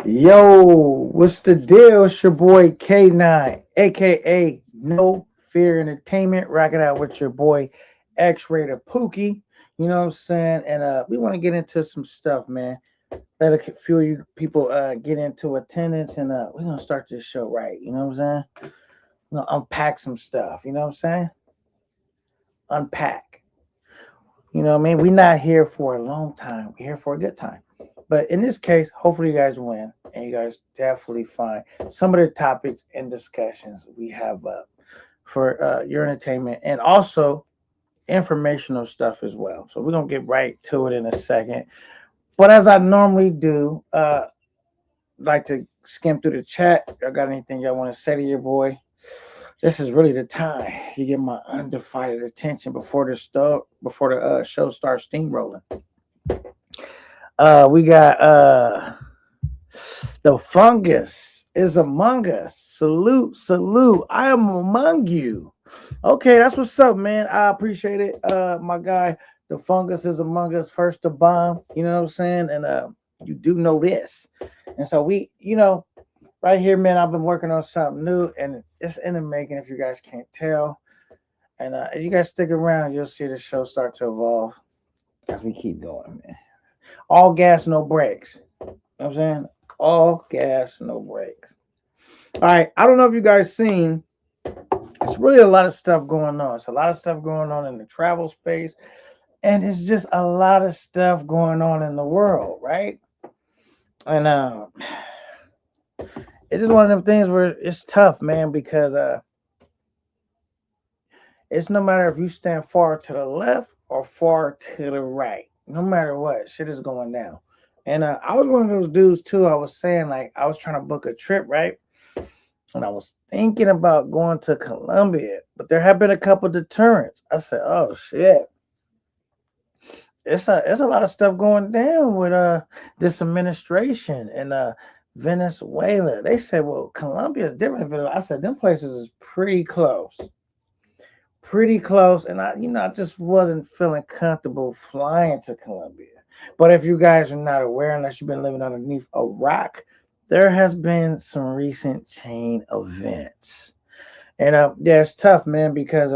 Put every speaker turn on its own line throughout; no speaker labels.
Yo, what's the deal? It's your boy K9, aka No Fear Entertainment, rocking out with your boy X-Rated Pookie. You know what I'm saying? And we want to get into some stuff, man. Let a few of you people get into attendance, and we're gonna start this show right. You know what I'm saying? We're gonna unpack some stuff. You know what I'm saying? Unpack. You know what I mean? We're not here for a long time. We're here for a good time. But in this case, hopefully you guys win and you guys definitely find some of the topics and discussions we have up for your entertainment and also informational stuff as well. So we're gonna get right to it in a second. But as I normally do, like to skim through the chat. Y'all got anything y'all want to say to your boy? This is really the time you get my undivided attention before the show starts steamrolling. We got the fungus is among us. Salute, salute. I am among you. Okay, that's what's up, man. I appreciate it. My guy, the fungus is among us. First to bomb. You know what I'm saying? And you do know this. And so right here, man, I've been working on something new and it's in the making if you guys can't tell. And if you guys stick around, you'll see the show start to evolve as we keep going, man. All gas, no brakes. You know what I'm saying? All gas, no brakes. All right. I don't know if you guys seen. It's really a lot of stuff going on. It's a lot of stuff going on in the travel space. And it's just a lot of stuff going on in the world, right? And it's just one of them things where it's tough, man, because it's no matter if you stand far to the left or far to the right. No matter what, shit is going down. And I was one of those dudes too. I was saying like I was trying to book a trip, right? And I was thinking about going to Colombia, but there have been a couple deterrents. I said, "Oh shit, it's a lot of stuff going down with this administration and Venezuela." They said, "Well, Colombia is different." I said, "Them places is pretty close," and I just wasn't feeling comfortable flying to Colombia. But if you guys are not aware, unless you've been living underneath a rock, there has been some recent chain events, and yeah, it's tough, man, because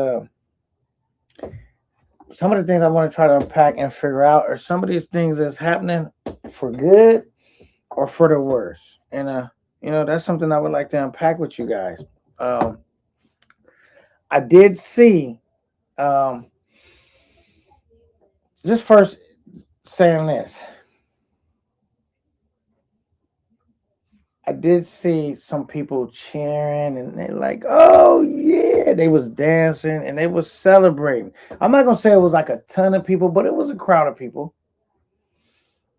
some of the things I want to try to unpack and figure out are some of these things that's happening for good or for the worse, and that's something I would like to unpack with you guys. Um, I did see um, just first saying this. I did see some people cheering and they like, oh yeah, they was dancing and they was celebrating. I'm not gonna say it was like a ton of people, but it was a crowd of people,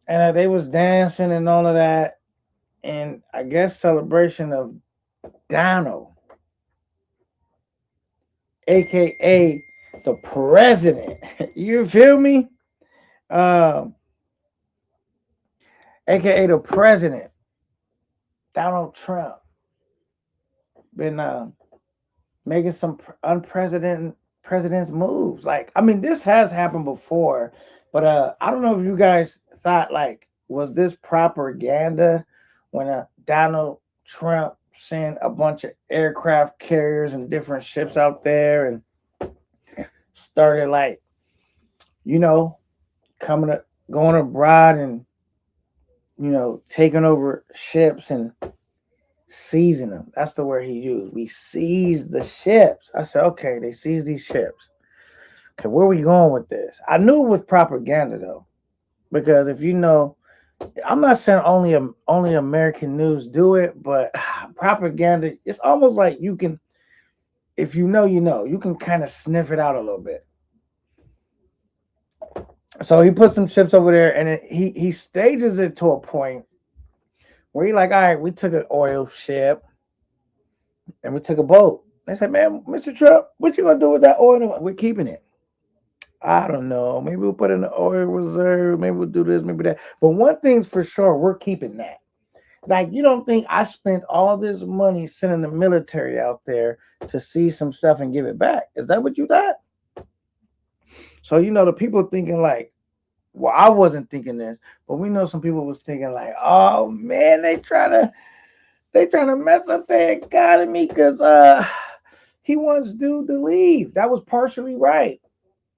and they was dancing and all of that, and I guess celebration of Donald, aka the president. You feel me? Um, aka the president, Donald Trump, been making some unprecedented president's moves. Like, I mean, this has happened before, but I don't know if you guys thought like, was this propaganda when Donald Trump sent a bunch of aircraft carriers and different ships out there and started like, you know, coming to going abroad and taking over ships and seizing them. That's the word he used. We seized the ships. I said, okay, they seized these ships. Okay, where are we going with this? I knew it was propaganda though, because if you know, I'm not saying only American news do it, but propaganda. It's almost like you can, if you know, you can kind of sniff it out a little bit. So he put some ships over there, and he stages it to a point where he like, all right, we took an oil ship and we took a boat. They said, man, Mr. Trump, what you gonna do with that oil? We're keeping it. I don't know. Maybe we'll put in the oil reserve. Maybe we'll do this, maybe that. But one thing's for sure, we're keeping that. Like, you don't think I spent all this money sending the military out there to see some stuff and give it back? Is that what you thought? So, the people thinking like, well, I wasn't thinking this, but we know some people was thinking like, oh man, they trying to mess up the economy because he wants dude to leave. That was partially right.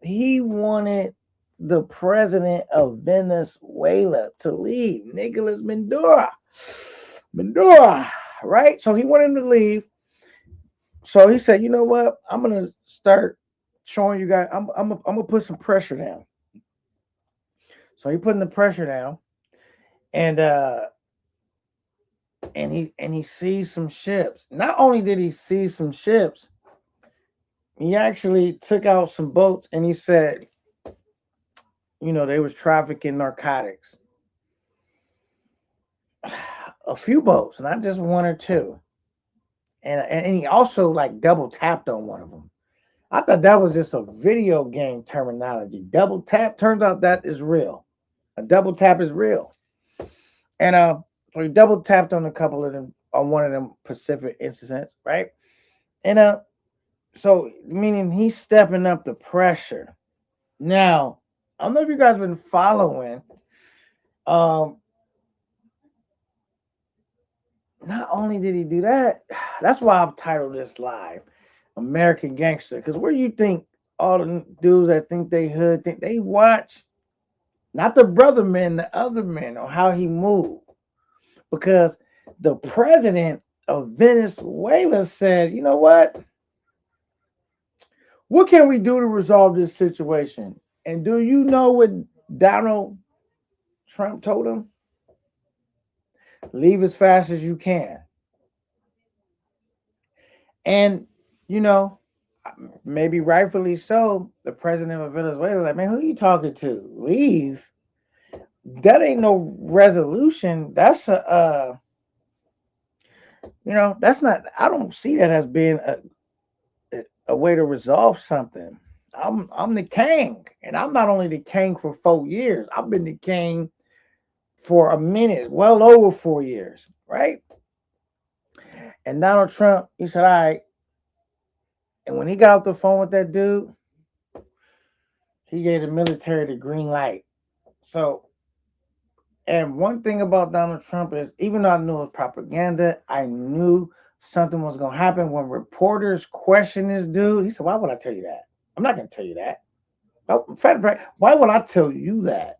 He wanted the president of Venezuela to leave, Nicolas Maduro. Maduro, right? So he wanted him to leave. So he said, you know what? I'm gonna start showing you guys. I'm gonna put some pressure down. So he putting the pressure down, and he sees some ships. Not only did he see some ships, he actually took out some boats, and he said, they was trafficking narcotics. A few boats, not just one or two. And he also like double tapped on one of them. I thought that was just a video game terminology. Double tap, turns out that is real. A double tap is real. And so he double tapped on a couple of them, on one of them Pacific incidents, right? And so meaning he's stepping up the pressure. Now, I don't know if you guys been following. Um, Not only did he do that, that's why I've titled this live American Gangster. Because where you think all the dudes that think they hood think they watch not the brother men, the other men, or how he moved. Because the president of Venezuela said, you know what can we do to resolve this situation? And do you know what Donald Trump told him? Leave as fast as you can. And, you know, maybe rightfully so, the president of Venezuela, like, man, who you talking to? Leave? That ain't no resolution. That's that's not, I don't see that as being a way to resolve something. I'm the king, and I'm not only the king for 4 years. I've been the king for a minute, well over 4 years, right? And Donald Trump, he said, all right. And when he got off the phone with that dude, he gave the military the green light. So, and one thing about Donald Trump is, even though I knew it was propaganda, I knew something was going to happen. When reporters questioned this dude, he said, why would I tell you that? I'm not going to tell you that. Why would I tell you that?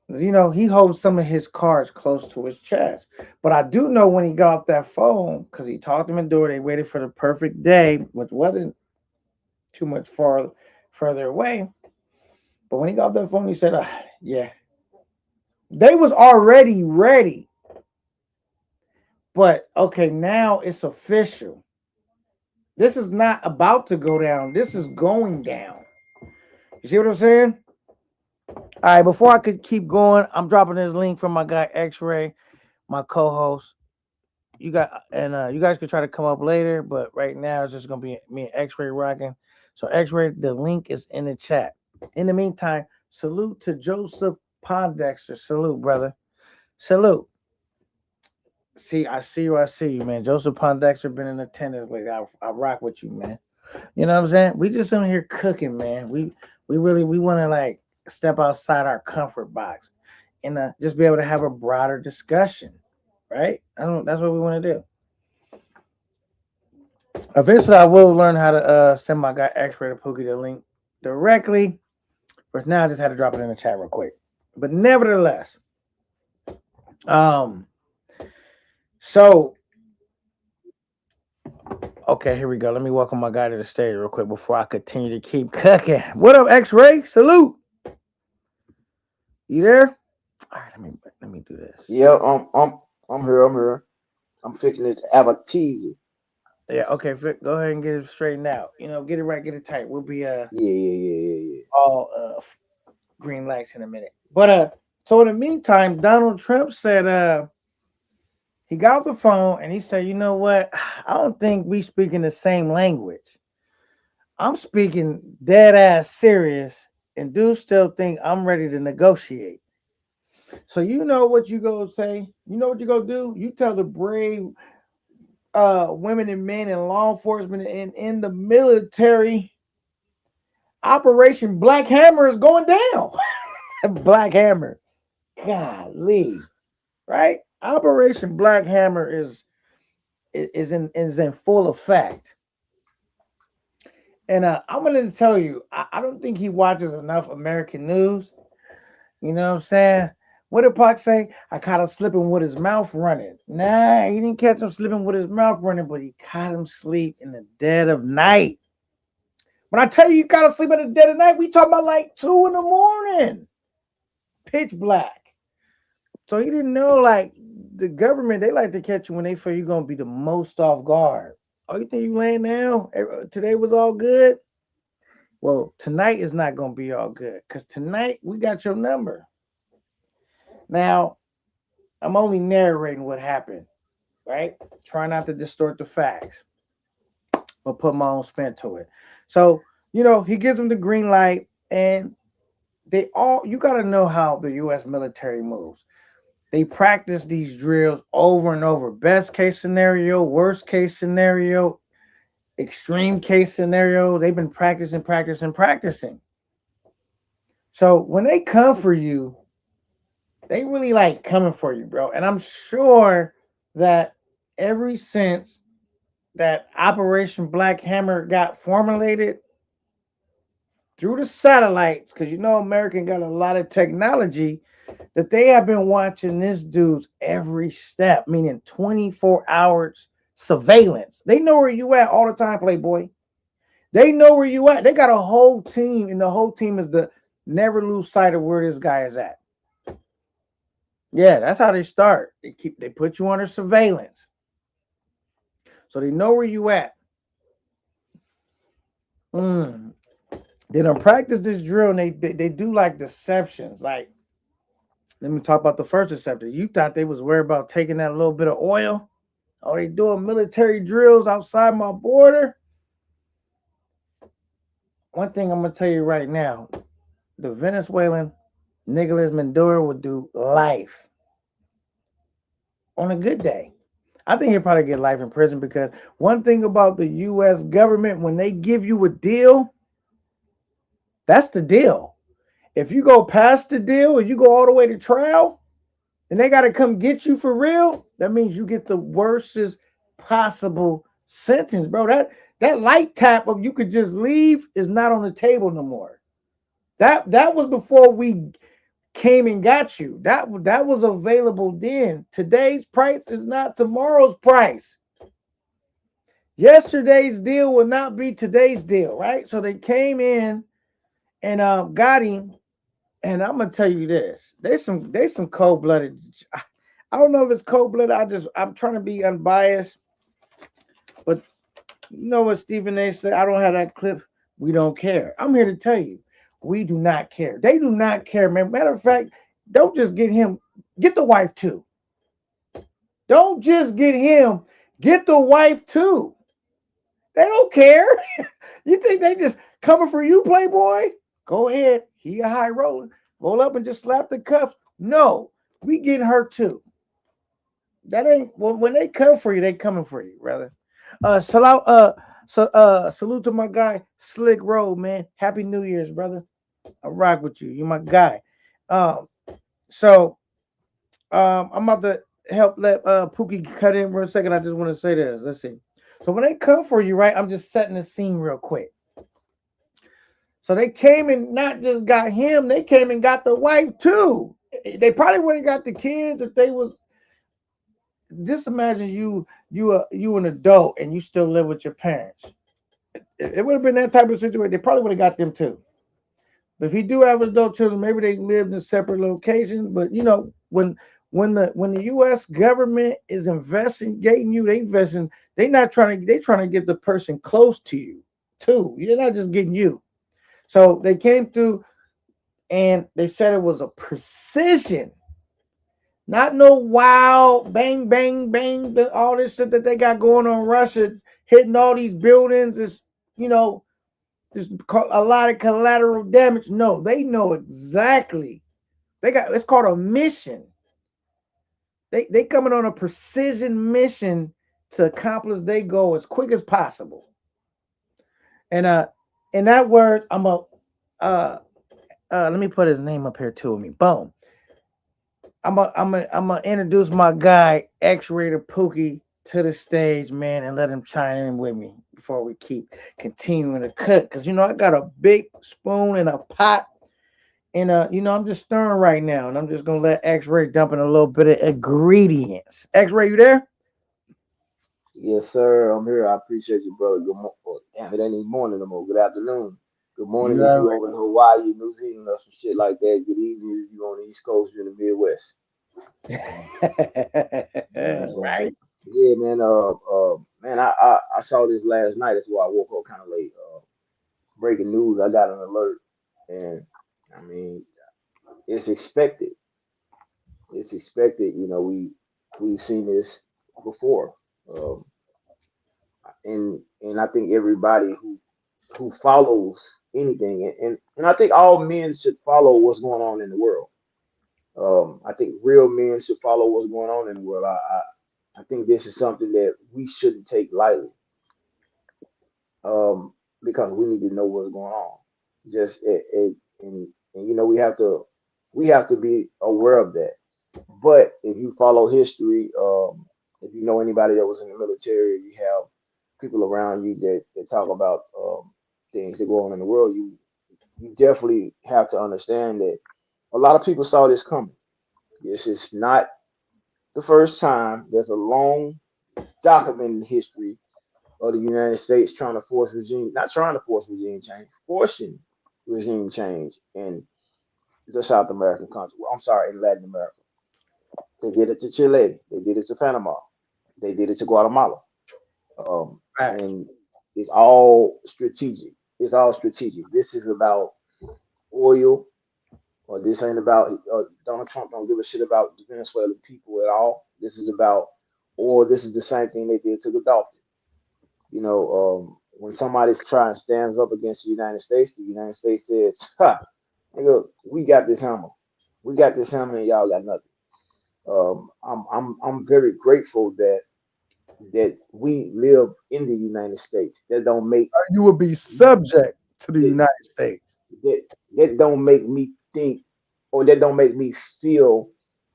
He holds some of his cards close to his chest. But I do know when he got off that phone, because he talked to Maduro, they waited for the perfect day, which wasn't too much further away. But when he got off that phone, he said, yeah. They was already ready. But, okay, now it's official. This is not about to go down. This is going down. You see what I'm saying? All right, before I could keep going, I'm dropping this link from my guy X-Ray, my co-host. You guys could try to come up later, but right now it's just gonna be me and X-Ray rocking. So X-Ray, the link is in the chat. In the meantime, salute to Joseph Pondexter. Salute, brother. Salute. I see you, man. Joseph Pondexter been in attendance lately. I rock with you, man. You know what I'm saying? We just in here cooking, man. We want to like step outside our comfort box and just be able to have a broader discussion, right? That's what we want to do. Eventually, I will learn how to send my guy X-Ray to Pookie the link directly. But now I just had to drop it in the chat real quick. But nevertheless, so okay, here we go. Let me welcome my guy to the stage real quick before I continue to keep cooking. What up, X-Ray? Salute. You there? All right, let me do this.
Yeah, I'm here. I'm here. I'm fixing this advertising.
Yeah, okay. Go ahead and get it straightened out. Get it right, get it tight. We'll be
Yeah.
all green lights in a minute. But so in the meantime, Donald Trump said he got off the phone and he said, you know what? I don't think we speaking the same language. I'm speaking dead ass serious, and dudes still think I'm ready to negotiate. So you know what you go say? You know what you go do? You tell the brave women and men in law enforcement and in the military, Operation Black Hammer is going down. Black Hammer. Golly, right? Operation Black Hammer is in full effect. And I'm gonna tell you, I don't think he watches enough American news. You know what I'm saying? What did Pac say? I caught him slipping with his mouth running. Nah, he didn't catch him slipping with his mouth running, but he caught him sleep in the dead of night. When I tell you caught him sleep in the dead of night, we talking about like 2 in the morning, pitch black. So he didn't know, like, the government, they like to catch you when they feel you're gonna be the most off guard. Oh, you think you laying down? Today was all good? Well, tonight is not gonna be all good because tonight we got your number. Now, I'm only narrating what happened, right? Try not to distort the facts, but put my own spin to it. So, he gives them the green light, and you got to know how the U.S. military moves. They practice these drills over and over. Best case scenario, worst case scenario, extreme case scenario. They've been practicing, practicing, practicing. So when they come for you, they really like coming for you, bro. And I'm sure that ever since that Operation Black Hammer got formulated through the satellites, because American got a lot of technology, that they have been watching this dude's every step, meaning 24 hours surveillance. They know where you at all the time, Playboy. They know where you at. They got a whole team, and the whole team is to never lose sight of where this guy is at. Yeah, that's how they start. They put you under surveillance. So they know where you at. They don't practice this drill, and they do like deceptions. Like, let me talk about the first deception. You thought they was worried about taking that little bit of oil? Oh, they doing military drills outside my border? One thing I'm gonna tell you right now, the Venezuelan Nicolas Maduro would do life on a good day. I think he'll probably get life in prison because one thing about the U.S. government, when they give you a deal, that's the deal. If you go past the deal and you go all the way to trial, and they got to come get you for real, that means you get the worstest possible sentence, bro. That light tap of you could just leave is not on the table no more. That was before we came and got you. That was available then. Today's price is not tomorrow's price. Yesterday's deal will not be today's deal, right? So they came in and got him. And I'm gonna tell you this: they some cold blooded. I don't know if it's cold blooded. I'm trying to be unbiased, but you know what Stephen A. said? I don't have that clip. We don't care. I'm here to tell you, we do not care. They do not care, man. Matter of fact, don't just get him. Get the wife too. Don't just get him. Get the wife too. They don't care. You think they just coming for you, Playboy? Go ahead. He a high roller. Roll up and just slap the cuffs. No, we getting her too. That ain't when they come for you, they coming for you, brother. Salute to my guy, Slick Road, man. Happy New Year's, brother. I rock with you. You my guy. Um, so I'm about to help let Pookie cut in for a second. I just want to say this. Let's see. So when they come for you, right? I'm just setting the scene real quick. So they came and not just got him, they came and got the wife too. They probably would have got the kids if they was. Just imagine you an adult and you still live with your parents. It would have been that type of situation. They probably would have got them too. But if you do have adult children, maybe they lived in separate locations. But when the U.S. government is investigating you, they trying to get the person close to you too. They're not just getting you. So they came through and they said it was a precision, not no wow, bang, bang, bang, all this shit that they got going on in Russia, hitting all these buildings. There's a lot of collateral damage. No, they know exactly. It's called a mission. They coming on a precision mission to accomplish their goal as quick as possible. And in that words, I'm a Let me put his name up here too with me. Boom. I'm gonna introduce my guy X-Rated Pookie to the stage, man, and let him chime in with me before we keep continuing to cook. Cause I got a big spoon and a pot, and I'm just stirring right now, and I'm just gonna let X-Ray dump in a little bit of ingredients. X-Ray, you there?
Yes, sir. I'm here. I appreciate you, brother. Good morning. Oh, damn, it ain't even morning no more. Good afternoon. Good morning
You
if
already
you over in Hawaii, New Zealand, or some shit like that. Good evening if you on the East Coast, you're in the Midwest. You know what I'm saying?
right.
Yeah, man. Man, I saw this last night. That's why I woke up kind of late. Breaking news. I got an alert, and I mean, it's expected. It's expected. We've seen this before. Um, and I think everybody who follows anything, and I think all men should follow what's going on in the world. I think real men should follow what's going on in the world. I think this is something that we shouldn't take lightly, because we need to know what's going on. Just and we have to be aware of that. But if you follow history, if you know anybody that was in the military, you have people around you that talk about things that go on in the world. You definitely have to understand that a lot of people saw this coming. This is not the first time. There's a long documented history of the United States trying to force regime, not trying to force regime change, forcing regime change in the South American country. Well, I'm sorry, in Latin America. They did it to Chile. They did it to Panama. They did it to Guatemala.
Facts.
And it's all strategic. It's all strategic. This is about oil, or this ain't about Donald Trump. Don't give a shit about the Venezuelan people at all. This is about, or this is the same thing they did to Gaddafi. When somebody's trying to stands up against the United States says, "Ha, nigga, we got this hammer. We got this hammer, and y'all got nothing." I'm very grateful that we live in the United States. That don't make
You will be subject to the
that,
United States.
that that don't make me think, or that don't make me feel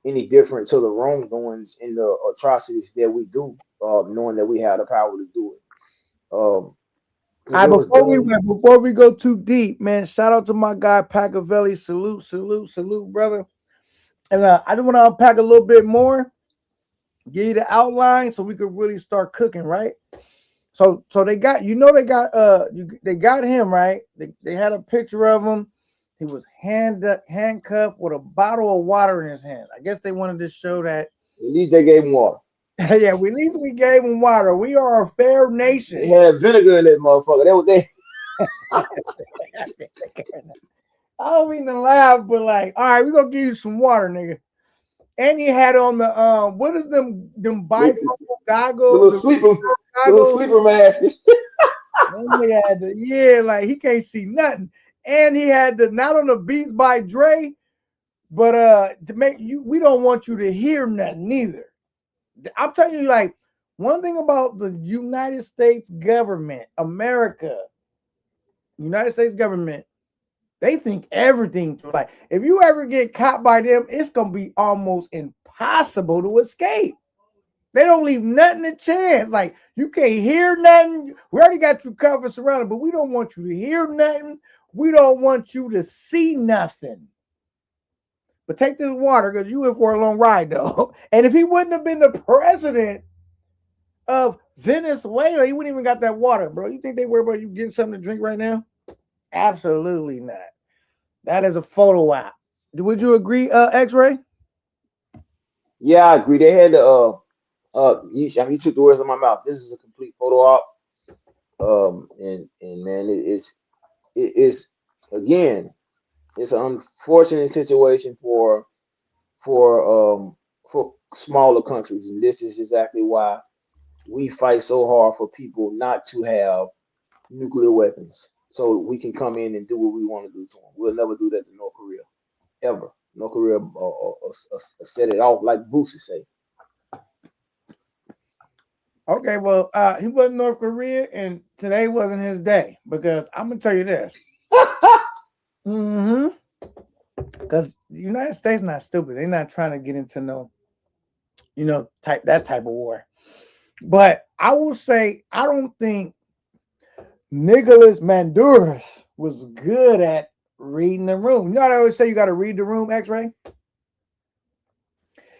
any different to the wrongdoings and the atrocities that we do, knowing that we have the power to do it. If
All right,
it was done,
before we go too deep, man, shout out to my guy Pacavelli. Salute, salute, salute, brother. And I just want to unpack a little bit more, give you the outline so we could really start cooking, right? So they got they got him right. They had a picture of him. He was handcuffed with a bottle of water in his hand. I guess they wanted to show that.
at least they gave him water.
Yeah, at least we gave him water. We are a fair
They
nation.
had vinegar in that motherfucker. That was they.
I don't mean to laugh, but like, all right, we gonna give you some water, nigga. And he had on the what is them
The
bifocal goggles,
little
the
sleeper, the little
goggles.
sleeper mask.
That nigga had the like he can't see nothing. And he had the not on the Beats by Dre, but to make you we don't want you to hear nothing neither. I'm telling you, like, one thing about the United States government, America, United States government, they think everything through. Like, if you ever get caught by them, it's gonna be almost impossible to escape. They don't leave nothing to chance. Like, you can't hear nothing. We already got you covered, surrounded, but we don't want you to hear nothing. We don't want you to see nothing. But take this water because you in for a long ride, though. And if he wouldn't have been the president of Venezuela, he wouldn't even got that water, bro. You think they worry about you getting something to drink right now? Absolutely not. That is a photo op. Would you agree, X-Ray?
Yeah, I agree. They had the I mean, you took the words out of my mouth. This is a complete photo op. And man, it is again, it's an unfortunate situation for for smaller countries, and this is exactly why we fight so hard for people not to have nuclear weapons, so we can come in and do what we want to do to them. We'll never do that to North Korea ever. North Korea set it off like Boosie say.
Okay, well, he wasn't North Korea, and today wasn't his day because I'm gonna tell you this. Mm-hmm. because the United States not stupid. They're not trying to get into no, type of war. But I will say I don't think Nicholas Maduros was good at reading the room. You know what I always say you got to read the room, X-Ray?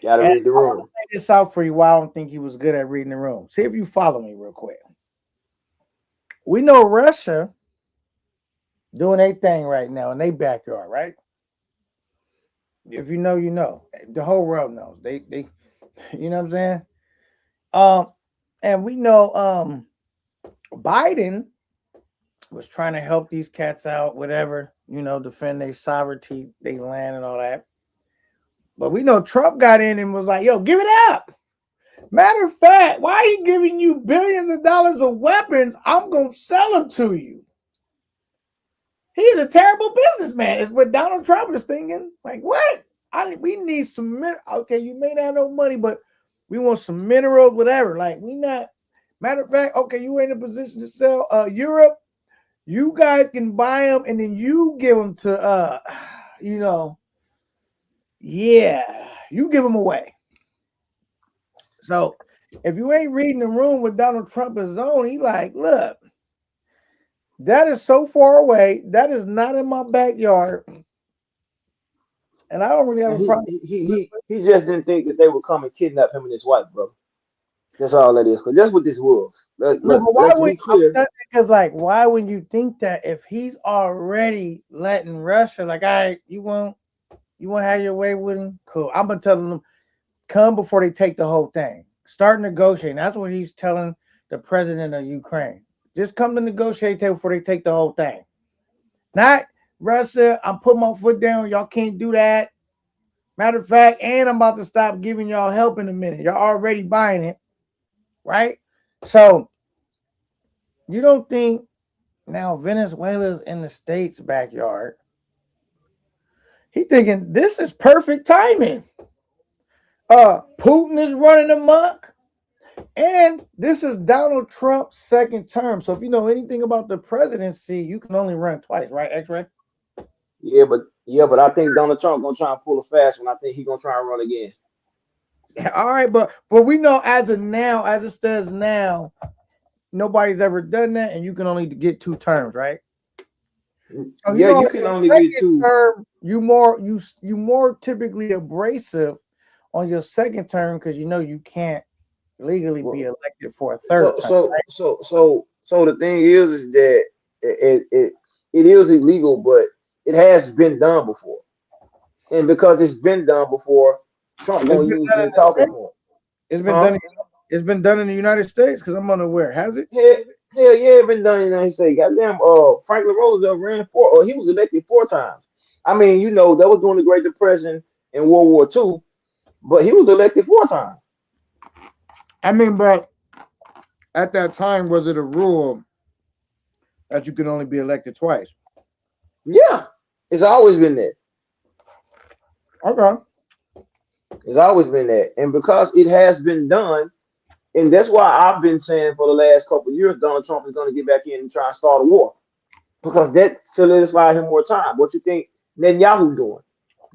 Gotta
And
read the
I want to
room.
lay this out for you why I don't think he was good at reading the room. See if you follow me real quick. We know Russia doing their thing right now in their backyard, right? If you know, you know. The whole world knows. They you know what I'm saying? Um, and we know Biden was trying to help these cats out, whatever, defend their sovereignty, their land and all that. But we know Trump got in and was like, yo, give it up. Matter of fact, why he giving you billions of dollars of weapons? I'm going to sell them to you. He's a terrible businessman. It's what Donald Trump is thinking. Like, what? We need some, okay, you may not have no money, but we want some minerals, whatever. Like, we not, matter of fact, okay, you ain't in a position to sell Europe. You guys can buy them and then you give them to, yeah, you give them away. So if you ain't reading the room with Donald Trump is on, he like, look, that is so far away. That is not in my backyard. And I don't really have
And
a problem.
he just didn't think that they would come and kidnap him and his wife, bro. That's all that is. Cause that's what this was.
No, but why
Let's
would
be clear.
because like why would you think that if he's already letting Russia like you won't have your way with him? Cool. I'm gonna tell them come before they take the whole thing. Start negotiating. That's what he's telling the president of Ukraine. Just come to negotiate table before they take the whole thing. Not Russia, I'm putting my foot down. Y'all can't do that. Matter of fact, and I'm about to stop giving y'all help in a minute. Y'all already buying it, right? So you don't think now Venezuela's in the state's backyard? He thinking this is perfect timing. Putin is running amok, and this is Donald Trump's second term. So if you know anything about the presidency, you can only run twice, right? X-ray.
Yeah, but I think Donald Trump gonna try and pull a fast one. I think he gonna try and run again.
All right, but we know as of now, as it stands now, nobody's ever done that, and you can only get two terms, right? So
Yeah, you can
your
only get
second
two.
term, you more typically abrasive on your second term because you can't legally be
Well,
elected for a third
so
term,
so
right?
so so so the thing is that it is illegal, but it has been done before, and because it's been done before, Trump
It's
gonna
been
use
done
the
in the
talking
States.
point,
It's been
huh?
done. It's been done in the United States because I'm unaware. Has it?
Hell, hell yeah, it been done in the United States. Goddamn, Franklin Roosevelt ran four, or he was elected four times. I mean, that was during the Great Depression and World War II, but he was elected four times.
I mean, but at that time, was it a rule that you can only be elected twice?
Yeah, it's always been that.
Okay.
It's always been that, and because it has been done, and that's why I've been saying for the last couple of years, Donald Trump is going to get back in and try and start a war because that solidifies him more time. What you think Netanyahu doing?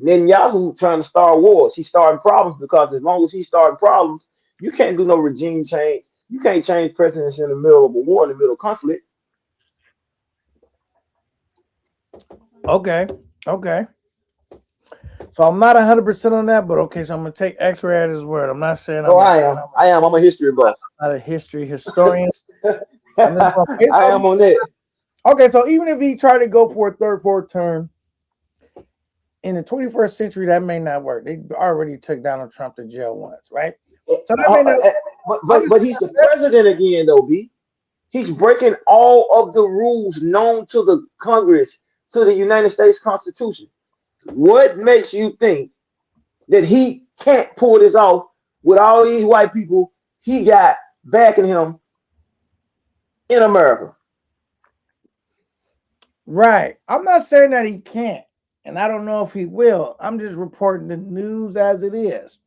Netanyahu trying to start wars. He's starting problems because as long as he's starting problems, you can't do no regime change. You can't change presidents in the middle of a war, in the middle of conflict.
Okay. Okay. So I'm not 100% on that, but okay. So I'm gonna take X-ray at his word. I'm not saying
Oh, I am. I am. I'm a history buff.
not a history historian. I'm just
I
going based
am on that.
okay, so even if he tried to go for a third, fourth term in the 21st century, that may not work. They already took Donald Trump to jail once, right? So that may not.
But
I'm
but
just
but he's the president again, though. B. He's breaking all of the rules known to the Congress, to the United States Constitution. What makes you think that he can't pull this off with all these white people he got backing him in America?
right. I'm not saying that he can't, and I don't know if he will. I'm just reporting the news as it is.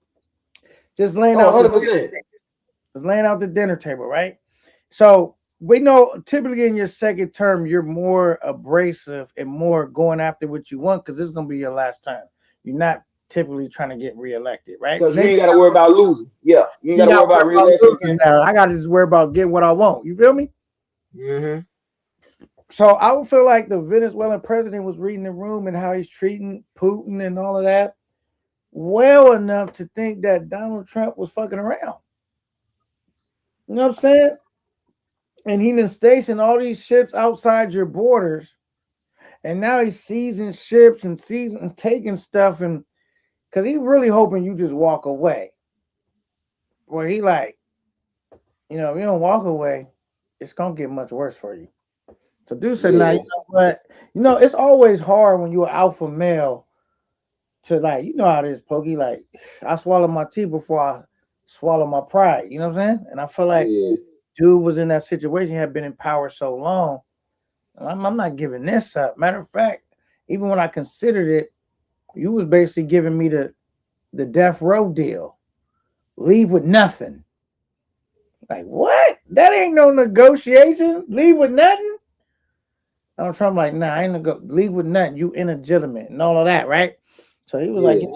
Just laying
Oh,
out the
100%.
just laying out the dinner table, right? So we know typically in your second term, you're more abrasive and more going after what you want because this is gonna be your last term. you're not typically trying to get reelected, right?
Because you
Maybe
ain't got to worry about losing. Yeah, you ain't got
you
to
got
worry
to worry
about
about
reelection
losing
again.
now. I got to just worry about getting what I want. You feel me?
Hmm.
So I would feel like the Venezuelan president was reading the room and how he's treating Putin and all of that well enough to think that Donald Trump was fucking around. You know what I'm saying? And he done stationed all these ships outside your borders, and now he's seizing ships and seizing taking stuff, and because he's really hoping you just walk away. Where he like, if you don't walk away, it's gonna get much worse for you. So Dude said, "Now you
Yeah,
know what? It's always hard when you're an alpha male to like, you know how it is, Pokey. Like, I swallow my tea before I swallow my pride. You know what I'm saying? And I feel like
yeah,
Dude was in that situation, had been in power so long. I'm not giving this up. Matter of fact, even when I considered it, you was basically giving me the death row deal. Leave with nothing. Like, what? That ain't no negotiation. Leave with nothing? Donald Trump like, nah, I ain't leave with nothing. You illegitimate and all of that, right? So he was like,
yeah.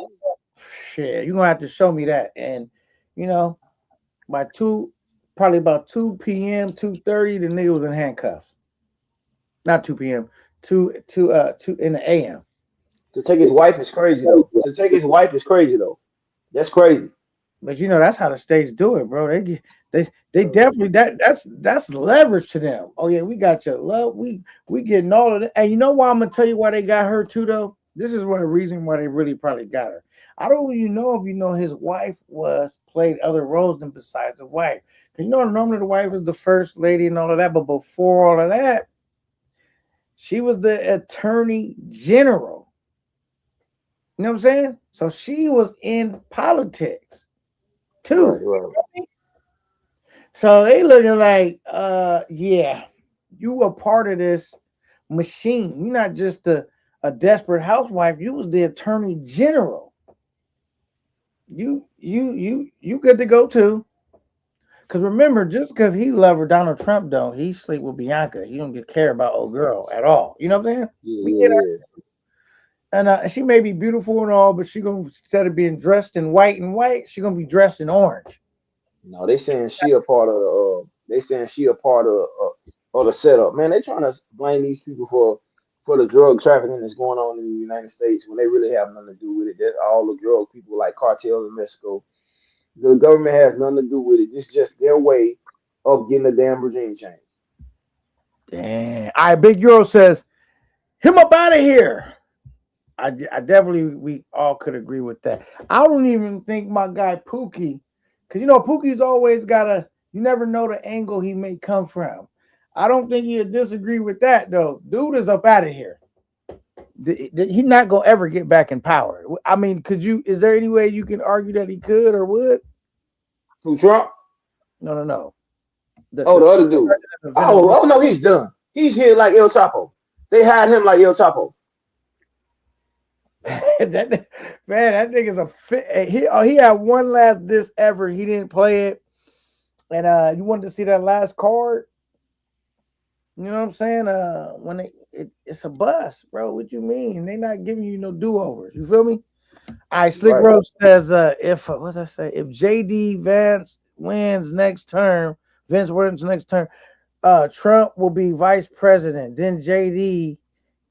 shit, you're gonna have to show me that. And you know, by probably about 2 p.m., 2:30, the nigga was in handcuffs. Not 2 p.m., two in the AM.
To take his wife is crazy though. To take his wife is crazy though. That's crazy.
But that's how the states do it, bro. They
So,
definitely that's leverage to them. Oh yeah, we got your love. We getting all of it. And you know why I'm gonna tell you why they got her too though? This is one reason why they really probably got her. I don't even know if you know his wife was played other roles than besides the wife. Normally the wife is the first lady and all of that, but before all of that, she was the attorney general. You know what I'm saying? So she was in politics
right,
too.
right.
So they looking like, yeah, you were part of this machine. You're not just a desperate housewife. You was the attorney general. You good to go too. Cause remember, just because he loved her, Donald Trump don't. He sleep with Bianca. He don't get care about old girl at all. You know what I'm saying?
Yeah,
We get her,
yeah, yeah.
and she may be beautiful and all, but she gonna instead of being dressed in white, she gonna be dressed in orange.
No, they saying she a part of the. They saying she a part of the setup. Man, they trying to blame these people for the drug trafficking that's going on in the United States when they really have nothing to do with it. That's all the drug people like cartels in Mexico. The government has nothing to do with it. It's just their way of getting the damn regime change.
Damn. All right, Big Euro says, him up out of here. I definitely we all could agree with that. I don't even think my guy Pookie, because Pookie's always got you never know the angle he may come from. I don't think he'd disagree with that though. Dude is up out of here. He's not gonna ever get back in power. I mean, is there any way you can argue that he could or would?
Who, Trump?
No, no, no.
Oh,
The
the other dude.
president of Venezuela.
Oh no, he's done. He's here like El Chapo. They had him like El Chapo.
that man, that nigga's a fit. He had one last disc ever. He didn't play it. And you wanted to see that last card? You know what I'm saying? When it's a bust, bro. What you mean? They not giving you no do overs. You feel me? All right, Slick
Right.
Rose says, if what's I say? If JD Vance wins next term, Vince wins next term, Trump will be vice president. Then JD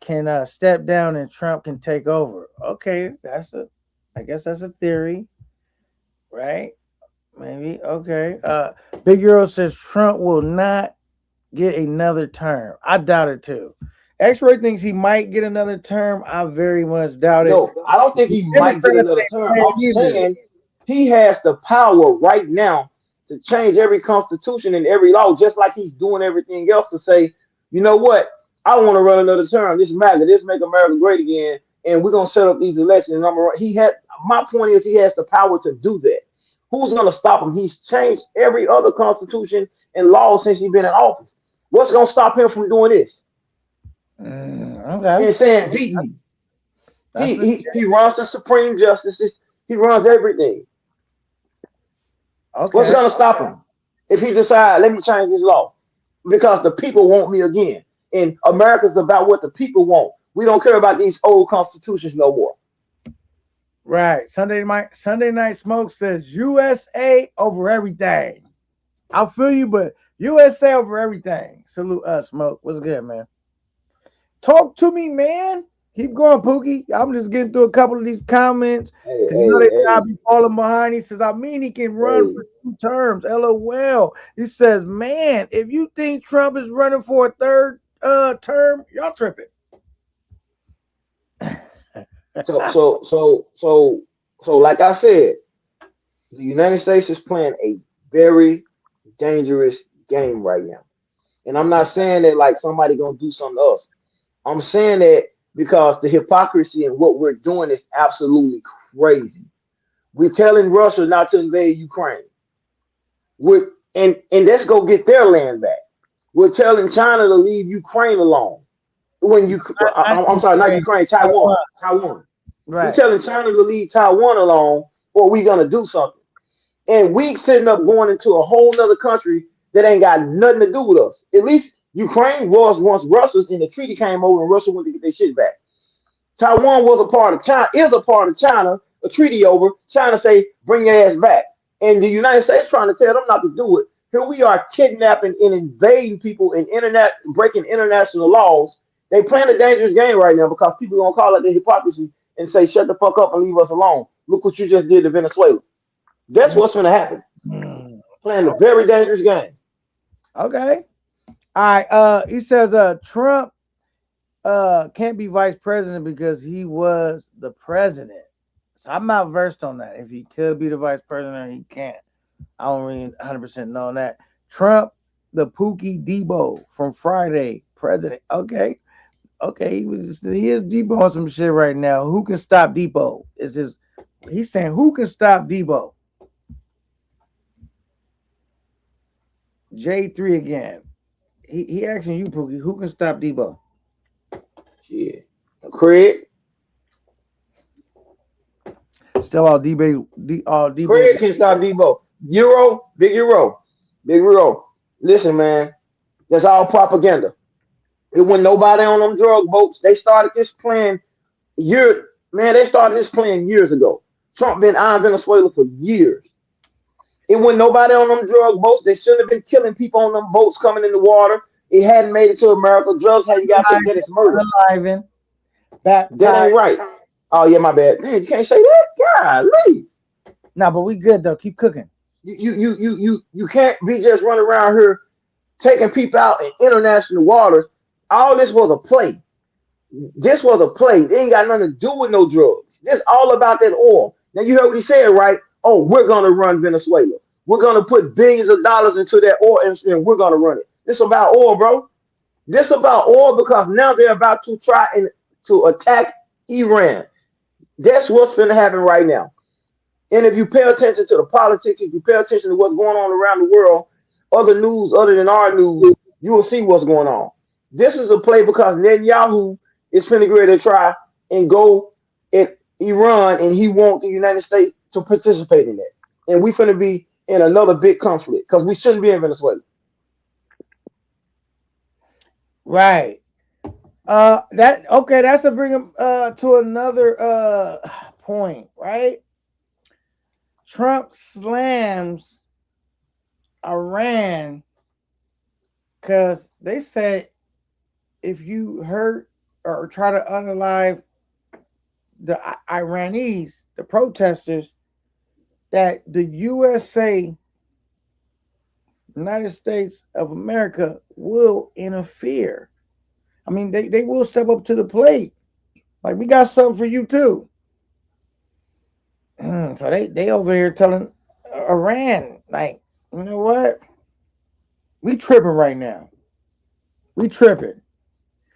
can step down and Trump can take over. Okay, I guess that's a theory, right? Maybe. Okay. Big Euro says Trump will not get another term. I doubt it too. X-Ray thinks he might get another term. I very much doubt it.
No, I don't think he might get
Democrats
another
ain't
term.
playing
I'm
either.
saying he has the power right now to change every constitution and every law, just like he's doing everything else to say, you know what? I want to run another term. This matter. This make America great again, and we're gonna set up these elections. And he had my point is he has the power to do that. Who's gonna stop him? He's changed every other constitution and law since he's been in office. What's gonna stop him from doing this
Okay.
and saying beat me?
That's
He runs the Supreme Justices. He runs everything. What's
okay.
gonna stop him if he decide let me change this law? Because the people want me again, and America's about what the people want. We don't care about these old constitutions no more.
Right. Sunday Night Smoke says USA over everything. I feel you, but USA over everything. Salute us, Smoke. What's good, man? Talk to me, man. Keep going, Pookie. I'm just getting through a couple of these comments
Hey,
because you know
hey,
they say
hey,
I'll be falling behind. He says, I mean, he can run
hey.
for 2 terms. LOL. He says, man, if you think Trump is running for a third term, y'all tripping.
So, so, so, so, so, like I said, the United States is playing a very dangerous game right now. And I'm not saying that like somebody gonna do something to us. I'm saying that because the hypocrisy in what we're doing is absolutely crazy. We're telling Russia not to invade Ukraine. We're and let's go get their land back. We're telling China to leave Ukraine alone. When you,
Not
I'm sorry, not
Ukraine,
Ukraine,
Taiwan.
Taiwan, Taiwan. We
Right.
telling China to leave Taiwan alone, or we gonna do something. And we sitting up going into a whole nother country that ain't got nothing to do with us. At least Ukraine was once Russia's, and the treaty came over, and Russia went to get their shit back. Taiwan was a part of China, is a part of China. A treaty over. China say, bring your ass back. And the United States trying to tell them not to do it. Here we are kidnapping and invading people in internet, breaking international laws. They playing a dangerous game right now because people gonna call it the hypocrisy and say, shut the fuck up and leave us alone. Look what you just did to Venezuela. That's what's gonna happen.
Mm.
Playing a very dangerous game.
Okay. All right. He says Trump can't be vice president because he was the president. So I'm not versed on that. If he could be the vice president, he can't. I don't really 100% know that. Trump, the Pookie Debo from Friday, president. Okay, okay, he is Debo on some shit right now. Who can stop Debo? Is his? He's saying who can stop Debo? J3 again. He asking you, Pookie, who can stop Debo?
Shit. Craig,
Still all Debo, all Debo.
Craig can stop Debo. Euro, big Euro, big Euro. Listen, man, that's all propaganda. It wasn't nobody on them drug boats. They started this plan man, they started this plan years ago. Trump been eyeing Venezuela for years. It wasn't nobody on them drug boats. They shouldn't have been killing people on them boats coming in the water. It hadn't made it to America. Drugs hadn't got to that. It's murder.
Unaliving,
That
baptized.
ain't right. Oh yeah, my bad. Man, you can't say that. Golly.
No, but we good though. Keep cooking.
You can't be just running around here taking people out in international waters. All this was a play. This was a play. It ain't got nothing to do with no drugs. This all about that oil. Now you heard what he said, right? Oh, we're gonna run Venezuela. We're gonna put billions of dollars into that oil, and we're gonna run it. This about oil, bro. This about oil because now they're about to try and to attack Iran. That's what's gonna happen right now. And if you pay attention to the politics, if you pay attention to what's going on around the world, other news other than our news, you will see what's going on. This is a play because Netanyahu is finna get ready to try and go at Iran, and he want the United States to participate in that. And we finna be in another big conflict because we shouldn't be in Venezuela.
Right. That okay. That's a bring him to another point. Right. Trump slams Iran because they said if you hurt or try to unalive the Iranis, the protesters, that the USA, United States of America, will interfere. I mean, they will step up to the plate. Like we got something for you too. So they over here telling Iran, like, you know what? We tripping right now. We tripping.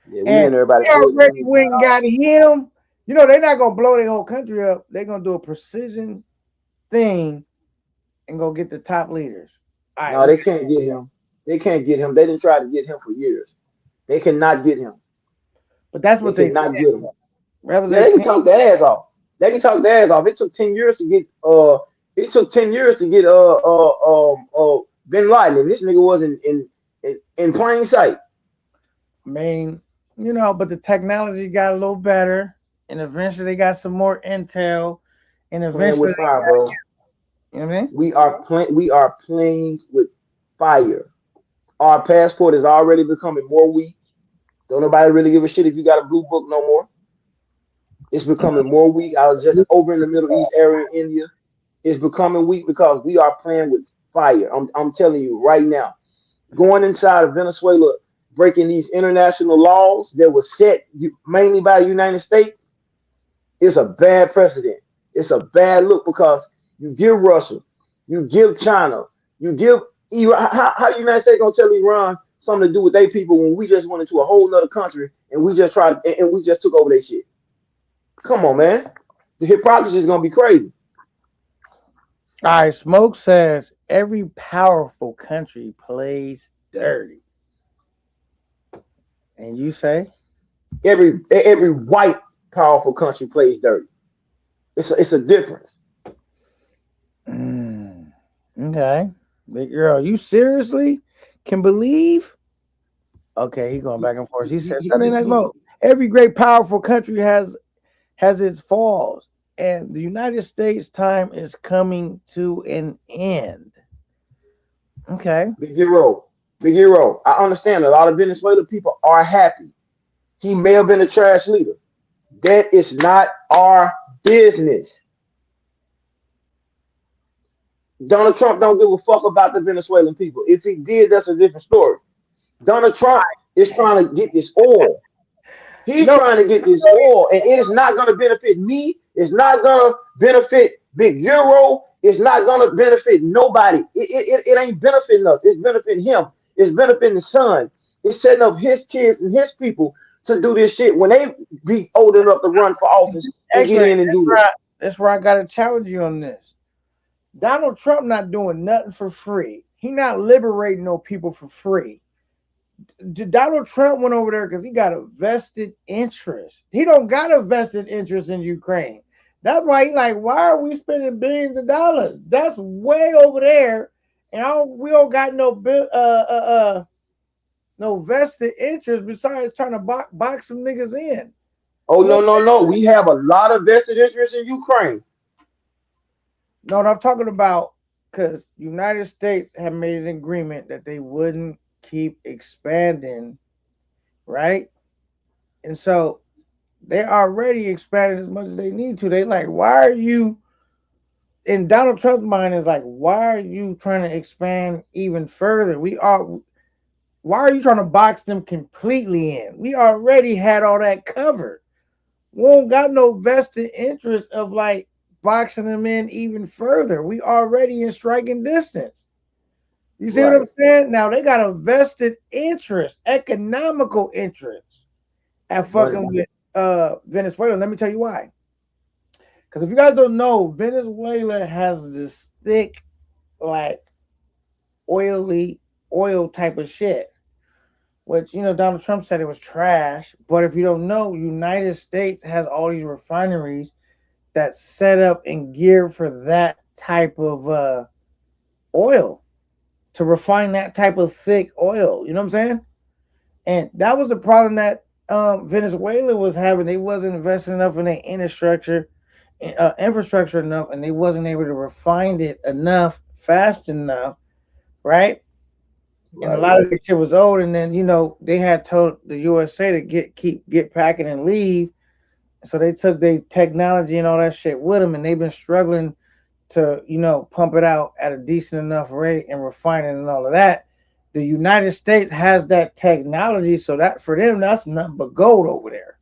Yeah, we
And
in everybody
they
good
already
news,
went
man.
and got him. You know, they're not gonna blow their whole country up. They're gonna do a precision thing and go get the top leaders. All right,
No, they can't get him. They can't get him. They didn't try to get him for years. They cannot get him.
but that's
They
what they said.
cannot get him.
Rather
Yeah,
they
they can
can't.
talk their ass off. They can talk their ass off. It took 10 years to get Bin Laden, and this nigga was in plain sight.
I mean, you know, but the technology got a little better, and eventually they got some more intel. and
Playing
eventually,
with fire, bro.
you know what I mean?
We are playing with fire. Our passport is already becoming more weak. Don't nobody really give a shit if you got a blue book no more. It's becoming more weak. I was just over in the Middle East area in India. It's becoming weak because we are playing with fire. I'm telling you right now. Going inside of Venezuela, breaking these international laws that were set mainly by the United States, is a bad precedent. It's a bad look because you give Russia, you give China, you give Iran. How the United States gonna tell Iran something to do with their people when we just went into a whole nother country and we just tried and we just took over their shit? Come on, man. The hypocrisy is gonna be crazy.
All right, Smoke says every powerful country plays dirty, and you say,
Every white powerful country plays dirty. It's a difference.
mm, okay, big girl, you seriously can believe? Okay, he going back and forth. He says Sunday Night Smoke. Every great powerful country has its falls, and the United States time is coming to an end. Okay.
Big hero, big hero. I understand a lot of Venezuelan people are happy. He may have been a trash leader. That is not our business. Donald Trump don't give a fuck about the Venezuelan people. If he did, that's a different story. Donald Trump is trying to get this oil. He's
No,
trying to get this oil, and it is not going to benefit me. It's not going to benefit Big Euro. It's not going to benefit nobody. It ain't benefiting us. It's benefiting him. It's benefiting the son. It's setting up his kids and his people to do this shit when they be old enough to run for office and get
X-Ray,
in and do this.
that's where I got to challenge you on this. Donald Trump not doing nothing for free. He not liberating no people for free. Donald Trump went over there because he got a vested interest. He don't got a vested interest in Ukraine. That's why he like, why are we spending billions of dollars? That's way over there, and we don't got no vested interest besides trying to box some niggas in.
Oh
You know
no,
what I'm
no,
saying?
no. We have a lot of vested interest in Ukraine.
No, what I'm talking about, because United States have made an agreement that they wouldn't keep expanding, right? And so they already expanded as much as they need to. They like, why are you? In Donald Trump's mind is like, why are you trying to expand even further? We are. Why are you trying to box them completely in? We already had all that covered. We don't got no vested interest of like boxing them in even further. We already in striking distance. You see what I'm
Right.
saying? Now they got a vested interest, economical interest at
Money.
fucking with Venezuela. Let me tell you why. Because if you guys don't know, Venezuela has this thick, like oily oil type of shit. Which Donald Trump said it was trash. But if you don't know, United States has all these refineries that's set up and geared for that type of oil, to refine that type of thick oil. You know what I'm saying? And that was the problem that Venezuela was having. They wasn't investing enough in their infrastructure enough, and they wasn't able to refine it enough, fast enough, right? And a
Right.
lot of this shit was old. And then they had told the USA to get packing and leave. So they took their technology and all that shit with them, and they've been struggling to pump it out at a decent enough rate and refine it and all of that. The United States has that technology, so that for them that's nothing but gold over there,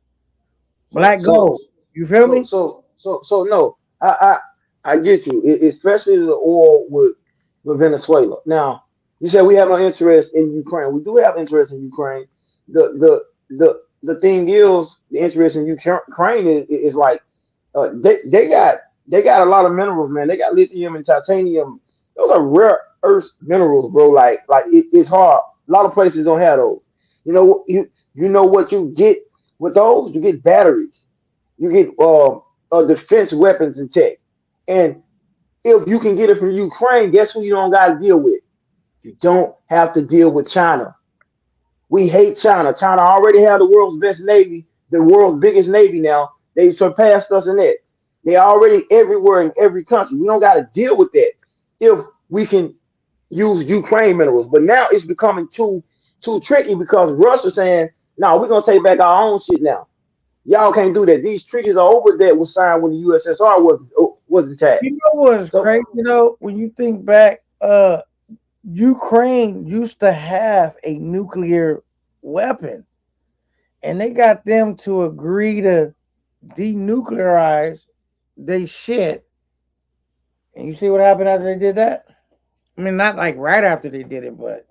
So
black
so
gold. You feel
so
me?
so so no. I get you. Especially the oil with Venezuela. Now you said we have no interest in Ukraine. We do have interest in Ukraine. The thing is, the interest in Ukraine is like they got a lot of minerals, man. They got lithium and titanium. Those are rare earth minerals, bro. It's hard. A lot of places don't have those. You know what you get with those? You get batteries. You get defense weapons and tech. And if you can get it from Ukraine, guess who you don't got to deal with? You don't have to deal with China. We hate China. China already have the world's best navy, the world's biggest navy now. They surpassed us in that. They already everywhere in every country. We don't got to deal with that if we can use Ukraine minerals. But now it's becoming too tricky because Russia's saying, "No, we're gonna take back our own shit now. Y'all can't do that. These treaties are over that was signed when the USSR was attacked."
You know what's
So
crazy? You know, when you think back, Ukraine used to have a nuclear weapon, and they got them to agree to denuclearize they shit. And you see what happened after they did that? I mean, not like right after they did it, but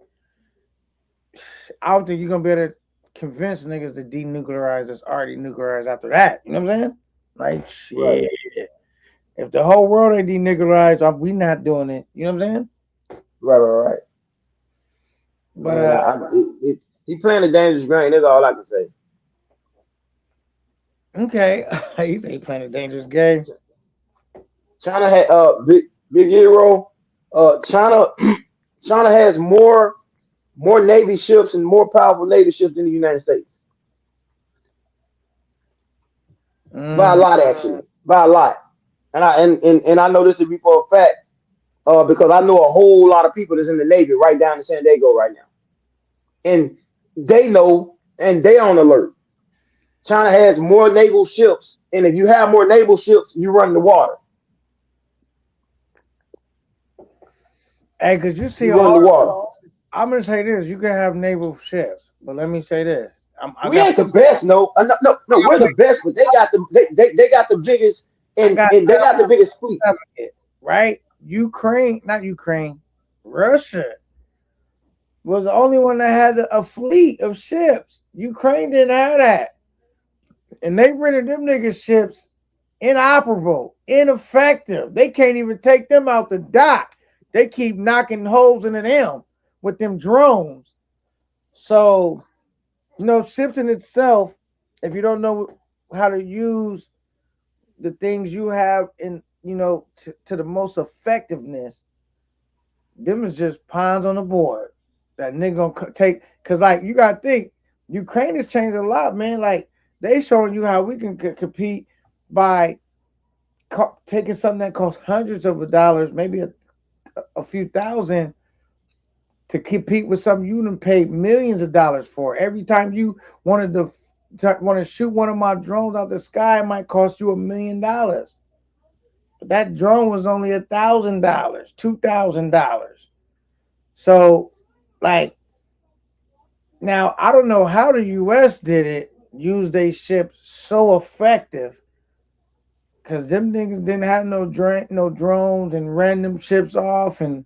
I don't think you're gonna be able to convince niggas to denuclearize that's already nuclearized after that. You know what I'm saying? Like
right,
shit. If the whole world ain't denuclearized, we not doing it. You know what I'm saying?
right.
But
Man, he playing a dangerous game. That's all I can say.
okay, he say he playing a dangerous game.
China had big hero. China China has more navy ships and more powerful navy ships than the United States by a
Mm.
lot, actually, by a lot. And I know this to be for a fact because I know a whole lot of people that's in the Navy right down in San Diego right now, and they know and they on alert. China has more naval ships, and if you have more naval ships, you run the water.
Hey, cause you see
You run
all.
the water.
I'm gonna say this: you can have naval ships, but let me say this: I
We
got,
ain't the best, no, no. We're the best, but they got the biggest,
I got
and they got the biggest fleets.
it right. Ukraine, not Ukraine, Russia was the only one that had a fleet of ships. Ukraine didn't have that, and they rendered them niggas ships inoperable, ineffective. They can't even take them out the dock. They keep knocking holes into them with them drones. So, ships in itself, if you don't know how to use the things you have in, to the most effectiveness, them is just pawns on the board that nigga gonna take. Cause like you gotta think, Ukraine has changed a lot, man. Like they showing you how we can compete by taking something that costs hundreds of dollars, maybe a few thousand, to compete with something you done paid millions of dollars for. Every time you want to shoot one of my drones out the sky, it might cost you $1 million. But that drone was only $1,000, $2,000. So, like now, I don't know how the U.S. did it. Use they ships so effective because them niggas didn't have no drones and ran them ships off and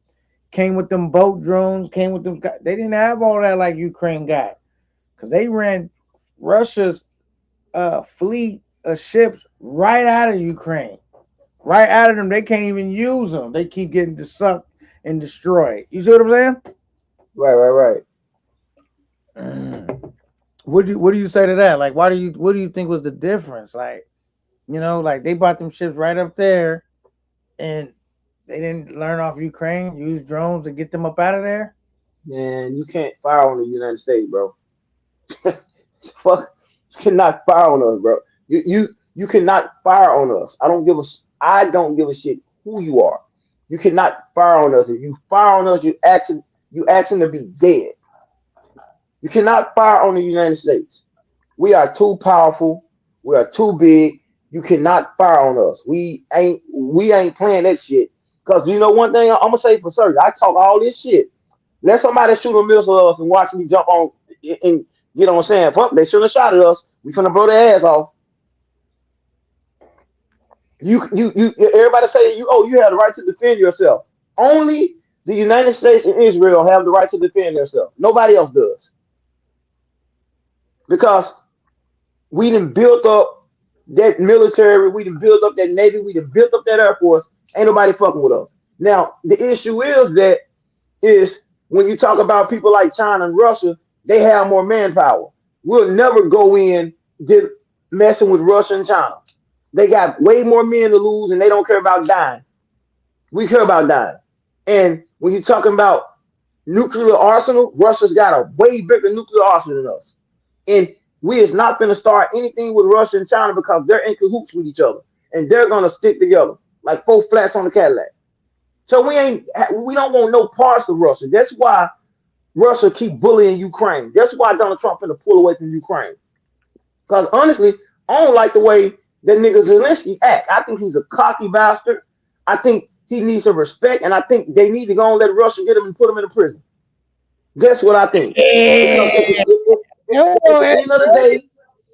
came with them boat drones, came with them. They didn't have all that like Ukraine got because they ran Russia's fleet of ships right out of Ukraine, right out of them. They can't even use them. They keep getting sucked and destroyed. You see what I'm saying?
Right.
Mm. What do you say to that? Like, what do you think was the difference? Like, like they bought them ships right up there, and they didn't learn off Ukraine, use drones to get them up out of there.
Man, you can't fire on the United States, bro. Fuck, you cannot fire on us, bro. You cannot fire on us. I don't give a shit who you are. You cannot fire on us. If you fire on us, you asking to be dead. You cannot fire on the United States. We are too powerful. We are too big. You cannot fire on us. We ain't playing that shit. Cause you know one thing I'm gonna say for certain. I talk all this shit. Let somebody shoot a missile at us and watch me jump on and get on saying, fuck, they should have shot at us. We finna blow their ass off. Everybody say you have the right to defend yourself. Only the United States and Israel have the right to defend themselves. Nobody else does. Because we done built up that military, we done built up that navy, we done built up that air force. Ain't nobody fucking with us. Now the issue is when you talk about people like China and Russia, they have more manpower. We'll never go in get messing with Russia and China. They got way more men to lose, and they don't care about dying. We care about dying. And when you're talking about nuclear arsenal, Russia's got a way bigger nuclear arsenal than us. And we is not going to start anything with Russia and China because they're in cahoots with each other. and they're gonna stick together like four flats on the Cadillac. So we don't want no parts of Russia. That's why Russia keep bullying Ukraine. That's why Donald Trump finna pull away from Ukraine. Because honestly, I don't like the way that nigga Zelensky act. I think he's a cocky bastard. I think he needs some respect, and I think they need to go and let Russia get him and put him in a prison. That's what I think. Because
Yeah. Come
at
on,
the end of the
Eddie.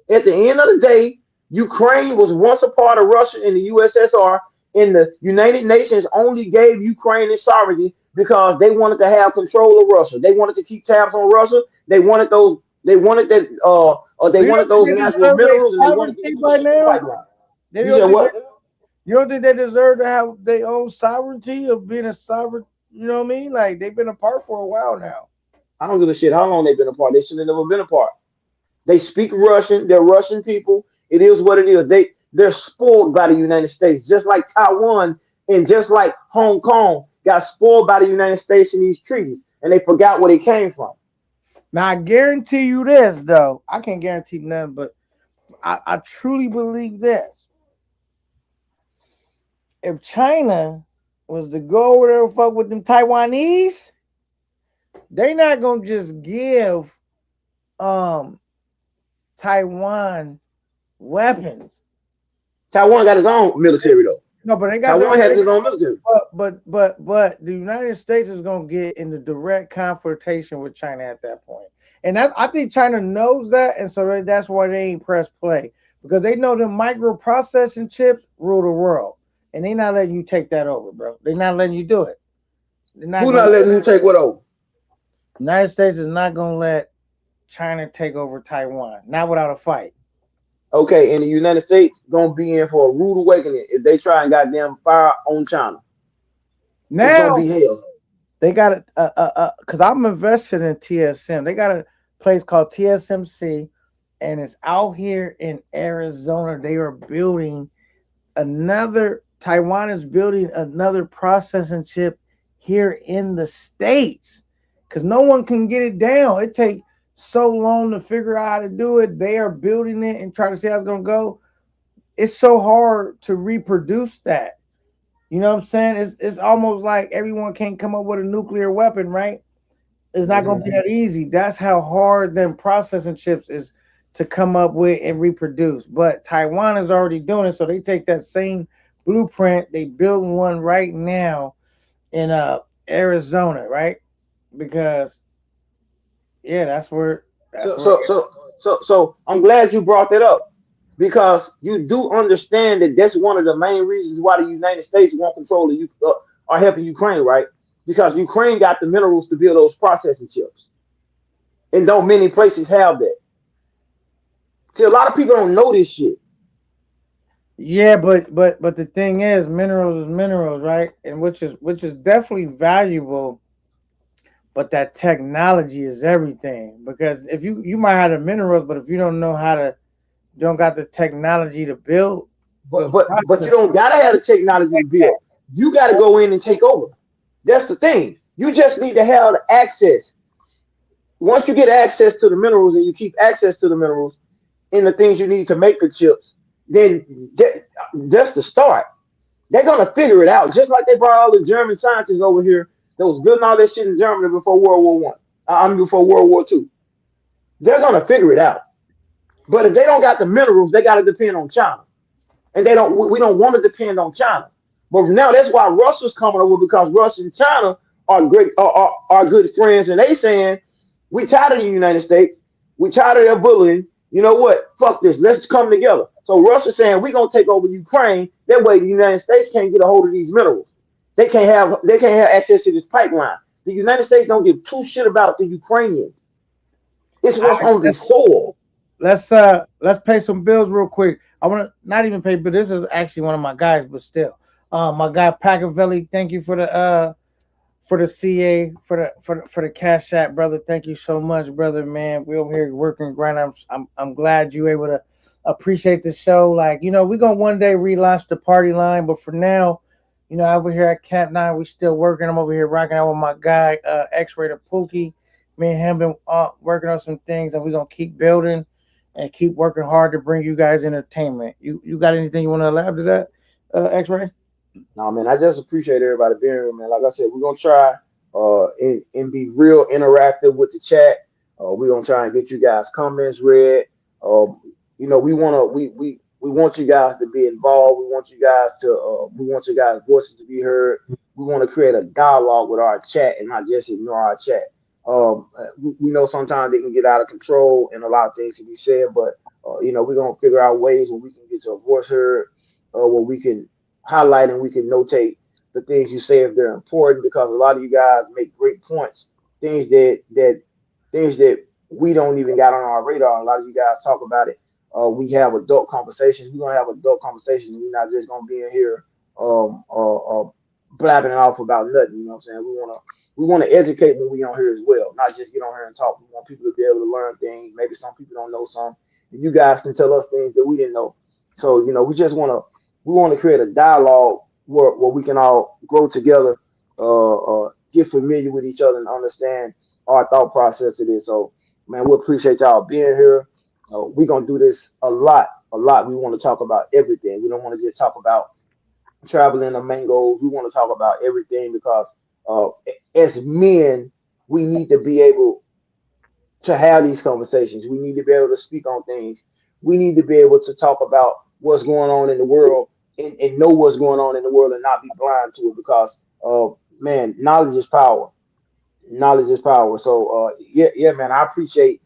day, at the end of the day, Ukraine was once a part of Russia in the USSR, and the United Nations only gave Ukraine its sovereignty because they wanted to have control of Russia. They wanted to keep tabs on Russia. They wanted those. They wanted that. They
Do you
wanted
don't think
those
they
natural
deserve their
minerals, and they wanted to
sovereignty
get
by
connected to
now?
pipeline.
They
You said
don't think
what?
you don't think they deserve to have their own sovereignty of being a sovereign? You know what I mean? Like they've been apart for a while now.
I don't give a shit how long they've been apart. They should have never been apart. They speak Russian. They're Russian people. It is what it is. They're spoiled by the United States, just like Taiwan and just like Hong Kong got spoiled by the United States in these treaties, and they forgot where they came from.
Now I guarantee you this, though. I can't guarantee nothing, but I truly believe this. If China was to go over there and fuck with them Taiwanese, they not gonna just give um Taiwan weapons.
Taiwan got its own military though.
No, but they got their
Taiwan has its own military.
but the United States is gonna get into direct confrontation with China at that point. And that's I think China knows that, and so that's why they ain't press play. Because they know the microprocessing chips rule the world. And they not letting you take that over, bro. They're not letting you do it. They're not
Who
gonna
not letting them take what over?
the United States is not gonna let China take over Taiwan. Not without a fight.
Okay, and the United States gonna be in for a rude awakening if they try and goddamn fire on China. It's gonna
Now
be hell.
they got it because I'm invested in TSM. They got a place called TSMC, and it's out here in Arizona. They are building another Taiwan is building another processing chip here in the States because no one can get it down. It takes so long to figure out how to do it. They are building it and trying to see how it's gonna go. It's so hard to reproduce that. You know what I'm saying? It's almost like everyone can't come up with a nuclear weapon, right? It's not gonna
Hmm.
be that easy. That's how hard them processing chips is to come up with and reproduce. But Taiwan is already doing it, so they take that same blueprint. They build one right now in Arizona, right? Because yeah, that's
So,
where
so, so, so I'm glad you brought that up because you do understand that that's one of the main reasons why the United States won't control the are helping Ukraine, right? Because Ukraine got the minerals to build those processing chips, and don't many places have that. See, a lot of people don't know this shit.
yeah, but the thing is minerals, right? And which is definitely valuable, but that technology is everything. Because if you might have the minerals, but if you don't know how to you don't got the technology to build
But
those
but you
processes.
don't gotta have the technology to build. You gotta go in and take over. That's the thing. You just need to have the access. Once you get access to the minerals and you keep access to the minerals and the things you need to make the chips, then that's the start. They're gonna figure it out, just like they brought all the German scientists over here that was building all that shit in Germany before World War One. I mean before World War Two. They're gonna figure it out. But if they don't got the minerals, they gotta depend on China. And they don't. We don't want to depend on China. But now that's why Russia's coming over because Russia and China are great are good friends, and they saying we tired of the United States, we tired of their bullying. You know what? Fuck this. Let's come together. So Russia's saying we're gonna take over Ukraine. That way the United States can't get a hold of these minerals. They can't have access to this pipeline. The United States don't give two shit about the Ukrainians. It's
All
what's
right,
on the soil.
let's pay some bills real quick. I want to not even pay, but this is actually one of my guys, but still, my guy Pacaveli, thank you for the CA for the cash app, brother. Thank you so much, brother. Man, we over here working grind. I'm glad you able to appreciate the show. Like we're gonna one day relaunch the party line, but for now, over here at Camp Nine, we still working. I'm over here rocking out with my guy X-Ray the Pookie. Me and him been working on some things, and we're gonna keep building. and keep working hard to bring you guys entertainment. You got anything you want to elaborate to that, X-Ray?
No, man, I just appreciate everybody being here, man. Like I said, we're gonna try and be real interactive with the chat. We're gonna try and get you guys comments read. Um, we want you guys to be involved. We want you guys' voices to be heard. We want to create a dialogue with our chat and not just ignore our chat. We know sometimes it can get out of control and a lot of things can be said, but we're gonna figure out ways where we can get your voice heard, where we can highlight and we can notate the things you say if they're important because a lot of you guys make great points, things that we don't even got on our radar. A lot of you guys talk about it. We have adult conversations. We're gonna have adult conversations. We're not just gonna be in here blabbing it off about nothing. You know what I'm saying? We wanna educate when we on here as well, not just get on here and talk. We want people to be able to learn things. Maybe some people don't know some, and you guys can tell us things that we didn't know. So we want to create a dialogue where we can all grow together, get familiar with each other, and understand our thought process of this. So, man, we appreciate y'all being here. We're gonna do this a lot, a lot. We want to talk about everything. We don't want to just talk about traveling or mangoes. We want to talk about everything because as men, we need to be able to have these conversations. We need to be able to speak on things. We need to be able to talk about what's going on in the world and know what's going on in the world and not be blind to it because man, knowledge is power. Knowledge is power. So yeah, man, I appreciate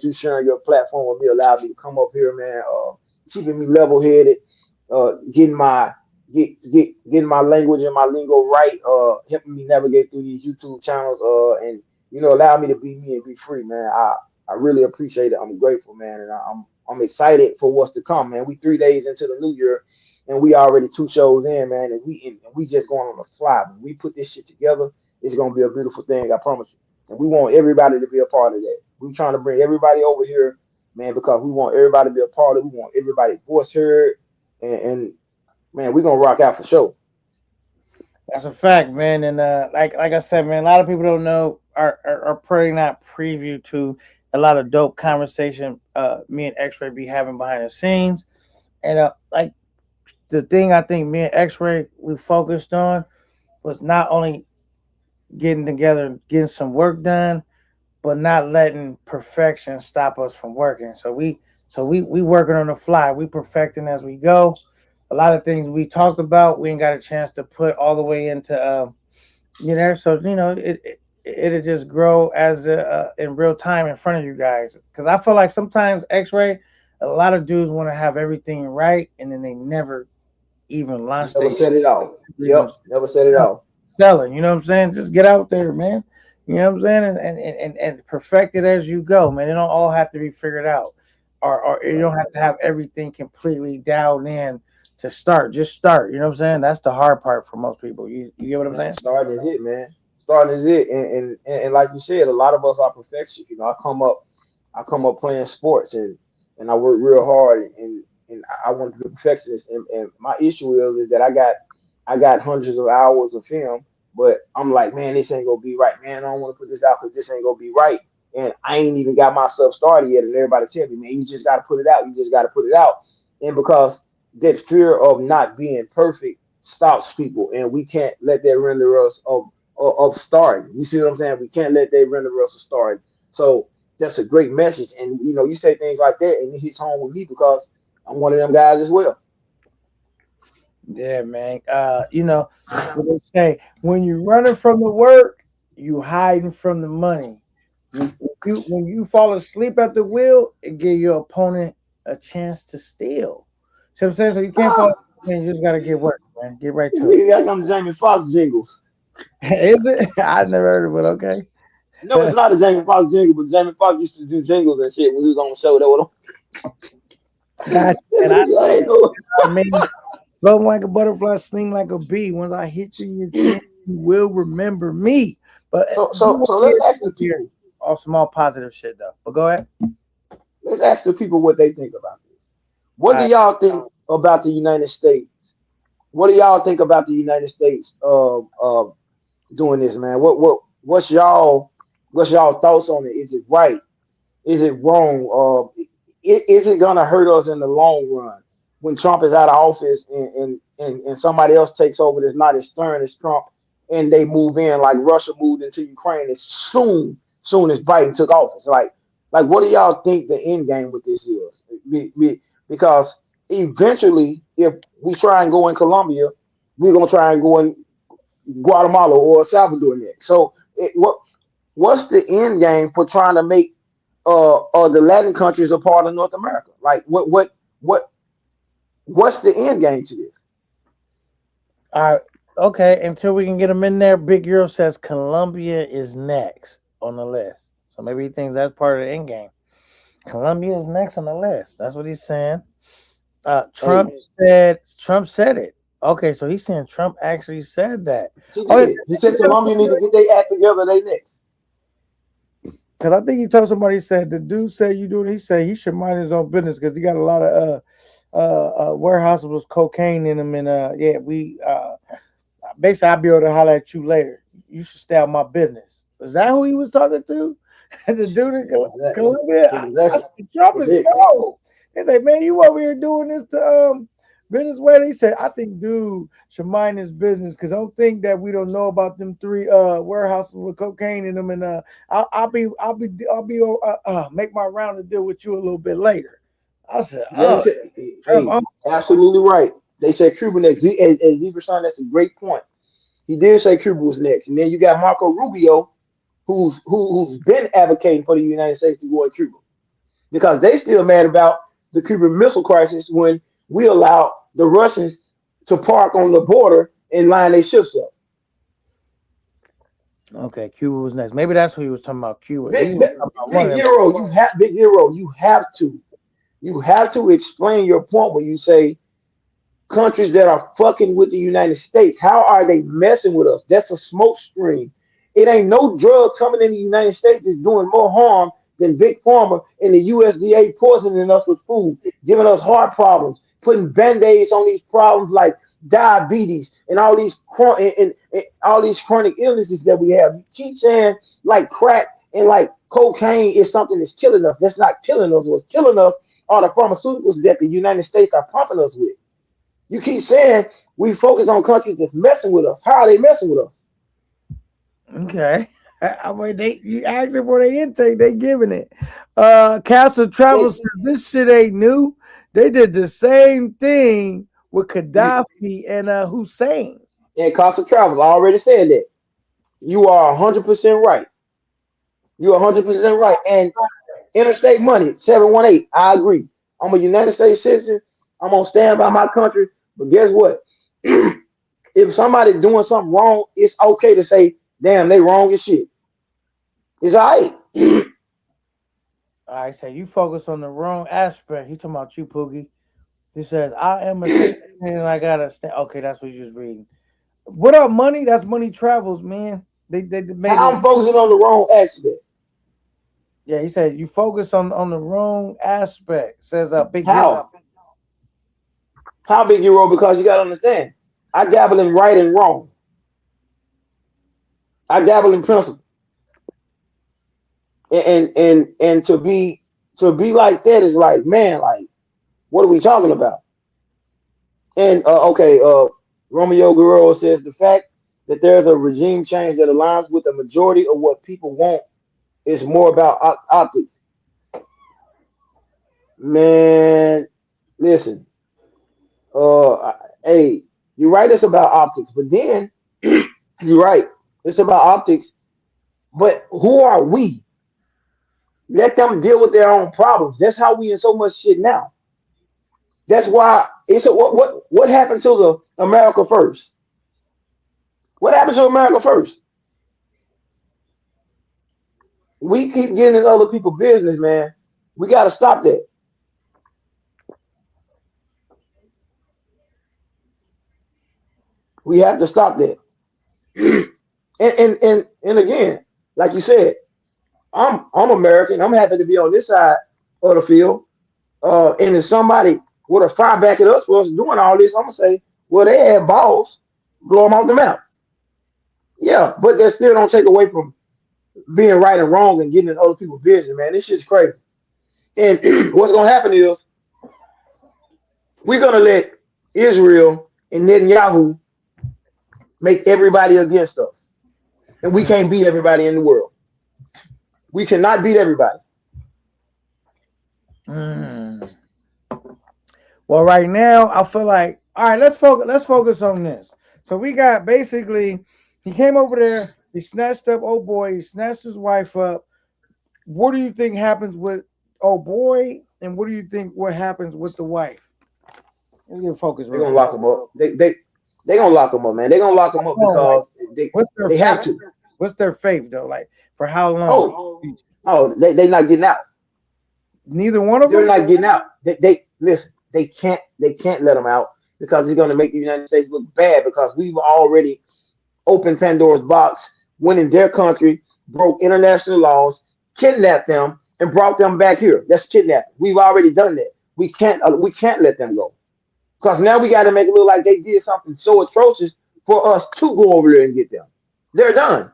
you sharing your platform with me, allowing me to come up here, man. Keeping me level headed, getting getting my language and my lingo right, helping me navigate through these YouTube channels, and allow me to be me and be free, man. I really appreciate it. I'm grateful, man, and I'm excited for what's to come, man. We 3 days into the new year, and we already 2 shows in, man, and we just going on the fly. When we put this shit together, it's gonna be a beautiful thing, I promise you. And we want everybody to be a part of that. We're trying to bring everybody over here, man, because we want everybody to be a part of it. We want everybody's voice heard, and man, we're gonna rock out for sure.
That's a fact, man. And like I said, man, a lot of people don't know are pretty not preview to a lot of dope conversation. Me and X Ray be having behind the scenes, and like the thing I think me and X Ray we focused on was not only getting together, and getting some work done, but not letting perfection stop us from working. So we working on the fly. We perfecting as we go. A lot of things we talked about, we ain't got a chance to put all the way into So it'll just grow as in real time in front of you guys. Because I feel like sometimes X-ray, a lot of dudes want to have everything right, and then they never even launch
Never
their
set it off.
even
Yep, never set it off.
selling. You know what I'm saying? Just get out there, man. You know what I'm saying? And perfect it as you go, man. It don't all have to be figured out, or you
Right.
don't have to have everything completely dialed in to start. Just start. You know what I'm saying? That's the hard part for most people. You get what I'm
Man,
saying?
starting is it, man. Starting is it, and like you said, a lot of us are perfectionists. I come up playing sports, and I work real hard, and I want to be a perfectionist. And my issue is that I got hundreds of hours of film, but I'm like, man, this ain't gonna be right, man. I don't want to put this out because this ain't gonna be right, and I ain't even got my stuff started yet. And everybody tell me, man, you just got to put it out. You just got to put it out, and because that fear of not being perfect stops people, and we can't let that render us of starting. You see what I'm saying? We can't let that render us of starting. So that's a great message, and you say things like that, and it hits home with me because I'm one of them guys as well.
Yeah, man. What they say, when you're running from the work, you hiding from the money. When you fall asleep at the wheel, it give your opponent a chance to steal. See what I'm saying? So you can't fall
Ah,
asleep, man. You just gotta get work, man. Get right to
we got them Jamie Foxx jingles.
it. Is it? I never heard of it.
No, it's
Okay.
not a Jamie Foxx jingle, but Jamie Foxx used to do jingles and shit when he was on the show. That was
Gotcha. And
I ain't know.
I mean, flow like a butterfly, sting like a bee. Once I hit you in your chin, you will remember me. But
So
we
so
want
so
to
let's ask the
hear
people.
all some more positive shit though. But go ahead.
Let's ask the people what they think about this. What
All
do
right.
y'all think about the United States? What do y'all think about the United States doing this, man? What's y'all thoughts on it? Is it right? Is it wrong? it isn't gonna hurt us in the long run when Trump is out of office and somebody else takes over that's not as stern as Trump and they move in like Russia moved into Ukraine as soon as Biden took office. Like what do y'all think the end game with this is? Because eventually, if we try and go in Colombia, we're gonna try and go in Guatemala or Salvador next. So what's the end game for trying to make the Latin countries a part of North America? Like what what's the end game to this?
All right. Okay. Until we can get him in there, Big Euro says Colombia is next on the list. So maybe he thinks that's part of the end game. Colombia is next on the list. That's what he's saying.
Hey,
Trump said it. Okay, so he's saying Trump actually said that.
he
Oh,
did. He said Colombia need to get their act together. They next.
because I think he told somebody, he said the dude said you doing. He said he should mind his own business because he got a lot of warehouses with cocaine in them, and yeah, we basically I'll be able to holler at you later. You should stay out my business. Is that who he was talking to? The dude in Colombia. I
Exactly.
said, Trump
That's
is
it.
cold. They say, man, you over here doing this to Venezuela. He said, I think dude should mind his business because don't think that we don't know about them three warehouses with cocaine in them. And I'll make my round to deal with you a little bit later. I said,
Yeah, he
oh,
said,
Trump,
hey, absolutely right. They said Cuba next. As Everson, that's a great point. He did say Cuba was next, and then you got Marco Rubio, who's been advocating for the United States to go at Cuba because they still mad about the Cuban Missile Crisis when we allowed the Russians to park on the border and line their ships up.
okay, Cuba was next. Maybe that's who he was talking about. Cuba. He
Big,
was
big,
talking about one
big
of them.
hero, big hero. You have to explain your point when you say countries that are fucking with the United States. How are they messing with us? That's a smoke screen. It ain't no drug coming in the United States is doing more harm than Big Pharma and the USDA poisoning us with food, giving us heart problems, putting band-aids on these problems like diabetes and all these and all these chronic illnesses that we have. You keep saying like crack and like cocaine is something that's killing us. That's not killing us. What's killing us are the pharmaceuticals that the United States are pumping us with. You keep saying we focus on countries that's messing with us. How are they messing with us?
Okay. I mean, they you ask them for their intake, they giving it. Castle Travel
They,
says this shit ain't new. They did the same thing with Gaddafi and Hussein.
and cost of travel, I already said that. You are 100% right. You are 100% right. And interstate money, 718, I agree. I'm a United States citizen. I'm going to stand by my country. But guess what? If somebody doing something wrong, it's okay to say, damn, they wrong as shit. It's all right.
I say you focus on the wrong aspect. He talking about you, Poogie. He says I am a citizen and I gotta stand. Okay, that's what you was reading. What up, money? That's money travels, man. They made
How
it.
I'm focusing on the wrong aspect.
Yeah, he said you focus on the wrong aspect. Says Big Euro.
How? How big you roll? Because you got to understand, I dabble in right and wrong. I dabble in principle, and to be like that is like, man, like what are we talking about? And okay, Romeo Guerrero says the fact that there's a regime change that aligns with the majority of what people want is more about optics. Man, listen, hey, you're right. It's about optics, but then you're right. It's about optics, but who are we? Let them deal with their own problems. That's how we in so much shit now. That's why it's what happened to the America first? What happened to America first? We keep getting in other people's business, man. We got to stop that. We have to stop that. And again, like you said, I'm American. I'm happy to be on this side of the field. And if somebody would have fire back at us for us doing all this, I'm gonna say, well, they had balls, blow them off the map. Yeah, but that still don't take away from being right and wrong and getting in other people's business, man. This shit's crazy. And what's going to happen is we're going to let Israel and Netanyahu make everybody against us. And we
Mm.
can't beat everybody in the world. We cannot beat everybody.
Mm. Well, right now I feel like all right. Let's focus on this. So we got basically he came over there. He snatched up old boy. He snatched his wife up. What do you think happens with old boy? And what do you think what happens with the wife? Let's get focused
They're
real
gonna
quick.
lock them up. They gonna lock them up, man. They're gonna lock them up
Oh, like
because
what's their
they have
faith?
to.
What's their faith though? Like for how long?
Oh, oh, they not getting out.
Neither one of
They're
them.
not getting out. They listen. They can't let them out because it's gonna make the United States look bad because we've already opened Pandora's box, went in their country, broke international laws, kidnapped them, and brought them back here. That's kidnapping. We've already done that. We can't let them go because now we got to make it look like they did something so atrocious for us to go over there and get them. They're done.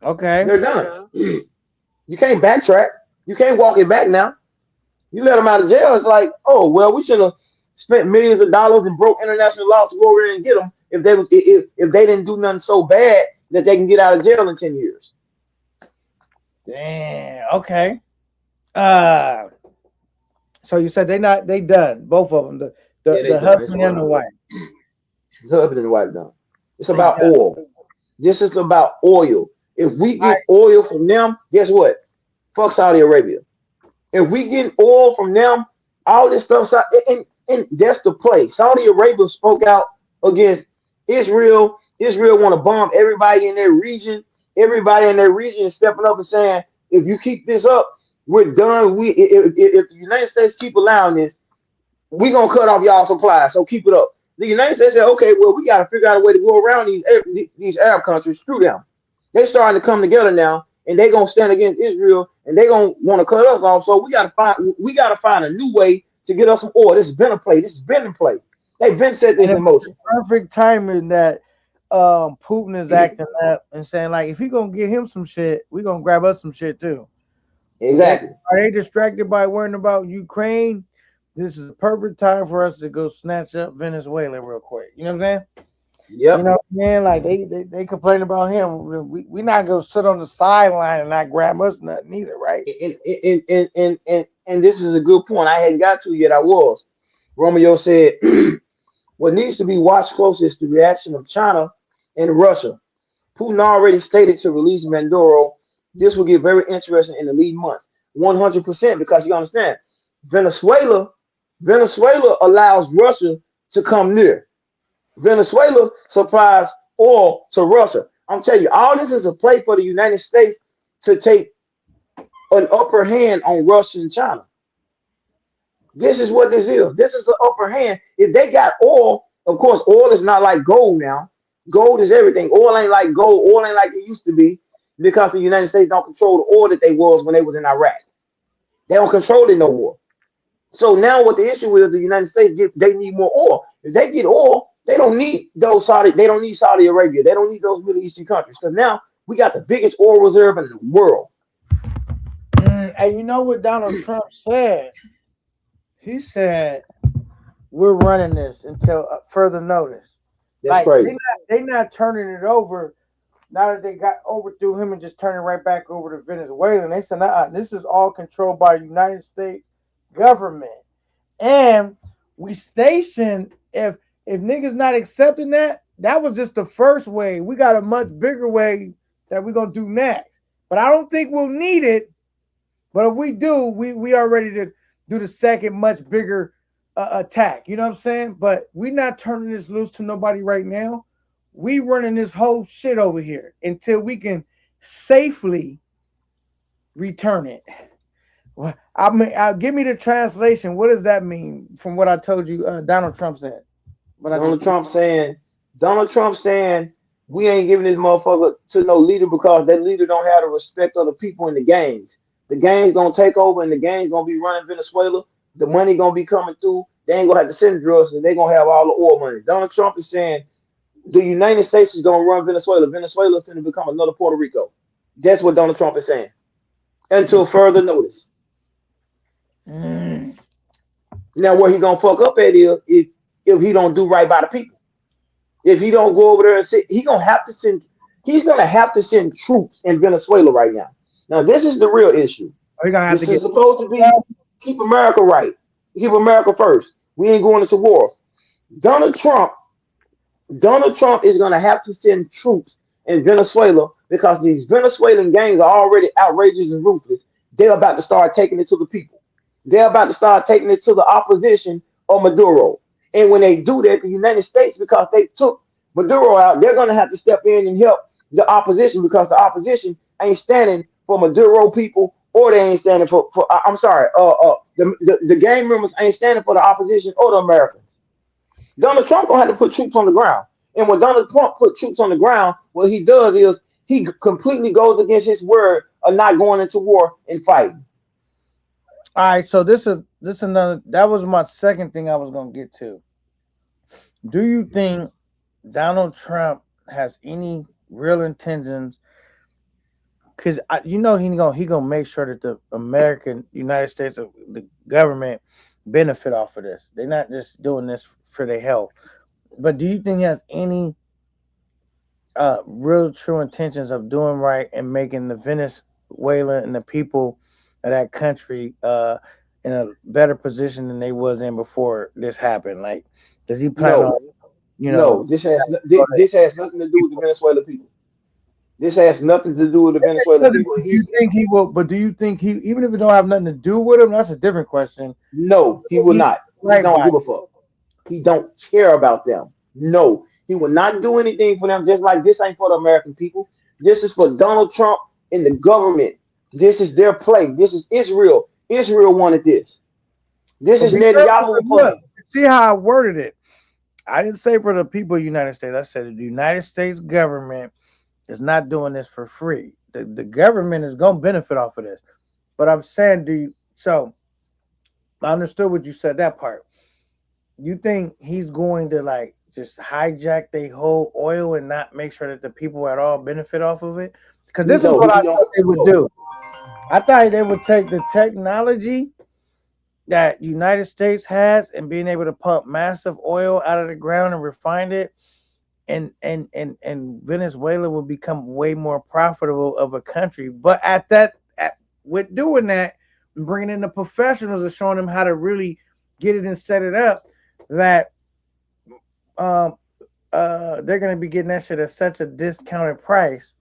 Okay.
They're done. You can't backtrack. You can't walk it back now. You let them out of jail. It's like, oh well, we should have spent millions of dollars and broke international law to go over there and get them if they didn't do nothing so bad that they can get out of jail in 10 years.
Damn. Okay. Uh. So you said they done both of them the
Yeah, they
the
done. It's
husband and
over.
the wife
The husband and wife done. It's
they
about
done.
oil. This is about oil. If we
All
get oil from them, guess what? Fuck Saudi Arabia. If we get oil from them, all this stuff, and that's the play. Saudi Arabia spoke out against Israel. Israel want to bomb everybody in their region. Everybody in their region is stepping up and saying, if you keep this up, we're done. If the United States keep allowing this, we're gonna cut off y'all supply. So keep it up. The United States said, okay, well, we got to figure out a way to go around these Arab countries. Screw them. They're starting to come together now, and they're gonna stand against Israel, and they're gonna want to cut us off. So we gotta find a new way to get us some oil. This has been a play. This has been in play. They've been set
and
this in
it's
motion.
perfect timing that Putin is acting up and saying like if he gonna get him some shit, we gonna grab us some shit too.
Exactly.
Are they distracted by worrying about Ukraine? This is a perfect time for us to go snatch up Venezuela real quick. You know what I'm saying? You
Yep.
know, man, like they complain about him. We not gonna sit on the sideline and not grab us nothing either, right?
And this is a good point. I hadn't got to yet. I was. Romeo said, "What needs to be watched closely is the reaction of China and Russia. Putin already stated to release Maduro. This will get very interesting in the lead months. 100% because you understand, Venezuela, Venezuela allows Russia to come near. Venezuela supplies oil to Russia. I'm telling you, all this is a play for the United States to take an upper hand on Russia and China. This is what this is. This is the upper hand. If they got oil, of course, oil is not like gold now. Gold is everything. Oil ain't like gold. Oil ain't like it used to be because the United States don't control the oil that they was when they was in Iraq. They don't control it no more. So now what the issue is, the United States they need more oil. If they get oil, they don't need those Saudi. They don't need Saudi Arabia. They don't need those Middle Eastern countries because now we got the biggest oil reserve in the world.
And you know what Donald Trump said? He said we're running this until further notice.
That's
Like
crazy.
they not turning it over now that they got overthrew him and just turning right back over to Venezuela. And they said, nah, this is all controlled by the United States government. And we stationed if niggas not accepting that, that was just the first wave. We got a much bigger wave that we're gonna do next. But I don't think we'll need it. But if we do, we are ready to do the second much bigger attack. You know what I'm saying? But we not turning this loose to nobody right now. We running this whole shit over here until we can safely return it. Well, I mean, give me the translation. What does that mean from what I told you? Donald Trump said. But I just
Donald Trump saying, Donald Trump saying, we ain't giving this motherfucker to no leader because that leader don't have the respect of the people in the gangs. The gangs gonna take over and the gangs gonna be running Venezuela. The money gonna be coming through. They ain't gonna have to send drugs and they gonna have all the oil money. Donald Trump is saying the United States is gonna run Venezuela. Venezuela is gonna become another Puerto Rico. That's what Donald Trump is saying. until further notice.
Mm.
Now, where he gonna fuck up at is if he don't do right by the people. If he don't go over there and sit, he gonna have to send. He's gonna have to send troops in Venezuela right now. Now, this is the real issue.
We're gonna have to
This is
get.
supposed to be keep America right, keep America first. We ain't going into war. Donald Trump Donald Trump is going to have to send troops in Venezuela because these Venezuelan gangs are already outrageous and ruthless. They're about to start taking it to the people. They're about to start taking it to the opposition of Maduro. And when they do that, the United States, because they took Maduro out, they're going to have to step in and help the opposition because the opposition ain't standing for Maduro people or they ain't standing for I'm sorry, the gang members ain't standing for the opposition or the Americans. Donald Trump gonna have to put troops on the ground. And when Donald Trump put troops on the ground, what he does is he completely goes against his word of not going into war and fighting.
All right, so this another. That was my second thing I was gonna get to. Do you think Donald Trump has any real intentions? Because he gonna make sure that the American United States the government benefit off of this. They're not just doing this for their health. But do you think he has any real true intentions of doing right and making the Venezuela and the people of that country in a better position than they was in before this happened? Like, does he plan on
No,
you
no,
know
this has nothing to do with the Venezuelan people. This has nothing to do with the Venezuelan people.
do you think he will? But do you think he, even if it don't have nothing to do with him, that's a different question.
No, he will
He
not. He
right
don't
by
give a fuck. He don't care about them. No, he will not do anything for them. Just like this ain't for the American people. This is for Donald Trump and the government. This is their play. This is Israel. Israel wanted this. This
but
is
be careful.
Netanyahu
Look,
plan.
see how I worded it. I didn't say for the people of the United States. I said the United States government is not doing this for free. The government is going to benefit off of this. But I'm saying, so I understood what you said, that part. You think he's going to like just hijack the whole oil and not make sure that the people at all benefit off of it? Because this is
No,
what I
he don't.
thought they would
No,
do. I thought they would take the technology that United States has and being able to pump massive oil out of the ground and refine it, and Venezuela will become way more profitable of a country. But with doing that, and bringing in the professionals and showing them how to really get it and set it up, that um they're gonna be getting that shit at such a discounted price.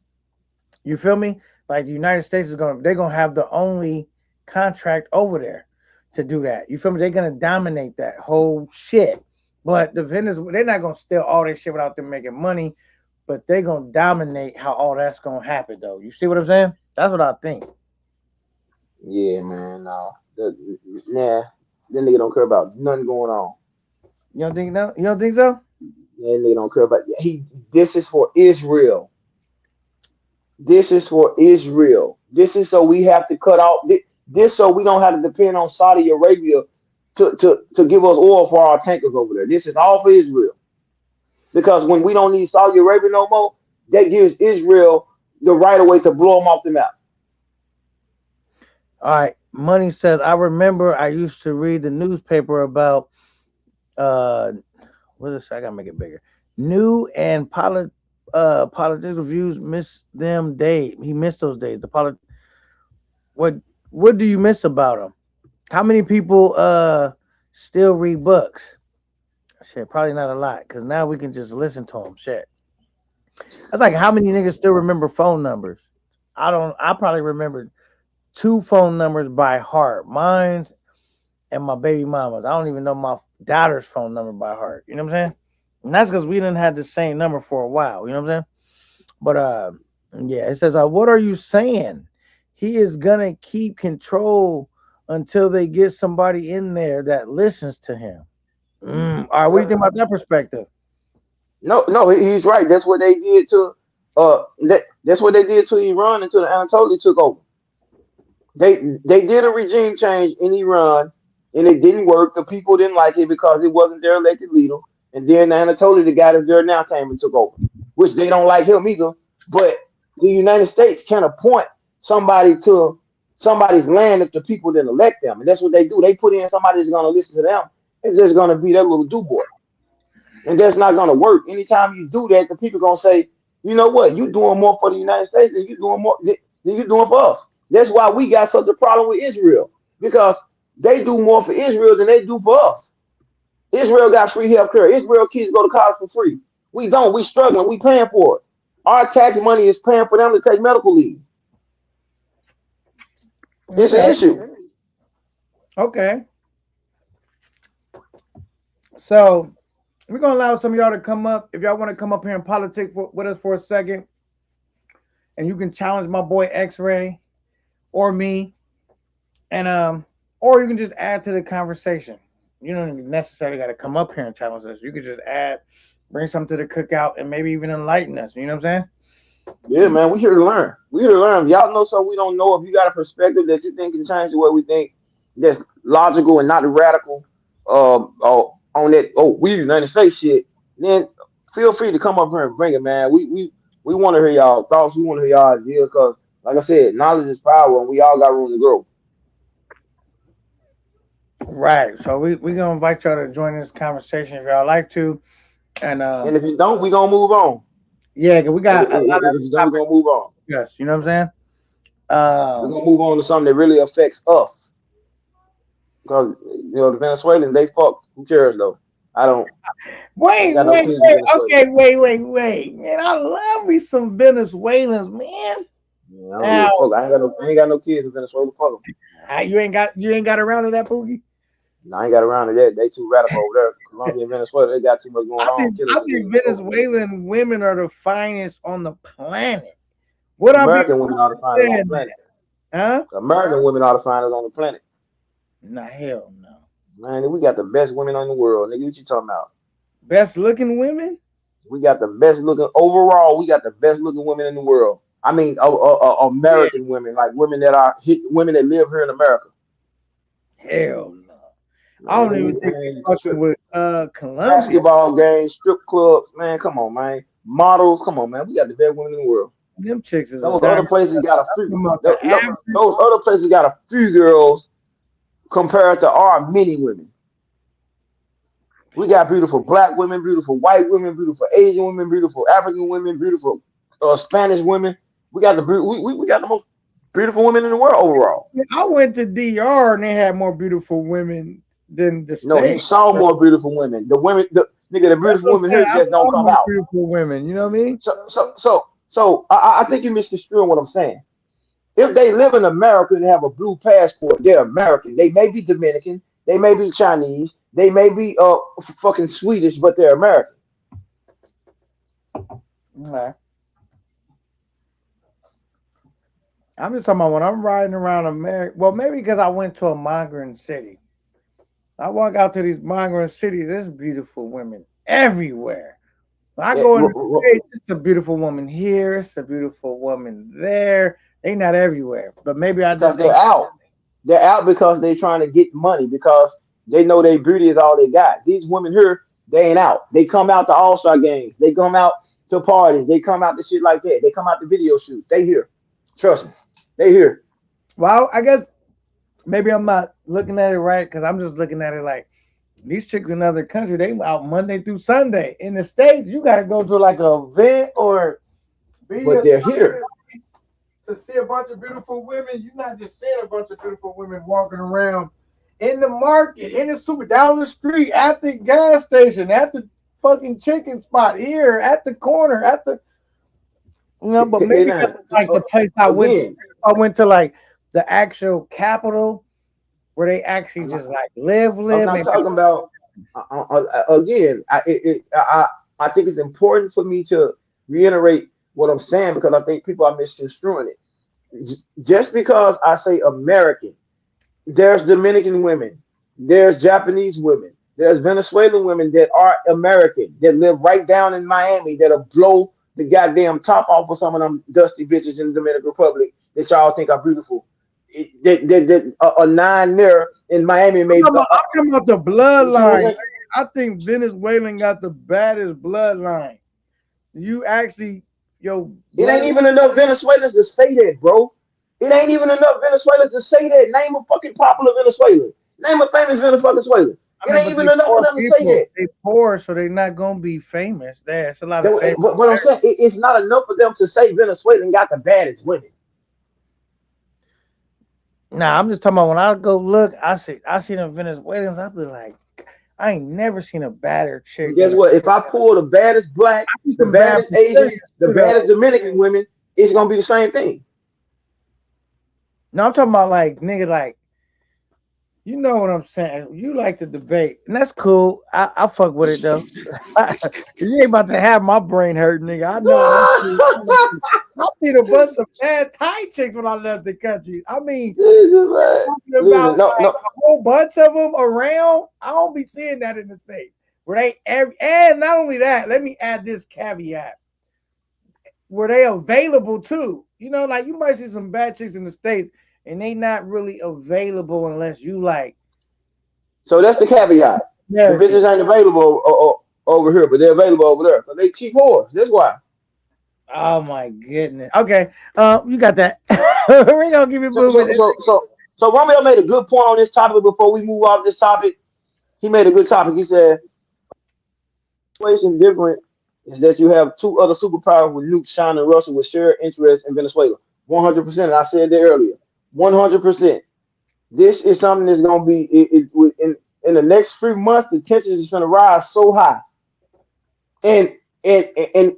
You feel me? Like the United States they're gonna have the only contract over there to do that. You feel me? They're gonna dominate that whole shit. But the vendors, they're not gonna steal all their shit without them making money. But they're gonna dominate how all that's gonna happen, though. You see what I'm saying? That's what I think.
yeah, man, no. Nah, that nigga don't care about nothing going on.
You don't think no? You don't think so?
That nigga don't care about he. This is for Israel. This is for Israel. This is so we have to cut off this so we don't have to depend on Saudi Arabia to give us oil for our tankers over there. This is all for Israel. Because when we don't need Saudi Arabia no more, that gives Israel the right of way to blow them off the map.
All right. Money says I remember I used to read the newspaper about uh what is this? I gotta make it bigger. New and political views miss them days. He missed those days. What what do you miss about them? How many people still read books? Shit, probably not a lot, because now we can just listen to them. Shit. That's like how many niggas still remember phone numbers? I don't. I probably remember two phone numbers by heart. Mine's and my baby mama's. I don't even know my daughter's phone number by heart. You know what I'm saying? And that's because we didn't have the same number for a while. You know what I'm saying? But yeah, it says, what are you saying? He is gonna keep control until they get somebody in there that listens to him. All right, what do you think about that perspective?
No, no, he's right. That's what they did to that's what they did to Iran until the Anatolia took over. They did a regime change in Iran and it didn't work. The people didn't like it because it wasn't their elected leader. And then Anatolia, the guy that's there now, came and took over, which they don't like him either. But the United States can appoint somebody somebody's land if the people didn't elect them. And that's what they do. They put in somebody that's going to listen to them. It's just going to be their little do boy. And that's not going to work. Anytime you do that, the people going to say, you know what, you doing more for the United States than you doing more than you doing for us. That's why we got such a problem with Israel, because they do more for Israel than they do for us. Israel got free health care. Israel kids go to college for free. We don't. We struggling. We paying for it. Our tax money is paying for them to take medical leave. It's an
Okay.
issue.
Okay. So we're gonna allow some of y'all to come up. If y'all want to come up here and politic with us for a second, and you can challenge my boy X-Ray or me, and or you can just add to the conversation. You don't necessarily got to come up here and challenge us. You could just add, bring something to the cookout, and maybe even enlighten us. You know what I'm
Yeah, man, we here to learn. We here to learn. If y'all know something we don't know, if you got a perspective that you think can change the way we think, that's logical and not radical, on that, oh, we United States shit, then feel free to come up here and bring it, man. We want to hear y'all thoughts. We want to hear y'all ideas, because, like I said, knowledge is power, and we all got room to grow.
saying? Right. So we gonna invite y'all to join this conversation if y'all like to, and
And if you don't, we gonna move on.
yeah, 'cause we
If,
got a lot
if
of
you don't, we
topics.
gonna move on.
Yes, you know what I'm saying.
We're gonna move on to something that really affects us. Because the Venezuelans, they fuck. Who cares though? I don't. I ain't
Wait,
got no
wait,
kids in
wait.
Venezuela.
Okay, wait. Man, I love me some Venezuelans, man.
Yeah, I don't give
Now,
a fuck. I ain't got no kids in Venezuela. Fuck them.
you ain't got around to that, Poogie.
No, I ain't got around to that. They too radical over there. Colombia and Venezuela, they got too much going
I
on.
think
Killing
I
each
think
other over there.
Venezuelan women are the finest on the planet. Would I be
American women are the finest on the
saying
planet.
that? Huh?
American women are the finest on the planet.
Nah, hell no.
Man, we got the best women in the world. Nigga, what you talking about?
Best looking women?
We got the best looking overall. We got the best looking women in the world. I mean,
Yeah.
American women, like women that are women that live here in America.
Hell no. I don't even think we
Man,
fucking with Colombia.
basketball games, strip clubs, man. Come on, man. Models, come on, man. We got the best women in the world.
Them chicks is a
Those other
dime.
places got a few.
I'm about the average.
Those other places got a few girls compared to our many women. We got beautiful black women, beautiful white women, beautiful Asian women, beautiful African women, beautiful Spanish women. We got the most beautiful women in the world overall.
I went to DR and they had more beautiful women than the
No, you
States.
saw more beautiful women. The women, the nigga, the
That's
beautiful
what I'm
women
saying.
here
I
just don't
saw
come
more
out.
beautiful women. You know what I mean?
So I think you're misconstruing what I'm saying. If they live in America and have a blue passport, they're American. They may be Dominican, they may be Chinese, they may be fucking Swedish, but they're American.
Okay. I'm just talking about when I'm riding around America. Well, maybe because I went to a migrant city. I walk out to these migrant cities. There's beautiful women everywhere. When I
Yeah,
go in the States, it's a beautiful woman here. It's a beautiful woman there. They not everywhere, but maybe I
because
just
they're
ain't.
out. They're out because they're trying to get money, because they know their beauty is all they got. These women here, they ain't out. They come out to All Star games. They come out to parties. They come out to shit like that. They come out to video shoots. They here. Trust me. They here.
Well, I guess maybe I'm not looking at it right because I'm just looking at it like these chicks in other country. They out Monday through Sunday. In the States, you got to go to like an event or be
But
a
they're here.
to see a bunch of beautiful women. You're not just seeing a bunch of beautiful women walking around in the market, in the super, down the street, at the gas station, at the fucking chicken spot, here, at the corner, at the but maybe because
And
like the place I went to,
again,
I went to like the actual capital where they actually
I'm not,
just like live,
I'm
live.
not
Maybe
talking about again. I think it's important for me to reiterate what I'm saying, because I think people are misconstruing it. Just because I say American, there's Dominican women, there's Japanese women, there's Venezuelan women that are American that live right down in Miami that'll blow the goddamn top off of some of them dusty bitches in the Dominican Republic that y'all think are beautiful. A nine there in Miami made.
I'm talking about the
You see what I'm
bloodline.
saying?
I think Venezuelan got the baddest bloodline. You actually, yo,
It ain't
blood.
even enough Venezuelans to say that, bro. It ain't even enough Venezuelans to say that. Name a fucking popular Venezuelan. Name a famous Venezuelan.
I
It
mean,
ain't
but
even
they
enough of
poor
them to say
people.
that.
They poor, so they're not gonna be famous. There's a lot of famous.
But what I'm saying, it's not enough for them to say Venezuelan got the baddest women.
Nah, I'm just talking about when I go look, I see the Venezuelans. I be like, I ain't never seen a badder
But
chick
guess
than a.
what? If I pull the baddest black,
I see
the
some bad
baddest Asian,
Brazilians
the
too,
baddest
though.
Dominican women, it's gonna be the same thing.
No, I'm talking about like nigga, like you know what I'm saying. You like to debate, and that's cool. I fuck with it though. You ain't about to have my brain hurt, nigga. I know what I see. I seen a bunch of bad Thai chicks when I left the country. I mean,
Listen, man.
talking about
Listen, no,
like
no.
a whole bunch of them around. I don't be seeing that in the States. Where they every and not only that, let me add this caveat. Were they available too? You know, like you might see some bad chicks in the States and they not really available unless you like
So that's the caveat. The
American.
bitches ain't available over here, but they're available over there. Cause they cheap whores. That's why.
Oh my goodness. Okay. You got that. We're gonna keep it
So so
moving.
so so so Romeo made a good point on this topic before we move off this topic. He made a good topic. He said situation different is that you have two other superpowers with nukes, China and Russia, with shared interest in Venezuela. 100%. I said that earlier. 100%. This is something that's going to be in the next few months. The tension is going to rise so high, and and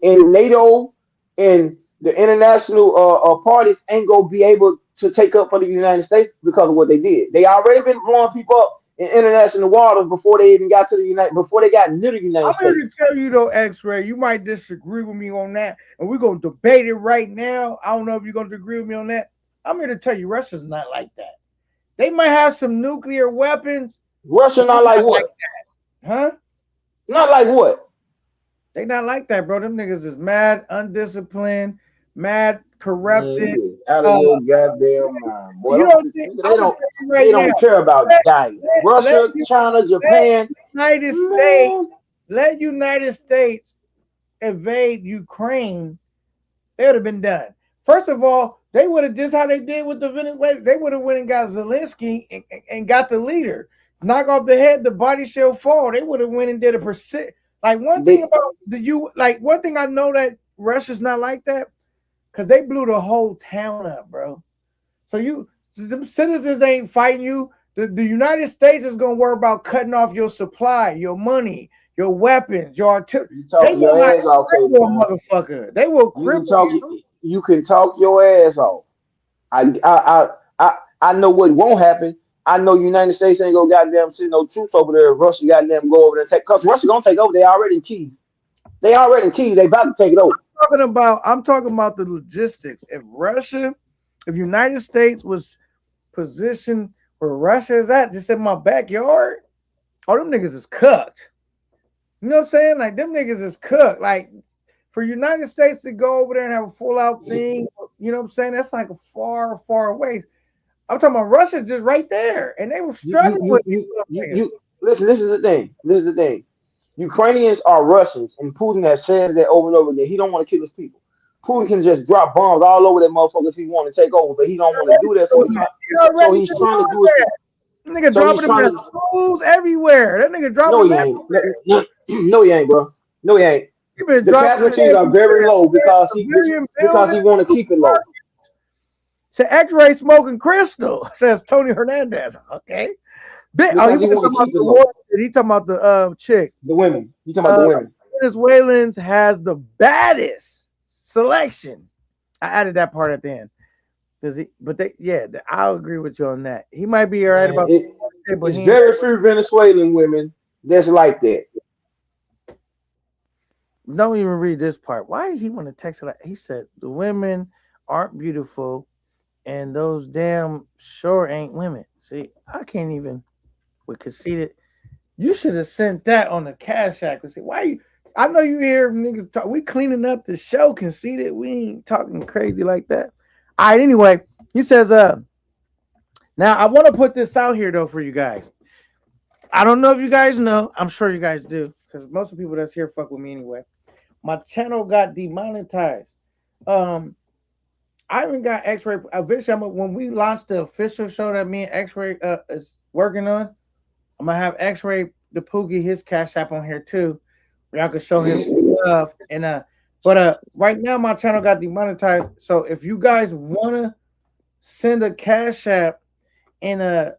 NATO and the international parties ain't gonna be able to take up for the United States because of what they did. They already been blowing people up in international waters before they even got to the United before they got near the
I'm
United
here to
States.
tell you though, X-Ray, you might disagree with me on that, and we're gonna debate it right now. I don't know if you're gonna agree with me on that. I'm here to tell you Russia's not like that. They might have some nuclear weapons,
Russia
but
not
they're
like
not like
what?
that. Huh?
Not like what?
They not like that, bro. Them niggas is mad, undisciplined, mad,
Man,
corrupted.
you is out of
Uh,
your goddamn mind, boy.
you
Don't
don't think
nigga,
I'm gonna tell you
they
right now.
don't care about
Let,
diet.
let,
Russia, China,
let
Japan,
United
man.
States let United States invade Ukraine, they would have been done. First of all, they would have just how they did with the Venezuela. They would have went and got Zelensky and got the leader, knock off the head, the body shall fall. They would have went and did a percent. Like one thing
They
about like one thing I know that Russia's not like that because they blew the whole town up, bro. So the citizens ain't fighting you. The United States is gonna worry about cutting off your supply, your money, your weapons, your artillery.
you
They
talking
know
your
how to
ass off, K
cripple a
Town.
motherfucker. They will
You can
cripple
talk
you.
you can talk your ass off. I know what won't happen. I know United States ain't gonna goddamn send no troops over there. If Russia goddamn go over there and take because Russia gonna take over. They already in Kiev. They already in Kiev. They about to take it over.
I'm talking about the logistics. If United States was positioned where Russia is at, just in my backyard, oh them niggas is cooked. You know what I'm saying? Like them niggas is cooked. Like for United States to go over there and have a full out thing, you know what I'm saying? That's like a far, far away. I'm talking about Russia just right there, and they were
You you
struggling
you
with
you you,
these
you listen. This is the thing. This is the thing. Ukrainians are Russians, and Putin has said that over and over again. He don't want to kill his people. Putin can just drop bombs all over that motherfucker if he want to take over, but he don't want to do that. So
niggas. He already
he's
been
trying to
doing
do it.
that. Nigga
So he's
dropping them in
trying to.
schools everywhere. That nigga dropping
No,
them
he ain't. No,
everywhere.
no, no, he ain't, bro. No, he ain't.
He been
The
dropping them
casualties are very
everywhere.
low
Civilian
because he
buildings,
want to keep it low.
to X-ray smoking crystal, says Tony Hernandez. Okay. He
Because he
wasn't talking
want to
about
keep it
the
low.
war. He talking about the chicks.
The women. He talking about the
Uh,
women.
Venezuelans has the baddest selection. I added that part at the end. Does he? But I'll agree with you on that. He might be all right
Man,
about the but
it's
he ain't
very few Venezuelan women that's like that.
don't even read this part. Why he want to text it like he said the women aren't beautiful and those damn sure ain't women. See, I can't even with conceited. You should have sent that on the cash app. See, why you I know you hear niggas talk. We cleaning up the show, conceited. We ain't talking crazy like that. All right, anyway, he says, now I want to put this out here though for you guys. I don't know if you guys know. I'm sure you guys do, because most of the people that's here fuck with me anyway. My channel got demonetized. Um, I even got X-ray. Eventually, when we launch the official show that me and X-ray is working on, I'm gonna have X-ray the Poogie his cash app on here too, where y'all can show him some love. And but right now my channel got demonetized. So if you guys wanna send a cash app and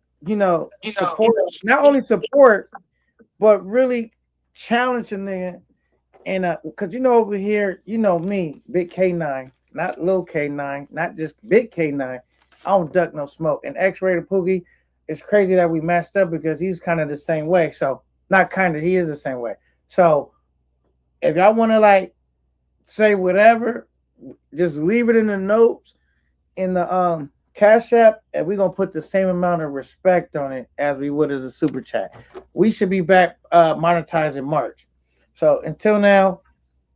support, not only support but really challenging the and because over here, me, Big K9, not little K9, not just Big K9. I don't duck no smoke. And X-rated Poogie, it's crazy that we matched up because he's kind of the same way. So not kind of, he is the same way. So if y'all want to like say whatever, just leave it in the notes in the Cash App, and we're gonna put the same amount of respect on it as we would as a super chat. We should be back monetized in March. So until now,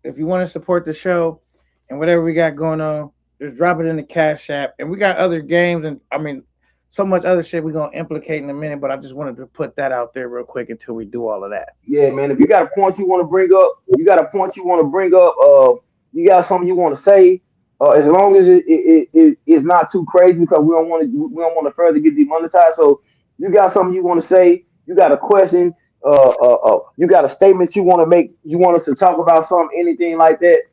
if you want to support the show and whatever we got going on, just drop it in the Cash App. And we got other games, and I mean, so much other shit we're gonna implicate in a minute. But I just wanted to put that out there real quick until we do all of that.
Yeah, man. If you got a point you want to bring up, you got a point you want to bring up. You got something you want to say. As long as it is not too crazy, because we don't want to further get demonetized. So you got something you want to say. You got a question. You got a statement you want to make. You want us to talk about something, anything like that.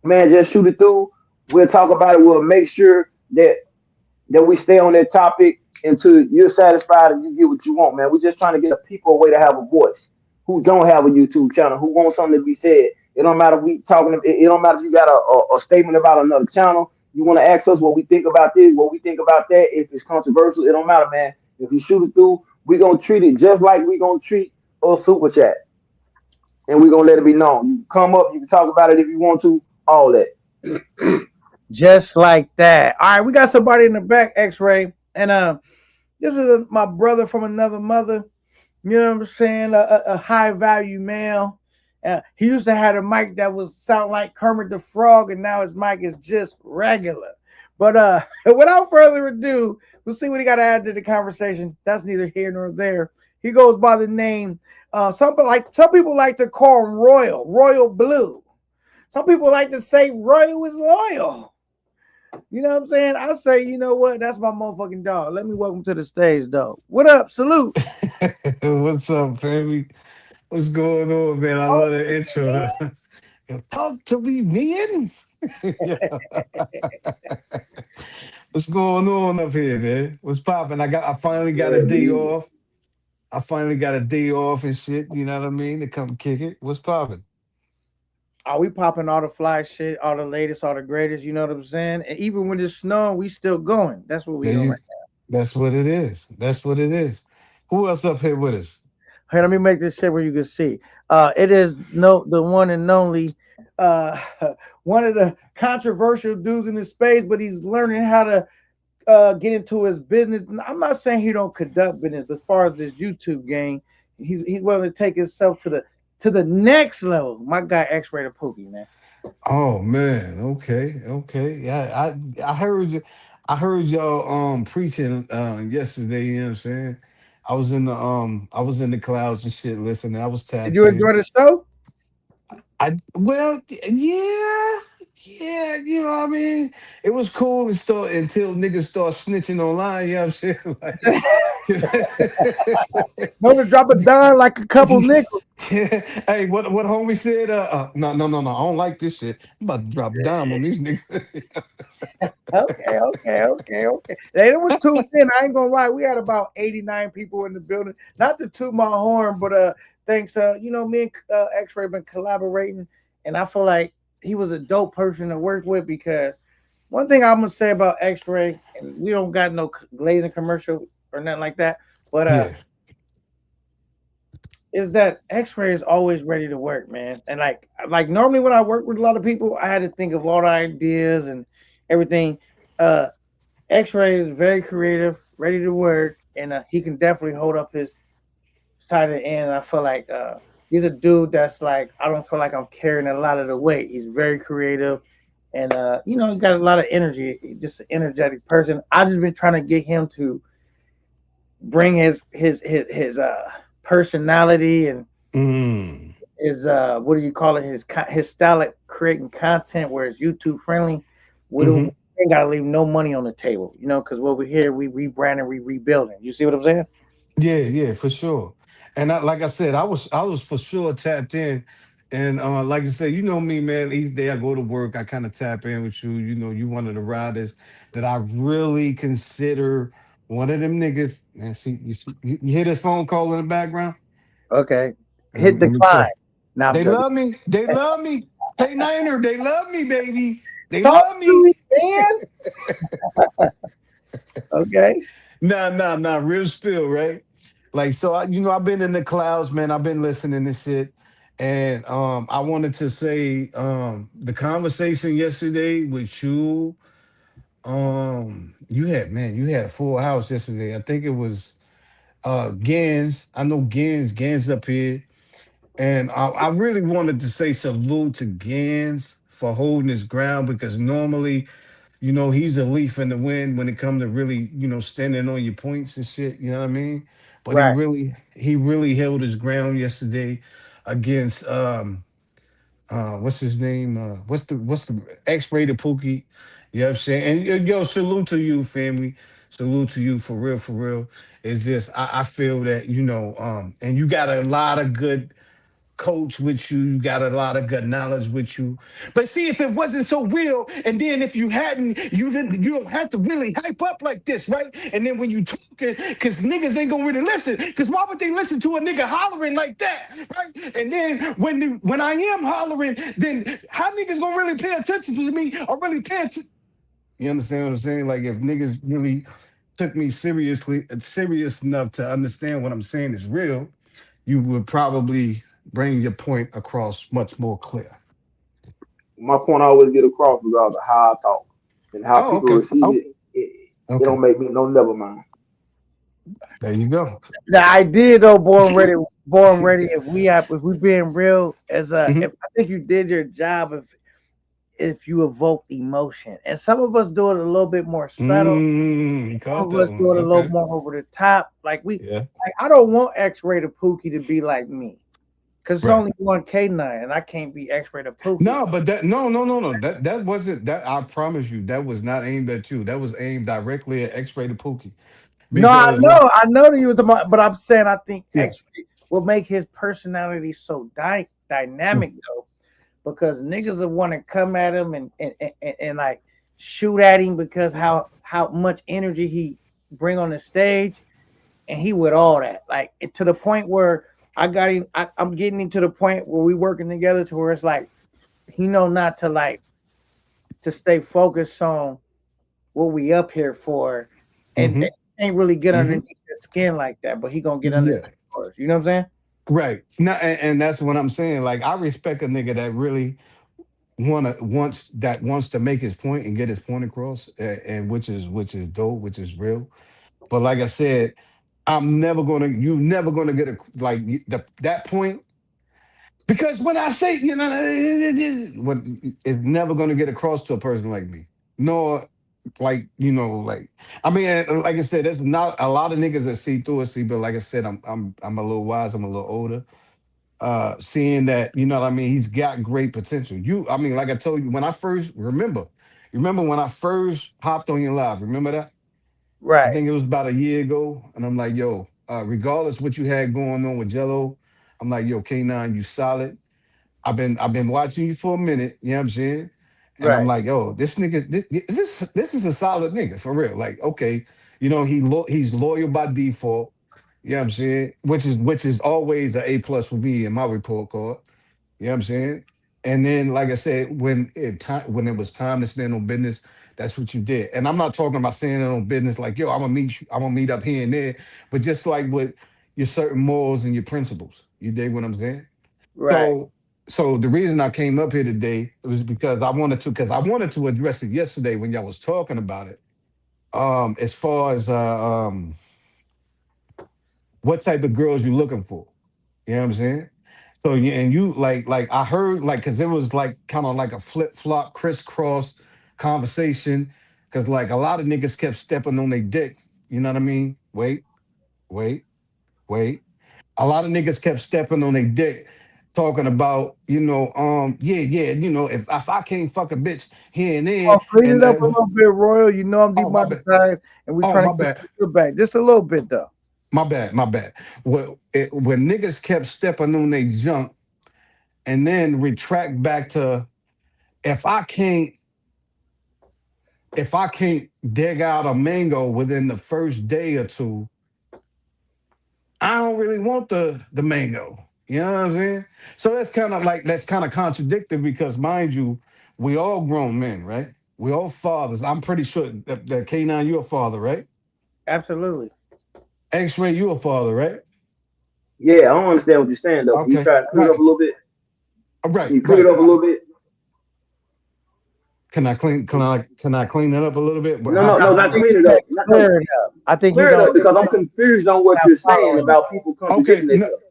Man, just shoot it through. We'll talk about it. We'll make sure that we stay on that topic until you're satisfied and you get what you want, man. We're just trying to get a people a way to have a voice who don't have a YouTube channel, who want something to be said. It don't matter if we talking. It don't matter if you got a statement about another channel. You want to ask us what we think about this, what we think about that. If it's controversial, it don't matter, man. If you shoot it through, we gonna treat it just like we gonna treat a super chat, and we gonna let it be known. You can come up, you can talk about it if you want to. All that.
Just like that. All right, we got somebody in the back, X-ray, and this is my brother from another mother. You know what I'm saying? A high value male. He used to have a mic that was sound like Kermit the Frog, and now his mic is just regular. But without further ado, we'll see what he got to add to the conversation. That's neither here nor there. He goes by the name. Some people like to call him Royal Blue. Some people like to say Royal is loyal. You know what I'm saying? I say, you know what? That's my motherfucking dog. Let me welcome to the stage, dog. What up? Salute.
What's up, family? What's going on, man? I love the intro. Talk to me, man. Yeah. What's going on up here, man? What's popping? I finally got a
Yeah,
day
dude.
off. I finally got a day off and shit. You know what I mean? To come kick it. What's popping?
Are we popping all the fly shit, all the latest, all the greatest? You know what I'm saying? And even when it's snowing, we still going. That's what we
There
doing
you.
right
That's what it is. That's what it is. Who else up here with us?
now. Hey, let me make this shit where you can see. It is no the one and only uh one of the controversial dudes in the space, but he's learning how to get into his business. I'm not saying he don't conduct business, but as far as this YouTube game, he's willing to take himself to the next level. My guy X-Rated Pookie, man.
Oh man, okay, okay. Yeah, I heard you. I heard y'all preaching yesterday, you know what I'm saying? I was in the clouds and shit listening. I was
Did
tapped
you
in.
enjoy the show?
Yeah, yeah, you know what I mean? It was cool until niggas start snitching online, you know what I'm saying?
No to drop a dime like a couple nickels.
Hey, what homie said? No, no, no, no. I don't like this shit. I'm about to drop a dime on these niggas.
Okay. Hey, it was tuned in. I ain't gonna lie. We had about 89 people in the building. Not to toot my horn, but thanks. Me and X-Ray been collaborating, and I feel like he was a dope person to work with because one thing I'm gonna say about X-Ray, and we don't got no glazing commercial or nothing like that, but
Yeah.
is that X-Ray is always ready to work, man. And like normally when I work with a lot of people, I had to think of all the ideas and everything. Uh X-Ray is very creative, ready to work, and he can definitely hold up his side of the end. I feel like he's a dude that's like I don't feel like I'm carrying a lot of the weight. He's very creative, and he got a lot of energy. Just an energetic person. I just been trying to get him to bring his personality and
Mm.
his what do you call it his style of creating content where it's YouTube friendly with
Hmm.
ain't gotta leave no money on the table, you know, because over here we rebranding, we rebuilding. You see what I'm saying?
Yeah, yeah, for sure. And like I said, I was for sure tapped in. And like I said, you know me, man. Each day I go to work, I kind of tap in with you. You know, you one of the riders that I really consider one of them niggas. And you hear this phone call in the background?
Okay.
Let
Hit
me, let me
decline.
check.
Nah, I'm
They
joking.
love me. They love me. K Niner, they love me, baby. They
Talk
love
to
me.
me, man. Okay.
Nah, real spill, right? Like, so I've been in the clouds, man. I've been listening to shit, and I wanted to say, the conversation yesterday with you, you had a full house yesterday. I think it was Gans. I know Gans up here, and I really wanted to say salute to Gans for holding his ground because normally, he's a leaf in the wind when it comes to really, standing on your points and shit. You know what I mean? But he
Right.
really held his ground yesterday against what's his name? What's the X-rated Pookie? You know what I'm saying? And yo, salute to you, family. Salute to you for real, for real. It's just I feel that, and you got a lot of good coach with you. You got a lot of good knowledge with you. But see, if it wasn't so real, and then if you hadn't, you don't have to really hype up like this, right? And then when you talking, because niggas ain't gonna really listen. Because why would they listen to a nigga hollering like that, right? And then when I am hollering, then how niggas gonna really pay attention to me or really pay attention? You understand what I'm saying? Like if niggas really took me serious enough to understand what I'm saying is real, you would probably bring your point across much more clear.
My point I always get across regardless of how I talk and how
Oh,
people
okay.
receive
Oh,
it. It
okay.
don't make me no never mind.
There you go.
The idea though, born ready, born ready. If we being real, as if
Mhm.
I think you did your job, if you evoke emotion, and some of us do it a little bit more subtle.
You
Some
caught
of
that
us
one.
do it a little
Okay.
more over the top.
Yeah.
Like I don't want X-rated Pookie to be like me, cause it's
Right.
only one K9, and I can't be X-rated Pookie.
No, but no. That wasn't that. I promise you, that was not aimed at you. That was aimed directly at X-rated Pookie.
No,
Because,
I know that you were talking about, but I'm saying I think
yeah.
X-ray will make his personality so dynamic though, because niggas will want to come at him and like shoot at him because how much energy he bring on the stage, and he with all that to the point where I got him. I'm getting him to the point where we working together to where it's like he know not to to stay focused on what we up here for, and
Hmm.
ain't really get
Hmm.
underneath the skin like that, but he gonna get underneath
Yeah.
yours. You know what I'm saying?
Right. Now, and that's what I'm saying. Like, I respect a nigga that really wants to make his point and get his point across, and which is dope, which is real. But like I said, you never gonna get that point because when I say, it's never gonna get across to a person like me. Nor I mean, like I said, there's not a lot of niggas that see through it, see, but like I said, I'm a little wise, I'm a little older. Seeing that, you know what I mean, he's got great potential. I mean, like I told you, when I first remember when I first hopped on your live, remember that? I
Right,
think it was about a year ago, and I'm like, yo, regardless what you had going on with Jello, I'm like, yo, K9, you solid. I've been watching you for a minute, you know what I'm saying? And I'm
right,
like, yo, this nigga, this is a solid nigga for real. Like, okay, he's loyal by default, you know what I'm saying? Which is always an A+ for me in my report card. You know what I'm saying? And then, like I said, when it was time to stand on business, that's what you did. And I'm not talking about standing on business like, yo, I'm gonna meet up here and there, but just like with your certain morals and your principles. You dig what I'm saying?
right.
So so the reason I came up here today was because I wanted to address it yesterday when y'all was talking about it. As far as what type of girls you looking for. You know what I'm saying? So and you like I heard like because it was like kind of like a flip flop crisscross conversation because like a lot of niggas kept stepping on their dick. You know what I mean? Wait, wait, wait. A lot of niggas kept stepping on their dick talking about, yeah, if I can't fuck a bitch here and there,
Oh, clean
and
it up a little bit, Royal. You know I'm
oh my bad,
demonetized, and we're
oh
trying
my
to get
bad,
your back just a little bit though.
my bad. When niggas kept stepping on they junk and then retract back to if I can't if I can't dig out a mango within the first day or two, I don't really want the mango. You know what I'm saying? So that's kind of contradictory because mind you, we all grown men, right? We all fathers. I'm pretty sure that K9, you're a father, right?
Absolutely,
X-Ray, you a father, right?
Yeah, I don't understand what you're saying though. Can you
Okay.
try to clear it up
Right.
a little bit? Can
Right.
you clear
Right.
it up a little bit?
Can I clean that up a little bit? But
No,
how
no,
no,
no,
I
not
think
clean
he
it
said
up. Not, no,
clear it up. I think he
clear it
don't
up because I'm confused on what
not
you're saying
following.
about people
okay,
contradicting
no,
themselves.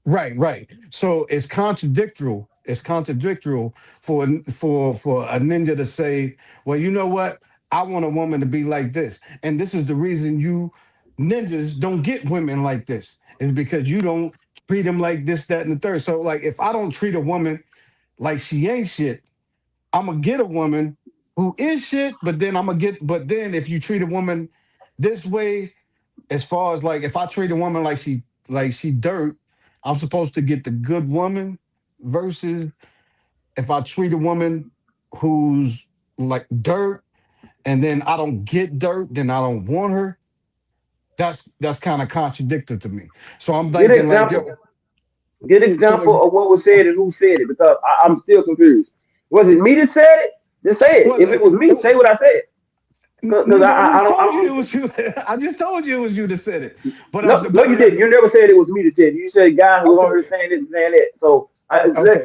right, right. So it's contradictory. It's contradictory for a ninja to say, "Well, you know what? I want a woman to be like this, and this is the reason you ninjas don't get women like this, is because you don't treat them like this, that, and the third. So, like, if I don't treat a woman like she ain't shit, I'm gonna get a woman who is shit. But then if you treat a woman this way, as far as like if I treat a woman like she dirt, I'm supposed to get the good woman versus if I treat a woman who's like dirt and then I don't get dirt, then I don't want her. That's kind of contradictory to me. So I'm
Get
thinking like,
example.
yo,
Get
so
example of what was said and who said it because I'm still confused. Was it me that said it? Just say it.
well,
If it was me, say what I said. Because
nigga, I just
I
told you
don't.
it was you. I just told you it was you that said it. But I'm
No, no, you didn't. You never said it was me that said it. You said guys who was on
okay,
here saying it and saying that. So
okay,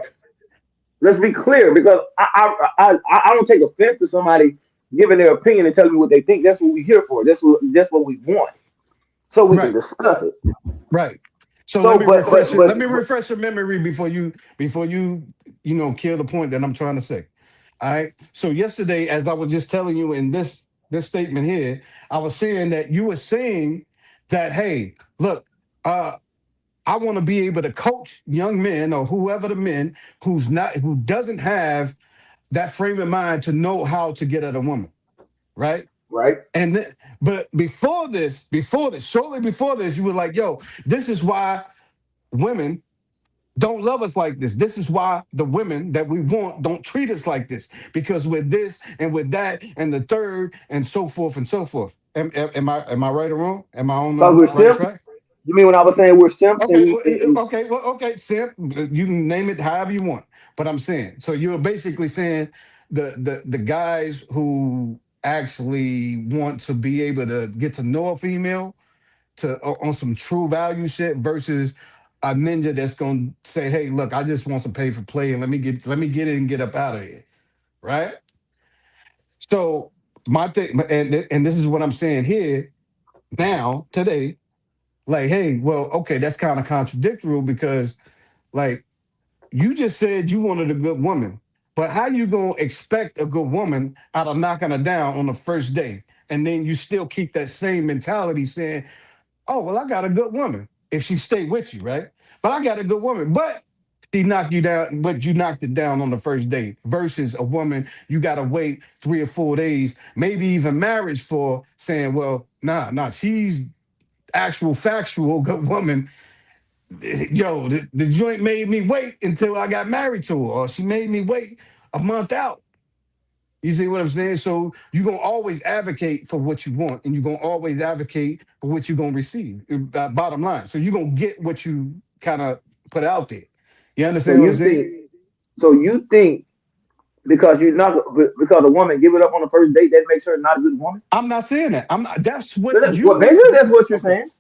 let's be clear because I don't take offense to somebody giving their opinion and telling me what they think. That's what we here for. That's what we want. So we can
right.
discuss it.
Right. So
So
let me refresh your memory before you kill the point that I'm trying to say. All right. So yesterday, as I was just telling you in this statement here, I was saying that you were saying that, hey, look, uh, I want to be able to coach young men or whoever the men who doesn't have that frame of mind to know how to get at a woman, right?
right.
And then, but shortly before this, you were like, yo, this is why women don't love us like this. This is why the women that we want don't treat us like this because with this and with that and the third and so forth and so forth. Am I right or wrong? Am I on
Because
the
we're
right
simps.
track?
You mean when I was saying we're simps and
Okay,
we
okay, Simp. You can name it however you want, but I'm saying so. You're basically saying the guys who actually want to be able to get to know a female on some true value shit versus a ninja that's gonna say, "Hey, look, I just want some pay for play, and let me get it and get up out of here." Right. So my thing, and this is what I'm saying here now today. Like, hey, well, okay, that's kind of contradictory because, like, you just said you wanted a good woman, but how you gonna expect a good woman out of knocking her down on the first day, and then you still keep that same mentality saying, "Oh, well, I got a good woman if she stay with you, right? But I got a good woman, but." She knocked you down, but you knocked it down on the first date versus a woman you got to wait 3 or 4 days, maybe even marriage for saying, well, nah, she's actual factual good woman. Yo, the joint made me wait until I got married to her, or she made me wait a month out. You see what I'm saying? So you're gonna always advocate for what you want, and you're gonna always advocate for what you're gonna receive. Bottom line. So you're gonna get what you kind of put out there. You
so
understand what I'm
you
saying?
think so you think because you're not because a woman give it up on the first date that makes her not a good woman.
I'm not saying that. I'm not. That's what
Well,
you.
basically that's what you're
Okay.
saying.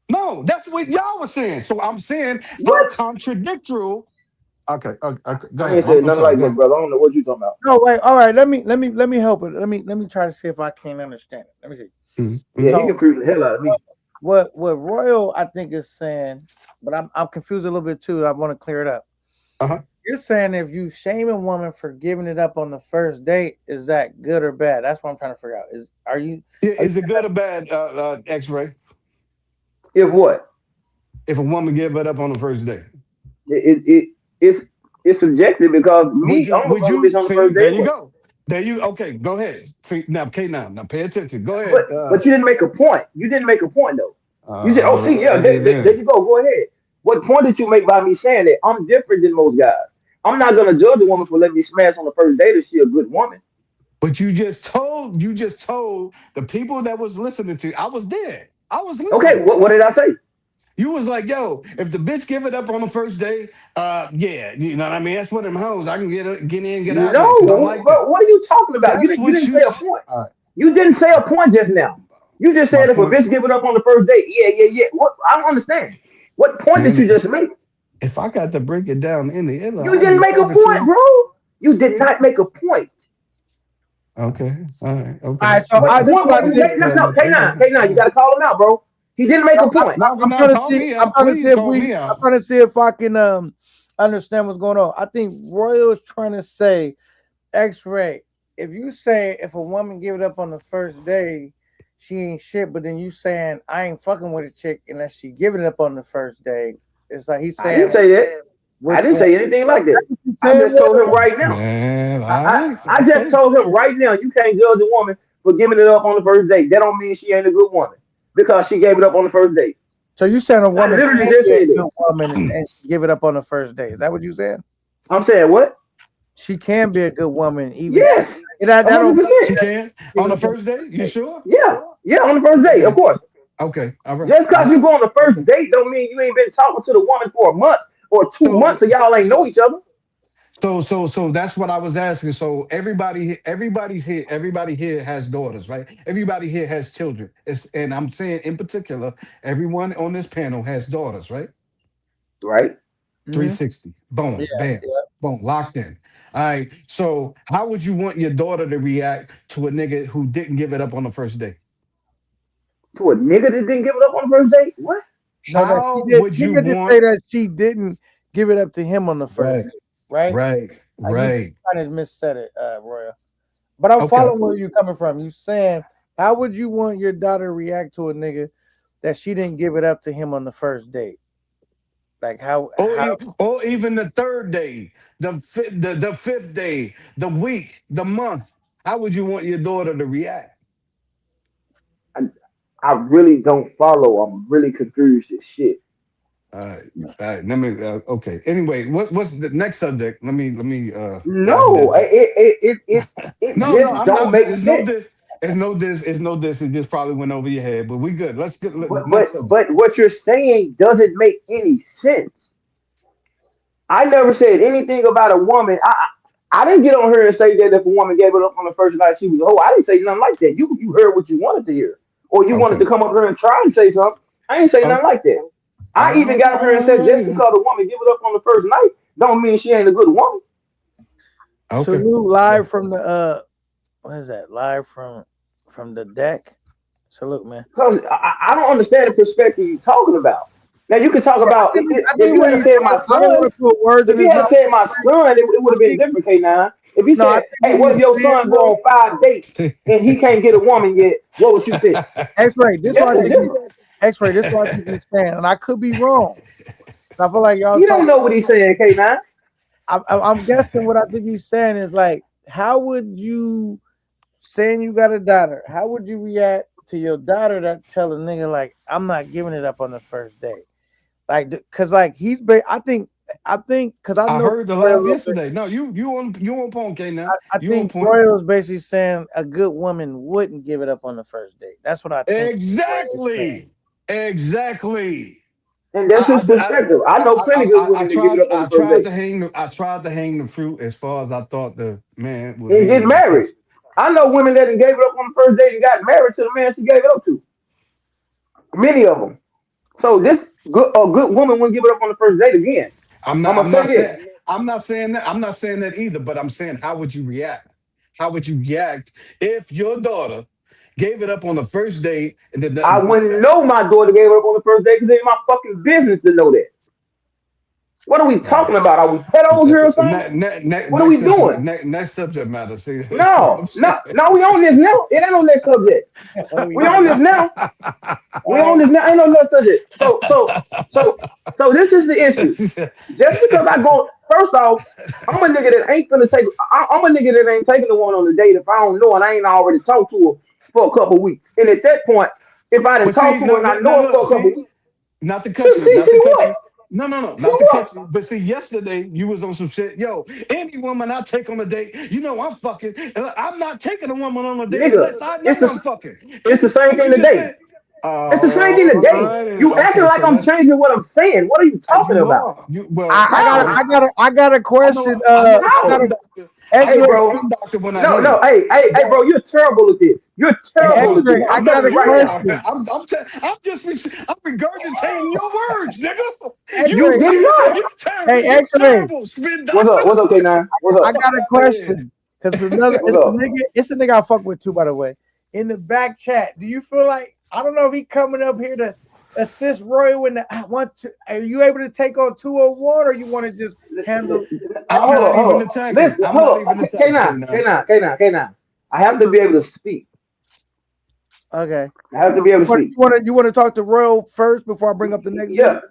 No, that's what y'all was saying. So I'm saying how
What?
contradictory. Okay. Go
I
ahead.
ain't
I'm,
said
I'm
nothing
sorry.
like
Go
that,
ahead.
brother. I don't know what you're talking about.
No, wait. All right, let me help it. Let me try to see if I can understand it. Let me see.
Yeah,
Mm-hmm.
he
So
confused the hell out of me.
what Royal I think is saying, but I'm confused a little bit too. I want to clear it up.
Uh-huh.
You're saying if you shame a woman for giving it up on the first date, is that good or bad? That's what I'm trying to figure out. Are you
Is it good or bad, X-ray,
If what?
if a woman give it up on the first day?
It. it's it's subjective because me, I'm gonna
Would
fuck a bitch
you
on the
see?
first
There
date.
you
What?
go. There you okay? Go ahead. See now, K now pay attention. Go
But
ahead.
but you didn't make a point. You didn't make a point though. You said, "Oh, see,
All
yeah,
righty
there
then.
you go. Go ahead." What point did you make by me saying that I'm different than most guys? I'm not gonna judge a woman for letting me smash on the first date if she a good woman.
But you just told the people that was listening to you, I was there. I was
Okay,
listening.
what did I say?
You was like, yo, if the bitch give it up on the first day, yeah, you know what I mean? That's one of them hoes. I can get in, get out there, because I'm
No,
like that.
bro. What are you talking about?
That's
You
what
didn't
you
say a point.
uh,
You didn't say a point just now. You just
my
said if a
point.
bitch give it up on the first date, yeah, yeah, yeah. What? I don't understand. What point did
Man,
you just make?
if I got to break it down in the end,
You
I'll
didn't
be
make a
talking to
point,
you.
bro. You did not make a point.
Okay. All right.
All
Okay.
right, so
What
this is
point
what
was
I
he
think,
making?
man.
No, K9,
Okay.
K9, you gotta call him out, bro. He didn't make a point.
No,
I'm
no,
trying to
call
see.
me
I'm
out.
trying to see
Please
if
call
we.
me
I'm
out.
trying to see if I can understand what's going on. I think Royal is trying to say X-ray. If you say if a woman give it up on the first day, she ain't shit. But then you saying I ain't fucking with a chick unless she give it up on the first day. It's like he's
I didn't
saying
say that. I
which
didn't
one?
say anything like that.
You
I
saying
just told him
Royal?
right now.
Man, all
I,
right.
I just
Okay.
told him right now, you can't judge a woman for giving it up on the first date. That don't mean she ain't a good woman because she gave it up on the first date.
So you saying a
I
woman
literally
can
just
be a
said it.
good woman and give it up on the first day? Is that what you said?
I'm saying what?
She can be a good woman even
Yes,
that don't mean
100%.
She can
give
on
it
the
up on the
first day?
first
You
day.
sure?
Yeah, yeah, on the first date, of
Okay.
course.
Okay. All right.
Just
All
because
right.
you go on the first
Okay.
date don't mean you ain't been talking to the woman for a month or 2 months,
So,
so y'all ain't
so,
know each other.
so that's what I was asking. So everybody here has daughters, right? Everybody here has children. And I'm saying in particular, everyone on this panel has daughters, right?
Right?
360.
Yeah,
Boom, bam,
yeah.
boom, locked in. All right. So how would you want your daughter to react to a nigga who didn't give it up on the first day?
To a nigga that didn't give it up on the first date? What?
No, that she
How
did.
would
He
you
did just say
want
that she didn't give it up to him on the first
right,
date, right?
right,
You
right.
kind of missaid it, Royal. But I'm
Okay.
following where you're coming from. You saying how would you want your daughter to react to a nigga that she didn't give it up to him on the first date? Like how
Or even the third day, the fifth day, the week, the month. How would you want your daughter to react?
I, I really don't follow. I'm really confused as shit.
All right, all right. Let me. Okay. Anyway, what's the next subject? Let me. Let's
No,
get that.
it
No, no.
just
I'm
don't
not.
make
It's no
sense.
this. It's no this. It's no this. It just probably went over your head. But we good. Let's get
But
next subject.
but what you're saying doesn't make any sense. I never said anything about a woman. I didn't get on her and say that if a woman gave it up on the first night, she was a hoe. I didn't say nothing like that. You heard what you wanted to hear, or you wanted to
Okay.
come up here and try and say something. I ain't say nothing
Okay.
like that. I even got up here and
All
said just
righty.
because a woman give it up on the first night, don't mean she ain't a good woman.
Okay.
salute live from the what is that? Live from the deck. Salute, man.
Because I don't understand the perspective you're talking about. Now you can talk
Yeah,
about
I
if
think
you
what
had
he's
said my
I don't
son.
want to put words in
If he
his
had
mouth.
said my son, it would
I
have been
think
different, K9. If he
no, I
said,
think
hey,
what
what if
he's
your
saying
son go
though.
on 5 dates and he can't get a woman yet? What would you think?
X-ray. This
That's
what I
the
think.
difference.
X-ray. This what I think he's saying, and I could be wrong. I feel like y'all
He don't
talk.
know what he's saying, K9.
I'm guessing what I think he's saying is like, how would you saying you got a daughter? How would you react to your daughter that tell a nigga like, I'm not giving it up on the first date? Like, cause like I think, cause I
I
know
heard the
Royal.
laugh yesterday. No, you on point, K now.
I
You on
think
point.
Royal is basically saying a good woman wouldn't give it up on the first date. That's what I think Royal is saying.
Exactly. Exactly.
And that's his perspective. I know plenty good
I
women that give it
tried
up on the first date
I tried to hang the fruit as far as I thought the man would
and
be
get
able to touch.
married. I know women that gave it up on the first date and got married to the man she gave it up to. Many of them. So this a good woman wouldn't give it up on the first date again. I'm gonna
I'm
say
not
this.
saying I'm not saying that either, but I'm saying how would you react? How would you react if your daughter gave it up on the first date and then
I wouldn't know my daughter gave it up on the first date because it ain't my fucking business to know that. What are we
uh,
talking about? Are we pedos here or something? What are we doing?
next subject matter. See, that's what I'm
No,
saying.
no, no. We on this now. It ain't on that subject.
Oh
We
yeah.
on this now. We
All
on
right.
this now. Ain't no that subject. So this is the issue. Just because I go, First off, I'm a nigga that ain't gonna take. I'm a nigga that ain't taking the one on the date if I don't know and I ain't already talked to her for a couple weeks. And at that point, if I didn't
But
talk
see,
to her
no,
and I
no, no,
know her for
look,
a couple
see,
weeks,
not to cut
see,
you,
see,
not to
see
cut
what?
you. No, no, no,
See
not to
what?
cut you. But see, yesterday you was on some shit. Yo, any woman I take on a date, you know I'm fucking. I'm not taking a woman on a date
Nigga,
unless I
it's
know I'm
the
fucking.
it's the same
What
thing
you just
today.
said?
It's the same thing
All
today.
right.
You acting
Okay,
like
so
I'm
let's.
changing what I'm saying. What are you talking
You
about?
are. You well.
I got a,
How?
Okay.
I got a, I got a question.
I know a
I got
spin
How?
a
doctor. I
Hey,
know
X-ray,
a
bro.
spin doctor when I
No,
hear
no.
you.
Hey,
Go
bro.
ahead.
You're terrible at this. You're terrible at
X-ray.
this.
I
I'm
No,
got
telling
a
you right now.
question.
I'm regurgitating your words, nigga.
You
X-ray,
did not.
hey
You
X-ray.
terrible, spin
What's
doctor.
up? What's up, K9? What's
I
up?
got a
Fuck out of here.
question. Cause another,
What's
it's a
up?
nigga. It's a nigga I fuck with too, by the way. In the back chat, do you feel like I don't know if he coming up here to assist Roy when the I want to? Are you able to take on 201, or you want to just handle?
I'm
Hold
not
up, hold
even
up.
attacking.
Listen,
I'm
hold
not
up.
even
Okay,
attacking
K9,
K9.
K9, K9, K9. I have to be able to speak.
Okay.
I have to be able to
What
speak.
you want to talk to Royal first before I bring up the next
Yeah,
dude?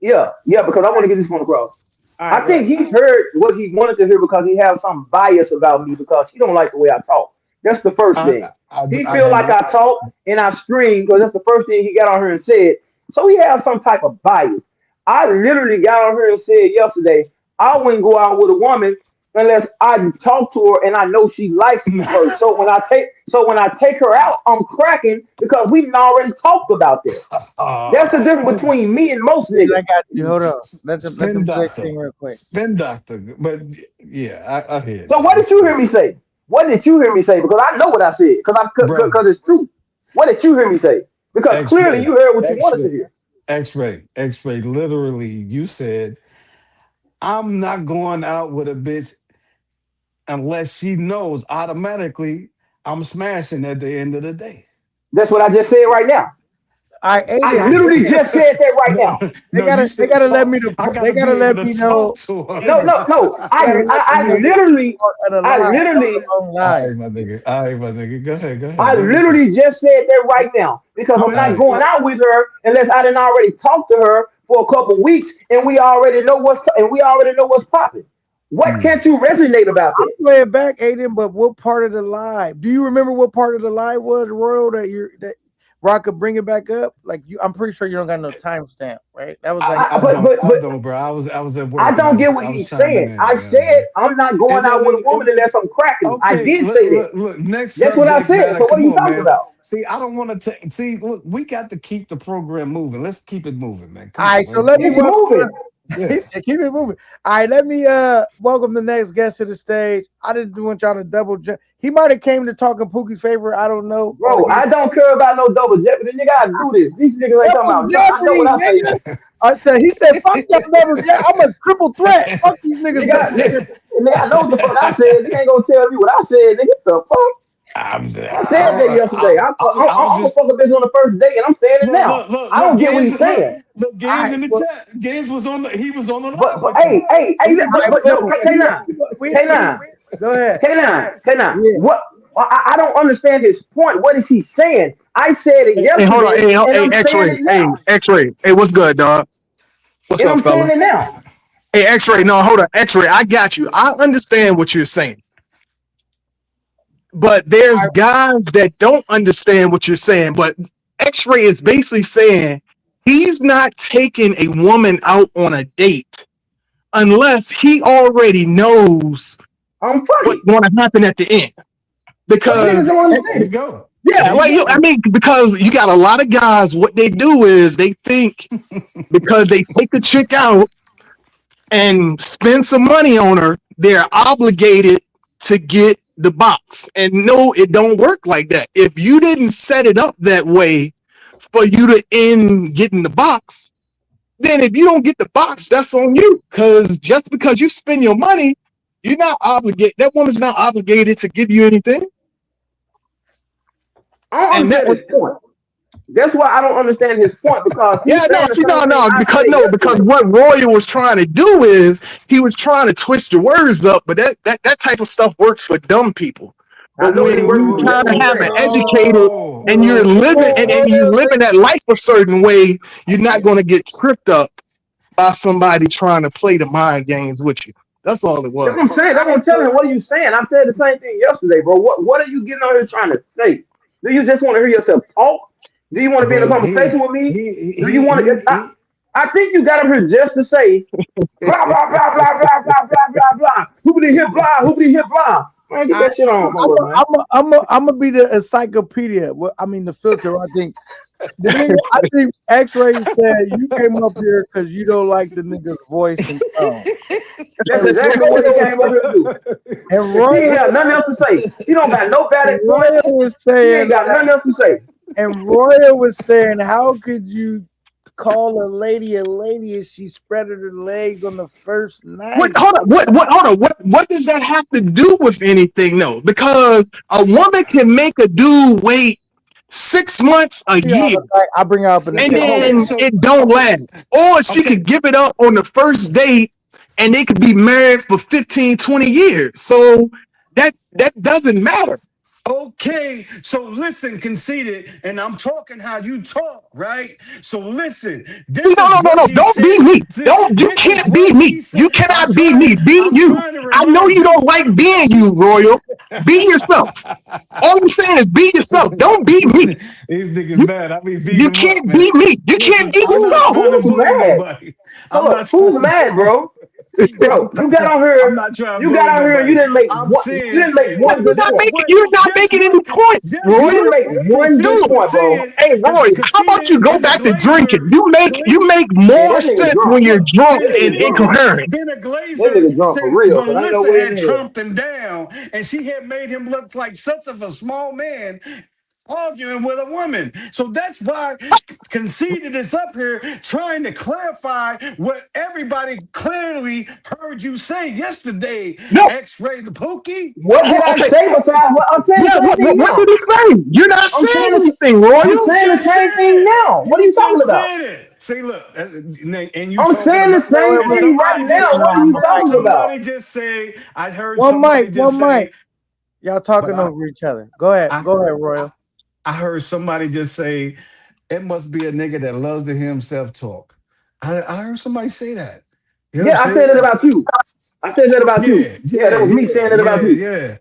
yeah, because I want to get this point across.
All
I
right, go
think
ahead.
he heard what he wanted to hear because he has some bias about me because he don't like the way I talk. That's the first
I,
thing.
I,
He
I
feel
do
like I
not.
talk and I scream because that's the first thing he got on here and said. So he has some type of bias. I literally got on here and said yesterday, I wouldn't go out with a woman unless I talk to her and I know she likes her. So when I take her out, I'm cracking because we done already talked about that. That's the difference
Spin,
between me and most
Yeah, I
niggas.
got you. Hold on. Let
spin
them say
doctor.
thing real quick.
Spin doctor. But yeah, I hear it
So
though.
what did
It's
you hear
cool.
me say? What did you hear me say? Because I know what I said.
Bro,
Because it's true. What did you hear me say? Because clearly
X-ray.
you heard what you wanted to
X-ray.
hear.
X-ray. X-ray. Literally, you said, I'm not going out with a bitch unless she knows automatically I'm smashing at the end of the day.
That's what I just said right now.
All right,
I
Aiden.
literally just said that right
No,
now.
They
no, you
gotta they
said
gotta let me
talk.
to
I
they
gotta be
gotta
able
let
to
me
talk
know.
to her.
No,
Aiden,
no, no.
they gotta let me know
I
when
literally,
you're at a
I
lie. That was
literally,
a long
All
lie.
right, my nigga. All right, my nigga. Go ahead.
I
Do your thing.
literally just said that right now because I'm
All
not
right.
going out with her unless I didn't already talk to her for a couple weeks and we already know what's popping. What
Mm.
can't you resonate about that?
Play it back, Aiden. But what part of the lie? Do you remember what part of the lie was, Royal? That Rock could bring it back up? Like you, I'm pretty sure you don't got no timestamp, right? That was like
I
But
don't.
but
I
but
don't, bro. I was at
I
work and
don't get what
I was
he's
chiming
saying.
in.
I
You know what I'm
said
saying?
I'm not
It
going out with a
doesn't. It
woman
does.
unless I'm cracking. I
Okay.
did say that.
Look. Next
That's what I
subject
said.
matter.
So what are
Come
you
on,
talking
man.
about?
See, I don't want to take. See, look, we got to keep the program moving. Let's keep it moving, man.
all
Come
right.
on,
So
man.
let me
It's
welcome.
moving.
Yeah.
He said, "Keep it moving." All right, let me welcome the next guest to the stage. I didn't want y'all to double jump. He might have came to talking Pookie's favor. I don't know, or
Bro,
he
I don't care about no double jeopardy. Nigga, I do this. These niggas ain't talking
double
about nothing. I know what
jeopardy,
I say.
nigga. I said he said, "Fuck that double jeopardy. I'm a triple threat. Fuck these niggas
Nigga,
double
nigga,
jeopardy."
nigga, I know what the fuck I said. Nigga ain't gonna tell me what I said. Nigga, what the fuck? I said that yesterday.
I was
I'm gonna
just
fuck a bitch on the first date, and I'm saying it now. I
look.
don't get what
Gaines,
he's saying.
All
Gaines
right,
in the
well,
chat. Gaines was on the. He was on the
But
live
but
with you.
hey, hey,
He
hey,
was
all
about
right,
to
but
no,
no,
smoke you.
K9,
we,
K9,
go ahead.
K9, K9.
Yeah,
What? I don't understand his point. What is he saying? I said it
Hey, hold on.
yesterday, and
Hey,
I'm saying
X-ray.
it
Hey,
now,
X-ray. Hey, what's good, dog? What's
and
up,
I'm
fella?
saying it now.
Hey, X-ray. No, hold on. X-ray. I got you. I understand what you're saying, but
all
there's
right,
guys that don't understand what you're saying. But X-ray is basically saying he's not taking a woman out on a date unless he already knows
I'm
what's
fucking.
going to happen at the end.
But niggas
Because
don't
There you
understand.
go.
yeah,
There you
like you, I
go.
mean, because you got a lot of guys. What they do is they think because they take a chick out and spend some money on her, they're obligated to get the box. And no, it don't work like that. If you didn't set it up that way for you to end getting the box, then if you don't get the box, that's on you. Because just because you spend your money, you're not obligated. That woman's not obligated to give you anything.
I don't
And that
understand
was
his point. That's why I don't understand his point because he's
yeah, no,
saying the
see,
same thing I
because
said
no, because
yesterday.
what Royal was trying to do is he was trying to twist the words up, but that type of stuff works for dumb people.
I
But
know it
when
works
you
for me. That's
kind
what
of
I'm
have an
saying.
educated and you're
Whoa.
living and you're living that life a certain way, you're not going to get tripped up by somebody trying to play the mind games with you. That's all it
That's
was.
what I'm saying. That's what I'm telling him. What are you saying? I said the same thing yesterday, bro. What are you getting on here trying to say? Do you just want to hear yourself talk? Do you want to be in a
Bro,
conversation with me? Do you want to?
he
I think you got him here just to say blah blah blah blah blah blah blah blah blah. Who did hit blah? Who did hit blah? Man, get
I,
that shit on somewhere, man.
I'm gonna be the encyclopedia. I mean, the filter. I think the nigga. I think X-Ray said you came up here because you don't like the nigga's voice and tone.
That's
And
exactly what he came up here to do.
and
He ain't
Royal,
got nothing else to say. He don't got no
and
valid
Royal
points.
was
He ain't
saying,
got nothing else to say.
how could you call a lady if she spread her legs on the first
What?
night?
Hold on. What? Hold on. What does that have to do with anything, though? Because a woman can make a dude wait 6 months, a year,
I bring her up in a
and
second.
okay,
then
so
it don't last. Or she
okay,
could give it up on the first date, and they could be married for 15, 20 years. So that doesn't matter.
okay, so listen, conceited, and I'm talking how you talk, right? So listen,
No,
this
no,
is
no,
what
no.
he
Don't be
said.
me. Don't. You
This is
can't be
what
me.
he said.
You cannot be me. Be
I'm
you.
trying to
I know
remind
you don't
you.
like being you, Royal. Be yourself. All I'm saying is be yourself. Don't be me.
These niggas
You
mad. I be beating
you
them up,
can't
man.
be me. You can't
Listen,
be
I'm not
yourself.
trying to
Who's
bully
mad?
nobody. I'm
Hold up.
not
Who's
trying
mad,
to.
bro? Bro, you got on
I'm
here.
not trying to
You got
bully
on here and you
nobody.
didn't make
I'm
one. You
saying
didn't make one good
just
point.
what,
You're not
just
making any
what,
points,
just
You
Royal.
didn't
what,
make one good
just
Dude,
what
point, bro.
saying,
hey
because
Royal, how about you
conceited
go
been a
back to
glazer.
drinking? You make
Yeah,
more
that nigga
sense
drunk.
when you're
Look,
drunk
That
and
nigga drunk.
incoherent.
been a
That
glazer
nigga drunk for
since
real. Cause ain't no
Melissa
way in
had
hell.
trumped him down, and she had made him look like such of a small man arguing with a woman. So that's why Conceited is up here trying to clarify what everybody clearly heard you say yesterday,
No,
X-Ray the Pookie.
What did I
okay,
say besides what I'm saying the
yeah.
same thing
What did
now?
he say? You're not
I'm
saying
saying this.
anything,
I'm
Royal.
You
saying the
just
same
said
thing
it.
now. What are
You
you talking
just
about?
said it. See, look, and you
I'm
talking
saying the
about,
same
and
thing right
somebody just,
now. What are
I
you
heard
talking about?
somebody just say, I heard somebody just
One mic.
say,
Y'all
but
talking over each other. Go ahead.
I,
Go ahead,
I,
Royal.
I heard somebody just say, it must be a nigga that loves to hear himself talk. I heard somebody say that. You know what I'm
Yeah, I said
saying?
it about you. I said that about you.
Yeah,
Yeah, that
yeah,
was me
yeah,
saying it about
yeah,
you.
yeah.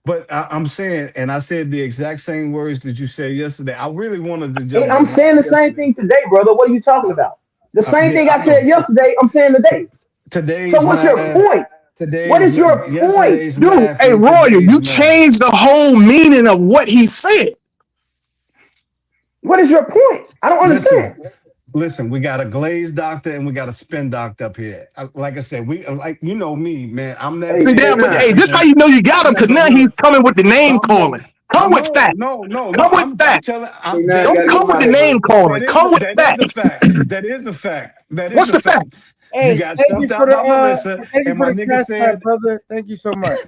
But I'm saying, and I said the exact same words that you said yesterday. I really wanted to
And
jump the
I'm
mic
saying the same
yesterday.
thing today, brother. What are you talking about? The same
Yeah,
thing I
I
said
know.
yesterday, I'm saying today. So
Today's
what's your
math,
point? What is your point?
yesterday's
Dude,
math
hey
ain't
Royal,
today's
you
math.
changed the whole meaning of what he said.
What is your point? I don't
Listen,
understand.
listen. We got a glazed doctor and we got a spin doctor up here. Like I said, we like you know me, man. I'm that
Hey,
See
man
hey,
that,
that
but
be
nah.
hey, this how
thinking.
you know you got
I'm
him
that
because
man.
now he's
Look,
coming with the name
I'm that.
calling. Come with facts. Come with
I'm
facts.
telling. I'm
Nah, I
that.
Don't
gotta get
come
him
with
out
the
of here,
name
man.
calling. Come with
That is a
facts.
fact. That is a fact. That is
What's
a
the fact?
fact. You
Hey,
got chumped out by Melissa,
thank you
and
for
my
the
nigga
cash app,
said
brother. Thank you so much.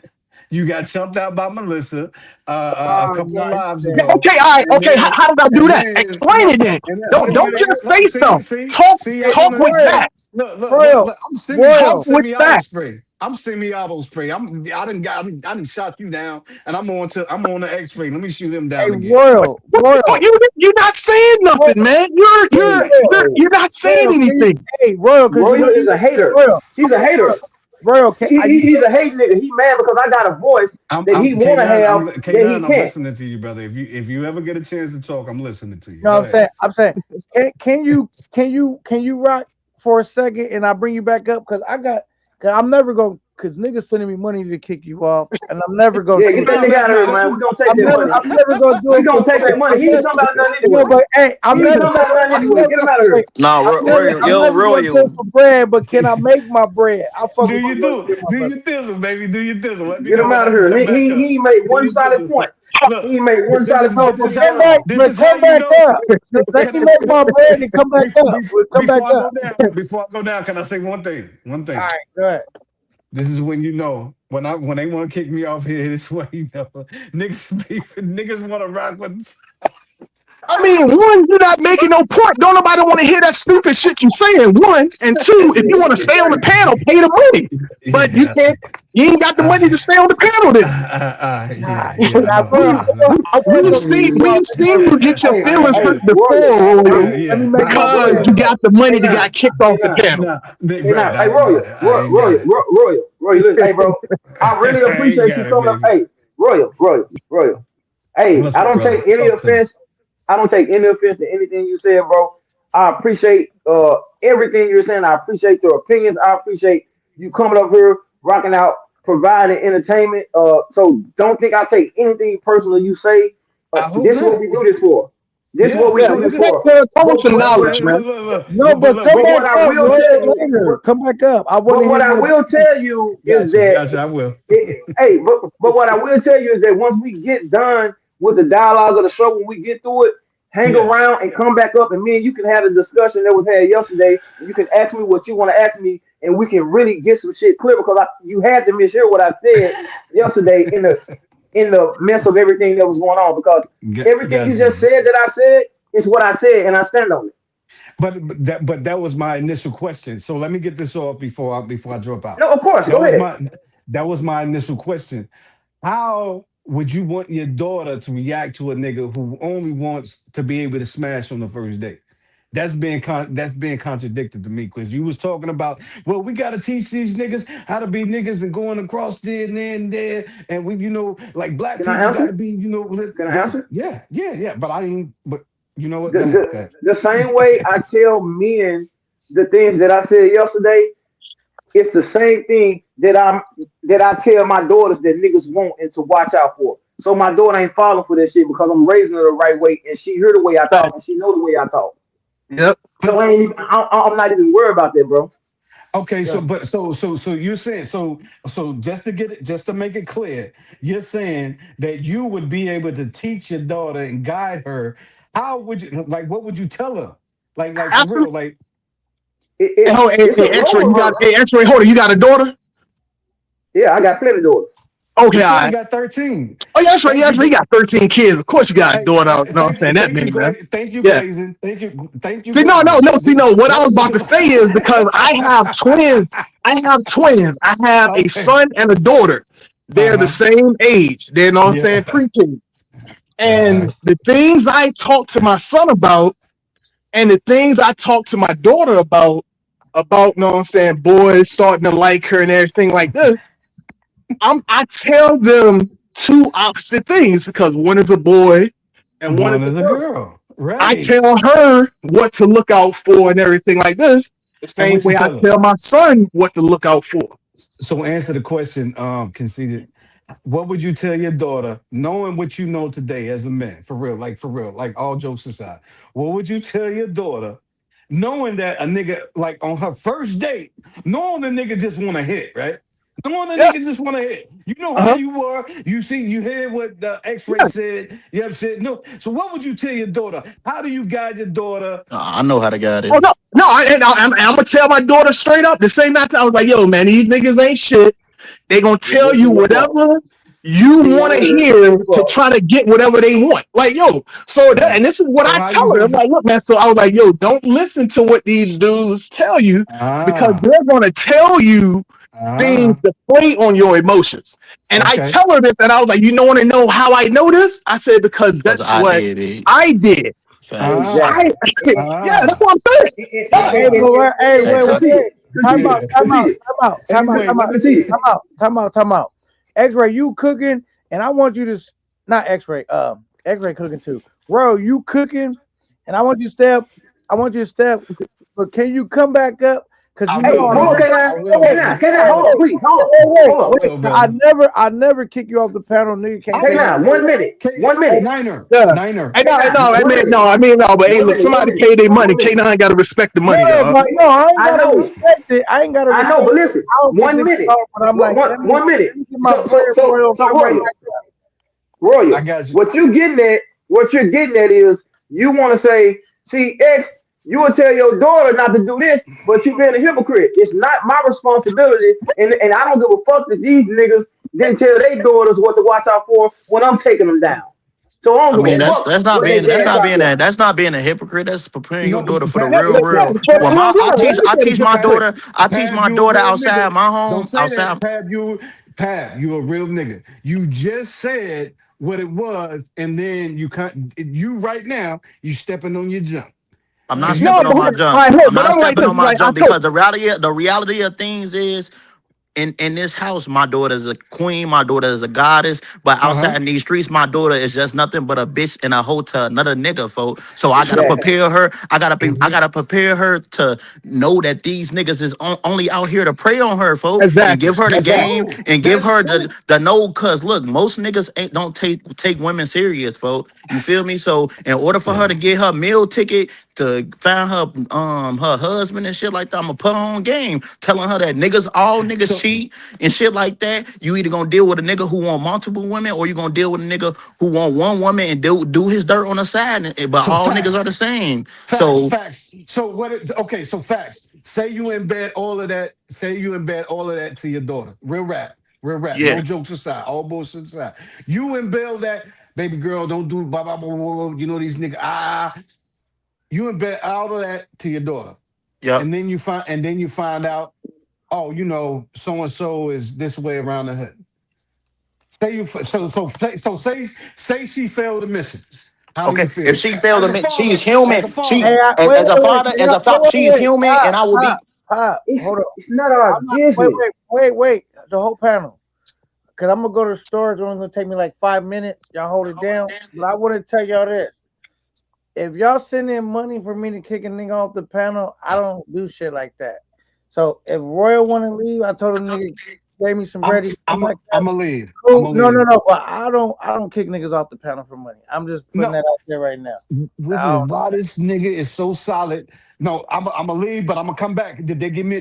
you got chumped out by Melissa a
Oh,
couple of
nice.
lives
Yeah,
ago,
okay, all right,
and
okay.
then
How did I do
and
that?
then
Explain
no,
it then.
and then
Don't
hold on,
don't
and
just
then,
say
see,
something.
see,
Talk
see, y'all
talk
don't
with
Royal,
understand.
facts.
Royal,
I'm
Talk
Royal.
with
semi-auto
facts.
spray. I'm semi-auto spray. I didn't shot you down, and I'm on the X-ray. Let me shoot him
Hey,
down again.
Royal,
What you
Royal,
talk- you're not saying
Royal,
nothing, man. You're
Hey,
you're you're
hey,
you're not saying
Royal. Can you?
anything.
Hey, Royal, because you know
Royal is
you.
a hater.
Royal,
He's a
Royal,
hater.
Royal. Can I?
He's a hate nigga. He mad because I got a voice that
I'm
he wanna have that he
K9, I'm
can't.
listening to you, brother. If you ever get a chance to talk, I'm listening to you.
No,
Go ahead.
I'm saying. Can you rock for a second, and I bring you back up because cause I'm never gonna, cause niggas sending me money to kick you off, and I'm never gonna
Yeah,
do
get
it.
that
No,
nigga out
man,
of here,
no.
man. We gonna take that money.
I'm never gonna do
We
it for
gonna take that money. He ain't talking about nothing anyway.
but hey,
He ain't talking about nothing anyway. Get him out of here.
Nah,
I'm
Yo,
never gonna do it
Royal.
for bread, but can I make my bread? I fuck
Do
with you,
you
brother.
do?
You're my
Do
brother.
you thizzle, baby? Do you thizzle? Let me
Get
know
him
when
out
I
of
can
here.
come back up.
He made
Do
one
you
solid
thizzle?
point. He
Look,
made one solid
No,
point
this
for
but
is
me
come
how
now.
back,
this
but
is how
come
you
back
know.
up. Let
Can
me
I
make my bread and come back up. Come back
before I
up.
go down? Before I go down, can I say one thing? One
All
thing.
right, go ahead.
This is when you know when they want to kick me off here. This way you know niggas want to rock with.
I mean, one, you're not making no point. Don't nobody want to hear that stupid shit you saying. One and two, if
Yeah,
you
this
want to
shit
stay on the
crazy.
panel, pay the money. But you
Yeah,
can't. You ain't got the money to stay on the panel then.
Nah,
yeah, I
nah,
know,
bro.
yeah, I know.
I was gonna kick you
We
off
ain't
the
seen
panel.
you get your
Hey,
feelings
hey,
hurt
Royal.
before,
Let
Hey,
me
Royal,
let
Yeah,
me make my
I
because
point.
Royal.
you got the money
Hey,
that
now.
got kicked off
Hey,
the
now.
panel.
no,
Hey, now.
right.
Hey, Royal.
I ain't got it.
Royal. Listen, hey, bro. I really
I ain't
appreciate you
got it,
coming up.
baby.
Hey, Royal. Hey,
What's
I
up,
don't
brother?
take any
Talk to me.
offense. I don't take any offense to anything you said, bro. I appreciate everything you're saying. I appreciate your opinions. I appreciate you coming up here, rocking out, providing entertainment. So don't think I take anything personal you say.
I hope
This is what
not.
we do this for. This is
Yeah,
what we
Yeah,
do
yeah,
this
yeah.
respect
for.
for come with
But
some
but
knowledge,
but
man.
No, but
Look,
come
but
back
what I
up,
will
Royal,
tell you,
later. Come back up. I want to
but
hear
what I
your
will tell you is that
gotcha. I will.
hey, but what I will tell you is that once we get done with the dialogue of the show, when we get through it, hang
Yeah,
around and come back up, and me and you can have a discussion that was had yesterday, and you can ask me what you want to ask me, and we can really get some shit clear because you had to mishear what I said yesterday in the midst of everything that was going on because everything you
gotcha.
just said that I said is what I said, and I stand on it.
But that was my initial question. So let me get this off before I drop out.
No, of course,
That
go
was
ahead.
my that was my initial question. How would you want your daughter to react to a nigga who only wants to be able to smash on the first date? That's being contradicted to me because you was talking about, well, we got to teach these niggas how to be niggas and going across there and there and there, and we, like black
Can I
people got
answer?
to be,
Can I
yeah,
answer?
yeah, yeah, yeah. But I didn't. But you know what?
the,
Go ahead, go
the,
ahead.
the same way I tell men the things that I said yesterday, it's the same thing that I tell my daughters that niggas want and to watch out for. So my daughter ain't falling for this shit because I'm raising her the right way and she hear the way I talk and
Facts.
she know the way I talk.
Yep.
So
But
I'm not even worried about that, bro.
okay, so
Yeah.
but so you're saying so just to make it clear, you're saying that you would be able to teach your daughter and guide her. How would you like? What would you tell her? Like for
Ask him.
real? Like
Hey, hold,
It's a
X-ray,
roller
you got,
verse.
hey, X-ray, hold on, you got a daughter?
Yeah, I got plenty of daughters.
Okay,
you
all
said you
right.
got 13.
Oh, yeah, that's right. Yeah,
Thank
that's
you.
right. You got 13 kids. Of course you got a
Hey,
daughter. You know what I'm saying? That
thank you,
many, man.
Thank you,
Yeah.
Glazing. Thank you,
See, no, no,
Glazing.
no. See, no, what I
What
was
was
about to say is because I have twins. I have twins. I have a
okay.
son and a daughter. They're the
Uh huh.
same age. They're, you know what I'm saying,
Yeah.
preteen.
Uh
And the things I talk to my son about and the things I talk to my daughter about, you know what I'm saying, boys starting to like her and everything like this, I tell them two opposite things because one is a boy and one is
one
a
is a
girl.
girl.
I
Right.
tell her what to look out for and everything like this, the
And
same
what you
way I
tell her?
tell my son what to look out for.
So answer the question, conceited. What would you tell your daughter, knowing what you know today as a man, for real, like all jokes aside? What would you tell your daughter, knowing that a nigga, like on her first date, knowing the nigga just want to hit, right? Knowing the
Yeah,
nigga just want to hit. You know how
uh-huh,
you were. You hear what the X-ray
yeah.
said. You know what I'm saying? No. So what would you tell your daughter? How do you guide your daughter?
I know how to guide
Oh
it.
no, no, I'm gonna tell my daughter straight up the same night. I was like, yo, man, these niggas ain't shit. They gonna
They
tell
just
you
want to fuck.
whatever you
They
want
want
to
to
hear
just
to
fuck.
try to get whatever they want. Like, yo, and this is what
So
I
how
tell
you
her. I'm
gonna?
like, look, man. So I was like, yo, don't listen to what these dudes tell you because
Ah,
they're gonna tell you things
ah.
to play on your emotions. And I
Okay.
tell her this, and I was like, you don't want to know how I know this? I said, because
Because
that's
I
what
did it.
I did.
Facts.
I,
Exactly.
yeah, that's
Ah.
what I'm saying. Yeah.
Hey,
Ah.
hey,
Hey,
wait,
I,
wait. Time out,
Conceited.
time out,
Conceited.
time out, time out,
Anyway,
time
let
out,
me
Conceited.
see.
time out. X-ray, you cooking, and I want you to not X-ray, X-ray cooking too. Bro, you cooking, and I want you to step, but can you come back up? Cause
I
you know
Hey,
will,
I'm
hold on,
man.
K9.
I will,
wait,
brother.
K9, hold on, please. Hold on.
wait,
Hold
I
on.
will, brother.
I never kick you off the panel, nigga.
I
Can't take
will.
K9, 1 minute.
K
1 minute.
Niner.
Yeah.
Niner.
No,
K9,
I
one
mean,
minute.
no, but hey,
One
look,
minute. One
somebody
minute.
pay their money.
1 minute.
K9 got to respect the money,
no,
dog.
but no, I ain't
I
gotta
know.
respect it. I ain't gotta
I know,
respect
but
it.
listen.
I don't get
One
this
minute.
call, but I'm
One,
like,
one, 1 minute.
let me get my
So, so,
prayer
so,
boy on
so,
come right
Royal,
back.
I
Royal.
got you.
What you're getting at is you want to say, see, X, you will tell your daughter not to do this, but you being a hypocrite. It's not my responsibility, and I don't give a fuck that these niggas didn't tell their daughters what to watch out for when I'm taking them down. So I don't
I
give a
mean,
And
fuck what they
that's
dad
not
got
being
there.
a hypocrite. That's preparing your
No,
daughter for the
Pat,
Yeah,
real
Pat,
yeah,
world.
Pat,
for
Pat,
the
Well,
real
I
world.
teach
I ain't saying
Pat,
hypocrite.
I teach
Pab,
my
you a
daughter
real
outside
nigga.
my
Don't
home,
say that,
outside.
Pab. Pab, you a real nigga. You just said what it was, and then you can't. You right now, you stepping on your jump
I'm not
because you
No,
stepping
but
on
just
my
said,
jump.
I know,
I'm
but
not
I'm like
stepping
this.
on my
Like I
jump
told,
because the reality of things is in this house, my daughter is a queen, my daughter is a goddess. But
uh huh.
outside in these streets, my daughter is just nothing but a bitch in a hotel, another nigga, folk. So I gotta
Exactly.
prepare her. I
Mhm.
gotta prepare her to know that these niggas is only out here to prey on her, folk, and
exactly,
give her the
That's
exactly.
game
true.
and give
That's
her
true.
the no. Cause look, most niggas ain't don't take women serious, folk. You feel me? So in order for her
Yeah.
to get her meal ticket, to find her husband and shit like that, I'm gonna put her on game, telling her that all niggas
So
cheat and shit like that. You either gonna deal with a nigga who want multiple women, or you gonna deal with a nigga who want one woman and do his dirt on the side. But
so
all niggas are the
facts.
same.
Facts,
So
facts. So what? Okay, so facts. Say you embed all of that. Say you embed all of that to your daughter. Real rap, real rap. No
yeah,
jokes aside, all bullshit aside. You embed that, baby girl. Don't do blah blah blah blah. Blah. You know these niggas. You embed all of that to your daughter,
yep.
and then you find out. Oh, so and so is this way around the hood. Say you say she failed the mission. How do you
Okay, if
feel
she failed
as
to
a
admit she's
father? As
human,
a father,
as a father, as a father, she's human, and I will be.
Pop,
It's
hold on.
it's not our
I'm not.
business.
Wait. The whole panel. Cause I'm gonna go to the store. It's only gonna take me like 5 minutes. Y'all hold it down. But I want to tell y'all this: if y'all send in money for me to kick a nigga off the panel, I don't do shit like that. So if Royal want to leave, I told him nigga gave me some bread. He come back
I'm
up.
a lead. I'm
Cool.
a
No, no,
lead.
no. But I don't kick niggas off the panel for money. I'm just putting
No,
that out there right now. I
listen. Why this nigga is so solid? No, I'm a lead, but I'm gonna come back. Did they give me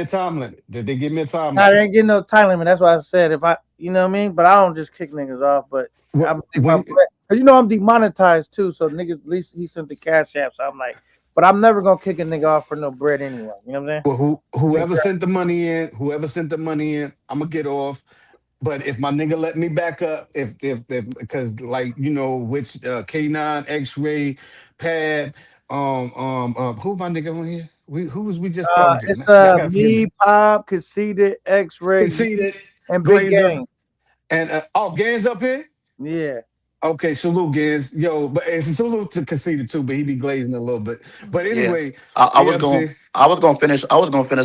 a time limit? Did they give me a time
I
limit?
didn't get no time limit. That's why I said if I, you know what I mean. But I don't just kick niggas off. But
What
I'm take my
when?
bread. Cause I'm demonetized too. So niggas, at least he sent the cash app. So I'm like, but I'm never gonna kick a nigga off for no bread anyway. You know what I'm saying?
Well,
Send
whoever
cash.
sent the money in, I'm gonna get off. But if my nigga let me back up, if because like which K9, X-Ray, Pad, who my nigga on here? Who was we just talking to?
It's
Man, y'all gotta forgive
me,
me.
Pop, Conceited, X-Ray,
Conceited,
and Big
Glazer,
Gang.
and Gans up here.
Yeah.
Okay, salute Gans. Yo, but it's a salute to Conceited too, but he be glazing a little bit. But
Yeah,
anyway,
I
you know
was
what I'm
going.
saying?
I was gonna finish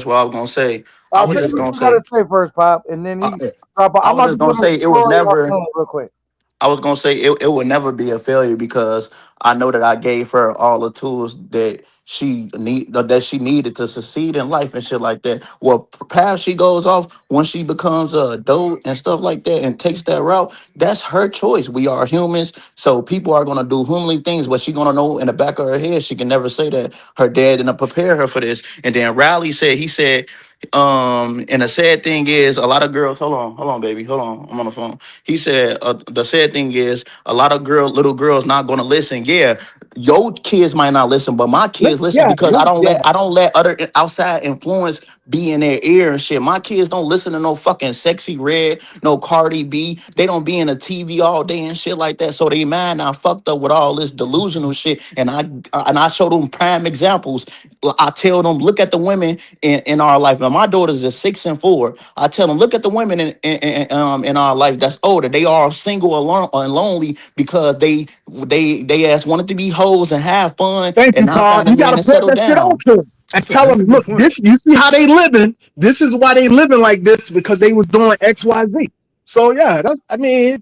what I was gonna say. I was
Finish
just
Yes,
what
sir.
gonna
you gotta
say.
say first, Pop, and then
I,
he drop.
I
I'm
was
about to
just
go
gonna
to the
say it was
store. Y'all
never.
playing real quick.
I was gonna say it would never be a failure because I know that I gave her all the tools that she needed to succeed in life and shit like that. Well, past she goes off when she becomes a adult and stuff like that and takes that route, that's her choice. We are humans, so people are gonna do humanly things, but she gonna know in the back of her head she can never say that her dad didn't prepare her for this. And then Riley said he said, and the sad thing is a lot of girls. Hold on, baby, hold on. I'm on the phone. He said, the sad thing is a lot of little girls not going to listen. Yeah, your kids might not listen, but my kids listen
Yeah,
because
yeah.
I don't let other outside influence be in their ear and shit. My kids don't listen to no fucking Sexy Red, no Cardi B. They don't be in the TV all day and shit like that. So they mind now fucked up with all this delusional shit. And I show them prime examples. I tell them, look at the women in our life. Now my daughters are 6 and 4. I tell them, look at the women in our life that's older. They are single alone and lonely because they ass wanted to be hoes and have fun
Thank
and
you,
not
Paul.
find a
You got
man
to
to
point
settle
that shit out
down.
to them and tell
That's
them,
a good
look,
point.
this. You see how they living? This is why they living like this because they was doing X, Y, Z. So yeah, that's. I mean,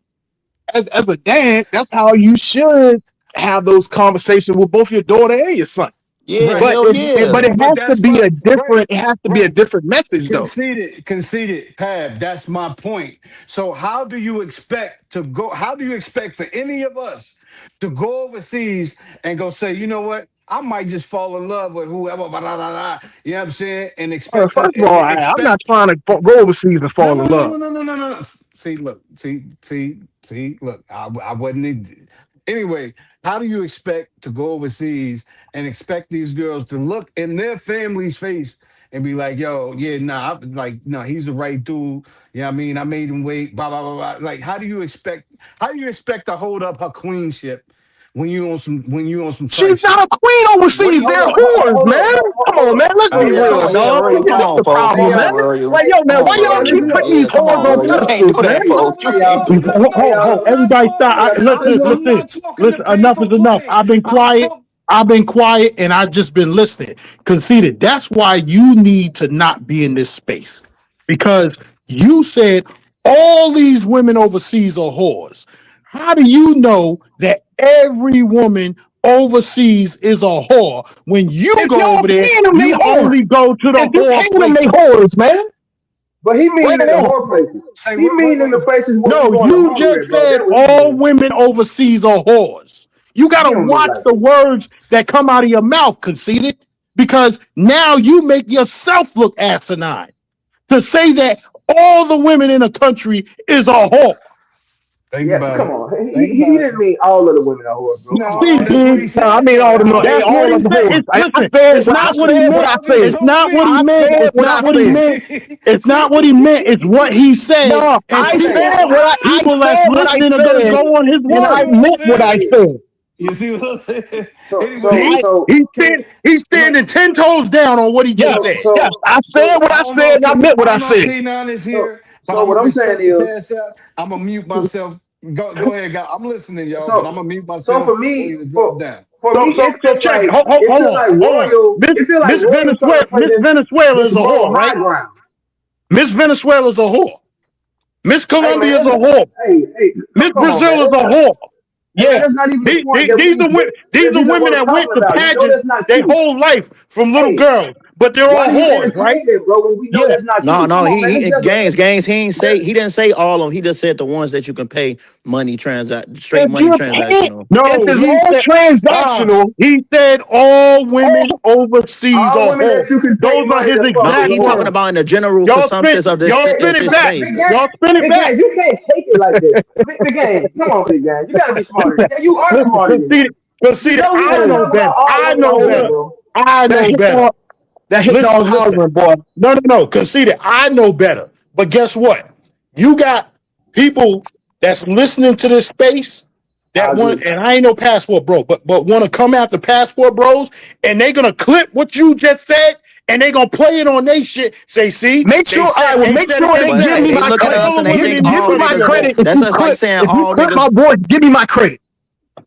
as a dad, that's how you should have those conversations with both your daughter and your son.
Yeah,
Right.
But
hell
But
yeah.
it
but
has to
that's
be
my
a
right,
different. It has to be a
right.
different message though.
Conceded, Pab. That's my point. So how do you expect to go? How do you expect for any of us to go overseas and go say, you know what? I might just fall in love with whoever, blah, blah, blah, blah. You know what I'm saying? And expect to
First of all, I'm not
expect.
trying to go overseas and
No,
fall in
no, no,
love.
no, no, no, no, no. See, look, see. Look, I wasn't. Anyway, how do you expect to go overseas and expect these girls to look in their family's face and be like, yo, yeah, nah, like, no, he's the right dude. Yeah, I mean, I made him wait, blah, blah, blah, blah. Like, how do you expect to hold up her queenship when you on some
She's
tripe
not
shit?
a queen
What do
overseas.
you
They're
Hold up,
whores, man. Come
hold
on,
up.
man. Let's be
Hey,
Yeah,
real,
come, yeah,
dog.
Royal.
See,
Come
that's
on,
the
folks.
Hey,
problem,
Come
man.
on,
y'all.
Royal.
Like,
Hey,
yo,
Come
man,
on,
why
hey,
y'all
y'all,
Royal.
keep
listen
putting
up.
these
Yeah, come
whores
on,
on
Hey,
Royal. You can't
pedestals,
do
man?
that,
hey,
folks. You
hey, y'all.
can't do that.
Let
Hey, y'all,
let
listen.
her
Everybody
talk.
stop.
Hey,
Listen,
y'all,
I'm
listen,
not talking to
listen.
pay
Enough
for
is enough.
play.
I've been
I'm
quiet.
talking.
I've been quiet, and I've just been listening. Conceited. That's why you need to not be in this space because you said all these women overseas are whores. How do you know that every woman overseas is a whore when you
If
go
y'all
over there?
paying them, they
You only
whores.
go to the
If you
whore
paying them, they
places.
whores, man.
but he
Wait
mean in the
on.
whore places.
Say
He mean in the
what?
places where we
No,
going to
you
hunger
just
at, bro.
said
That's what he
all
mean.
women overseas are whores. You got
He
to
don't mean
watch
like
the
that.
words that come out of your mouth, conceited, because now you make yourself look asinine to say that all the women in a country is a whore.
Think
Yeah,
about
come
it.
on.
Think
He
about it.
didn't mean all of the women are whores, bro. Come on,
No,
He
man.
that's what he
did.
No, I
said
mean
though.
That's what
all
he
of them
said.
whores. I
Listen,
said
it's
what I
not what he
said. What
meant.
I
Y'all just
said.
It's
told
not what he
me.
I
meant.
said
It's
what I
not what he
said.
meant.
See,
It's not what he meant. It's what
see,
he said.
No,
And
I
Okay.
said what I
people that's
said what I
listening are gonna
said,
go on his
and
you see
I
word.
what I'm
meant what I
saying?
said.
You see what I'm saying?
So so
Anyway,
He
so
he
can,
stand he's
look,
standing 10 toes down on what he just
Yes,
so
said.
yes.
so
I said
so
what I said, and I meant
I
what I
don't know if
said.
K9 is
so
here, but
so
I'm
what
gonna
I'm saying
respect the
is
cash out. I'm gonna mute myself. Go ahead, guys. I'm listening, y'all, but I'm
so
gonna mute
so
myself
for
or
me
either drop down.
So check it.
It
Hold
feels
on,
like
hold on.
Royal
Miss
it feels like
Miss
Royal trying
Venezuela
to play
Miss Venezuela
this
is a
moral
whore,
high
right?
ground.
Miss Venezuela is a whore. Miss
Hey
Colombia
man,
is a whore.
come,
Miss
come on, man.
Brazil is a whore.
Hey man,
Yeah.
that's not even the point
These
that's
are
even
women
worth
that went
talking
to
about. You know
pageants
that's not
their
true.
whole life from little
Hey,
girls, but they're
why
all
do you
whores, right?
entertain that, bro? When we know
Yeah.
that's not
No,
true.
no,
Come on, man. It's just
gangs.
just
He didn't say all of them. He just said the ones that you can pay money transact straight
If
money
you're paying,
transaction on.
if
No,
it's
he
all
said
transactional,
he said all women
all
overseas
all
are
women
whores.
that you can pay
Those are
money
his
to fuck
No,
is a
exact
he talking
whore.
words.
about in the general consumptions of
Big
Y'all
gang,
spin
this
it
big gang,
back.
space.
big gang,
Y'all spin it
big gang.
back.
You can't take it like that. Big gang, come on, big gang. You gotta be smarter than
Listen,
that. You are
listen,
smarter than that. You
conceited.
know we
I
not
know
talking
better.
about all
I
women are
know
hold
whores,
better.
up.
bro.
I
That
know
hit
better.
dog, that hit dog
Listen.
hollering, boy.
No. Conceited. I know better. But guess what? You got people that's listening to this space
I
that
agree.
want, and I ain't no passport bro, but want to come after passport bros, and they gonna clip what you just said, and they gonna play it on they shit. Say, see,
Make sure I will make sure they
But
give
hey,
me
they
my
look at
credit.
us
all
and
the
they
women
think
in this
Give
all
me my
country are
niggas.
credit
whores.
if
That's
you
just like
clip
saying
if you
all
clip
niggas.
my voice. Give me my credit.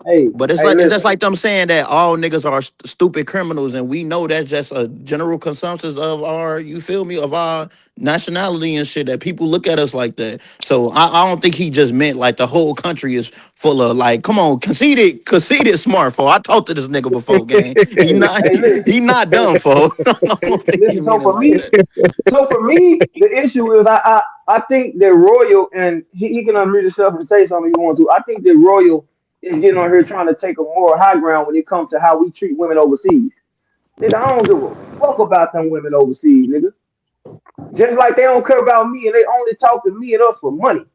Hey,
But
hey,
it's just
listen.
like them saying that all niggas are stupid criminals, and we know that's just a general consensus of our, you feel me, of our nationality and shit. That people look at us like that. So I don't think he just meant like the whole country is full of like, come on, conceited smart for. I talked to this nigga before, gang. He
Hey,
not
hey, listen.
he not dumb for. I don't think he
Listen.
meant it like that.
So for me, the issue is I think that Royal and he can unmute himself and say something he wants to. I think that Royal is getting on here trying to take a moral high ground when it comes to how we treat women overseas. Nigga, I don't give a fuck about them women overseas, nigga. Just like they don't care about me and they only talk to me and us for money.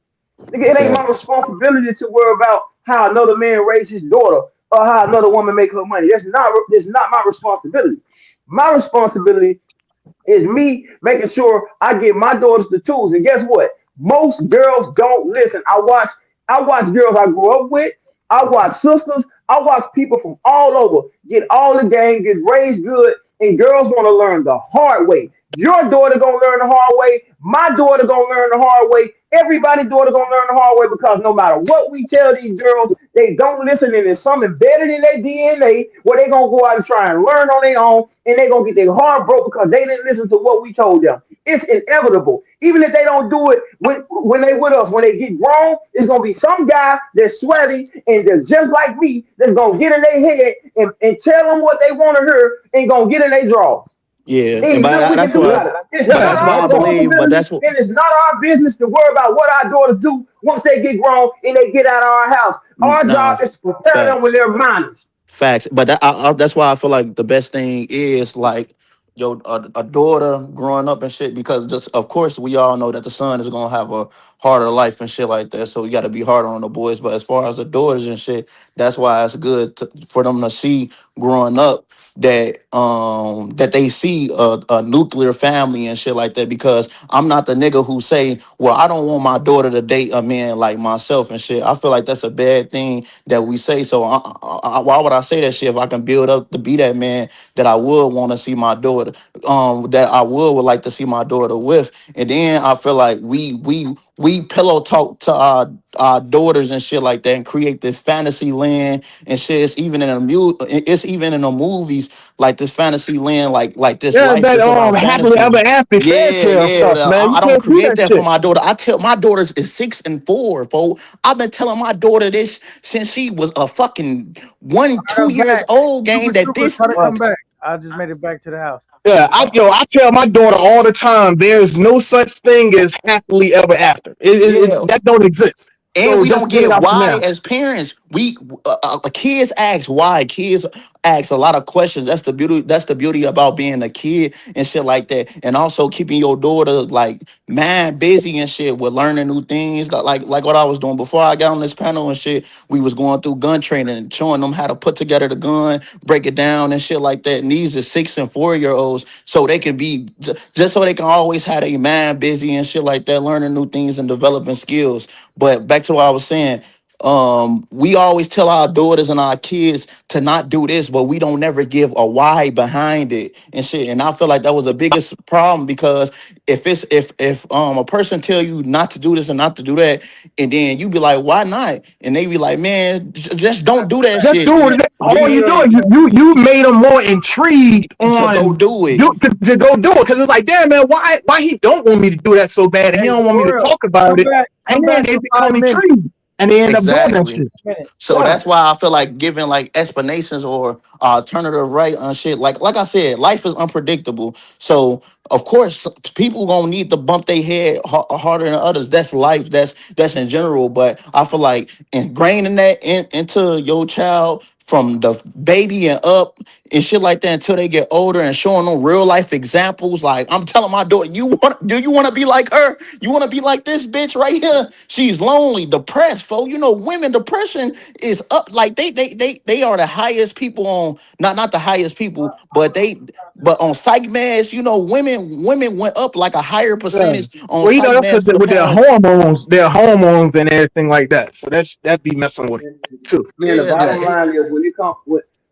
Nigga, it ain't my
Facts.
responsibility to worry about how another man raised his daughter or how another woman make her money. That's not my responsibility. My responsibility is me making sure I get my daughters the tools. And guess what? Most girls don't listen. I watch girls I grew up with. I watch sisters. I watch people from all over get all the game, get raised good, and girls want to learn the hard way. Your daughter gonna learn the hard way. My daughter gonna learn the hard way. Everybody's daughter gonna learn the hard way because no matter what we tell these girls, they don't listen, and there's something embedded in their DNA where they gonna go out and try and learn on their own, and they gonna get their heart broke because they didn't listen to what we told them. It's inevitable. Even if they don't do it when they with us, when they get grown, it's gonna be some guy that's sweaty and that's just like me that's gonna get in their head and tell them what they want to hear and gonna get in their drawers.
Yeah, and
Ain't
but
nothing we can
that's
do
why
about it. It's
Yeah,
not
that's why
our
I believe. But
responsibility,
that's what
and it's not our business to worry about what our daughters do once they get grown and they get out of our house. Our
nah,
job is to prepare them when
facts.
they're minors.
Facts, but that's why I feel like the best thing is like a daughter growing up and shit, because just of course we all know that the son is gonna have a harder life and shit like that, so you got to be harder on the boys. But as far as the daughters and shit, that's why it's good for them to see growing up that they see a nuclear family and shit like that, because I'm not the nigga who say, well, I don't want my daughter to date a man like myself and shit. I feel like that's a bad thing that we say. So why would I say that shit if I can build up to be that man that I would want to see my daughter, that I would like to see my daughter with. And then I feel like we pillow talk to our daughters and shit like that, and create this fantasy land and shit. It's even in the movies, like this fantasy land, like this
Yeah,
life
that
is about
happily
fantasy.
ever after fairy
Yeah,
tale
yeah.
stuff, man. You
I don't
can't do
create
that
that for
shit.
my daughter. I tell my daughter's is 6 and 4, folks. I've been telling my daughter this since she was a fucking one,
I'm
2 years
back.
old, gang,
Super
that
Troopers,
this
try to
Well,
come back. I just made it back to the house.
Yeah, I tell my daughter all the time, there's no such thing as happily ever after.
yeah.
That don't exist.
And
So
we
just
don't
get it
get
out
why
your mouth.
as parents. Kids ask why. Kids ask a lot of questions. That's the beauty. That's the beauty about being a kid and shit like that. And also keeping your daughter like man busy and shit with learning new things. Like what I was doing before I got on this panel and shit. We was going through gun training and showing them how to put together the gun, break it down and shit like that. And these are 6 and 4 year olds, so they can be just so they can always have a mind busy and shit like that, learning new things and developing skills. But back to what I was saying, we always tell our daughters and our kids to not do this, but we don't never give a why behind it and shit. And I feel like that was the biggest problem, because if a person tell you not to do this and not to do that, and then you be like, why not? And they be like, man, just don't do that
Just
shit.
do it. All you do
Yeah,
is you made them more intrigued
to go
on
do it.
you to go do it because it's like, damn man, why he don't want me to do that so bad and he
Hey,
don't want me to
Royal,
talk about
come
it,
back.
and
Come
then
back
they
for
become
5 minutes.
intrigued and they end up doing that
Exactly.
shit.
Minutes.
So
Yeah.
that's why I feel like giving like explanations or alternative right on shit. Like I said, life is unpredictable. So of course people gonna need to bump their head harder than others. That's life. That's in general. But I feel like ingraining that into your child from the baby and up and shit like that until they get older, and showing them real life examples. Like I'm telling my daughter, do you want to be like her? You want to be like this bitch right here? She's lonely, depressed, folks. You know, women depression is up. Like they are the highest people on, not the highest people, but on psych meds, you know, women went up like a higher
Yeah.
percentage on
Well,
psych
that's
meds
because
for the
with
past.
their hormones and everything like that. So that be messing with them too.
man, the
Yeah,
bottom
that
line is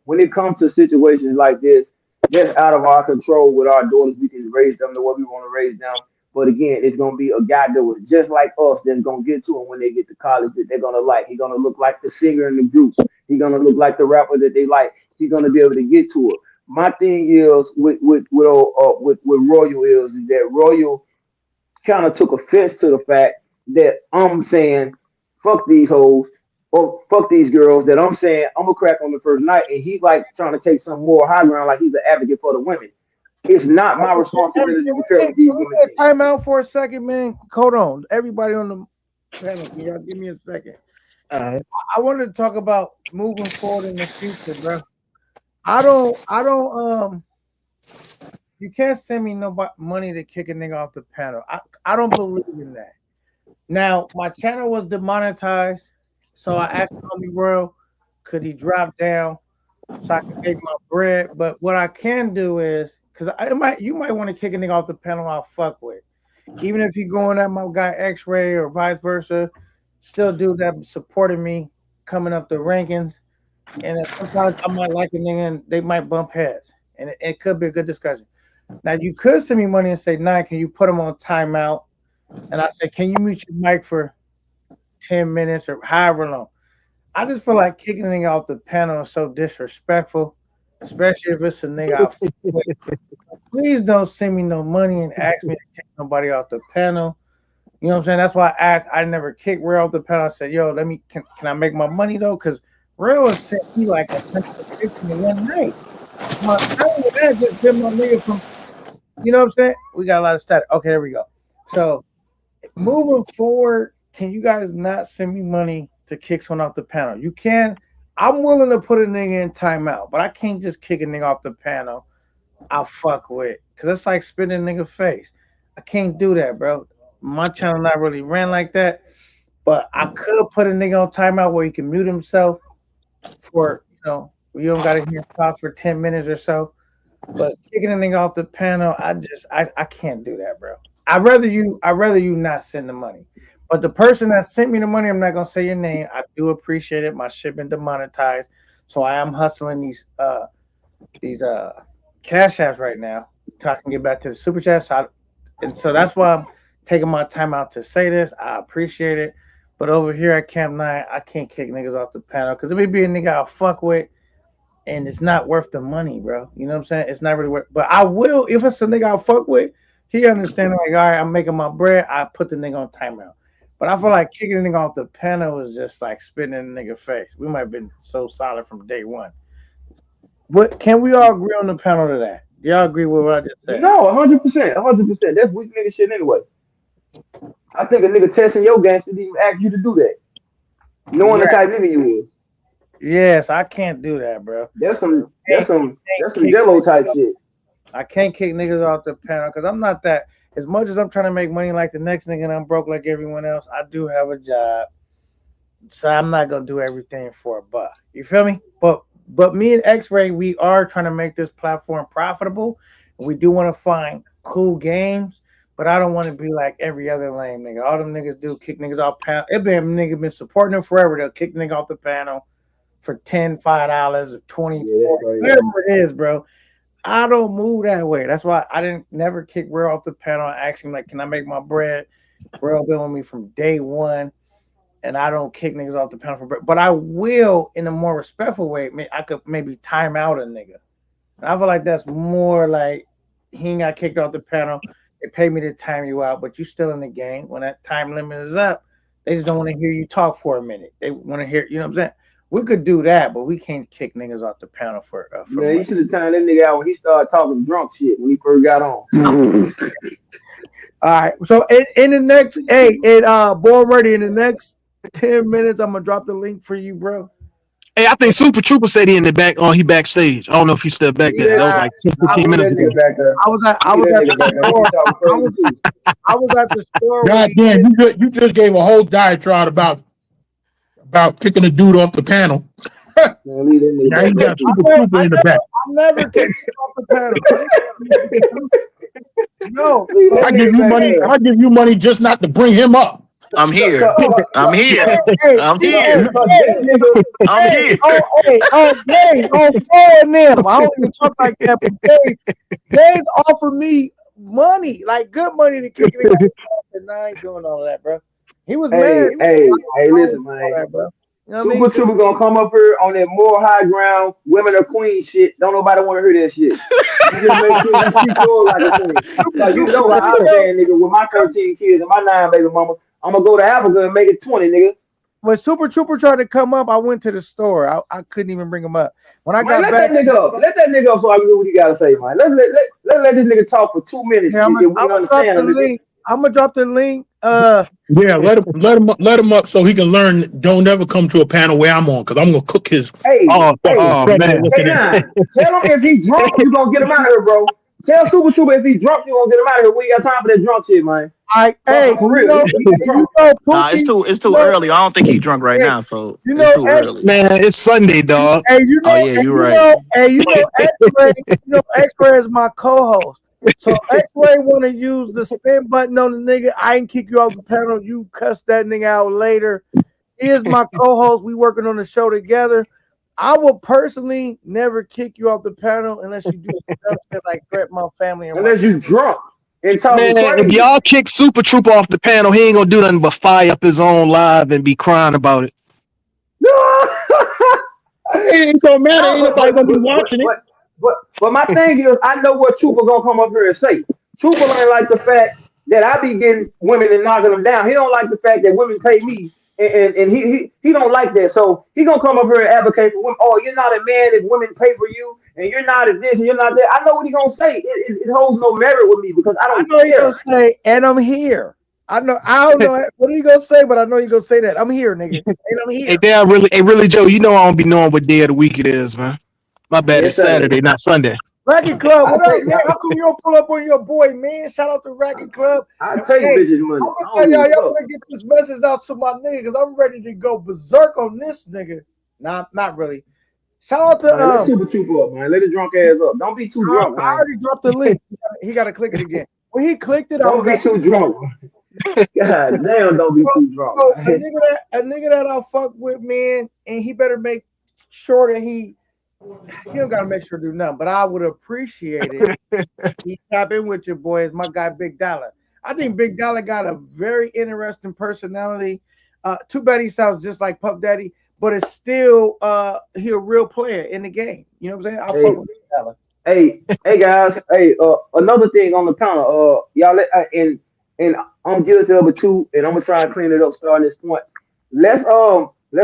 when it comes to situations like this, that's out of our control with our daughters. We can raise them the way we want to raise them. But again, it's gonna be a guy that was just like us that's gonna get to them when they get to college that they're gonna like. He's gonna look like the singer in the group. He's gonna look like the rapper that they like. He's gonna be able to get to it. My thing is with Royal is that Royal kind of took offense to the fact that I'm saying fuck these hoes or fuck these girls, that I'm saying I'm gonna crack on the first night, and he's like trying to take some more high ground like he's an advocate for the women. It's not my
Hey,
responsibility to care what these
can we
women
get
think.
a timeout for a second, man? Hold on. Everybody on the panel, can y'all give me a second?
Uh,
I wanted to talk about moving forward in the future, bro. I don't, you can't send me no money to kick a nigga off the panel. I don't believe in that. Now, my channel was demonetized, so I asked Homie Royal, could he drop down so I can make my bread? But what I can do is, because you might want to kick a nigga off the panel I'll fuck with. Even if you're going at my guy X-Ray or vice versa, still do that supporting me coming up the rankings. And then sometimes I might like a nigga and they might bump heads. And it could be a good discussion. Now you could send me money and say, "Nine, can you put them on timeout?" And I say, "Can you mute your mic for 10 minutes or however long?" I just feel like kicking a nigga off the panel is so disrespectful, especially if it's a nigga I fuck with. Please don't send me no money and ask me to kick nobody off the panel. You know what I'm saying? That's why I never kicked Real off the panel. I said, "Yo, can I make my money though?" Because Real has sent me like 150 in one night. Not only that, just been my nigga from, you know what I'm saying? We got a lot of static. Okay, there we go. So moving forward, can you guys not send me money to kick someone off the panel? You can. I'm willing to put a nigga in timeout, but I can't just kick a nigga off the panel I fuck with, cause it's like spitting a nigga face. I can't do that, bro. My channel not really ran like that, but I could put a nigga on timeout where he can mute himself for you don't gotta hear him talk for 10 minutes or so. But kicking a nigga off the panel, I can't do that, bro. I rather you not send the money. But the person that sent me the money, I'm not gonna say your name. I do appreciate it. My shit been demonetized, so I am hustling these cash apps right now so I can get back to the super chat. So that's why I'm taking my time out to say this. I appreciate it. But over here at Camp 9, I can't kick niggas off the panel because it may be a nigga I'll fuck with and it's not worth the money, bro. You know what I'm saying? It's not really worth. But I will if it's a nigga I fuck with. He understand like, all right, I'm making my bread. I put the nigga on timeout. But I feel like kicking a nigga off the panel is just like spitting in the nigga face. We might have been so solid from day one. What can we all agree on the panel to that? Do y'all agree with what I just said?
No, 100%, 100%. That's weak nigga shit anyway. I think a nigga testing your gangster didn't even ask you to do that, knowing the
Right.
type nigga you is.
Yes, I can't do that, bro.
That's some
Can't,
that's some
can't
that's some
kick
jello type shit.
I can't kick niggas off the panel because I'm not that. As much as I'm trying to make money like the next nigga and I'm broke like everyone else, I do have a job. So I'm not gonna do everything for a buck. You feel me? But me and X-Ray, we are trying to make this platform profitable. We do want to find cool games, but I don't want to be like every other lame nigga. All them niggas do kick niggas off panel. It been nigga been supporting them forever. They'll kick nigga off the panel for 10, $5, or 20,
Yeah, that's
40,
crazy.
whatever it is, bro. I don't move that way. That's why I didn't never kick Real off the panel. I asked him like, "Can I make my bread?" Real been with me from day one, and I don't kick niggas off the panel for bread. But I will in a more respectful way. I could maybe time out a nigga. And I feel like that's more like he ain't got kicked off the panel. They pay me to time you out, but you still in the game. When that time limit is up, they just don't want to hear you talk for a minute. They want to hear, you know what I'm saying? We could do that, but we can't kick niggas off the panel for
Man, you
money.
should have timed that nigga out when he started talking drunk shit when he first got on.
All right. So in the next, hey, Born Ready, in the next 10 minutes, I'm gonna drop the link for you, bro.
Hey, I think Super Trooper said he in the back. He backstage. I don't know if he's still back
Leave
there.
that,
That was
All right.
like 10,
I
15
leave
was
minutes
that
ago.
nigga back there.
I
Leave
was
that
at
nigga
the
back there. He
store.
talking
I
crazy
was
too.
I was at the store when
God
he
damn,
did.
you just gave a whole diatribe about kicking a dude off the panel.
Man, leave that nigga
Now
back
you
there
got
too.
Super Trooper
I
in the
never
back.
I never kicked him off the panel. No,
Leave
but
that
I give
nigga
you
back
money.
there.
I give you money just not to bring him up.
I'm
Cause,
here.
cause, cause,
I'm here.
hey,
I'm
hey,
No,
here.
that nigga,
I'm here.
Gabe, on four and them. I don't even talk like that, but Gabe offered me money, like good money to kick it off, and I ain't doing all of that, bro. He was mad.
hey,
I don't
listen,
do all
man.
that, bro. You know what I
Super
mean?
Trooper gonna come up here on that more high ground, women are queen shit. Don't nobody want to hear that shit. You just make sure you treat yours like a queen.
Super
Cause you
Trooper,
know how I stand, nigga, with my
come
13 kids and my 9 baby mama. I'm gonna go to Africa and make it 20, nigga.
when Super Trooper tried to come up, I went to the store. I couldn't even bring him up. When I
Man,
got
let
back,
that nigga up. Let that nigga up so I can hear what he gotta say, man. Let this nigga talk for 2 minutes
yeah,
if we
I'm
can
gonna drop
understand
the
him, nigga.
link. I'm gonna drop the link.
yeah, let him up so he can learn. Don't ever come to a panel where I'm on, because I'm gonna cook his
Hey,
Oh,
fucking
hey,
oh
credit
man.
looking at.
K9, tell him if he drunk, you gonna get him out of here, bro. Tell Super Trooper if he drunk, you gonna get him out of here. We ain't got time for that drunk shit, man.
Hey,
For real, he drunk.
Nah, it's
Pookie,
too early. I don't think he drunk right
hey,
now, folks.
you
It's
know,
too early.
Man, it's Sunday, dog.
Oh yeah, you're right.
X-Ray, X-Ray is my co-host. So X-Ray want to use the spin button on the nigga. I ain't kick you off the panel. You cuss that nigga out later. He is my co-host. We working on the show together. I will personally never kick you off the panel unless you do some dumb shit like threaten my family or my.
Unless you drunk and
Man,
talking
if
crazy.
y'all kick Super Trooper off the panel, he ain't gonna do nothing but fire up his own live and be crying about it.
It ain't gonna matter.
No,
Ain't nobody gonna be watching it.
but my thing is, I know what Trooper gonna come up here and say. Trooper ain't like the fact that I be getting women and knocking them down. He don't like the fact that women pay me, and he don't like that. So he gonna come up here and advocate for women. Oh, you're not a man if women pay for you, and you're not at this and you're not that. I know what he gonna say. It holds no merit with me because I
I
don't
know he gonna
care.
say, and I'm here. I don't know what he gonna say, but I know he gonna say that. I'm here, nigga. And I'm
Hey,
here.
damn, really, hey, really, Joe, you know I don't be knowing what day of the week it is, man. My bad,
Yeah,
it's
Saturday.
Saturday, not Sunday.
Racket Club,
I
what up,
take
man? How come you don't pull up on your boy, man? Shout out to Racket Club.
I
And,
take
hey,
bitches
I'm
money.
gonna
I
tell
don't give a
y'all
fuck.
better get this message out to my nigga because I'm ready to go berserk on this nigga. Nah, not really. Shout out to
Man, let Super Trooper up, man. Let the drunk ass up. Don't be too drunk,
I
man.
already dropped the link. He got to click it again. When he clicked it, I'm
Don't be
going.
too drunk. God damn, don't be too drunk,
So
man.
a nigga that I fuck with, man, and he better make sure that he don't gotta make sure to do nothing, but I would appreciate it. He tap in with your boy is my guy Big Dollar. I think Big Dollar got a very interesting personality. Too bad he sounds just like Puff Daddy, but it's still he a real player in the game. You know what I'm saying? I fuck
Hey,
with Big Dollar.
hey guys. Hey, another thing on the counter. Y'all and I'm guilty of it too, and I'm gonna try and clean it up starting this point. Let's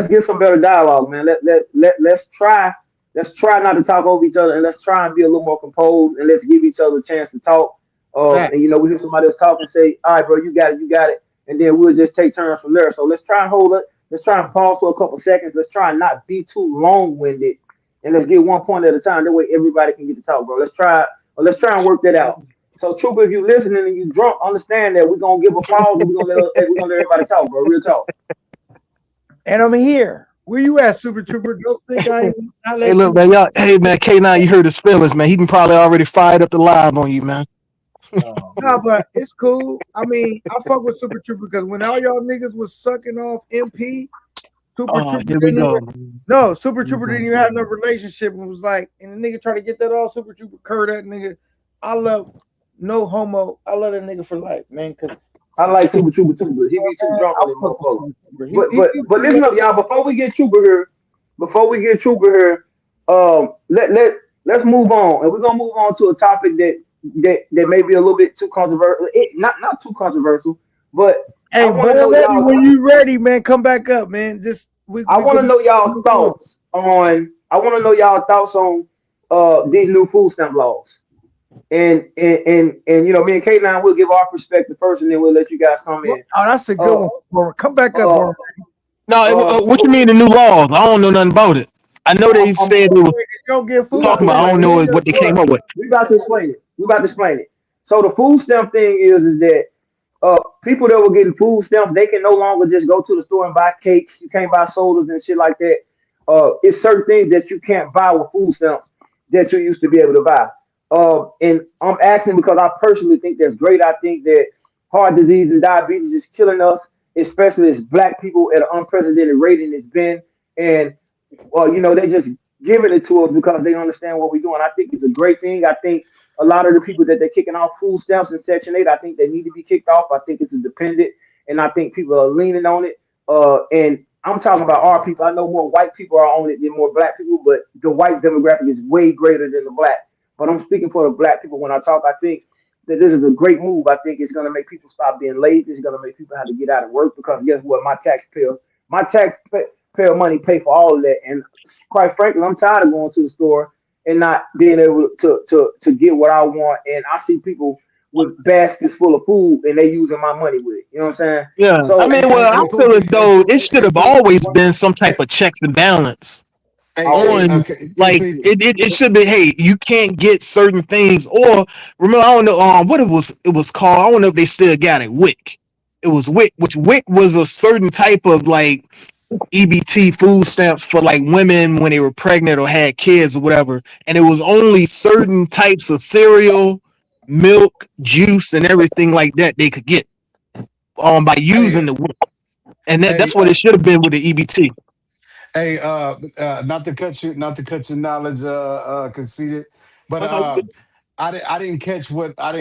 get some better dialogue, man. Let's try not to talk over each other, and let's try and be a little more composed, and let's give each other a chance to talk.
Fact.
And we hear somebody else talk and say, "All right, bro, you got it," and then we'll just take turns from there. So let's try and hold it. Let's try and pause for a couple seconds. Let's try and not be too long winded, and let's get one point at a time. That way, everybody can get to talk, bro. Let's try and work that out. So, Trooper, if you listening and you drunk, understand that we're gonna give a pause and we're gonna let everybody talk, bro. Real talk.
And I'm here. Where you at, Super Trooper? Don't think I ain't not
Hey,
let
look,
you.
man, y'all. Hey, man, K9, you heard his feelings, man. He can probably already fired up the live on you, man.
Oh
No,
man.
but it's cool. I mean, I fuck with Super Trooper because when all y'all niggas was sucking off MP, Super
Oh,
Trooper
here we
didn't even
go.
no, Super
Here we
Trooper
go.
didn't even have no relationship and was like, and the nigga tried to get that all Super Trooper cur that nigga. I love no homo. I love that nigga for life, man. Cause
I
you
like Super Trooper too, but he
know
be
what
too
I'm saying?
drunk
I
on that
fuck with
motherfucker.
Super Trooper.
But
He
but but listen up, y'all. Before we get Trooper here, let's move on, and we're gonna move on to a topic that may be a little bit too controversial. Not too controversial, but I
Hey,
want to
born
know
ready
y'all.
when you ready, man. Come back up, man. Just
I
we
want
go
to know y'all
move on.
thoughts on. I want to know y'all thoughts on these new food stamp laws. And me and Kate and I will give our perspective first, and then we'll let you guys come
Oh,
in.
that's a good
Uh,
one. Born. Come back up,
uh,
born.
No, what you
so
mean the new laws? I don't know nothing about it. I know they
I'm
said they were
You don't get
we
food
about
talking
to
about. I
stamps.
don't
explain
Man.
it.
know
Guess
what they came
what?
up with.
We about to explain it. We about to explain it. So the food stamp thing is that people that were getting food stamps, they can no longer just go to the store and buy cakes. You can't buy sodas and shit like that. It's certain things that you can't buy with food stamps that you used to be able to buy. And I'm asking because I personally think that's great. I think that heart disease and diabetes is killing us, especially as black people at an unprecedented rate and it's been. And they just giving it to us because they understand what we're doing. I think it's a great thing. I think a lot of the people that they're kicking off food stamps in Section 8, I think they need to be kicked off. I think it's independent, and I think people are leaning on it. And I'm talking about our people. I know more white people are on it than more black people, but the white demographic is way greater than the black. But I'm speaking for the black people when I talk. I think that this is a great move. I think it's going to make people stop being lazy. It's going to make people have to get out of work because guess what? My taxpayer money pay for all of that. And quite frankly, I'm tired of going to the store and not being able to get what I want. And I see people with baskets full of food and they using my money with it. You know what I'm saying?
Yeah, I
So
mean, well, I feel as
Pookie,
though it should
hey,
have
Pookie,
always been some type
hey,
of checks and balance
always.
on, like
conceded.
it should be. Hey, you can't get certain things, or remember, I don't know what it was called. I don't know if they still got it. WIC. It was WIC, which WIC was a certain type of like EBT food stamps for like women when they were pregnant or had kids or whatever, and it was only certain types of cereal, milk, juice, and everything like that they could get by
Hey,
using the WIC. And
hey,
that's what it should have been with the EBT.
hey, not to cut your knowledge, conceited, but
Oh, no, you good.
I didn't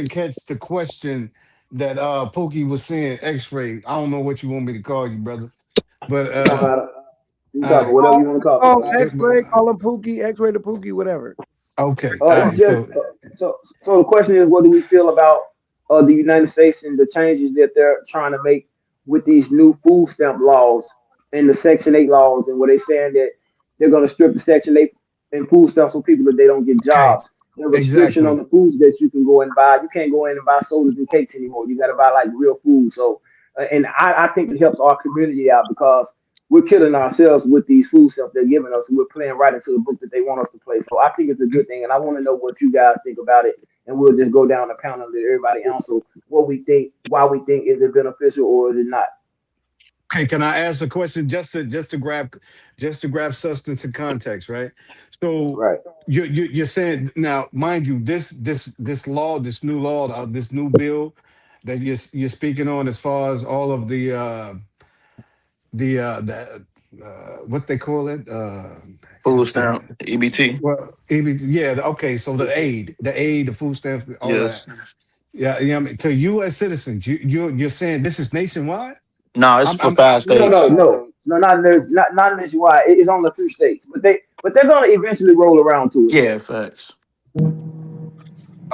catch the question that Pookie was saying. X-ray. I don't know what you want me to call you, brother, but
It don't matter. You
all
call me
right,
whatever you want to call me,
Call
man.
X-ray, call him Pookie, X-ray to Pookie, whatever.
okay, all
It's
right.
just
So
so the question is, what do we feel about the United States and the changes that they're trying to make with these new food stamp laws and the Section 8 laws, and where they saying that they're going to strip the Section 8 and food stamps from people that they don't get
okay,
jobs. The restriction on
exactly.
the foods that you can go and buy. You can't go in and buy sodas and cakes anymore. You got to buy like real food. So, and I think it helps our community out because we're killing ourselves with these food stuff they're giving us. And we're playing right into the book that they want us to play. So I think it's a good thing, and I want to know what you guys think about it. And we'll just go down the panel and let everybody answer what we think, why we think is it beneficial or is it not.
Okay, can I ask a question just to grab substance and context, right? So
Right.
you're saying now, mind you, this law, this new law, this new bill that you're speaking on, as far as all of the what they call it,
Food
God damn
stamp,
it.
EBT.
Well, yeah, okay. So the food stamps, all of that.
Yes.
Yeah, yeah. I mean, to U.S. citizens, you're saying this is nationwide?
No, it's for
I'm
5 states.
No, not nationwide. It's only a few states, but they're gonna eventually roll around to it
Yeah,
though.
facts.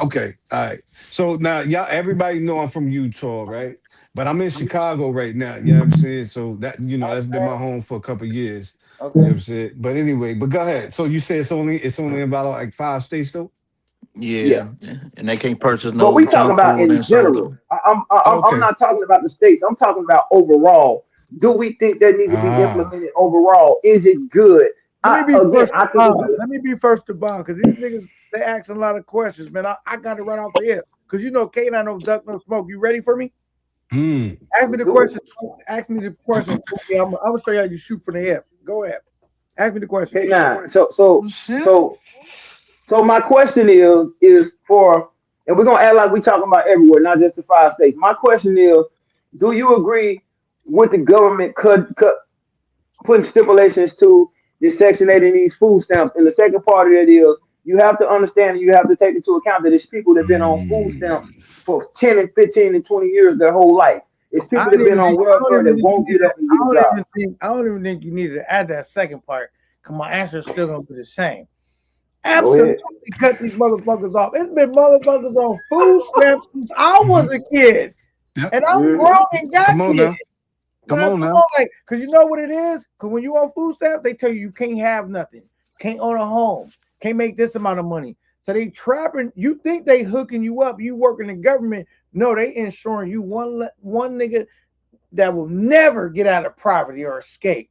Okay, all right. So now y'all, everybody know I'm from Utah, right? But I'm in Chicago right now. You know what I'm saying? So that that's been my home for a couple of years. You know
Okay.
what I'm saying? But anyway, but go ahead. So you say it's only about like 5 states though?
Yeah.
Yeah, and they can't purchase
But
no
we talking
junk
about
food
in
inside
general.
them.
I'm
Okay.
not talking about the states. I'm talking about overall. Do we think that need to be
Ah.
implemented overall? Is it good?
Let me be
Again,
first to
I think it's
bomb.
good.
Let me be first to bomb because these niggas they asking a lot of questions, man. I got to run off the air because you know Kate, I know duck no smoke. You ready for me?
Hmm.
Ask me
Let's
the
do it.
question. Ask me the question. I'm gonna show you how you shoot from the hip. Go ahead. Ask me the question.
Okay, now,
Shit.
so so my question is for, and we're gonna act like we talking about everywhere, not just the 5 states. My question is, do you agree with the government putting stipulations to this Section 8 and these food stamps? And the second part of it is you have to understand and you have to take into account that it's people that have been on food stamps
Mm.
for 10 and 15 and 20 years their whole life. It's
I
people that
don't
have been
even
on
think. I don't
welfare
even
that
think you
won't
need
get
to.
up and get a job.
I don't even think you needed to add that second part. Cause my answer is still gonna be the same.
Go
Absolutely
ahead.
cut these motherfuckers off. It's been motherfuckers on food stamps since I was
Hmm.
a kid,
Yep.
and I'm
Mm-hmm.
grown and got
Come on
kids.
now. Come
Man,
on
come
now.
on, like, cause you know what it is. Cause when you on food stamps, they tell you you can't have nothing, can't own a home, can't make this amount of money. So they trapping. You think they hooking you up? You working in government? No, they insuring you one nigga that will never get out of poverty or escape.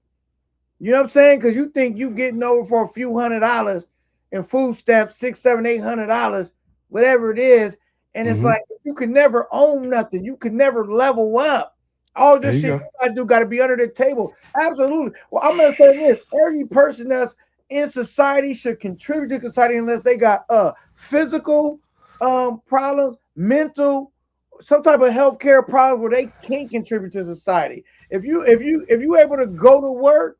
You know what I'm saying? Because you think you getting over for a few $100 in food stamps, six, seven, $800, whatever it is, and it's
Hmm.
like you could never own nothing. You could never level up. All
There
this
you
shit
go.
you gotta do got to be under the table. Absolutely. Well, I'm gonna say this: every person that's in society should contribute to society unless they got physical problems, mental, some type of healthcare problem where they can't contribute to society. If you able to go to work.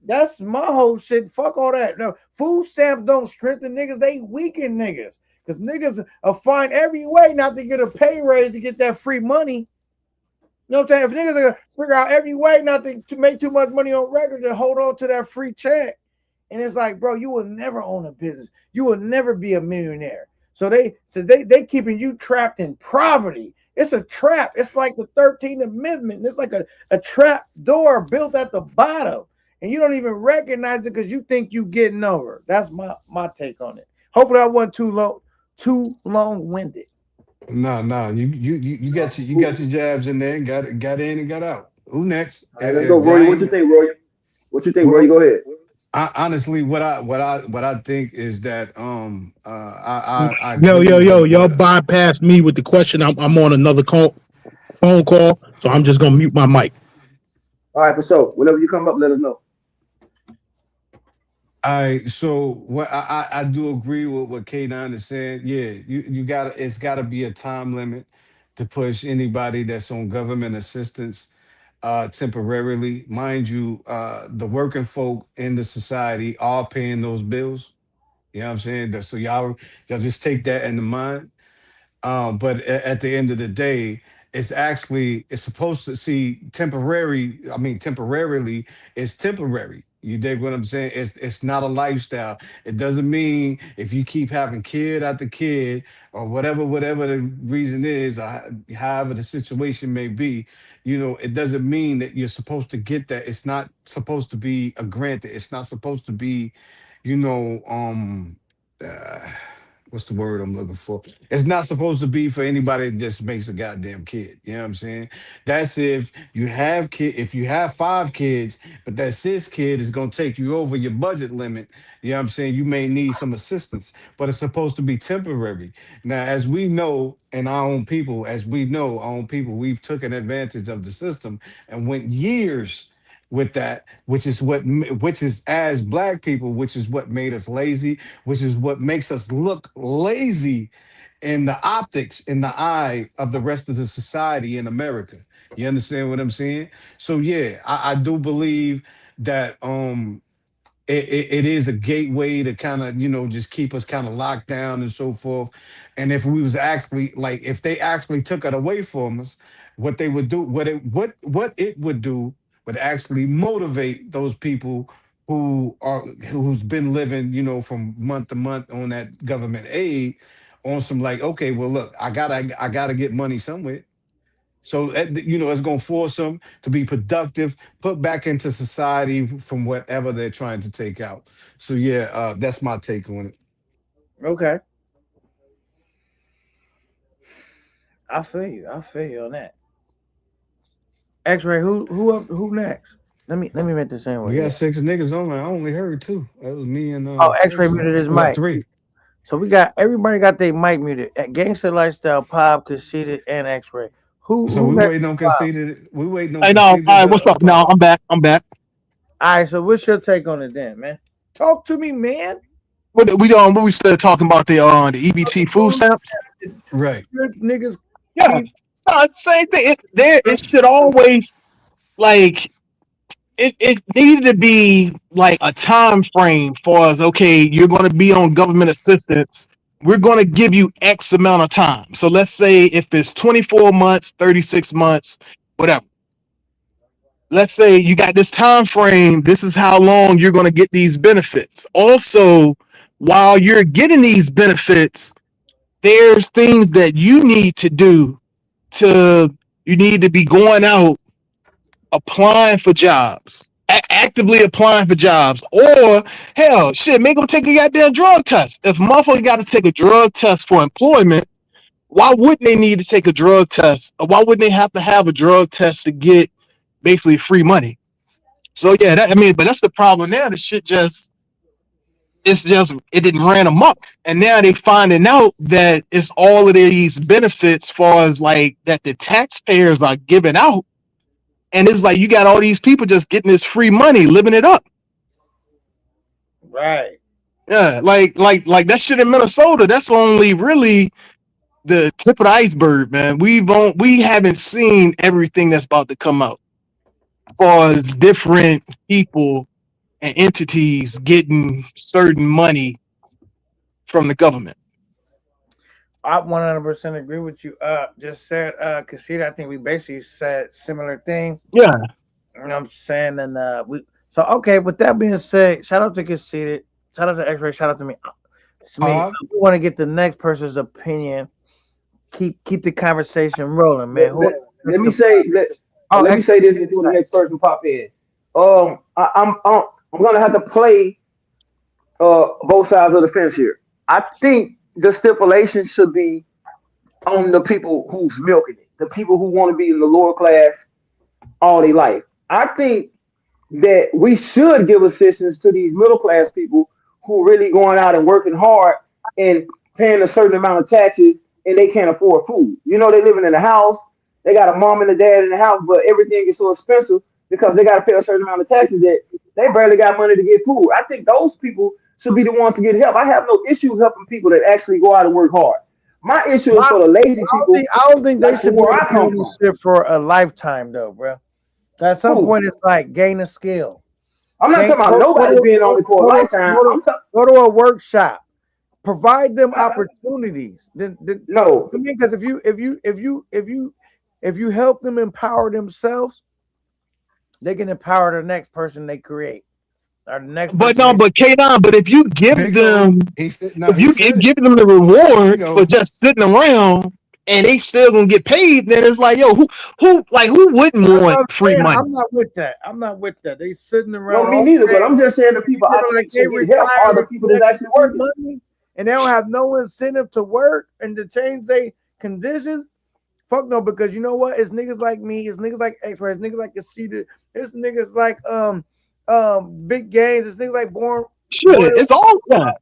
That's my whole shit. Fuck all that. No, food stamps don't strengthen niggas, they weaken niggas. Because niggas will find every way not to get a pay raise to get that free money. You know what I'm saying? If niggas are gonna figure out every way not to make too much money on record to hold on to that free check. And it's like, bro, you will never own a business. You will never be a millionaire. So they keeping you trapped in poverty. It's a trap. It's like the 13th Amendment. It's like a trap door built at the bottom. And you don't even recognize it because you think you getting over. That's my take on it. Hopefully I wasn't too long winded.
No, no. You got your jabs in there and got in and got out. Who next?
All right,
If,
let's go,
if y'all
Roy. What you
ain't
think, Roy? What you think, Roy? You
well,
go ahead.
honestly, what I think is that I agree
Yo,
with
y'all
what
bypassed me with the question. I'm on another phone call, so I'm just gonna mute my mic.
All right, for sure. Whenever you come up, let us know.
I do agree with what K9 is saying. Yeah, you got it's got to be a time limit to push anybody that's on government assistance temporarily. Mind you, the working folk in the society are paying those bills. You know what I'm saying? So y'all just take that into mind. But at the end of the day, it's supposed to see temporary. I mean, temporarily, it's temporary. You dig what I'm saying? It's not a lifestyle. It doesn't mean if you keep having kid after kid or whatever the reason is, however the situation may be, it doesn't mean that you're supposed to get that. It's not supposed to be a granted. It's not supposed to be, you know, uh, what's the word I'm looking for? It's not supposed to be for anybody that just makes a goddamn kid. You know what I'm saying? That's if you have 5 kids, but that 6th kid is gonna take you over your budget limit. You know what I'm saying? You may need some assistance, but it's supposed to be temporary. Now, as we know, and our own people, as we know, our own people, we've taken advantage of the system and went years with that, which is as black people, which is what made us lazy, which is what makes us look lazy in the optics, in the eye of the rest of the society in America. You understand what I'm saying? So yeah, I do believe that it is a gateway to kind of just keep us kind of locked down and so forth. And if we was actually like if they actually took it away from us, what they would do, what it would do would actually motivate those people who's been living from month to month on that government aid, on some like, okay, well look, I gotta get money somewhere. So it's going to force them to be productive, put back into society from whatever they're trying to take out. So yeah, that's my take on it.
Okay, I feel you. I feel you on that. X-ray. Who next? Let me make this in
We
with
got
you.
6 niggas on there. I only heard 2. That was me and
Oh, X-ray
X-Ray.
muted his
Well,
mic.
3.
So we got everybody got their mic muted. At Gangster Lifestyle, Pop, Conceited, and X-ray.
So
Who
we
next?
waiting on
Pop.
conceded. We waiting on
Hey, no, all
conceded
right, what's up? Now
Pop.
I'm back. I'm back.
All right. So what's your take on it then, man? Talk to me, man.
What we still talking about the EBT food
Food
stamps?
Right.
rich niggas
Yeah,
keep.
same thing. It should always like it needed to be like a time frame for us. Okay, you're going to be on government assistance. We're going to give you X amount of time. So let's say if it's 24 months, 36 months, whatever. Let's say you got this time frame. This is how long you're going to get these benefits. Also, while you're getting these benefits, there's things that you need to do to you need to be going out applying for jobs, actively applying for jobs, or hell, shit, make them take a goddamn drug test. If a motherfucker got to take a drug test for employment, why wouldn't they need to take a drug test? Or why wouldn't they have to have a drug test to get basically free money? So yeah, but that's the problem now. The shit it didn't ran amok, and now they finding out that it's all of these benefits, far as like that the taxpayers are giving out, and it's like you got all these people just getting this free money, living it up.
Right.
Yeah, like that shit in Minnesota. That's only really the tip of the iceberg, man. We haven't seen everything that's about to come out, as far as different people and entities getting certain money from the government.
I 100% agree with you. Just said, Casita. I think we basically said similar things.
Yeah,
You know what I'm saying? And we. So okay. With that being said, shout out to Conceited. Shout out to X-Ray. Shout out to me. It's me.
Pop.
We want to get the next person's opinion. Keep the conversation rolling, man. Who?
Let me say
Oh,
let me say this before the next person pop in. I'm gonna have to play both sides of the fence here. I think the stipulation should be on the people who's milking it, the people who want to be in the lower class all their life. I think that we should give assistance to these middle class people who really going out and working hard and paying a certain amount of taxes and they can't afford food. You know, they living in a house, they got a mom and a dad in the house, but everything is so expensive because they got to pay a certain amount of taxes that they barely got money to get food. I think those people should be the ones to get help. I have no issue helping people that actually go out and work hard. My issue is
my,
for the lazy people,
I don't think they
like from
should be
where I come
doing
from.
this shit for a lifetime, though, bro. At some
Who?
point, it's like gain a skill.
I'm not
Gain,
talking about nobody being on it for a lifetime. I'm talking
go to a workshop. Provide them opportunities. Then
no.
I mean, because if you help them empower themselves, they can empower the next person they create or the next
but
person
no,
they.
but K9, but if you give
Big O.
them,
He said. No,
if
he
you
said it.
give them the
Big
reward for
O.
just sitting around and they still gonna get paid, then it's like, yo, who wouldn't
That's what
want
I'm
free
saying.
money?
I'm not with that. I'm not with that. They sitting
No,
around
me
all
neither.
day,
But I'm just saying the people I
feeling like
think
they
should get help are
retired
the
and
people that's
collecting
actually
free
working.
money. and they don't have no incentive to work and to change their conditions. Fuck no, because you know what? It's niggas like me, it's niggas like X-Ray, it's niggas like Casita, it's niggas like Big Games, it's niggas like Born.
Shit, it's all that.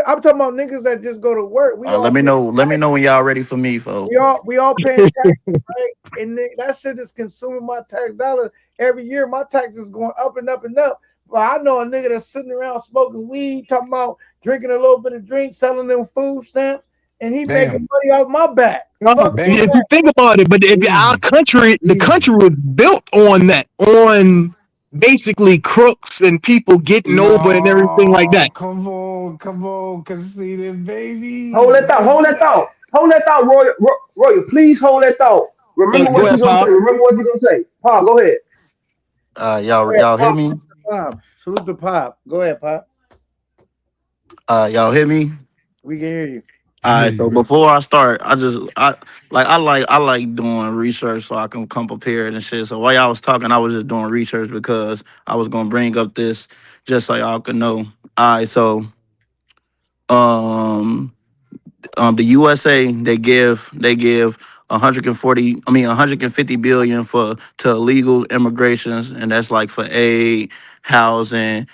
I'm talking about niggas that just go to work. We
Let
all
me
pay
know. Let me know when y'all ready for me,
we
folks.
all paying taxes, right? And that shit is consuming my tax dollar every year. My taxes going up and up and up. But I know a nigga that's sitting around smoking weed, talking about drinking a little bit of drink, selling them food stamps, and he making
Bam.
money off my back.
No,
Fuck is
if
Bam.
you
that?
think about it, but if our
Easy.
country, the country
Easy.
was built on that, on basically crooks and people getting over and everything like that.
No, come on, Casita,
Hold
baby.
that thought.
Don't
Hold
do
that
that.
thought. Hold that thought, Roy. Roy, please hold that thought.
Go,
Remember
go
what
ahead,
you gonna say.
Pop.
Remember what you gonna say. Paul, go ahead.
Go ahead,
Y'all hear
Pop.
me?
Pop. Salute to Pop. Go ahead, Pop.
Y'all hear me?
We can hear you.
I
All
hear
right.
you,
So
bro.
before I start, I like doing research so I can come prepared and shit. So while y'all was talking, I was just doing research because I was gonna bring up this just so y'all can know. All right. So um the USA they give 140 I mean 150 billion for to illegal immigrations, and that's like for aid, housing,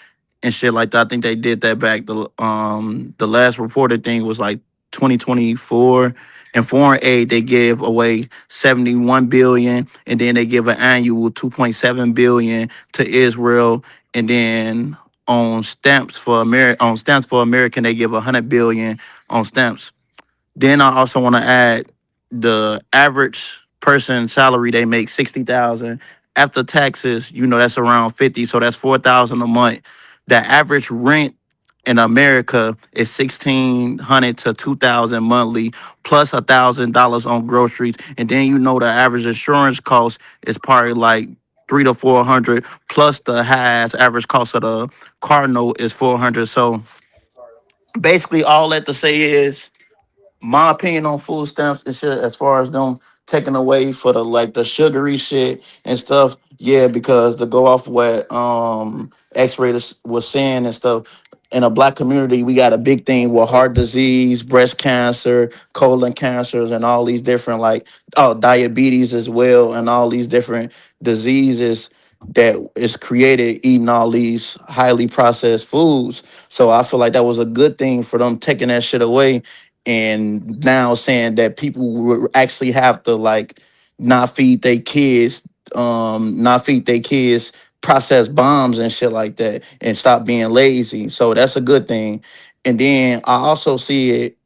and shit like that. I think they did that back the last reported thing was like 2024. And foreign aid they give away 71 billion, and then they give an annual 2.7 billion to Israel, and then on stamps for American they give 100 billion on stamps. Then I also want to add the average person salary they make 60,000 after taxes. That's around 50, so that's 4,000 a month. The average rent in America is 1,600 to 2,000 monthly, plus $1,000 on groceries, and then the average insurance cost is probably like 300 to 400, plus the highest average cost of the car note is 400. So basically, all that to say is my opinion on food stamps and shit, as far as them taking away for the sugary shit and stuff. Yeah, because to go off what X-ray was saying and stuff, in a black community, we got a big thing with heart disease, breast cancer, colon cancers, and all these different diabetes as well, and all these different diseases that is created eating all these highly processed foods. So I feel like that was a good thing for them taking that shit away, and now saying that people will actually have to not feed their kids, not feed their kids processed bombs and shit like that, and stop being lazy. So that's a good thing. And then I also see it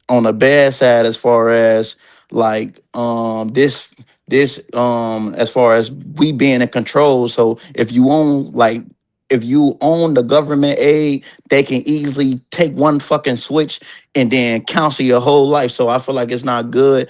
on the bad side, as far as this as far as we being in control. So if you own the government aid, they can easily take one fucking switch and then cancel your whole life. So I feel like it's not good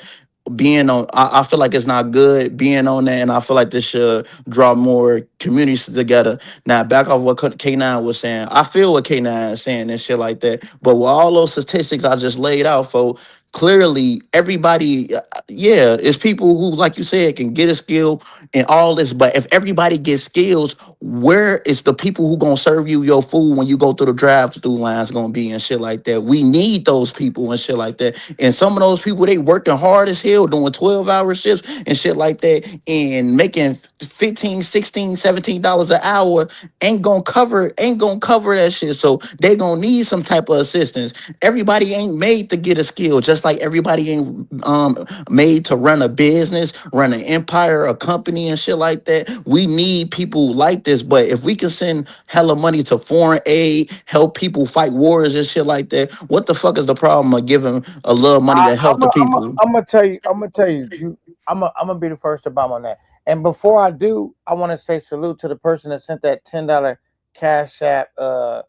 being on. I feel like it's not good being on that, and I feel like this should draw more communities together. Now, back off what K9 was saying, I feel what K9 is saying and shit like that. But with all those statistics I just laid out, for clearly everybody, yeah, it's people who, like you said, can get a skill and all this. But if everybody gets skills, where is the people who gonna serve you your food when you go through the drive-through lines gonna be and shit like that? We need those people and shit like that. And some of those people, they working hard as hell, doing 12-hour shifts and shit like that, and making 15, 16, $17 an hour ain't gonna cover that shit. So they gonna need some type of assistance. Everybody ain't made to get a skill, just like everybody ain't made to run a business, run an empire, a company and shit like that. We need people like this. But if we can send hella money to foreign aid, help people fight wars and shit like that, what the fuck is the problem of giving a little money to help the people?
I'm gonna tell you. I'm gonna tell you. I'm gonna be the first to bomb on that. And before I do, I want to say salute to the person that sent that $10 cash app. I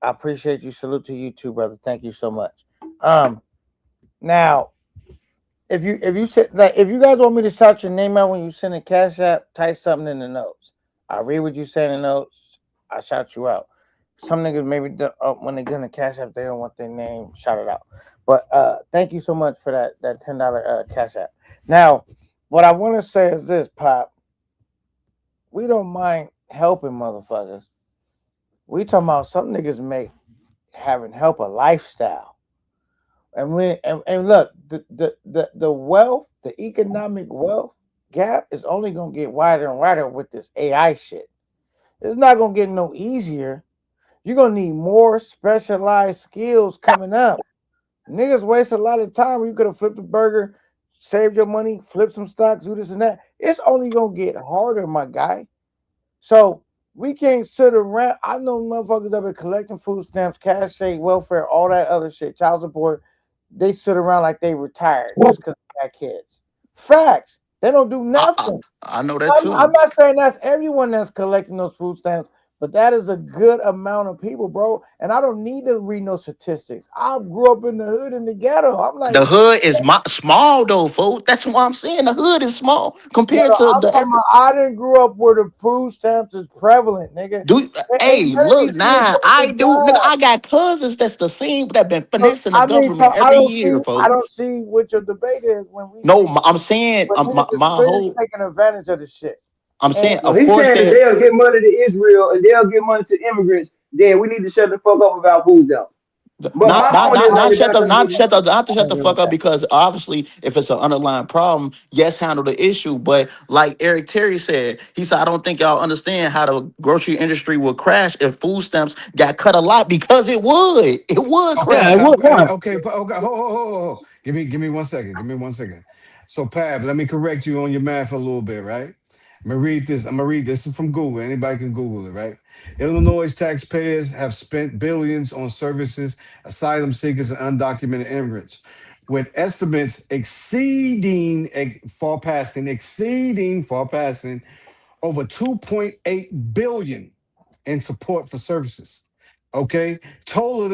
appreciate you. Salute to you too, brother. Thank you so much. Um, Now, if you said like if you guys want me to shout your name out when you send a cash app, type something in the notes. I read what you say in the notes. I shout you out. Some niggas maybe when they get in the cash app, they don't want their name shouted out. But thank you so much for that $10 cash app. Now, what I want to say is this, Pop. We don't mind helping motherfuckers. We talking about some niggas make having help a lifestyle. And look, the wealth, the economic wealth gap is only gonna get wider and wider with this AI shit. It's not gonna get no easier. You're gonna need more specialized skills coming up. Niggas waste a lot of time. You could have flipped a burger, saved your money, flipped some stocks, do this and that. It's only gonna get harder, my guy. So we can't sit around. I know motherfuckers that been collecting food stamps, cash aid, welfare, all that other shit, child support. They sit around like they retired just because they got kids. Facts. They don't do
I, I
nothing.
I know that
I'm
too.
not saying that's everyone that's collecting those food stamps, but that is a good amount of people, bro. And I don't need to read no statistics. I grew up in the hood in the ghetto. I'm like,
The hood is small though, folks. That's what I'm saying. The hood is small
no,
compared
no,
to
I'm
the
talking about I didn't grow up where the food stamps is prevalent, nigga.
do.
Ain't
Hey,
none of these
look,
niggas
nah,
got
I
a
do, nigga.
job.
I got cousins that's the same that been
So,
finessing the
I mean, so
government every year,
I
folks.
don't see what your debate is when we
No,
see
I'm saying,
when
my,
niggas is
my
clearly
whole,
taking advantage of the shit.
I'm
And
saying,
No,
of
he's
course
saying that
that.
they'll get money to Israel and they'll get money to immigrants. Then we need to shut the fuck up about food stamps. But
Not
my
not
point is
not
right
not
here that
shut
I
the
couldn't
not
get
shut
in.
the not to
I
shut the
agree
fuck
with
up
that.
because obviously if it's an underlying problem, yes, handle the issue. But like Eric Terry said, he said I don't think y'all understand how the grocery industry would crash if food stamps got cut a lot because it would
Okay,
Yeah,
Pab.
what?
Hey,
Why?
okay, okay. Ho. Give me 1 second. Give me 1 second. So, Pab, let me correct you on your math a little bit, right? I'm gonna read this. I'm gonna read this is from Google. Anybody can Google it, right? Illinois taxpayers have spent billions on services, asylum seekers, and undocumented immigrants, with estimates far passing over 2.8 billion in support for services. Okay, total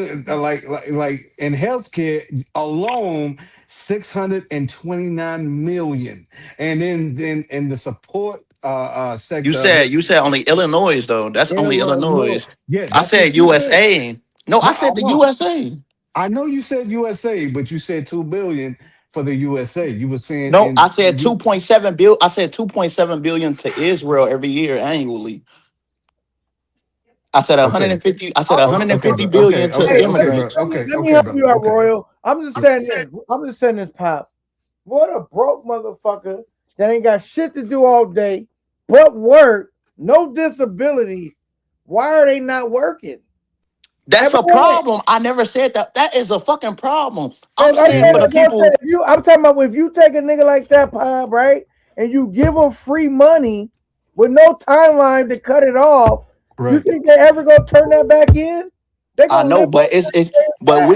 like in healthcare alone, 629 million, and then in the support
You
sector of
said
it,
you said only Illinois though. That's only
Illinois.
Illinois.
Yeah,
I
that's
said
what you said.
USA. No, I
No, I
said the
know,
USA.
I know you said USA, but you said 2 billion for the USA. You were saying
No,
in
I said
you
2.7 bill. I said 2.7 billion to Israel every year annually. I said
okay,
150. I said
okay,
150
bro,
billion to
Hey,
okay, bro,
immigrants.
let me
okay,
help you
brother,
out,
okay.
Royal. I'm just saying this. I'm just saying this, Pop. What a broke motherfucker that ain't got shit to do all day but work, no disability. Why are they not working?
That's
And
a
wait,
problem. I never said that. That is a fucking problem. I'm
I'm saying,
It
saying for the
is.
people.
if you, I'm talking about if you take a nigga like that, Pop, right, and you give them free money with no timeline to cut it off, you
Right.
think they ever gonna turn that back in? They
I
gonna
know,
live
but it's but
back.
we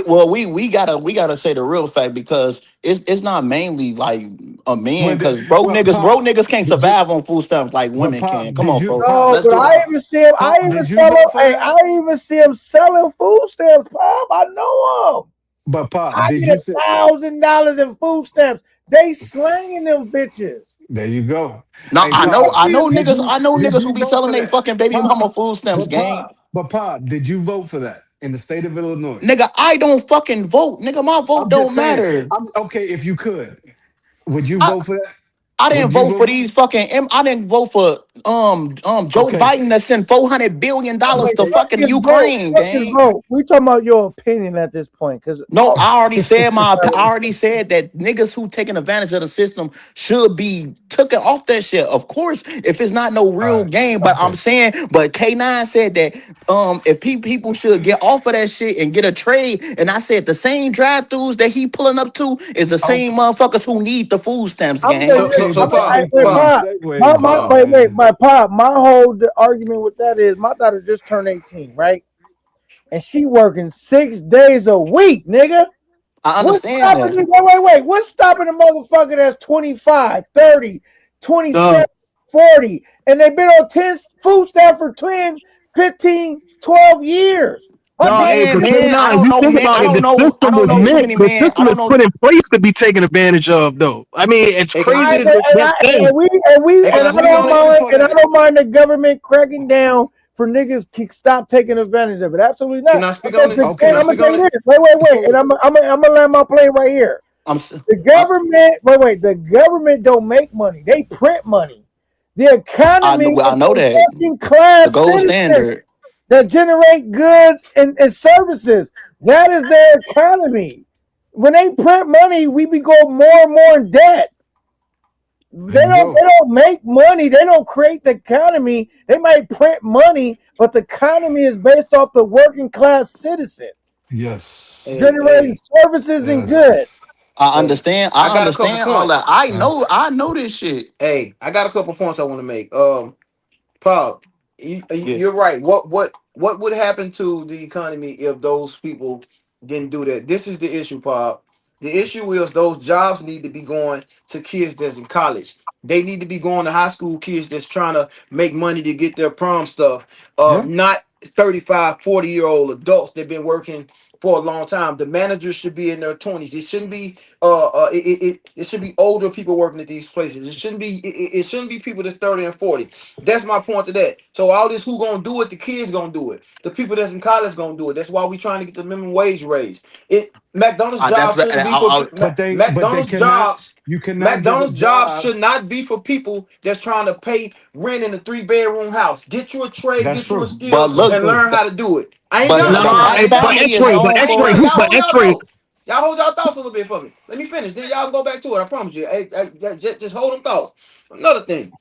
gotta say the real fact because it's not mainly like a man
Well,
because broke
well,
niggas broke
Pop,
niggas can't
did you?
survive on food stamps like
But
women
Pop,
can. Come
did
on,
you?
folks.
Pop,
No,
Let's
but
do
I
it.
even see him. I
Pop,
even
did you
sell him.
vote for
Hey,
that?
I even see him selling food stamps, Pop. I know him.
But Pop,
I
did
get
you
a
say?
$1,000 in food stamps. They slanging them bitches.
There you go.
No,
Hey,
I
You
know,
Pop,
don't
I
see
know
them.
niggas, I know
did
niggas who
you
be
vote
selling
for
their
that?
fucking baby
Pop,
mama food stamps, gang.
but Pop, did you vote for that in the state of Illinois?
Nigga, I don't fucking vote. Nigga, my vote
I'm just
don't
saying.
matter.
I'm okay. If you could, would you
I,
vote for that?
I didn't
Would you
vote for
vote?
these fucking. I didn't vote for Joe
Okay.
Biden to send $400 billion
Wait,
to
Okay.
fuck
fucking
his vote.
Ukraine,
Fuck his
gang.
vote. We talking about your opinion at this point, because
No, I already said that niggas who taking advantage of the system should be taken off that shit. Of course, if it's not no
All
real
right.
game, but I'm
Okay.
saying, but K9 said that if people should get off of that shit and get a trade, and I said the same drive-throughs that he pulling up to is the same
Okay.
motherfuckers who need the food stamps,
I'm saying
gang.
this.
Okay.
So
But y'all
Pop,
be
Wait,
throwing
Pop,
these
Pop.
segues though,
Pop.
Wait,
man.
my Pop. My whole argument with that is my daughter just turned 18, right? And she working 6 days a week, nigga.
I
What's
understand
stopping
that.
the wait. What's stopping the motherfucker that's 25, 30, 27,
Done.
40, and they've been on 10 food stamp for 10, 15, 12 years? My
No,
daughter
hey,
Man,
but
just
man, I
K9,
don't
you
know,
think
man.
about
I
it,
don't know. I don't know too many
the
man. I
system is
don't know.
put in place to be taken advantage of, though. I mean, it's
Hey, can I
I
crazy
speak?
that that thing.
Hey, can
and
I
I
speak
Hold
don't
on
on
it?
mind
before that.
the government cracking down for niggas stop taking advantage of it. Absolutely
Can
not.
I speak on it? Can
Okay.
I
I'm gonna
speak
say
on it?
this. Wait, and
So
I'm gonna land my plane right here.
I'm. s-
The
I,
government, the government don't make money. They print money. The
I
economy
know. I
is
know
the
that
working
the
class
gold
citizens
standard.
that generate goods and services. That is their economy. When they print money, we be going more and more in debt.
There you
They
go.
don't make money. They don't create the economy. They might print money, but the economy is based off the working class citizen
Yes.
Hey,
generating
hey,
services and
Yes.
goods.
I
hey.
understand.
I
I
got a couple
understand all that.
points.
I know this shit.
Hey, I got a couple points I want to make. Pop,
Yeah.
you're right. What would happen to the economy if those people didn't do that? This is the issue, Pop. The issue is those jobs need to be going to kids that's in college. They need to be going to high school kids that's trying to make money to get their prom stuff.
Yeah.
Not 35, 40-year-old adults that've been working for a long time. The managers should be in their 20s. It shouldn't be it should be older people working at these places. It shouldn't be people that's 30 and 40. That's my point to that. So all this who gonna do it, the kids gonna do it. The people that's in college gonna do it. That's why we trying to get the minimum wage raised. It McDonald's
I that's
jobs shouldn't be for
But they cannot. You cannot give a
McDonald's jobs
job.
should not be for people that's trying to pay rent in a 3-bedroom house. Get you a trade,
That's
get you a
true.
but
skill,
That's
look,
and
true.
learn how to do it. I ain't
but
done.
That's
the
Hold on,
true.
I
Nah,
ain't
but
done.
prosperity is
X-ray,
all
but
I ain't
X-ray,
done.
for.
Y'all
but
hold y'all
X-ray.
thoughts. Y'all hold y'all thoughts a little bit for me. Let me finish. Then y'all can go back to it. I promise you. Just hold them thoughts. Another thing.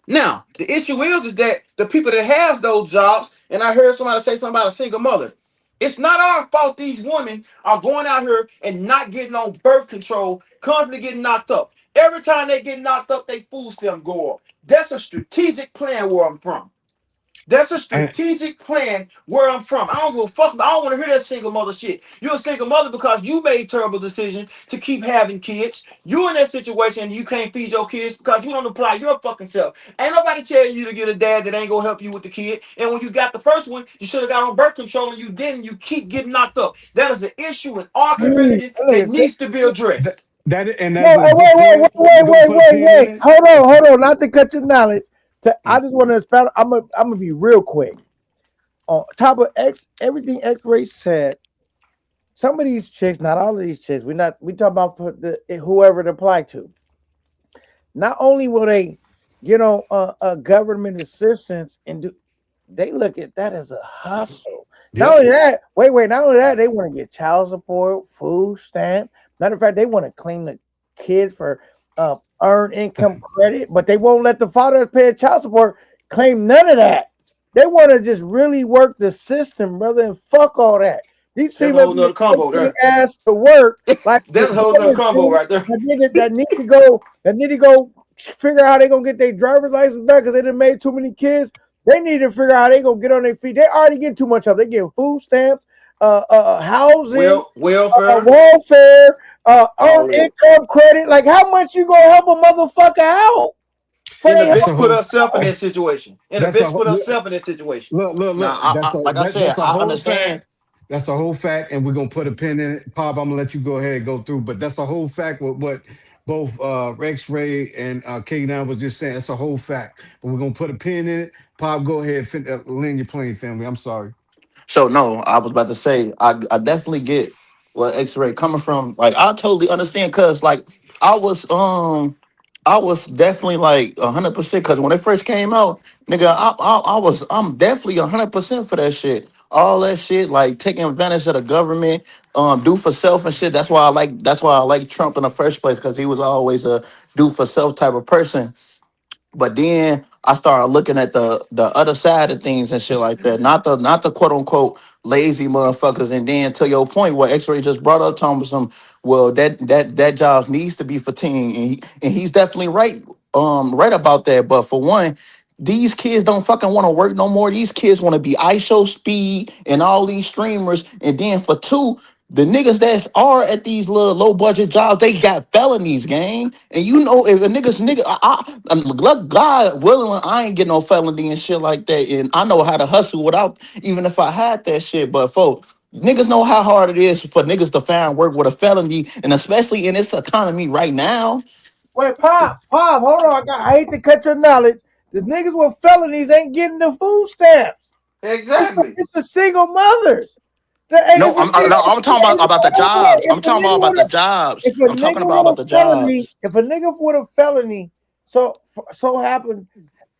Now, the issue is that the people that has those jobs, and I heard somebody say something about a single mother. It's not our fault these women are going out here and not getting on birth control, constantly getting knocked up. Every time they get knocked up, they food stamp go up. That's a strategic plan where I'm from. That's a
And
strategic plan where I'm from. I don't give a fuck. I don't want to hear that single mother shit. You're a single mother because you made terrible decisions to keep having kids. You in that situation and you can't feed your kids because you don't apply your fucking self. Ain't nobody telling you to get a dad that ain't gonna help you with the kid. And when you got the first one, you should have got on birth control and you didn't. You keep getting knocked up. That is an issue in our community
That
that
nigga crazy.
needs to be
that,
addressed.
that's
No,
a good
wait,
point. We're gonna put a pin in
wait.
it. It's,
Hold on. Not to cut your knowledge. I
yeah.
just want to expound. I'm gonna be real quick. On top of everything X-Ray said, some of these chicks, not all of these chicks, we talk about for whoever it apply to. Not only will they get on government assistance and do, they look at that as a hustle. Not
Yep.
only that, not only that, they want to get child support, food stamp. Matter of fact, they want to claim the kids for earned income credit, but they won't let the father that's paying child support claim none of that. They want to just really work the system, brother, and fuck all that. These
That's a
females
whole
be
nother combo
getting
there.
their ass to work like the
That's a whole nother
women
combo
do
right there.
that need to go figure out how they gonna get their driver's license back because they done made too many kids. They need to figure out how they gonna get on their feet. They already get too much of. They get food stamps, housing,
Welfare,
welfare,
all
earned
that.
income credit. Like how much you gonna help a motherfucker out for
And the
they
That's
bitch
a
help
put
whole.
herself in
themselves?
that situation. And the
That's a
bitch
whole.
put herself in that situation.
Look.
Now,
That's
like I said,
a
I
whole
understand.
fact. That's a whole fact, and we're gonna put a pin in it. Pop, I'm gonna let you go ahead and go through, but that's a whole fact. What both X-Ray and K9 was just saying. That's a whole fact. But we're gonna put a pin in it. Pop, go ahead, land your plane, family. I'm sorry.
So no, I was about to say I definitely get where X-Ray coming from. Like I totally understand because like I was um I was definitely like 100% because when it first came out, nigga, I'm definitely 100% for that shit. All that shit, like taking advantage of the government, do for self and shit. That's why I like Trump in the first place because he was always a do for self type of person. But then I started looking at the other side of things and shit like that. Not the quote unquote lazy motherfuckers. And then to your point, what X-Ray just brought up, Thompson, well, that job needs to be for teen, and he's definitely right. Right about that. But for one, these kids don't fucking want to work no more. These kids want to be ISO speed and all these streamers. And then for two, the niggas that are at these little low budget jobs, they got felonies, gang. And you know, if a look, God willing, I ain't get no felony and shit like that. And I know how to hustle without, even if I had that shit. But folks, niggas know how hard it is for niggas to find work with a felony, and especially in this economy right now.
Wait, hold on. I hate to cut your knowledge. The niggas with felonies ain't getting the food stamps.
Exactly.
It's the single mothers. Hey,
No, no, I'm talking about the jobs. I'm talking about the jobs.
if a
I'm talking
nigga with
about
a
the
felony,
jobs.
if a nigga with a felony, so happened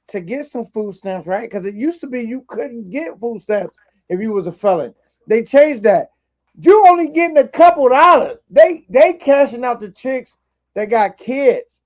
to get some food stamps, right? Because it used to be you couldn't get food stamps if you was a felon. They changed that. You only getting a couple dollars. They cashing out the chicks that got kids.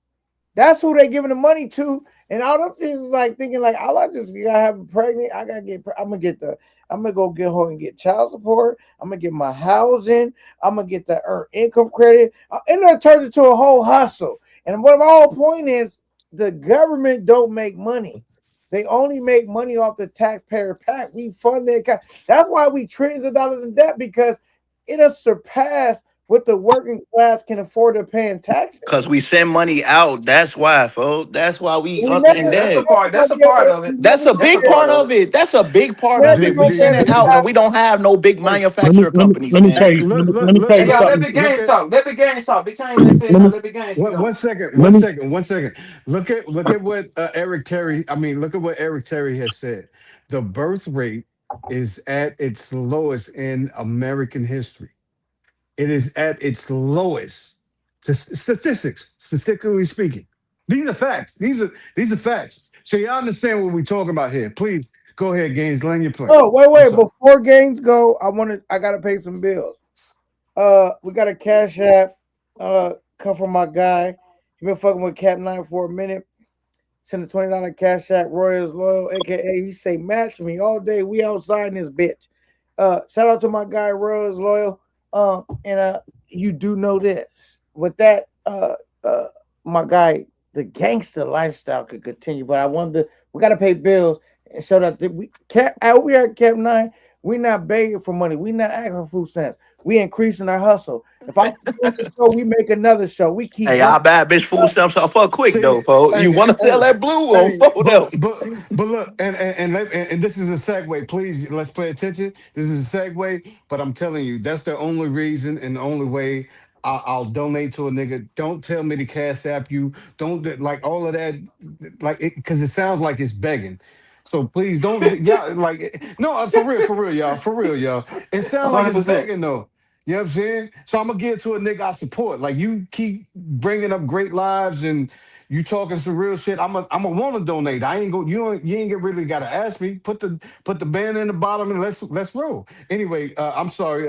That's who they giving the money to. And all them things is like thinking like, all I just gotta have a pregnant. I gotta get. I'm gonna get the. I'm gonna go get her and get child support. I'm gonna get my housing. I'm gonna get the earned income credit. And then it turns into a whole hustle. And what my whole point is, the government don't make money. They only make money off the taxpayer pack. We fund their account. That's why we trillions of dollars in debt because it has surpassed what the working class can afford to pay in taxes.
Cause we send money out. That's why, folks. That's why we
We
in
never,
That's a
debt.
we
part.
never
That's a
gonna be
part
able.
of it.
We
That's
never
a
gonna
That's a
big
be able.
part
part
of
of
it.
it. That's a big part of
Never
it.
Big,
We
gonna be
send
big,
able
it
to
big,
out, and
stop.
we don't have no big
hey,
manufacturer companies,
let me
man.
tell you.
look,
Let me tell
Hey,
you
look,
y'all, let
something.
Big
look
Games
at
talk. Let Big Games talk. Big Chains ain't saying
Let
nothing.
me
Let Big Games speak
one,
on
one
it.
second,
let
one
me
second, one second. Look at what Eric Terry. I mean, look at what Eric Terry has said. The birth rate is at its lowest in American history. It is at its lowest. Statistics, statistically speaking, these are facts. These are facts. So y'all understand what we're talking about here. Please go ahead, Gaines, land your plane.
Oh, wait,
I'm
wait.
sorry.
Before games go, I gotta pay some bills. We got a cash app. Come from my guy. He been fucking with Cat Nine for a minute. Send a $20 cash app. Royals loyal, aka he say match me all day. We outside in this bitch. Shout out to my guy Royals loyal. And you do know this. With that, my guy, the gangster lifestyle could continue, but I wanted to. We gotta pay bills and show that we Cap out we at Cap Nine. We not begging for money. We not asking for food stamps. We increasing our hustle. If I'm doing the show, we make another show. We keep
Hey,
going.
I bad bitch food stamps off for quick
See,
though, folks. You
hey,
want to sell
hey,
that blue on
hey,
photo?
but look, and this is a segue. Please, let's pay attention. This is a segue, but I'm telling you, that's the only reason and the only way I'll donate to a nigga. Don't tell me to cash app you. Don't like all of that, like it, because it sounds like it's begging. So please don't, y'all. Like no, for real, y'all, for real, y'all. It
A
sounds like
hundred
it's
percent.
begging though. You know what I'm saying? So I'm gonna give it to a nigga I support. Like you keep bringing up great lives and you talking some real shit. I'm a want to donate. I ain't go. You ain't really got to ask me. Put the band in the bottom and let's roll. Anyway, I'm sorry,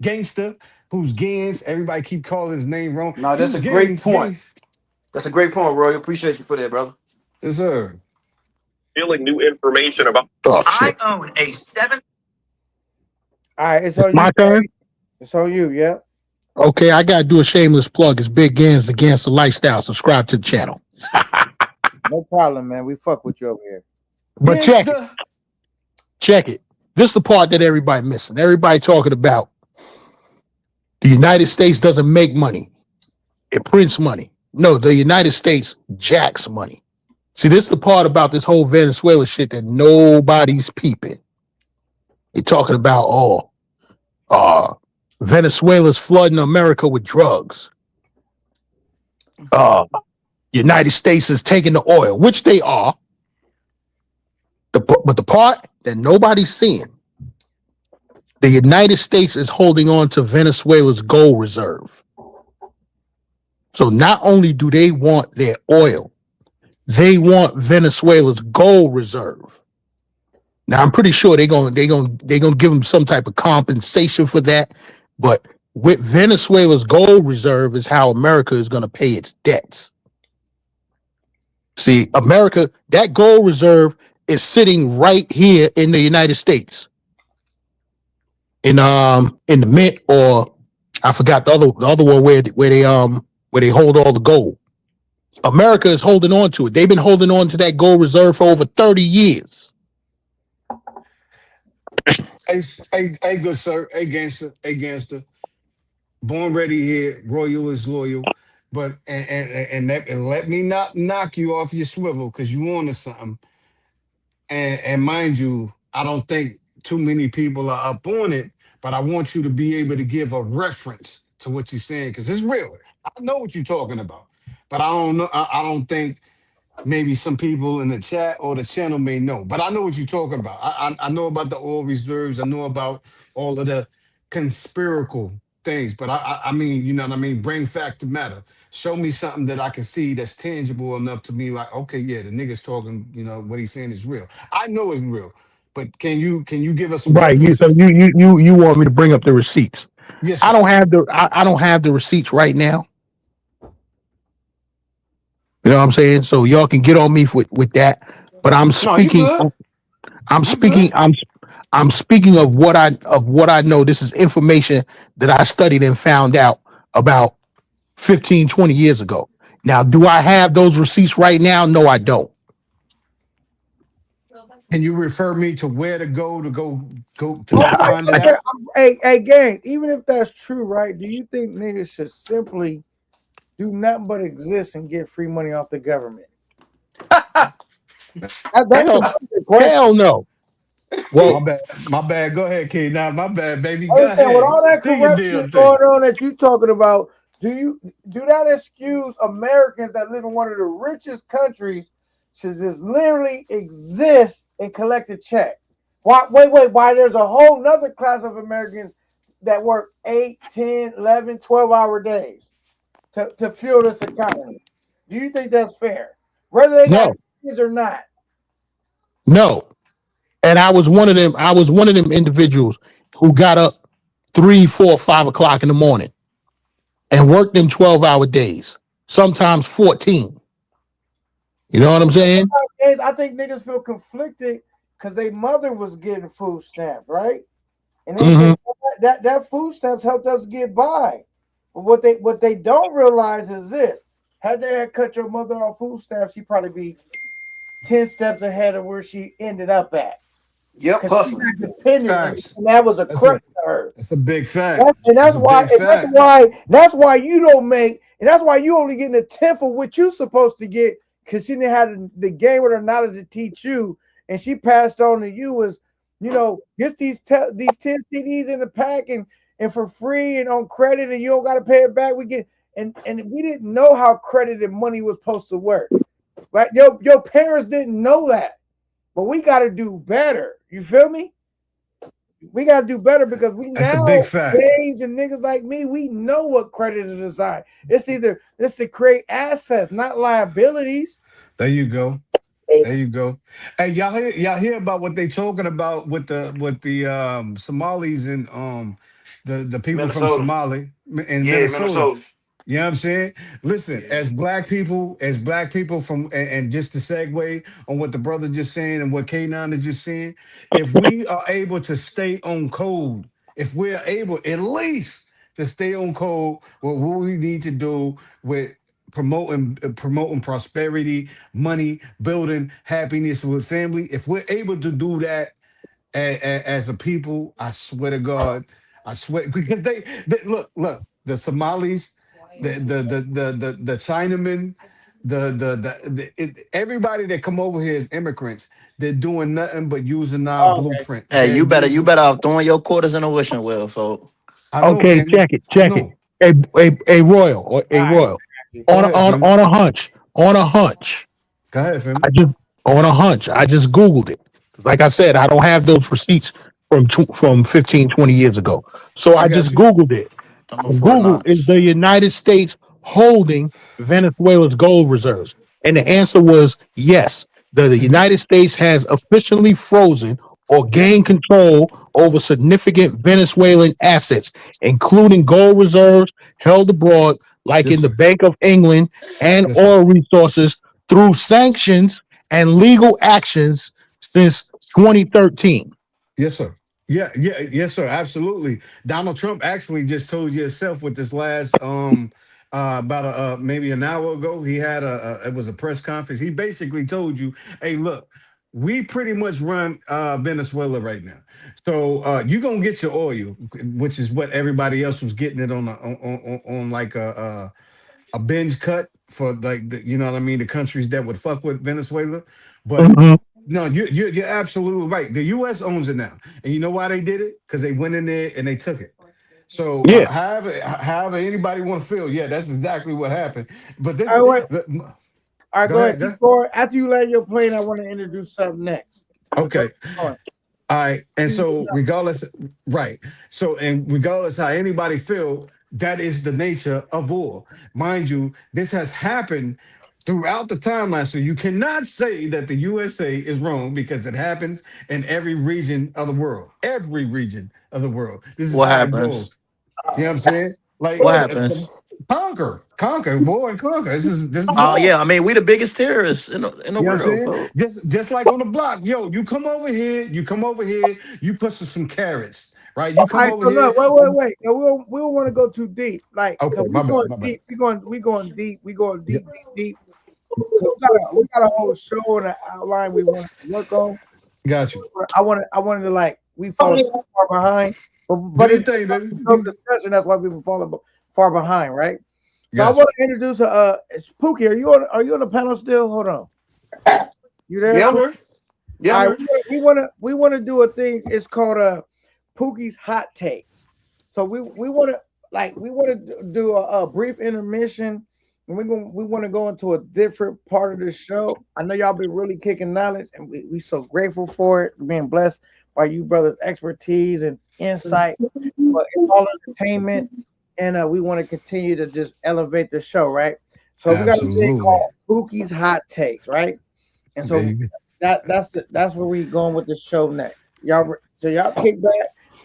gangster. Who's Gans? Everybody keep calling his name wrong.
No, that's
Who's
a great
Gaines?
point.
Gaines.
That's a great point, Roy. Appreciate you for that, brother.
Yes, sir.
revealing new information about. Oh
I
shit!
own a seven. All right, it's on you.
My turn.
It's on you. Yeah.
Okay, I gotta do a shameless plug. It's Big Gans, the Gangster Lifestyle. Subscribe to the channel.
No problem, man. We fuck with you over here.
But check it,
Gangster.
check it. This is the part that everybody missing. Everybody talking about the United States doesn't make money; it prints money. No, the United States jacks money. See, this is the part about this whole Venezuela shit that nobody's peeping. They're talking about, uh, Venezuela's flooding America with drugs. Uh, United States is taking the oil, which they are. But the part that nobody's seeing, the United States is holding on to Venezuela's gold reserve. So not only do they want their oil, they want Venezuela's gold reserve. Now I'm pretty sure they're gonna give them some type of compensation for that. But with Venezuela's gold reserve is how America is gonna pay its debts. See, America, that gold reserve is sitting right here in the United States. In the mint, or I forgot the other one where they hold all the gold. America is holding on to it. They've been holding on to that gold reserve for over 30 years.
Hey, good sir. Hey, gangster. Hey, gangster. Born ready here. Royal is loyal. But and let me not knock you off your swivel because you on to something. And mind you, I don't think too many people are up on it, but I want you to be able to give a reference to what you're saying because it's real. I know what you're talking about, but I don't know. I don't think maybe some people in the chat or the channel may know, but I know what you're talking about. I know about the oil reserves. I know about all of the conspiratorial things, but I mean, you know what I mean? Bring fact to matter. Show me something that I can see that's tangible enough to be like, okay, yeah, the nigga's talking, you know, what he's saying is real. I know it's real. But can you give us some
Right. So
references?
you want me to bring up the receipts?
Yes,
I
sir.
don't have I don't have the receipts right now. You know what I'm saying? So y'all can get on me with that. But
No, you good.
I'm
You good.
speaking I'm speaking of what I know. This is information that I studied and found out about 15, 20 years ago. Now, do I have those receipts right now? No, I don't.
Can you refer me to where to go to
Okay,
go find it
okay.
out?
Hey, gang. Even if that's true, right? Do you think niggas should simply do nothing but exist and get free money off the government? That's the
Hell,
basic question.
hell no.
My
Well,
bad. My bad. Go ahead, Kid. Now, my bad, baby.
I'm
Go
saying with
ahead.
all that
Do your
corruption
damn
going
thing.
on that you talking about, do that excuse Americans that live in one of the richest countries should just literally exist and collect a check? Why wait, why there's a whole nother class of Americans that work 8, 10, 11, 12 hour days to fuel this economy? Do you think that's fair? Whether they got
no,
kids or not.
no. And I was one of them. I was one of them individuals who got up 3, 4, 5 o'clock in the morning and worked them 12-hour days, sometimes 14. You know what I'm saying?
I think niggas feel conflicted because their mother was getting food stamps, right? And
Hmm.
that food stamps helped us get by. But what they don't realize is this: had they had cut your mother off food stamps, she'd probably be 10 steps ahead of where she ended up at
Yep,
because she
hustling.
got dependent,
Facts.
and that was a
That's a
crutch to her.
that's a big fact.
That's and
That's
that's
a
why
big
and that's
fact.
why that's why you don't make and that's why you only getting a tenth of what you supposed to get because she didn't have the game with her knowledge to teach you, and she passed on to you as get these 10 CDs in the pack and for free and on credit and you don't got to pay it back. We get and we didn't know how credit and money was supposed to work, right? Your parents didn't know that, but we got to do better. You feel me? We got to do better because we
That's a
now
big fact.
James and niggas like me, we know what credit is designed. It's to create assets, not liabilities.
There you go. There you go. Hey, y'all hear about what they talking about with the Somalis and the people from
Minnesota.
Somali in
Yeah,
Minnesota.
Minnesota.
You know what I'm saying? Listen,
Yeah.
as black people and just to segue on what the brother just saying and what K9 is just saying, if we are able to stay on code, if we're able at least to stay on code with what we need to do with promoting prosperity, money, building happiness with family, if we're able to do that as a people, I swear to God, I swear because they look the Somalis, the Chinamen, everybody that come over here as immigrants, they're doing nothing but using our
Oh, okay.
blueprint.
Hey,
They're
you
using.
better off throwing your quarters in the wishing well, folks.
I know,
Okay,
Kenny.
check it,
I
check it.
know.
A royal or a
All right.
royal
Go ahead, Femi.
on a hunch.
Go ahead, Femi.
I just on a hunch. I just Googled it. Like I said, I don't have those receipts from 15, 20 years ago. So
I
I
got
just
you.
Googled it.
I'm a
I
Fort
Googled, is
Knox.
the United States holding Venezuela's gold reserves? And the answer was yes. The United States has officially frozen or
Yeah.
gained control over significant Venezuelan assets, including gold reserves held abroad, like
Yes,
in the
sir.
Bank of England, and
Yes, sir.
oil resources through sanctions and legal actions since 2013.
Yes, sir. Yeah, yeah, yes, sir. Absolutely. Donald Trump actually just told you himself with this last about maybe an hour ago. He had it was a press conference. He basically told you, "Hey, look, we pretty much run Venezuela right now. So you're gonna get your oil, which is what everybody else was getting it on like a binge cut for like you know what I mean, the countries that would fuck with Venezuela, but."
Mhm.
No, you're absolutely right. The U.S. owns it now, and you know why they did it? Because they went in there and they took it. So,
Yeah.
however anybody want to feel, yeah, that's exactly what happened. But this,
All right, wait.
go
All right, go ahead.
ahead,
Keep
go.
going. After you land your plane, I want to introduce something next. But go
Okay,
on.
all right. And so, regardless, right. So, and regardless how anybody feel, that is the nature of war. Mind you, this has happened throughout the timeline. So you cannot say that the USA is wrong because it happens in every region of the world. Every region of the world. This is
What
how it goes.
happens?
You know what I'm saying?
What
Like
happens?
conquer, boy, and conquer. This is
Oh
war.
yeah, I mean we the biggest terrorists in the
You know what I'm
world.
saying?
So
Just like on the block, yo, you come over here, you put some carrots, right? You
All
come
right,
over
so
here.
look, wait. No, we don't want to go too deep. Like, cause
Okay,
we
my
going
bad, my bad.
deep. We going deep. We going
Yep,
deep. Cause we got a whole show and an outline we want to work on.
got you.
I wanted to like we falling so far behind,
Do
but
your
it's
thing,
just
baby.
no discussion. That's why people falling far behind, right? So I
Got you.
want to introduce it's Pookie. Are you on the panel still? Hold on. You there,
Yeah,
Pookie?
man. Yeah,
All right,
man.
we want to do a thing. It's called Pookie's Hot Takes. So we want to do a brief intermission, and we want to go into a different part of the show. I know y'all been really kicking knowledge, and we so grateful for it, being blessed by you brothers' expertise and insight. But it's all entertainment, and we want to continue to just elevate the show, right? So we got a thing
Absolutely.
called Pookie's Hot Takes, right? And
There
so
you go.
that's where we going with the show next. So y'all kick back,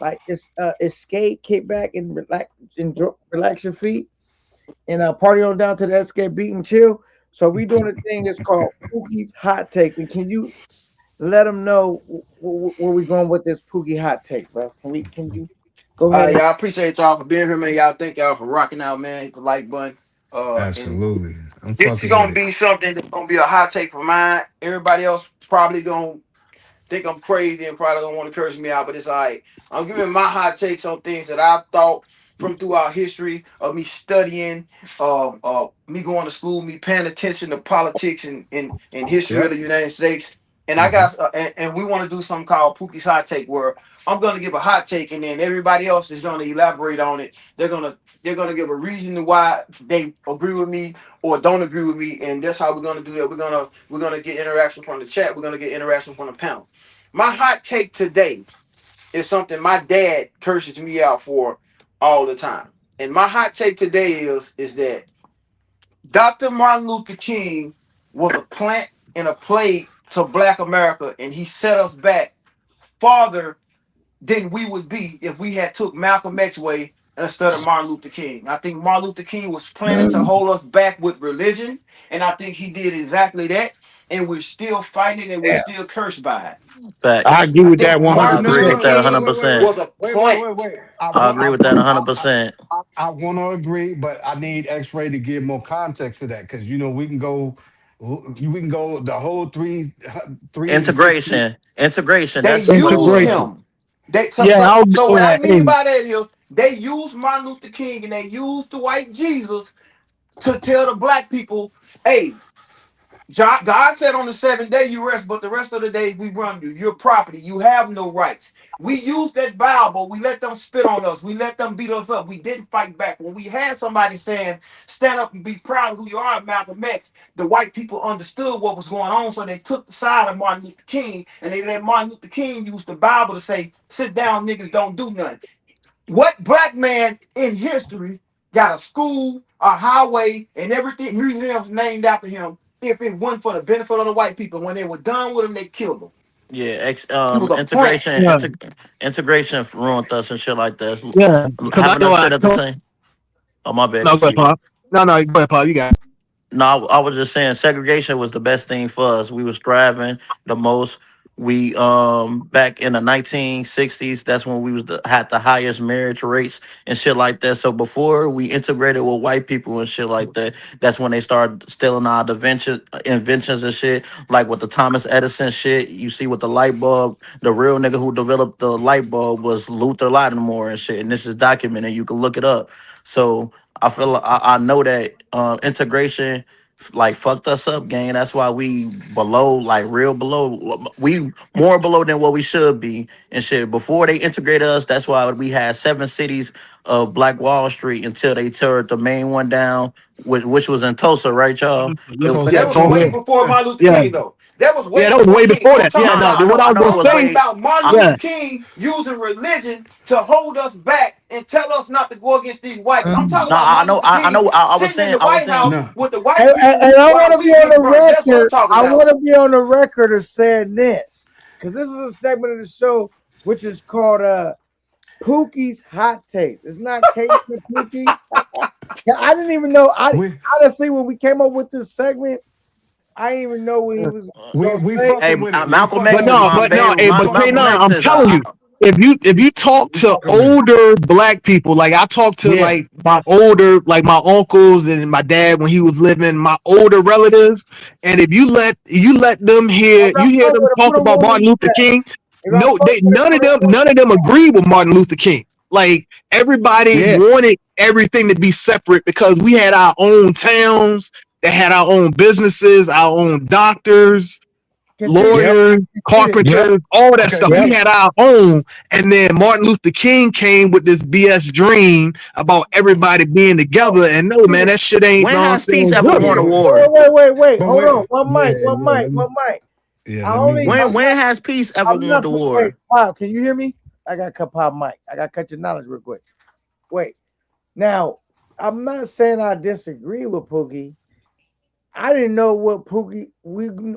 like it's escape, kick back and relax, enjoy, relax your feet, and party on down to the escape beat and chill. So we doing a thing. It's called Pookie's Hot Takes, and can you let them know where we going with this Pookie Hot Take, bro? Can you go ahead and
Y'all appreciate y'all for being here, man. Y'all thank y'all for rocking out, man. Hit the like button. And
Absolutely. I'm
this is
fucking with
gonna
it.
be something that's gonna be a hot take for mine. Everybody else probably gonna think I'm crazy and probably don't want to curse me out, but it's all right. I'm giving my hot takes on things that I've thought from throughout history of me studying, me going to school, me paying attention to politics and history of
Yep.
the United States. And I
Hmm.
got and we want to do something called Pookie's hot take, where I'm gonna give a hot take, and then everybody else is gonna elaborate on it. They're gonna give a reason to why they agree with me or don't agree with me, and that's how we're gonna do that. We're gonna get interaction from the chat. We're gonna get interaction from the panel. My hot take today is something my dad curses me out for all the time. And my hot take today is that Dr. Martin Luther King was a plant and a plague to Black America, and he set us back farther than we would be if we had took Malcolm X way instead of Martin Luther King. I think Martin Luther King was planning to hold us back with religion, and I think he did exactly that. And we're still fighting, and we're
yeah.
still cursed by it.
I
Facts.
agree
I
with that
think
I
Martin
agree
Luther
100%.
with that
King
100%.
was a plant.
Wait.
I agree with that 100%.
I want to agree, but I need X-Ray to give more context to that because we can go the whole 360.
Integration.
They
That's what it
used
was.
Integration.
him. They so
Yeah,
so
I'll
so
go
what I
that.
mean by that is they used Martin Luther King and they used the white Jesus to tell the black people, hey, God said on the seventh day you rest, but the rest of the days we run you. You're property. You have no rights. We used that Bible. We let them spit on us. We let them beat us up. We didn't fight back. When we had somebody saying, stand up and be proud of who you are, Malcolm X, the white people understood what was going on. So they took the side of Martin Luther King and they let Martin Luther King use the Bible to say, sit down, niggas, don't do nothing. What black man in history got a school, a highway, and everything museums named after him if it wasn't for the benefit of the white people? When they were done with him, they killed him.
Yeah,
He was a plant.
Yeah,
integration ruined us and shit like that.
yeah. Because I
Having
know
us
I
sit at the
told.
same. Oh my bad,
No, go ahead,
continue.
Paul. No, go ahead, Paul. You got it.
No, I was just saying segregation was the best thing for us. We was thriving the most. We back in the 1960s, that's when we had the highest marriage rates and shit like that. So before we integrated with white people and shit like that, that's when they started stealing our inventions and shit, like with the Thomas Edison shit. You see with the light bulb, the real nigga who developed the light bulb was Luther Lattimore and shit, and this is documented. You can look it up. So I feel like I know that integration like fucked us up, gang. That's why we below, like real below. We more below than what we should be and shit. Before they integrated us, that's why we had 7 cities of Black Wall Street until they tore the main one down, which was in Tulsa, right, y'all?
Yeah,
It,
That
Tulsa,
was
Tulsa.
way
Tulsa.
before
Yeah.
Martin Luther
Yeah,
King, though. That was way
Yeah, that was
before
way
King.
before
I'm
that.
talking
Yeah,
No, no,
no.
I
about
know,
What I
I
was
know
I'm
it
gonna
was
talking
say,
way.
about Martin
I,
yeah,
Luther King using religion to hold us back and tell us not to go against these white people. I'm talking
no,
about
I
Martin
know,
Luther King
I was
sitting in
saying,
the White House
No.
with the white people
And I want
while
to be
we
on
get
the
burnt. That's what I'm
record.
talking
I
about.
want to be on the record of saying this because this is a segment of the show which is called Pookie's Hot Takes. It's not Kate and Pookie. Yeah, I didn't even know. I
We
honestly, when we came up with this segment, I didn't even know what he was
we
gonna
we
say.
hey,
fucking with it. We
Malcolm
fucking
X
but
is
with
no,
it,
my
but
King.
no,
favorite.
hey,
We
but
fucking
Malcolm
with
K9,
it.
X
I'm
is
telling you, if you talk
We
to
fucking with it.
older black people, like I talk to
Yeah,
like my uncles and my dad when he was living, my older relatives, and if you let them
if
you
I
hear
fuck
them
with him,
talk
put him
about
on the
Martin Luther
chat.
King,
If I
no,
fuck with him, put him on
none of them agree with Martin Luther King. Like everybody
the chat.
wanted everything to be separate because we had our own towns that had our own businesses, our own doctors,
Conceded.
Yep.
lawyers,
Conceded.
Yep.
carpenters, all that
Okay,
stuff.
Yep.
We had our own. And then Martin Luther King came with this BS dream about everybody being
Oh,
together. And no, man,
conceded.
that shit ain't,
when
know what I'm
has peace
saying,
ever
good.
won a
yeah,
war?
Wait.
but
Hold on.
wait,
One mic.
yeah, yeah.
I
Let
only.
me.
When has peace ever
I'm
won
not.
the
Wait,
war?
Wow. Can you hear me? I got to cut Pop mic. I got to cut your knowledge real quick. Wait. Now, I'm not saying I disagree with Pookie. I didn't know what Pookie.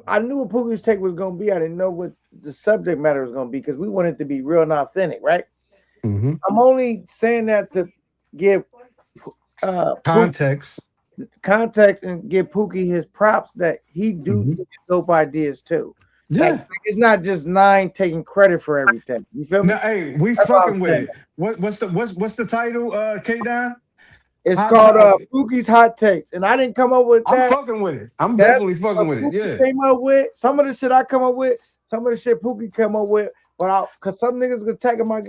I knew what Pookie's take was going to be. I didn't know what the subject matter was going to be because we wanted to be real and authentic, right?
Hmm.
I'm only saying that to give Pookie
Context.
context and give Pookie his props that he do
Hmm.
think dope ideas too. Like
Yeah.
it's not just Nine taking credit for everything. You feel
Now,
me?
hey, we
That's what I'm
fucking with
saying.
it. What's the title? K Down.
It's
Hot.
called Pookie's Hot Takes, and I didn't come up with
I'm
that.
fucking with it. I'm
That's
definitely fucking
what
with it.
Pookie
Yeah.
came up with. Some of the shit I come up with, some of the shit Pookie come up with. But cause some niggas gonna tag my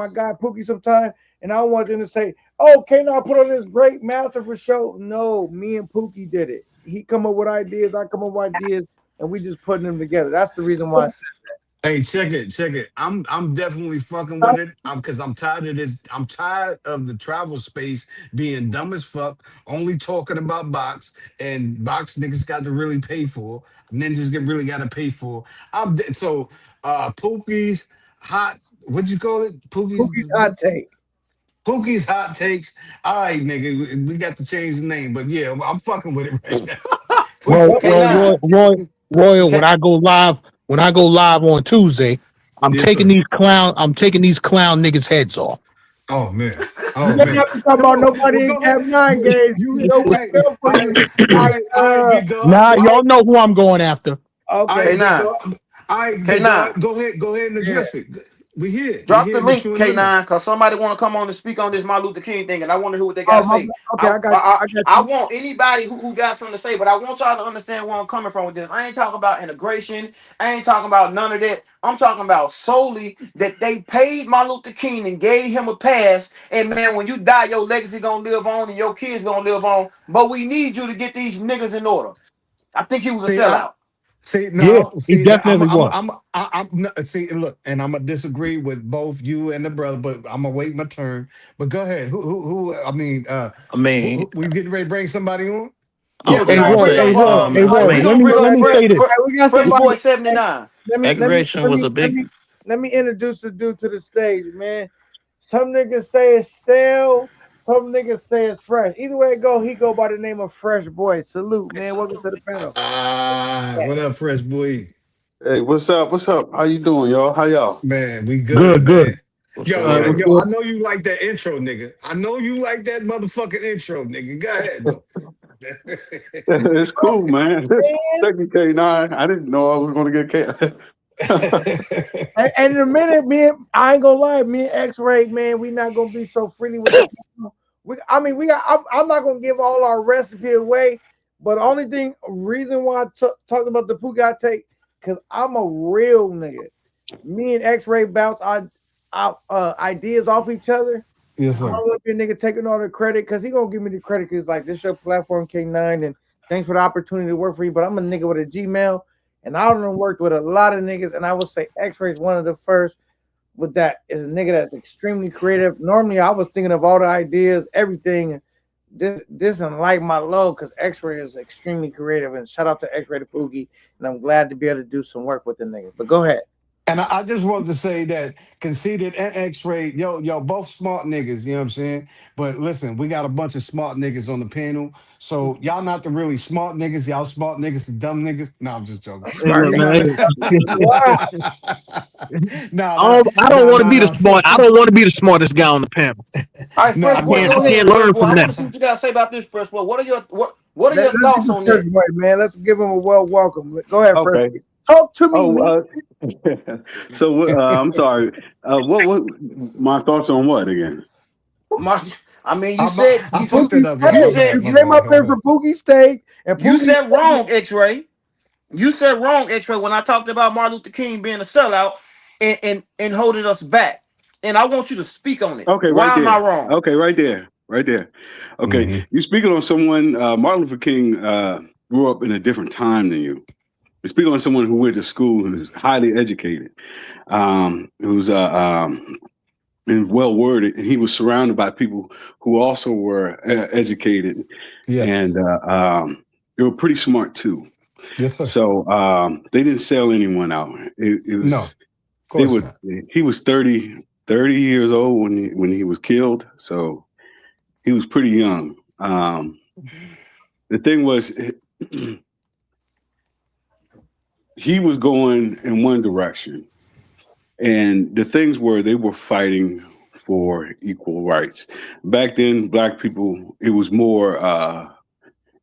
guy Pookie sometime, and I don't want them to say, "Oh, can I put on this great master for show?" No, me and Pookie did it. He come up with ideas, I come up with ideas, and we just putting them together. That's the reason why I said
Hey, check it. I'm definitely fucking
that.
with it. Because I'm tired of this. I'm tired of the travel space being dumb as fuck. Only talking about box and box niggas got to really pay for. Ninjas get really got to pay for. So Pookie's hot. What'd you call it?
Pookie's Hot Take.
Pookie's hot takes. All right, nigga. We got to change the name, but yeah, I'm fucking with it right now. We
Well,
fucking
well,
with it.
Roy,
K9.
Royal.
K,
When I go live on Tuesday,
Yes, sir.
I'm taking these clown niggas heads off.
Oh man.
You
Oh
don't
man.
have to talk about
No.
nobody
Well,
in
go
Cap
ahead.
9 games. You know we
Hey,
feel for you. Like
I big dog.
Nah,
White.
y'all know who I'm going after.
I
Okay.
big
K9.
dog. I big dog.
K9.
Go ahead and
Yeah.
address it. We here. We
Drop the
here with
link,
you and living.
K9, because somebody want to come on and speak on this Martin Luther King thing, and I want to hear what they got
Oh
to
my
say.
okay, I got you. I got
I
you.
want anybody who got something to say, but I want y'all to understand where I'm coming from with this. I ain't talking about integration. I ain't talking about none of that. I'm talking about solely that they paid Martin Luther King and gave him a pass. And man, when you die, your legacy gonna live on and your kids gonna live on. But we need you to get these niggas in order. I think he was a
See, I
sellout.
see
Yeah,
no.
he
See,
definitely was.
I'm no, see. Look, and I'm gonna disagree with both you and the brother, but I'm gonna wait my turn. But go ahead. Who? I mean,
I mean,
we getting ready to bring somebody on?
I
Yeah,
was
we
Hey,
just
gonna
gonna
Roy,
bring
say,
up
Roy.
we
I
gonna bring
Let
up
me
Hey,
say this.
we got
Fresh
somebody.
Boy 79.
aggravation was a big.
Let me introduce the dude to the stage, man. Some niggas say it's stale, some niggas say it's fresh. Either way it go, he go by the name of Fresh Boy. Salute, man. Welcome to the panel.
What up, fresh boy?
Hey, what's up? What's up? How you doing, y'all? How y'all?
Man, we good,
Good, good.
man.
What's the
Yo,
Good,
word?
yo,
good.
I know you like that intro, nigga. I know you like that motherfucking intro, nigga. Go ahead, though.
It's cool, man.
Man,
Second K9. I didn't know I was going to get K.
and in a minute, I ain't gonna lie, me and X-Ray, man, we not gonna be so freely with the people. I mean, I'm not gonna give all our recipe away, but the only reason why I talked about the Pookie I take, because I'm a real nigga. Me and X-Ray bounce our ideas off each other.
Yes,
I
sir.
don't want your nigga taking all the credit because he gonna give me the credit because like this your platform K9 and thanks for the opportunity to work for you. But I'm a nigga with a Gmail and I don't worked with a lot of niggas and I would say X-Ray is one of the first with that is a nigga that's extremely creative. Normally I was thinking of all the ideas, everything, this and like my low because X-Ray is extremely creative. And shout out to X-Ray to Poogie, and I'm glad to be able to do some work with the nigga. But go ahead.
And I just wanted to say that Conceited and X-Ray, yo, both smart niggas, you know what I'm saying? But listen, we got a bunch of smart niggas on the panel. So y'all not the really smart niggas, y'all smart niggas, the dumb niggas. No, I'm just joking.
Hey,
Smart
look,
You
nigga.
know
man.
Wow.
nah,
I don't want to be the smart. I
seriously.
don't want to be the smartest guy on the panel.
All right,
Nah,
Fresh
I
Boy,
nah.
can't.
go
I
ahead,
can't
Fresh
learn
Boy.
from
I
that.
want to see what you gotta say about this, Fresh Boy. What are your
Let's
thoughts
get
on
this
that?
way, man. Let's give him a well welcome. Go ahead, Fresh.
Okay.
Talk to me,
Oh,
me.
so I'm sorry. What my thoughts on what again?
My, I mean, you
I,
said
I
you
fucked it
Poogie's
up, y'all.
you
My
Steak.
said
bad,
You
my
you
came up here
bad.
for Poogie's Steak, and
you
Poogie's
said wrong, X-Ray. You said wrong, X-Ray, when I talked about Martin Luther King being a sellout and holding us back. And I want you to speak on it.
Okay, right
Why am I
there.
wrong?
Okay, right there. Okay,
Hmm.
you speaking on someone. Martin Luther King grew up in a different time than you. You speak on someone who went to school who's highly educated, who's and well worded, and he was surrounded by people who also were educated,
Yes.
and they were pretty smart too.
Yes, sir.
So they didn't sell anyone out. It
No, of
was they
course
would.
not.
He was 30 years old when he was killed. So he was pretty young. The thing was, he was going in one direction, and the things were they were fighting for equal rights. Back then, black people, it was more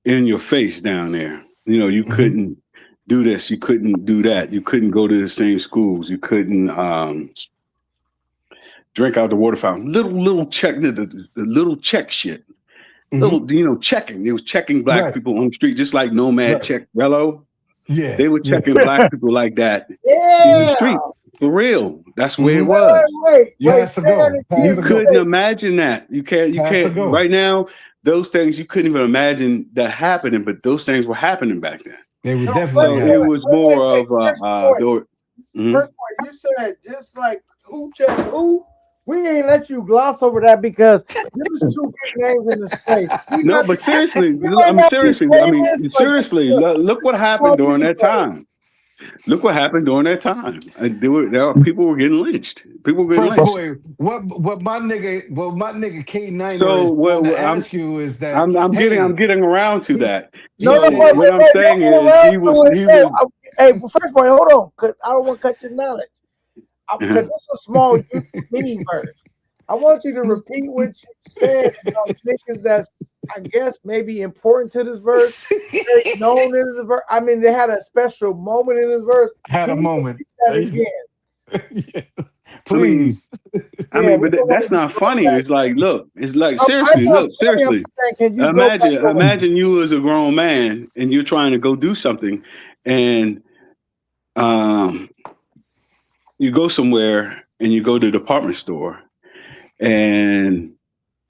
in your face down there. You know, you
Hmm.
couldn't do this, you couldn't do that, you couldn't go to the same schools, you couldn't drink out the water fountain. Little check, the little check shit.
Hmm.
Little, checking. They was checking black
Right,
people on the street, just like Nomad
right.
checked Rello.
Yeah,
They were
yeah.
checking black people like that in the
Yeah.
streets. For real. That's where it
Hmm.
was.
You
You
Wait.
has to
Say that
go. Has
you
to
again. You
go.
couldn't
said
imagine that. You
Has to
can't
go.
right now, those things you couldn't even imagine that happening, but those things were happening back then.
They were
no.
definitely
So it
Wait.
happening.
was more of
First point.
mhm.
First point. You said just like who checked who. We ain't let you gloss over that because there's two big names in the space.
No, but seriously,
We might not be famous, but
seriously, look what happened
gonna
during
be
that
famous.
time. Look what happened during that time. People were getting lynched. People were getting
Fresh
lynched.
boy, what my nigga K Niner
So
is going to
I'm
ask you is that,
I'm
hey,
getting around to
he
that.
No,
he
no,
So
said,
what I'm
don't
saying
get
is
around to it.
he was
Hey, first point, hold on, cause I don't want to cut your knowledge.
uh-huh.
Because it's a small YouTube mini verse. I want you to repeat what you said about niggas that's, I guess, maybe important to this verse, very known in this verse. I mean, they had a special moment in this verse.
had a
Can you
moment.
repeat that again?
I mean,
Please.
Yeah, we don't want
that's
to be
not funny.
throwback.
It's like
I'm
seriously,
not
look,
funny. I'm
seriously.
just saying, can you go back over?
Imagine you as a grown man and you're trying to go do something, and um, you go somewhere and you go to the department store, and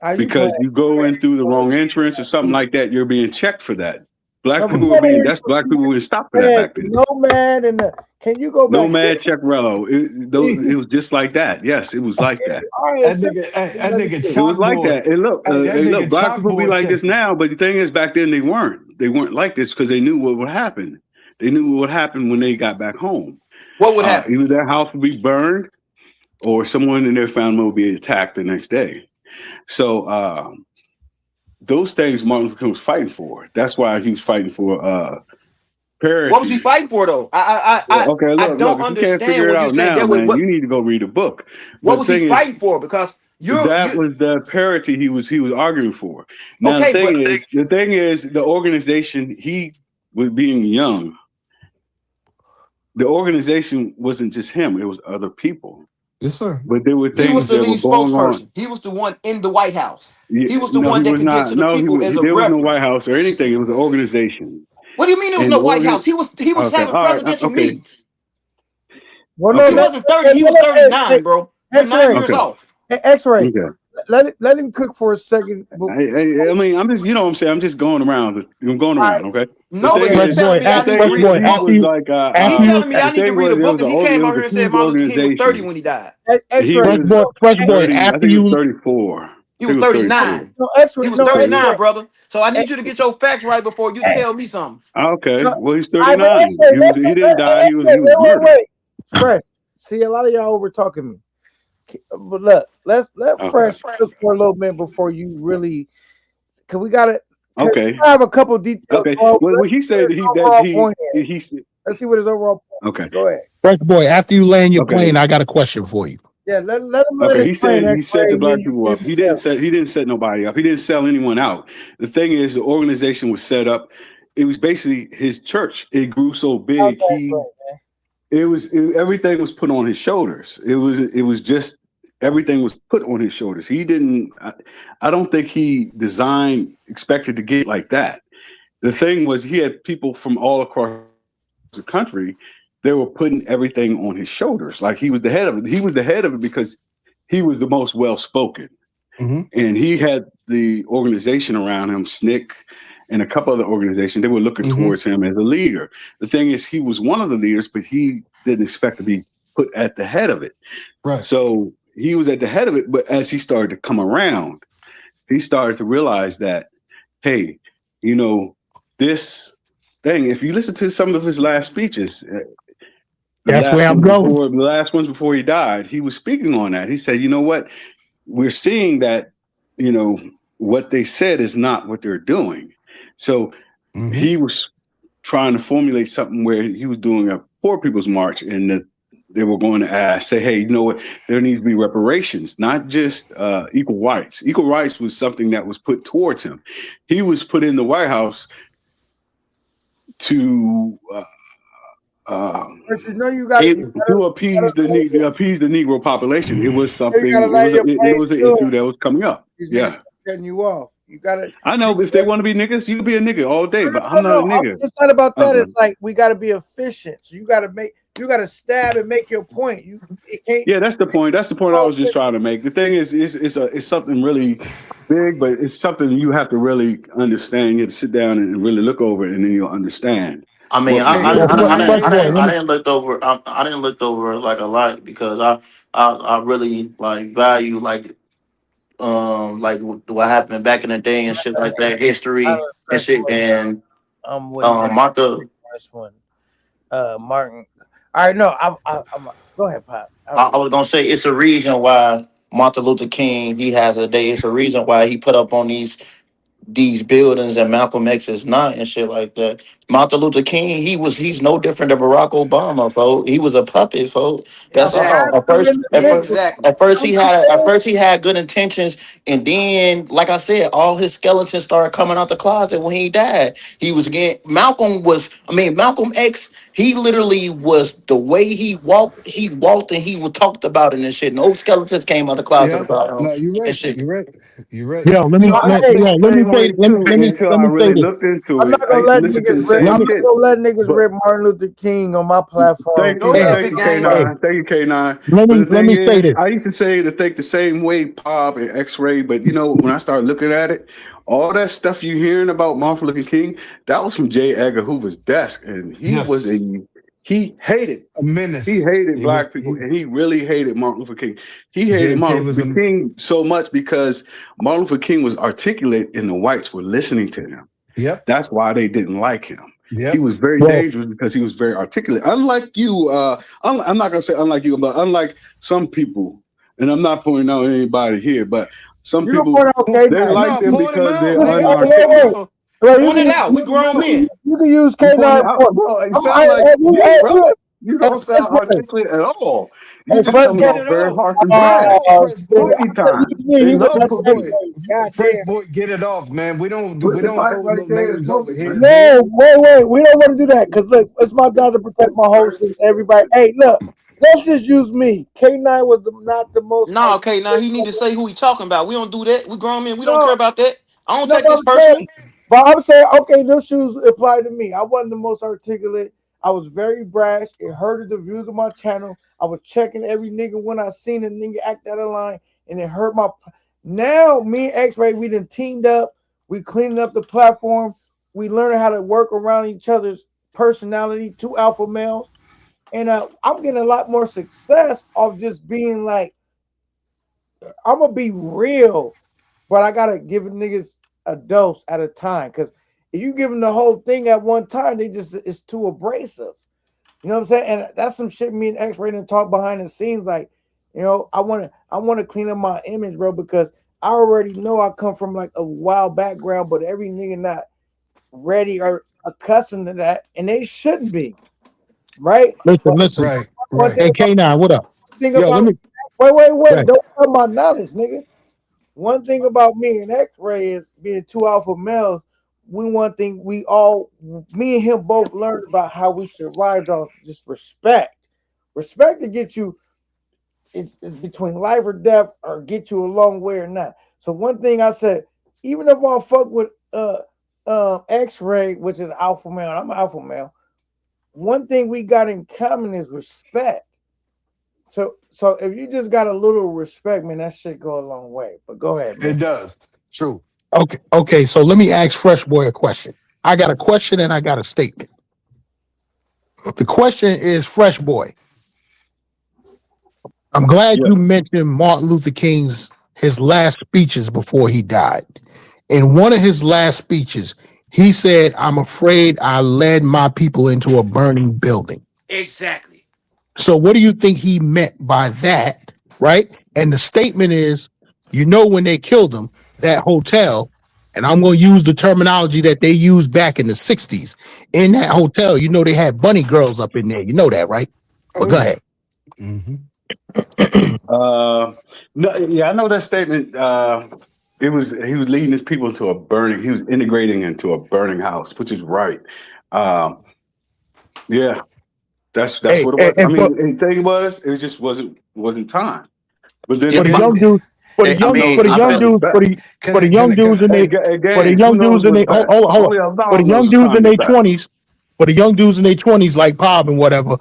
Are you playing?
because you go in through the wrong entrance or something like that, you're being checked for that.
No,
Black
we
people
Mm.
were
gotta
being
hear
that's black people were stopped for that
you.
back then.
No man, and can you go back?
Nomad Check Rello. It was just like that. Yes, it was like that.
All right, so
That
let me
nigga
see.
It was like
chalkboard.
that. And
Hey, that nigga
black people be
chalkboard
like this
checked it.
now, but the thing is, back then they weren't. They weren't like this because they knew what would happen. They knew what would happen when they got back home.
What would happen?
Either their house would be burned, or someone in their family would be attacked the next day. So those things Martin Luther King was fighting for. That's why he was fighting for
What was he
parity.
fighting for though?
Well, okay,
I
look.
don't
If you can't
understand
figure it
what you're
out
saying.
now,
There was
man, you need to go read a book.
what
But the
was he
thing is,
fighting for? Because
that
you
was the parity he was arguing for. Now
okay, but
the thing is the organization he was being young. The organization wasn't just him; it was other people.
Yes, sir.
But there were
he
Yes,
was
things
sir.
the
that were
lead
going on.
spokesperson. He was the one in the White House.
Yeah,
He was the
no, he
one that
was
could get
not.
to the
No,
people as a
there was no White
reference.
House or anything. It was an organization,
What do you mean there was
and
no
the
White House?
organ.
He was
Okay,
having
all right,
presidential
okay,
meetings.
Well, no,
He
okay,
wasn't 30, he was
hey,
39, bro. You're 9
X-ray,
years
okay,
off.
X-ray.
okay.
Let him cook for a second.
I mean, I'm just, what I'm saying. I'm just going around. I'm going
All right,
around. Okay. The
No,
thing
but
okay.
you
Fresh
is,
boy,
telling me I
the
need
thing
to
fresh
read
is,
a
boy.
he
book.
was like,
After
He
you,
telling me I
the
need to
thing
read a
was,
book, and he
it
came out
was
here
a
and said
huge
Martin Luther King was 30
organization,
when he died.
and he
X-ray.
fresh
was
boy, fresh boy.
30. I think he was 34. I
He
think
was
it was 32.
39.
No
He
X-ray,
was
no
39,
X-ray.
brother. So I
Eh,
need you to get your facts right before you
eh,
tell me something.
Okay,
no,
well he's
I but
39.
X-ray,
He
listen,
didn't die.
X-ray,
He was murdered.
wait. Fresh. See, a lot of y'all over talking me. But look, let
Okay,
Fresh cook for a little bit before you really, cause we gotta, cause
okay,
I have a couple details.
okay.
Well,
Well,
let's
he
see what
said
his
that
overall point is.
he said
Let's see what his overall point
okay,
is. Go ahead.
Fresh boy, after you land your
okay,
plane, I got a question for you.
Yeah, let him land
okay.
his plane,
He set
X-ray,
the
and then
black
you
people
can
up.
be done.
He didn't set nobody up. He didn't sell anyone out. The thing is, the organization was set up. It was basically his church. It grew so
How's
big.
that X-ray, man?
Everything was put on his shoulders. It was just everything was put on his shoulders. He didn't. I don't think he designed expected to get like that. The thing was he had people from all across the country. They were putting everything on his shoulders. Like he was the head of it. He was the head of it because he was the most well spoken,
Hmm.
and he had the organization around him, SNCC, and a couple other organizations. They were looking
Hmm.
towards him as a leader. The thing is, he was one of the leaders, but he didn't expect to be put at the head of it.
Right.
So he was at the head of it, but as he started to come around, he started to realize that, hey, you know, this thing. If you listen to some of his last speeches,
That's where I'm going.
the last ones before he died, he was speaking on that. He said, you know what, we're seeing that, you know, what they said is not what they're doing. So
Hmm.
he was trying to formulate something where he was doing a poor people's march, and that they were going to say, hey, you know what, there needs to be reparations, not just equal rights. Equal rights was something that was put towards him. He was put in the White House to
First, you know you got
He
to appease the Negro population. It was
you gotta
something.
land your
It
plane
was an
soon.
issue that was coming up.
These niggas
Yeah,
start cutting you off. You gotta.
I know. If they want to be niggas, you can be a nigga all day.
No,
But I'm not a nigga.
It's not about that.
Uh-uh.
It's like we gotta be efficient. So you gotta stab and make your point. You it can't.
Yeah, that's the point. That's the point I was just trying to make. The thing is, it's something really big, but it's something you have to really understand. You have to sit down and really look over it, and then you'll understand
I mean,
what was
Well,
going on.
Fresh boy, let
I
me.
didn't look over. I didn't look over like a lot because I really like value like what happened back in the day and shit like that,
I
history
don't
and
stress
shit.
one.
And
What he said.
Martha,
First one. Martin. All right, no, I'm. Go ahead, Pop.
I was gonna say it's a reason why Martin Luther King he has a day. It's a reason why he put up on these buildings and Malcolm X is not and shit like that. Martin Luther King, he's no different than Barack Obama, folks. He was a puppet, folks. That's all.
Exactly. Exactly.
I'm just
At
saying.
first he had good intentions, and then, like I said, all his skeletons started coming out the closet when he died. He was getting Malcolm X. He literally was the way he walked. He walked and he was talked about in this shit. No skeletons came out the closet
Yeah.
about him
No, you're
and
right.
shit.
You're right. You're right.
Yo, let me
No,
let,
hey,
The
yo, let me
same
say
way too until
let
I
me say
really
this.
looked into
I'm
it.
not
I
gonna
used to
let
listen to the
niggas rip.
same
Let
I'm
me
not
shit.
gonna let niggas
But
rip Martin Luther King on my platform.
Go ahead,
thank
big
you,
gang.
hey,
K9. Thank you, K9.
let
But
me
the
let
thing
me say
is,
this.
I used to say to think the same way, Pop and X-Ray. But you know, when I started looking at it, all that stuff you hearing about Martin Luther King, that was from J. Edgar Hoover's desk, and
Yes.
he hated.
A
He
menace.
hated
He was.
black people, and he really hated Martin Luther King. He hated
JFK
Martin
was
Luther
a.
King so much because Martin Luther King was articulate, and the whites were listening to him.
Yep.
That's why they didn't like him. He
Yep.
was very
Well,
dangerous because he was very articulate. Unlike you, I'm not gonna say unlike you, but unlike some people, and I'm not pointing out anybody here, but some
You can
people
point out K
they
Nine.
like
No,
them
point him
because
out,
they're
Wait,
nigga. Point him
unarticulate.
out.
you
Point it out. We
can
Point him
grown
out.
men.
you can use
I'm
K
pointing
nine
out,
for.
bro. It
I'm,
sound like you,
hey,
bro. You
hey,
don't
first
sound
one.
articulate at all. You
Hey,
just
first
coming
Get
one.
off
it
very
off.
harsh and
Get it
dry.
off, fresh
Shit.
boy.
Plenty time.
He
They
was
love
Fresh
like
boy.
pushing
that.
you.
God
Fresh
damn.
boy. Get it off, man.
Put
We
the
don't
pipe
hold
right
no
there and
names
smoke
over
it,
here,
man.
No,
man.
wait. We don't want to do that because look, it's my job to protect my hosts and everybody. Hey, look, let's just use me. K9 was not the most
No, okay, now
articulate.
he need to say who he talking about. We don't do that. We grown men. We don't care
No,
about that. I don't
no,
take
but
this
I'm saying,
personal.
okay, those shoes apply to me. I wasn't the most articulate. I was very brash. It hurted the views of my channel. I was checking every nigga when I seen a nigga act out of line, and it hurt my. Now, me and X-Ray, we done teamed up. We cleaning up the platform. We learning how to work around each other's personality, two alpha males. And I'm getting a lot more success off just being like, I'm gonna be real. but I gotta give niggas a dose at a time. Cause if you give them the whole thing at one time, they just it's too abrasive. You know what I'm saying? And that's some shit me and X-Ray didn't talk behind the scenes. Like, I wanna clean up my image, bro, because I already know I come from like a wild background, but every nigga not ready or accustomed to that, and they shouldn't be, right?
Listen,
But
listen.
Right,
one
right.
thing
Hey,
about
K9, what up?
thing
Yo, let
about
me.
wait,
Right.
don't talk about knowledge, nigga. One thing about me and X-Ray is being two alpha males. One thing we all, me and him both learned about how we survived off just respect. Respect to get you, it's between life or death or get you a long way or not. So one thing I said, even if I fuck with X-Ray, which is alpha male, I'm an alpha male. One thing we got in common is respect. So if you just got a little respect, man, that shit go a long way. But go ahead,
It
man.
does. True.
Okay, okay. So let me ask Fresh Boy a question. I got a question and I got a statement. The question is, Fresh Boy, I'm glad
Yeah.
you mentioned Martin Luther King's his last speeches before he died. In one of his last speeches, he said, "I'm afraid I led my people into a burning building."
Exactly.
So, what do you think he meant by that? Right? And the statement is, when they killed him, that hotel, and I'm going to use the terminology that they used back in the 60s. In that hotel, they had bunny girls up in there. You know that, right? But
Oh
go ahead.
yeah. Hmm.
Uh, no, yeah, I know that statement. It was he was leading his people into a burning. He was integrating into a burning house, which is right. Um, yeah, that's
Hey,
what it was.
and,
I
and for,
mean, the thing was, it just wasn't time. But then
Yeah,
for the
but
young
again,
dudes, for the
I
young
mean,
for the
no,
I
young
feel
time is
dudes,
back.
for the young
Can
dudes in
Hey,
they for the
Gaines, who
young
knows
dudes in
what's
they
back?
hold on.
Only
For the
Allah knows
young
what
dudes in
time is
their
back.
20s, for the young dudes in their 20s like Bob and whatever,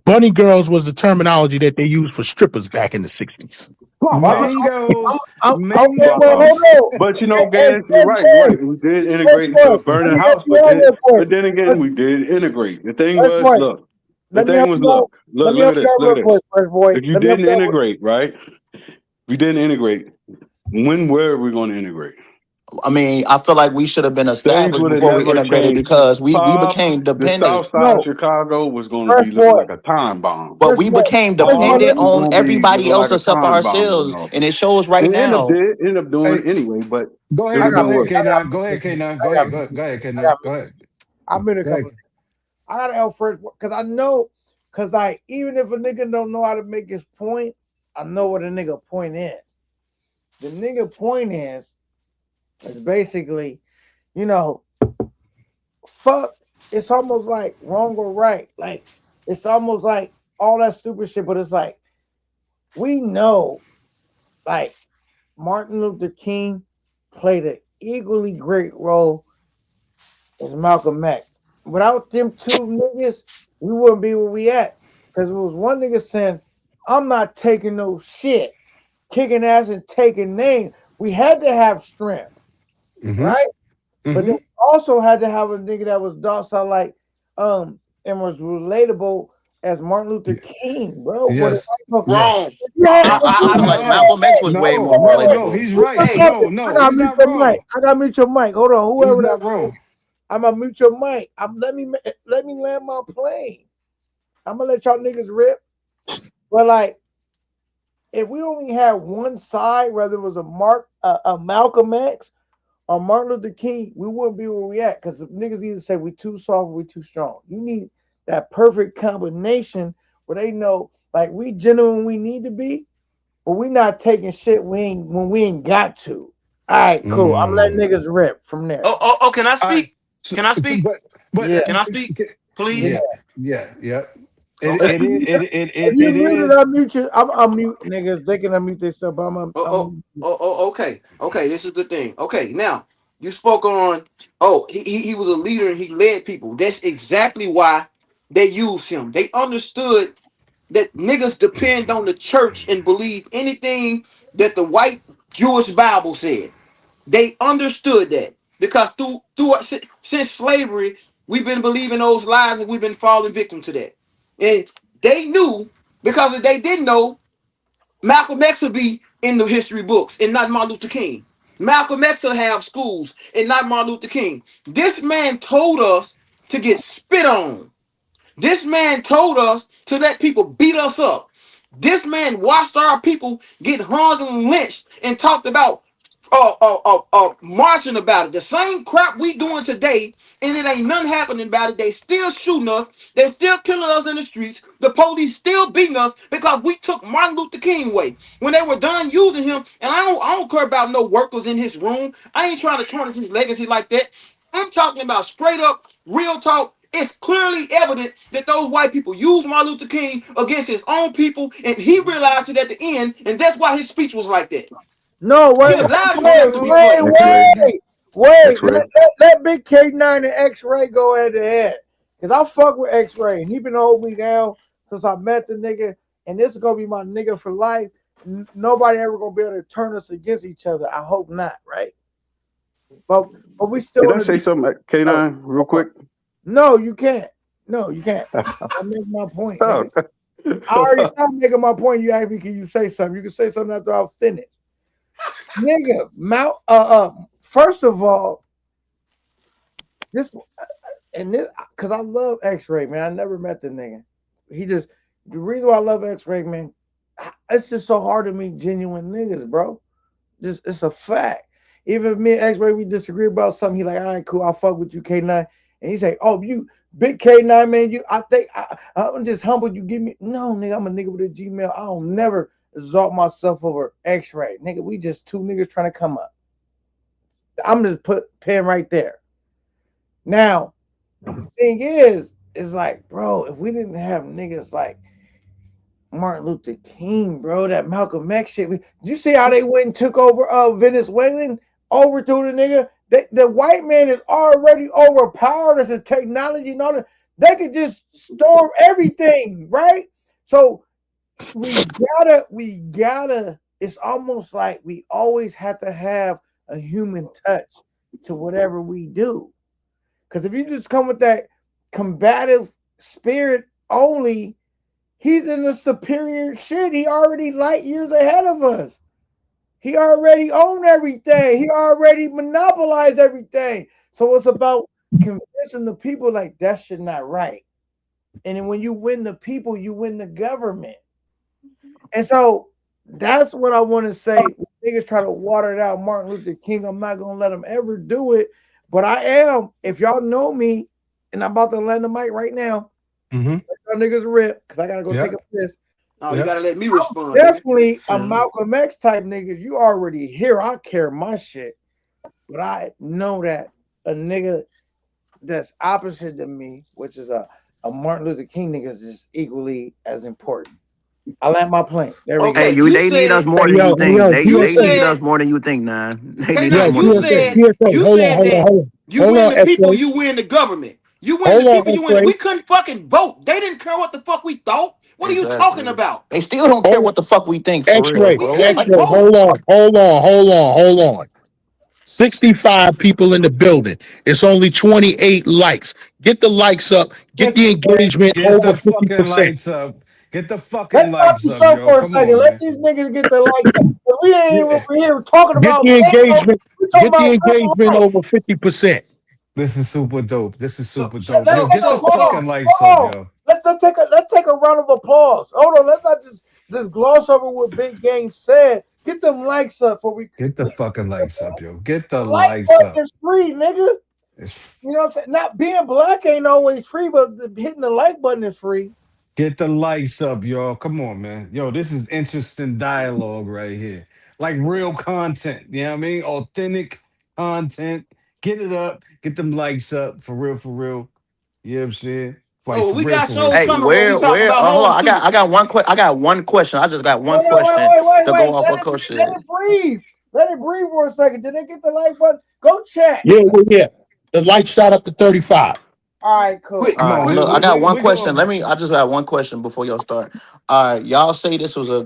bunny girls was the terminology that they used for strippers back in the 60s.
Spot
I'm,
on,
mangoes,
okay,
spot
well,
on.
hold
mangoes.
on.
But
Hey,
Gaines, you're
Fresh
right. You're
Boy,
right. We did
Fresh
integrate into
Boy,
a
let
burning
me help
house,
you out real quick.
but then again, we did integrate. The thing
Fresh
was,
Boy,
look, the
let me
thing
help
was,
you out. Let me
look
help
at
you
this,
out
look
real
at this.
quick, Fresh Boy.
If you
Let me help
didn't
you out.
integrate, right? If you didn't integrate, when were we going to integrate?
I mean, I feel like we should have been
Things
established
would have
before we
never
integrated
changed.
because we
Pop,
became
the south
dependent.
side of
No,
Chicago was going to
Fresh
be looking
Boy,
like a time bomb.
But
Fresh
we
Boy,
became
Fresh Boy.
Bars
Let
dependent
me
was
on
going to be
everybody
looking
else
like a
except
time bomb
ourselves,
going off.
and it shows right now.
It ended up doing
Hey,
it anyway, but it would
I
have
got
been
go ahead,
worse.
I
K9.
got
Go ahead,
me.
K9.
I
Go
got
ahead.
me.
Go ahead,
I
K9.
got
Go
me.
ahead.
I've been a
Go
couple
ahead.
of I gotta help Fresh because I know because like even if a nigga don't know how to make his point, I know what a nigga point is. The nigga point is basically, you know, fuck. It's almost like wrong or right. Like it's almost like all that stupid shit, but it's like we know like Martin Luther King played an equally great role as Malcolm X. Without them two niggas, we wouldn't be where we at. Because it was one nigga saying, I'm not taking no shit, kicking ass and taking names. We had to have strength,
Mm-hmm.
right? But then
Mm-hmm.
we also had to have a nigga that was docile like and was relatable as Martin Luther King, bro. But if
Yes.
Wrong.
Yes.
you had
I,
I,
I, I
I,
feel
I,
like
No.
Malcolm X was way more
No. No.
relatable.
He's
who's
right.
hey,
talking?
No.
I
No.
gotta
He's
mute
not
your mic.
wrong.
I gotta mute your mic. Hold on,
He's
whoever that
not wrong.
I'm gonna mute your mic. Let me land my plane. I'm gonna let y'all niggas rip. But like, if we only had one side, whether it was a Malcolm X or Martin Luther King, we wouldn't be where we at. Because niggas either say we too soft or we too strong. You need that perfect combination where they know, like, we genuine we need to be, but we not taking shit when we ain't got to. All right, cool. I'm letting
Mm.
niggas rip from there.
oh, can I
All right.
speak? Can I speak?
But
Yeah,
Can I speak,
yeah.
yeah.
please?
Yeah. Yeah.
If
Okay.
you
It
muted,
is.
unmute you. I'm unmute niggas. They can unmute themselves, but
Oh, oh,
I'm
okay. Okay, this is the thing. Okay, now you spoke on. Oh, he was a leader and he led people. That's exactly why they used him. They understood that niggas depend on the church and believe anything that the white Jewish Bible said. They understood that because since slavery, we've been believing those lies and we've been falling victim to that. And they knew because if they didn't know, Malcolm X would be in the history books and not Martin Luther King. Malcolm X will have schools and not Martin Luther King. This man told us to get spit on. This man told us to let people beat us up. This man watched our people get hung and lynched and talked about marching about it. The same crap we doing today, and it ain't nothing happening about it. They still shooting us. They still killing us in the streets. The police still beating us because we took Martin Luther King away. When they were done using him, and I don't care about no workers in his room. I ain't trying to tarnish his legacy like that. I'm talking about straight up, real talk. It's clearly evident that those white people used Martin Luther King against his own people, and he realized it at the end, and that's why his speech was like that.
No,
He
wait,
allowed
wait,
himself to be
wait,
played.
X-Ray.
wait.
X-Ray.
Let Big K9 and X-Ray go head to head. Because I fuck with X-Ray, and he been holding me down since I met the nigga, and this is going to be my nigga for life. Nobody ever going to be able to turn us against each other. I hope not, right? But we still
Can
in
I say
the
something,
no,
K9, real quick?
no, you can't. No, you can't. I make my point,
Oh.
nigga. I already started making my point. You asked me, can you say something? You can say something after I'll finish. Nigga, first of all, this and this because I love X-Ray, man. I never met the nigga. He just the reason why I love X-Ray, man, it's just so hard to meet genuine niggas, bro. Just it's a fact. Even if me and X-Ray we disagree about something, he like, all right, cool, I'll fuck with you, K9. And he say, oh, you big K9, man, I think I'm just humble. You give me no, nigga, I'm a nigga with a Gmail. I don't never exalt myself over X-Ray. Nigga, we just two niggas trying to come up. I'm just put pen right there. Now, the thing is like, bro, if we didn't have niggas like Martin Luther King, bro, that Malcolm X shit. Did you see how they went and took over Venezuelan, overthrew the nigga? The white man is already overpowered as a technology and all that. They could just storm everything, right? So we gotta, it's almost like we always have to have a human touch to whatever we do. Because if you just come with that combative spirit only, he's in a superior shit. He already light years ahead of us. He already owned everything. He already monopolized everything. So it's about convincing the people like that shit not right. And then when you win the people, you win the government. And so that's what I want to say. Niggas try to water it out Martin Luther King. I'm not gonna let them ever do it. But I am. If y'all know me, and I'm about to land the mic right now,
Mm-hmm.
y'all niggas rip because I gotta go take
Yep.
a piss.
Oh, you
Yep.
gotta let me respond, nigga.
Definitely a Malcolm X type niggas. You already here. I care my shit. But I know that a nigga that's opposite to me, which is a Martin Luther King nigga, is just equally as important. I land my plane. There we
Hey,
go.
Okay,
you they need us more
Hey,
than you think.
you
They need
GSA,
us
said,
more than you think, nah. They need us
K9,
yo,
more than you think.
you
hold on,
said
hold on,
that
hold on.
you
Hold
win
on,
the people,
X-Ray.
you win the government. You win the
Hold
people,
on,
you win.
X-Ray.
We couldn't fucking vote. They didn't care what the fuck we thought. What are you talking
Exactly.
about?
They still don't care
Hold
what the fuck we think for real,
X-ray,
We
bro.
couldn't
Like,
X-ray.
vote.
Hold on. 65 people in the building. It's only 28 likes. Get the likes up. Get the
Listen, man.
engagement
Get
over
the fucking
50%.
lights up. Get the fucking
Let's stop
lights
the
up,
show
yo.
for a
Come
second.
on,
Let
man.
these niggas get their lights up. We ain't even
Yeah.
over here talking
Get
about
the
Negro.
engagement.
We talking
Get the
about real
engagement
life.
over 50%.
This is super dope. This is
So
super
so
dope.
Let's
Yo,
so
take
get
a
the
so
hold on,
so
fucking lights up,
hold on.
yo.
Let's take a round of applause. Hold on, let's not just gloss over what Big Gang said. Get them likes up before we
Get the
continue.
fucking lights up, yo. Get
The
the
like
lights
button
up.
is free, nigga.
It's
You know what I'm saying? Not being black ain't always free, but hitting the like button is free.
Get the lights up, y'all. Come on, man. Yo, this is interesting dialogue right here. Like real content. You know what I mean? Authentic content. Get it up. Get them likes up. For real, for real. You know what I'm saying? Like
oh,
for
we
real,
got
for real,
shows
for
hey,
coming
real.
where we talk about
hold on.
hoes too.
I got I got one question. I just got one
Hold on,
question to go
wait.
off of Coach
Let
shit.
it breathe. Let it breathe for a second. Did they get the like button? Go check.
Yeah. The lights shot up to 35.
All right, cool.
Come
All right,
on,
All right.
look, I got one
we
question.
going.
I just got one question before y'all start. All right, y'all say this was a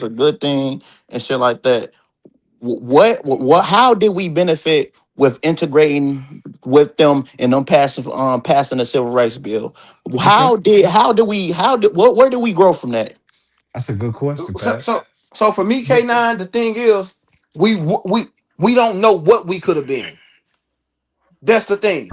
good thing and shit like that. How did we benefit with integrating with them and them passing the civil rights bill?
Okay.
Where did we grow from that?
That's a good question,
So
Pat.
so so for me, K9, the thing is, We we don't know what we could have been. That's the thing.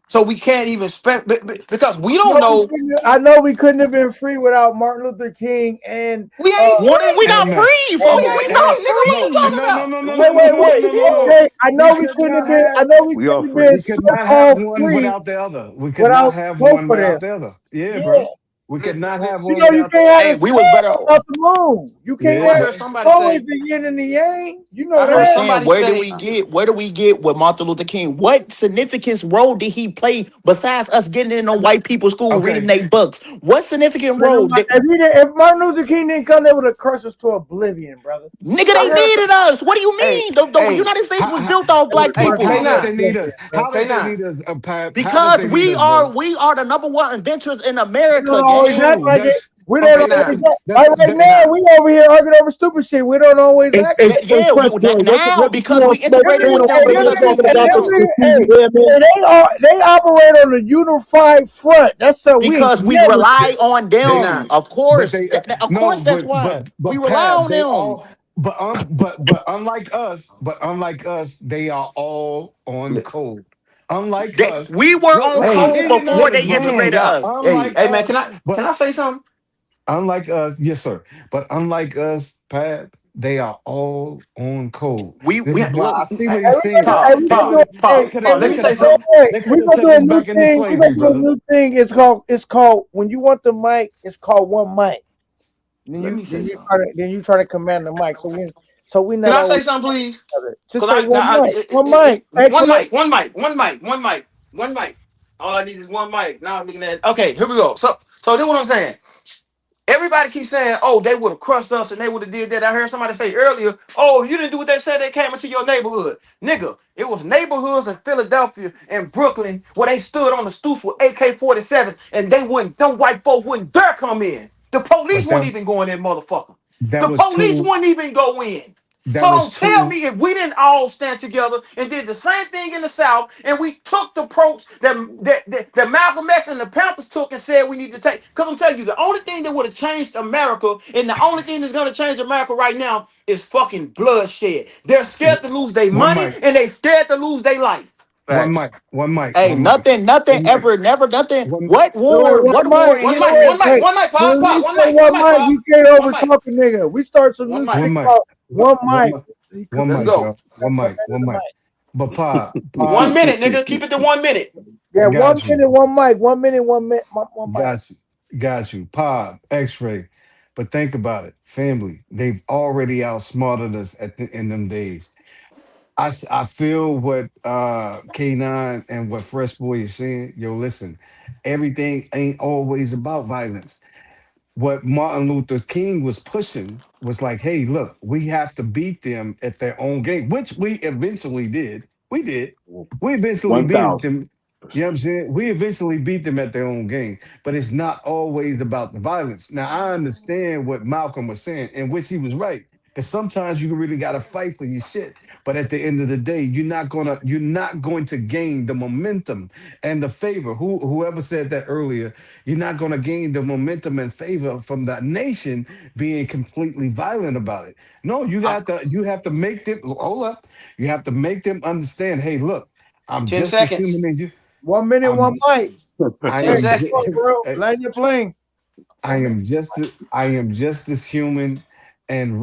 So we can't even spec because we don't know.
I know we couldn't have been free without Martin Luther King and
We
uh
ain't
What are we
free.
Hey
not
man,
free
We
from?
hey,
What we
ain't
hey,
not
free, nigga. What you
no,
free?
talking
no, no,
about?
no, no,
wait,
no,
wait,
no, no,
wait.
no, no, no.
Okay, I
We
know we
could
couldn't
not
have been. I
have,
know we
We all
couldn't have
free.
been
we
so
could not have
called
one
free
without the other. We could
without
not have
both
one
of them.
without the other. Yeah,
Yeah,
bro. We could not
Li-
have
you
one
know you
without the
can't
other.
have
Hey,
the
we
sun
was better.
without the moon. You can't
Oh,
Yeah,
I
have.
heard
bro.
It's
somebody
always
say.
the yin and the yang. You know
I
I'm
heard
that.
saying,
somebody
where did we
say.
get? Where do we get with Martin Luther King? What significance role did he play besides us getting in on white people's school reading
Okay.
their books? What significant
Man,
role did?
if, if Martin Luther King didn't come, they would have crushed us to oblivion, brother.
Nigga,
I
they
heard.
needed us. What do you
Hey,
mean? The
hey,
United States
How,
was
how,
built off
They would
black
have
hey,
crushed
how
us
people.
did
to
K9,
they need
oblivion,
us?
bro.
How did they
K9.
need us? Pap? How did
Because
they need us, bro?
we are the number one inventors in
We don't
America,
always
gang.
act
True.
like it.
That's
We don't
Okay,
okay.
now,
always act like
That's
right
that.
now.
now.
We over here arguing over stupid shit. We don't always
Hey,
act
hey,
like
hey,
it.
Fresh boy,
Now
what you
because we
on Smoke
Them
integrated with
niggas,
Channel
them
hey,
Friday
them
because we
talking
niggas, hey,
about
them
the
people.
niggas,
Tuskegee
hey,
Airmen?
they operate on a unified front. That's so we ain't
Because we
never
rely on
They,
them.
K9.
Of
but
course.
they,
Of
no,
course that's why. We
but
rely
Pab,
on
they
them.
all, but unlike us, they are all on code. Unlike us,
We were
look,
on
look, I'm
Hey,
code
giving you
before
numbers,
they
bro.
man,
integrated
y'all.
us.
Hey,
Unlike
hey, man.
us,
Can
but
I say something?
unlike us, yes, sir. But unlike us, Pab, they are all on code. This
We
is why
look.
I see
Hey,
what he's saying.
hey,
Paul,
we
They
gonna
would
do
Paul,
have,
it. Hey,
they
Paul,
could
hey,
have,
Paul.
they
Let me
could
say
have took,
something.
they could
we
have
gonna
took
do a
us
new
back into
thing. We
slavery,
gonna do a
brother.
new thing. It's called when you want the mic. It's called one mic. Then
Let
you
me
then
say
you
something.
try to then you try to command the mic. So we
Can
not
I
always
say something, please?
together. Just
Cause
say
I
one
now
mic. One mic.
one
X-ray.
mic, one mic, one mic, one mic, one mic. All I need is one mic. Now I'm looking at. Okay, here we go. So this what I'm saying. Everybody keeps saying, "Oh, they would have crushed us and they would have did that." I heard somebody say earlier, "Oh, you didn't do what they said. They came into your neighborhood, nigga." It was neighborhoods in Philadelphia and Brooklyn where they stood on the stoops with AK-47s and they wouldn't. Them white folk wouldn't dare come in. The police
But
wouldn't even go in that motherfucker.
that
The
was
police
two,
wouldn't even go in.
that
So
was
don't tell
two.
me if we didn't all stand together and did the same thing in the South, and we took the approach that Malcolm X and the Panthers took and said we need to take. Because I'm telling you, the only thing that would have changed America, and the only thing that's going to change America right now is fucking bloodshed. They're scared to lose their
One
money
mic,
and they scared to lose their life.
one
Facts.
mic, one mic,
Hey,
one mic,
nothing
one mic,
ever, never, nothing.
one.
Wait, one
What war
mic.
in
One
Wait,
mic,
history?
wait,
one mic,
wait.
one mic,
When we
one
say
mic, one
one
mic,
mic,
Paul.
you can't
One
over
mic,
talk a nigga. We start some
one
new
mic.
shit
One mic,
called one
one
mic.
mic,
You
one
Let's
mic,
go.
y'all. One mic,
command
one
the
mic.
mic.
But Pop,
1 minute, nigga. Keep it to 1 minute.
I
Yeah, one
got you,
minute, one mic. 1 minute, one mic.
got you, got you. Pop, X-ray. But think about it, family. They've already outsmarted us in them days. I feel what K9 and what Fresh Boy is saying. Yo, listen, everything ain't always about violence. What Martin Luther King was pushing was like, hey, look, we have to beat them at their own game, which we eventually did. We did. We eventually beat
1,000%.
them. You know what I'm saying? We eventually beat them at their own game, but it's not always about the violence. Now, I understand what Malcolm was saying, in which he was right. Because sometimes you really gotta fight for your shit. But at the end of the day, you're not going to gain the momentum and the favor. Whoever said that earlier, you're not going to gain the momentum and favor from the nation being completely violent about it. No,
I,
you have to make them hold up. You have to make them understand, hey, look, I'm
10
just as
seconds.
human as you.
1 minute, one
I'm
mic.
I
10
Hey,
am
come on,
seconds.
ju-
bro. Land your plane.
I
1 minute.
am just I am just as human and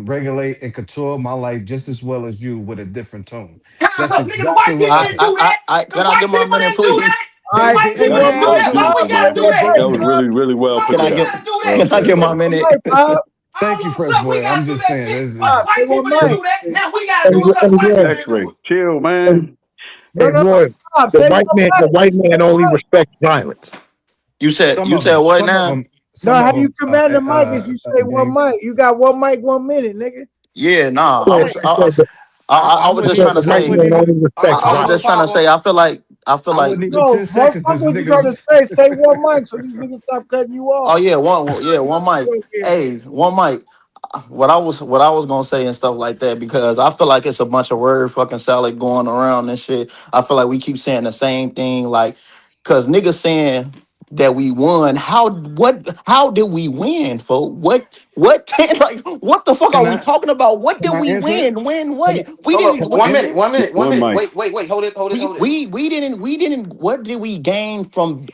regulate and control my life just as well as you with a different tone.
Time's
That's
up, nigga. The
exactly
white
what
people
I'm
didn't
saying.
do that. The
Can I get
white
my
people
minute,
didn't do that.
please?
All
They
right,
White
say
didn't
people
one
didn't do
have
mic,
that. Why
to.
Pop.
we
Say
gotta do
They
one
that?
That
mic,
was
didn't.
Pop.
really, really well
Why
put
Can
we
I get
together.
gotta do that
Well
can I
shit?
get
said.
my
Say one
minute?
mic, Pop.
Thank you,
All of a
Fresh
sudden we
Boy. I'm
gotta do
just
that
saying.
shit.
Pop. Say
White
one
people didn't
mic.
do that. Now we gotta
Hey,
do it because the white
Roy,
people didn't
X-ray.
do it.
Chill,
hey,
man.
No,
hey,
no, no.
Roy,
Pop.
the
Say
white
one
man, the
mic.
white
Say
man
one
only
mic.
respects violence.
You said what
Some of
now?
them,
No,
some
how
of
you
them,
command the mic is you say one
gangs.
mic. You got one mic, 1 minute, nigga.
Yeah, nah.
Said, said the,
I
I
was
wouldn't
just
said
trying
even,
to
the
I
white
say.
wouldn't
man
even,
only
All right,
respects
I was
so
violence.
just trying to
Papa,
say. I feel
I
like.
wouldn't even
No,
10 seconds because the
motherfucker, what you
nigga.
trying to say? Say one mic so these niggas stop cutting you
Oh
off.
yeah, one mic.
Yeah.
Hey, one mic. What I was gonna say and stuff like that because I feel like it's a bunch of word fucking salad going around and shit. I feel like we keep saying the same thing, like, cause niggas saying that we won. How did we win, folks? What like what the fuck are
Can
we
I
talking about? What
can
did
I
we
answer it?
win? Win
Can
what? We
Hold up,
can
didn't
I
what,
1 minute,
answer it?
1 minute, one
One
minute.
mic.
Wait. Hold it.
we didn't what did we gain from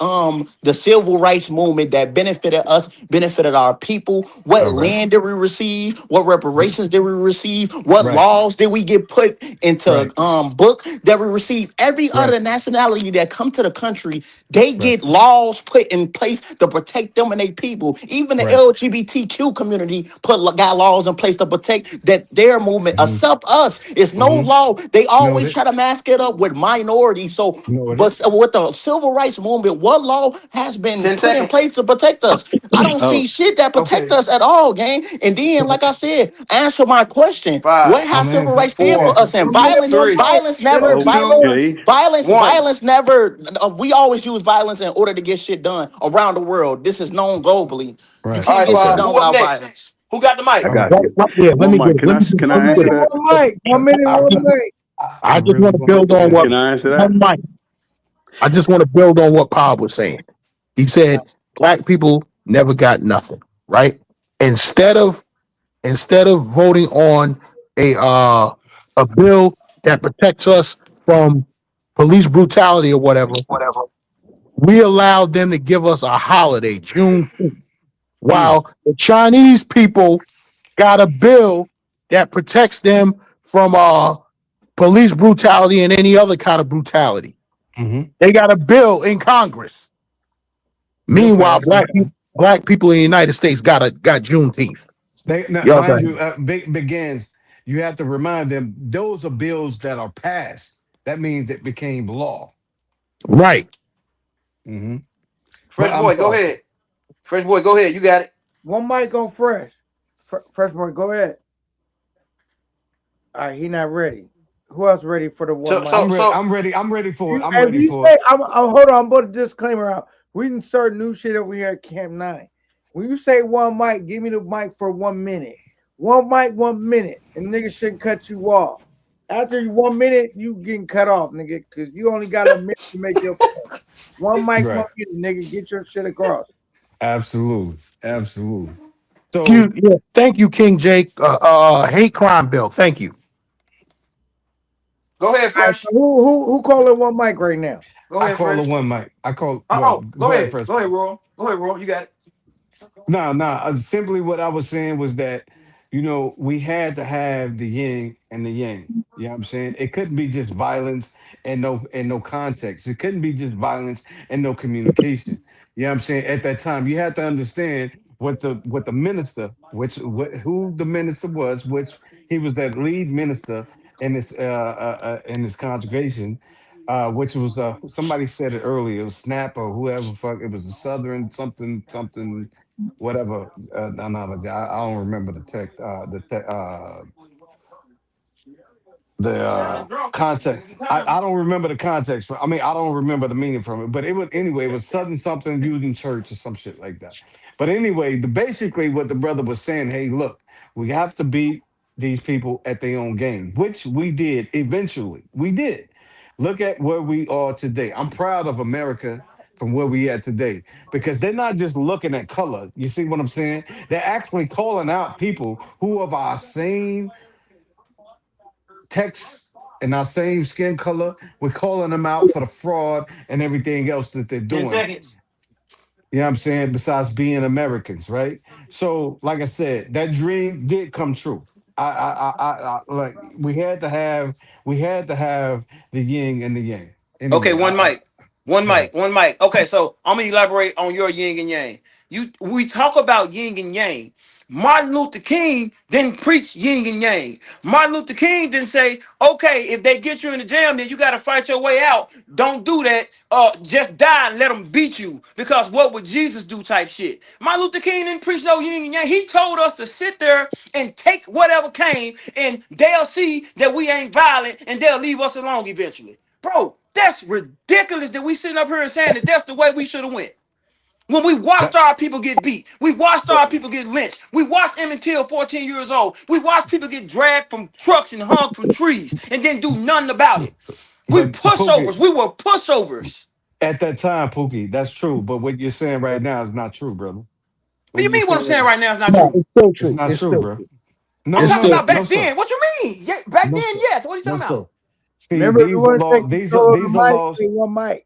the civil rights movement that benefited us, benefited our people? What
All right.
land did we receive? What reparations did we receive? What
Right.
laws did we get put into
Right.
book that we receive? Every
Right.
other nationality that come to the country, they
Right.
get laws put in place to protect them and their people. Even the
Right.
LGBTQ community got laws in place to protect that their movement.
Mm-hmm.
Except us, it's no
Mm-hmm.
law. They always
Noted.
try to mask it up with minorities. So,
Noted.
but with the civil rights movement, what law has been
10
put in
seconds.
place to protect us? I don't
Oh,
see shit that protect
Okay.
us at all, gang. And then,
So
like I said, answer my question: what
Five,
has
I'm
civil
answering.
rights
I'm
did for
4,
us?
answering.
And
1 minute,
violence,
1
3,
mic.
violence
Let
never,
him
violence,
finish.
okay.
violence,
1.
violence never. We always use violence in order to get shit done around the world. This is known globally. You
Right.
All
can't
right,
get
Okay.
shit
Five.
done
Who up
without
next?
violence.
Who got the
I
mic?
All right.
got you.
Yeah, let
One
me get
mic.
it. Let me get it. Let
One
me get
minute,
it.
That?
one mic. 1 minute,
I,
one mic.
I
I just
really
want to
want
build
to
on what
Can I answer that?
one mic. I just want to build on what Cobb was saying. He said black people never got nothing, right? Instead of voting on a bill that protects us from police brutality or whatever, we allowed them to give us a holiday, June,
Mm,
while the Chinese people got a bill that protects them from police brutality and any other kind of brutality.
mm-hmm.
They got a bill in Congress.
They'll
Meanwhile,
pass it.
black people in the United States got Juneteenth.
They now,
You know what I'm
mind you,
saying?
begins. You have to remind them those are bills that are passed. That means it became law.
Right.
Hmm. But
Fresh
I'm
boy, go
sorry.
ahead. Fresh boy, go ahead. You got it.
One mic on fresh. Fresh boy, go ahead. All right, he not ready. Who else ready for the one
So,
mic?
so,
I'm ready.
so,
I'm ready. I'm ready for it.
You
I'm
if
ready
you
for
say
it.
I'm hold on, I'm put a disclaimer out. We can start new shit over here at Camp 9. When you say one mic, give me the mic for 1 minute. One mic, 1 minute, and nigga shouldn't cut you off. After 1 minute, you getting cut off, nigga, because you only got a minute to make your point. One mic, one
Right.
minute, nigga, get your shit across.
Absolutely. Absolutely.
You,
So
yeah, thank you, King Jake. Hate crime bill. Thank you.
go ahead,
All right,
Fresh.
so who calling one mic right now?
Go
I
ahead,
call it
Fresh.
one mic. I call
Oh,
well.
oh, go
Go ahead
ahead.
first.
Go ahead, Roy. Go ahead, Roy. You got it.
No, no. Simply what I was saying was that, we had to have the yin and the yang. You know what I'm saying? It couldn't be just violence and no context. It couldn't be just violence and no communication. You know what I'm saying? At that time, you had to understand what the minister, who the minister was, which he was that lead minister in this congregation, which was somebody said it earlier. It was Snap or whoever fuck. It was a Southern something whatever analogy. I don't remember the
Sounding drunk.
context. I don't remember the context. I mean, I don't remember the meaning from it. But it was anyway. It was Southern something used in church or some shit like that. But anyway, basically what the brother was saying. Hey, look, we have to beat these people at their own game, which we did eventually. We did. Look at where we are today. I'm proud of America from where we at today because they're not just looking at color. You see what I'm saying? They're actually calling out people who of our same text and our same skin color. We're calling them out for the fraud and everything else that they're
10
doing.
seconds.
You know what I'm saying? Besides being Americans, right? So, like I said, that dream did come true. Like we had to have the yin and the yang.
Okay,
Anyway,
one mic. One
go ahead.
mic. One mic. Okay, so I'm gonna elaborate on your yin and yang. We talk about yin and yang. Martin Luther King didn't preach yin and yang. Martin Luther King didn't say, okay, if they get you in the jam, then you gotta fight your way out. Don't do that. Just die and let them beat you. Because what would Jesus do type shit? Martin Luther King didn't preach no yin and yang. He told us to sit there and take whatever came, and they'll see that we ain't violent and they'll leave us alone eventually. Bro, that's ridiculous that we sitting up here and saying that that's the way we should have went. When we watched
That,
our people get beat, we watched
but
our people get lynched. We watched Emmett Till, 14 years old. We watched people get dragged from trucks and hung from trees and didn't do nothing about it. We
but Pookie,
pushovers. We were pushovers.
At that time, Pookie, that's true. But what you're saying right now is not true, brother.
What do
What
you
you're
mean? What I'm saying
saying,
right now is not
No,
true.
it's still
it's
true.
not
It's
true,
still
bro.
true.
No,
I'm
It's
talking
still
no,
about
true.
no,
back
sir.
then. What you mean? Yeah, back
No,
then,
sir.
yes. What are you talking
No,
about?
sir. See,
Remember, if you
these
want to
law,
take control of the
these are
mic,
laws.
say one mic.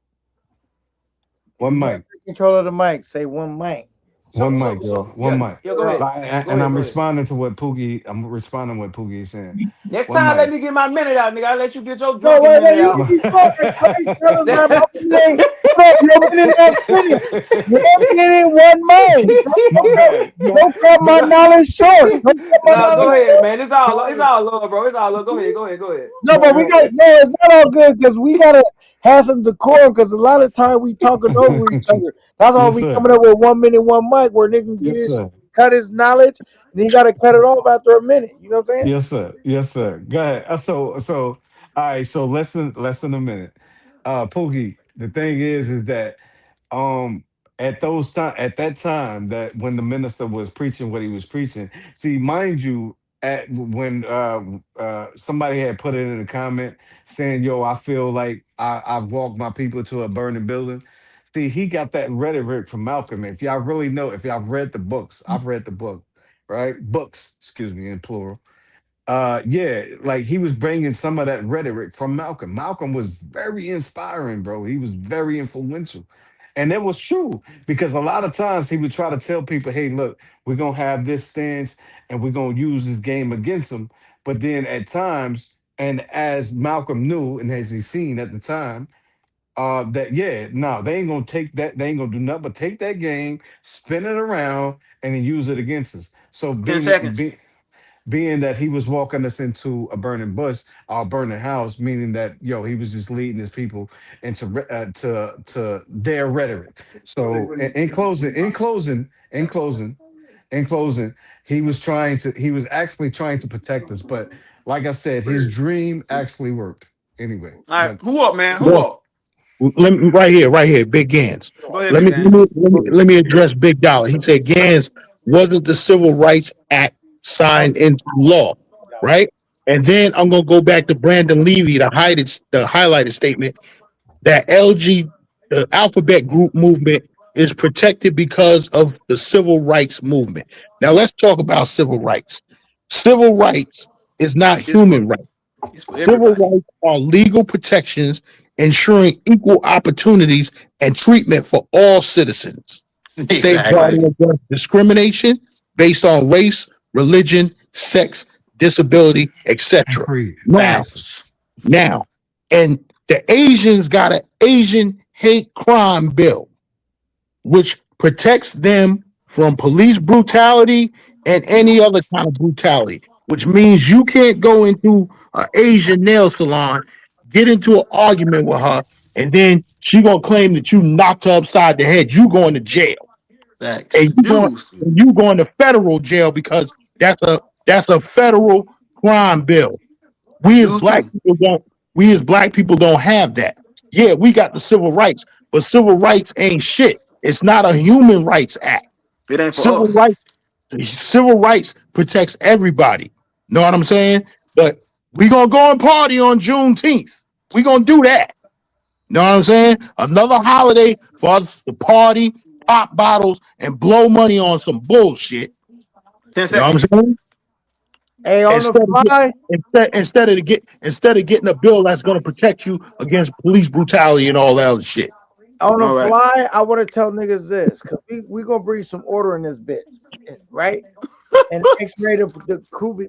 If
One
you want
mic,
to take control of the mic, say one mic.
So,
one
so,
mic,
so,
girl, one
yeah,
mic.
yeah. Go ahead. Go
And
ahead.
I'm
Go ahead.
responding to what Pookie. I'm responding what Pookie is saying.
Next
One
time, let
mic.
me get my minute out, nigga. I'll let you get your
No,
drunken
wait, wait.
minute
You
out.
can be spoken first. Tell us my opening. No, your minute not finished. One minute, one mic.
My bad.
Don't cut my
No,
knowledge short. Don't cut my
no, go
knowledge
ahead,
short.
man. It's all love, bro. It's all love. Go ahead. Go ahead. Go ahead.
No, but we got no. It's not all good because we gotta have some decorum. Because a lot of time we talking over each other. That's why
Yes,
we
sir.
coming up with 1 minute, one mic, where nigga can
Yes,
finish
sir.
cut his knowledge, and he gotta cut it off after a minute. You know what I'm saying?
Yes, sir. Yes, sir. Go ahead. All right. So less than a minute. Pookie, the thing is that um at that time that when the minister was preaching what he was preaching, see, mind you, at when somebody had put it in a comment saying, yo, I feel like I've walked my people to a burning building. See, he got that rhetoric from Malcolm. If y'all really know, if y'all read the books, I've read the book, right? Books, excuse me, in plural. Yeah, like he was bringing some of that rhetoric from Malcolm. Malcolm was very inspiring, bro. He was very influential, and it was true because a lot of times he would try to tell people, hey, look, we're gonna have this stance and we're gonna use this game against them. But then at times, and as Malcolm knew and as he seen at the time, that yeah, no, they ain't gonna take that, they ain't gonna do nothing but take that game, spin it around, and then use it against us. So
10 seconds.
being that he was walking us into a burning bush or a burning house, meaning that yo, he was just leading his people into to their rhetoric. So in closing, he was actually trying to protect us. But like I said, his dream actually worked anyway.
All right.
But
Who up, man? Who
Well,
up?
let me right here, Big Gans.
Go ahead, big gang.
Let me address Big Dollar. He said Gans wasn't the Civil Rights Act signed into law, right? And then I'm gonna go back to Brandon Levy, the highlighted statement that LG, the alphabet group movement, is protected because of the civil rights movement. Now let's talk about civil rights. Civil rights is not
It's for
human rights.
it's for
Civil
everybody.
rights are legal protections ensuring equal opportunities and treatment for all citizens,
Exactly.
safeguarding against discrimination based on race, religion, sex, disability, etc.
agree.
Now,
Facts.
Facts.
now, and the Asians got an Asian hate crime bill, which protects them from police brutality and any other kind of brutality, which means you can't go into an Asian nail salon, get into an argument with her, and then she gonna claim that you knocked her upside the head. You going to jail,
Facts.
and
Jews.
you going to federal jail because that's a federal crime bill.
And
We as
Jews
black
too.
people don't. We as black people don't have that. Yeah, we got the civil rights, but civil rights ain't shit. It's not a human rights act.
It ain't for
Civil
us.
rights, civil rights protects everybody. Know what I'm saying? But we gonna go and party on Juneteenth. We gonna do that. Know what I'm saying? Another holiday for us to party, pop bottles, and blow money on some bullshit.
Ten
You know what
seconds.
I'm saying?
Hey, on the
Instead of get,
fly,
instead of getting a bill that's going to protect you against police brutality and all that other shit.
on the
All right.
fly, I want to tell niggas this because we gonna bring some order in this bitch, right? And X-ray the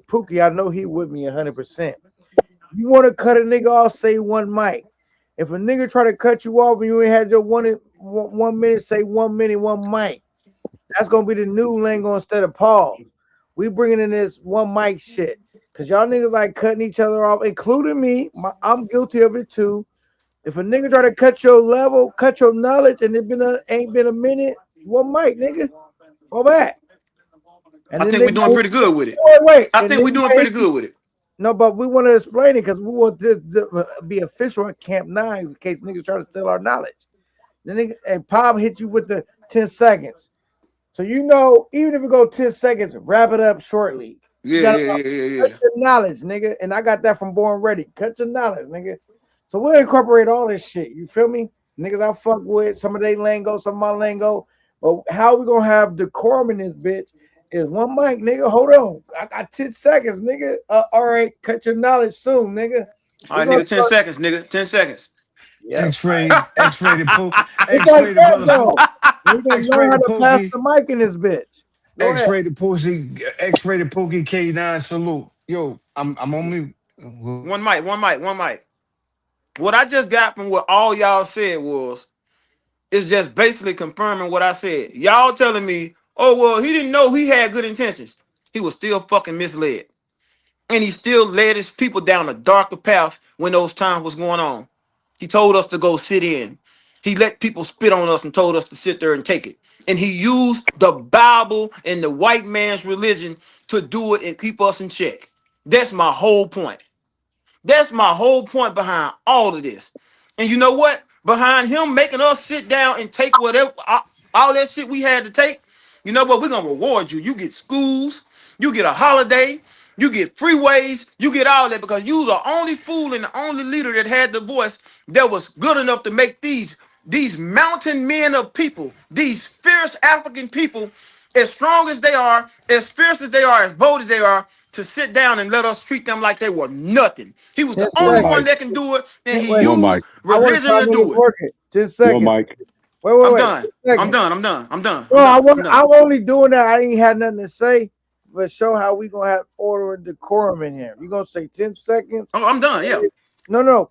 Pookie, I know he with me 100%. You want to cut a nigga off, say one mic. If a nigga try to cut you off and you ain't had your 1 minute, say 1 minute, one mic. That's gonna be the new lingo instead of pause. We bringing in this one mic shit because y'all niggas like cutting each other off, including me. I'm guilty of it too. If a nigga try to cut your level, cut your knowledge, and ain't been a minute, one mic, nigga, fall back. And
I
then
think
they
we're doing
might
pretty good with it.
wait,
I
and
think
they
we're doing
might
pretty good with it.
no, but we want to explain it because we want this to be official at Camp 9 in case niggas try to steal our knowledge. Then nigga, and Pop hit you with the 10 seconds. So you know, even if it go 10 seconds, wrap it up shortly. You
Yeah,
gotta
yeah, yeah, yeah,
cut
yeah.
your knowledge, nigga. And I got that from Born Ready. Cut your knowledge, nigga. So we'll incorporate all this shit. You feel me? Niggas I fuck with, some of they lingo, some of my lingo. But how we gonna have decorum in this bitch is one mic, nigga. Hold on. I got 10 seconds, nigga. All right, cut your knowledge soon, nigga.
All
We
right,
gonna
nigga, 10
start.
seconds, nigga. 10 seconds.
Yep.
X-ray, X-ray the po,
It's like
X-ray the
that
motherfucker,
though. We gonna
X-ray
learn how
the
to pass
pokey,
the mic in this bitch. Go ahead.
X-ray the pussy, X-ray the pokey K9 salute. Yo, I'm only.
One mic, one mic, one mic. What I just got from what all y'all said was, it's just basically confirming what I said. Y'all telling me, oh, well, he didn't know he had good intentions. He was still fucking misled. And he still led his people down a darker path when those times was going on. He told us to go sit in. He let people spit on us and told us to sit there and take it. And he used the Bible and the white man's religion to do it and keep us in check. That's my whole point. That's my whole point behind all of this. And you know what? Behind him making us sit down and take whatever all that shit we had to take, you know what? We're gonna reward you. You get schools, you get a holiday, you get freeways, you get all that because you the only fool and the only leader that had the voice that was good enough to make these mountain men of people, these fierce African people, as strong as they are, as fierce as they are, as bold as they are, to sit down and let us treat them like they were nothing. He was
10
the
One
only
seconds.
one
mic,
that can do it, and he
Wait,
one
used
mic,
I want to
religion
try
to
to make this
do it.
work. 10
one
seconds.
mic.
I'm
Wait.
done.
10
I'm
seconds.
done. I'm done. I'm done.
No,
I'm done. I'm done.
I'm only doing that. I ain't had nothing to say, but show how we gonna have order and decorum in here. You gonna say 10 seconds?
I'm done. Yeah.
No.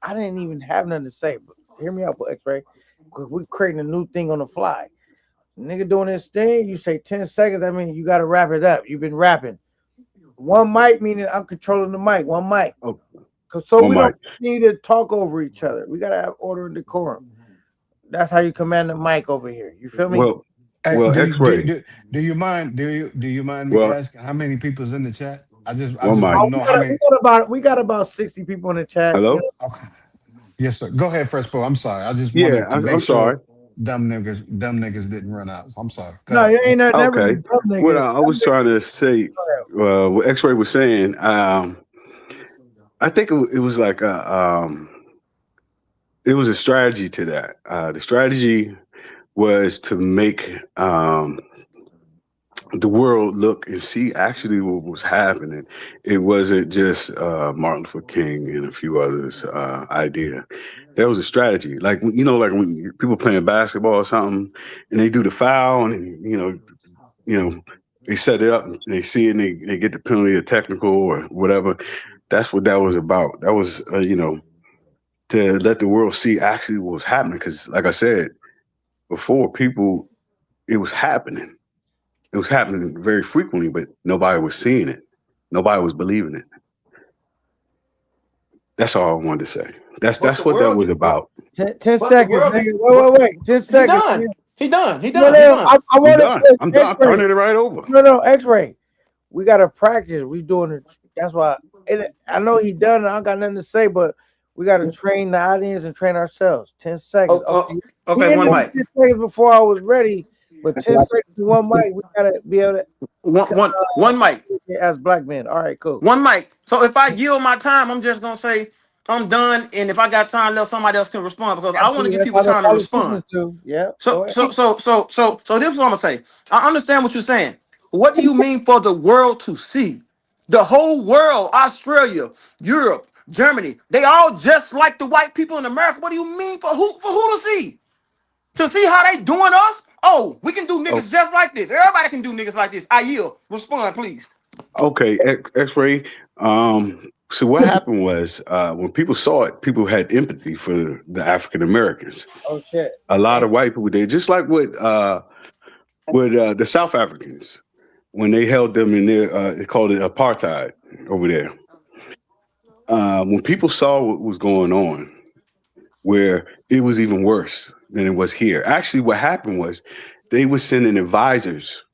I didn't even have nothing to say. But hear me out, X-Ray. Cause we creating a new thing on the fly. Nigga doing this thing, you say 10 seconds. I mean, you gotta wrap it up. You've been rapping. One mic meaning I'm controlling the mic. One mic.
Oh,
So
one
we don't
mic.
need to talk over each other. We gotta have order and decorum. That's how you command the mic over here. You feel me?
Well,
Hey,
well, X-ray.
do you mind do you mind me
Well,
asking how many people's in the chat? I
one
just
mic.
want to
Oh,
know how many.
we got about 60 people in the chat. You
Hello.
know,
Okay. Yes, sir. Go ahead, first Pro. I'm sorry. I just
Yeah,
wanted to make
I'm sorry.
sure dumb niggas didn't run out. So I'm sorry. Go
no,
ahead.
you ain't never
Okay.
been dumb
What
niggas.
I was trying to say, what X-ray was saying, I think it was like it was a strategy to that. The strategy was to make the world look and see actually what was happening. It wasn't just Martin Luther King and a few others' idea. There was a strategy, like like when people playing basketball or something, and they do the foul, and they set it up, and they see it, and they get the penalty, or technical, or whatever. That's what that was about. That was to let the world see actually what was happening. Because, like I said before, it was happening. It was happening very frequently, but nobody was seeing it. Nobody was believing it. That's all I wanted to say.
But
That's
the
what that
world,
was about.
10
but the
seconds,
world,
nigga.
but
Wait. 10
he
seconds.
done.
Nigga.
He done. He
No,
done. He done.
I
I'm
want
done.
to
I'm done. I'm
X-ray.
turning it right over.
No, X-ray. We gotta practice. We doing it. That's why. I know he done. I don't got nothing to say, but we gotta train the audience and train ourselves. 10 seconds.
Oh,
Okay. He
okay.
ended
One
with
mic.
10 seconds before I was ready, but 10 seconds to one mic. We gotta be able to
One mic.
as black men. All right, cool.
One mic. So if I yield my time, I'm just gonna say I'm done. And if I got time left, somebody else can respond because I want to
Absolutely.
give
That's
people
how the
time to respond.
politicians do. Yeah.
So,
Go ahead.
so, so, so, so, so this is what I'm gonna say. I understand what you're saying. What do you mean for the world to see? The whole world, Australia, Europe, Germany, they all just like the white people in America. What do you mean for who to see? To see how they doing us? Oh, we can do
Oh,
niggas just like this. Everybody can do niggas like this. I yield. Respond, please.
okay. X-ray. So what happened was when people saw it, people had empathy for the African Americans.
Oh shit.
A lot
Damn.
of white people did, just like with the South Africans when they held them in their they called it apartheid over there. When people saw what was going on, where it was even worse than it was here. Actually, what happened was they were sending advisors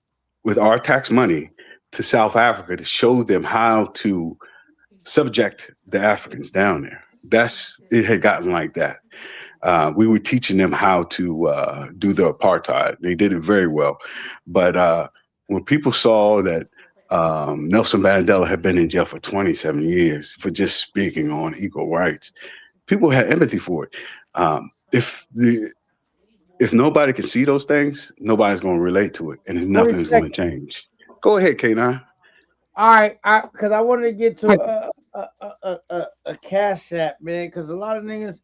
with our tax money to South Africa to show them how to subject the Africans down there. That's it had gotten like that. We were teaching them how to do the apartheid. They did it very well, but when people saw that Nelson Mandela had been in jail for 27 years for just speaking on equal rights, people had empathy for it. if the if nobody can see those things, nobody's going to relate to it, and
Let me
nothing is going
check.
to change. Go ahead, K9.
All right, because I wanted to get to
I-
a cash app, man. Because a lot of niggas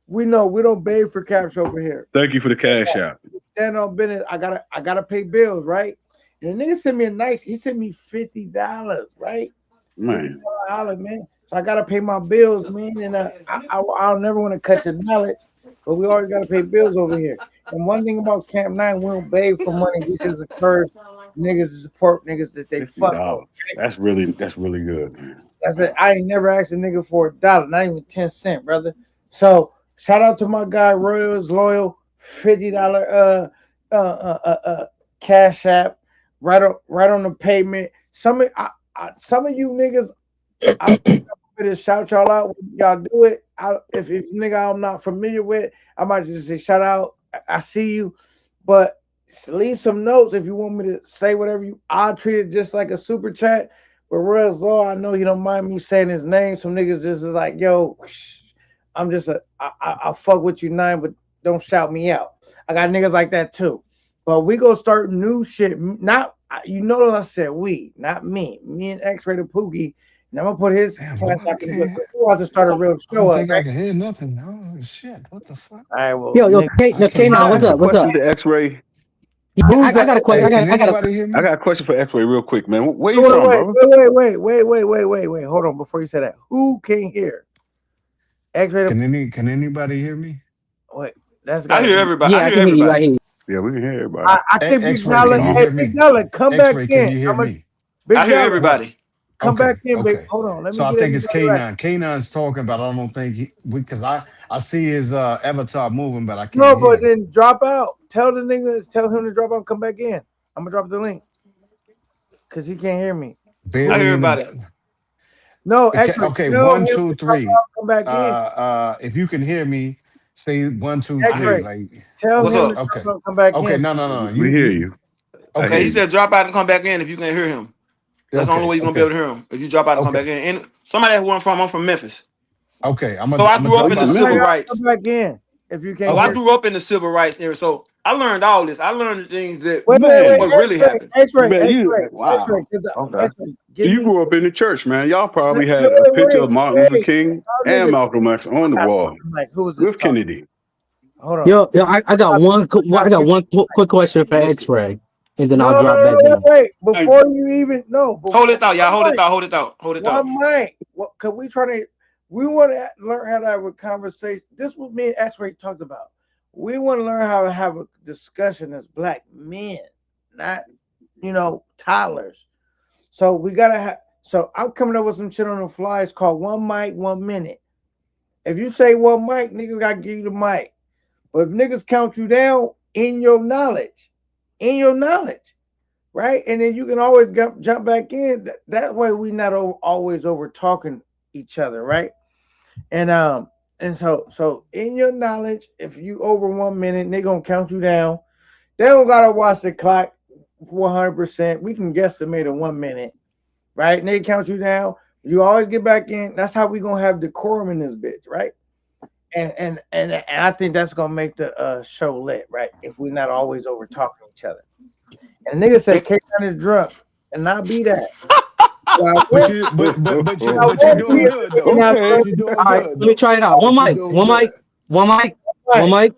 we know we don't beg for cash over here.
Thank you for the cash out,
Stand on business. I gotta pay bills, right? And the nigga sent me a nice. He sent me $50, right? fifty
man.
dollar holler, man. So I gotta pay my bills, man. And I'll never want to cut your knowledge, but we always gotta pay bills over here. And one thing about Camp Nine, we don't beg for money. We just encourage niggas to support niggas that they
$50.
fuck with.
That's really good, man.
That's it. I ain't never asked a nigga for $1, not even 10 cents, brother. So shout out to my guy Royals Loyal, $50 cash app, right on the pavement. Some of you niggas, I'm gonna shout y'all out when y'all do it. If nigga I'm not familiar with, I might just say shout out. I see you, but leave some notes if you want me to say whatever you. I'll treat it just like a super chat. But Royals Law, I know he don't mind me saying his name. Some niggas just is like, yo, I'm just I'll fuck with you nine, but don't shout me out. I got niggas like that too. But we gonna start new shit. Not you know I said we, not me. Me and X-Rated Pookie. And I'm gonna put his
Damn,
cash
I
out in the
can't.
He wants to start a real
I
show
don't
up,
think I
right?
can hear nothing. Oh shit! What the fuck?
All right, well,
Yo,
nigga,
I
K
can't
now,
hear
Can I
what's
ask a
up? What's
nothing.
up?
question to X-Ray?
Yeah,
who's
I
that?
got a question.
Hey, can
I got a
anybody hear
I
me?
got a question for X-Ray real quick, man. Where you
Wait,
from,
wait,
brother?
wait, wait, wait, wait, wait, wait, wait. Hold on before you say that. Who can hear? X-Rated.
Can anybody hear me?
Wait, that's
I
gotta
hear
be.
everybody. I
yeah, I
hear
can hear you. I
everybody.
hear you.
Yeah, we can hear everybody.
I think Big
X-ray,
Dollar.
can you
Oh,
Hey,
hear
Big
me?
Dollar, come back
X-ray, can
in.
you hear
I'm a
me?
I
Big
hear
Dollar.
What?
everybody.
Come back
Okay,
in, big.
okay.
Hold on. Let
So
me
I
get
think it's
everybody right.
K9. K9's talking, but I don't think because I see his avatar moving, but I can't
No,
hear
but
him.
then drop out. Tell him to drop out and come back in. I'm gonna drop the link because he can't hear me.
I
Who?
hear
Barely in the
everybody.
back.
No,
Okay,
actually,
okay,
tell him
one,
to
two,
drop
three.
out, come back in.
If you can hear me, say one, two,
I hear
three.
X-ray.
you.
Like,
Tell
What's
him to
up?
drop
okay,
out, and come back
okay.
in.
No, no, no, no.
we hear
You.
you. I
Okay,
hear
he
Okay,
you.
said drop out and come back in if you can hear him. That's the only
okay,
way you're gonna be able
okay,
to hear him. If you drop out and come
okay,
back in. And somebody that where I'm from Memphis.
okay.
So I
I'm gonna
grew
Oh,
up
you
in
drop
the
from
out.
civil
Drag
Memphis?
out, come
rights.
back in if you
So
can't
I
hear.
Okay,
grew up in the civil rights era. So I learned all this. I learned the things that
Wait.
Man,
what really
X-ray,
happened.
X-ray,
man, you
X-ray, X-ray.
wow. Okay.
X-ray.
So
Give
you
me.
grew up in the church, man. Y'all
Wait,
probably
wait,
had a
wait,
picture of
wait,
Martin Luther
wait.
King
Y'all
and
niggas.
Malcolm X on the
I got
wall
fucking mic. Who is this
with
talking?
Kennedy.
Hold on.
Yo, I got I got one quick question for
Listen.
X-Ray, and then
No,
I'll
no,
drop
no,
back
no,
down.
wait.
Hey,
Before you even no,
hold
before
it out, y'all. Hold
one
it
mic,
out. Hold it out. Hold it out.
one mic. What? Cause we want to learn how to have a conversation. This is what me and X-Ray talked about. We want to learn how to have a discussion as black men, not toddlers. So we gotta have. So I'm coming up with some shit on the fly. It's called one mic, 1 minute. If you say one mic, niggas gotta give you the mic. But if niggas count you down in your knowledge, right? And then you can always jump back in. That way we not always over talking each other, right? And so in your knowledge, if you over 1 minute, they gonna count you down. They don't gotta watch the clock 100%. We can guesstimate a 1 minute, right? And they count you down. You always get back in. That's how we gonna have decorum in this bitch, right? And I think that's gonna make the show lit, right? If we're not always over talking each other. And the nigga said
And
K is drunk, and not be that. But I
but
won't,
you,
I
but you're
won't be
doing good though.
and I
Okay.
But
love
you're
you.
doing
All right,
good
let me
though.
try it out.
But you're doing good.
One
Right.
mic,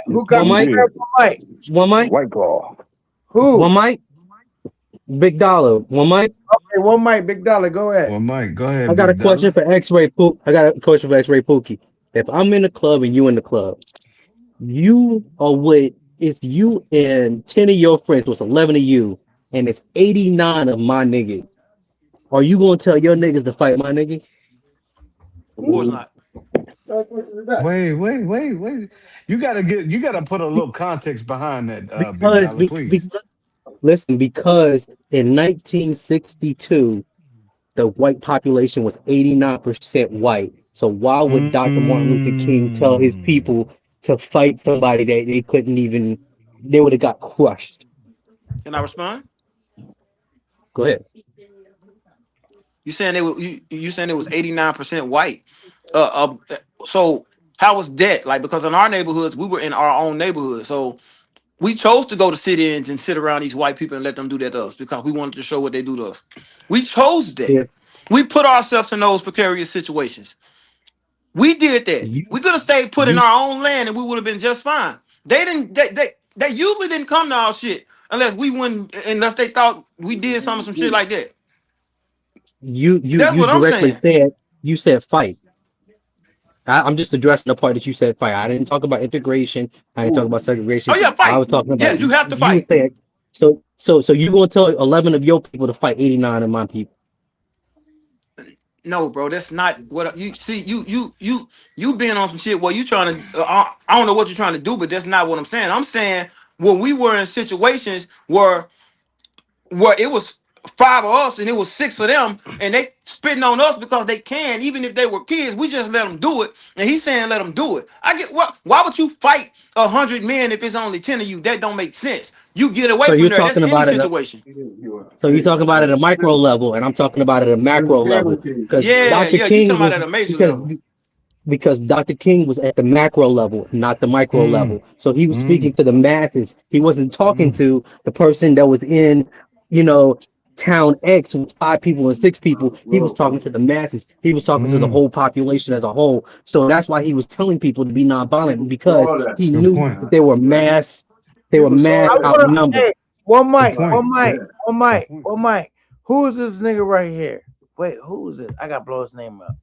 Who got
one
who
mic,
Indeed.
grabbed my mic?
one mic,
White Claw.
one
Who?
mic. Big Dollar, one mic.
Okay, one mic, big dollar. Go ahead.
Well, Mike, go
I
ahead,
got a
big
question
dollar.
for X-Ray Pook. I got a question for X-Ray Pookie. If I'm in the club and you in the club, you are with it's you and 10 of your friends, so it's 11 of you, and it's 89 of my niggas. Are you gonna tell your niggas to fight my niggas?
of course not.
Wait. You gotta put a little context behind that, big
Because
dollar, please.
listen, because in 1962 the white population was 89% white. So why would Dr. Martin Luther King tell his
Mm.
people to fight somebody that they couldn't even, they would have got crushed?
Can I respond?
Go ahead.
You saying it was 89% white. Uh, uh so How was that? Like, because in our neighborhoods, we were in our own neighborhood. So we chose to go to sit-ins and sit around these white people and let them do that to us because we wanted to show what they do to us. We chose that.
Yeah,
We put ourselves in those precarious situations. We did that.
you
We could have stayed put in
you
our own land and we would have been just fine. They didn't. They usually didn't come to our shit unless we wouldn't. Unless they thought we did some shit like that. That's
you
what I'm
directly
saying.
said you said fight. I'm just addressing the part that you said fight. I didn't talk about integration. I didn't talk about
Oh
segregation.
yeah,
I
fight.
was talking about
Yes, you have to
you
fight.
said so you gonna tell 11 of your people to fight 89 of my people.
No, bro, that's not what you see. You being on some shit. Well, you trying to. I don't know what you're trying to do, but that's not what I'm saying. I'm saying when we were in situations where it was five of us and it was six of them, and they spitting on us because they can, even if they were kids, we just let them do it. And he's saying let them do it. I get what? Why would you fight 100 men if it's only 10 of you? That don't make sense. You get away
So
from
you're
there. That's
talking
any
about it.
situation.
So you're talking about it at a micro level, and I'm talking about it at a macro level because
Yeah,
Dr.
yeah. You talking
King
about
was
at a major
because
level.
because Dr. King was at the macro level, not the micro
Mm,
level. So he was speaking
mm,
to the masses. He wasn't talking
mm,
to the person that was in, you know, town X with 5 people and 6 people. He was talking to the masses. He was talking to the
mm.
whole population as a whole. So that's why he was telling people to be nonviolent because he
Good
knew
point.
that they were
I
mass
want to,
outnumbered.
hey, one
Good
mic,
point.
one mic, one
Good
mic,
point.
one mic. Who is this nigga right here? Wait, who is it? I got to blow his name up.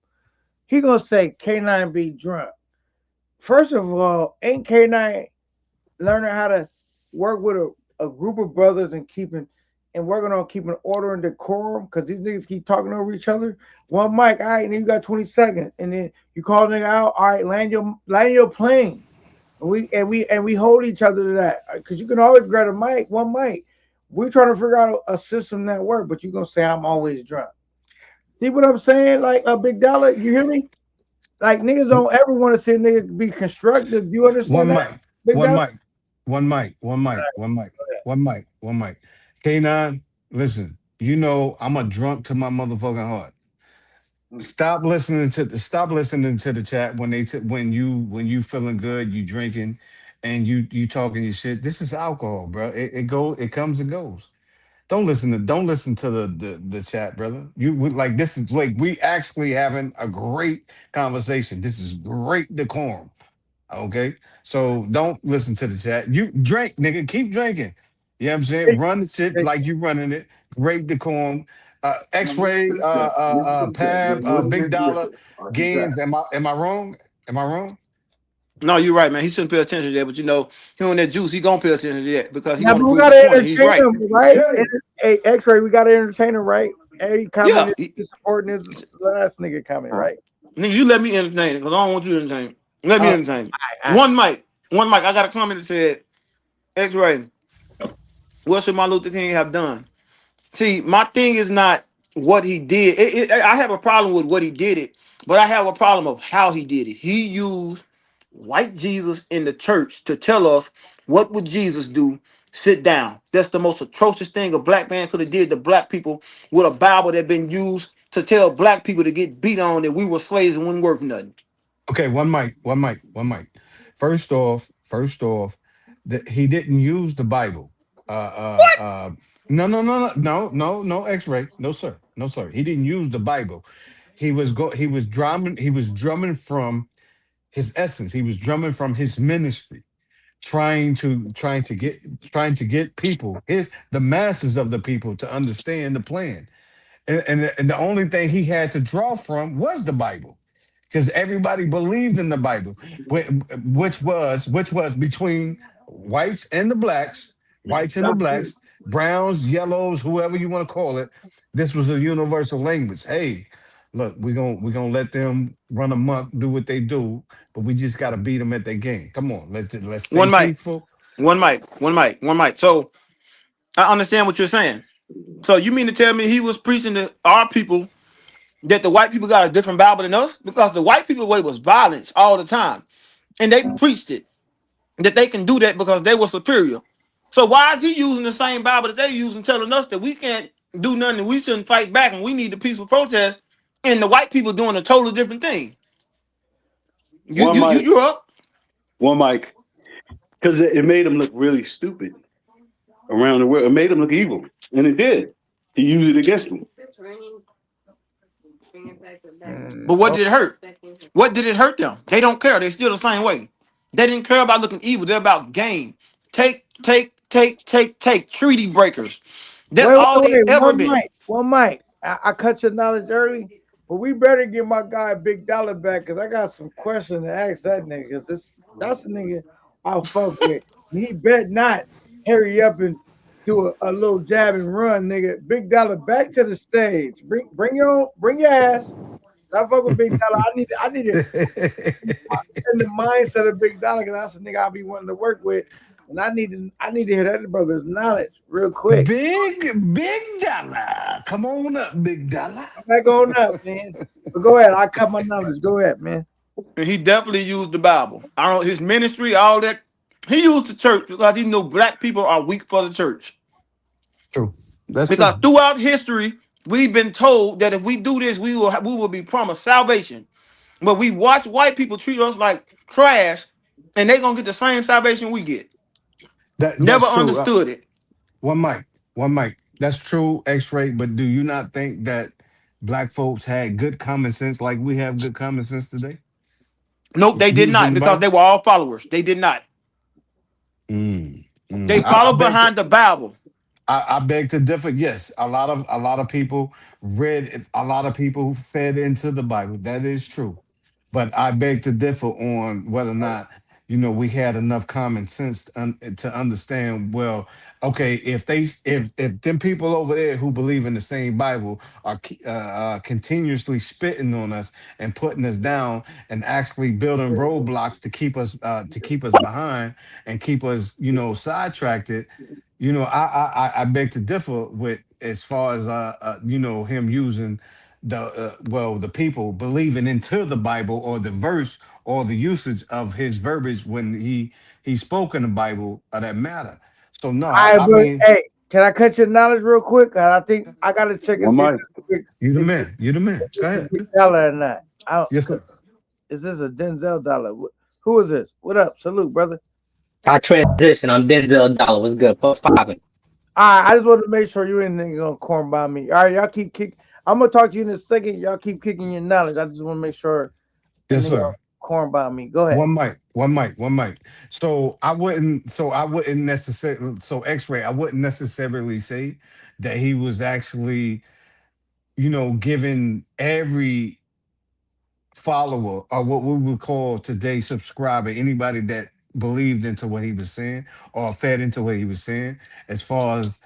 He going to say K9 be drunk. First of all, ain't K9 learning how to work with a group of brothers and working on keeping order and decorum because these niggas keep talking over each other. One mic, all right, and then you got 20 seconds, and then you call the nigga out. All right, land your plane, and we hold each other to that because you can always grab a mic, one mic. We're trying to figure out a system that works, but you're gonna say I'm always drunk. See what I'm saying? Like a big dollar, you hear me? Like niggas don't ever want to see a nigga be constructive. Do you understand
One
that,
mic,
big
one
dollar?
mic, one mic, one mic, one mic, one mic, one mic. K9, listen, you know I'm a drunk to my motherfucking heart. Stop listening to the chat when when you feeling good, you drinking, and you talking your shit. This is alcohol, bro. It comes and goes. Don't listen to the chat, brother. Like this is like we actually having a great conversation. This is great decorum. Okay. So don't listen to the chat. You drink, nigga. Keep drinking. You know what I'm saying? Run the shit like you running it. Great decorum. X-ray, Pab, Big Dollar, Gaines. Am I wrong? Am I wrong?
No, you're right, man. He shouldn't pay attention to that, but he on that juice, he gonna pay attention to that because he
Yeah,
want
but
to
we
prove his
gotta
point. He's
entertain
right.
him, right? Hey, X-ray, we gotta entertain him, right? Hey,
Yeah,
comment is supporting his last nigga comment, right?
nigga, you let me entertain it because I don't want you to entertain it. Let me
All
entertain it.
right.
One mic. I got a comment that said, X-Ray, what should Martin Luther King have done? See, my thing is not what he did. I have a problem with what he did it, but I have a problem of how he did it. He used white Jesus in the church to tell us what would Jesus do. Sit down. That's the most atrocious thing a black man could have did to black people with a Bible that been used to tell black people to get beat on that we were slaves and wasn't worth nothing.
Okay, one mic, one mic, one mic. First off, that he didn't use the Bible. No, no, no, no, no, no, no X-ray, no sir, no sir. He didn't use the Bible. He was drumming. He was drumming from his essence. He was drumming from his ministry, trying to get people, the masses of the people to understand the plan. And the only thing he had to draw from was the Bible because everybody believed in the Bible, which was between whites and the blacks, browns, yellows, whoever you want to call it. This was a universal language. Hey, look, we're gonna let them run amok, do what they do, but we just gotta beat them at their game. Come on, let's stay
One mic,
peaceful.
one mic. So I understand what you're saying. So you mean to tell me he was preaching to our people that the white people got a different Bible than us? Because the white people way was violence all the time. And they preached it. That they can do that because they were superior. So why is he using the same Bible that they using, telling us that we can't do nothing, and we shouldn't fight back, and we need the peaceful protest, and the white people doing a totally different thing? You
One
you you
mic,
you're up.
one mic, because it made him look really stupid around the world. It made him look evil, and it did. He used it against him.
But what
Oh,
did it hurt? What did it hurt them? They don't care. They still the same way. They didn't care about looking evil. They're about game. Take. Treaty breakers. That's all they
wait.
ever been.
One mic. I cut your knowledge early, but we better get my guy Big Dollar back because I got some questions to ask that nigga. Because that's a nigga I'll fuck with. He bet not hurry up and do a little jab and run, nigga. Big Dollar back to the stage. Bring your ass. I fuck with Big Dollar. I need to in the mindset of Big Dollar because that's a nigga I'll be wanting to work with. And I need to hear that brother's knowledge real quick.
Big dollar. Come on up, big dollar.
I'm not going up, man. But go ahead. I cut my knowledge. Go ahead, man.
And he definitely used the Bible. I don't his ministry, all that. He used the church because he knew black people are weak for the church.
True. That's
Because
true.
throughout history, we've been told that if we do this, we will be promised salvation. But we watch white people treat us like trash, and they gonna get the same salvation we get. Never
That's true.
understood it.
One mic, one mic. That's true, X-ray. But do you not think that black folks had good common sense, like we have good common sense today,
Nope, they did
using
not
the
because
Bible?
they were all followers. They did not. They
I
followed
beg to,
behind the Bible.
I beg to differ. Yes, a lot of people read. A lot of people fed into the Bible. That is true. But I beg to differ on whether or not we had enough common sense to understand. Well, okay, if them people over there who believe in the same Bible are continuously spitting on us and putting us down and actually building roadblocks to keep us behind and keep us sidetracked. I beg to differ with as far as him using the people believing into the Bible or the verse or the usage of his verbiage when he spoke in the Bible that matter. So no,
All right,
I
but
mean,
hey, can I cut your knowledge real quick? I think I gotta check and
One
see if
mic.
this is big,
you the
if,
man, you the man. Go
this is
ahead.
Big Dollar or not.
Yes,
Cause
sir.
is this a Denzel Dollar? Who is this? What up? Salute, brother.
I transition. I'm Denzel Dollar. What's good? Post popping.
All right, I just wanted to make sure you ain't gonna corn by me. All right, y'all keep kick. I'm gonna talk to you in a second. Y'all keep kicking your knowledge. I just want to make sure a
Yes,
nigga
sir.
don't corn by me. Go ahead.
One mic. So I wouldn't necessarily. So X-ray. I wouldn't necessarily say that he was actually giving every follower or what we would call today subscriber, anybody that believed into what he was saying or fed into what he was saying, as far as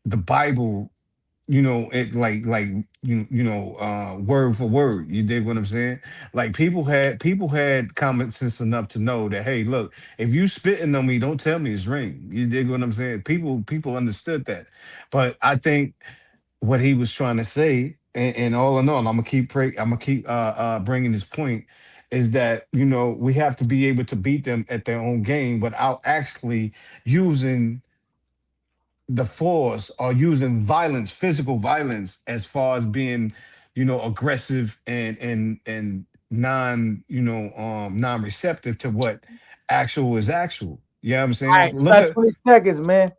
the Bible, it like word for word. You dig what I'm saying? Like people had common sense enough to know that, hey, look, if you spitting on me, don't tell me it's rain. You dig what I'm saying? People understood that. But I think what he was trying to say, and all in all, I'm gonna keep bringing this point, is that we have to be able to beat them at their own game without actually using the force or using violence, physical violence, as far as being aggressive and non-receptive to what actual is actual. You know what I'm
All
saying?
right,
Look
about
at
20 seconds, man.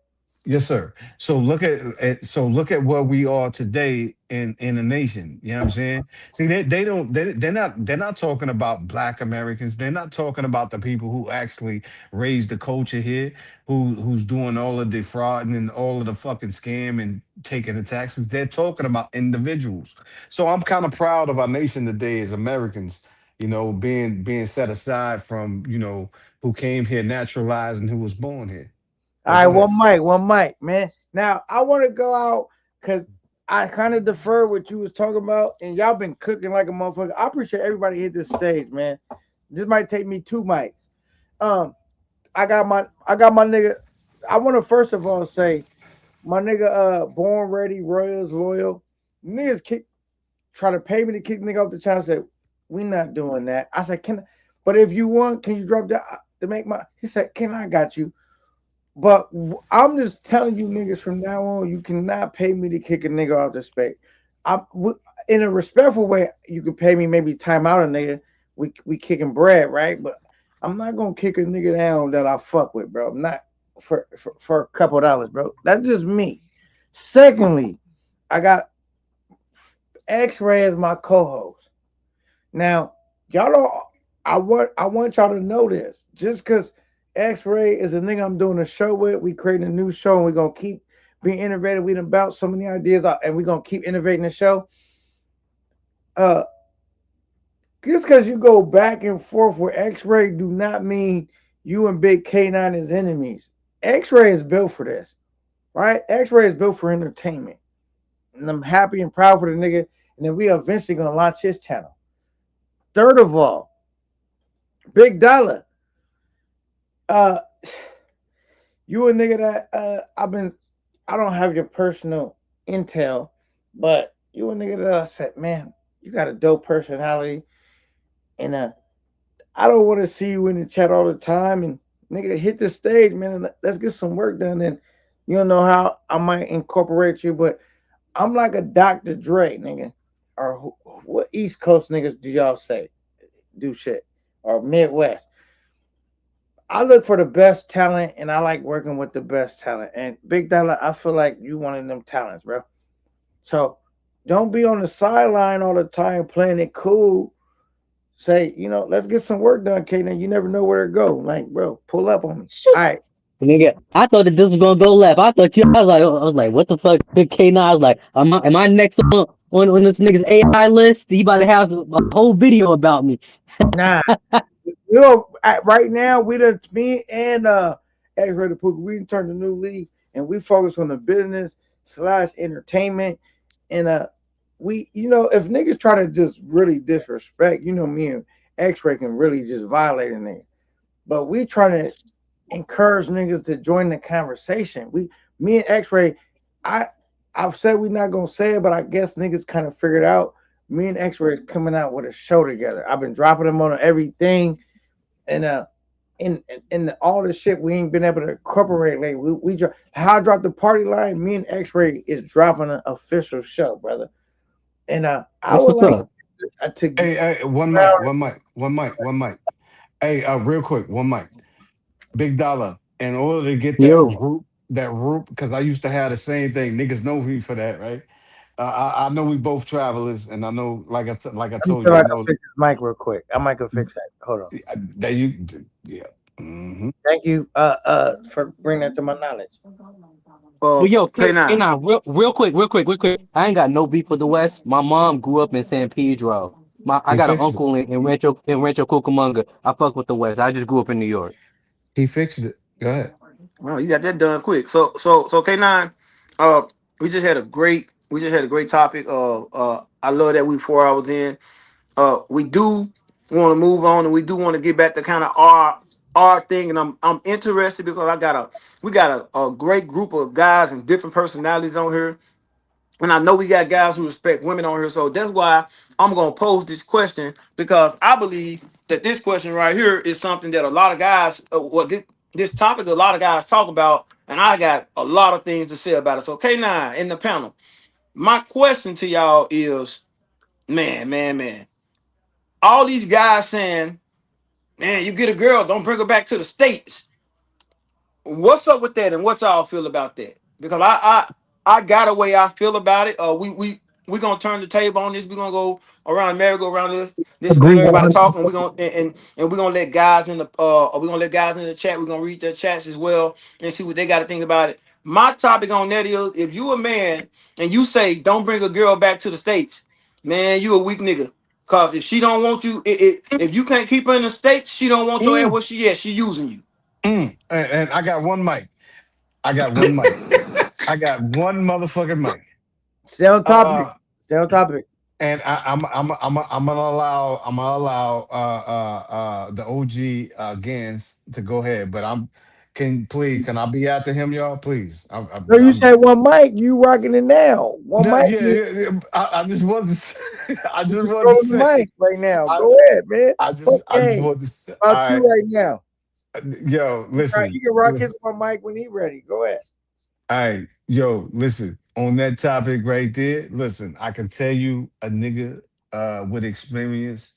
Yes, sir. So look at where we are today in a nation. You know what I'm saying? See, they don't they're not talking about black Americans. They're not talking about the people who actually raised the culture here, who's doing all of the fraud and all of the fucking scam and taking the taxes. They're talking about individuals. So I'm kind of proud of our nation today as Americans, being set aside from, who came here naturalized and who was born here.
All
But
right,
go ahead.
one mic, man. Now I want to go out because I kind of defer what you was talking about, and y'all been cooking like a motherfucker. I appreciate everybody hit this stage, man. This might take me two mics. Um, I got my nigga. I want to first of all say my nigga, born ready, Royals loyal. Niggas try to pay me to kick nigga off the channel. I said we not doing that. I said but if you want, can you drop that to make my? He said, can I got you. But I'm just telling you niggas from now on, you cannot pay me to kick a nigga off the space. In a respectful way, you could pay me maybe time out a nigga we kicking bread, right? But I'm not gonna kick a nigga down that I fuck with, bro. I'm not for a couple of dollars, bro. That's just me. Secondly, I got X-Ray as my co-host. Now, y'all don't. I want y'all to know this. Just because X-Ray is a nigga I'm doing a show with, we creating a new show, and we're gonna keep being innovative. We done about so many ideas, and we're gonna keep innovating the show. Uh, just because you go back and forth with X-Ray, do not mean you and Big K9 is enemies. X-Ray is built for this, right? X-Ray is built for entertainment, and I'm happy and proud for the nigga. And then we eventually gonna launch his channel. Third of all, Big Dollar. Uh, you a nigga that I don't have your personal intel, but you a nigga that I said, man, you got a dope personality, and I don't want to see you in the chat all the time. And nigga, hit the stage, man, and let's get some work done. And you don't know how I might incorporate you, but I'm like a Dr. Dre, nigga. Or what East Coast niggas do y'all say do shit? Or Midwest. I look for the best talent, and I like working with the best talent. And Big Dollar, I feel like you one of them talents, bro. So don't be on the sideline all the time playing it cool. Say, let's get some work done, Kaden. You never know where to go. Like, bro, pull up on me.
Shoot.
All right.
Nigga, I thought that this was gonna go left. I thought you. I was like, what the fuck, Big K9? I was like, am I next on this nigga's AI list? He about to have a whole video about me.
Nah. Right now, me and X-Ray the Pookie, we turned a new leaf, and we focus on the business / entertainment. And if niggas try to just really disrespect, me and X-Ray can really just violate a nigga. But we trying to encourage niggas to join the conversation. Me and X-Ray, I've said we're not gonna say it, but I guess niggas kind of figured out. Me and X-Ray is coming out with a show together. I've been dropping them on everything, and in all the shit we ain't been able to incorporate. Like how I dropped the party line. Me and X-Ray is dropping an official show, brother. And I
That's
would
what's
like
up.
to
Hey,
get
hey, one mic, one mic, one mic, one mic. Hey, real quick, one mic. Big Dollar. In order to get
Yo,
that root, because I used to have the same thing. Niggas know me for that, right? I know we both travelers, and I know, like I said, like I
Let me
told
see if
you, I
I can
know
fix this mic real quick. I might go fix that. Hold on.
that you, yeah. Hmm.
Thank you for bringing that to my knowledge.
well, yo,
K9.
K9, real quick. I ain't got no beef with the West. My mom grew up in San Pedro. I
He
got an
fixed it.
uncle in Rancho Cucamonga. I fuck with the West. I just grew up in New York.
He fixed it. Go ahead.
Well, you got that done quick. So K9, uh, we just had a great topic. I love that we 4 hours in. We do want to move on, and we do want to get back to kind of our thing. And I'm interested because we got a great group of guys and different personalities on here. And I know we got guys who respect women on here, so that's why I'm gonna pose this question, because I believe that this question right here is something that a lot of guys, this topic, a lot of guys talk about, and I got a lot of things to say about it. So K9 in the panel, my question to y'all is, man, all these guys saying, man, you get a girl, don't bring her back to the states. What's up with that, and what y'all feel about that? Because I got a way I feel about it. We gonna turn the table on this. We gonna go around merry-go around this. This is gonna
Agree
let everybody talk, and
100%.
we gonna let guys in the chat. We're gonna read their chats as well and see what they got to think about it. My topic on that is, if you a man and you say don't bring a girl back to the states, man, you a weak nigga. Cause if she don't want you, if you can't keep her in the states, she don't want your ass
Mm,
where she at. She using you.
and I got one mic. I got one mic. I got one motherfucking mic.
Stay on topic.
Uh,
Stay on topic.
and I'm gonna allow the OG Gans to go ahead, but can I be after him, y'all? Please.
No, you
I'm
said one mic. You rocking it now. One
no,
mic.
yeah, yeah, I just want to I
You
just want to
controlling the
say
mic right now.
I
Go ahead, man. Fuck
I just
game.
want to say, all
About you
right,
right now.
yo,
Right,
listen,
you can rock his
listen.
one mic when he ready. Go ahead.
All right, yo, listen. On that topic right there, listen, I can tell you a nigga with experience.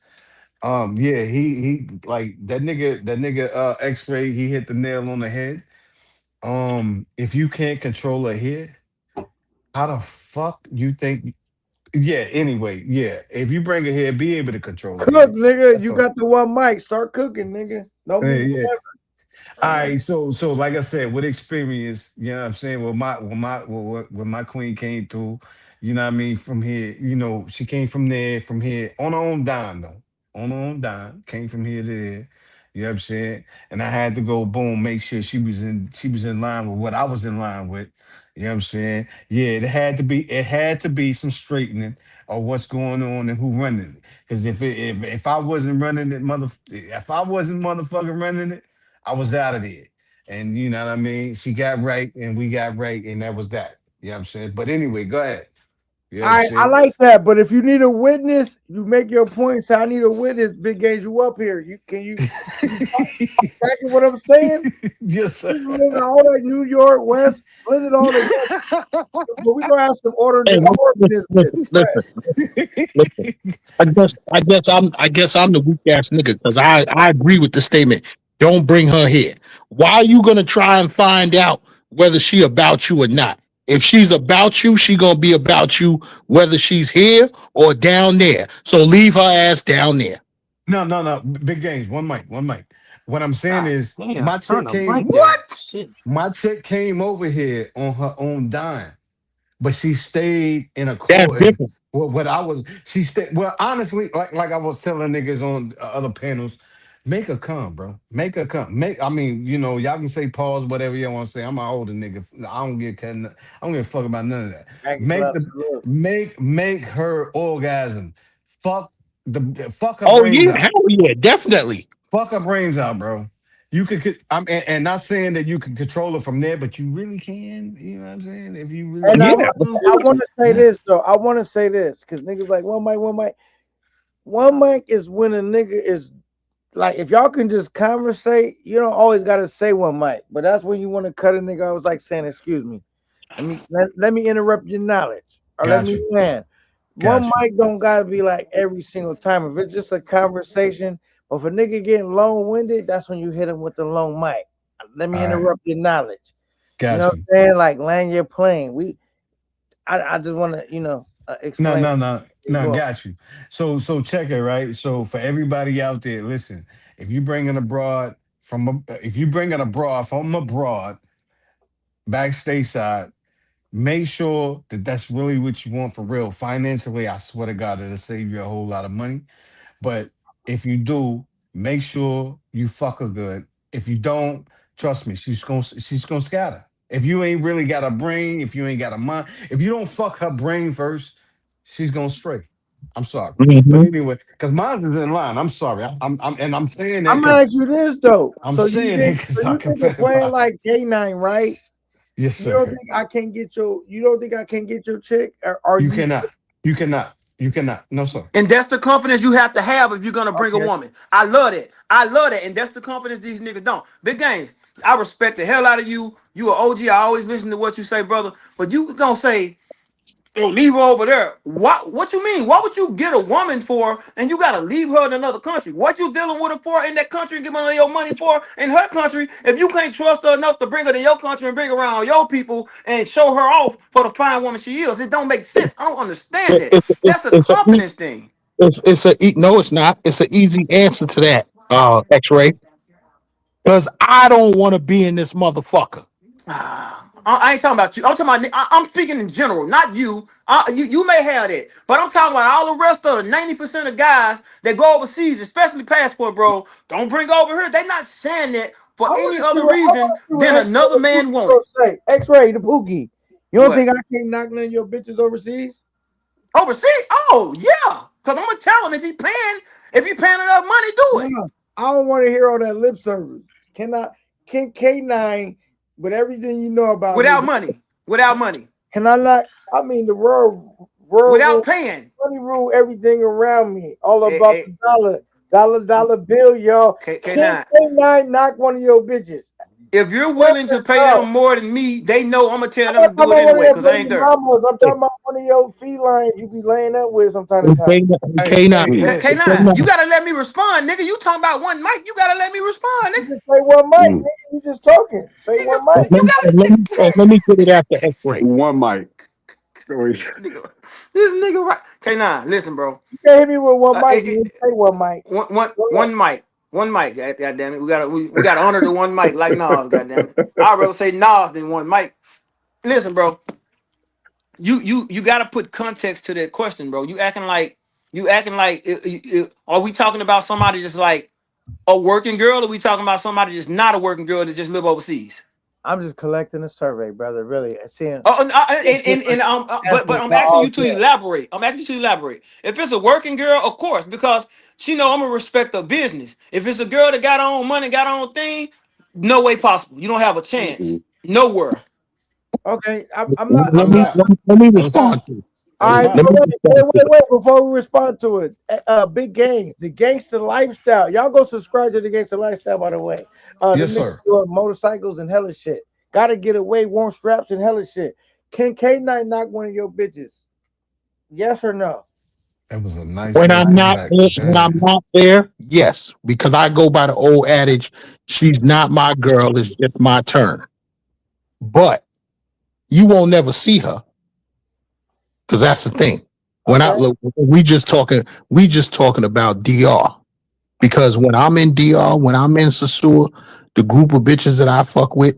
Yeah, he like that nigga X-Ray, he hit the nail on the head. If you can't control a hit, how the fuck you think? Yeah, anyway, yeah. If you bring a head, be able to control a
Cook,
head.
nigga.
That's
You
all.
got the one mic. Start cooking, nigga. Don't be
Yeah. All
whatever.
right, so like I said, with experience, you know what I'm saying. When my queen came through, you know what I mean. From here, she came from there, from here on her own dime though, on her own dime, came from here to there. You know what I'm saying, and I had to go boom, make sure she was in line with what I was in line with. You know what I'm saying? Yeah, it had to be some straightening of what's going on and who running it. Because if I wasn't running it, if I wasn't motherfucking running it. I was out of there. And you know what I mean? She got right and we got right, and that was that. You know what I'm saying? But anyway, go ahead. You know what I'm
I
saying?
like that, but if you need a witness, you make your point. Say, I need a witness. Big Games, you up here? You tracking what I'm saying?
Yes, sir.
You live in all that New York West, blend it all together. But we gonna have some
Hey,
ordinance.
listen. Listen. I guess I'm the weak ass nigga because I agree with the statement. Don't bring her here. Why are you gonna try and find out whether she about you or not? If she's about you, she gonna be about you whether she's here or down there. So leave her ass down there.
No, no, no. Big games. One mic. One mic. What I'm saying
God
is
damn, turn the mic down.
What?
Shit.
my chick came over here on her own dime. But she stayed in
That's different.
accordance with what I was. She stayed. Well, honestly, like I was telling niggas on other panels, make her come, bro. Make her come. I mean, y'all can say pause, whatever you want to say. I'm an older nigga. I don't get cut. I don't give a fuck about none of that.
Dragon
Make
Club,
the
salute.
make her orgasm. Fuck fuck her
Oh
brains
yeah,
out.
hell yeah, definitely.
Fuck her brains out, bro. You could. And not saying that you can control her from there, but you really can. You know what I'm saying? If you really
And
Yeah,
want
of
to.
I
course.
want to say this though. I want to say this because niggas like one mic. One mic is when a nigga is like, if y'all can just conversate, you don't always gotta say one mic. But that's when you want to cut a nigga. I was like saying, excuse me. Let me interrupt your knowledge. Or let
Got
me
you.
land. One
Got you.
mic don't gotta be like every single time. If it's just a conversation, or if a nigga getting long-winded, that's when you hit him with the long mic. Let me
All right.
interrupt your knowledge. You know
Got
what
you.
I'm saying? Like land your plane. I just want to,
No,
explain.
no, no, no.
Go.
Got you. So check it right. So for everybody out there, listen. If you bring an abroad from abroad back stateside, make sure that that's really what you want for real. Financially, I swear to God, it'll save you a whole lot of money. But if you do, make sure you fuck her good. If you don't, trust me, she's gonna scatter. If you ain't really got a brain, if you ain't got a mind, if you don't fuck her brain first, she's gonna stray. I'm sorry. But
Mhm.
anyway, because mine is in line. I'm sorry. I'm saying that
I'm
because
gonna ask you this though.
I'm saying that because
So
I
you
can
think of playing
verify.
like K9, right?
Yes,
You don't
sir.
think I can get your you don't think I can get your chick? Or are
You
you
cannot. You cannot. You cannot. No, sir.
And that's the confidence you have to have if you're gonna bring a
okay?
woman. I love that. I love that. And that's the confidence these niggas don't. Big games. I respect the hell out of you. You an OG. I always listen to what you say, brother. But you gonna say, oh, leave her over there. What you mean? What would you get a woman for and you gotta leave her in another country? What you dealing with her for in that country and giving her your money for in her country if you can't trust her enough to bring her to your country and bring her around your people and show her off for the fine woman she is? It don't make sense. I don't understand that.
It's,
That's a
it's a
confidence thing.
no, it's not. It's an easy answer to that. X-ray, because I don't want to be in this motherfucker.
I ain't talking about you. I'm talking about. I'm speaking in general, not you. You may have that, but I'm talking about all the rest of the 90% of guys that go overseas, especially passport bro. Don't bring over here. They're not saying that for any other
I
reason
want to see what
than
X-Ray
another
the
man
Pookie
want
gonna
it.
say. X-Ray the Pookie. You don't
What
think I can't knock none of your bitches overseas?
overseas? Oh yeah, because I'm gonna tell him if he paying enough money, do it
No, I don't want to hear all that lip service. Cannot can K9 with everything you know about me?
without money, without money,
Can I not? I mean, the world
without
rule,
paying.
money rule everything around me. All
Hey,
about
hey,
the dollar bill, y'all. Can't
K9.
K9 knock one of your bitches?
If you're
Yes
willing
or
to pay
no?
them more than me, they know I'm gonna tell
I'm
them
not
to
talking
do it
about one of
anyway
your
because I ain't
baby
there.
mamas. I'm talking about one of your felines you be laying up with from time to time.
Hey,
K9,
hey, hey,
K9, you gotta let me respond, nigga. You talking about one mic? You gotta let me respond,
You
nigga.
just say one mic,
Mm.
nigga. You just talking. Say
Nigga,
one mic.
you
let me get it after X-ray.
One mic.
nigga, this nigga right. K9, listen, bro.
You can't hit me with one
Uh,
mic.
it,
You didn't say one mic.
one, one,
Go ahead.
one mic, one mic. God damn it, we gotta honor the one mic like Nas. God damn it, I'd rather say Nas than one mic. Listen, bro, you gotta put context to that question, bro. You acting like are we talking about somebody just like a working girl, or we talking about somebody that's not a working girl that just live overseas?
I'm just collecting a survey, brother. Really, seeing
Oh,
what's different
but
answers.
I'm
Not
asking
all
you to
good.
elaborate. I'm asking you to elaborate. If it's a working girl, of course, because she know I'm gonna respect her business. If it's a girl that got her own money, got her own thing, no way possible. You don't have a chance.
Mhm.
Nowhere.
Okay, I'm not.
hey,
I'm
what's
not.
hot?
Let me
Hey, what's
respond
hot?
to it.
Hey,
All
what's
right,
Let
hot?
me
so
respond to it.
wait. Before we respond to it, big games, the gangster lifestyle. Y'all go subscribe to the gangster lifestyle. By the way, them
Yes,
niggas
sir.
doing motorcycles and hella shit. Gotta get away, warm straps and hella shit. Can K9 knock one of your bitches? Yes or no?
That was a nice
When
yes
I'm
to
not
back.
when I'm
Damn.
not there, yes, because I go by the old adage, she's not my girl, it's just my turn. But you won't never see her because that's the thing. When I
Okay.
look, we just talking about DR. Because when I'm in DR, when I'm in Sasua, the group of bitches that I fuck with,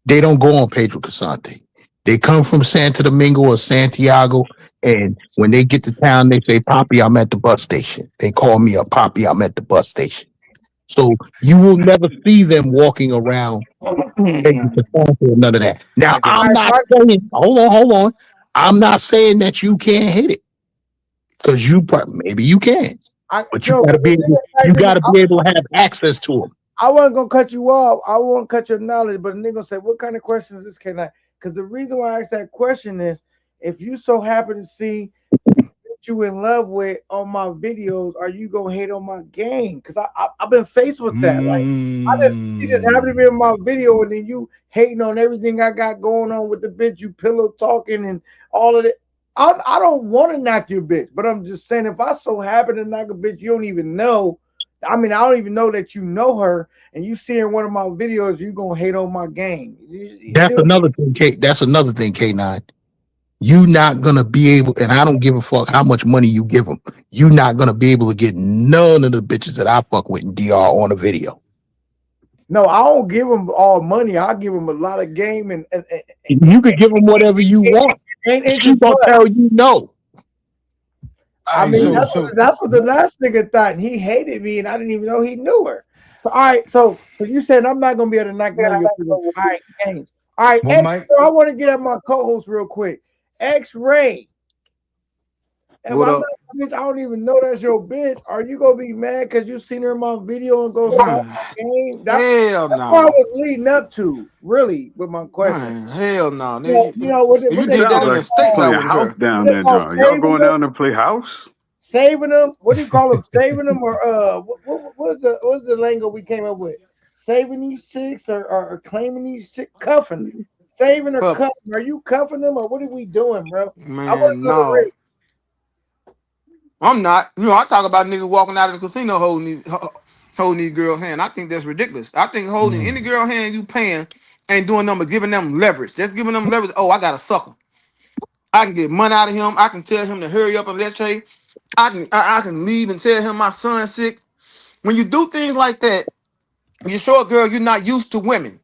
they don't go on Pedro Casante. They come from Santo Domingo or Santiago, and when they get to town, they say, "Poppy, I'm at the bus station." They call me up, "Poppy, I'm at the bus station." So you will never see them walking around Pedro Casante or none of that. Now,
I can.
All
I'm
right.
not saying, hold on. I'm not saying that you can't hit it because maybe you can, but you
No,
got to
because
be
the
able,
nigga
you
typed in
got
the,
to be able to have access to them.
I wasn't gonna cut you off. I won't cut your knowledge, but the nigga gonna say, "What kind of question is this?" K9? Because the reason why I asked that question is, if you so happen to see that you in love with on my videos, are you gonna hate on my game? Because I've been faced with that. Like you just happen to be in my
Mm.
video, and then you hating on everything I got going on with the bitch. You pillow talking and all of it. I don't want to knock your bitch, but I'm just saying if I so happen to knock a bitch you don't even know. I mean, I don't even know that you know her, and you see her in one of my videos, you gonna hate on my game. You see
That's
what
another thing, K. That's another thing, K9. You not gonna be able, and I don't give a fuck how much money you give them. You not gonna be able to get none of the bitches that I fuck with in DR on a video.
No, I don't give them all money. I give them a lot of game
You could give them whatever you want.
ain't
She
interest
gonna
much.
tell you no.
I
Hey,
mean,
so
Mm.
so
that's what the last nigga thought, and he hated me, and I didn't even know he knew her. So, all right, so you said I'm not gonna be able to knock none of your people. All right, games. All right,
one
X.
mic.
I want to get at my co-host real quick. X Ray. If
What
I'm not
up?
a bitch, I don't even know that's your bitch. Are you gonna be mad because you seen her in my video and go solve
Man,
the game?
hell
That's what I
no.
was leading up to, really, with my question.
Man, hell no.
You know what,
If you
what they
did
call
that
Sounds
in
like
the
them?
States, I
playing
wouldn't
house
care.
down
What they
there,
call
John. Y'all
saving
going
them?
down to play house?
Saving them? What do you call them? Saving them or what's the lingo we came up with? Saving these chicks or claiming these chicks, cuffing them. Saving or
Cup,
cuffing? Are you cuffing them or what are we doing, bro? I want
man,
to know the
no.
rate.
I'm not. You know, I talk about niggas walking out of the casino holding these girls' hand. I think that's ridiculous. I think holding any
Mm.
girl hand you paying ain't doing nothing but giving them leverage. Just giving them leverage. Oh, I got a sucker. I can get money out of him. I can tell him to hurry up and let trade. I can leave and tell him my son's sick. When you do things like that, you show a girl you're not used to women.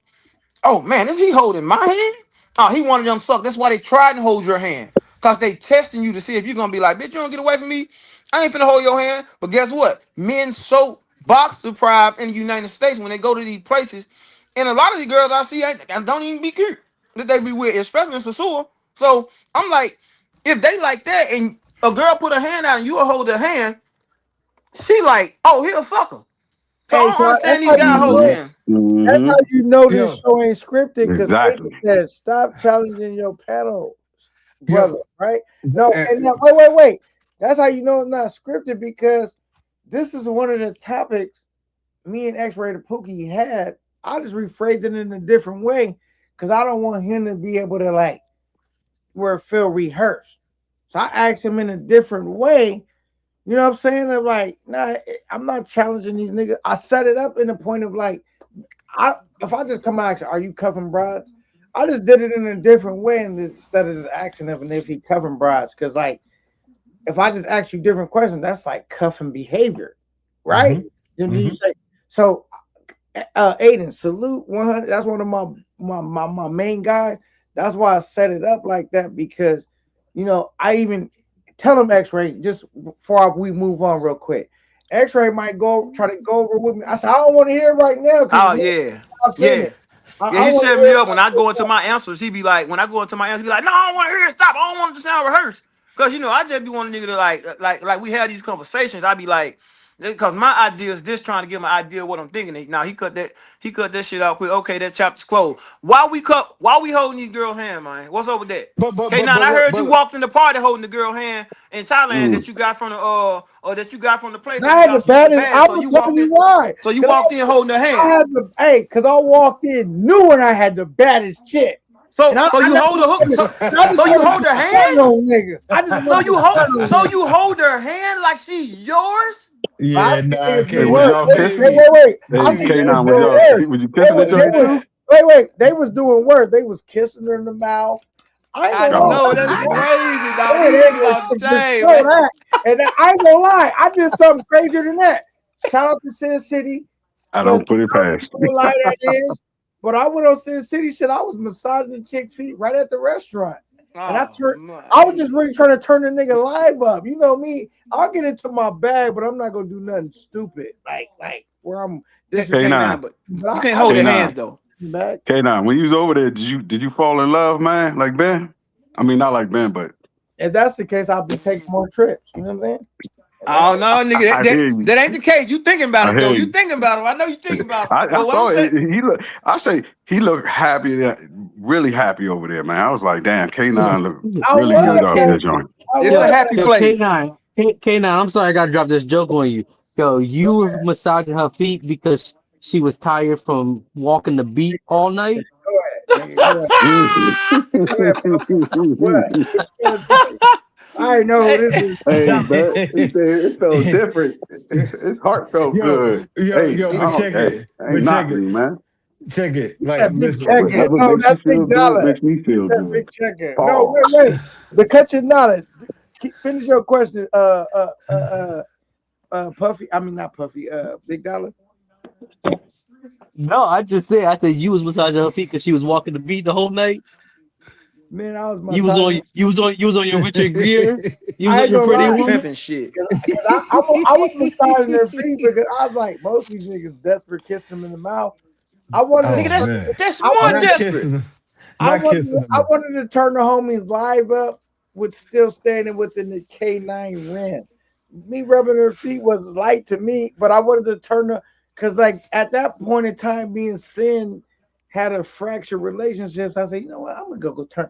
Oh man, is he holding my hand? Oh, he one of them suck. That's why they try to hold your hand. Cause they testing you to see if you're gonna be like, bitch, you don't get away from me. I ain't finna hold your hand. But guess what? Men so box deprived in the United States when they go to these places. And a lot of these girls I see don't even be cute that they be with, especially in Sasua. So I'm like, if they like that and a girl put her hand out and you hold her hand, she like, oh, he a sucker. So I
Hey,
don't
that's
understand these
how you
guys holding
Mm-hmm.
know.
hands.
That's how
Mm-hmm.
you know this
Yo,
show ain't scripted because Katie
Exactly.
says stop challenging your panel, brother.
yo,
Right? No,
uh,
and now, wait. That's how you know it's not scripted because this is one of the topics me and X-Ray the Pookie had. I just rephrase it in a different way because I don't want him to be able to like where it feel rehearsed. So I asked him in a different way. You know what I'm saying? I'm like, nah, I'm not challenging these niggas. I set it up in the point of like, if I just come out, and ask, are you cuffing broads? I just did it in a different way instead of just asking him if he cuffing broads. Because like, if I just ask you different questions, that's like cuffing behavior, right? You say so. Aiden, salute 100. That's one of my main guys. That's why I set it up like that because, I even tell him X-Ray just before we move on real quick. X-Ray might try to go over with me. I said I don't want to hear it right now
Oh
because
yeah,
I'm saying
yeah.
it.
Yeah,
I
he
want to
set
hear
me
it
up when I go into
right
my answers. He be like, when I go into my answers, he be like, no, I don't want to hear it. Stop. I don't want it to sound rehearsed. Cause I just be wanting nigga to like we have these conversations. I be like, because my idea is just trying to get my idea of what I'm thinking. Now he cut that shit out quick. Okay, that chapter's closed. Why we holding these girls' hand, man? What's up with that?
But
K9, I
look,
heard you
but look,
walked in the party holding the girl hand in Thailand
Mm.
that you got from the or that you got from the place
now.
that
I
you
had the
thought she was
baddest.
bad.
I'm gonna tell you why.
So you
Cause
walked in holding her
I
hand.
had because I walked in knowing I had the baddest chick. And
So
I,
so
I
you
just
hold her hook.
wanted,
So
I just
so you
wanted to
hold her
stun
hand.
on niggas. I just
So
wanted to stun on niggas.
you hold her hand like she yours.
But I
yeah,
see
nah,
niggas
Hey,
do
okay,
was
worse.
y'all
nah,
Wait,
kissing?
wait, wait. I
Hey,
see niggas
K9,
doing worse.
was you
They
kissing the
was, they
joint
was,
too?
they was doing worse. They was kissing her in the mouth. I ain't
I
gonna lie.
Oh,
know
I
that's
did
man.
that.
crazy, dog.
Yeah,
These
they
niggas
was
off the
some for
chain,
sure
man.
that. And I ain't gonna lie. I did something crazier than that. Shout out to Sin City.
I
Because
don't put it
I don't
past
know
you.
what lie that is. But I went on Sin City shit. I was massaging the chick feet right at the restaurant. And
Oh
I was just
man.
really trying to turn the nigga live up. You know me, I'll get into my bag, but I'm not gonna do nothing stupid. Like where I'm disrespecting.
K9,
K9, but
But
you can't
I
hold
get
their
K9,
hands though.
back.
K9. When you was over there, did you fall in love, man? Like Ben? I mean, not like Ben, but
If that's the case, I'll be taking more trips. You know what I'm saying? If that,
Oh no, nigga,
I hear you.
that ain't the case. You thinking about
I
it though.
hear
You
you.
thinking about it. I know you thinking about it.
I
But what I'm
saw
saying,
it. He look. I say he looked happy, really happy over there, man. I was like, damn, K9 look
I
really
Yo,
good
was
off
K,
that
happy.
joint.
I
it's a
yo,
was
happy
yo,
happy.
place.
K9, I'm sorry I gotta drop this joke on you. Yo, you were massaging her feet because she was tired from walking the beat all night.
Go ahead, nigga. Go ahead. Go ahead, bro. Go ahead. I already know who
Hey,
this is.
Hey, but he said it felt different. His heart felt
yo,
good.
yo,
Hey,
yo,
I
but
don't,
check
hey,
it,
ain't
but check
not
it,
me, man.
check it.
He
Like,
said big
That's
listen,
what,
checker.
that's what
No,
makes you
that's
feel
big
good.
dollar.
Makes me
He
feel
said
good.
big checker. No,
Pause.
wait. The cut your knowledge. Finish your question. Puffy. I mean not Puffy. Big dollar.
No, I said you was massaging her feet because she was walking the beat the whole night.
Man, I was
You was on
massaging.
your Richard Gere. You was
I
on
ain't
your
gonna
Pretty
lie.
big
Woman.
pimping shit.
I was massaging their feet because I was like, most of these niggas desperate kiss them in the mouth. I wanted
Nigga,
oh
to,
man,
that's
I
more
wanted
not
to,
desperate.
kissing, not kissing
I
them.
wanted to turn the homies live up with still standing within the K9 rim. Me rubbing her feet was light to me, but I wanted to turn the because like at that point in time, being sin had a fractured relationships. I said, you know what, I'm gonna go turn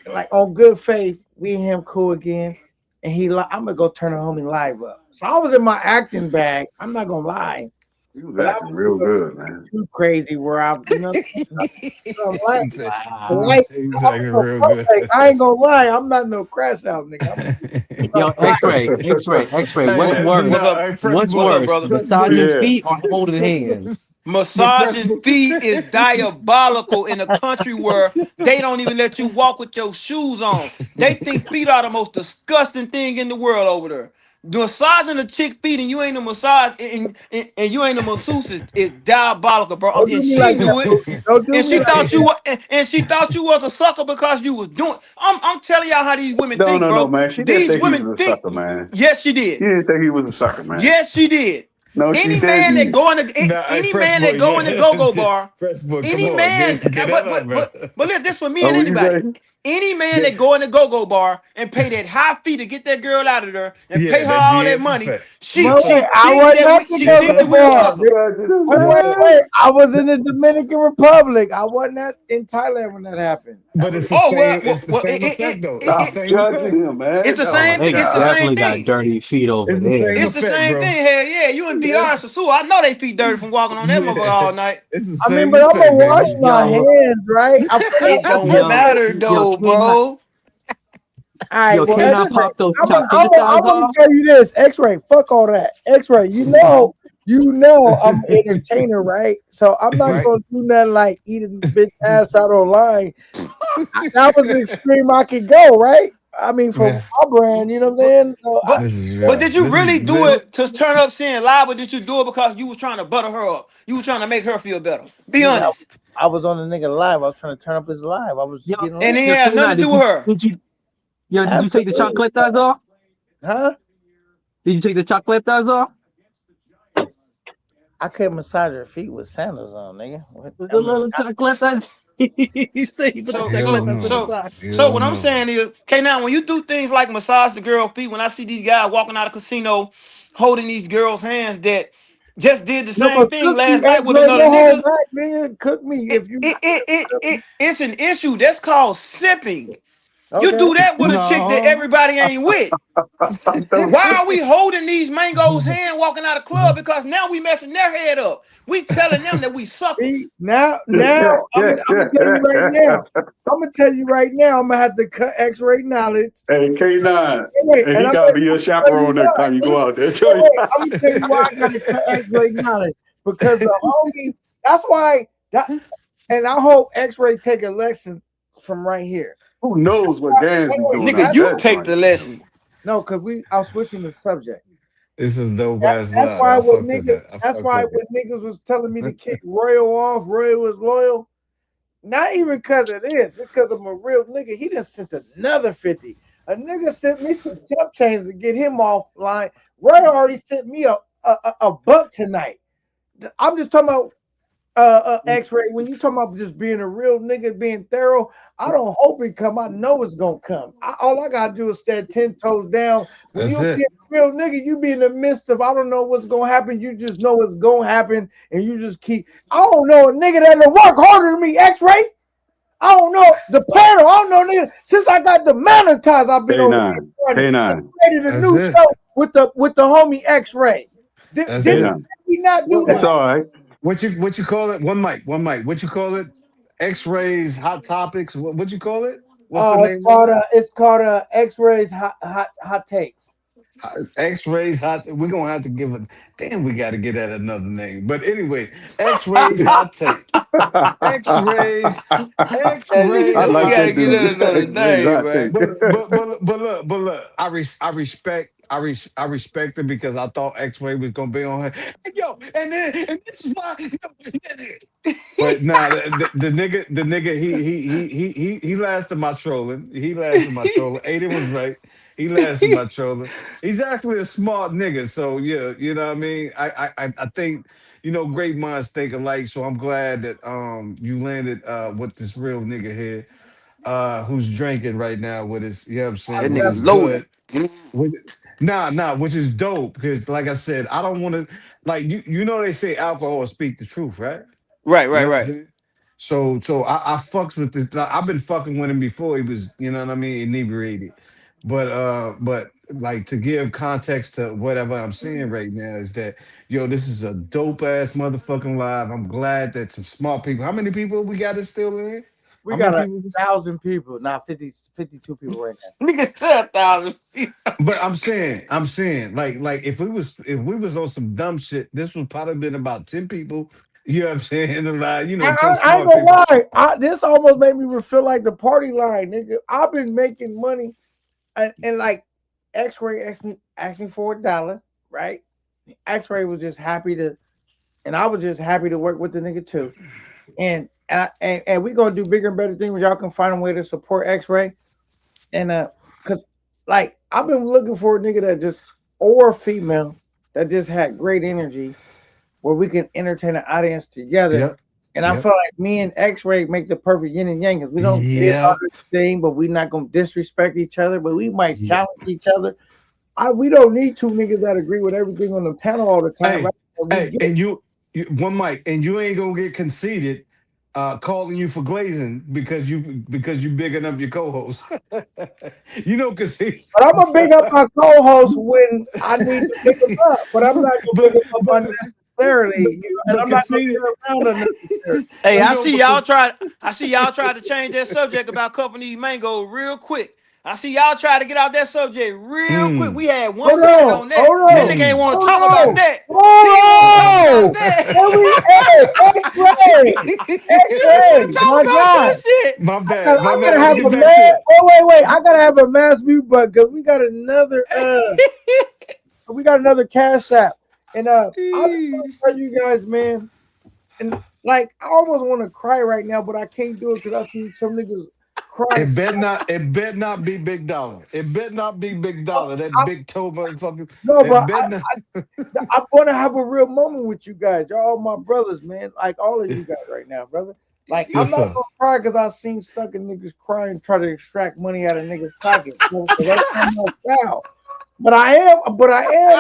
like on good faith, we and him cool again. And I'm gonna go turn the homie live up. So I was in my acting bag. I'm not gonna lie,
You was
but I
acting
was
real
doing
good, man.
too crazy where I'm like,
he said,
Wow.
he said real good.
like, I ain't gonna lie, I'm not no crash out nigga. I'm
Yo, X-ray. What's
Hey,
worse?
What's
no,
up?
hey, first of
What's
all,
What's up,
worse?
brother?
first of all,
Massaging
Yeah.
feet or holding hands?
first
Massaging
of
feet is diabolical in a country where they don't even let you walk with your shoes on. They think feet are the most disgusting thing in the world over there. Massaging a chick feet and you ain't a massage and you ain't a masseuse is diabolical, bro.
Don't do
And
me
she
like that,
do it,
bro. Don't do
and
me
she
like
thought you were, and she thought you was a sucker because you was doing. I'm telling y'all how these women
No,
think,
no, no,
bro.
man. She didn't
These
think he
women
was a
think.
sucker, man.
Yes, she did.
She didn't think he was a sucker, man.
Yes, she did.
No, she
Any man that
didn't.
go in the
nah, hey,
any
fresh
man
boy,
that go in the
yeah,
go-go bar,
fresh boy, come
any
on,
man,
get that up, bro.
but look, this for me
Oh,
and
what you
anybody.
say?
Any man
Yeah,
that go in the go-go bar and pay that high fee to get that girl out of there and pay
yeah,
her
that
all that
GF
money,
effect.
she
Yes,
Wait,
sir.
wait,
she
I
think
wasn't
that
at
we
the
she
Yes,
think
go-go
that
sir.
we gonna
bar.
fuck her.
Wait,
Yes,
wait,
sir.
wait. I was in the Dominican Republic. I wasn't in Thailand when that happened. That
But
was
it's the
Oh
same.
well,
It's the same effect, though. It's the
Stop
same
judging
effect.
him, man.
it's the
Oh
Oh,
my
same.
they
It's the
God.
same
definitely got
thing.
dirty feet over
It's the same
there.
It's the
effect,
same
bro.
thing. Hell yeah, you in
Yeah,
DR Sasua. I know they feet dirty from walking on that motherfucker
yeah.
all night.
It's the
I mean,
same
but I'm gonna
effect,
wash
baby.
my
Yo,
hands, right? I feel like
It don't
yo,
matter
yo,
though,
K9,
bro.
all right,
yo,
well,
K9
X-ray.
pop those
I'm gonna,
chocolate
I'm gonna, I'm
thighs
gonna
off.
tell you this, X-ray. Fuck all that, X-ray. You know, I'm an entertainer, right? So I'm not
Right?
gonna do nothing like eating bitch ass out online. That was the extreme I could go, right? I mean, for
Man,
my brand, you know what I'm
But
saying? So
but
this is
but
real.
did you
This
really
is
do
this.
it to turn up saying live, or did you do it because you was trying to butter her up? You was trying to make her feel better. Be
nigga,
honest.
I was on the nigga live. I was trying to turn up his live. I was
Yo,
getting
And
lit.
it
yo,
had nothing
K9,
to do with her.
did you take the
Absolutely,
chocolate thighs off?
huh?
Did you take the chocolate thighs off?
I couldn't massage her feet with sandals on, nigga.
The little chocolate thighs. He said he put the
So
chocolate
so
Hell
thighs in the
no.
so
sock.
so
Hell
what I'm
no.
saying is, okay, now when you do things like massage the girl feet, when I see these guys walking out of casino holding these girls' hands that just did the
No,
same
but
thing
cook me,
last night with
X-ray.
another
No hold
nigga,
back, nigga. Cook me if you
it's an issue. That's called simping. You
okay.
do that with a chick that
No.
everybody ain't with. Why are we holding these mangos' hand walking out of club? Because now we messing their head up. We telling them that we
See,
suckers.
now I'm gonna tell you right now. I'm gonna tell you right now. I'm gonna have to cut X-ray knowledge.
Hey, K9.
Wait,
And
and
he
I'm
got to be your
gonna tell you
chaperone
why.
next time you go out there.
Wait,
Tell you.
wait, I'm gonna tell you why I gotta cut X-ray knowledge because the homie. That's why that, and I hope X-ray take a lesson from right here.
Who knows what Gans be doing
Nigga,
out
That's
you
that
take
joint?
the lesson.
no, cause I'm switching the subject.
This is dope
That,
ass
that's
live.
why
I
when
fucked with
niggas,
that. I
that's
fucked
why
with
when niggas was telling me to kick Royal off, Royal was loyal. Not even because of this, just because I'm a real nigga. He just sent another 50. A nigga sent me some jump chains to get him offline. Roy already sent me a buck tonight. I'm just talking about X-ray. When you talking about just being a real nigga, being thorough, I don't hope it come. I know it's gonna come. All I gotta do is stand 10 toes down. When
That's
you be a
it.
real nigga, you be in the midst of I don't know what's gonna happen. You just know it's gonna happen, and you just keep. I don't know a nigga that'll work harder than me. X-ray. I don't know the panel. I don't know nigga. Since I got demonetized, I've been over here
K9.
running. I
K9.
created a
That's
new
it.
show with the homie X-Ray.
That's
Did
it.
K9.
we not do
What
It's
that?
what
all right.
what you call it? One mic, one mic. What you call it? X-rays, hot topics. What you call it? What's the name of it?
It's called X-rays hot takes.
X-rays hot. We're gonna have to give it. Damn, we got to get that another name. But anyway, X-rays hot take. X-rays,
That nigga
I
X-rays
said we
like
hot
gotta
that
get
take.
that
dude.
another
X-rays,
name,
I
man.
think.
Look. I respect. I respect it because I thought X-ray was gonna be on her. Yo, and this is why. But nah, the nigga, he lasted my trolling. He lasted my trolling. Aiden was right. He lasted my trolling. He's actually a smart nigga. So yeah, you know what I mean. I think great minds think alike. So I'm glad that you landed with this real nigga here who's drinking right now with his. You know what I'm
I
That
saying, which
nigga
is
definitely
loaded.
good. Which, which is dope because like I said, I don't want to like they say alcohol speak the truth, right?
Right,
You
right,
know what I'm
right.
saying? So I fucks with this. Like, I've been fucking with him before he was, you know what I mean, inebriated. But like to give context to whatever I'm saying right now is that this is a dope ass motherfucking live. I'm glad that some smart people. How many people we got it still in?
we
How many
got
people?
1,000 people, not 50, 52 people right now.
Nigga said 1,000 feet.
But I'm saying, like if we was on some dumb shit, this would probably been about 10 people. You know what I'm saying? In the line,
I,
10
I ain't
smart
gonna
people.
lie. This almost made me feel like the party line, nigga. I've been making money, and like X-ray asked me for $1, right? X-ray was just happy to, and I was just happy to work with the nigga too. And we gonna do bigger and better things. Y'all can find a way to support X-ray, and cause like I've been looking for a nigga that just or a female that just had great energy where we can entertain the audience together
Yep.
And I
Yep.
feel like me and X-Ray make the perfect yin and yang because we don't agree about
Yep.
everything, but we're not gonna disrespect each other, but we might
Yep.
challenge each other. We don't need two niggas that agree with everything on the panel all the time,
Hey,
right? And we
hey,
get
and you one mic, and you ain't gonna get conceited calling you for glazing because you bigging up your co-host. You know, concede.
but I'm gonna big up my co-host when I need to big him up, but I'm not gonna big
but
him up
but but
unnecessarily, and
but
I'm not gonna
conceited.
get around unnecessarily.
Hey,
You know, because
I see y'all tried to change that subject about cuffing these mangoes real quick. I see y'all try to get out that subject real quick.
mm,
We had
Hold
1 minute
on,
on that.
hold
That
on,
nigga ain't want to
hold
talk about
on,
that. He ain't want to talk
hold
about
on.
that.
Let me, hey, X-Ray,
He don't want
X-Ray,
to talk
my
about
God.
that shit.
my
I
bad, my
gotta
bad. Let's
have
get
a
back to
man.
it.
Wait. I gotta have a mass mute button because we got another cash app, and I just want to tell you guys, man, and like I almost want to cry right now, but I can't do it because I see some niggas crying.
It bet not be big dollar. It bet not be big dollar. That
I,
big toe motherfucker.
no,
It
but
bet not.
I want to have a real moment with you guys. Y'all all my brothers, man. Like all of you guys right now, brother. Like I'm
Yes,
not
sir.
gonna cry because I seen sucking niggas crying, try to extract money out of niggas' pockets. You know, 'cause that's not my style. But I am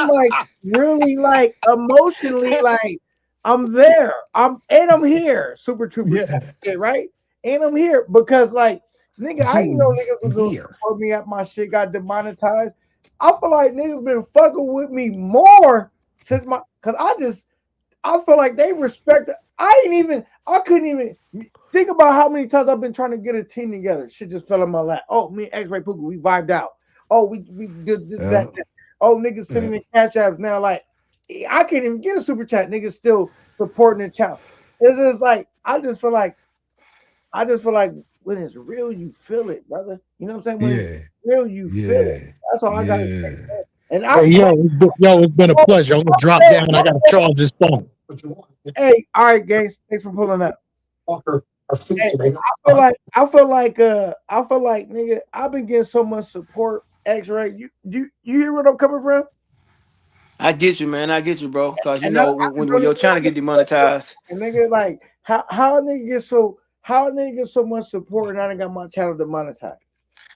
like really like emotionally like I'm there. I'm here, Super Trooper type
Yeah.
shit, right? And I'm here because like nigga, I ain't know niggas was
I'm
gonna
here.
support me after my shit got demonetized. I feel like niggas been fucking with me more since my cause I feel like they respect. I couldn't even think about how many times I've been trying to get a team together. Shit just fell in my lap. Oh, me and X-Ray Puka, we vibed out. Oh, we did this, that,
Yeah.
that. Oh, niggas
Yeah.
sending me cash apps now. Like, I can't even get a super chat. Niggas still supporting the channel. It's just like, I just feel like when it's real, you feel it, brother. You know what I'm saying? When it's
Yeah.
real, you feel it.
Yeah.
That's all I gotta say.
Yeah.
Man. And
Hey, it's been a pleasure. I'm gonna drop down. I gotta charge this phone.
hey, all right, guys. Thanks for pulling up. Hey, I feel like nigga, I've been getting so much support. X-Ray, you hear where I'm coming from?
I get you, man. I get you, bro. Cause you
And I
know
just
when
really
your channel
feel
get demonetized,
and nigga like how a nigga get so much support and I done got my channel demonetized.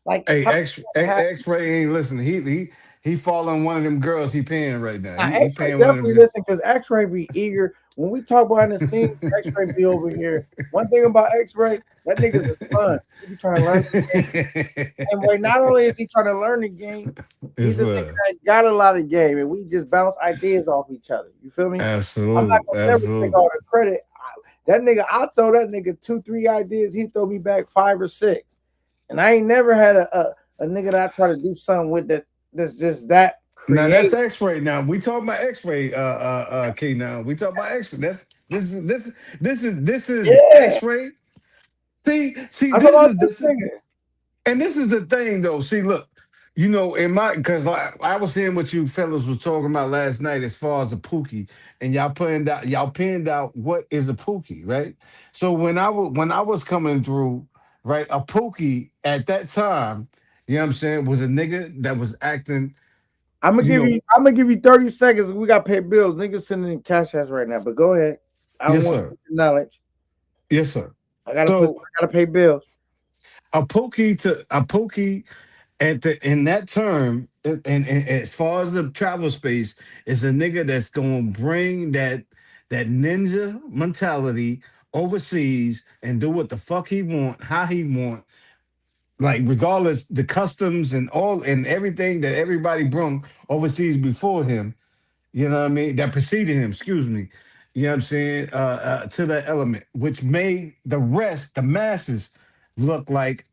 Like
Hey,
how how
X-Ray ain't listening. He following one of them girls he paying right now.
now
He
X-Ray
paying one of them
definitely
girls.
listen because X-Ray be eager. When we talk behind the scenes, X-Ray be over here. One thing about X-Ray, that nigga's a sponge. He be trying to learn the game. And wait, not only is he trying to learn the game, he's
It's
a nigga that got a lot of game, and we just bounce ideas off each other. You feel me? I'm not
absolute,
gonna never take
absolute.
all the credit. That nigga, I throw that nigga 2, 3 ideas, he throw me back 5 or 6, and I ain't never had a nigga that I try to do something with that's just that
Now
creative.
that's X-ray. Now we talking about X-ray. K. Now we talking about X-ray. This is
Yeah,
X-ray. See,
I talk
this
about
is
this
this.
nigga.
And this is the thing, though. See, look, in my because I was seeing what you fellas was talking about last night as far as a pookie, and y'all pinned out what is a pookie, right? So when I was coming through, right, a pookie at that time, you know what I'm saying, was a nigga that was acting, you know,
I'm gonna give you 30 seconds. We got to pay bills. Niggas sending in cash ass right now, but go ahead. I don't
yes
want
sir,
knowledge.
yes sir.
I
So
gotta pay bills.
a pookie in that term, and as far as the travel space, is a nigga that's gonna bring that ninja mentality overseas and do what the fuck he want, how he want, like regardless the customs and all and everything that everybody brung overseas before him. You know what I mean? That preceded him. Excuse me. You know what I'm saying? To that element, which made the rest, the masses, look like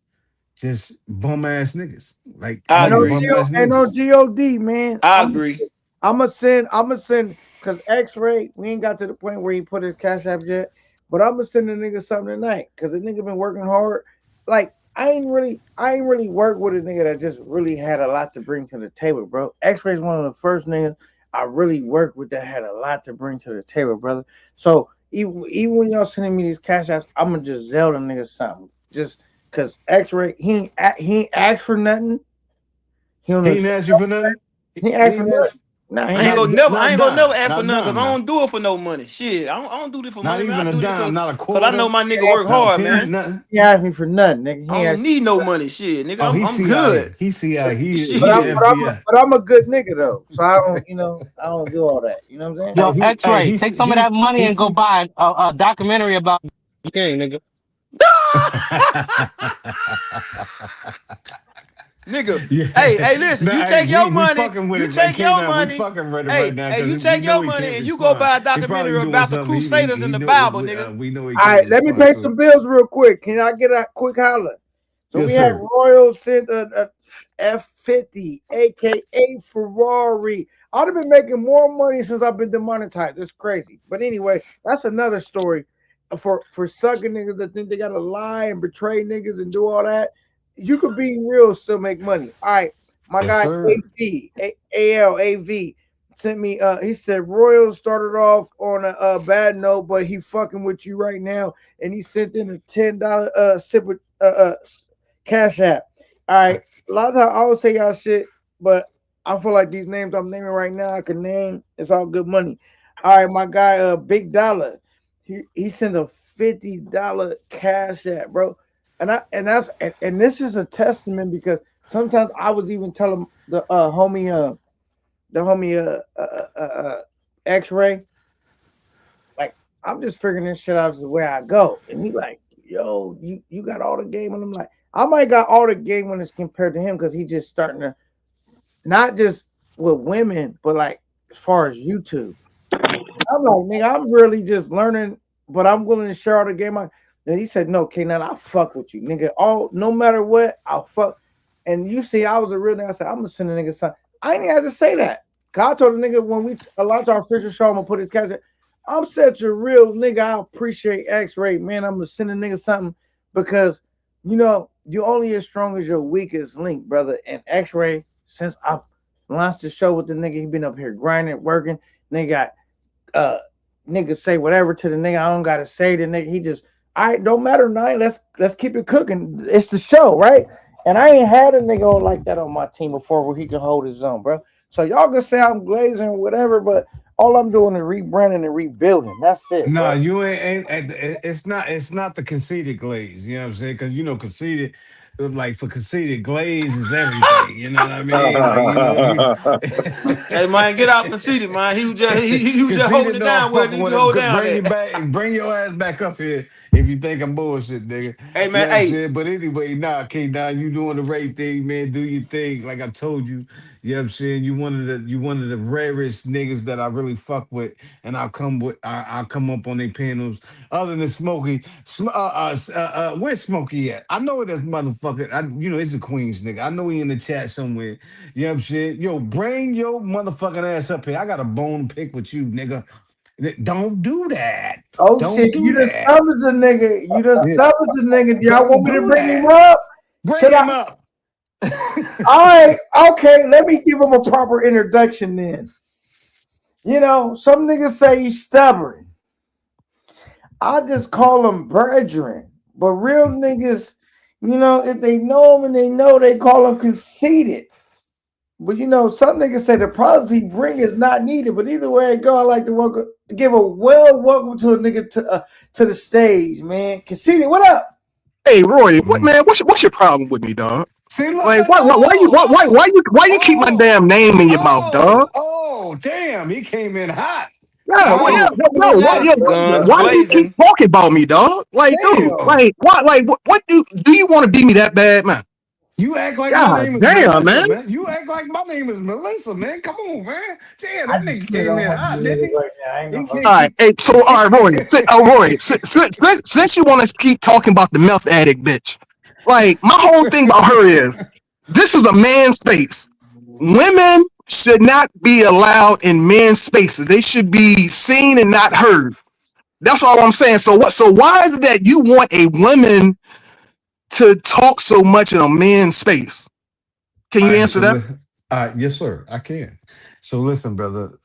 just bum ass niggas,
I
like
agree.
bum ass
And
niggas.
on God, man.
I agree.
I'm gonna send because X-Ray. We ain't got to the point where he put his cash app yet, but I'm gonna send the nigga something tonight because the nigga been working hard. Like I ain't really worked with a nigga that just really had a lot to bring to the table, bro. X-Ray is one of the first niggas I really worked with that had a lot to bring to the table, brother. So even when y'all sending me these cash apps, I'm gonna just zell the nigga something, just because X-Ray he ain't asked for nothing. He on
He
the
ain't ask you for nothing.
he
He
asked for
ain't
nothing.
ask.
Nah, he
I ain't
not.
gonna
Not
never, I
not
ain't gonna never
dime,
ask for
not
nothing because
dime
I
now.
don't do it for no money. Shit, I don't do this for
Not
money, man. I
even a
do this
dime, not a
cause I know
quarter,
my nigga work
not a
hard,
penny,
man.
nothing.
He asked me for nothing, nigga.
I
He
don't
asked,
need no money. Shit, nigga,
Oh,
I'm
he
I'm good.
CIA. He CIA.
but
He
I'm,
the
Shit.
but I'm,
FBI.
but I'm a good nigga though, so I don't, I don't do all that. You know what I'm saying?
Hey,
Yo,
he hey
X-Ray, take some of
he
that money
he
and go
see.
buy a documentary about King, nigga.
Nigga, hey,
Yeah.
hey, listen,
No,
you
hey,
take your
we
money,
fucking with
you
it. Hey,
take
K
your
now, we
money,
fucking with it right
hey,
now
hey,
because
you
we
take
know
your
he
money
can't
and you go
respond.
buy a
He probably
documentary
doing
about the
something.
Crusaders
He
in the
know
Bible, nigga.
we know he
All
can't
right, let me
respond
pay
to
some
it.
bills real quick. Can I get a quick holler? So we
Yes,
had
sir.
Royal sent a F50, aka Ferrari. I'd have been making more money since I've been demonetized. It's crazy. But anyway, that's another story. For sucking niggas that think they gotta lie and betray niggas and do all that. You could be real, still make money. All right, my
Yes,
guy
sir.
ALAV sent me. He said Royal started off on a bad note, but he fucking with you right now, and he sent in a $10 sip of Cash App. All right. A lot of times I always say y'all shit, but I feel like these names I'm naming right now, I can name. It's all good money. All right, my guy, Big Dollar. He sent a $50 Cash App, bro. And this is a testament because sometimes I was even telling the homie X-Ray, like I'm just figuring this shit out as the way I go. And he like, yo, you got all the game, and I'm like, I might got all the game when it's compared to him because he just starting to not just with women, but like as far as YouTube. I'm like, nigga, I'm really just learning, but I'm willing to share all the game. And he said, no, K9, I fuck with you, nigga. All no matter what, I'll fuck. And you see, I was a real nigga. I said, I'm gonna send a nigga something. I ain't even had to say that. Cause I told the nigga when we launched our official show, I'm gonna put his cash. I'm such a real nigga. I appreciate X-Ray, man. I'm gonna send a nigga something because you only as strong as your weakest link, brother. And X-Ray, since I launched the show with the nigga, he been up here grinding, working. Nigga got uh nigga say whatever to the nigga. I don't gotta say the nigga. He just I right, don't matter nine. Let's keep it cooking. It's the show, right? And I ain't had a nigga like that on my team before where he can hold his own, bro. So y'all can say I'm glazing or whatever, but all I'm doing is rebranding and rebuilding. That's it,
Nah,
bro.
you it's not the conceited glaze, you know what I'm saying? Because conceited, like for conceited glaze is everything, you know what I mean? Like, if you
Hey man, get out conceited, man. He was just holding
conceited,
it
no, I'm
down where it
fucking
needed
with
to
him.
hold down
Bring you
at.
back, bring your ass back up here if you think I'm bullshit, nigga.
Hey
You
man,
know what I'm
hey,
saying? But anyway, nah, K Don, you doing the right thing, man. Do your thing. Like I told you, you know what I'm saying? You one of the rarest niggas that I really fuck with, and I'll come up on their panels. Other than Smokey, where's Smokey at? I know this motherfucker. He's a Queens nigga. I know he in the chat somewhere. You know what I'm saying? Yo, bring your motherfucking ass up here. I got a bone to pick with you, nigga. Don't do that.
Oh
Don't
shit,
do
you done
that.
stubborn a nigga. You done
Yeah,
stubborn a nigga. Do y'all
don't
want me to
do
bring him
that.
up?
Bring
Should I?
him up.
All right, okay. Let me give him a proper introduction then. Some niggas say he's stubborn. I just call him brethren. But real niggas, if they know him and they know, they call him conceited. But some niggas say the problems he bring is not needed. But either way it go, I like to give a welcome to a nigga to the stage, man. Conceited, what up?
Hey, Roy, what
Mhm.
man? What's your problem with me, dog?
See, look
Like,
at
why you keep my damn name in your mouth, dog?
damn, he came in hot.
Yeah, well, yeah,
Oh,
Damn,
no, what,
snap,
yeah,
brother.
guns
why do you keep
blazing.
talking about me, dog? Like, dude,
damn.
Damn.
like, what do you want to be me that bad, man?
You act like my
God
name is
damn,
Melissa,
man.
man. You act like my name is Melissa, man. Come on, man. Damn,
I
that
just
nigga
slid
came
on
in
my
hot, didn't
nigga
he?
right now. I ain't
He
gonna hold
All
can't.
right, hey, so all right, Roy, since you want to keep talking about the meth addict bitch, like my whole thing about her is this is a man's space. Women should not be allowed in men's spaces. They should be seen and not heard. That's all I'm saying. So what? So why is it that you want a woman to talk so much in a man's space? Can
All
you
right,
answer that?
yes, sir, I can. So listen, brother.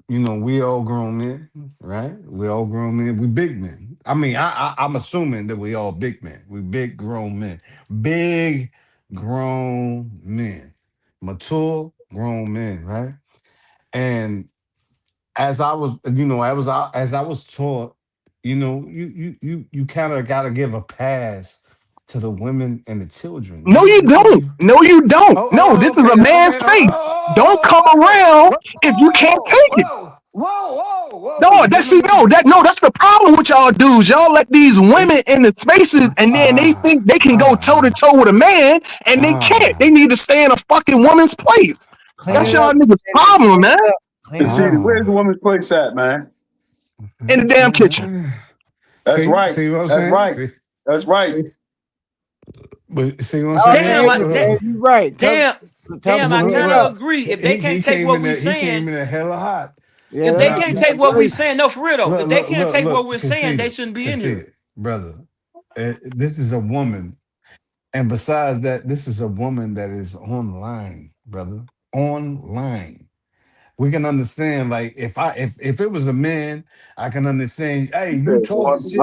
We all grown men, right? We all grown men. We big men. I mean, I'm assuming that we all big men. We big grown men. Big grown men. Mature grown men, right? And as I was, as I was taught, you kind of got to give a pass to the women and the children.
No, you don't. No, you don't. No, this is a
Okay,
man's
okay.
space. Don't come around if you can't take it. No,
The
that's
women and
that's the problem with y'all dudes. Y'all let these women in the spaces, and then they
ah
think they can go toe to
ah
toe with a man, and they can't. They
ah
need to stay in a fucking woman's place.
Clean
That's
it
ah
y'all
up,
niggas'
Dennis.
problem,
Clean
man.
it up. Clean it up.
Where's the
ah.
woman's place at, man?
In the damn kitchen.
That's right.
See what I'm
That's
saying?
right. That's right.
See, but see what I'm
Oh,
saying?
Damn,
David, Dave, you're right.
damn,
Tell them
damn. I
clean it
kind
up.
of agree. If they can't
He
take
came
what
in
we
there. He came
saying,
in there hella hot.
Yeah,
if
that's
they
Now,
can't
that's
take what we
great.
saying, no, for real though. If they can't take what we're saying, they shouldn't be in here.
conceited, brother. This is a woman, and besides that, this is a woman that is online, brother. Online. We can understand, like, if it was a man, I can understand. Hey, you talking shit,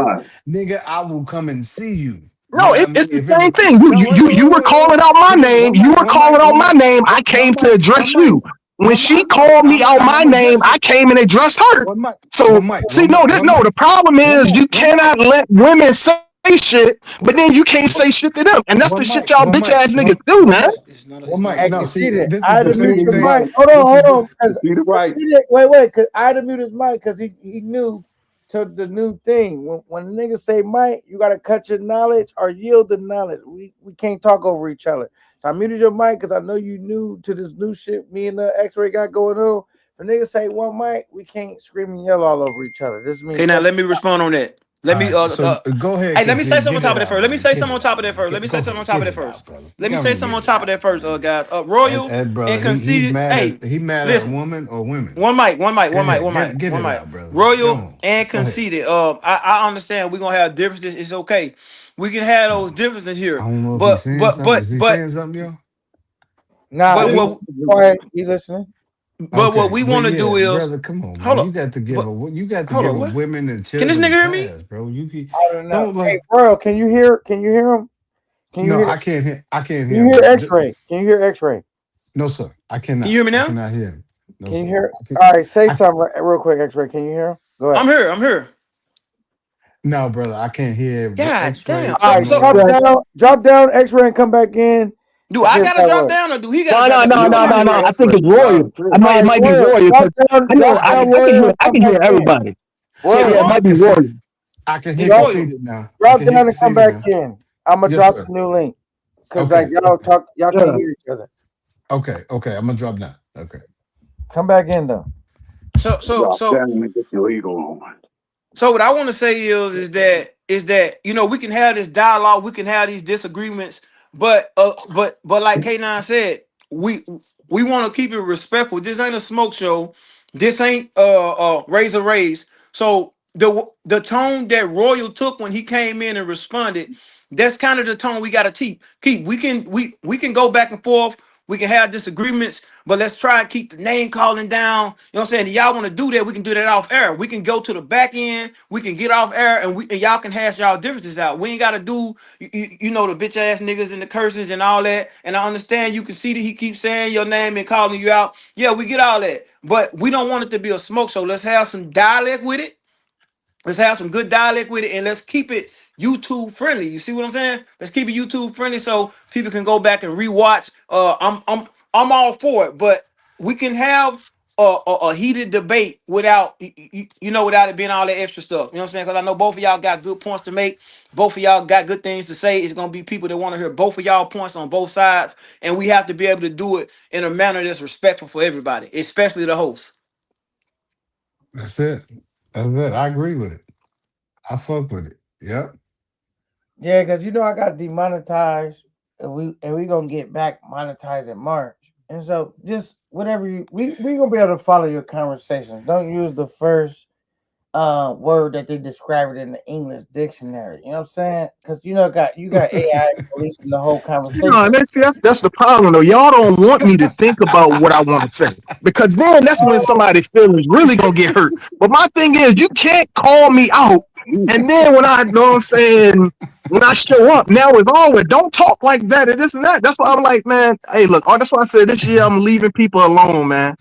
nigga? I will come and see you. You
No,
know what I mean?
it's the
If it
same
was
thing.
no,
You were
wait,
calling out my
because
name. You were calling out my name. I came
one
to
mic,
address you. When she
I know,
called me out
and
my
I'm
name,
addressing
I came and addressed her. So see,
one
no.
mic,
The problem is you
one mic,
cannot let women say shit, but then you can't say shit to them, and that's the shit y'all bitch ass niggas do, man.
It's not a
Mic.
Hey,
No,
woman.
see,
Conceited,
this
I
is
had
the
to mute
same
your
Conceded
thing.
mic.
right.
This is
Hold
the
on, because
Conceded right.
wait, because I had to mute his mic because he knew to the new thing. When niggas say mic, you gotta cut your knowledge or yield the knowledge. We can't talk over each other. So I muted your mic because I know you new to this new shit me and the X-ray got going on. If niggas say one mic, we can't scream and yell all over each other. This means
Okay, now
cut.
let me respond on that. Let
All
me
right. So go ahead,
hey, let me say
concede.
something on
Get
top
it
of that
out,
first. Let me
brother.
say
Get
something
it
on top
out,
of that
man.
first. Let me say
Go
something on
ahead.
top of
Get
that
it
first.
out, brother.
Let me
Go
say
on,
something
get
on
it
top of
out.
that first, guys. Royal
Ed,
and
brother, he's
conceited.
mad at
Hey,
a
listen.
woman or women.
One mic, one mic,
Go
one mic,
ahead.
one mic,
Get
one
it
mic.
out, brother. Go
Royal
on.
and
Go ahead.
conceited. I understand we're gonna have differences. It's okay. We can have those
Oh,
differences
I
here.
don't know if he's
But
saying
but
something.
but
Is he
but
saying something, yo?
Nah,
but
he
what
quiet. He listening.
what
Okay,
we
but
want to do
yeah,
is
brother, come on,
hold
man.
up. But
You got to
hold
give
up,
a
what?
women and
Can this
children
nigga
a
hear me?
pass, bro.
I don't know.
Don't
Hey,
like.
bro, can you hear? Can you hear him? Can you
No,
hear?
I can't hear. I can't
Can
hear
you
him,
hear
bro.
X-ray? Can you hear X-ray?
No, sir. I
Can you hear
cannot.
me
I
now?
cannot hear him. No,
Can you
sir.
hear?
I can't.
All right, say
I can't.
something real quick, X-ray. Can you hear him? Go ahead.
I'm here. I'm here.
No, brother. I can't hear
God damn.
X-ray
All right,
nor.
drop down, X-ray, and come back in
Do
and
I
see if
gotta
that
drop
works.
down or do he gotta
No,
drop
no,
down? Cause
no,
you
no,
know I
no,
hear
no. I
everybody.
think it's
Nah,
Royal.
shit.
I might
All
it
right,
might be
Royal,
Royal because I know
drop down,
I can
Royal,
hear
and come back in.
everybody. So
It's
Royal,
yeah, it might be
Royal.
Royal.
I can hear
It's
drop
Royal.
conceited now. I
drop
can hear
down and come
conceited
back
now.
in. I'm gonna
Yes,
drop
sir.
the new link because like
Okay. Okay.
y'all can't
Yeah.
hear each other.
Okay. I'm gonna drop down. Okay.
Come back in though.
So so
Drop
so
down and get your ego on.
So what I want to say is that we can have this dialogue, we can have these disagreements, but like K9 said, we want to keep it respectful. This ain't a smoke show. This ain't razor raise. So the tone that Royal took when he came in and responded, that's kind of the tone we got to keep. We can go back and forth. We can have disagreements, but let's try and keep the name calling down. You know what I'm saying? If y'all want to do that, we can do that off air. We can go to the back end, we can get off air, and y'all can hash y'all differences out. We ain't gotta do the bitch ass niggas and the curses and all that. And I understand you can see that he keeps saying your name and calling you out. Yeah, we get all that. But we don't want it to be a smoke show. Let's have some dialect with it. Let's have some good dialect with it, and let's keep it YouTube friendly. You see what I'm saying? Let's keep it YouTube friendly so people can go back and rewatch. I'm all for it, but we can have a heated debate without without it being all that extra stuff. You know what I'm saying? Because I know both of y'all got good points to make. Both of y'all got good things to say. It's gonna be people that want to hear both of y'all points on both sides, and we have to be able to do it in a manner that's respectful for everybody, especially the host.
That's it. That's it. I agree with it. I fuck with it. Yep.
Yeah, because I got demonetized, and we gonna get back monetized in March. And so just whatever we gonna be able to follow your conversations. Don't use the first word that they describe it in the English dictionary. You know what I'm saying? Because you got AI policing the whole
See, no,
conversation.
that's the problem though. Y'all don't want me to think about what I want to say because then that's when somebody's feelings really gonna get hurt. But my thing is, you can't call me out, and then when I know what I'm saying, when I show up, now it's always don't talk like that and this and that. That's why I'm like, man, hey, look, that's why I said this year I'm leaving people alone, man.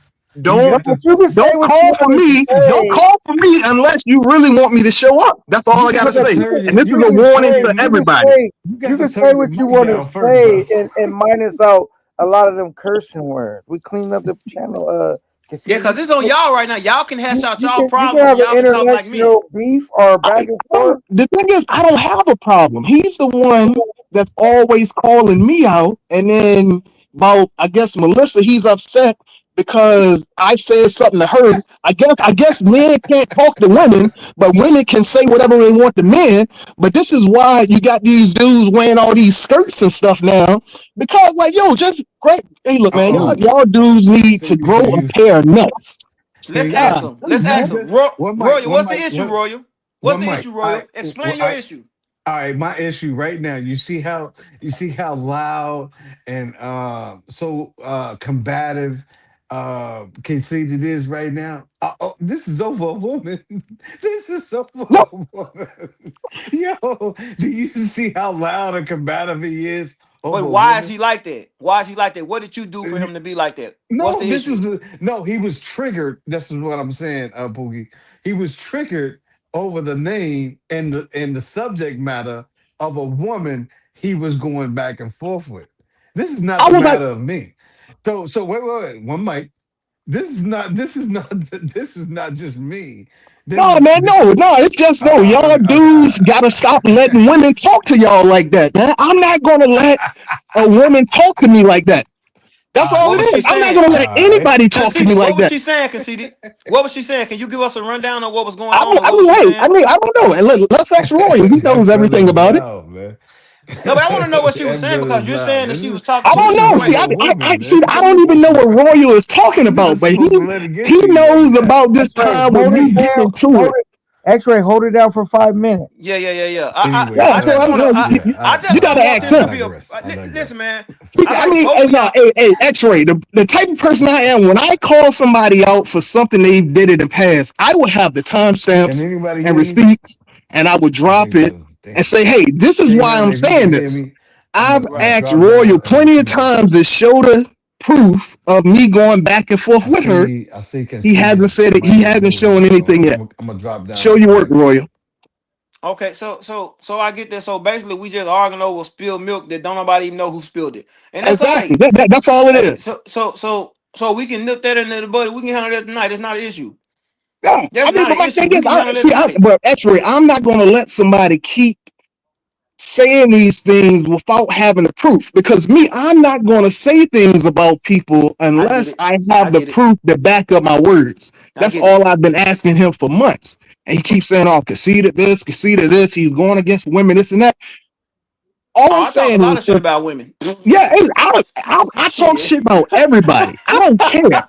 You
Don't
No,
got
but
to.
you can say
don't
what you
call for
want to
me. Don't
say.
call for me unless you really want me to show up. That's all
You
I
got
gotta
to
Because
say.
turn
And
your.
this
You
is
got
a
to
warning
turn.
to everybody.
You
you
got to
can say
turn your
what you
mic
want to
down first, bro.
say, and minus out a lot of them cursing words. We cleaned up the channel.
Yeah,
Casita,
because it's on y'all right now. Y'all can hash out y'all
you can
problems and
have an
y'all can talk like men.
intellectual beef or
I,
back and
don't,
forth.
the thing is, I don't have a problem. He's the one that's always calling me out. And then about, I guess Melissa, he's upset because I said something to her. I guess men can't talk to women, but women can say whatever they want to men. But this is why you got these dudes wearing all these skirts and stuff now. Because like, yo, just great. Hey, look, man, y'all,
Oh,
y'all dudes need to
so
grow a
you
pair of nuts.
Let's
say
ask
God,
them. Let's
you
ask
man.
them.
just one mic,
Royal,
one
what's the
mic,
issue, Royal? What's
one
the
mic.
issue, Royal? Explain your
I
issue.
all right, my issue right now. You see how loud and so combative Conceited it is right now. Oh, this is over a woman. This is over
No,
a woman. Yo, do you see how loud and combative he is
But
over a
why is
woman?
he like that? Why is he like that? What did you do for him to be like that? What's
No,
the
this is
issue?
the no. He was triggered. This is what I'm saying, Poogie. He was triggered over the name and the subject matter of a woman he was going back and forth with. This is not
I
the
was like,
matter of me. So wait. One mic. This is not. This is not. This is not just me. This
no,
is.
man, no. It's just no. Y'all dudes gotta stop letting women talk to y'all like that, man. I'm not gonna let a woman talk to me like that. That's
All
all
What
it
right.
was
is.
she
I'm not
saying?
gonna
All
let
right.
anybody talk to me
Conceited. What
like
was
that.
she saying, Conceited? What was she saying? Can you give us a rundown of what was going on or
I
what was
mean,
she
hey,
saying?
I don't know. And let's ask Roy. He
That
knows everything
brother's
about it.
loud, man.
No, but I want to know what she was
That
saying because
brother's
you're
loud.
saying that she was
I
talking to
This
you
don't
is
some
know.
over
See,
way.
a woman,
see,
man.
I don't even know what Royal is talking
You're not
about, but
supposed to let it get
he
to you like
knows
that.
about this
X-ray,
time with
hold
me
it
getting
down.
into
Hold
it.
it. X-ray, hold it down for 5 minutes.
Yeah.
Anyway,
Yeah, so
yeah,
I
you
just
gotta
don't want
ask
them to
him.
be a.
I
Listen,
digress.
man.
See,
I
I
like
mean,
both of
no,
y'all.
hey, X-ray, the type of person I am, when I call somebody out for something they did in the past, I will have the
Can
timestamps
anybody
and
hear me?
receipts, and I would
I
drop
think
it
so.
and
Damn.
say, hey, this is why
Shaylin,
I'm
if you can
saying
hear
this.
me,
I've
I'm gonna
Right.
asked
drop
Royal
down and
plenty of
come back
times
up.
to show the proof of me going back and forth with her.
I see
He hasn't
conceded
said it. He
mic is
hasn't shown
moving, so
anything yet.
I'm gonna drop down
Show
and
your
come
work,
back up.
Royal.
Okay. So I get that. So basically, we just arguing over spilled milk that don't nobody even know who spilled it, and that's
Exactly.
okay.
That's all it
Hey,
is.
so we can nip that into the bud. We can handle that tonight. It's not an issue.
Yeah.
That's
I mean,
not
but
an
my
issue.
thing
We
is,
can handle that tonight.
but actually, I'm not going to let somebody keep saying these things without having the proof. Because me, I'm not going to say things about people
I get
unless
it.
I
I
have the
get it.
proof to back up my words.
I
That's
get it.
all I've been asking him for months. And he keeps saying, oh, conceded this. He's going against women, this and that. All
Oh,
I'm
I talk a
saying
lot
is,
of shit about women.
yeah, I talk
Shit.
shit about everybody. I don't care.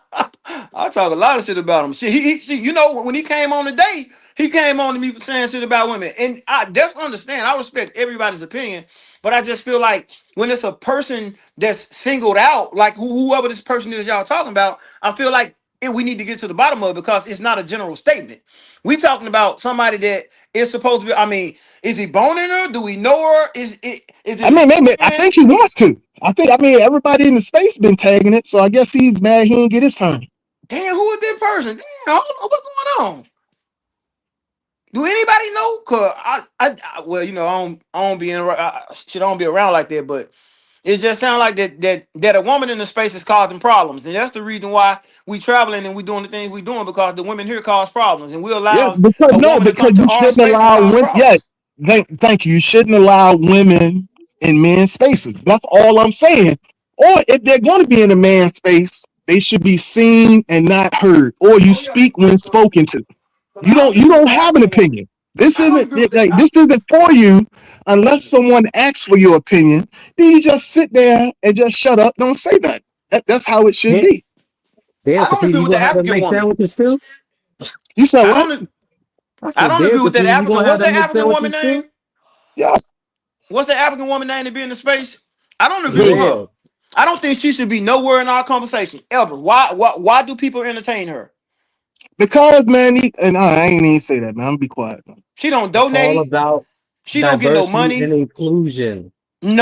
I talk a lot of shit about him. Shit, you know, when he came on today, he came on to me saying shit about women, and I just understand. I respect everybody's opinion, but I just feel like when it's a person that's singled out, like whoever this person is y'all talking about, I feel like we need to get to the bottom of it because it's not a general statement. We talking about somebody that is supposed to be. I mean, is he boning her? Do we know her? Is
I
it
mean,
his
maybe I
friend?
think he wants to. I mean, everybody in the space been tagging it, so I guess he's mad he didn't get his turn.
Damn, who is that person? Damn, I don't know what's going on. Do anybody know? Cause well, you know, I don't be in, shit, I don't be around like that. But it just sounds like that a woman in the space is causing problems, and that's the reason why we traveling and we doing the things we doing because the women here cause problems, and we
Yeah,
allow
because
a
no,
woman to
because
come to
you
our
shouldn't
space and
allow
cause
women. Yeah,
problems.
thank you. You shouldn't allow women in men's spaces. That's all I'm saying. Or if they're going to be in a man's space, they should be seen and not heard. Or you
Oh yeah,
speak when spoken to.
because I don't
You
agree with
don't
the
have an
African woman.
opinion. This
I don't
isn't
agree with that.
like this isn't for you unless someone asks for your opinion. Then you just sit there and just shut up. Don't say that. That's how it should
Yeah,
be.
damn,
I don't
Casita,
agree
you
with the
gonna have them
African
make
woman.
sandwiches too?
You said
I
what?
don't.
I
I
said,
don't
damn,
agree with that
Casita, you
African.
gonna have
What's
them
that
make
African woman
sandwiches too?
name?
Yeah.
What's the African woman name to be in the space? I don't agree with
Who?
her.
Zeb.
I don't think she should be nowhere in our conversation ever. Why do people entertain her?
Because man, and I ain't even say that, man. I'm gonna be quiet.
She don't
It's all
donate.
about
She don't get no
diversity and
money.
inclusion.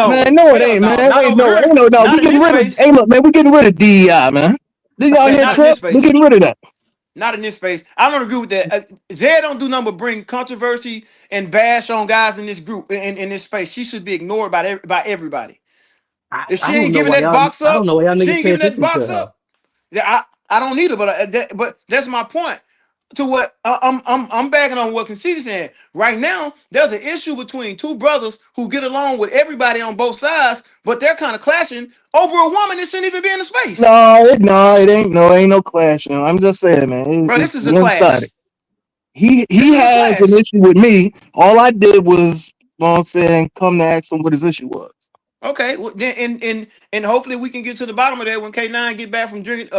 Man,
No,
no, it
hell
ain't,
no,
man.
not over
Ain't
here.
no. We
Not in
getting
this
rid of.
space.
Hey, look, man, we getting rid of DEI, man. Did y'all
Man,
hear
not in this
Trump? We're
space.
getting rid of that.
Not in this space. I don't agree with that. Zed don't do nothing but bring controversy and bash on guys in this group in this space. She should be ignored by everybody. If she
I
ain't
don't know
giving
why
that
y'all.
box
I don't
up,
know why y'all
she
niggas
ain't
pay
giving that
attention to
box
her.
up. Yeah, I don't need it, but that's my point. To what I'm bagging on what Conceited saying. Right now, there's an issue between two brothers who get along with everybody on both sides, but they're kind of clashing over a woman that shouldn't even be in the space.
No, it ain't. No, ain't no clash. I'm just saying, man.
Bro, this
It's
is a
one sided.
clash.
He
This is a
has an
clash.
issue with me. All I did was, you know what I'm saying, come to ask him what his issue was.
Okay, well, then and hopefully we can get to the bottom of that when K9 get back from drinking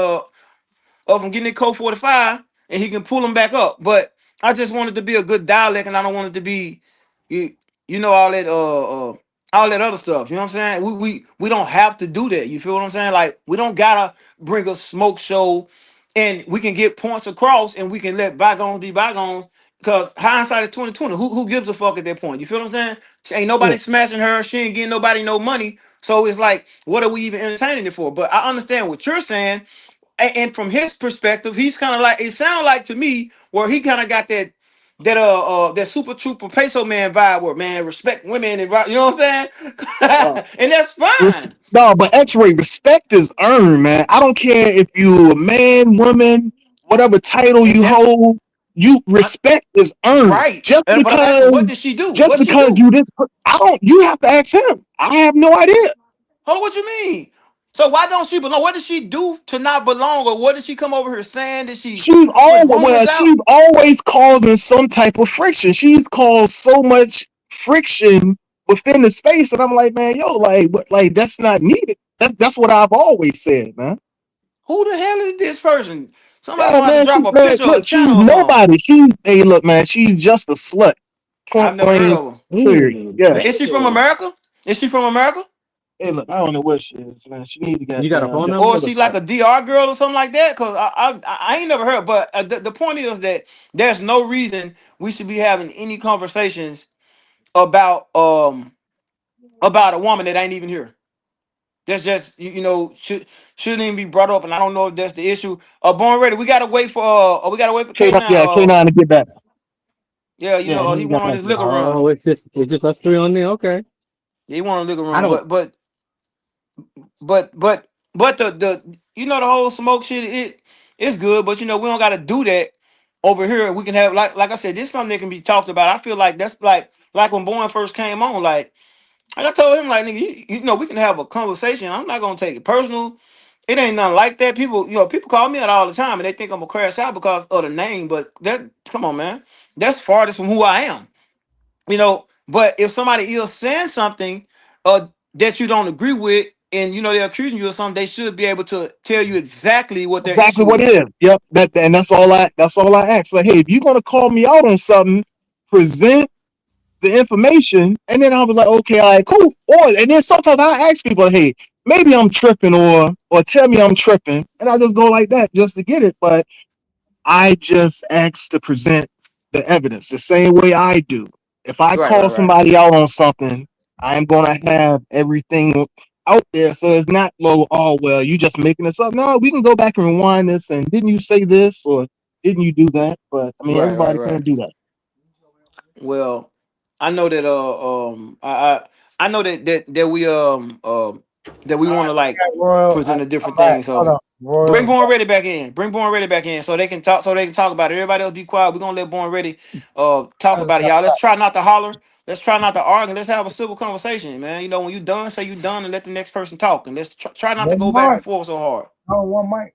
from getting that code 45 and he can pull them back up. But I just wanted to be a good dialect and I don't want it to be you you know all that other stuff. You know what I'm saying? We don't have to do that. You feel what I'm saying? Like we don't gotta bring a smoke show and we can get points across and we can let bygones be bygones. Because hindsight is 2020. Who gives a fuck at that point? You feel what I'm saying? Ain't
Yeah.
nobody smashing her. She ain't getting nobody no money. So it's like, what are we even entertaining it for? But I understand what you're saying and from his perspective, he's kind of like it sounds like to me where he kind of got that super trooper peso man vibe where man respect women and you know what I'm
Uh,
saying, and that's fine.
no, but X-ray respect is earned, man. I don't care if you a man, woman, whatever title
And
you
that's
hold. You
I,
respect is earned.
right. But I'm asking, what did she do?
Just
What she
because
do?
you this, I don't. You have to ask him. I have no idea.
Hold on, what you mean? So why don't she belong? What did she do to not belong, or what did she come over here saying? Did she put rumors out?
She's always causing some type of friction. She's caused so much friction within the space, and I'm like, man, yo, like that's not needed. That's what I've always said, man.
Who the hell is this person? Somebody
Yeah,
gonna have to
man,
drop a
man,
picture of a
look, she's
channel or something.
nobody. Hey, look, man, she's just a slut.
I've
Point
never heard
blank.
of her.
Period. Yeah.
Is she from
Damn.
America? Is she from America?
Hey, look, I don't know what she is, man. She need to
You
get
got a
down.
phone
Just
Or
number?
is
chill the
she like
fuck.
a DR girl or something like that? Because I ain't never heard. But the point is that there's no reason we should be having any conversations about about a woman that ain't even here. That's just shouldn't even be brought up. And I don't know if that's the issue. Born ready. We gotta wait for
K9,
K9.
yeah, K9 to get back.
Yeah,
Yeah, he
he
ain't
went
got
on
back
his
yet.
liquor run.
Oh, it's just us three on there. Okay.
Yeah, he went on a liquor
I
run.
don't.
But the the whole smoke shit it's good, but we don't got to do that over here. We can have like I said, this is something that can be talked about. I feel like that's like when Bourne first came on, like I told him, like nigga, we can have a conversation. I'm not gonna take it personal. It ain't nothing like that. People call me out all the time and they think I'm gonna crash out because of the name, but that come on, man, that's farthest from who I am. But if somebody is saying something that you don't agree with and they're accusing you of something, they should be able to tell you exactly what their
Exactly
issue
what it
is.
is. Yep. And that's all I ask. Like, hey, if you're gonna call me out on something, present the information, and then I was like, okay, all right, cool. And then sometimes I ask people, hey, maybe I'm tripping, or tell me I'm tripping, and I just go like that just to get it. But I just ask to present the evidence the same way I do. If I
Right,
call
right, right.
somebody out on something, I'm gonna have everything out there. So it's not low, oh well, you just making this up. No, we can go back and rewind this and didn't you say this or didn't you do that? But I mean
Right, right,
everybody
right.
can't do that.
Well, I know that I know that we
All
want
right,
to
we
like
got Royal.
present a
I'm
different
back.
thing.
Hold
So
on, Royal.
Bring Born Ready back in so they can talk about it. Everybody else be quiet. We're gonna let Born Ready talk about it, y'all. Let's try not to holler. Let's try not to argue. Let's have a civil conversation, man. When you done, say you done and let the next person talk. And let's try not to
One
go back and
mic.
forth so hard.
Oh, one mic.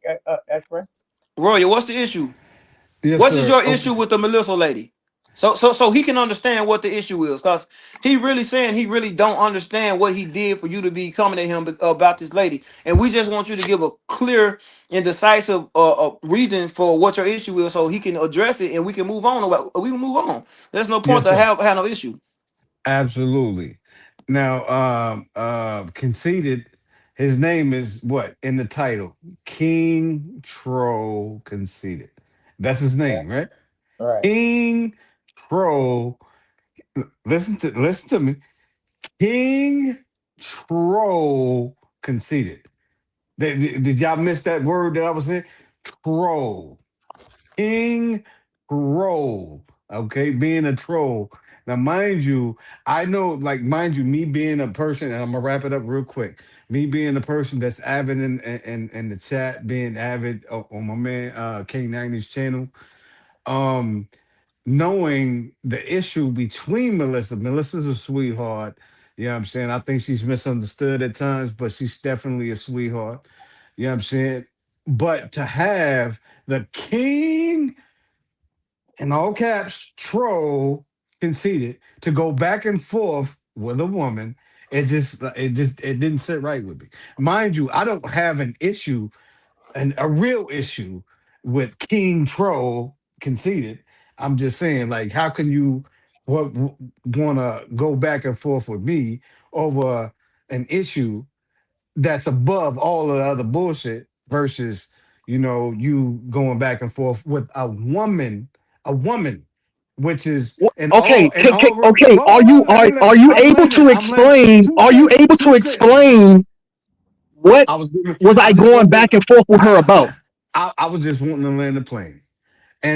X-ray.
Royal, what's the issue?
Yes,
What is
sir.
your issue
Okay.
with the Melissa lady? So he can understand what the issue is, cause he really saying he really don't understand what he did for you to be coming at him about this lady, and we just want you to give a clear and decisive reason for what your issue is, so he can address it and we can move on. We can move on. There's no point
Yes,
to
sir.
have no issue.
Absolutely. Now, conceded. His name is what in the title? King Troll conceded. That's his name, right?
All right.
King Troll. Listen to me. King Troll conceded. Did y'all miss that word that I was saying? Troll. King troll. Okay, being a troll. Now, mind you, I know, like, mind you, me being a person, and I'm gonna wrap it up real quick. Me being a person that's avid in the chat, being avid on my man King 90's channel. Um, Knowing the issue between Melissa. Melissa's a sweetheart. You know what I'm saying? I think she's misunderstood at times, but she's definitely a sweetheart. You know what I'm saying? But to have the king, in all caps, troll, conceited, to go back and forth with a woman, it didn't sit right with me. Mind you, I don't have an issue, a real issue with King Troll conceited. I'm just saying, like, how can you want to go back and forth with me over an issue that's above all of the other bullshit versus, you going back and forth with a woman, which is
Okay,
in all.
okay.
Hold on, let me
Are you
I'm
able
landing.
to
I'm landing.
explain?
Two
Are you
seconds.
able to
2 seconds.
explain what
I was giving.
was
I
I
just
going
wanted.
back and forth with her about?
I was just wanting to land the plane.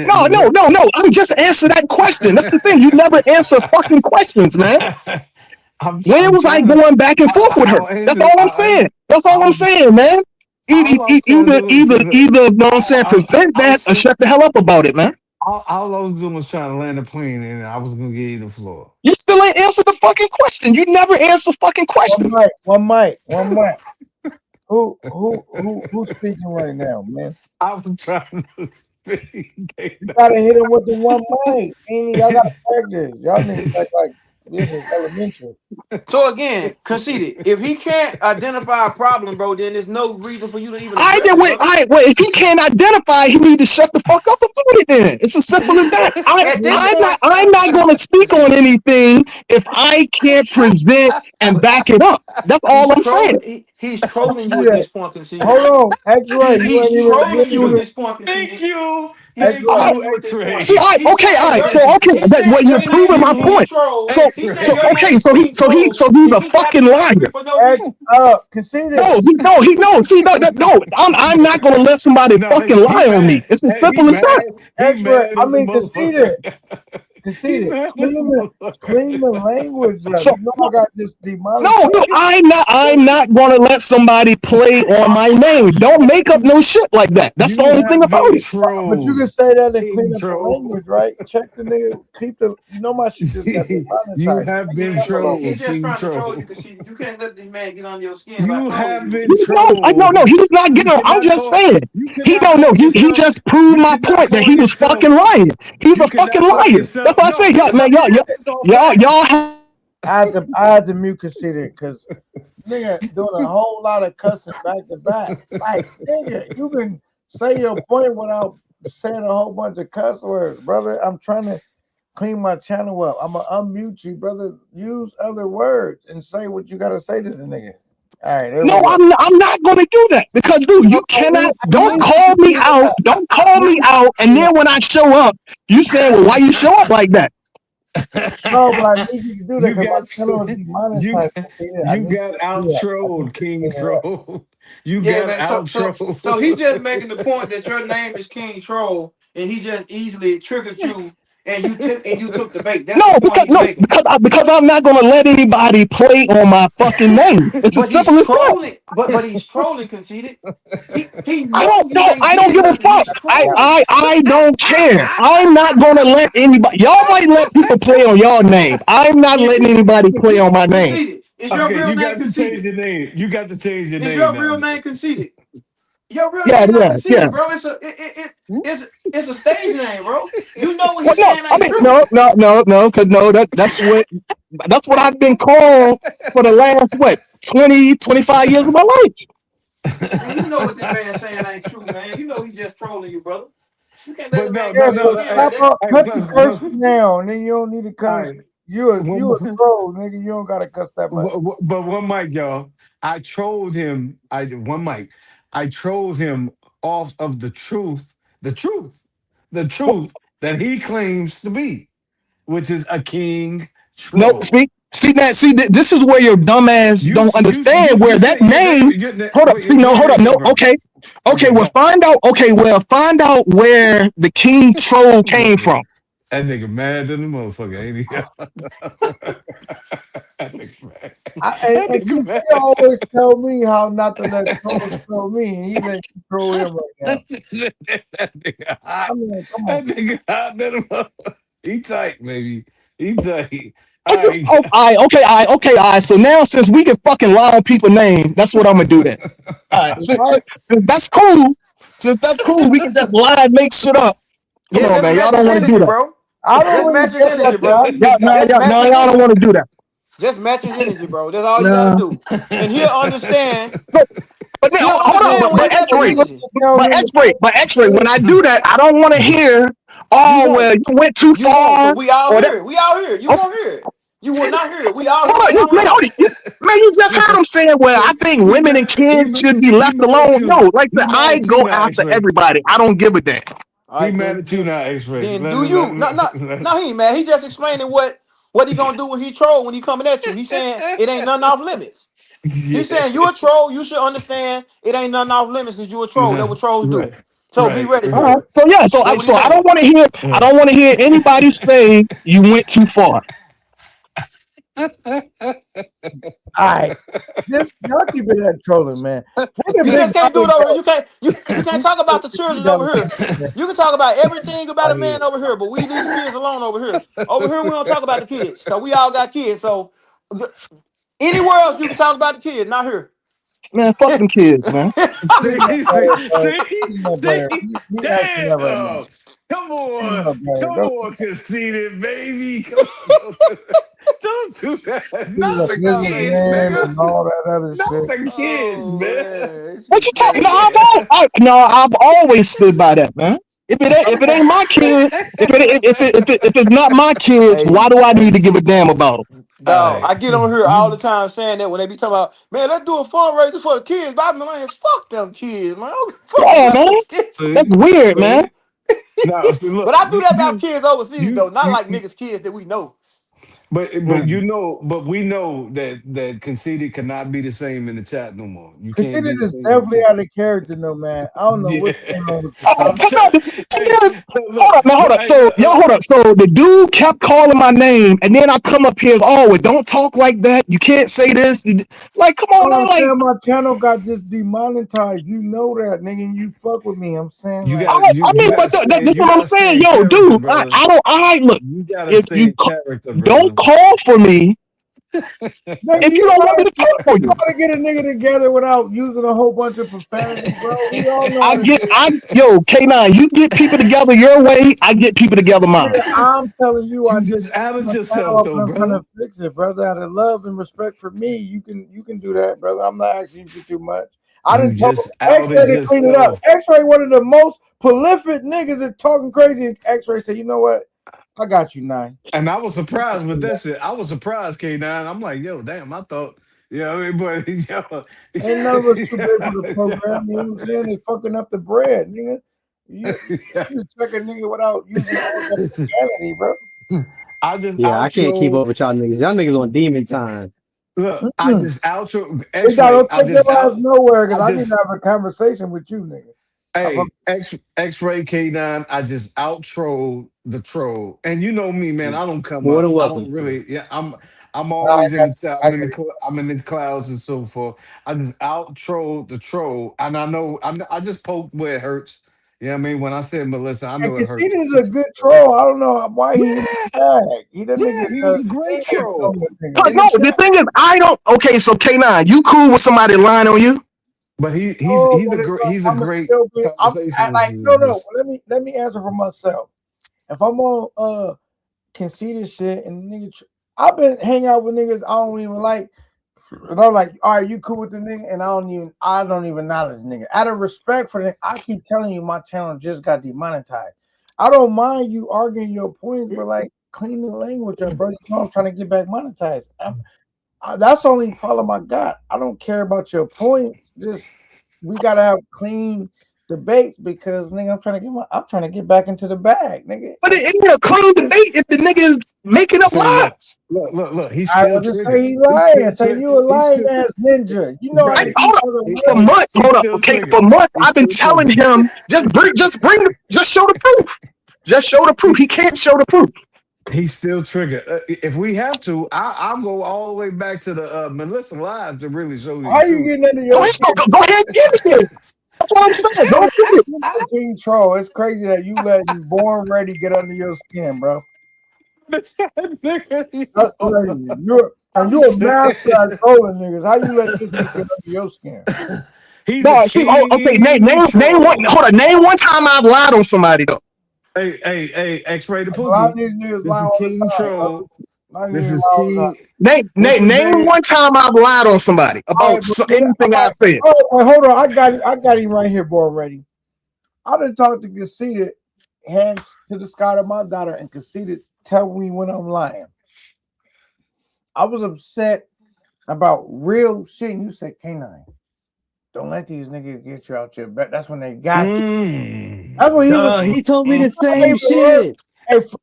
No,
And
no,
what
no, no. I'm just answer that question. That's the thing. You never answer fucking questions, man. When
I'm
was I
trying to.
going back and forth with her?
I'll
That's
answer.
all I'm
I'll
saying.
answer.
That's all
I
I'm
was
saying, man.
all I was trying to do is
Either, you know what I'm saying, present
I
that or
was
shut the hell up about it, man.
all I was doing was trying to land the plane, and I was gonna give you the floor.
You still ain't answered the fucking question. You never answer fucking
One
questions.
mic, one mic, one mic. Who's speaking right now, man?
I was trying to speak.
You gotta hit him with the one mic. Ain't y'all gotta practice. Y'all niggas act like this is elementary.
So again, conceded. If he can't identify a problem, bro, then there's no reason for you to even
I
address
did
it,
wait.
brother.
If he can't identify, he need to shut the fuck up about it. Then it's as simple as that.
At this point,
I'm not going to speak on
conceded.
anything if I can't present and
But
back it up. That's all
he's
I'm saying.
trolling. He's trolling you at
Yeah.
this point, conceded.
Hold on, X-Ray. You
He's
ain't even
trolling you at
genuine.
this point,
Thank
conceded.
you,
He's
thank
Uh,
trolling
you,
you at this point.
See,
X-ray.
He's
okay, all
saying
right.
your
So,
name.
okay,
He's
well,
saying
you're
your
Thank
proving
name
my
is King
point.
you,
Troll.
So,
He said
so,
your
X-ray.
okay,
name is King Troll,
he's
and
a
he got
fucking
you angry
liar.
for no
X
reason.
up. Conceited.
No. See, no. I'm not gonna let somebody
No,
fucking
he
lie on me.
mad.
It's as
Hey, he
simple as that.
mad. He
X-Ray.
mad
I
as a
mean conceited.
motherfucker. He
Conceited.
mad as a
Clean the
motherfucker.
clean the language up.
So,
You know I got this
no,
demonetized.
no, I'm not gonna let somebody play on my name. Don't make up no shit like that. That's the
You
only thing
have
about
been
it.
But you can
trolled,
say that and clean
King
up the
Troll.
language, right? Check the nigga. Keep the. You know my shit just got
You
demonetized.
have
Check the
been
Yeah, he's
trolled,
catalog.
just
King
trying to troll you,
Troll.
conceded. You can't let this man get under your skin by
You
trolling
have
you.
been
No,
trolled.
he's not
You
getting. I'm
cannot
just
call.
saying.
You
He
cannot
don't know.
call
He
yourself.
just proved
You
my
cannot
point that
call
he was
yourself.
fucking lying. He's a
You
fucking
cannot call
liar. That's
yourself.
why I
No,
say, y'all,
yes,
man,
I can. This is all
y'all
facts.
have.
I had to mute conceited because nigga doing a whole lot of cussing back to back. Like nigga, you can say your point without saying a whole bunch of cuss words, brother. I'm trying to clean my channel up. I'm gonna unmute you, brother. Use other words and say what you gotta say to the nigga. All right, there we
No,
go.
I'm not gonna do that because, dude, you cannot.
I
Don't
need
call
you to
me
do
out.
that.
Don't
I
call me
need
out.
you
And
to do
then when I show up, you saying, well, why you show up like that?
no, but I need you to do that
you
because my
got
channel is
you
demonetized. I
you
need you
got
to do
out
that. I need
trolled,
you to
King
clean it up.
Troll. You
Yeah,
got
man.
out
So he
trolled.
just making the point that your name is King Troll, and he just easily triggered you, and you took the bait. That's the point he's making.
Because I'm not gonna let anybody play on my fucking name. It's as
But he's
simple as that.
trolling. But he's trolling. Conceded. He know you ain't
I don't
did
give a
nothing.
fuck.
He's trolling.
I don't care. I'm not gonna let anybody. Y'all might let people play on y'all name. I'm not letting anybody play on my name.
Conceded. Is your
Okay,
real
you
name
got to change
conceded?
your name. You got to change your
Is
name
your
now,
real
man.
name conceded? Your real
Yeah,
name not
yeah.
conceded, bro. It's a stage name, bro. You know what
Well,
he's
no,
saying
I
ain't
mean,
true.
no, because no, that's what I've been called for the last 25 years of my life.
Man, you know what this man saying ain't true, man. You know he just trolling you, brother. You can't let
But
the man
no,
get
no,
Yeah,
under your
no,
so
no.
skin like
Hey,
stop
that.
all,
hey,
cut the cursing down. Then you don't need to
all
cuss.
right.
You a
One,
troll, nigga. You don't gotta cuss that much.
but one mic, y'all. I trolled him. One mic. I trolled him off of the truth, the truth that he claims to be, which is a king
No,
troll.
See that? See, this is where your dumbass don't understand where
you
that
said
name. Hold up.
wait,
See, no,
wait,
hold up.
wait,
No,
bro.
okay. Okay,
Okay,
well, find out. Okay, well, find out where the king troll came from.
that nigga mad than the motherfucker, ain't he? That nigga mad. That
And
nigga
he
mad.
always tell me how not to let trolls troll me, and he let you troll him right now.
That nigga hot.
I mean, come on.
That nigga hot than a motherfucker. He tight, baby. He tight.
I
All
just,
right.
oh, okay, So now, since we can fucking lie on people's name, that's what I'm gonna do then. All right,
Right?
since that's cool, we can just lie and make shit up. Come
Yeah,
on,
just
man, y'all
match
don't
his
want to do
energy,
that.
bro.
I don't
Just
really
match his
care about
energy,
that.
bro. Just match his
Y'all don't want
energy.
to do that.
Just match his energy, bro. That's all you gotta
No.
do. And he'll understand.
So, but then,
He'll
hold up,
No,
understand when
but
you match his
X-ray,
energy.
tell him
X-ray. When I do that, I don't want to hear,
You
oh,
won't.
well, you went too
You won't, cause
far,
we all
or that.
hear it. We all hear it. You
Oh,
won't hear it. You will not hear it. We all hear
hold
what's
on, you,
going
man,
on.
you just heard him saying, well, I think women and kids should be
He
left
mad at
alone.
you.
No, like I
He
said,
mad
I
at you
go
now,
after
X-Ray.
everybody. I don't give a damn.
All
He
right,
mad at you now, X-Ray.
then do you. No, he ain't mad. He just explaining what he gonna do when he troll when he coming at you. He saying it ain't nothing off limits. He's
Yeah.
saying you a troll. You should understand it ain't nothing off limits because you a troll. That's what trolls do.
Right.
So be
Right.
ready
All
for
right.
it.
So yeah,
That's what he's
I
saying.
don't want to hear,
Right.
anybody say you went too far.
all right. This y'all keep it that trolling, man. What the
You
big
just can't do it
brother
over.
go?
You can't talk about the
You
children
gotta
over here.
listen, man.
You can talk about everything about a
Out here.
man over here, but we leave the kids alone over here. Over here, we don't talk about the kids because we all got kids. So anywhere else you can talk about the kids, not here.
Man, fuck them kids, man.
He's my
see, see,
player, bro.
see,
He's my player.
see,
He acting
damn.
that right now. He's my player.
Come
Don't
on, conceited baby. Come on, don't do that.
he's
Not
a
the kids,
businessman
nigga.
and all that other
Not
shit.
the kids,
Oh
man.
man, this
What you
shit
talking? No,
crazy.
I've always stood by that, man. If it ain't my kid, if it's not my kids,
Hey,
why do I need to give a damn about them?
All
dog,
right,
I get
so
on here all the
you
time saying that when they be talking about, man, let's do a fundraiser for the kids. But I'm like, fuck them kids, man. I don't give a fuck
Yeah,
about
man,
them kids.
that's
see,
weird, man.
see. Now, see,
But
look,
I do that about kids overseas though, not like
you
niggas' kids that we know.
but
Mm.
you know, but we know that conceited cannot be the same in the chat no more. You can't
Consider
be the
this
same in the
definitely
chat.
out of character, no man. I don't know
Yeah,
what's going on with
Oh,
I'm
Consider.
but no,
telling.
the thing
Hey,
is,
look,
hold up.
hey,
So
look,
y'all, hold up. So the dude kept calling my name, and then I come up here. Oh, well, don't talk like that. You can't say this. Like, come on,
Oh,
man.
I'm
Like,
saying my channel got just demonetized. You know that, nigga. And you fuck with me. I'm saying
you
like,
gotta
I
you
mean, but
gotta stay
that's
you
what I'm
gotta stay
saying.
in
Yo,
character,
dude,
brother.
I don't. Look.
You gotta
If
stay
you
in character,
don't
brother.
call for me,
nigga,
if you
you
don't
know
want me to call for
you know
you,
how to get a nigga together without using a whole bunch of profanity, bro. We all know how to do it.
yo, K9, you get people together your way, I get people together mine.
Nigga, I'm telling you, I
You
just
just
messed
outed
my
yourself
channel up
though,
and I'm trying
brother.
to fix it, brother. Out of love and respect for me, you can do that, brother. I'm not asking you for too much. I
You
didn't told
just outed
X-Ray to clean it up.
yourself.
X-Ray, one of the most prolific niggas that talking crazy. X-Ray said, you know what? I got you, nine.
And I was surprised with that shit. I was surprised, K9. I'm like, yo, damn, I thought, you know what I mean? But yo,
Ain't none of us too big for the program. You know what I'm saying? They fucking up the bread, nigga. You check a nigga without using all that profanity, bro.
I just
Yeah, I can't keep
outro.
up with y'all niggas. Y'all niggas on demon time.
Look, I
Mm-mm.
just outro
Big dog,
X-ray.
don't take your ass nowhere because
I
I need to
just
have a conversation with you, nigga.
hey, X-ray K9, I just outro the troll. And you know me, man, I don't come
More than
up. I
welcome
don't
to.
really, yeah, I'm
I
always in
got
the cloud.
I get it.
I'm in the clouds and so forth. I just outro the troll. And I know I just poke where it hurts. You know what I mean? When I said Melissa, I
And
know it hurt
Casita is a
Melissa too,
good
brother.
troll. I don't know why he in
Yeah,
the bag. He that nigga
yeah, he was a great
he is
troll.
trolling nigga.
Cause
In
no,
the
the
chat.
thing is, I don't. Okay, so K9, you cool with somebody lying on you?
But
Oh, but it's
he's a
I'm a
great
still be I
conversationalist.
like no. Let me answer for myself. If I'm on conceited shit and nigga, I've been hanging out with niggas I don't even like, and I'm like, all right, you cool with the nigga, and I don't even acknowledge nigga. Out of respect for the, I keep telling you my channel just got demonetized. I don't mind you arguing your points, but like clean the language up, bro. You know I'm trying to get back monetized. That's the only problem I got. I don't care about your points. Just we gotta have clean debates because nigga, I'm trying to get back into the bag, nigga.
But it ain't a clean debate if the nigga is making up
So look,
lies.
look. He's
I
still
was just say
triggered.
he
He's
lying.
still
Say
triggered.
you a
He's
lying
still
ass ninja. You know I
Hey,
right.
can keep
hold up.
other
For
words.
months,
He's
hold up.
still
Okay, for
triggered.
months
He's
I've been
still
telling
triggered.
him just show the proof. Just show the proof.
He,
He can't show the proof.
he's still triggered. If we have to, I'll go all the way back to the Melissa Live to really show you the
How you
truth.
getting under
Go
your
ahead,
skin?
go ahead, and get it. That's what I'm saying. Go get it.
King Troll. It's crazy that you letting Born Ready get under your skin, bro. That's crazy.
I'm
You're a
saying.
master at trolling niggas. How you let this nigga get under your skin?
He's a
No, see, okay,
king
name one.
troll.
Hold on, name one time I've lied on somebody though.
Hey, X-Ray the
A lot of
Pookie.
these niggas lie
This is
all the
King
time, bro.
Troll.
A lot of
This
niggas
is
lie all the time.
King.
Name,
What's
name,
his
name
name?
one time I've lied on somebody
All
about
right, but
anything
all
I've said.
right, hold on. I got him right here, Born Ready. I done talked to Conceited, hands to the sky to my daughter, and Conceited tell me when I'm lying. I was upset about real shit. And you said, K9, don't let these niggas get you out your back. That's when they got you. That's what he was
Mm,
He told me
mm,
the
I
same
even learned.
shit.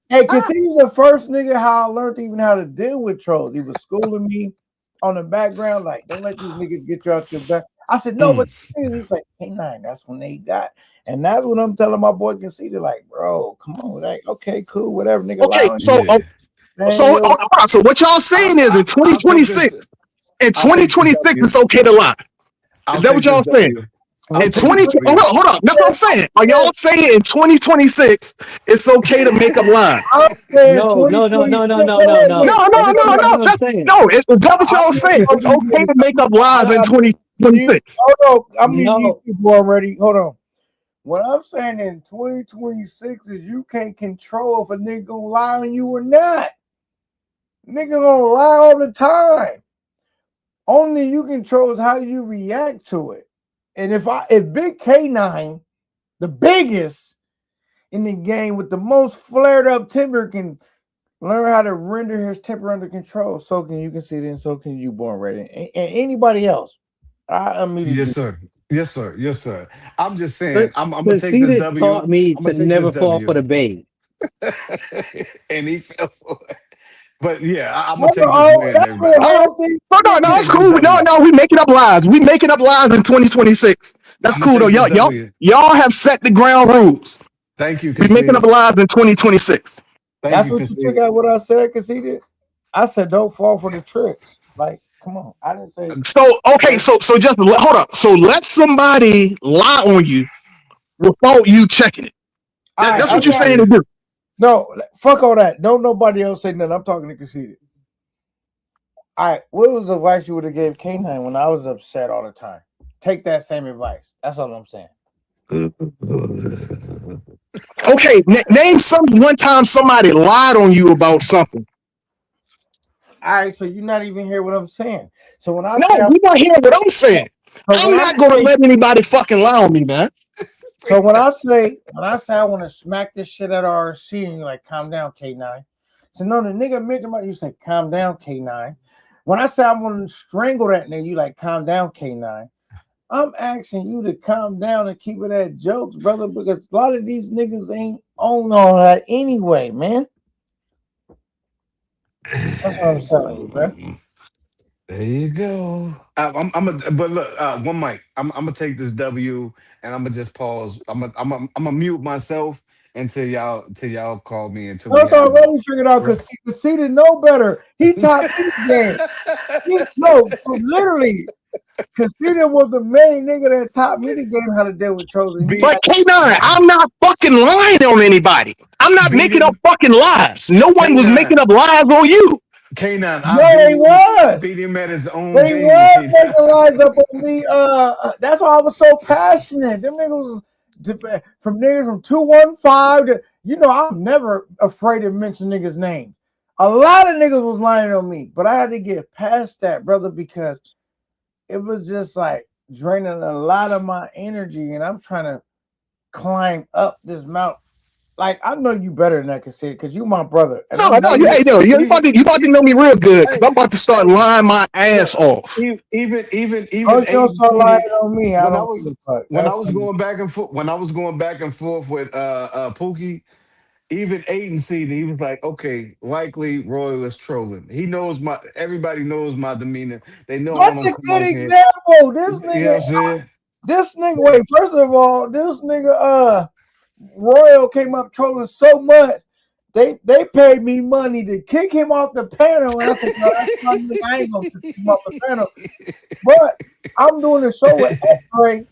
Hey, cause he's the first nigga how I learned even how to deal with trolls. He was schooling me on the background, like, don't let these niggas get you out your back. I said, no, but
mm.
he's like, K9, that's when they got. And that's what I'm telling my boy Conceited, like, bro, come on, like, okay, cool, whatever, nigga, lie
Okay,
on
so
Yeah.
man, yo,
hold on. So what y'all saying is in
I'll take this.
2026, in
I'll take this
2026
W.
it's okay to lie. Is
I'll
that what
take this
y'all saying?
W. I'll
In
take this
20,
W.
hold on. That's what I'm saying. Are y'all saying in 2026 it's okay to make up lies?
I'm saying
No, no, no, no,
2026.
no,
Wait,
no,
wait,
no,
wait,
No,
wait.
no.
no,
Let me
That's
no,
tell
not
you.
what
no.
I'm saying.
No, is that what
I'm
y'all
gonna
saying?
show
It's
you
okay
this.
to make up lies in
I'm
2026.
hold on. I'm meeting these
No,
people already. Hold on. What I'm saying in 2026 is you can't control if a nigga gonna lie on you or not. Nigga gonna lie all the time. Only you control is how you react to it. And if Big K9, the biggest in the game with the most flared up temper, can learn how to render his temper under control, so can you Conceited, and so can you Born Ready. And anybody else. I
Yes,
immediately
sir. Yes, sir. Yes, sir. I'm just saying.
but
I'm gonna take this
Conceited
W.
taught me
I'm
to
gonna take this
never fall for
W.
the bait.
And he fell for it. But yeah, I'm gonna
that's
take this win,
that's what
everybody.
All right.
whole thing
No,
I'm gonna
no, it's
take this
cool. No,
W.
no, we making up lies. We making up lies in 2026. That's
I'm gonna
cool though.
take this W.
Y'all have set the ground rules.
Thank you,
We making up
conceded.
lies in 2026.
Thank
That's
you,
what you took
conceded.
out what I said, Conceited. I said don't fall for the tricks. Like, come on. I didn't say
So okay,
Don't.
so just hold up. So let somebody lie on you without you checking it.
all right,
That's
I
what
okay.
you're
can
saying
see
to
it.
do.
No, fuck all that. Don't nobody else say nothing. I'm talking to Conceited. All right, what was the advice you would have gave K9 when I was upset all the time? Take that same advice. That's all I'm saying.
Okay, name some one time somebody lied on you about something.
All right, so you're not even hear what I'm saying. So when I
No,
say,
you're not hearing what I'm saying.
so when
I'm
I
not gonna
say,
let anybody fucking lie on me, man.
when I say I want to smack this shit at RC, and you're like, calm down, K9. So no, the nigga mentioned about you say, calm down, K9. When I say I want to strangle that nigga, you like, calm down, K9. I'm asking you to calm down and keep it at jokes, brother, because a lot of these niggas ain't on all that anyway, man. That's what I'm telling you, bro.
There you go. I'm a, but look, one mic. I'm gonna take this W and I'm gonna just pause. I'm gonna mute myself until y'all call me until we
That's
have a.
already figured out because he didn't know better. He taught me the game. No, so literally, Casita was the main nigga that taught me the game how to deal with trolls. And he
Beat
But
got
K9, I'm not fucking lying on anybody. I'm not
beat
making up
him.
fucking lies. No one was making
K9.
up lies on you.
K9. I
no,
beat
they
him. I
was.
beat him at his own
They
game.
was
K9.
making lies up on me. That's why I was so passionate. Them niggas was from niggas from 215 to I'm never afraid to mention niggas' names. A lot of niggas was lying on me, but I had to get past that, brother, because it was just like draining a lot of my energy, and I'm trying to climb up this mountain. Like I know you better than I can say it because you my brother, and
No,
I'm
no,
not.
you,
Hey,
hey, no, you about to
he-
know me real good because
hey,
I'm about to start
hey,
lying my
look,
ass off.
Oh,
even
you don't start lying
AMC
on me. I
when I
don't
was
give a fuck.
when I
That's
was going back and forth with Pookie, even Aiden seen it. He was like, okay, likely Royal is trolling. He knows my everybody knows my demeanor. They know I
That's
don't
a
come
good
on here.
example. This
You know
nigga,
what I'm saying?
wait, first of all, this nigga, Royal came up trolling so much. They paid me money to kick him off the panel, and I said, no, that's my nigga. I ain't gonna kick him off the panel. But I'm doing a show with X-Ray.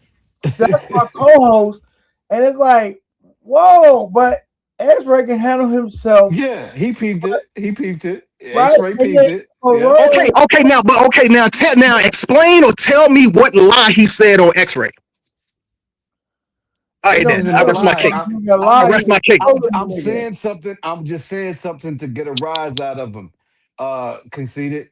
So that's my co-host, and it's like, whoa, but X-Ray can handle himself,
Yeah, he peeped it. He peeped it.
right?
X-ray
And
peeped
then
it.
for
Yeah.
Okay,
Royal,
okay, now, but okay, now, now, explain or tell me what lie he said on X-ray. All
it
right,
don't
then
Is it
I
no
matter
rest my
lie?
case.
what the nigga
I'm
I
lie. He
rest
just
my
was
case.
trolling
I'm
the nigga.
saying something. I'm just saying something to get a rise out of him. Conceited.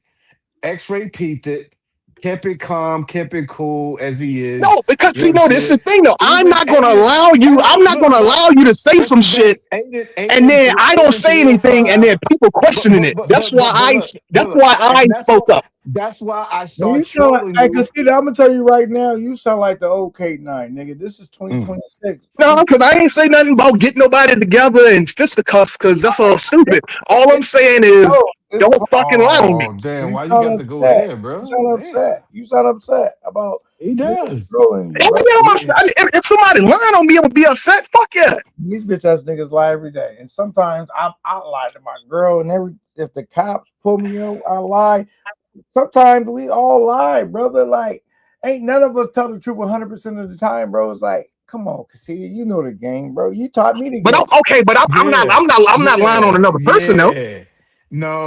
X-ray peeped it. Kept it calm. Kept it cool as he is.
No, because
You know
see,
what I'm
no, this
saying?
is the thing though. I'm
Even
not gonna
Aiden.
allow you. I'm not
Look,
gonna
look.
allow you to say
What's
some
his
shit
name? Aiden.
and then I don't
Aiden
say
three hundred
anything, and
five.
then people questioning it.
But look,
That's
look,
why I
and that's
spoke
what
up.
that's why I
Man,
start
you sound like,
trolling
I
you.
can see that. I'm gonna tell you right now, you sound like the old K9, nigga. This is
Mm.
2026.
No,
You,
because I ain't say nothing about getting nobody together and fisticuffs, because that's all stupid. All I'm saying is,
no, it's
don't
fine.
fucking lie on me.
Oh damn!
You
Why you
sound
got to go
upset.
there,
You
bro?
sound
Damn,
upset. You sound upset about
he
niggas
does.
trolling you,
Yeah,
bro.
Yeah.
if somebody lying on me, I'm gonna be upset. Fuck yeah.
These bitch ass niggas lie every day, and sometimes I lie to my girl, and every if the cops pull me out, I lie. Sometimes we all lie, brother. Like, ain't none of us tell the truth 100% of the time, bro. It's like, come on, Casita, you know the game, bro. You taught me the
But I'm
game.
okay. But
Yeah,
I'm not lying on
yeah,
another person though.
yeah.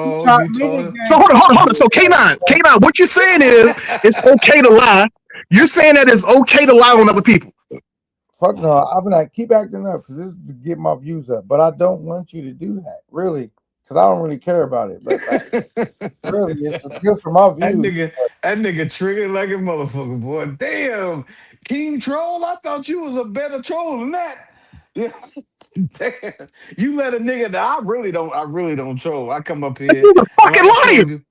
You
No,
taught
you
me
told
the
him.
So
game.
hold on. So K9, what you're saying is it's okay to lie. You're saying that it's okay to lie on other people.
Fuck no, I'm like keep acting up because this is to get my views up. But I don't want you to do that, really, because I don't really care about it. But like, really, it's good for my
That
views.
nigga, that nigga triggered like a motherfucker, boy. Damn, King Troll, I thought you was a better troll than that. Yeah, damn. You let a nigga that I really don't troll. I come up here
You're a
and like
fucking
I
liar.
told you,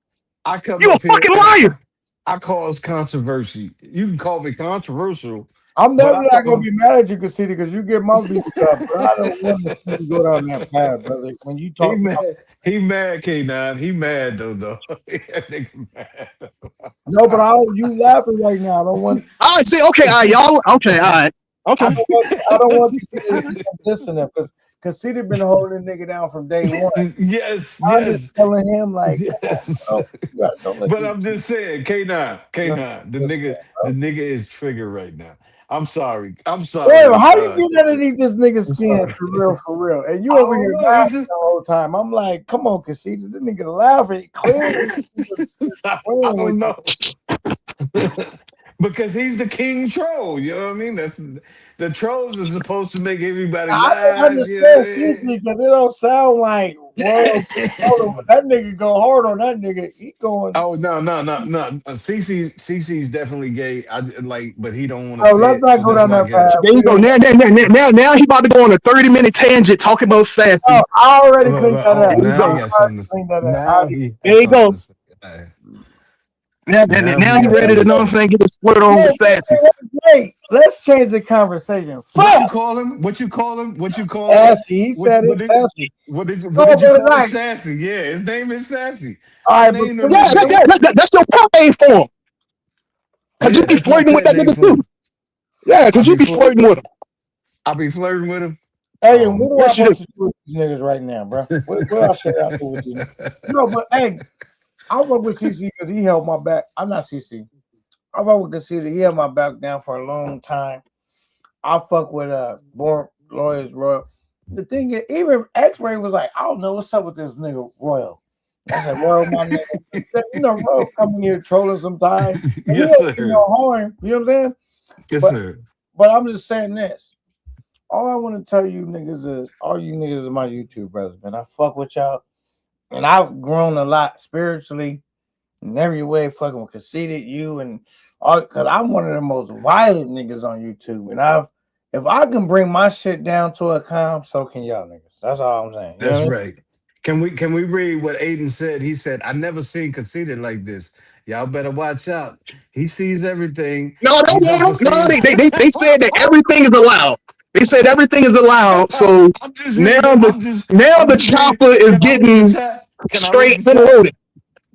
I come
You a
up here
fucking
and
liar.
I cause controversy. You can call me controversial,
I'm
but
never
I
not gonna
cause
be mad at you, Casita, because you get my views up. But I don't want to see you go down that path, brother. When you
he
talk about
mad. He mad, K9. He mad though. That nigga mad.
no, but you laughing right now. I don't want.
I see. Okay, all right, y'all. Okay, all right. Okay.
I don't want Casita to think I'm dissing him because Casita been holding the nigga down from day one.
Yes,
I'm just
yes.
telling him like, come on,
Yes.
bro. Don't let
But
these
I'm just saying, K9,
people
K9,
listen.
the nigga is triggered right now. I'm sorry. I'm
Damn,
sorry.
how you get underneath this nigga's
I'm
skin
sorry.
for real, for real? And you
I
over
don't
here
know.
laughing
He's just,
the whole time. I'm like, come on, Casita. This nigga laughing. Clearly, he was
I
playing with
don't
you.
know. Because he's the king troll. You know what I mean? That's the trolls are supposed to make everybody
I don't
laugh. You
understand CC because it don't sound like Royal.
know?
That nigga go hard on that nigga. He going.
Oh no. CC's definitely gay. Like, but he don't want to
Oh,
say
let's
it,
not
so
go
that's
down
why I
that
get
path.
it.
There you
We
go.
don't.
Now he about to go on a 30-minute tangent talking about
Oh,
sassy.
I already
Look,
cleaned
look,
that
oh,
up.
There you
now
I
he
go.
got
already
something to say.
cleaned that up.
Now he
There
has
you
something
go.
to say.
Now,
Now he
now he
got
ready to
something to
know what I'm
say.
saying. Get his sweat on
Wait,
with sassy.
wait. Let's change the conversation.
What you
Fuck.
call him? What you call him? What you call him?
Sassy. He said it. Sassy.
What
Go
did you
for the
call him?
night.
Sassy. Yeah, his name is Sassy.
All
I
right, but
named him
can
Yeah,
that
we?
nigga.
that's your pet name for him. Cause you
Yeah,
be
that's my
flirting with
pet
that
name
nigga
for
too.
him.
Yeah,
I
cause you
be
be
flirt.
flirting with him.
I be flirting with him.
Hey, and
Oh,
what do I
Yes, you do.
supposed to do with these niggas right now, bro? What I should I do with these niggas? No, but hey, I work with CC because he held my back. I'm not CC. I work with Casita. He held my back down for a long time. I fuck with born lawyers Royal. The thing is, even X-Ray was like, I don't know what's up with this nigga Royal. I said, Royal, my nigga. You know, Royal coming here trolling sometimes. And he
yes,
don't get
sir.
no harm. You know what I'm saying?
Yes,
But
sir.
I'm just saying this. All I want to tell you niggas is all you niggas is my YouTube brothers, man. I fuck with y'all. And I've grown a lot spiritually in every way, fucking with conceited you and all because I'm one of the most violent niggas on YouTube. And if I can bring my shit down to a calm, so can y'all niggas. That's all I'm saying. You know what
That's
I mean?
right. Can we read what Aiden said? He said, "I never seen conceited like this. Y'all better watch out. He sees everything.
No,
He
don't
never
want him. No,
seen."
they said that everything is allowed. They said everything is allowed. So
I'm just
now
reading.
the now
I'm
the
just reading.
chopper is
Can I read the
getting
chat? Can I read
straight
the
and
chat?
loaded.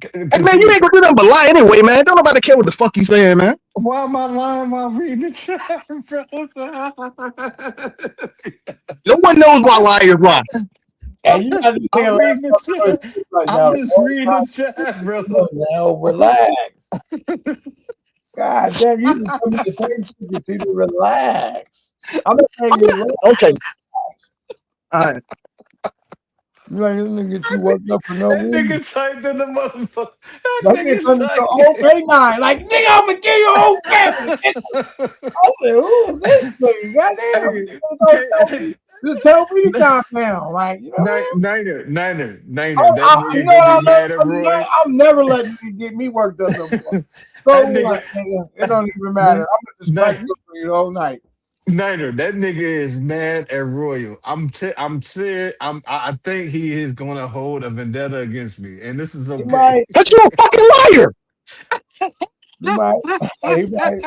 Hey
Cause
man, you
see,
ain't gonna do nothing but lie anyway, man. Don't nobody care what the fuck you saying, man.
why am I lying while reading the chat,
No one knows why liars lie.
And you got this
I'm
nigga
reading the
laughing
chat.
right
I'm
now.
just reading the chat, brother.
Now relax. God damn, you just tell me the same frequency to relax. I'm not saying you relax.
Okay, all right.
You ain't gonna get you worked up for no
That
reason.
nigga typed in the motherfucker. That
That nigga
nigga
turned into
typed
old K9. Like, nigga, I'm gonna kill your whole family. I said, who is this nigga? Goddamn.
Hey,
Just tell me to calm down. Like, you know what I mean?
Niner. That
You
nigga
know
gonna
what I
be
learned
mad at
from tonight?
Roy.
I'm never letting you get me worked up no more. So
That
what,
nigga,
nigga? It don't even matter.
Ni-
I'm gonna just crack
Ni-
you for you the whole night.
Niner. That nigga is mad at Royal. I'm serious. I think he is gonna hold a vendetta against me, and this is
He
okay.
might.
Cause you're a fucking liar.
He might. He might.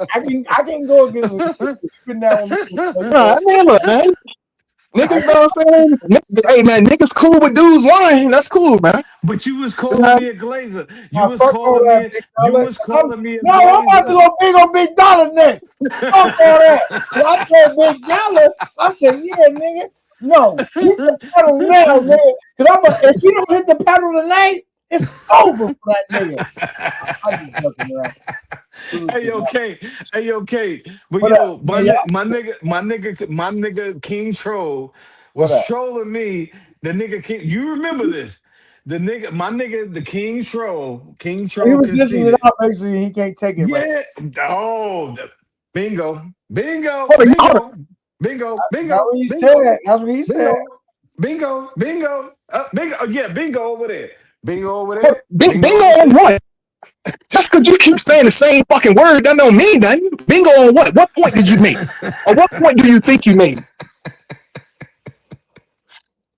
I can go against him. He's been down with me.
All right, man, look, man. Niggas know what I'm saying? Hey man, niggas cool with dudes lying. That's cool, man.
But you was
See
calling
how
me a glazer.
Fuck all that, big
You
dollar.
was calling me a
No, I'm about to
glazer.
go big on Big Dollar next. Fuck all that. When I told Big Dollar, I said, yeah, nigga. No, hit the pedal now, nigga. If you don't hit the pedal tonight, it's over for that nigga. I'm just joking around.
Hey, okay. But
What up?
yo,
Yeah, y'all.
my nigga King Troll
What
was
up?
trolling me. The nigga King, you remember this? My nigga, the King
He
Troll
was dissing it
conceded.
out, basically. He can't take it right
Yeah. Oh, bingo, bingo,
hold on, hold on.
bingo, bingo,
now. That's
bingo,
what he
bingo,
said. That's what he said.
bingo, bingo, bingo. Oh, yeah, bingo over there. Bingo over
Hold
there.
on.
Bingo
Bingo
over
on
there.
what? Just because you keep saying the same fucking word, that don't mean nothing. Bingo on what? What point did you make? Or what point do you think you made?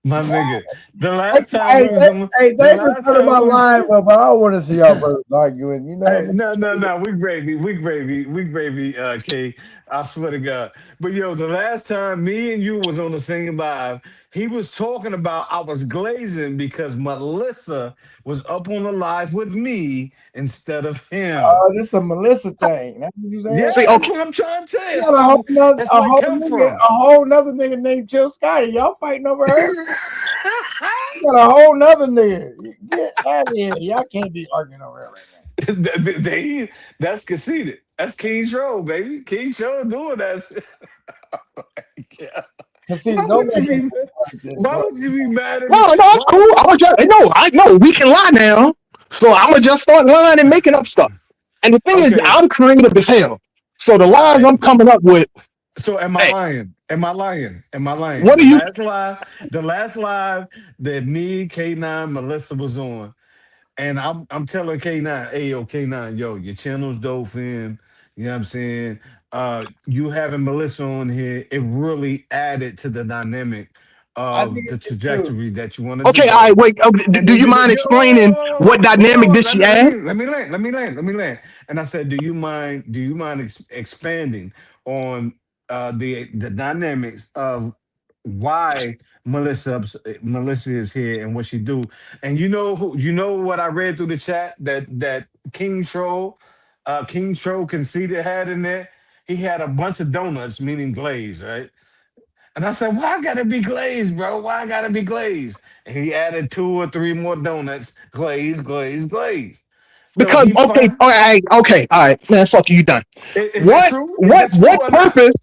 My nigga,
Hey,
the
thanks for
last
turning
time
my
we was,
line up, but I don't want to see y'all brothers arguing. You know what I
hey,
mean?
no, we gravy, K. I swear to God. But yo, the last time me and you was on the same live, he was talking about I was glazing because Melissa was up on the live with me instead of him.
This is a Melissa thing. That's what you
Yeah,
saying?
See,
that's
okay.
what I'm trying to say.
You got
That's where it come
a
from.
whole nother nigga named Chill Scotty. Y'all fighting over her? You got a whole nother nigga. Get out of here. Y'all can't be arguing over her right now.
That's conceited. That's King Show, baby. King Show doing that shit. Yeah.
Cause see,
Why
no
would you
one can
be?
like this.
Why
So
would you be mad at
No,
me?
no, it's
Why
cool.
would you?
I just no, I know we can lie now. So I'ma just start lying and making up stuff. And the thing is,
Okay.
I'm creative as hell. So the
All
lies
right.
I'm coming up with,
So am I
hey,
lying? Am I lying?
what are you
The last live that me, K9, Melissa was on, and I'm telling K9, hey yo, K9, yo, your channel's dope, fam. You know what I'm saying? You having Melissa on here, it really added to the dynamic
I think
of the
it did too.
trajectory that you wanted to
okay, all right,
go.
wait.
And
Do
then
you
you go,
mind
yo,
explaining what dynamic did she add?
let me land. And I said, do you mind expanding on the dynamics of why Melissa is here and what she do? And you know what I read through the chat that King Troll conceded had in there. He had a bunch of donuts, meaning glaze, right? And I said, why I gotta be glazed, bro? Why I gotta be glazed? And he added two or three more donuts, glaze. Yo,
Because
he
okay,
fine.
all right, man, fuck you, you done.
Is it true? Is it
What
true or not?
purpose?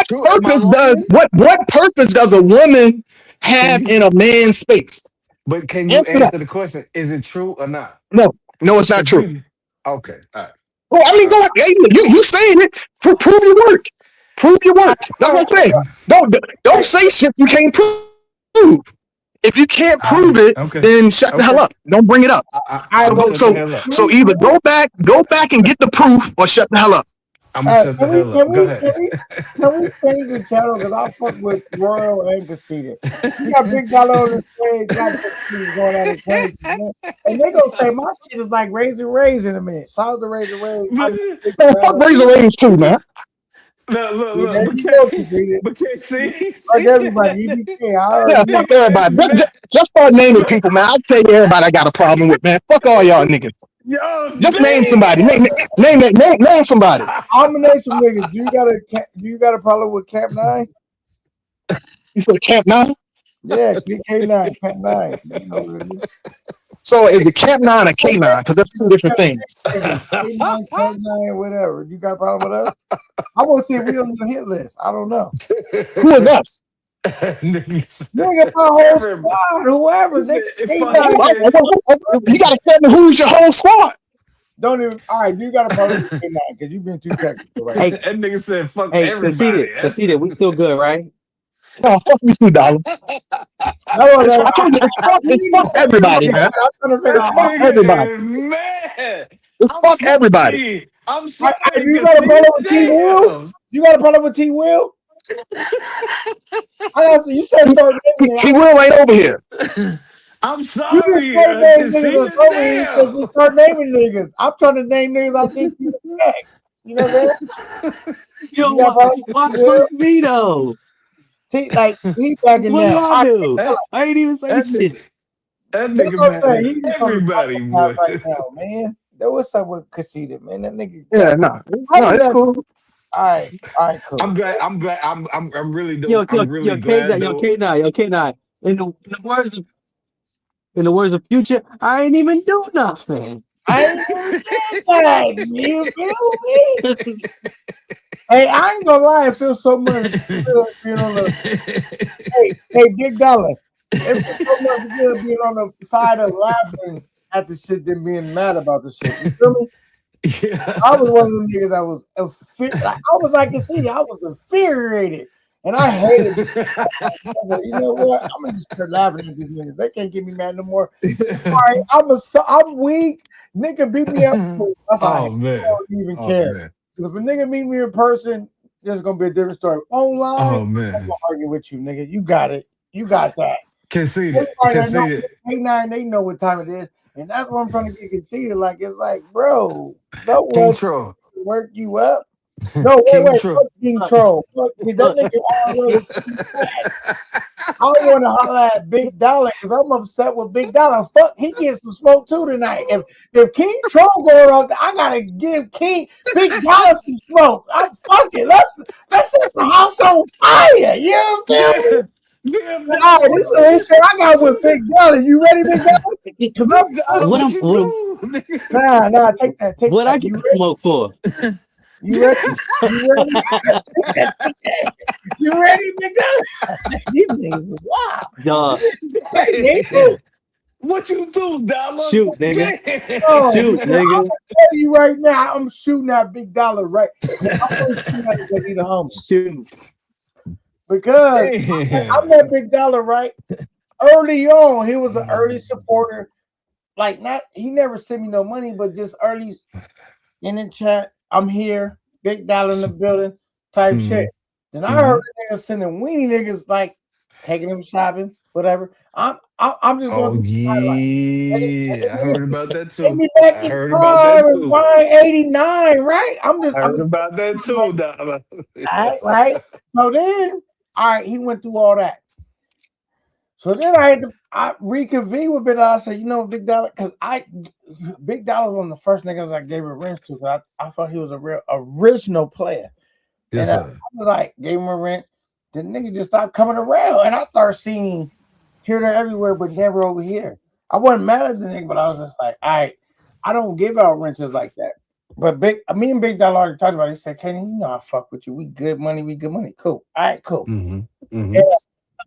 True? Am I lying?
What purpose does a woman
Can
have
you?
in a man's space?
But can you
Answer that.
answer the question? Is it true or not?
No, no, it's not
Because
true.
we. Okay. All right.
Well, I mean,
All
go
right.
ahead. Hey, you saying it? Prove your work. Prove your work. That's what I'm saying. Don't
Hey,
say shit you can't prove. If you can't prove it,
Okay.
then shut the hell
Okay.
up. Don't bring it up.
I
I'm
So
gonna
go.
shut the
So
hell up.
so either go back and get the proof, or shut the hell up.
I'm gonna shut the
can we
hell
can
up. Go
we can
ahead.
we can we change the channel? Because I fuck with Royal and Conceited. You got Big Dollar on the stage, got Conceited going at it crazy, man. And they gonna say my shit is like Razor Rays in a minute. Shout out to Razor Rays. I
but,
know Big
Man, fuck
Dollar.
Razor Rings too, man.
Yeah,
But
you
can't,
know, conceited.
but can't see,
Like
see
everybody,
that?
EBK, I
Yeah,
already
fuck
know.
everybody. Just start naming people, man. I'll tell you everybody I got a problem with, man. Fuck all y'all niggas.
Yo,
Just name somebody.
damn!
Name somebody.
I'm gonna name some niggas. Do you got a problem with Camp Nine?
You said Camp Nine?
Yeah, K9, Camp Nine. You know what it is.
So is it Camp Nine or K9? Because that's two different things.
Niggas, K9, Camp Nine, whatever. You got a problem with us? I want to see if we on your hit list. I don't know.
Who is us?
Niggas,
Nigga, my whole
everybody.
squad, whoever.
He said,
Nigga,
he
K9.
said,
You gotta tell me who's your whole squad.
Don't even. All right, you got a problem with K9 because you've been too technical right
Hey,
now.
that nigga said, fuck
hey,
everybody.
conceited. We still good, right?
No, fuck you too, dollar.
No, no,
I told you it's
you need
fuck
to say
everybody,
something.
man.
I'm trying to figure
It's
out.
That
fuck
nigga
everybody.
is mad.
It's
I'm
fuck everybody.
sorry. I'm
Do
sorry,
you got a
Cassie.
problem with T Will?
Damn.
You got a problem with T Will? I asked you. You said start naming
T
names.
Will ain't over here.
I'm
You just
sorry,
say name niggas
Cassie.
that's over here. He said
Damn.
just start naming niggas. I'm trying to name niggas I think you respect. You know what I'm saying?
Yo,
You got a problem with
why
T Will?
me though?
See, like he backing
What did
down.
I
All right,
do?
That,
I ain't even say
that,
shit.
nigga, that
that's
nigga
what I'm
mad
saying.
at
He just on the
everybody,
psychopath
boy.
right now, man. That what's up with Casita, man. That nigga
Yeah,
got.
no,
I
no,
ain't
it's
nothing.
cool.
All right, cool.
I'm really glad though.
K nine. In the words of Future, I ain't even do nothing.
I ain't even did that. You feel me? Hey, I ain't gonna lie. It feels so much good being on the. Hey, Big Dollar. It feels so much good being on the side of laughing at the shit than being mad about the shit. You feel me? I was one of them niggas that was like I was like Cassini, I was infuriated. And I hated it. I said, you know what? I'm gonna just start laughing at these niggas. They can't get me mad no more. Sorry, I'm weak. Nigga beat me up. That's all I
Oh
hate. I
man.
don't even
Oh
care.
man.
'Cause if a nigga meet me in person, there's gonna be a different story. Online,
Oh
I'm
man.
gonna argue with you, nigga. You got it. You got that.
Conceited.
Everybody that know
Conceited.
K9, they know what time it is. And that's what I'm trying to get conceded. Like, it's like, bro, no
King
one
Troll.
work you up. No,
King
wait.
Troll.
Fuck King
Look,
Troll. Fuck, that
look,
nigga already mad. I want to holler at Big Dollar because I'm upset with Big Dollar. Fuck, he gets some smoke too tonight. If King Troll going off, I gotta give King Big Dollar some smoke. I'm fucking. Let's set the house on fire. You feel me?
Damn. Damn,
All
Dollar,
right, this is shit I got
what
with
you
Big Dollar. You ready, Big Dollar? Cause I'm
Big Dollar,
what
what
I'm
you
what,
do?
nah. Take that. Take
what I
that.
get
You
the
ready?
smoke for?
You ready? You ready? Take that. Take that. You ready, Big Dollar? These niggas is wild.
Duh.
They
Damn. What you do, Dollar?
Shoot, nigga.
Damn.
Oh,
Shoot,
man, I'm
nigga.
gonna tell you right now, I'm shooting at Big Dollar right. I'm only shooting at him because he's the homie.
Shoot.
Because I
Damn.
met Big Dollar right early on. He was an early supporter. Like not, he never sent me no money, but just early in the chat. I'm here, Big Dollar in the building, type shit.
Mhm,
Then I heard
mhm.
a nigga sending weenie niggas like taking him shopping, whatever. I'm just going
Oh
through the highlights.
yeah, I heard
Niggas
about that
take
too.
me back
I
in
heard about that
time and
too.
find 89, right?
I
I'm
heard
just
about that too, Dollar.
all right, right. So then, all right, he went through all that. So then I reconvened with Big Dollar. I said, you know, Big Dollar, because Big Dollar was one of the first niggas I gave a rent to. Cause I thought he was a real original player.
Yes,
And I
sir.
was like, gave him a rent. The nigga just stopped coming around. And I started seeing here, there, everywhere, but never over here. I wasn't mad at the nigga, but I was just like, all right, I don't give out renters like that. But me and Big Dollar already talked about it. He said, Kenny, you know I fuck with you. We good money, we good money. Cool. All right, cool.
Mm-hmm.
Yeah.
Mm-hmm.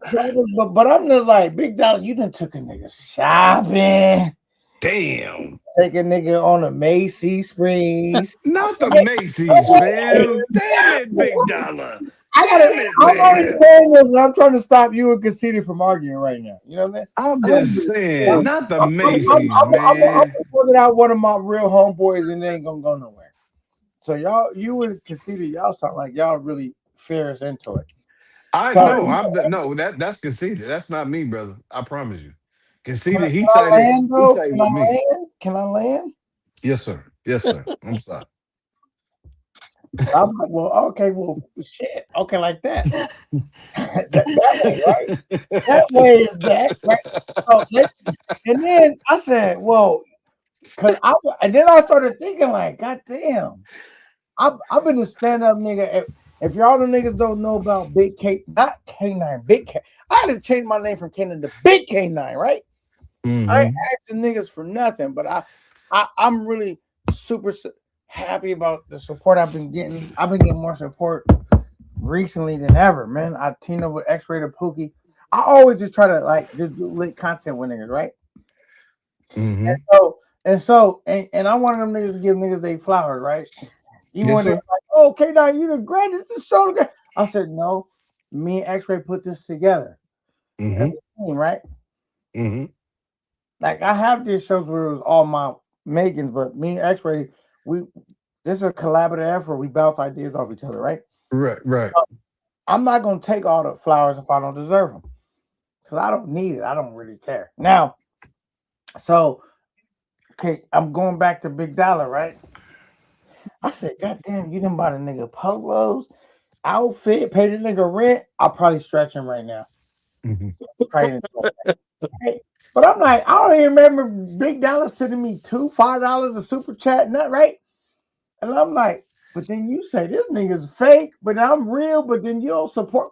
So but I'm just like, Big Dollar, you done took a nigga shopping,
Damn.
take a nigga on a Macy's sprees.
Not the Macy's, fam. Damn it, Big Dollar.
I gotta.
Damn it,
I'm only
man.
saying this. I'm trying to stop you and Conceded from arguing right now. You know what
I'm
I mean?
just saying, not the Macy's,
I'm
man.
working out one of my real homeboys, and they ain't gonna go nowhere. So y'all, you and Conceded, y'all sound like y'all really fierce into it.
I
So
no, no, that's conceited. That's not me, brother. I promise you. Conceited,
can I land
he
though?
tight
Can I
with me.
land? Can I land?
Yes, sir. Yes, sir. I'm sorry.
I'm like, well, okay, well, shit, okay, like that. That way, right? That way is that, right? So and then I said, well, and then I started thinking like, God damn, I've been a stand up nigga. If y'all the niggas don't know about Big K, not K9, Big K. I had to change my name from K9 to Big K9, right? I ain't
Mm-hmm.
asking niggas for nothing, but I'm really super happy about the support I've been getting. I've been getting more support recently than ever, man. I teamed up with X-Rated Pookie. I always just try to like just do lit content with niggas, right?
Mm-hmm.
And I wanted them niggas to give niggas they flowers, right? Even
Yes,
when they're
sir.
like, "Oh, K9, you the greatest, it's so good." I said, "No, me and X-Ray put this together as
Mm-hmm.
a team, right?"
Mm-hmm.
Like I have these shows where it was all my makings, but me and X-Ray, we this is a collaborative effort. We bounce ideas off each other, right?
Right, right.
I'm not gonna take all the flowers if I don't deserve them because I don't need it. I don't really care. Now, so okay, I'm going back to Big Dollar, right? I said, God damn, you didn't buy the nigga polos, outfit, pay the nigga rent. I'll probably stretch him right now.
Mm-hmm.
Probably didn't do that, right? But I'm like, I don't even remember Big Dollar sending me $5 a super chat, nut, right? And I'm like, but then you say this nigga's fake, but I'm real, but then you don't support.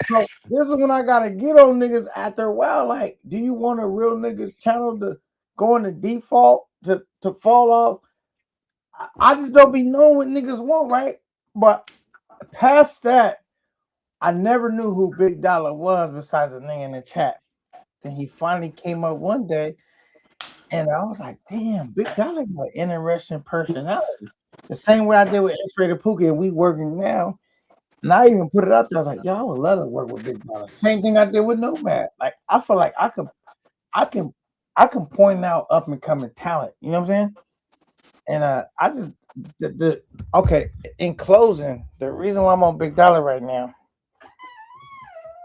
So this is when I gotta get on niggas after a while. Like, do you want a real nigga's channel to go into default to fall off? I just don't be knowing what niggas want, right? But past that, I never knew who Big Dollar was besides a nigga in the chat. Then he finally came up one day, and I was like, damn, Big Dollar got an interesting personality. The same way I did with X-Rated Pookie, and we working now. And I even put it up there. I was like, yo, I would love to work with Big Dollar. Same thing I did with Nomad. Like, I feel like I can, I can point out up and coming talent. You know what I'm saying? And I just okay. In closing, the reason why I'm on Big Dollar right now,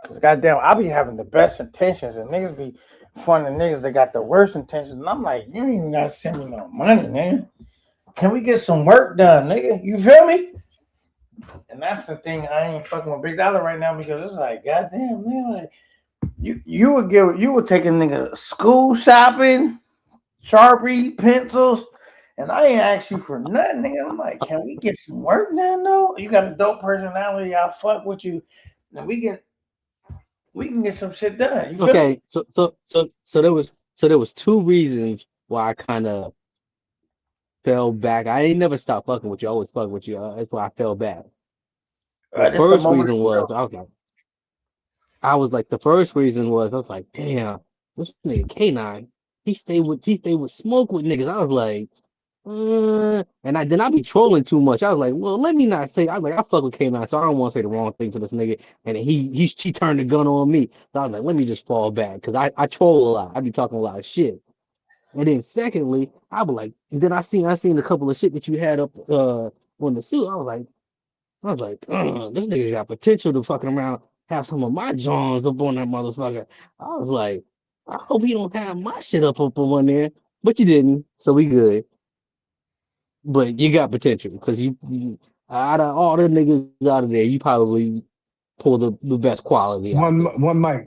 because goddamn, I be having the best intentions, and niggas be funding niggas that got the worst intentions, and I'm like, you ain't even gotta send me no money, man. Can we get some work done, nigga? You feel me? And that's the thing. I ain't fucking with Big Dollar right now because it's like, goddamn, man, like you would take a nigga school shopping, Sharpie, pencils, and I ain't ask you for nothing, nigga. I'm like, can we get some work done though? You got a dope personality, I'll fuck with you. And we can get some shit done. You feel me?
Okay, so there was two reasons why I kind of fell back. I ain't never stopped fucking with you. I always fuck with you. That's why I fell back. The
This the
first
moment
reason
of
was
truth.
the first reason was I was like, damn, this nigga K9, he stayed with smoke with niggas. I was like, and I be trolling too much. I was like, well, let me not say. I was like, I fuck with K9, so I don't want to say the wrong thing to this nigga. And he turned the gun on me. So I was like, let me just fall back because I troll a lot. I be talking a lot of shit. And then secondly, I was like, and then I seen a couple of shit that you had up on the suit. I was like, this nigga got potential to fucking around, have some of my Johns up on that motherfucker. I was like, I hope he don't have my shit up on one there. But you didn't, so we good. But you got potential because you out of all the niggas out of there, you probably pull the best quality out there.
One mic.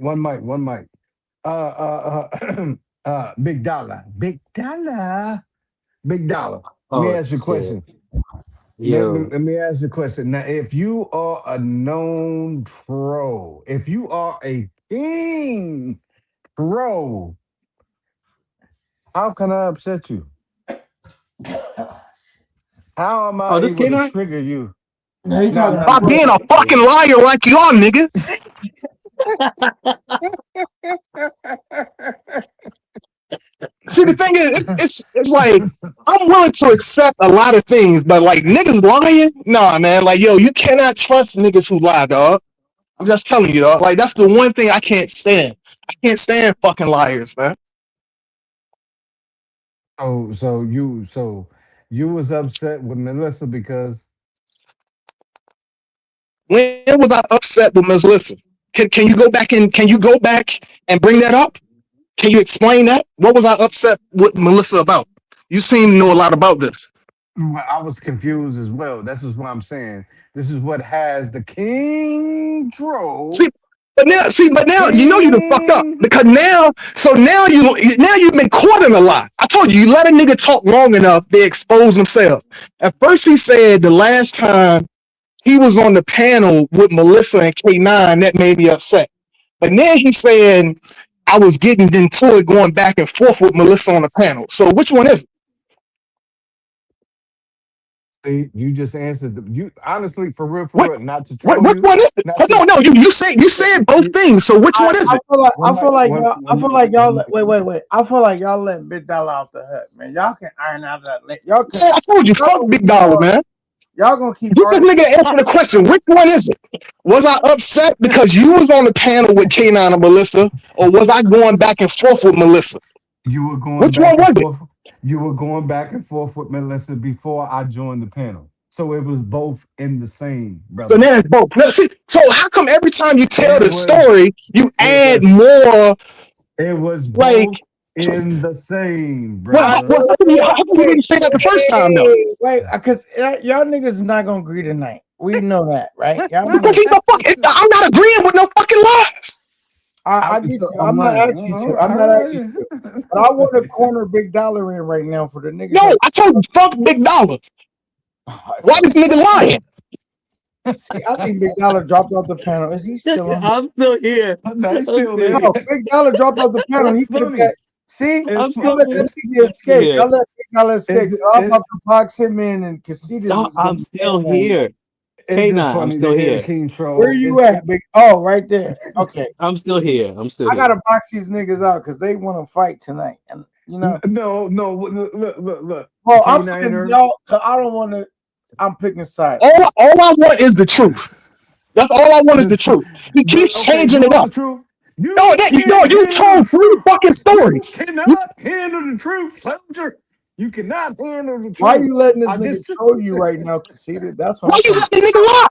Big dollar, big dollar. Let me
Oh
ask you a
shit.
question.
Yo.
Let me ask you a question. Now, if you are a known troll, if you are a king troll, how can I upset you? How am I
Oh, this
able to
K9?
trigger you?
No, you
Now,
talking
now,
to
Stop
me.
being a
Yeah.
fucking liar like you are, nigga. See, the thing is, it's like I'm willing to accept a lot of things, but like niggas lying, nah, man. Like, yo, you cannot trust niggas who lie, dog. I'm just telling you, dog. Like, that's the one thing I can't stand. I can't stand fucking liars, man.
so you was upset with Melissa because
When was I upset with Ms. Listen? Can you go back and bring that up? Can you explain that? What was I upset with Melissa about? You seem to know a lot about this.
Well, I was confused as well. That's just what I'm saying. This is what has the king
See,
troll.
but now you know you done fucked up
King.
because now you've been caught in a lie. I told you, you let a nigga talk long enough, they expose themselves. At first, he said the last time he was on the panel with Melissa and K9, that made me upset. But then he's saying I was getting into it, going back and forth with Melissa on the panel. So which one is it?
See, you just answered you honestly, for
What?
real, not to troll
Which
you,
one is it?
not
'Cause
to
no, you said both things. So which one is
I
it?
feel like
one mic,
I feel like y'all wait. I feel like y'all letting Big Dollar off the hook, man. Y'all can iron out that y'all can
Man, I told you,
y'all
fuck
gonna
Big
keep
Dollar,
on
man.
y'all gonna keep
Get this
arguing.
nigga to answer the question. Which one is it? Was I upset because you was on the panel with K9 and Melissa, or was I going back and forth with Melissa?
you were going
Which one
back and
was it?
forth. You were going back and forth with Melissa before I joined the panel. So it was both in the same,
So
brother.
now it's both. Now, see, so how come every time you tell
It
the
was
story, you
it
add
was
more?
it was
Like,
both in the same,
I
brother.
how come you didn't say that the first time though?
wait, because y'all niggas is not gonna agree tonight. We know that, right? Y'all
Because
niggas.
he's a fucking. I'm not agreeing with no fucking lies.
I get
So
you.
I'm
I'm not
lying.
asking you to. I'm not asking you to. But I want to corner Big Dollar in right now for the niggas
No,
that
I told you, fuck Big Dollar. Why
fuck.
this nigga lying?
See, I think Big Dollar dropped off the panel. Is he still on?
I'm still here.
No, he's
I'm
still
still
there.
here.
No, Big Dollar dropped off the panel.
It's
He took
funny.
that. See,
It's
I'm
y'all
fu-
still
let
here.
that
it's
nigga
I'm still
escape.
here.
Y'all let Big Dollar escape.
it's
'Cause I'm
it's
about to box him in, and Casitas
No,
is gonna
I'm
be
still
mad right now.
here.
it's just
K9, I'm
funny
still
to hear the
here.
king
Where
troll.
you at, Big? Oh, right there. Okay,
I'm still here. I'm still
I
here.
gotta box these niggas out because they want to fight tonight, and you know.
No. Look.
Well, I'm saying
K9er.
y'all, cause I don't want to. I'm picking sides.
All I want is the truth. That's all I want is
The
the
truth.
truth. He keeps
Okay,
changing
you
it
want
up.
the truth?
No,
You can't
you
handle the
told three
truth.
fucking
You
stories. You,
cannot handle the truth, soldier. You cannot handle the
Why
truth.
you letting this
I
nigga
just
troll you right now, Casita? That's what
why
I'm
you
trying to.
let the nigga lie?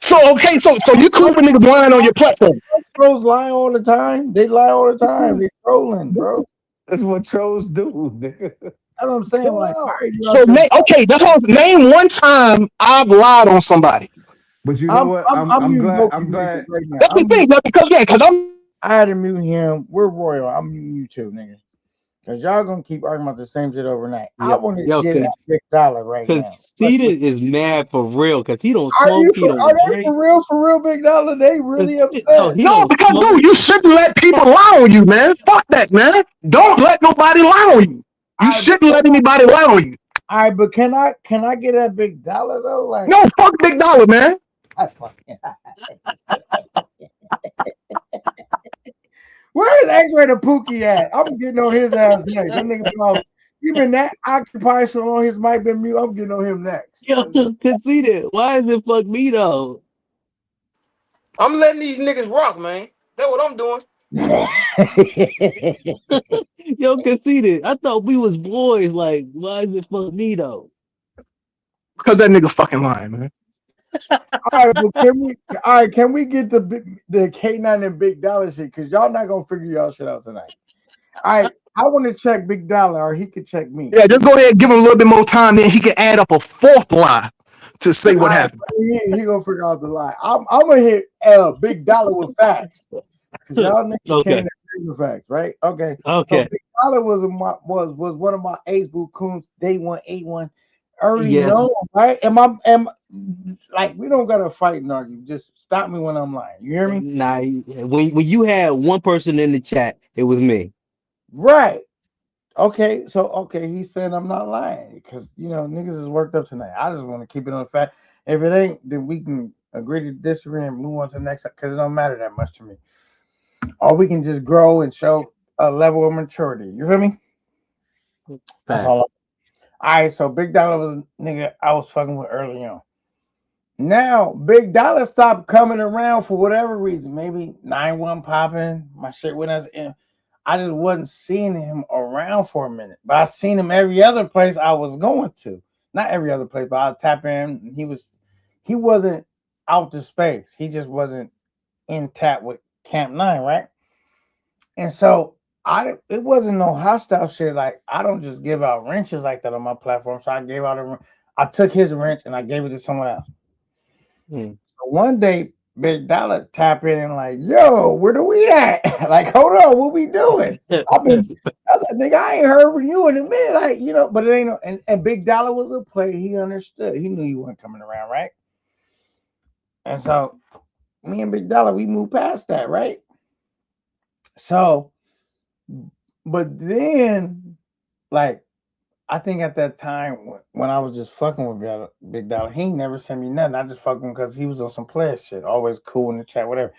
So okay, so you cool with niggas lying on your platform.
Trolls lie all the time. They lie all the time. They trolling, bro.
that's what trolls do, nigga.
That's what I'm saying.
Chill
Like, why
out.
are you
So
out there?
okay, that's all. Name one time I've lied on somebody.
But you know what?
I'm
I'm
muting
glad.
both
I'm
you niggas
glad.
right now.
That's the thing, because I'm
I had to mute him. We're royal. I'm muting you too, nigga. Cause y'all gonna keep arguing about the same shit overnight. I
Yo,
want to
yo,
get at Big Dollar right now.
Conceited is mad for real because he don't
Are
smoke,
you
he
are
don't
they
drink.
for real, Big Dollar? They really
No,
upset.
he
no,
don't
because
smoke.
dude, you shouldn't let people lie on you, man. Fuck that, man. Don't let nobody lie on you. You
I
shouldn't let anybody lie on you.
I but can I get that Big Dollar though? Like
No, fuck Big Dollar, man.
I fucking where is X-Ray the Pookie at? I'm getting on his ass next. That nigga probably he been that occupied so long his mic been mute. I'm getting on him next.
Yo, Conceited, why is it fuck me though?
I'm letting these niggas rock, man. That's what I'm doing.
Yo, Conceited, I thought we was boys. Like, why is it fuck me though?
Because that nigga fucking lying, man.
All right, but can we get the K9 and Big Dollar shit? Cause y'all not gonna figure y'all shit out tonight. All right, I want to check Big Dollar, or he could check me.
Yeah, just go ahead and give him a little bit more time, then he can add up a fourth lie to say
All
what
right,
happened.
he gonna figure out the lie. I'm gonna hit Big Dollar with facts, cause y'all niggas can't
Okay,
agree with facts, right? Okay, so
okay,
Big Dollar was one of my ace boo coons, day one, A1, early
yes.
on, right? Am like we don't gotta fight and argue. Just stop me when I'm lying. You hear me?
Nah, when you had one person in the chat, it was me.
Right. Okay, so he's saying I'm not lying because niggas is worked up tonight. I just want to keep it on the fact. If it ain't, then we can agree to disagree and move on to the next because it don't matter that much to me. Or we can just grow and show a level of maturity. You feel me? That's
Facts.
all. All right, so Big Dollar was nigga I was fucking with early on. Now Big Dollar stopped coming around for whatever reason. Maybe 9-1 popping. My shit went as in. I just wasn't seeing him around for a minute. But I seen him every other place I was going to. Not every other place, but I'll tap in. He wasn't out to space. He just wasn't in tap with Camp 9, right? And so it wasn't no hostile shit. Like I don't just give out wrenches like that on my platform. So I gave out I took his wrench and I gave it to someone else.
Mm.
So one day, Big Dollar tap in and like, yo, where do we at? Like, hold on, what we doing? I was like, nigga, I ain't heard from you in a minute. Like, but it ain't no, and Big Dollar was a player. He understood. He knew you weren't coming around, right? And so me and Big Dollar, we moved past that, right? So, but then, like, I think at that time when I was just fucking with Big Dollar, he never sent me nothing. I just fucked him because he was on some player shit, always cool in the chat, whatever.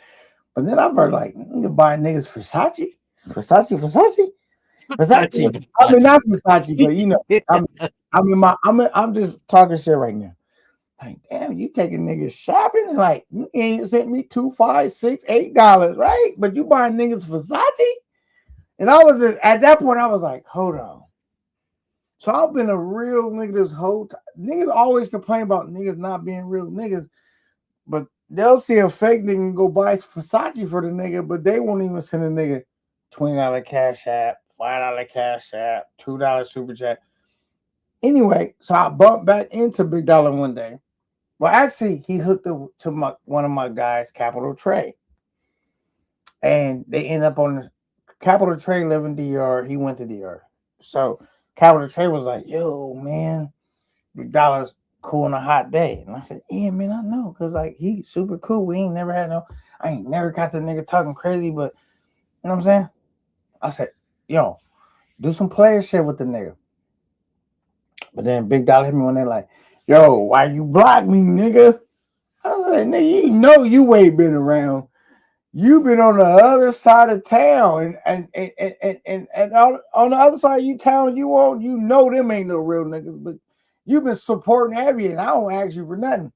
But then I've heard like nigga buy niggas Versace.
Versace,
I mean not Versace, but I'm just talking shit right now. Like, damn, you taking niggas shopping and like you ain't sent me $2, $5, $6, $8, right? But you buying niggas Versace? And I was at that point, I was like, hold on. So I've been a real nigga this whole time. Niggas always complain about niggas not being real niggas, but they'll see a fake nigga and go buy Versace for the nigga, but they won't even send a nigga $20 cash app, $5 cash app, $2 super chat. Anyway, so I bumped back into Big Dollar one day. Well, actually, he hooked up to one of my guys, Capital Trey. And they end up on this. Capital Trey live in DR. He went to DR. So Capital Trey was like, yo, man, Big Dollar's cool on a hot day. And I said, yeah, man, I know. Because, like, he's super cool. I ain't never got the nigga talking crazy, but, you know what I'm saying? I said, yo, do some player shit with the nigga. But then Big Dollar hit me when they're like, yo, why you block me, nigga? I was like, nigga, you know you ain't been around. You've been on the other side of town, and on the other side of you town you on, them ain't no real niggas, but you've been supporting heavy, and I don't ask you for nothing.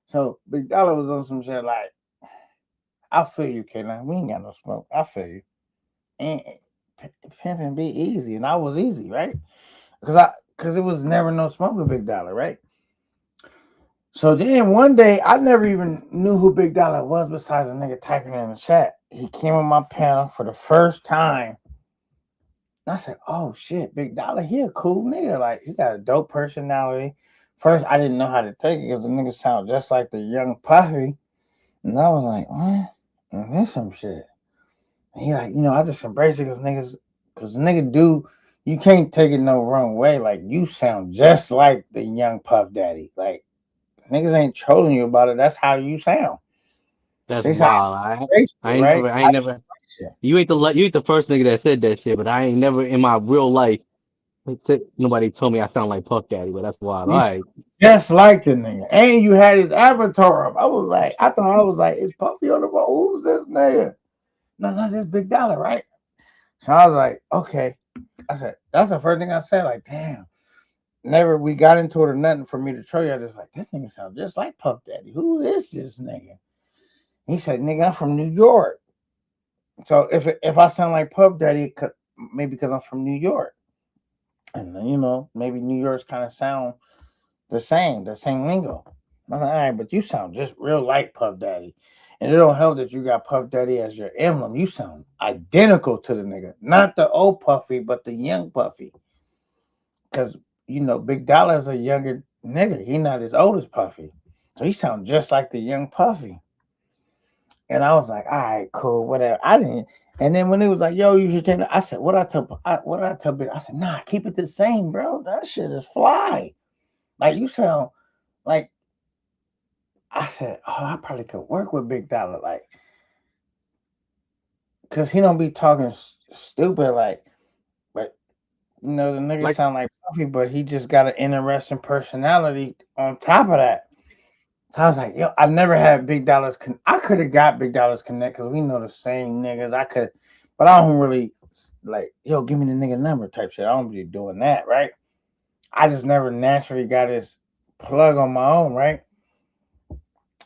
So Big Dollar was on some shit like, I feel you, K9. We ain't got no smoke. I feel you. And pimping be easy, and I was easy, right? Because it was never no smoke with Big Dollar, right? So then one day, I never even knew who Big Dollar was besides a nigga typing in the chat. He came on my panel for the first time. And I said, oh shit, Big Dollar, he a cool nigga. Like, he got a dope personality. First, I didn't know how to take it because the nigga sound just like the young Puffy. And I was like, what? And there's some shit. And he like, I just embrace it because nigga do, you can't take it no wrong way. Like, you sound just like the young Puff Daddy. Like, niggas ain't trolling you about it. That's how you sound.
That's
They sound
wild.
grateful, right?
I ain't never. You ain't the first nigga that said that shit, but I ain't never in my real life nobody told me I sound like Puff Daddy, but that's wild. All
You
right.
just like the nigga. And you had his avatar up. I thought I was like, is Puffy on the phone? Who's this nigga? No, this Big Dollar, right? So I was like, okay. I said, that's the first thing I said. Like, damn. Never we got into it or nothing for me to show you. I just like, this nigga sounds just like Puff Daddy. Who is this nigga? He said, nigga, I'm from New York. So if I sound like Puff Daddy, maybe because I'm from New York. And maybe New York's kind of sound the same lingo. I'm like, all right, but you sound just real like Puff Daddy. And it don't help that you got Puff Daddy as your emblem. You sound identical to the nigga. Not the old Puffy, but the young Puffy. Because, Big Dollar is a younger nigga. He not as old as Puffy. So he sound just like the young Puffy. And I was like, all right, cool, whatever. I didn't. And then when it was like, yo, you should change it, I said, what I tell Big? I said, nah, keep it the same, bro. That shit is fly. Like, you sound like, I said, oh, I probably could work with Big Dollar, like, because he don't be talking stupid, like, but, the nigga
Like
sound like Puffy, but he just got an interesting personality on top of that. So I was like, yo, I never had Big Dollar's. I could have got Big Dollar's connect because we know the same niggas. I could, but I don't really, like, yo, give me the nigga number type shit. I don't be doing that, right? I just never naturally got his plug on my own, right?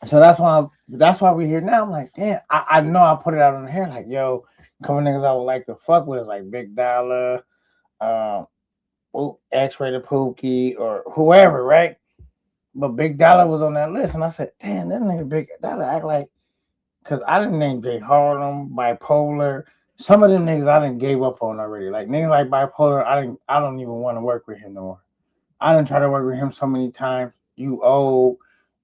So that's why we're here now. I'm like, damn, I know I put it out on the hair, like, yo, a couple niggas I would like to fuck with is like Big Dollar, X-Rated Pookie, or whoever, right? But Big Dollar was on that list, and I said, damn, this nigga Big Dollar act like, because I didn't name Jay Harlem, Bipolar, Some of them niggas I done gave up on already. Like niggas like bipolar, I don't even want to work with him no more. I done try to work with him so many times. You old,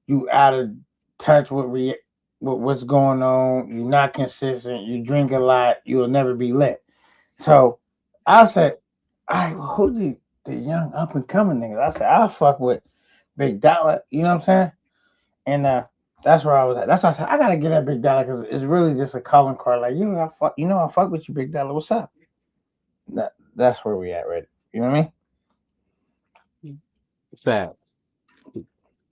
you out of touch with what's going on. You're not consistent. You drink a lot. You'll never be lit. So I said, all right, well, who the young up and coming niggas? I said, I'll fuck with Big Dollar. You know what I'm saying? And that's where I was at. That's why I said I gotta get that Big Dollar because it's really just a calling card. Like I fuck with you, Big Dollar. What's up? That's where we at, right? You know what I mean?
Facts.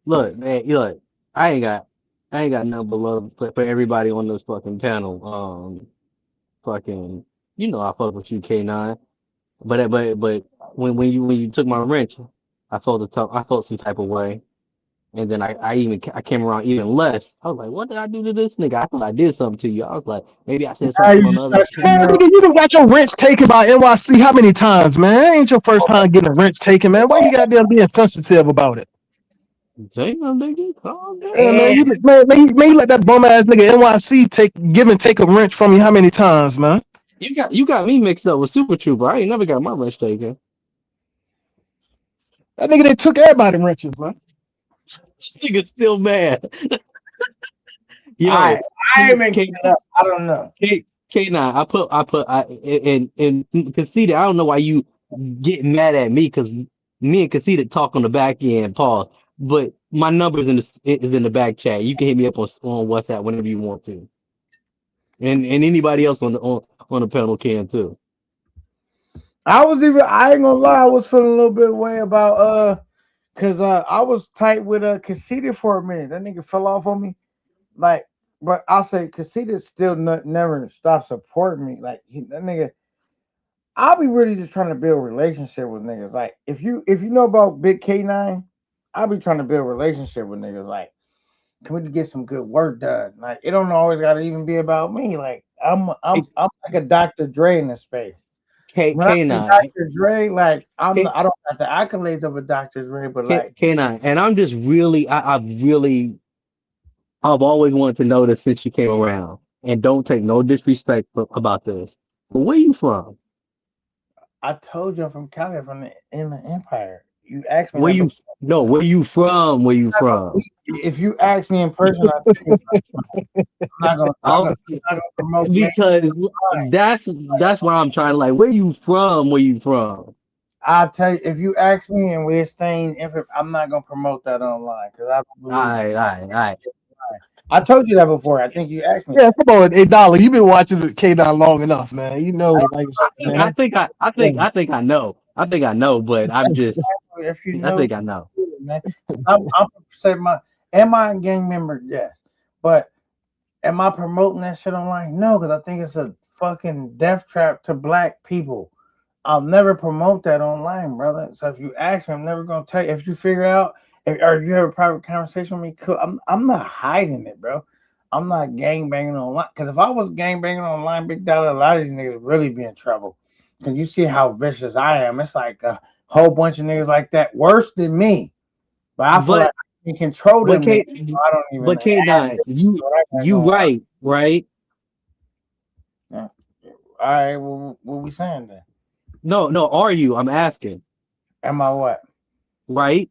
Look, man, look, I ain't got, I ain't got nothing but love for everybody on this fucking panel. Fucking, you know, I fuck with you, K9. But when you took my wrench, I felt some type of way, and then I came around even less. I was like, what did I do to this nigga? I thought I did something to you. I was like, maybe I said
Now
something
you
on the
just
other
start
shit.
cutting
Man,
up.
nigga, you done got your wrench taken by NYC how many times, man? That ain't your first time getting a wrench taken, man. Why you goddamn being sensitive about it?
Damn, nigga, calm
Yeah,
down.
man,
And
you let that bum ass nigga NYC take a wrench from you how many times, man?
You got me mixed up with Super Trooper. I ain't never got my wrench taken.
That nigga they took everybody wrenches, man.
This nigga still mad.
I
Yo,
I ain't
K
making
K
it up. I don't know.
K9, I and conceded. I don't know why you getting mad at me because me and conceded talk on the back end, Paul. But my number is in the back chat. You can hit me up on WhatsApp whenever you want to, and anybody else on the panel can too.
I ain't gonna lie, I was feeling a little bit way about cause I was tight with Casita for a minute. That nigga fell off on me. Like, but I'll say Casita still never stopped supporting me. Like that nigga, I'll be really just trying to build a relationship with niggas. Like if you know about Big K9, I'll be trying to build a relationship with niggas. Like, can we get some good work done? Like, it don't always gotta even be about me. Like,
Hey,
I'm like a Dr. Dre in this space. When I say
K9,
Dr. Dre, like
K
I don't have the accolades of a Dr. Dre, but
K
like
K9, and I'm just really I've always wanted to know this since you came around, and don't take no disrespect about this. But where you from?
I told you I'm from Cali, from the Inland Empire. You asked me
Where
that
you
before.
no, where you from? Where you from?
If you ask me in person, I tell you
Oh,
I'm not gonna promote gang.
because that's why I'm trying to like. Where you from? Where you from?
I'll tell you if you ask me and we're staying I'm not gonna promote that online because I don't
All
believe
right, all right, all right.
I told you that before. I think you asked me
Yeah,
that.
come on, hey Dollar, you been watching K9 long enough, man. You know, like, man.
I think I know, but I'm just,
If you
I
know,
think I know.
man, I'm say my am I a gang member? Yes, but am I promoting that shit online? No, because I think it's a fucking death trap to black people. I'll never promote that online, brother. So if you ask me, I'm never gonna tell you. If you figure out, or if you have a private conversation with me, cool. I'm not hiding it, bro. I'm not gang banging online. Because if I was gang banging online, Big Dollar, a lot of these niggas really be in trouble. Because you see how vicious I am. It's like a whole bunch of niggas like that, worse than me. But I feel like
But
I can control
but
them niggas.
K
So I don't even
but
have
K9,
this. What I got
you
going on.
right?
Yeah. All right, well, what we saying then?
No, no, are you? I'm asking,
Am I what?
right?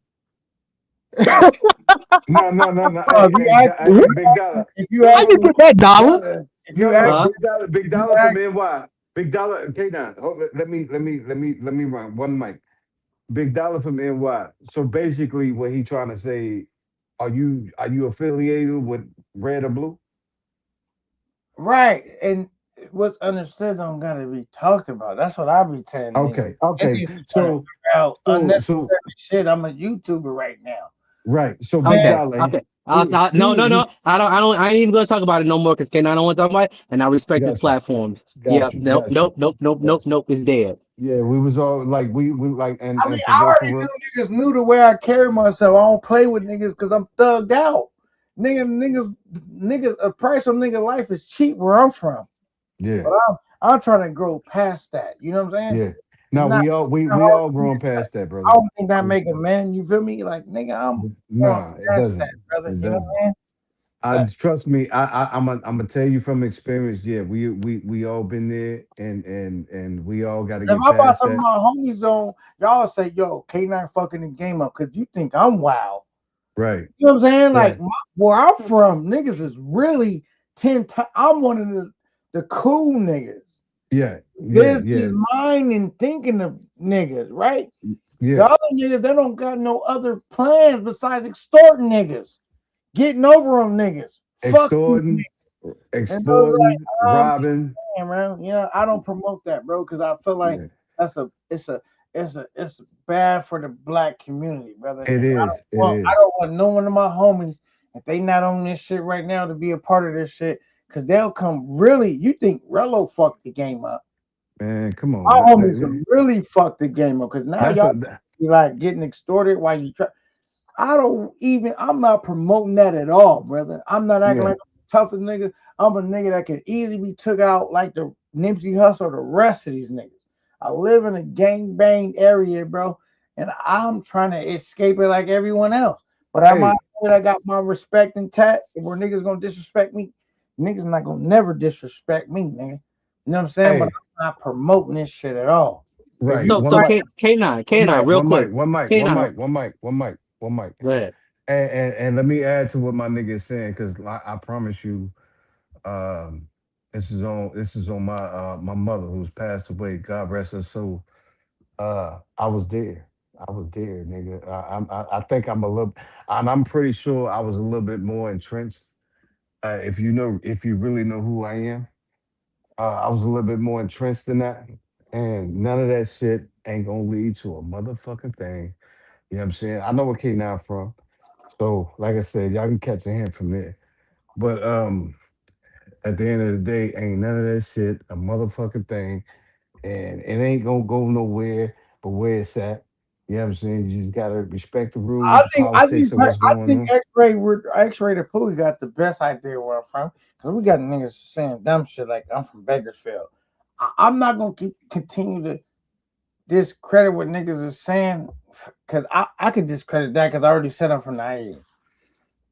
No, no, no, no.
Oh, if you ask me,
Hey, Big Dollar.
if you
How
No,
ask
you
me,
no,
get that Dollar?
no,
if you
no,
ask
no.
Huh?
Big
if you
Dollar from
ask
NY. Big Dollar. Okay, now let me run one mic. Big Dollar from NY. So basically, what he trying to say, are you affiliated with Red or Blue?
right, and what's understood don't gotta be talked about. That's what I be telling niggas.
Okay, okay.
Niggas be trying to
So
figure out
so
unnecessary shit. I'm a YouTuber right now.
right. So Big
Man,
Okay,
Dollar,
okay. No, no,
he
no. I ain't even gonna talk about it no more because K9 don't want to talk about it, and I respect his
got you,
platforms. Yeah,
got you,
nope,
got you,
nope, nope, nope,
got
nope,
you.
nope. It's dead.
Yeah, we was all like we like
I mean,
and
I
for
already
real.
knew niggas knew the way I carry myself. I don't play with niggas because I'm thugged out. Niggas, a price on nigga life is cheap where I'm from.
Yeah,
But I'm trying to grow past that. You know what I'm saying?
yeah.
It's
No,
not
we all grown past that,
I
brother.
don't think that
We-
make a man. You feel me? Like nigga, I'm growing
Nah, it
past that,
doesn't.
brother.
It
You know what
doesn't.
I'm saying?
trust me. I'm gonna tell you from experience. Yeah, we all been there, and we all got to
If
get
I brought
past
some of
that.
my homies on, y'all say, yo, K9 fucking the game up because you think I'm wild.
Right,
You know what I'm saying?
right.
Like where I'm from, niggas is really 10 times. I'm one of the cool niggas.
Yeah, yeah,
Business
yeah,
mind and thinking of niggas, right? The
yeah.
other niggas, they don't got no other plans besides extorting niggas, getting over on niggas. Fuck you, niggas.
Extorting,
And those
exporting,
I'm just
robbing.
saying, man. You know, I don't promote that, bro, because I feel like
Yeah,
that's it's bad for the black community, brother. And
it is. It
I
is.
don't want no one of my homies, if they not on this shit right now, to be a part of this shit, because they'll come really. You think Rello fucked the game up?
Man, come on.
Our homies have really fucked the game up because now
That's
y'all
a
be like getting extorted while you try. I'm not promoting that at all, brother. I'm not acting
yeah.
like I'm the toughest nigga. I'm a nigga that can easily be took out like the Nipsey Hussle or the rest of these niggas. I live in a gang bang area, bro, and I'm trying to escape it like everyone else. But
Hey,
I got my respect intact. If where niggas gonna disrespect me, niggas not gonna never disrespect me, nigga. You know what I'm saying? But
hey.
I'm not promoting this shit at all. If
Right.
you
One
So
mic.
you
K9,
know,
real
One
quick.
mic. One mic. One
K9,
mic. One mic. One mic. One mic.
go ahead.
And let me add to what my nigga is saying, because I promise you, um, this is on my mother who's passed away. God rest her soul. I was there. I was there, nigga. I think I'm a little, and I'm pretty sure I was a little bit more entrenched. If you really know who I am, I was a little bit more entrenched in that, and none of that shit ain't gonna lead to a motherfucking thing. You know what I'm saying? I know where K9 from, so like I said, y'all can catch a hint from there. But at the end of the day, ain't none of that shit a motherfucking thing, and it ain't gonna go nowhere but where it's at. You know what I'm saying? You just gotta respect the rules, the politics of what's
I
going
think
on.
X-Ray the Pooh got the best idea where I'm from because we got niggas saying dumb shit like I'm from Bakersfield. I'm not gonna continue to discredit what niggas is saying because I could discredit that because I already said I'm from the IE.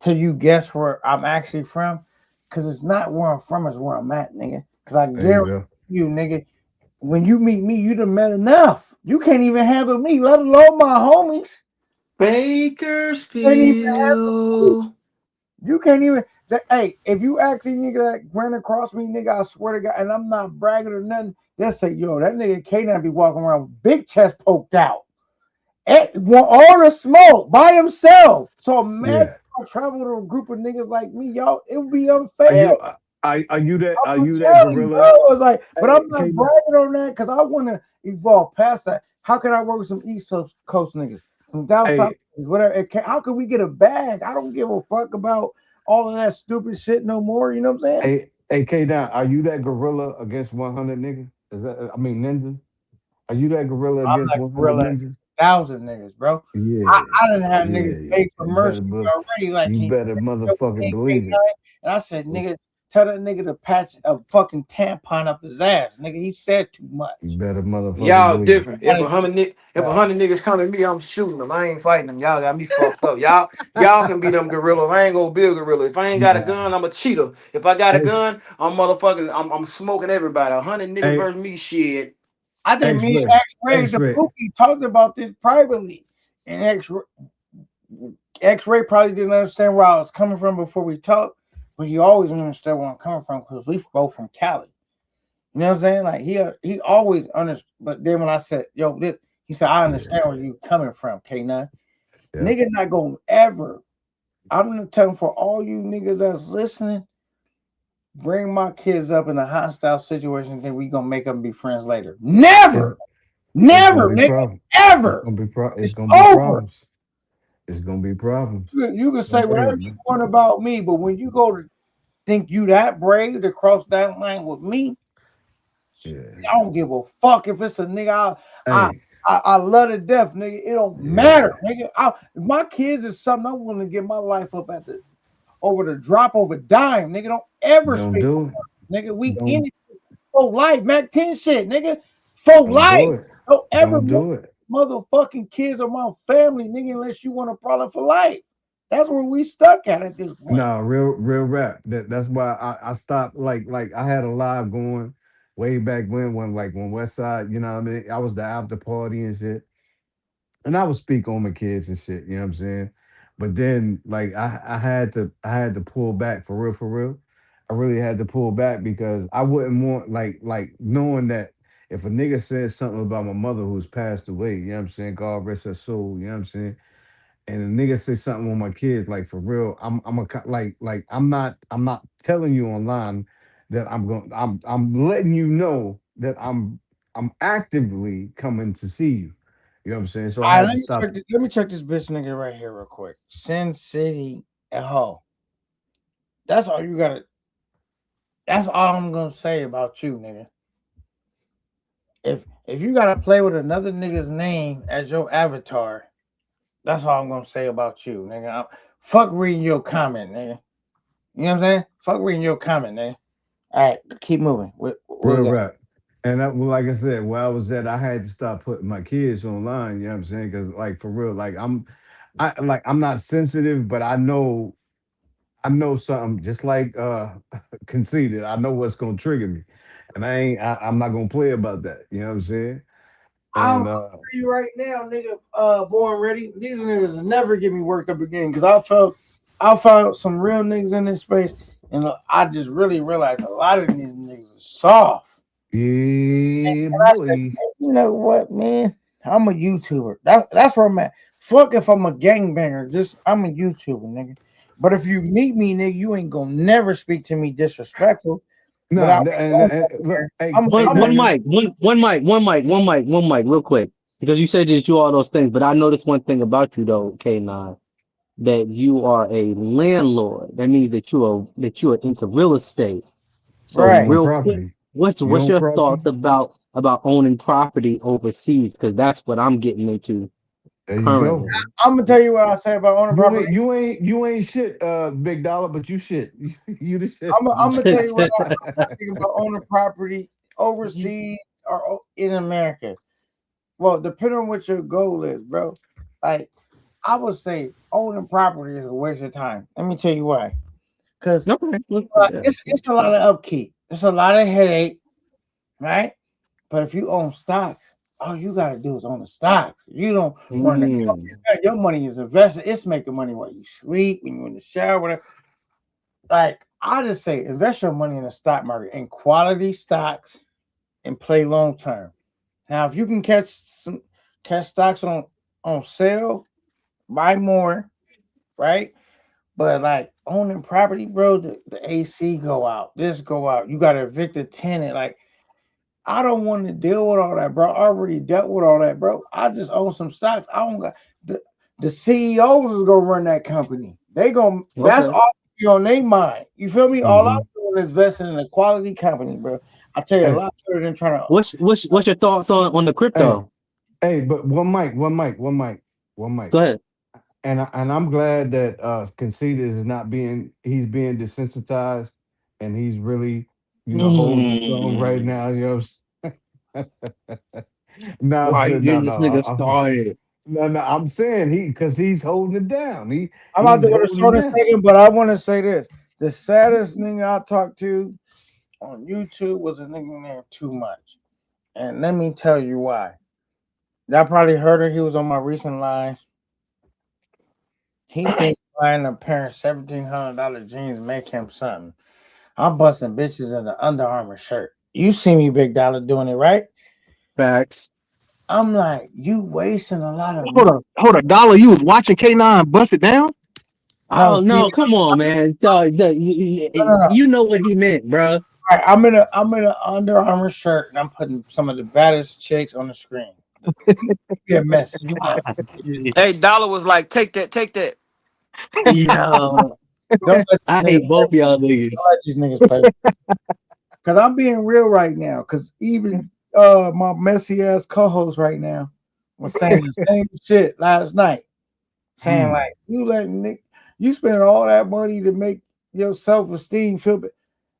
Till you guess where I'm actually from, because it's not where I'm from, it's where I'm at, nigga. Because I
There you
guarantee
go.
you, nigga, when you meet me, you done met enough. You can't even handle me, let alone my homies. Can't even handle me.
Bakersfield.
You can't even. Hey, if you actually nigga that ran across me, nigga, I swear to God, and I'm not bragging or nothing. They'll say, yo, that nigga K9 be walking around with big chest poked out. Want all the smoke by himself. So imagine
Yeah.
I travel with a group of niggas like me, y'all. It would be
Are
unfair.
you are you that
I'm
are
gonna
you that
tell you, bro.
gorilla?
It's like, but I'm
Hey,
not
K9.
bragging on that because I want to evolve past that. How can I work with some Coast niggas, some down south
Hey,
niggas, whatever? How can we get a bag? I don't give a fuck about all of that stupid shit no more. You know what I'm saying?
hey, K9. Are you that gorilla against 100 niggas? Is that I mean ninjas? Are you that gorilla
I'm
against
like
100
gorilla
ninjas?
1,000 niggas, bro.
Yeah,
I didn't have niggas
yeah.
beg for
You better,
mercy already. Like,
you
can you
better
help me
motherfucking
get
believe it.
K9? And I said, nigga, tell that nigga to patch a fucking tampon up his ass. Nigga, he said too
You
much.
better motherfucking
Y'all
believe it.
different.
Wanted
If a
to,
hundred niggas come to me, I'm shooting them. I ain't fighting them. Y'all got me fucked up. Y'all can be them gorillas. I ain't gonna be a gorilla. If I ain't got a
nah.
gun, I'm a cheater. If I got a
Hey,
gun, I'm smoking everybody. 100 niggas
hey,
versus me, shit.
I think me and
X-ray,
X-Ray, the
X-ray.
Pookie talked about this privately. And X-Ray probably didn't understand where I was coming from before we talked, but he always understood where I'm coming from because we both from Cali. You know what I'm saying? Like he always understood. But then when I said, yo, this, he said, I
Yeah,
understand where you coming from, K9.
yeah.
Nigga not gonna ever. I'm gonna tell him for all you niggas that's listening, bring my kids up in a hostile situation, then we gonna make them be friends later.
It,
Never,
it's gonna
never,
be
nigga,
problems. It's
ever.
gonna be it's
It's
gonna be
over.
problems. It's gonna be problems.
You can say
But hey,
whatever you
man.
want about me, but when you go to think you that brave to cross that line with me,
Yeah.
I don't give a fuck if it's a nigga I
Hey,
I love to death, nigga. It don't matter,
yeah.
nigga. If my kids is something I'm willing to give my life up at the over the drop of a dime, nigga. Don't ever
Don't
speak
do it.
for nigga. We in
Don't
it for life, Mac 10 shit, nigga. For
don't
life.
do it.
Don't ever
Don't do it.
motherfucking kids or my family, nigga, unless you want a problem for life. That's where we stuck at this point.
No, real rap. That's why I stopped. Like I had a live going way back when West Side, you know what I mean? I was the after party and shit. And I would speak on my kids and shit, you know what I'm saying? But then like I had to pull back for real. I really had to pull back because I wouldn't want like knowing that if a nigga says something about my mother who's passed away, you know what I'm saying? God rest her soul, you know what I'm saying? And a nigga say something on my kids, like for real, like I'm not telling you online that I'm letting you know that I'm actively coming to see you. You know what I'm saying? So I
All right,
had to stop.
let me check this bitch nigga right here real quick. Sin City at home. That's all you gotta. That's all I'm gonna say about you, nigga. If you gotta play with another nigga's name as your avatar, that's all I'm gonna say about you, nigga. Fuck reading your comment, nigga. You know what I'm saying? Fuck reading your comment, nigga. All right, keep moving. What
Real
we got?
rap. And well, like I said, where I was at, I had to stop putting my kids online. You know what I'm saying? Because like for real, I'm not sensitive, but I know something just like conceited. I know what's gonna trigger me, and I'm not gonna play about that. You know what I'm saying?
I'll
And
tell you right now, nigga. Born ready. These niggas will never get me worked up again because I found some real niggas in this space, and I just really realized a lot of these niggas are soft.
yeah,
And I said,
boy.
"Hey, you know what, man? I'm a YouTuber. That's where I'm at. Fuck if I'm a gangbanger. Just I'm a YouTuber, nigga. But if you meet me, nigga, you ain't gonna never speak to me disrespectful. But
No, and look, hey,
I'm
hey,
One
a,
nigga.
mic, one mic, real quick. Because you said that you all those things, but I noticed one thing about you though, K9, that you are a landlord. That means that you are into real estate. So
You
right.
own
real quick,
property. You
what's
own
your
property.
thoughts about owning property overseas? Because that's what I'm getting into
There you go.
currently.
I'm gonna tell you what I say about owning
You
property.
ain't you ain't you ain't shit, big dollar, but you shit. You the shit.
I'm gonna tell you what I think about owning property overseas or in America. Well, depending on what your goal is, bro. Like I would say, owning property is a waste of time. Let me tell you why. Because
Okay, look, yeah.
it's a lot of upkeep. It's a lot of headache, right? But if you own stocks, all you gotta do is own the stocks. You don't run the
Mm,
company. Your money is invested. It's making money while you sleep, when you're in the shower, whatever. Like I just say, invest your money in the stock market in quality stocks and play long term. Now, if you can catch stocks on sale, buy more, right? But like owning property, bro, the AC go out, this go out. You got to evict a tenant. Like I don't want to deal with all that, bro. I already dealt with all that, bro. I just own some stocks. I don't got the CEOs is gonna run that company. They gonna that's
okay.
all on their mind. You feel me? All I'm
Hmm.
doing is investing in a quality company, bro. I tell you a
Hey,
lot better than trying to.
What's your thoughts on the
hey,
crypto?
hey, but one mic.
Go ahead.
And I'm glad that Conceited is not he's being desensitized and he's really, holding strong right
Mm,
now. You know what I'm saying? No, I'm
why you
saying no,
getting
no,
this nigga
I'm,
started?
no, no. I'm saying because he's holding it down.
I'm about
He's
to go to
holding it
short a
down.
second, but I want to say this: the saddest nigga I talked to on YouTube was a nigga named Too Much, and let me tell you why. Y'all probably heard it. He was on my recent lives. He thinks buying a pair of $1,700 jeans make him something. I'm busting bitches in the Under Armour shirt. You see me, Big Dollar, doing it right.
Facts.
I'm like, you wasting a lot of money.
Hold up, Dollar. You was watching K9 bust it down?
No,
Oh
see,
no, come on, man. Dog,
no.
you know what he meant, bro.
All right, I'm in an Under Armour shirt, and I'm putting some of the baddest chicks on the screen. Be a message.
Hey, Dollar was like, take that, take that.
Yo,
Don't let
I
these niggas
hate
play.
both y'all niggas.
Don't let these niggas play. Cause I'm being real right now. Cause even my messy ass co-host right now was saying the same shit last night. Saying
Mm.
like you letting Nick, you spending all that money to make your self-esteem feel bad.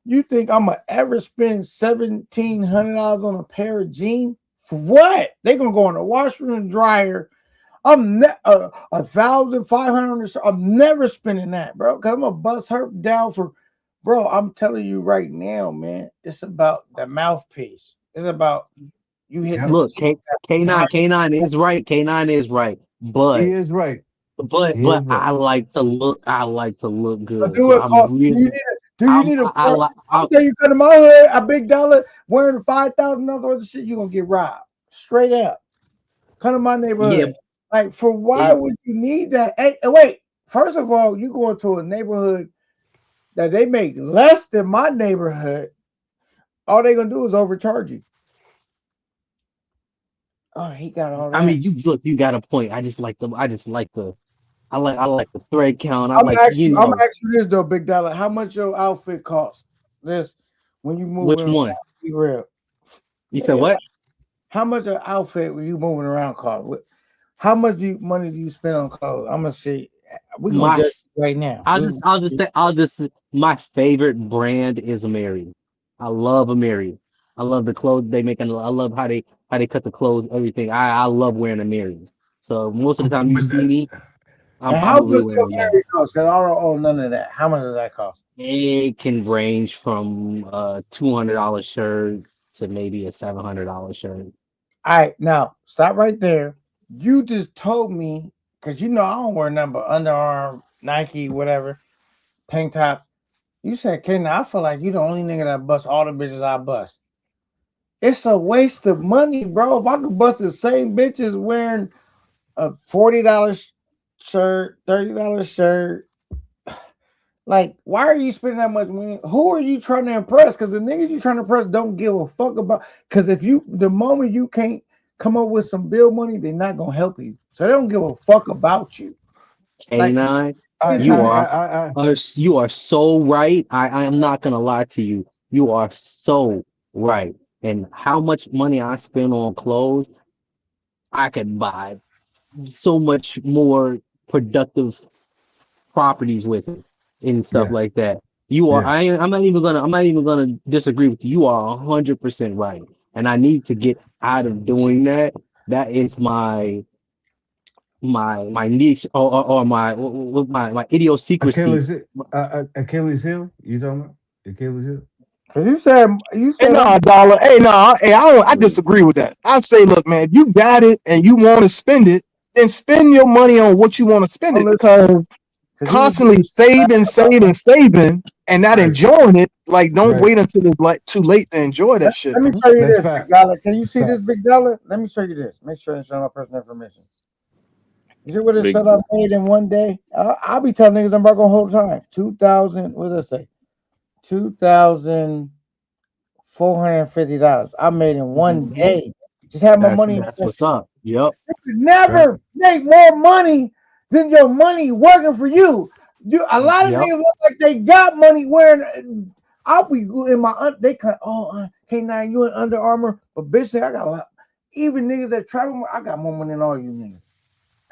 You think I'm gonna ever spend $1,700 on a pair of jeans? For what? They gonna go in the washroom and dryer. I'm 1,500. I'm never spending that, bro. Cause I'm gonna bust her down for, bro. I'm telling you right now, man. It's about the mouthpiece. It's about you hitting
Yep.
the
Look,
chick that
K9 is right. K9 is right.
He
But
is right.
but
He is
but
right.
I like to look good.
do
So
it.
I'm
Do you need
really
a? Do you need a?
I like
I'm tell you, come to my hood, a big dollar wearing $5,000 worth of shit, you gonna get robbed straight up. Come to my
yeah.
neighborhood. Like, for why
It,
would you need that? Hey, wait. First of all, you go into a neighborhood that they make less than my neighborhood. All they gonna do is overcharge you. Oh, he got all
I
that.
mean, you look, you got a point. I like the thread count. I
I'm gonna
like,
ask
you
you. I'm gonna
know,
ask you this though, big dollar. How much your outfit cost? This when you moving
which
around.
one?
Be real.
You said what?
How much an outfit when you moving around cost? How much money do you spend on clothes? I'm gonna see. We're gonna
My
judge right now.
I'll just say my favorite brand is Amiri. I love Amiri. I love the clothes they make, and I love how they cut the clothes, everything. I love wearing Amiri. So most of the time you
But
see me, I'm
And how much
probably
does
wearing that.
Mary cost? Because I don't own none of that. How much does that cost?
It can range from a $200 shirt to maybe a $700 shirt.
All right, now stop right there. You just told me because you know I don't wear nothing but Underarm, Nike, whatever, tank top. You said, Ken, I feel like you the only nigga that bust all the bitches I bust. It's a waste of money, bro. If I could bust the same bitches wearing a $40 shirt, $30 shirt, like, why are you spending that much money? Who are you trying to impress? Because the niggas you trying to impress don't give a fuck about. Because if you, the moment you can't come up with some bill money, they're not gonna help you. So they don't give a fuck about you. Like,
K9,
they
I
trying to.
you are so right. I am not gonna lie to you. You are so right. And how much money I spend on clothes, I could buy so much more productive properties with it and stuff
yeah,
like that. You are
yeah.
I'm not even gonna disagree with you. You are 100% right. And I need to get out of doing that. That is my niche or my idiosyncrasy.
Achilles, Achilles heel. You talking about Achilles heel?
Because you
Hey,
said
no,
I'm.
dollar. Hey, no, hey, I
Yeah.
disagree with that. I say, look, man, if you got it and you want to spend it, then spend your money on what you want to spend
Oh,
it.
listen,
Because
because you was
constantly saving, and not
Right,
enjoying it, like don't
right.
wait until it's like too late to enjoy that shit,
let me
man.
show you
That's
this, big
fact.
dollar. Can you
That's
see this,
fact.
big dollar? Let me show you this. Make sure it's showing my personal information. You see what it
Big
said I made in one day? I'll be telling niggas I'm not gonna hold time. 2,000. What does that say? $2,450. I made in one
Mhm.
day. Just have my money
That's what's
invested.
up. Yep.
You could
Right.
never make more money than your money working for you. A lot of
Yep.
niggas look like they got money wearing. I'll be in my they kind. K9, you in Under Armour, but bitch, I got a lot. Even niggas that travel, I got more money than all you niggas.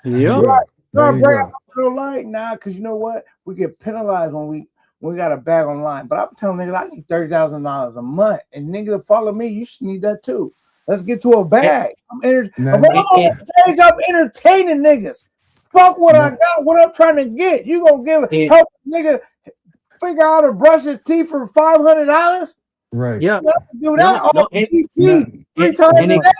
There you
Yep.
Right.
go.
No,
There you
bring
go.
up no line. Nah, because you know what? We get penalized when we got a bag online. But I'm telling niggas I need $30,000 a month. And niggas that follow me, you should need that too. Let's get to a
And,
bag.
Now,
I'm
now,
on
and,
stage, I'm entertaining niggas. Fuck what I
now,
got, what I'm trying to get. You gonna
and
help a nigga figure out how to brush his teeth for $500?
right.
yep.
Do
No,
that on
no, and
Now,
GP three
it
times
and
a
one,
day.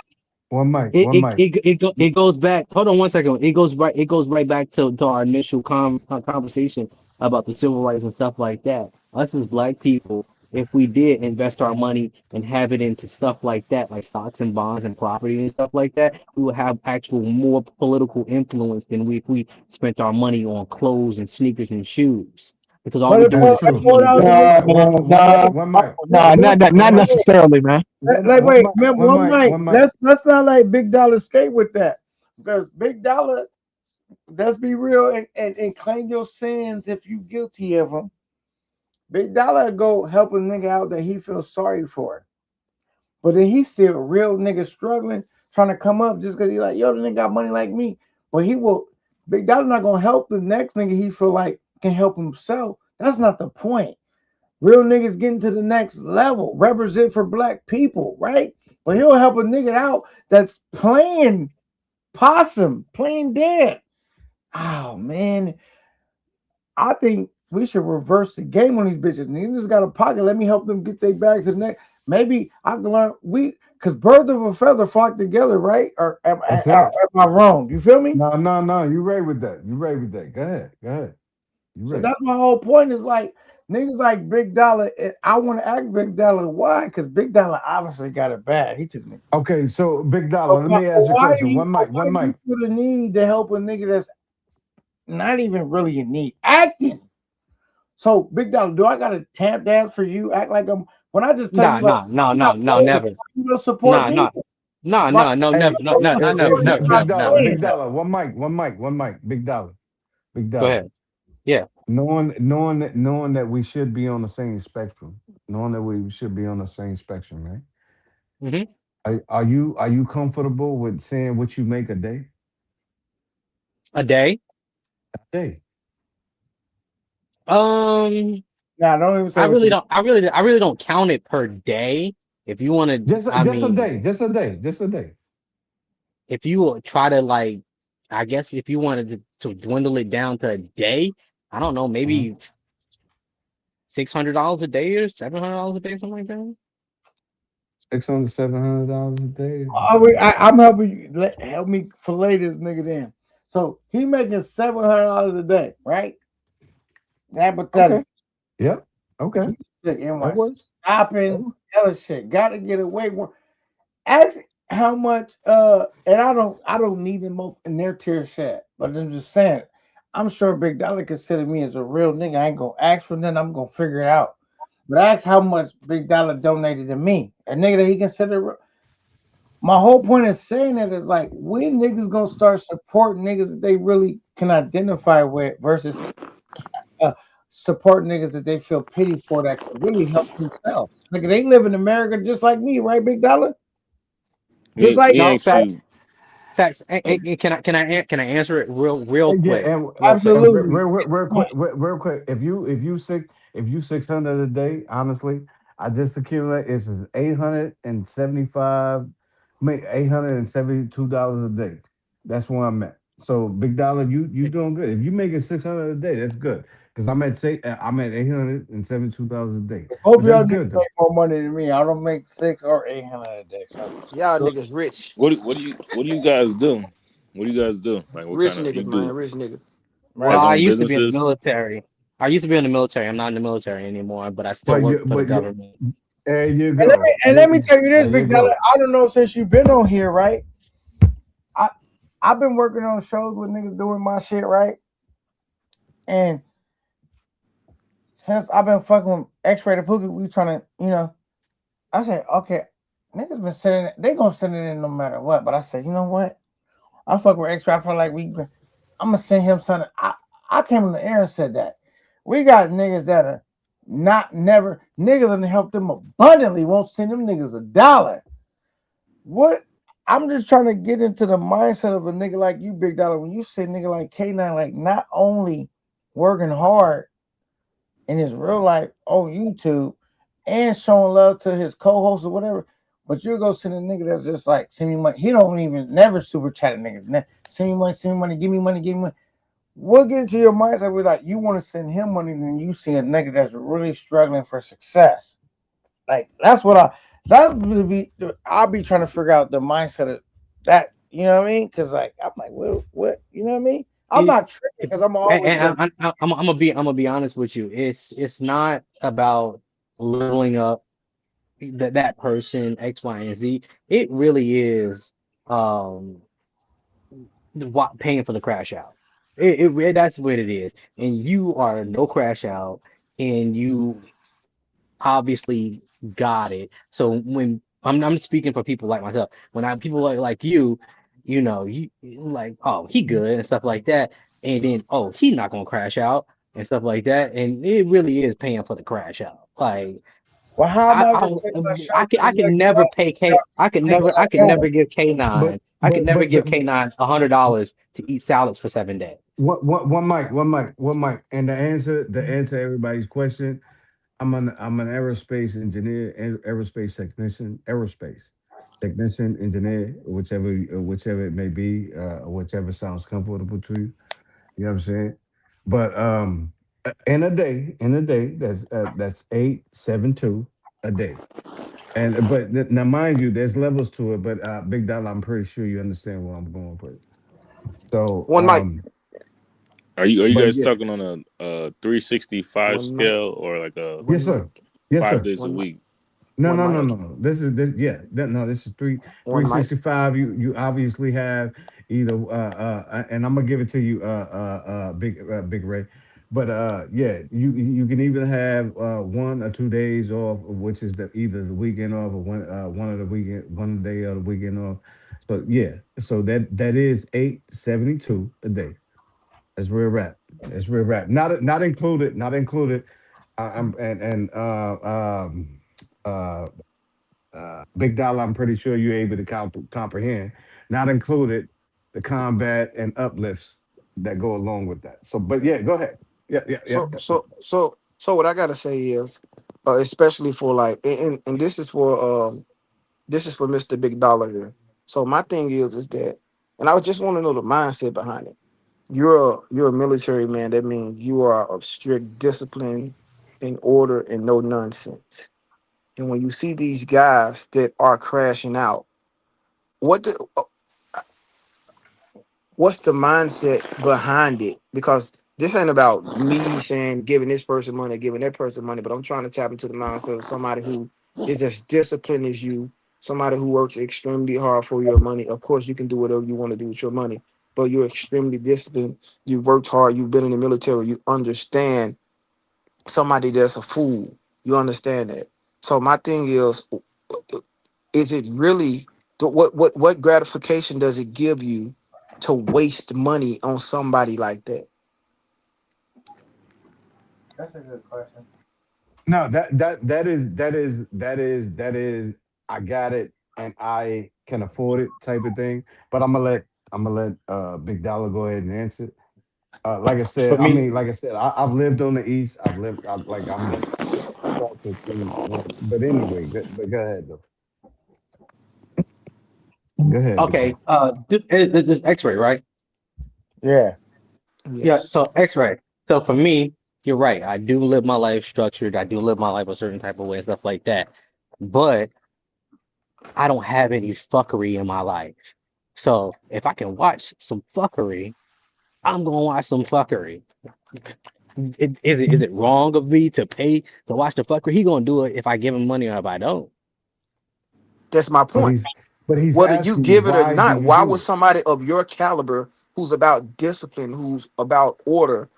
one mic, one mic.
it goes back. Hold on one second. It goes right back to our initial conversation about the civil rights and stuff like that. Us as black people, if we did invest our money and have it into stuff like that, like stocks and bonds and property and stuff like that, we would have actual more political influence than if we spent our money on clothes and sneakers and shoes. Because all
But
we're
it
doing
That's
poured,
is
it
putting
true.
poured
money
out
back.
in the
One mic,
Nah,
one
not
mic,
necessarily, man.
one mic, one
One
mic,
mic.
one mic.
Let's not let Big Dollar skate with that. Because Big Dollar, let's be real and claim your sins if you guilty of them. Big Dollar go help a nigga out that he feels sorry for. But then he's still a real nigga struggling, trying to come up just because he like, yo, the nigga got money like me. But he will, Big Dollar not gonna help the next nigga he feel like can help himself. That's not the point. Real niggas getting to the next level, represent for black people, right? But he'll help a nigga out that's playing Possum, plain dead. Oh man, I think we should reverse the game on these bitches. Niggas got a pocket. Let me help them get their bags to the neck. Maybe I can learn because birds of a feather flock together, right? Or
Yes, sir.
am I wrong? You feel me?
No, no, no. You right with that. You right with that. Go ahead. Go ahead. You
So
right.
that's my whole point. Is like niggas like Big Dollar. I want to ask Big Dollar why, because Big Dollar obviously got it bad. He took me.
Okay, so Big
But
Dollar, let
why,
me
but
ask you a
why do
question.
you?
One
But
mic,
why
one
do you
mic.
feel the need to help a nigga that's not even really in need? Acting. So Big Dollar, do I gotta tap dance for you? Act like I'm when I just tell you
Nah,
like
nah, no,
I'm
no,
not
no,
playing with
never.
you, you don't support
Nah,
me.
nah, nah,
Right?
no, no,
Hey,
never, no,
I'm
no,
not
no, never,
supporting you,
never,
I'm
Big
not
never,
Dollar,
never.
playing.
Big Dollar, one mic, one mic, Big Dollar, Big
Go
Dollar.
ahead. Yeah.
Knowing that we should be on the same spectrum, knowing that we should be on the same spectrum, right?
Hmm.
Are you comfortable with saying what you make a day?
A day.
A day.
Um,
Nah, don't even say
I
what
really
you
don't. I really don't count it per day. If you want to, I
Just a
mean,
day, just a day, just a day.
if you try to like, I guess if you wanted to dwindle it down to a day, I don't know,
Uh-huh.
maybe $600 a day or $700 a day, something like that.
600, $700 a day.
I'm helping you help me fillet this nigga then. So he making $700 a day, right?
Okay.
Hypothetically.
Yep. Okay.
He took
That
NYC
works. That
shopping,
works.
other shit. Gotta get away. Ask how much and I don't need them in their tier set, but I'm just saying, I'm sure Big Dollar consider me as a real nigga. I ain't gonna ask for nothing, I'm gonna figure it out. But ask how much Big Dollar donated to me. A nigga that he considered my whole point of saying it is like when niggas gonna start supporting niggas that they really can identify with versus uh support niggas that they feel pity for that can really help themselves. Nigga, they live in America just like me, right, Big Dollar? Just
Let
like
me
No
ask
facts.
you.
Facts. Can I answer it real
Yeah,
quick,
and
real quick?
absolutely.
real quick. If you 600 a day, honestly, I just accumulate it's 875, make $872 a day. That's where I'm at. So Big Dollar, you doing good. If you making 600 a day, that's good. Because I'm at $872 a day.
Both of
But that's
y'all
good
niggas
though.
make more money than me. I don't make 600 or 800 a day. So
Y'all
good,
niggas rich.
What do you guys do? What do you guys do? Like, what
Rich
kind of you
niggas, man.
do?
Rich niggas.
Well,
Like,
right?
I
own
used to be in the
businesses?
military. I used to be in the military. I'm not in the military anymore, but I still
But
work
you
for the
but you
government.
there you
And let me
go.
and let me tell you this,
There you
Big Dollar.
go.
I don't know since you've been on here, right? I I've been working on shows with niggas doing my shit, right? And since I've been fucking with X-Rated Pookie, we trying to, I said, okay, niggas been sending it, they gonna send it in no matter what. But I said, you know what? I fuck with X-Ray. I feel like I'm gonna send him something. I came in the air and said that. We got niggas that are not never niggas and help them abundantly, won't send them niggas a dollar. What I'm just trying to get into the mindset of a nigga like you, Big Dollar. When you say nigga like K9, like not only working hard in his real life on YouTube and showing love to his co-host or whatever, but you'll go send a nigga that's just like send me money. He don't even never super chat a nigga. Send me money, give me money, give me money. We'll get into your mindset where like you want to send him money, then you see a nigga that's really struggling for success. Like that would be I'll be trying to figure out the mindset of that. You know what I mean? Because like I'm like, what? You know what I mean? I'm
It,
not tripping
it,
because I'm always
and
gonna.
I'm gonna be honest with you. It's not about leveling up that person X, Y, and Z. It really is um paying for the crash out. That's what it is. And you are no crash out, and you obviously got it. So when I'm speaking for people like myself, when I people like you, you like, oh, he good and stuff like that, and then oh, he not gonna crash out and stuff like that, and it really is paying for the crash out. Like
Well, how am
I
I gonna
I
take my
I
shot
can
to the
I can
next
never
level?
pay K.
Take it
I
like
can
that.
never give
But
I can never give
but
K9 $100 to eat salads for 7 days.
one mic. And the answer everybody's question. I'm an aerospace engineer and aerospace technician. Aerospace. technician, engineer, whichever it may be, or whichever sounds comfortable to you. You know what I'm saying? But in a day, that's 872 a day. And now, mind you, there's levels to it. But Big Dollar, I'm pretty sure you understand where I'm going with. So,
One mic.
Are you
but
guys
yeah,
talking on a 365
One mic.
scale or like a
yes,
One mic.
sir, yes,
5
sir.
days a
One mic.
week?
No,
One
no,
mic.
no, no, no. This yeah. No, this is three
One mic.
sixty five. You obviously have either and I'm gonna give it to you big Ray. But yeah, you can either have 1 or 2 days off, which is either the weekend off or one of the weekend one day of the weekend off. So yeah, so that is 872 a day. That's real rap. That's real rap. Not included. Not included. I'm and uh Big Dollar, I'm pretty sure you're able to comprehend, not included the combat and uplifts that go along with that. So, but yeah, go ahead. Yeah, yeah, yeah.
So what I gotta say is, especially for like, and this is for Mr. Big Dollar here. So my thing is that, and I just want to know the mindset behind it. You're a military man. That means you are of strict discipline, and order, and no nonsense. And when you see these guys that are crashing out, what the, what's the mindset behind it? Because this ain't about me saying giving this person money, giving that person money, but I'm trying to tap into the mindset of somebody who is as disciplined as you, somebody who works extremely hard for your money. Of course, you can do whatever you want to do with your money, but you're extremely disciplined. You've worked hard. You've been in the military. You understand somebody that's a fool. You understand that. So my thing is it really what gratification does it give you to waste money on somebody like that?
That's a good question.
No, that is I got it and I can afford it type of thing. But I'm gonna let Big Dollar go ahead and answer. Like I
For
said, I
me,
mean, like I said, I've lived on the east. I'm practically. But anyway, but go ahead though. Go ahead, Big
okay,
Dollar.
this X-ray, right?
Yeah.
Yeah,
Yes.
so X-ray. So for me, you're right. I do live my life structured. I do live my life a certain type of way and stuff like that. But I don't have any fuckery in my life. So if I can watch some fuckery, I'm gonna watch some fuckery. Is it wrong of me to pay to watch the fucker? He gonna do it if I give him money or if I don't.
That's my
But
point.
he's
Whether you
asking you
give it or
why do
not,
you
why
do
would
it?
somebody of your caliber who's about discipline, who's about order,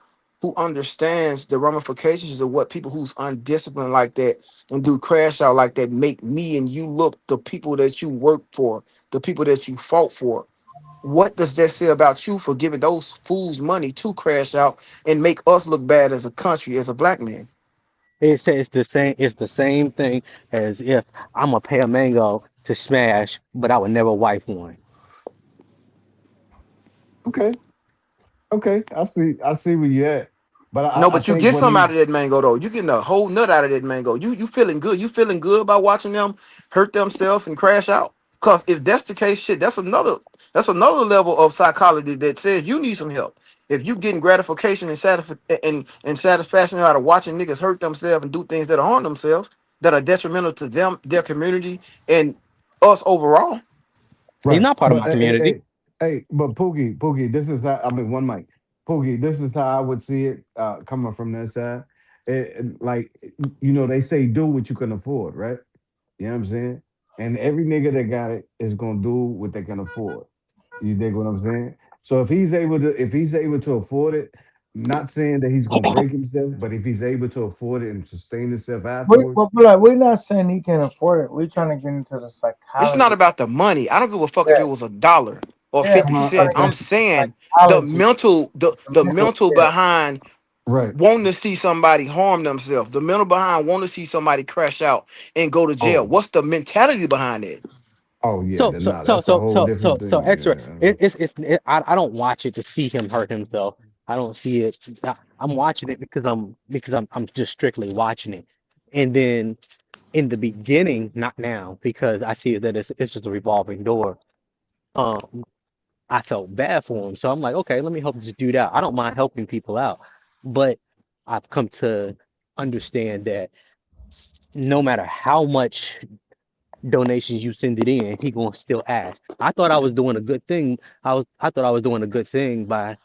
who understands the ramifications of what people who's undisciplined like that and do crash out like that make me and you look the people that you work for, the people that you fought for? What does that say about you for giving those fools money to crash out and make us look bad as a country, as a black man?
It says the same. It's the same thing as if I'm gonna pay a mango to smash, but I would never wipe one.
Okay, okay, I see where you at. But
No,
I
but you
think
get
what
some out
he's
of that mango though. You getting a whole nut out of that mango. You feeling good. You feeling good about watching them hurt themselves and crash out. Cause if that's the case, shit, that's another level of psychology that says you need some help. If you getting gratification and satisfaction out of watching niggas hurt themselves and do things that harm themselves, that are detrimental to them, their community, and us overall.
He's
right.
not part of
But
my community.
but Pookie, this is how I mean one mic. Pookie, this is how I would see it coming from that side. Like they say do what you can afford, right? You know what I'm saying? And every nigga that got it is gonna do what they can afford. You dig what I'm saying? So if he's able to afford it, not saying that he's gonna break himself, but if he's able to afford it and sustain himself afterwards,
But like, we're not saying he can afford it. We're trying to get into the
It's not
psychology.
about the money. I don't give a fuck if it
Yeah.
was $1 or
Yeah.
50
uh-huh,
cents. I'm
It's the
saying the
psychology.
mental, the,
The
the
mental.
mental
Yeah.
behind
right.
wanting to see somebody harm themselves, the mental behind wanting to see somebody crash out and go to jail.
Oh,
What's the mentality behind it?
oh yeah,
So
then
so
nah,
so
that's a
so
whole
so
different
so so
thing.
X-ray.
Yeah.
I don't watch it to see him hurt himself. I don't see it. I'm watching it because I'm just strictly watching it, and then in the beginning, not now, because I see that it's just a revolving door. Um, I felt bad for him, so I'm like, okay, let me help this dude out. I don't mind helping people out, but I've come to understand that no matter how much donations you send it in, he gonna still ask. I thought I was doing a good thing. I thought I was doing a good thing by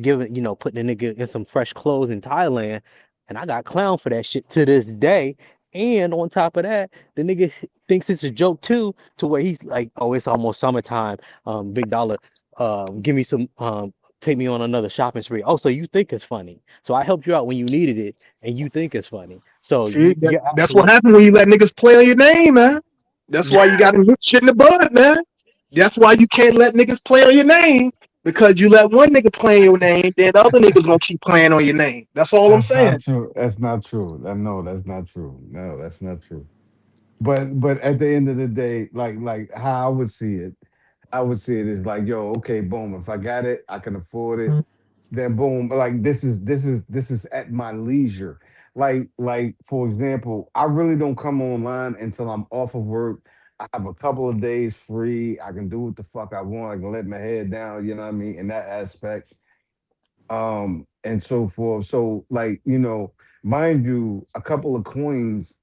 giving, putting a nigga in some fresh clothes in Thailand, and I got clowned for that shit to this day. And on top of that, the nigga thinks it's a joke too, to where he's like, "Oh, it's almost summertime. Big dollar, give me some, take me on another shopping spree." Oh, so you think it's funny? So I helped you out when you needed it, and you think it's funny. So
See,
you're
that's what
absolutely.
happens when you let niggas play on your name, man. That's why you got to nip shit in the bud, man. That's why you can't let niggas play on your name because you let one nigga play on your name, then the other niggas gonna keep playing on your name. That's all I'm
That's not
saying.
true. That's not true. No, that's not true. No, that's not true. But at the end of the day, like how I would see it, I would see it is like, yo, okay, boom. If I got it, I can afford it. Then boom. Like this is at my leisure. Like for example, I really don't come online until I'm off of work. I have a couple of days free. I can do what the fuck I want. I can let my head down. You know what I mean? In that aspect, and so forth. So like mind you, a couple of coins,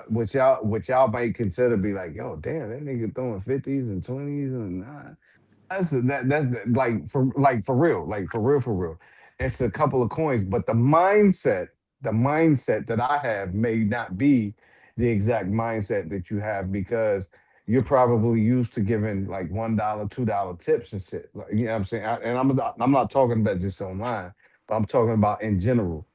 which y'all might consider be like, yo, damn, that nigga throwing 50s and 20s and that's for real, for real. It's a couple of coins, but the mindset that I have may not be the exact mindset that you have because you're probably used to giving like $1, $2 tips and shit. Like, you know what I'm saying? And I'm not talking about just online, but I'm talking about in general.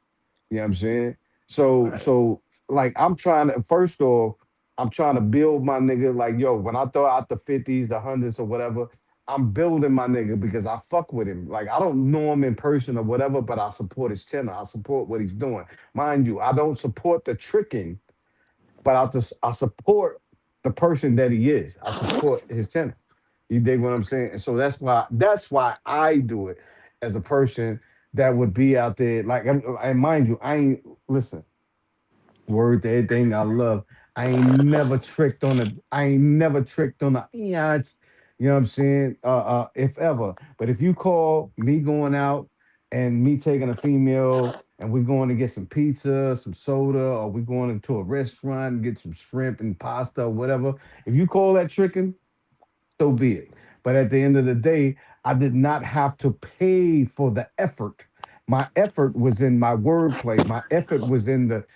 You know what I'm saying? So
Right.
so like I'm trying to first off, I'm trying to build my nigga like yo, when I throw out the 50s, the hundreds or whatever, I'm building my nigga because I fuck with him. Like I don't know him in person or whatever, but I support his channel. I support what he's doing. Mind you, I don't support the tricking, but I support the person that he is. I support his channel. You dig what I'm saying? And so that's why I do it as a person that would be out there. Like and mind you, I ain't listen, word to everything I love. I ain't never tricked on the eons. You know what I'm saying? If ever. But if you call me going out and me taking a female and we're going to get some pizza, some soda, or we're going into a restaurant and get some shrimp and pasta or whatever, if you call that tricking, so be it. But at the end of the day, I did not have to pay for the effort. My effort was in my wordplay. My effort was in the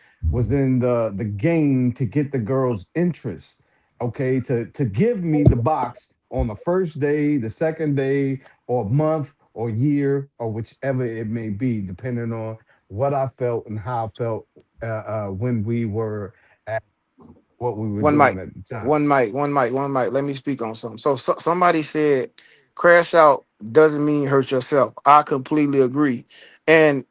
game to get the girl's interest. Okay, to give me the box on the first day, the second day, or month, or year, or whichever it may be, depending on what I felt and how I felt when we were at what we were
One
doing
mic,
at the time.
one mic, one mic, one mic. Let me speak on something. So somebody said, crash out doesn't mean hurt yourself. I completely agree. And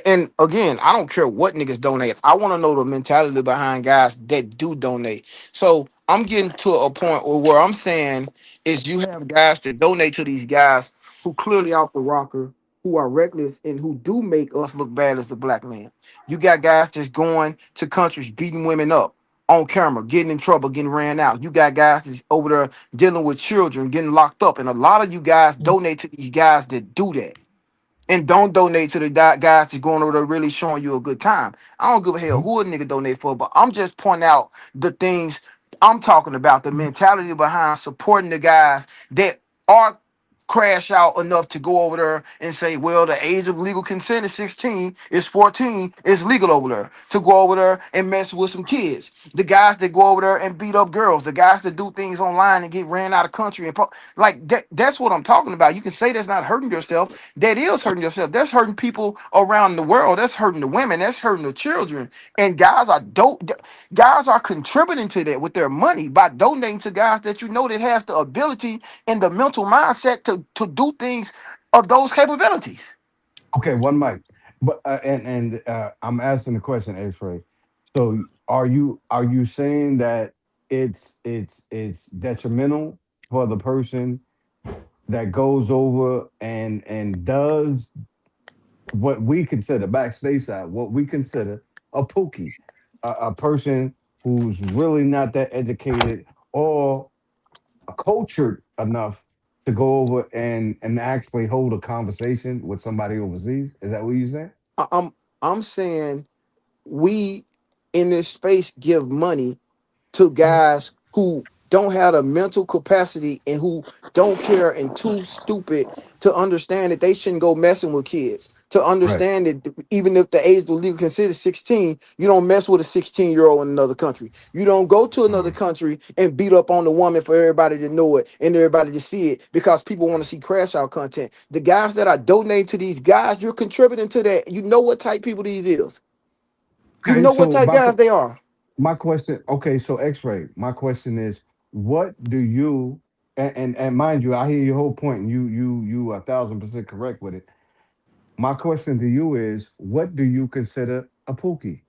and again, I don't care what niggas donate. I want to know the mentality behind guys that do donate. So I'm getting to a point where I'm saying is you have guys that donate to these guys who clearly off the rocker, who are reckless, and who do make us look bad as the black man. You got guys that's going to countries beating women up on camera, getting in trouble, getting ran out. You got guys that's over there dealing with children, getting locked up, and a lot of you guys donate to these guys that do that and don't donate to the guys that's going over there really showing you a good time. I don't give a hell who a nigga donate for, but I'm just pointing out the things I'm talking about, the mentality behind supporting the guys that are crash out enough to go over there and say, well, the age of legal consent is 16, it's 14, it's legal over there to go over there and mess with some kids. The guys that go over there and beat up girls, the guys that do things online and get ran out of country and like that's what I'm talking about. You can say that's not hurting yourself, that is hurting yourself. That's hurting people around the world. That's hurting the women. That's hurting the children. And guys are dope. Guys are contributing to that with their money by donating to guys that you know that has the ability and the mental mindset to do things of those capabilities.
Okay, one mic. But I'm asking the question, X-Ray. So are you saying that it's detrimental for the person that goes over and does what we consider backstage side, what we consider a pookie? a person who's really not that educated or cultured enough to go over and actually hold a conversation with somebody overseas? Is that what you saying?
I'm saying we in this space give money to guys who don't have the mental capacity and who don't care and too stupid to understand that they shouldn't go messing with kids. To
Right.
understand that even if the age was legal considered 16, you don't mess with a 16-year-old in another country. You don't go to another
Mm.
country and beat up on the woman for everybody to know it and everybody to see it because people want to see crash out content. The guys that are donating to these guys, you're contributing to that. You know what type people these is. You
Okay,
know what
so
type guys they are.
my question, okay, so X-ray. My question is, what do you and mind you, I hear your whole point, and you 1,000% correct with it. My question to you is, what do you consider a pookie?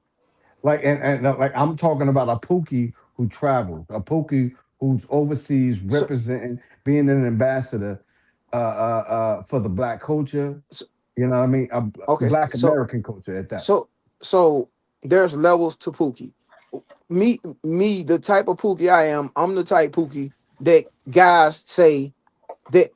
Like like I'm talking about a pookie who travels, a pookie who's overseas
So,
representing, being an ambassador for the black culture.
so
You know what I mean? A
okay,
black American culture at that.
so so there's levels to Pookie. Me, the type of Pookie I am, I'm the type Pookie that guys say that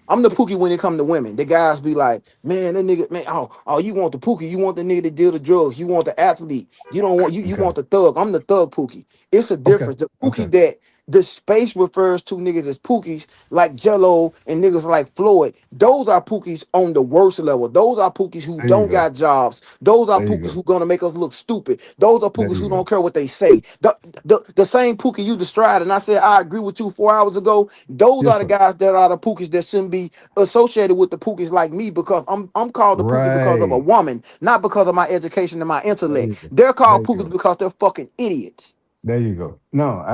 I'm the Pookie when it come to women. The guys be like, man, that nigga, man, oh, you want the Pookie, you want the nigga to deal the drugs, you want the athlete, you don't want you
Okay.
want the thug. I'm the thug Pookie. It's a
Okay.
difference. The
Okay.
Pookie that the space refers to niggas as Pookies like Jello and niggas like Floyd. Those are Pookies on the worst level. Those are Pookies who
There you
don't
go.
got jobs. Those are
There you
Pookies
go.
who gonna make us look stupid. Those are
There
Pookies
you
who don't
go.
care what they say. The same Pookie you described, and I said I agree with you 4 hours ago. Those are the
Different.
guys that are the Pookies that shouldn't be associated with the Pookies like me because I'm called the Pookie because of a
Right.
woman, not because of my education and my
There
intellect.
you go.
They're
There
called
you
Pookies
go.
because they're fucking idiots.
There you go. No,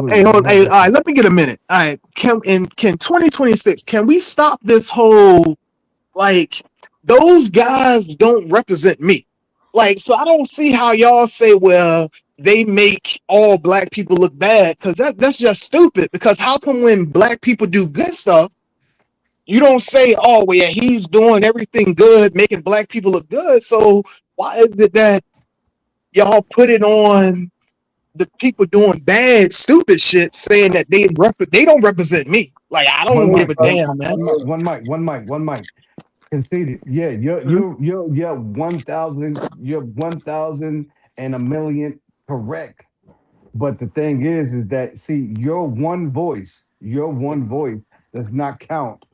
Hey,
absolutely.
hold, hey, all
100%.
right. Let me get a minute. All right, can 2026? Can we stop this whole like those guys don't represent me? Like, so I don't see how y'all say, well, they make all black people look bad because that's just stupid. Because how come when black people do good stuff, you don't say, oh, well, yeah, he's doing everything good, making black people look good. So why is it that y'all put it on the people doing bad, stupid shit, saying that they don't represent me? Like, I
One
don't give
mic,
a
one
damn, man.
one mic, one mic, one mic, one mic. Conceded. Yeah,
Mhm.
you're 1,000, you're 1,000 and a million correct. But the thing is that see, your
Yeah,
one voice does not count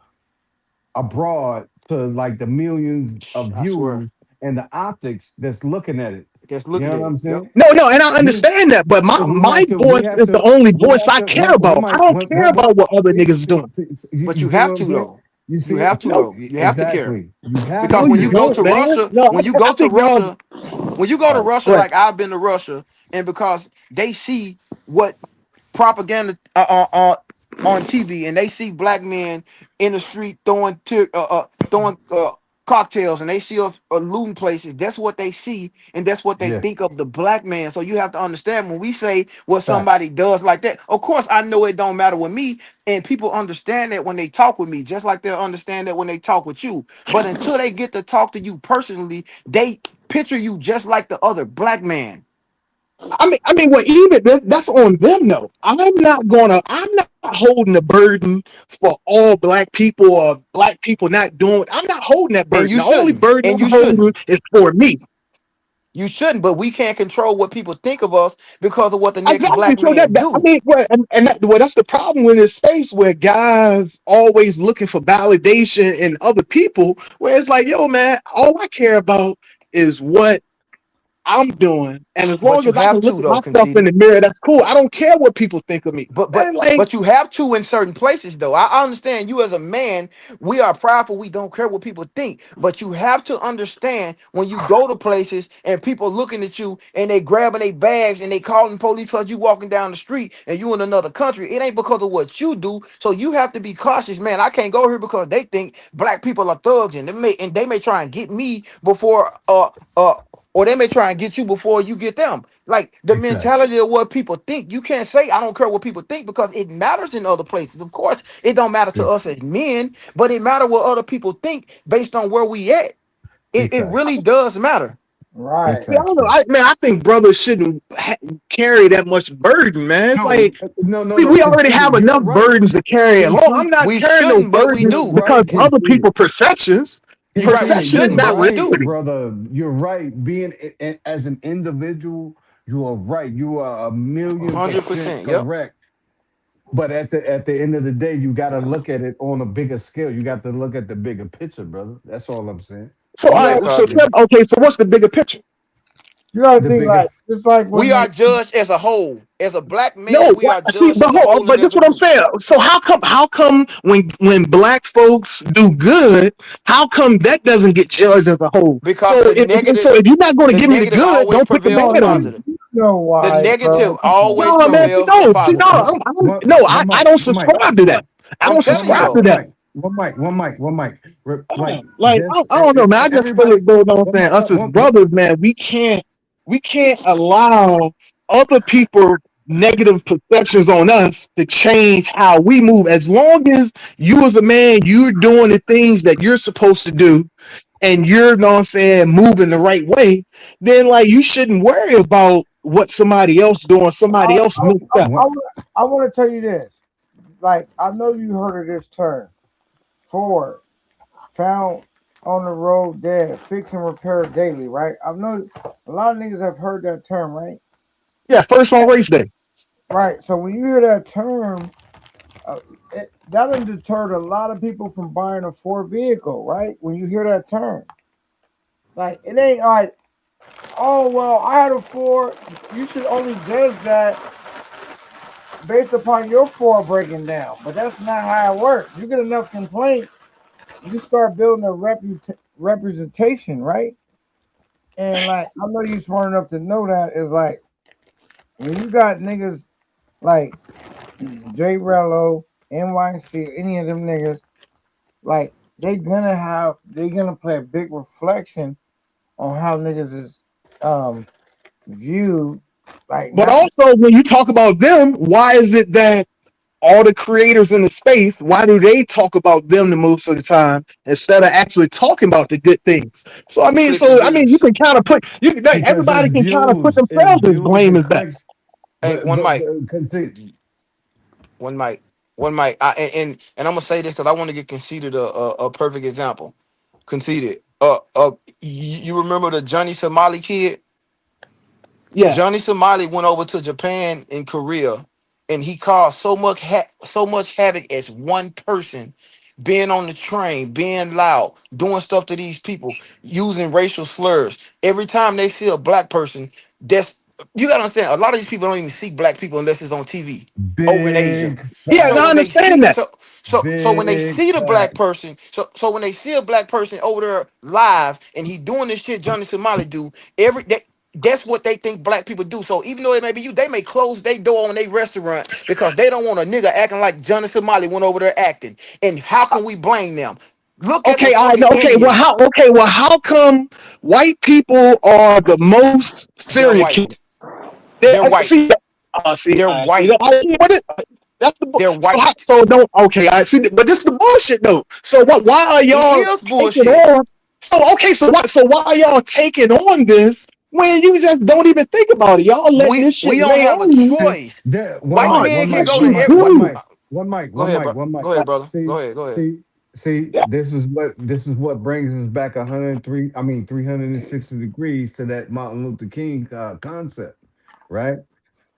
abroad to like the millions of
I swear.
views and the optics that's looking at it.
Just
You
looking
know
at
what I'm
it. Yep.
saying?
No, and I
You
understand that, but my voice is the only
we
voice
have
I
to
care about. I don't care about what other
see,
niggas doing.
But
you
you
see
have
what I'm
to
saying?
though.
You
You
see
have
it?
to
No,
though. You have to care
Exactly. You have
no,
because
to
when
you
you
care.
go
don't,
to
man.
Russia,
No,
when you
I
go to
think y'all.
Russia, when you go to
Right.
Russia,
Go ahead.
like I've been to Russia, and because they see what propaganda on TV, and they see black men in the street throwing cocktails, and they see us looting places. That's what they see, and that's what they
Yeah.
think of the black man. So you have to understand when we say what somebody
Facts.
does like that. Of course, I know it don't matter with me, and people understand that when they talk with me, just like they'll understand that when they talk with you. But until they get to talk to you personally, they picture you just like the other black man.
Well, even that's on them though. I'm not holding the burden for all black people or black people not doing. I'm not holding that
And
burden.
you
The only
shouldn't.
burden
And
I'm
you
holding
shouldn't.
is for me.
You shouldn't, but we can't control what people think of us because of what the next
Exactly.
black
So that,
man
that I
do.
mean, well, that's the problem in this space where guys always looking for validation in other people. Where it's like, yo, man, all I care about is what I'm doing, and as
But
long
you
as I can
have
look
to
at
though,
myself in
conceded.
the mirror, that's cool. I don't care what people think of me,
But but
man. Like,
but you have to in certain places though. I understand you as a man. We are prideful. We don't care what people think. But you have to understand when you go to places and people looking at you and they grabbing their bags and they calling police because you walking down the street and you in another country. It ain't because of what you do. So you have to be cautious, man. I can't go here because they think black people are thugs and they may try and get me before or they may try and get you before you get them. Like the
Big facts.
mentality of what people think. You can't say I don't care what people think because it matters in other places. Of course, it don't matter to
Big
us as men, but it matter what other people think based on where we at.
big
It
facts.
really does matter.
Right.
See, I don't know.
exactly.
I think brothers shouldn't carry that much burden, man. It's
No,
like
no,
we already have
conceded. You're
enough
right.
burdens to carry along. I'm
Concede.
not
We
carrying no
shouldn't, but we
burden
You're
do.
because
right,
other
conceded.
people perceptions.
You're right. We
Conceded.
Perception
You're
is
shouldn't, but
not
we
right,
do.
reality.
brother. You're right. Being as an individual, you are right. You are a million
100%.
percent
Yep.
correct. But at the end of the day, you got to look at it on a bigger scale. You got to look at the bigger picture, brother. That's all I'm saying.
So
You
Okay,
got
so
Cosby.
okay. So what's the bigger picture?
you got to
The
think like
bigger.
it's like when
We
they
are judged as a whole. As a black man,
No,
we are
see,
judged
but
as a whole
but
and
this
as
is
a
what I'm
group.
saying. So how come when black folks do good, how come that doesn't get judged as a whole? So
Because the
so
negative,
if you're not going to
the
give me the
negative
good,
always
don't put the
prevails the
no,
bad on
you,
me.
positive.
you know
The
why,
negative
bro. Come on,
always
No, man,
bro.
prevails the
no. See, no,
positive.
no.
One mic,
I don't
one mic,
subscribe to that. I
I'm
don't
telling you
one
subscribe
mic,
to
though.
one
that.
mic, one mic. Like
Like
this,
I don't know, man. I just feel
everybody.
it goes on
One
saying
mic,
us as brothers, man. We can't allow other people negative perceptions on us to change how we move. As long as you as a man, you're doing the things that you're supposed to do, and you're, know what I'm saying, moving the right way, then like you shouldn't worry about what somebody else doing, somebody else mixed up.
one.
I want to tell you this. Like I know you heard of this term, Ford found on the road dead, fix and repair daily. Right? I know a lot of niggas have heard that term. Right?
Yeah, first on race day.
Right. So when you hear that term, that done deterred a lot of people from buying a Ford vehicle. Right? When you hear that term, like it ain't like, oh well, I had a Ford. You should only judge that based upon your Ford breaking down. But that's not how it works. You get enough complaints, you start building a representation, right? And like I know you smart enough to know that is like when you got niggas like J Rello, NYC, any of them niggas, like they gonna play a big reflection on how niggas is um viewed. Like
But
not
also, when you talk about them, why is it that all the creators in the space, why do they talk about them the most of the time instead of actually talking about the good things? So
Clicks and
you
views.
can kind of put
Because
everybody can kind of put
it's
themselves as
views
blame
and
as that.
clicks.
Hey, one mic.
But concede.
One mic. One mic. And I'm gonna say this because I want to get conceded a perfect example. Conceded. You remember the Johnny Somali kid?
Yeah,
Johnny Somali went over to Japan and Korea, and he caused so much havoc as one person, being on the train, being loud, doing stuff to these people, using racial slurs. Every time they see a black person, that's you gotta understand. A lot of these people don't even see black people unless it's on TV over in Asia.
Big
yeah,
So
I
when
facts.
they
understand
see
that.
so when they
Big
see the black
facts.
person, so when they see a black person over there live and he doing this shit Johnny Somali do, that's what they think black people do. So even though it may be you, they may close their door on their restaurant because they don't want a nigga acting like Johnny Somali went over there acting. And how can we blame them? Look at the
Okay, I
fucking
know.
Indians.
Okay, well, how come white people are the most
They're
serial killers?
white. They're white. They're
See,
white.
what is, that's
They're white.
so don't okay. I see, but this is the bullshit though. So what? Why are
It
y'all
is
taking
bullshit.
on? So okay, so why are y'all taking on this when you just don't even think about it? Y'all letting this shit
We don't
lay
have a
on you.
choice.
There,
White
Oh,
men can
yes,
go to
you do.
go ahead, bro.
one mic.
Go ahead, brother. Go
See,
ahead. Go ahead.
see, see.
Yeah.
This is what brings us back 103. I mean, 360 degrees to that Martin Luther King concept, right?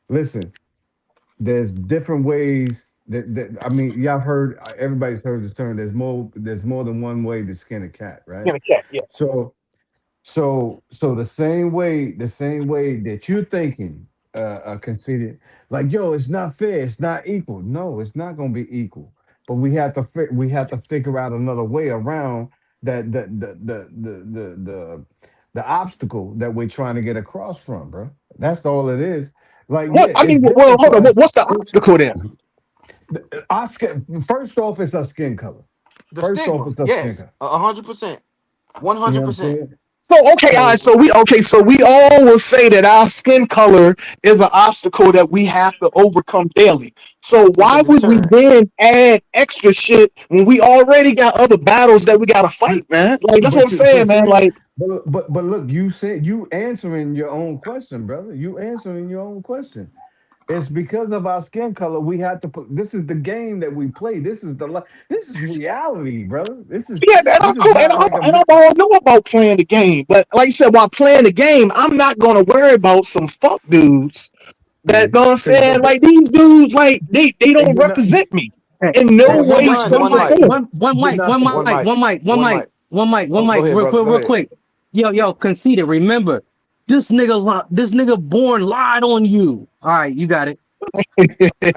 Listen, there's different ways that I mean, y'all heard. Everybody's heard this term. There's more than one way to skin a cat, right?
Gonna cat, yeah.
So so the same way that you're thinking, conceited, like yo, it's not fair, it's not equal. No, it's not gonna be equal. But we have to figure out another way around that the obstacle that we're trying to get across from, bro. That's all it is. Like,
What
yeah,
I
it's
mean, well,
different
hold
for
on.
us.
What's the
It,
obstacle then?
our skin, first off, it's our skin color.
The
First off,
stigma.
it's our skin
Yes.
color.
100%.
You know what I'm
100%.
saying?
So okay, all right.
So
So we all will say that our skin color is an obstacle that we have to overcome daily. So
It's a
why would we
deterrent.
then add extra shit when we already got other battles that we gotta fight, man? Like that's what I'm
But
saying, man.
see,
Like
but look, you said you answering your own question, brother. You answering your own question. It's because of our skin color. We have to put. This is the game that we play. This is this is reality, brother.
yeah, and I'm
This is
cool,
not like a.
and I'm all know about playing the game. But like I said, while playing the game, I'm not gonna worry about some fuck dudes that
Yeah,
know what I'm
because
saying. Like these dudes, like they
and
don't
you're not.
represent me
Hey,
in no
hey,
One
one
way,
mic,
one
shape,
one
one
or
mic,
mic.
form.
You're not
One
saying.
mic. One mic.
one
Oh,
mic,
go ahead, brother. Go
real
ahead.
quick. Yo, conceited. Remember, this nigga born lied on you. All right, you got it.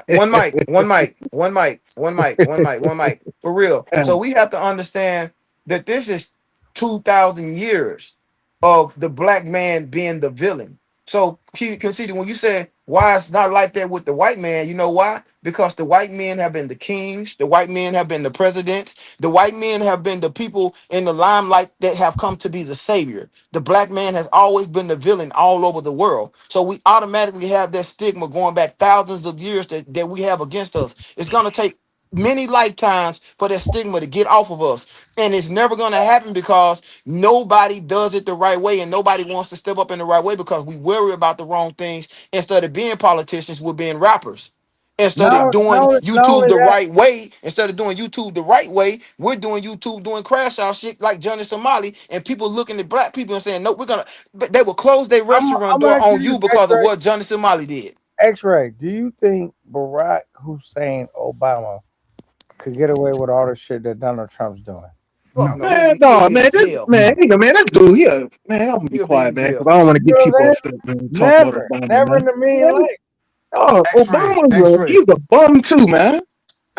One mic, one mic, one mic, one mic, one mic, one mic. For real.
Yeah.
So we have to understand that this is 2,000 years of the black man being the villain. So concede when you say why it's not like that with the white man, you know why? Because the white men have been the kings, the white men have been the presidents, the white men have been the people in the limelight that have come to be the savior. The black man has always been the villain all over the world. So we automatically have that stigma going back thousands of years that we have against us. It's gonna take many lifetimes for that stigma to get off of us. And it's never gonna happen because nobody does it the right way and nobody wants to step up in the right way because we worry about the wrong things. Instead of being politicians, we're being rappers. Instead of doing
not
YouTube
only
the
that,
right way, instead of doing YouTube the right way, we're doing YouTube doing crash out shit like Johnny Somali, and people looking at black people and saying, "No, we're gonna." But they will close their restaurant
I'm
door
gonna ask you
on
this,
you because of
X-Ray.
what Johnny Somali did.
X-Ray, do you think Barack Hussein Obama could get away with all the shit that Donald Trump's doing?
Fuck
No,
no,
Man,
he'll
no,
be in
man,
jail.
man, that dude, yeah, man, I'm gonna be
He'll be
quiet,
in
man, because
jail.
I don't want to
You
get
know what
people
I'm
upset, man.
saying?
Talk about
Never,
Obama,
never
man.
in a million
Man,
life.
oh,
X-ray,
Obama,
X-ray,
he's a bum too, man.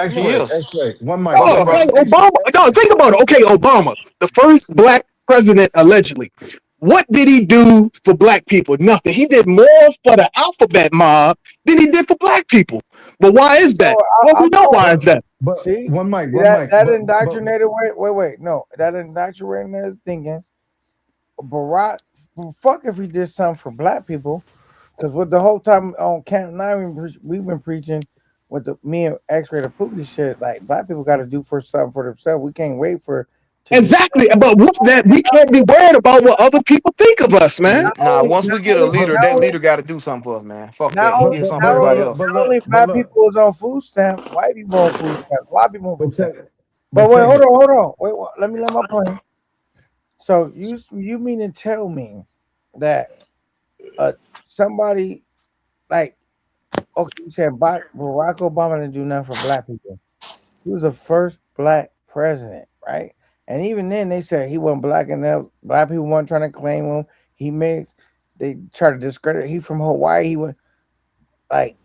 He
X-ray,
is.
X-ray. One mic,
Go
No,
ahead,
Oh,
one
brother.
mic.
like
X-ray,
Obama, no, think about it. Okay, Obama, the first black president allegedly. What did he do for black people? Nothing. He did more for the alphabet mob than he did for black people. But why is
no,
that? Well, we
I'm
know
not.
why is that.
but
See, see
one
that
mic,
that
but
indoctrinated way. Wait, no, that indoctrinated thinking. Barack, well, fuck if he did something for black people, because with the whole time on Camp Nine, we've been preaching with the me and X-Ray the Pookie shit. Like black people got to do for something for themselves. We can't wait for to do
Exactly.
something.
But with that, we can't be worried about what other people think of us, man.
Nah, once
Not
we get a
only,
leader,
not
that
only,
leader got to do something for us, man. Fuck
not
that. He
only,
did something for everybody else.
but
not only
look,
black people is on food stamps, white people on food stamps, a lot of people on
but
food stamps.
check it,
But
but
wait,
check it.
hold on. Let me let my point. So you mean to tell me that uh somebody like okay, you said Barack Obama didn't do nothing for black people. He was the first black president, right? And even then, they said he wasn't black enough. Black people weren't trying to claim him. He mixed. They try to discredit. He from Hawaii. He was like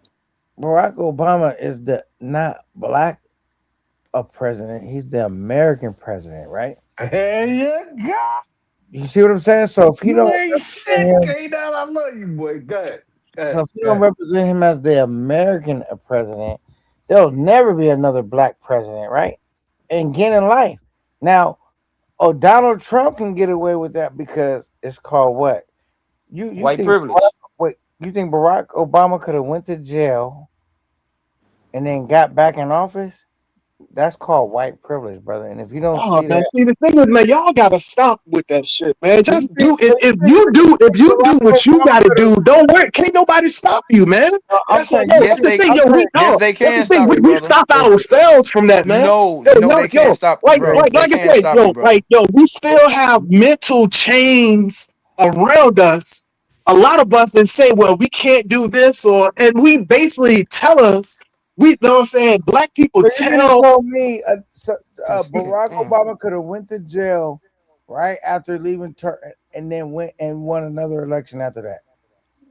Barack Obama is the not black a president. He's the American president, right?
Here you go.
You see what I'm saying? So if he
You
don't
ain't
represent
shit,
him,
K-Dot. I love you, boy. Go ahead. Go
so
ahead.
if he
Go
don't
ahead.
represent him as the American president, there'll never be another black president, right? And again in life. Now, oh, Donald Trump can get away with that because it's called what? You
White
think
privilege.
wait, you think Barack Obama could have went to jail and then got back in office? That's called white privilege, brother. And if you don't
Oh
see
man,
that,
see the thing is, man, y'all gotta stop with that shit, man. Just do
so
it.
you think,
If you do
Barack
what you
Obama
gotta
could have?
do, don't worry. Can't nobody stop you, man. And
I'm
that's what,
saying
yo.
you
Yes,
That's the
think.
they.
thing,
I'm
yo.
saying
Yes, they
That's the
can
thing.
stop you,
We
brother.
stop
if
ourselves from that, man.
No,
Yo,
no,
no,
they can't
yo.
stop you, bro. They
Like I
can't
said,
stop you,
yo,
bro.
we still have mental chains around us. A lot of us that say, well, we can't do this, and we basically tell us, we know what I'm saying. Black people
so you mean to
tell.
tell me
Cause,
Barack
damn.
Obama could have went to jail right after leaving and then went and won another election after that?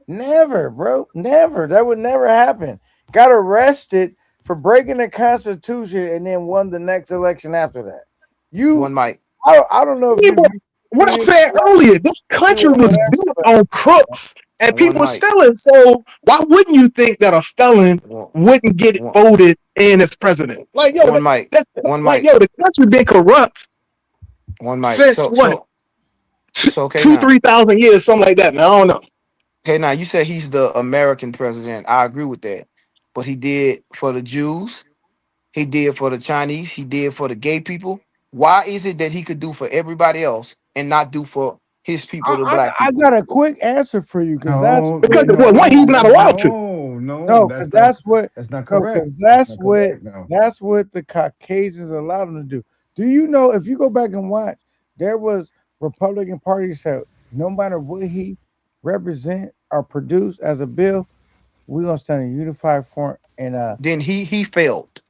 Never, bro. Never. That would never happen. Got arrested for breaking the Constitution and then won the next election after that. You,
One mic.
I don't know if
Yeah,
you
but what I
read
said earlier, this
or
country was
whatever,
built
but
on crooks and
One
people
mic.
stealing. So why wouldn't you think that a felon
One,
wouldn't get
one,
voted in as president? Like, yo,
one mic.
that's
One
like,
mic.
yo, the country been corrupt
One mic.
since
So,
what?
so So okay
two
now.
3,000 years, something like that, man. I don't know.
Okay, now you said he's the American president. I agree with that. But he did for the Jews, he did for the Chinese, he did for the gay people. Why is it that he could do for everybody else and not do for his people, the black
I
people?
got a quick answer for you because that's
No,
what
Because
no,
well, one,
no,
he's not
that's
allowed to.
no,
no, because
that's not
no,
correct.
because
That's not correct. No.
that's what the Caucasians allowed them to do. Do you know if you go back and watch, there was Republican Party said no matter what he represent or produce as a bill, we're gonna stand in unified front and
Then he failed.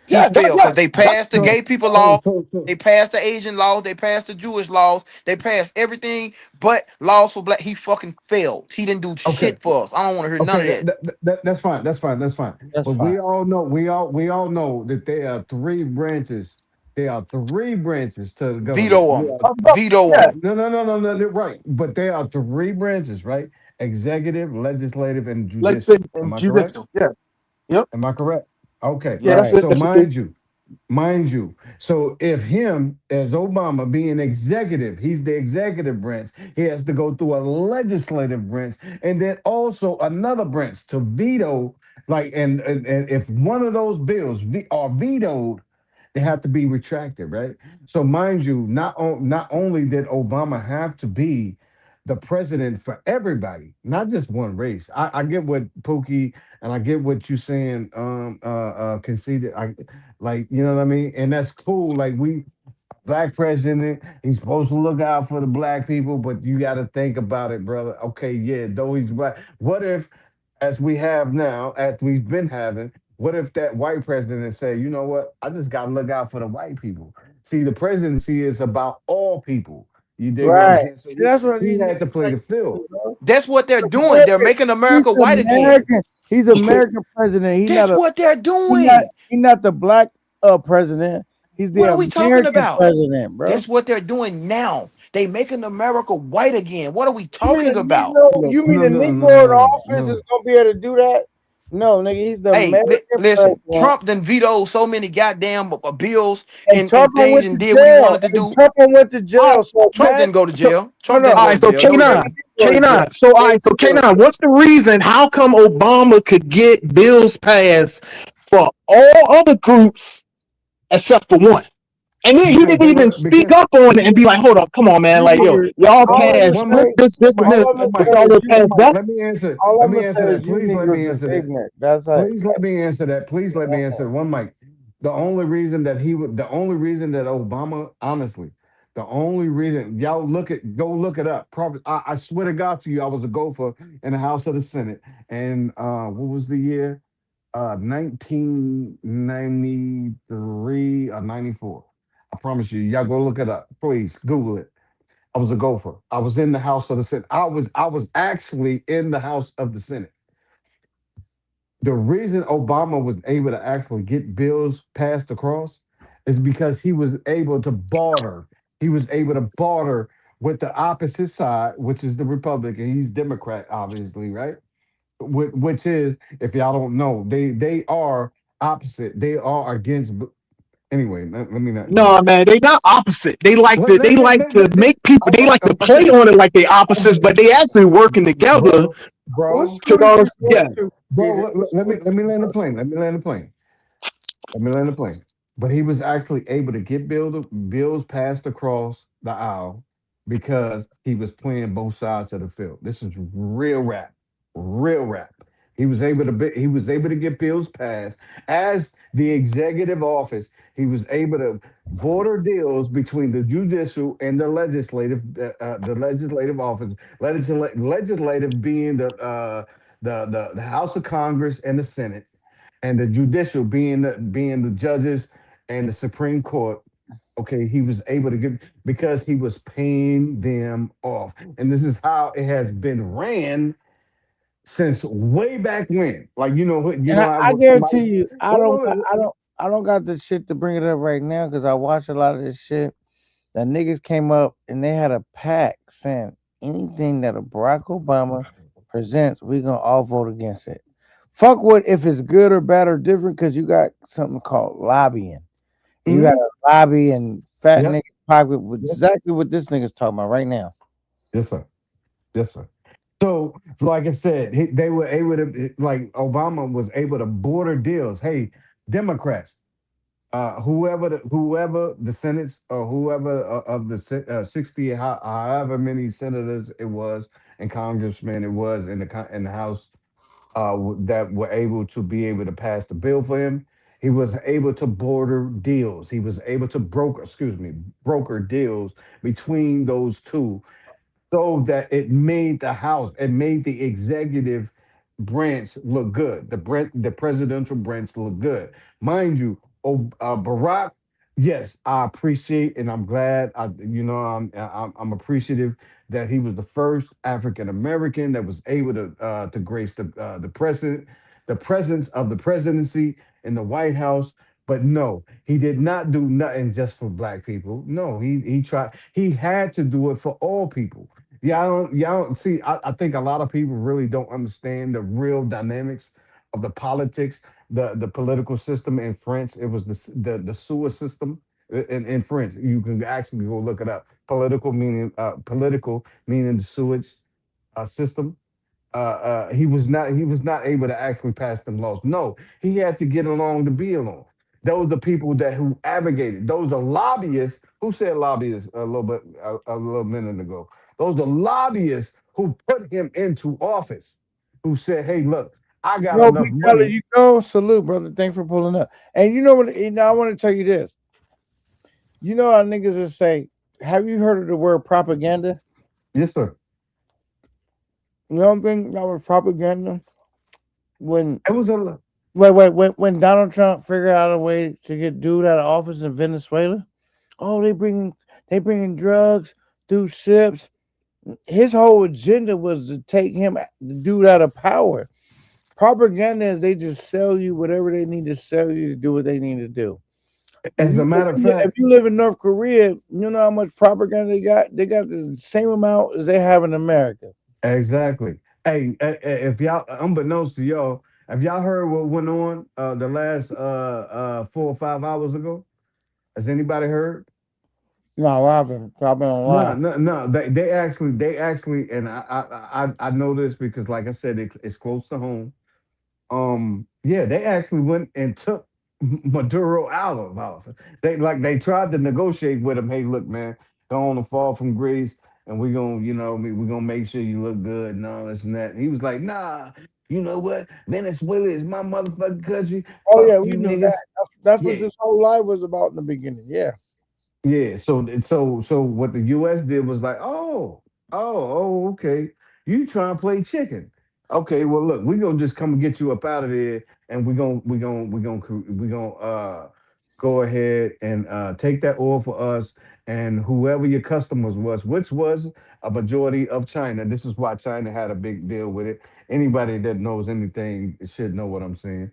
He
yeah, that,
failed because they
that,
passed the
So,
gay people
so,
law,
so, so
they passed the Asian laws, they passed the Jewish laws, they passed everything but laws for black. He fucking failed. He didn't do
okay,
shit for us. I don't want to hear none
okay,
of that.
that's fine, that's fine, that's fine.
that's
But
fine.
we all know that there are three branches. There are three branches to the government.
Veto
We
him.
are
Veto
Yeah,
him.
no, no, no, no, no. They're right, but there are three branches, right? Executive, legislative, and judicial.
Legislative
Am
and
I correct?
judicial. Yeah. Yep.
Am I correct? Okay.
Yeah, that's
right.
it.
So
That's it.
mind you, so if him as Obama being executive, he's the executive branch, he has to go through a legislative branch and then also another branch to veto, like, and if one of those bills are vetoed, they have to be retracted, right? So mind you, not only did Obama have to be the president for everybody, not just one race. I get what Pookie and I get what you saying, conceded. I like, you know what I mean? And that's cool. Like we black president, he's supposed to look out for the black people, but you gotta think about it, brother. Okay, yeah, though he's black. What if, as we have now, as we've been having, what if that white president say, you know what, I just gotta look out for the white people. See, the presidency is about all people. You dig what I'm
Right.
saying? So
See, that's what
he
he needs
had to play
to
the field.
do, bro.
That's what they're
He's
doing. They're
American.
making
He's
America white again.
American. He's American president.
That's what they're doing.
He not the black president. He's the
What are we talking
American
about?
president, bro.
That's what they're doing now. They making America white again. What are we
You mean
talking
the
about?
Negro?
No,
You mean
no,
the
no, no,
Negro in
no,
office is
no.
gonna be able to do that? No, nigga, he's the
Hey,
American
listen,
president.
Trump then vetoed so many goddamn bills
And
and
Trump
things
went to
and did what he
jail.
wanted to
And
do.
Trump went to
All right.
jail. So
Trump
imagine
didn't go to
So
jail.
no,
Trump
no.
didn't
all
go
right.
to
So
jail. No, he
K9,
didn't.
Jay-Z go to jail.
So all right. So
Jay-Z go to
K9,
jail.
what's the reason? How come Obama could get bills passed for all other groups except for one? And then he
Because
didn't
they
even
were
speak
because
up on it and be like, hold up, come on, man.
You
Like, yo,
niggas,
y'all
all I'm gonna
passed
one
this,
mic,
say,
this, this, and
Mike,
this,
all I'm gonna
but
Mike,
y'all
say is
didn't
you,
pass
Mike,
that.
let me answer.
all
Let
I'm
me
gonna
answer
say is
that.
you
Please let
niggas
me
is
answer that.
ignorant. That's it.
Please let me answer that. Please let me
That's
answer one mic. The only reason that Obama, honestly, the only reason y'all go look it up. Probably, I swear to God to you, I was a gopher in the House of the Senate, and what was the year? 1993 or 94. I promise you, y'all go look it up. Please Google it. I was a gopher. I was in the House of the Senate. I was actually in the House of the Senate. The reason Obama was able to actually get bills passed across is because he was able to barter. He was able to barter with the opposite side, which is the Republican. He's Democrat, obviously, right? Which is, if y'all don't know, they are opposite. They are against. Anyway, let me not do
No,
that.
man, they not opposite. They like to make people.
All
They
right,
like to play
okay,
on it like they opposites,
okay,
but they actually working together
bro,
what
bro,
to
school did
go.
you go
Yeah,
to,
bro.
Peter? What school did
Let me
you
land the
go
plane. Let me land the plane. Let me land the plane. But he was actually able to get bills passed across the aisle because he was playing both sides of the field. This is real rap, real rap. He was able to get bills passed as the executive office. He was able to border deals between the judicial and the legislative office. Legislative being the House of Congress and the Senate, and the judicial being the judges and the Supreme Court. Okay, he was able to get because he was paying them off, and this is how it has been ran since way back when. Like
And
I
I
was somebody.
guarantee you,
Wait, wait, wait.
I don't got the shit to bring it up right now because I watch a lot of this shit. That niggas came up and they had a pact saying anything that a Barack Obama presents, we gonna all vote against it. Fuck what if it's good or bad or different because you got something called lobbying. And you got
Mhm.
to lobby and fat
Yep.
niggas pocket with
Yes,
exactly what this nigga's talking about right now.
yes, sir. Yes, sir. So, like I said, they were able to, like Obama was able to border deals. Hey, Democrats, whoever the Senate's or whoever of the 60, however many senators it was and congressmen it was in in the House, that were able to be able to pass the bill for him. He was able to border deals. He was able to broker deals between those two, so that it made the House, it made the executive branch look good. The presidential branch look good. Mind you, Barack, yes, I appreciate and I'm glad. I'm appreciative that he was the first African American that was able to grace the presence of the presidency in the White House. But no, he did not do nothing just for black people. No, he tried. He had to do it for all people. Y'all don't see. I think a lot of people really don't understand the real dynamics of the politics, the political system in France. It was the sewer system in France. You can actually go look it up. Political meaning the sewage system. He was not able to actually pass them laws. No, he had to get along to be along. Those are people that who advocated. Those are lobbyists. Who said lobbyists a little minute ago? Those are lobbyists who put him into office. Who said, "Hey, look, I got
No,
enough
big fella,
money."
you know, salute, brother. Thanks for pulling up. And you know what? You know, I want to tell you this. You know how niggas just say, "Have you heard of the word propaganda?"
Yes, sir.
You don't think that was propaganda when
It was a
when Donald Trump figured out a way to get dude out of office in Venezuela? Oh, they bringing drugs through ships. His whole agenda was to take him the dude out of power. Propaganda is they just sell you whatever they need to sell you to do what they need to do.
as a matter of
If
fact.
you live in North Korea, you know how much propaganda they got? They got the same amount as they have in America.
Exactly. Hey, if y'all, unbeknownst to y'all, have y'all heard what went on the last 4 or 5 hours ago? Has anybody heard?
No, I've been on
No,
live.
no, no. They actually, and I know this because, like I said, it's close to home. Yeah, they actually went and took Maduro out of office. They tried to negotiate with him. Hey, look, man, go on and fall from grace, and we gonna, we gonna make sure you look good and all this and that. And he was like, nah, you know what? Venezuela is my motherfucking country.
Oh
Fuck
yeah, we
you,
knew that.
niggas.
That's what
Yeah,
this whole live was about in the beginning. Yeah.
yeah, so what the U.S. did was like, okay, you trying to play chicken? Okay, well, look, we gonna just come and get you up out of there, and we gonna go ahead and take that oil for us, and whoever your customers was, which was a majority of China. This is why China had a big deal with it. Anybody that knows anything should know what I'm saying.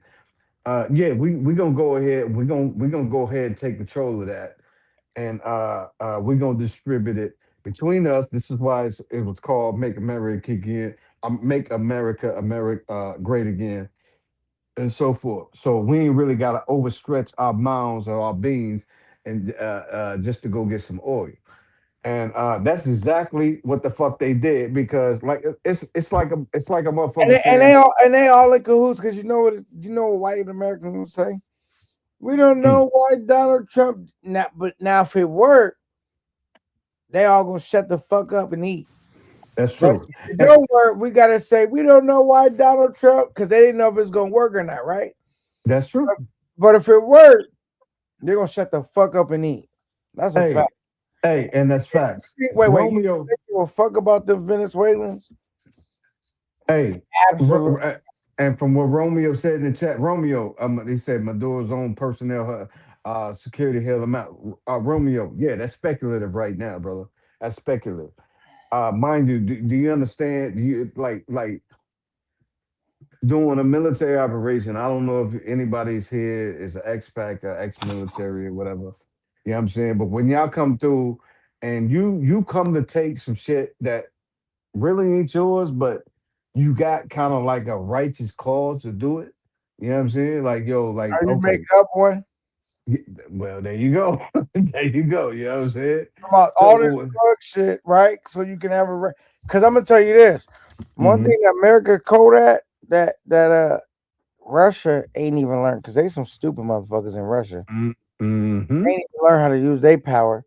Yeah, we gonna go ahead. We gonna go ahead and take control of that, and we're gonna distribute it between us. This is why it was called "Make America Again," "Make America Great Again," and so forth. So we ain't really got to overstretch our mouths or our beans, and just to go get some oil. And that's exactly what the fuck they did, because like it's like a
And
motherfucker
they, and they
saying,
all and they all in cahoots because you know what white Americans will say. We don't
"Hmm,
know why Donald Trump now, but now if it worked, they all gonna shut the fuck up and eat.
that's
But
true."
if it
And
don't work, we gotta say we don't know why Donald Trump because they didn't know if it's gonna work or not, right?
that's true.
But if it worked, they're gonna shut the fuck up and eat. That's a fact.
Hey, hey, and that's facts.
Wait. You
Romeo.
think you will fuck about the Venezuelans?
Hey,
Absolutely.
and from what Romeo said in the chat, Romeo, he said Maduro's own personnel, security held him out. Romeo, yeah, that's speculative right now, brother. That's speculative. Mind you, do you understand? Do you like doing a military operation? I don't know if anybody's here is an ex-pac, ex-military, or whatever. You know what I'm saying? But when y'all come through and you come to take some shit that really ain't yours, but you got kind of like a righteous cause to do it. You know what I'm saying? Like, yo, like,
Are you make
okay,
up one?
Well, there you go. There you go. You know what I'm saying?
About all this
So,
drug shit, right? So you can have a because I'm gonna tell you this. One
mm-hmm,
thing that America code at that Russia ain't even learned because they some stupid motherfuckers in Russia. They
mm-hmm.
ain't even learn how to use their power.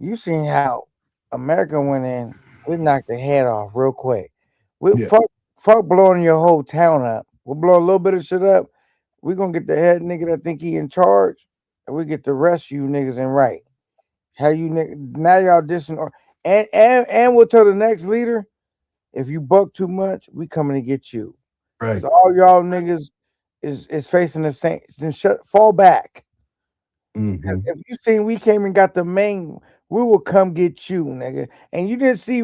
You seen how America went in, we knocked the head off real quick. We
Yeah,
fuck blowing your whole town up. We'll blow a little bit of shit up. We gonna get the head nigga that think he in charge, and we get the rest of you niggas in right. How you now y'all dissing or and we'll tell the next leader if you buck too much, we coming to get you. Cause
right.
all y'all niggas is facing the same. Then fall back.
Mm-hmm.
If you seen we came and got the main, we will come get you, nigga. And you didn't see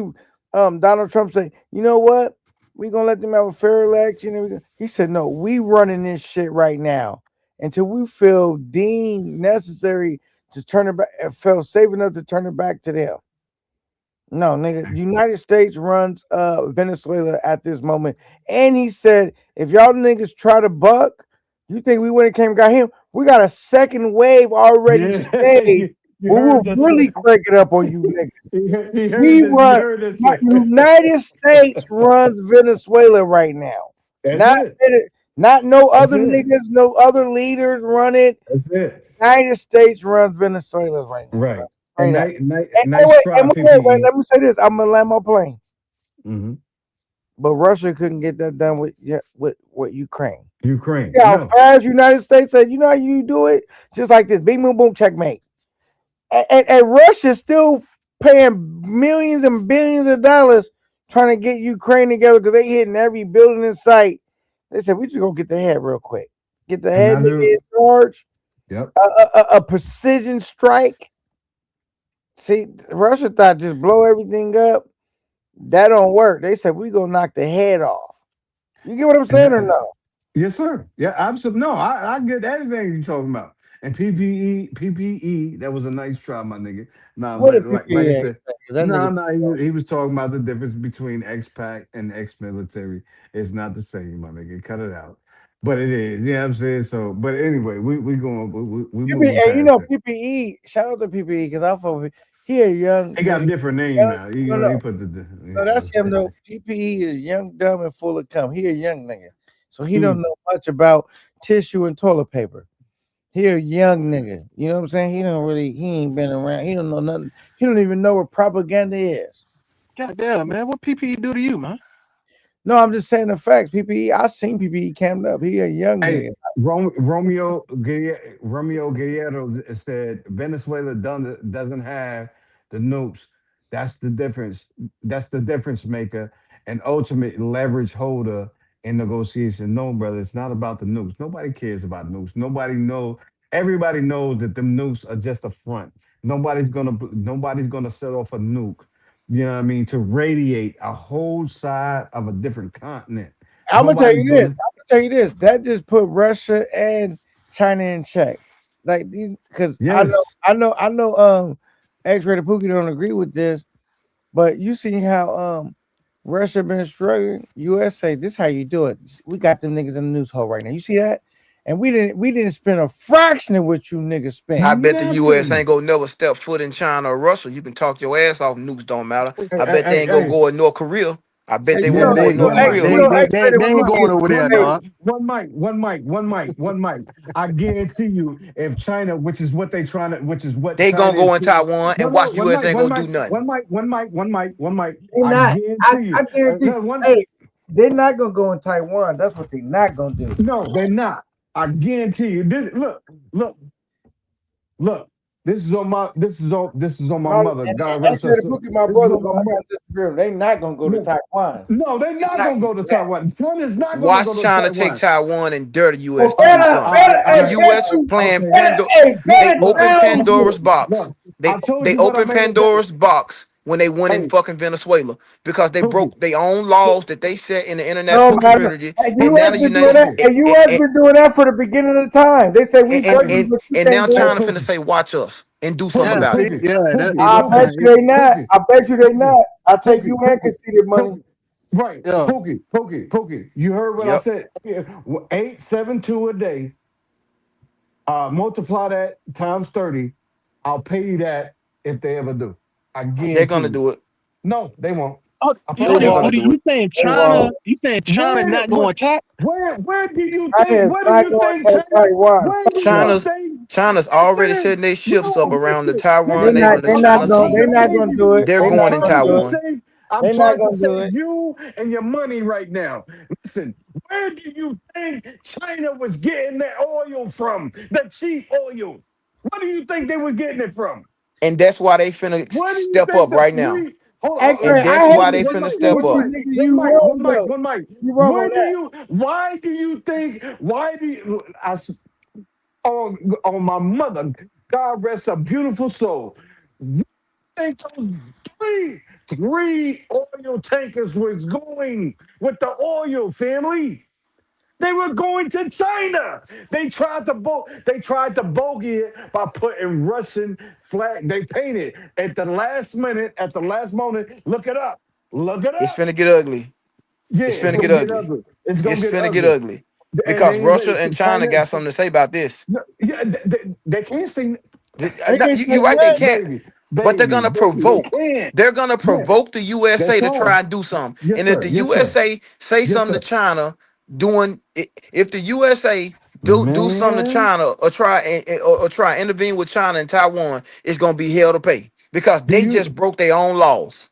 Donald Trump say, you know what? We gonna let them have a fair election. He said, no, we running this shit right now until we feel deemed necessary to turn it back, felt safe enough to turn it back to them. No, nigga, the United States runs Venezuela at this moment. And he said, if y'all niggas try to buck, you think we went and came and got him? We got a second wave already
Yeah,
staged.
you
We will
heard that
really
shit.
crank it up on you niggas.
You heard
We
that. You
run
heard that shit.
United States runs Venezuela right now.
That's
Not
it.
not no
That's
other
it.
niggas, no other leaders run it.
That's it.
United States runs Venezuela right now, bro.
Right. And
Straight up.
nice try,
Wait,
PPE.
let me say this. I'm gonna land my plane.
Hmm.
But Russia couldn't get that done with Ukraine.
Ukraine.
Yeah, how
No.
fast United States said, you know how you do it? Just like this. Bing boom boom checkmate. And Russia's still paying millions and billions of dollars trying to get Ukraine together because they hitting every building in sight. They said, we just gonna get the head real quick. Get the head nigga
Another.
in charge.
Yep.
A precision strike. See, Russia thought just blow everything up. That don't work. They said we gonna knock the head off. You get what I'm
And
saying or no?
yes, sir. Yeah, absolutely. No, I get everything you're talking about. And PPE, that was a nice try, my nigga. Nah,
What a
but like I
PPA?
said,
Because that
no,
nigga.
no, he was talking about the difference between ex-pac and ex-military. It's not the same, my nigga. Cut it out. But it is. Yeah, I'm saying so. But anyway, we going we moving
And you
past
know
that.
PPE. Shout out to PPE because I fuck with. He a young
He got a
nigga.
different name
Young,
now.
no,
He
no,
put
no. That's him
yeah.
though. PPE is young, dumb, and full of cum. He a young nigga, so he don't
Mm,
know much about tissue and toilet paper. He a young nigga. You know what I'm saying? He don't really. He ain't been around. He don't know nothing. He don't even know what propaganda is.
God damn, man. What PPE do to you, man?
No, I'm just saying the facts. PPE. I seen PPE camped up. He a young
Hey,
nigga.
Romeo Guerrero said Venezuela doesn't have the nukes. That's the difference. That's the difference maker and ultimate leverage holder in negotiation. No, brother, it's not about the nukes. Nobody cares about nukes. Nobody know. Everybody knows that the nukes are just a front. Nobody's gonna set off a nuke. You know what I mean? To radiate a whole side of a different continent.
I'm gonna tell
Nobody's
you this.
gonna.
I'm gonna tell you this. That just put Russia and China in check. Like these, because
Yes.
I know. X-rated Pookie don't agree with this, but you see how Russia been struggling. USA, this how you do it. We got them niggas in the news hole right now. You see that? And we didn't spend a fraction of what you niggas spent.
I bet the U.S.
Nothing.
ain't gonna never step foot in China or Russia. You can talk your ass off. Nukes don't matter.
Hey,
I
hey,
bet they
hey,
ain't gonna
hey,
go in North Korea. I bet
Hey,
they
you
Yeah,
wouldn't
know,
go
they
in North
one mic,
Korea.
you
they
know,
one
they
mic,
they,
X-rated
they ain't
one mic,
going
Pookie.
over there,
one
Hey,
mic,
dog.
one mic. I guarantee you, if China, which is what
They gonna
China is
go in
doing.
Taiwan
No,
and
no,
watch
one
U.S.
mic,
ain't
one
gonna do
mic,
nothing.
one mic.
they
I
not.
guarantee
I
you.
guarantee.
No, one,
Hey, they're not gonna go in Taiwan. That's what they not gonna do.
no, they're not. I guarantee you. Look, look. This is on my
My
mother. God rest her
X-rated
soul.
Pookie, my
This is
brother,
on
but
my
I
mother.
gotta disagree with him. They not gonna go to
Look,
Taiwan.
no, they're
They're
not
not
gonna
gonna
go to
do that.
Taiwan. China's not gonna go
Watch
to
China take
Taiwan.
Taiwan and dare the
Well,
U.S. to do
better,
something.
All right,
better,
all
The
hey,
right.
better
U.S.
you,
playing
Okay.
better,
Pandora.
hey,
They
better
Look,
opened
tell
look,
you.
Pandora's box.
look.
They
I told
they
you what I
opened
made it.
Pandora's box when they went in
Hey,
fucking Venezuela because they
Pookie,
broke their own laws that they set in the international
No matter.
community,
Hey, the
and now
U.S.
the
been
United
doing that.
Pookie,
States
The U.S. been doing that for the beginning of the time. They say we
and,
break
hey,
you,
and,
but you
and
can't
now
break.
hey,
China finna
Pookie,
say, "Watch us and do something
Pookie,
Yeah,
about it."
see,
Pookie,
yeah,
Pookie,
it's
I bet
Pookie,
okay.
you they not.
Pookie,
I bet you they
Pookie,
not. I take
Pookie,
you and
Pookie,
conceded money.
Pookie. Right,
Yeah,
Pookie. You heard what I
Yep.
said. 872 a day. Multiply that times 30. I'll pay you that if they ever do. I
They're
guarantee
gonna
you.
do it.
No, they won't.
Oh,
I
you,
They're
promise
you,
you they
gonna
Udi,
won't.
do
you
it.
saying
They
China?
won't.
You saying China
Where,
not
where,
going to attack?
where do you think?
China is
Where do
not
you
going
think
to
China?
Taiwan.
Where
Fuck
do you
no.
think?
China's already
Listen,
setting their ships up
no,
around the
listen,
Taiwan.
They
listen.
They
not.
when the
They
China
not
I'm
going.
trying
see
They
to
not
save
going to
you.
do it.
they're
They
I'm
not
going in
going to
trying
do
to
it.
Taiwan.
save. I'm
They not
trying to
going to do
save
it.
you and your money right now. Listen, where do you think China was getting their oil from? The cheap oil. Where do you think they were getting it from?
And that's why they finna
Where do you
step
think
up
the
right now.
three? Hold on,
X-Ray,
And
I
that's
hate
why
to
they
one
finna
mic,
step
disagree
one
with
up.
you,
mic,
nigga.
one
You
mic,
wrong
one mic,
though.
one mic.
You wrong on
Where do
that.
you? Why do you think? Why do you? On my mother, God rest her beautiful soul. You think those three oil tankers was going with the oil family? They were going to China. They tried to bogey it by putting Russian flag. They painted at the last minute, at the last moment. Look it up. Look it
It's
up.
finna get ugly.
Yeah,
It's
it's
finna get
gonna get
ugly.
ugly. It's gonna
It's
get
finna get
ugly.
ugly.
And
Because
they
Russia and China
China,
got something to say about this.
no, yeah, they can't see,
They can say
You're right, they
what?
can't.
baby,
But they're
baby,
gonna
baby. They
provoke.
can't.
They're gonna
Yeah,
provoke the USA
that's
to
all.
try and do something.
Yes,
And if
sir.
the
Yes, sir.
USA say
Yes,
something to
sir.
China, if the USA do something to
Man,
China or or try and intervene with China and Taiwan, it's gonna be hell to pay because
do
they just
you
broke their own laws.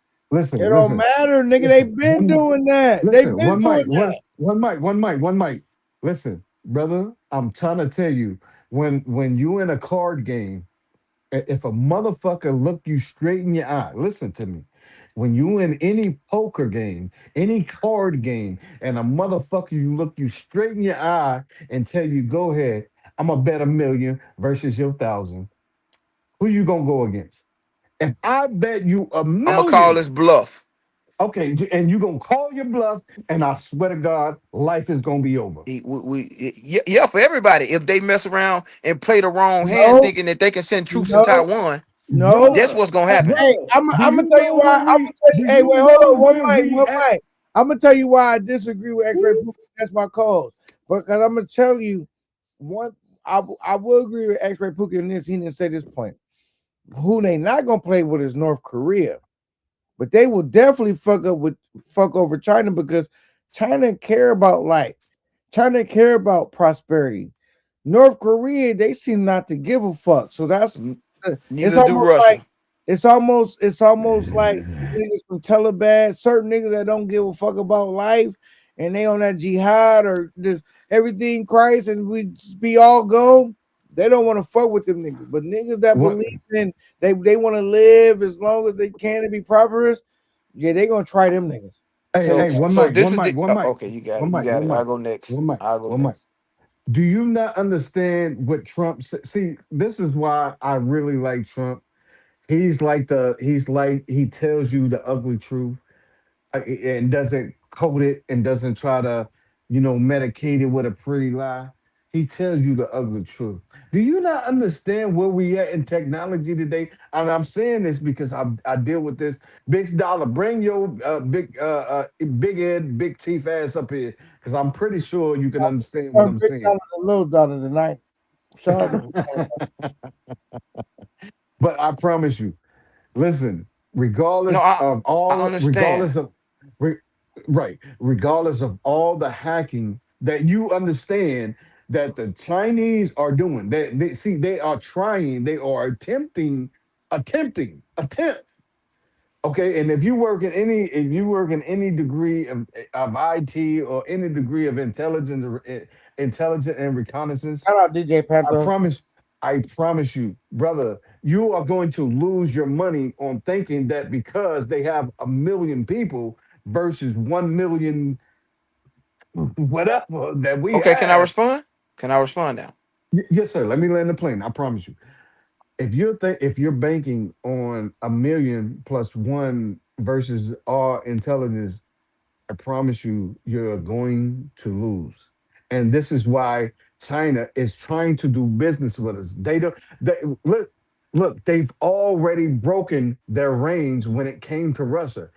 It
listen?
don't
Listen.
matter, nigga. They
Listen,
been doing that. They
listen,
been
one
doing
mic,
that.
one mic. Listen, brother, I'm trying to tell you, when you in a card game, if a motherfucker look you straight in your eye, listen to me. When you in any poker game, any card game, and a motherfucker you look you straight in your eye and tell you, go ahead, I'm gonna bet 1 million versus your 1,000. Who you gonna go against? If I bet you a
I'm gonna call this
million.
bluff.
Okay, and you gonna call your bluff, and I swear to God, life is gonna be over.
Yeah, for everybody. If they mess around and play the wrong hand,
No,
thinking that they can send troops in
no,
Taiwan,
no.
that's
Brother,
what's gonna happen.
Hey,
brother,
I'm
do
gonna
you
tell you
know
why.
where
I'm gonna
we?
tell you.
Do
Hey,
you
wait, hold
know
on. One
where
mic,
we
one
at?
mic. I'm gonna tell you why I disagree with X-Ray Putin. That's my cause. Because I'm gonna tell you one. I will agree with X-Ray Putin in this. He didn't say this point. Who they not gonna play with is North Korea, but they will definitely fuck over China because China care about life. China care about prosperity. North Korea, they seem not to give a fuck. So that's
N-
it's
Neither do
almost like
Russia.
it's almost like niggas from Taliban, certain niggas that don't give a fuck about life, and they on that jihad or just everything Christ, and we just be all go. They don't want to fuck with them niggas, but niggas that
What?
believe in they want to live as long as they can and be prosperous. Yeah, they gonna try them niggas.
Hey,
Straight
hey,
So
up.
one
so
mic,
this
one
is
mic,
the
one mic,
okay. You got
one
it. You
mic,
got
one
it. I'll
mic,
go next.
one mic,
I'll go
one mic.
next.
Do you not understand what Trump said? See, this is why I really like Trump. He tells you the ugly truth, and doesn't code it and doesn't try to, medicate it with a pretty lie. He tells you the ugly truth. Do you not understand where we at in technology today? And I'm saying this because I deal with this. Big Dollar, bring your big Ed, big chief ass up here because I'm pretty sure you can understand what
Turn
I'm
big
saying.
dollar to little dollar tonight. Sean,
But I promise you, listen,
No, I understand.
regardless of, re, right, regardless of all the hacking that you understand that the Chinese are doing, they see they are trying, they are attempt. Okay, and if you work in any degree of IT or any degree of intelligence and reconnaissance,
shout out DJ
I
Panther.
promise, I promise you, brother, you are going to lose your money on thinking that because they have 1 million people versus 1 million whatever that we
Okay, can I
have.
respond? Can I respond now?
Yes, sir. Let me land the plane. I promise you. If you're banking on 1 million plus one versus our intelligence, I promise you, you're going to lose. And this is why China is trying to do business with us. They don't. They look. They've already broken their range when it came to Russia.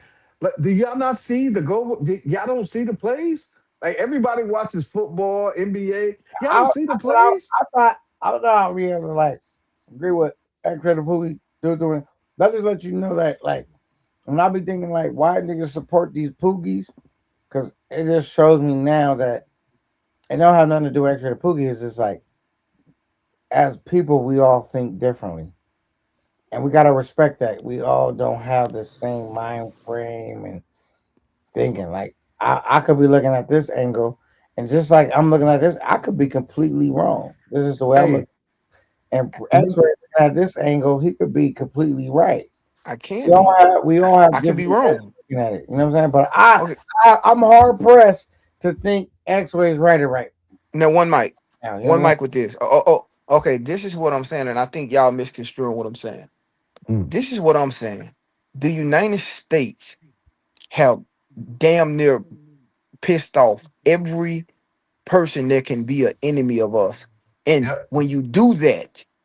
Like, do y'all not see the go? Y'all don't see the plays. Like everybody watches football, NBA. Y'all
I,
don't
I
see the
thought I,
plays.
I thought I don't know how we ever like agree with X-Ray Pookie doing. That just let you know that like when I be thinking like why niggas support these Poogies, because it just shows me now that it don't have nothing to do with X-Ray Pookie. It's just like as people we all think differently. And we gotta respect that. We all don't have the same mind frame and thinking. Like I could be looking at this angle and just like I'm looking at this, I could be completely wrong. This is the way I'm
Hey,
looking. And X-Ray
let-
looking at this angle, he could be completely right.
I can be.
We all have
I can be
different ways of
wrong.
looking at it. You know what I'm saying? But
Okay.
I'm hard pressed to think X-Ray is right or right
Now
now. You know
one
what I'm
mic with this. Okay. This is what I'm saying, and I think y'all misconstruing what I'm saying.
mm,
This is what I'm saying. The United States have damn near pissed off every person that can be an enemy of us. And
yep,
when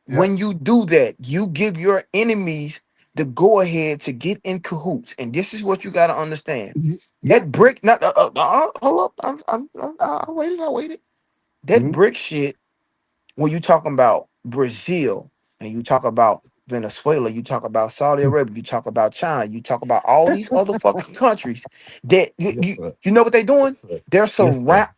yep,
you do that, you give your enemies the go ahead to get in cahoots. And this is what you got to understand.
yep.
That brick, not hold up, I waited. That
Mm,
brick shit. When you talking about Brazil and you talk about Venezuela, you talk about Saudi
mm.
Arabia, you talk about China, you talk about all these other fucking countries that
Yes, sir.
you know what they're doing?
Yes, sir.
They're
Yes, sir.
surround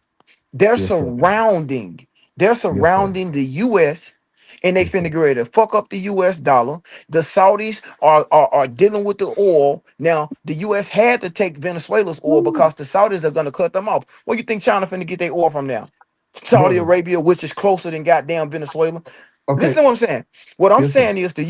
they're
Yes, sir.
surrounding they're
Yes, sir.
surrounding the US, and they
Yes,
finna
sir.
get ready to fuck up the US dollar. The Saudis are dealing with the oil. Now the US had to take Venezuela's oil
Woo.
because the Saudis are gonna cut them off. Where you think China finna get their oil from now? Saudi
Brother.
Arabia, which is closer than goddamn Venezuela. Listen
Okay.
to what I'm saying. What I'm
Yes, sir.
saying is the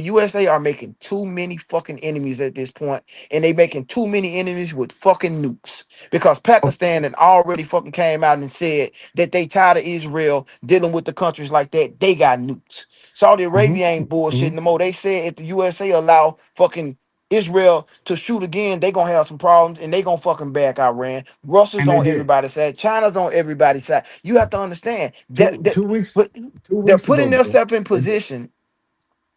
USA are making too many fucking enemies at this point, and they making too many enemies with fucking nukes. Because
Oh,
Pakistan had already fucking came out and said that they tired of Israel dealing with the countries like that. They got nukes. Saudi
mhm,
Arabia ain't bullshitting
mhm.
no more. They said if the USA allow fucking Israel to shoot again, they gonna have some problems and they gonna fucking back Iran. Russia's
And they
on
did
everybody's side. China's on everybody's side. You have to understand that
two weeks
but
two
they're
weeks
putting
ago, bro.
themselves in
They did.
position.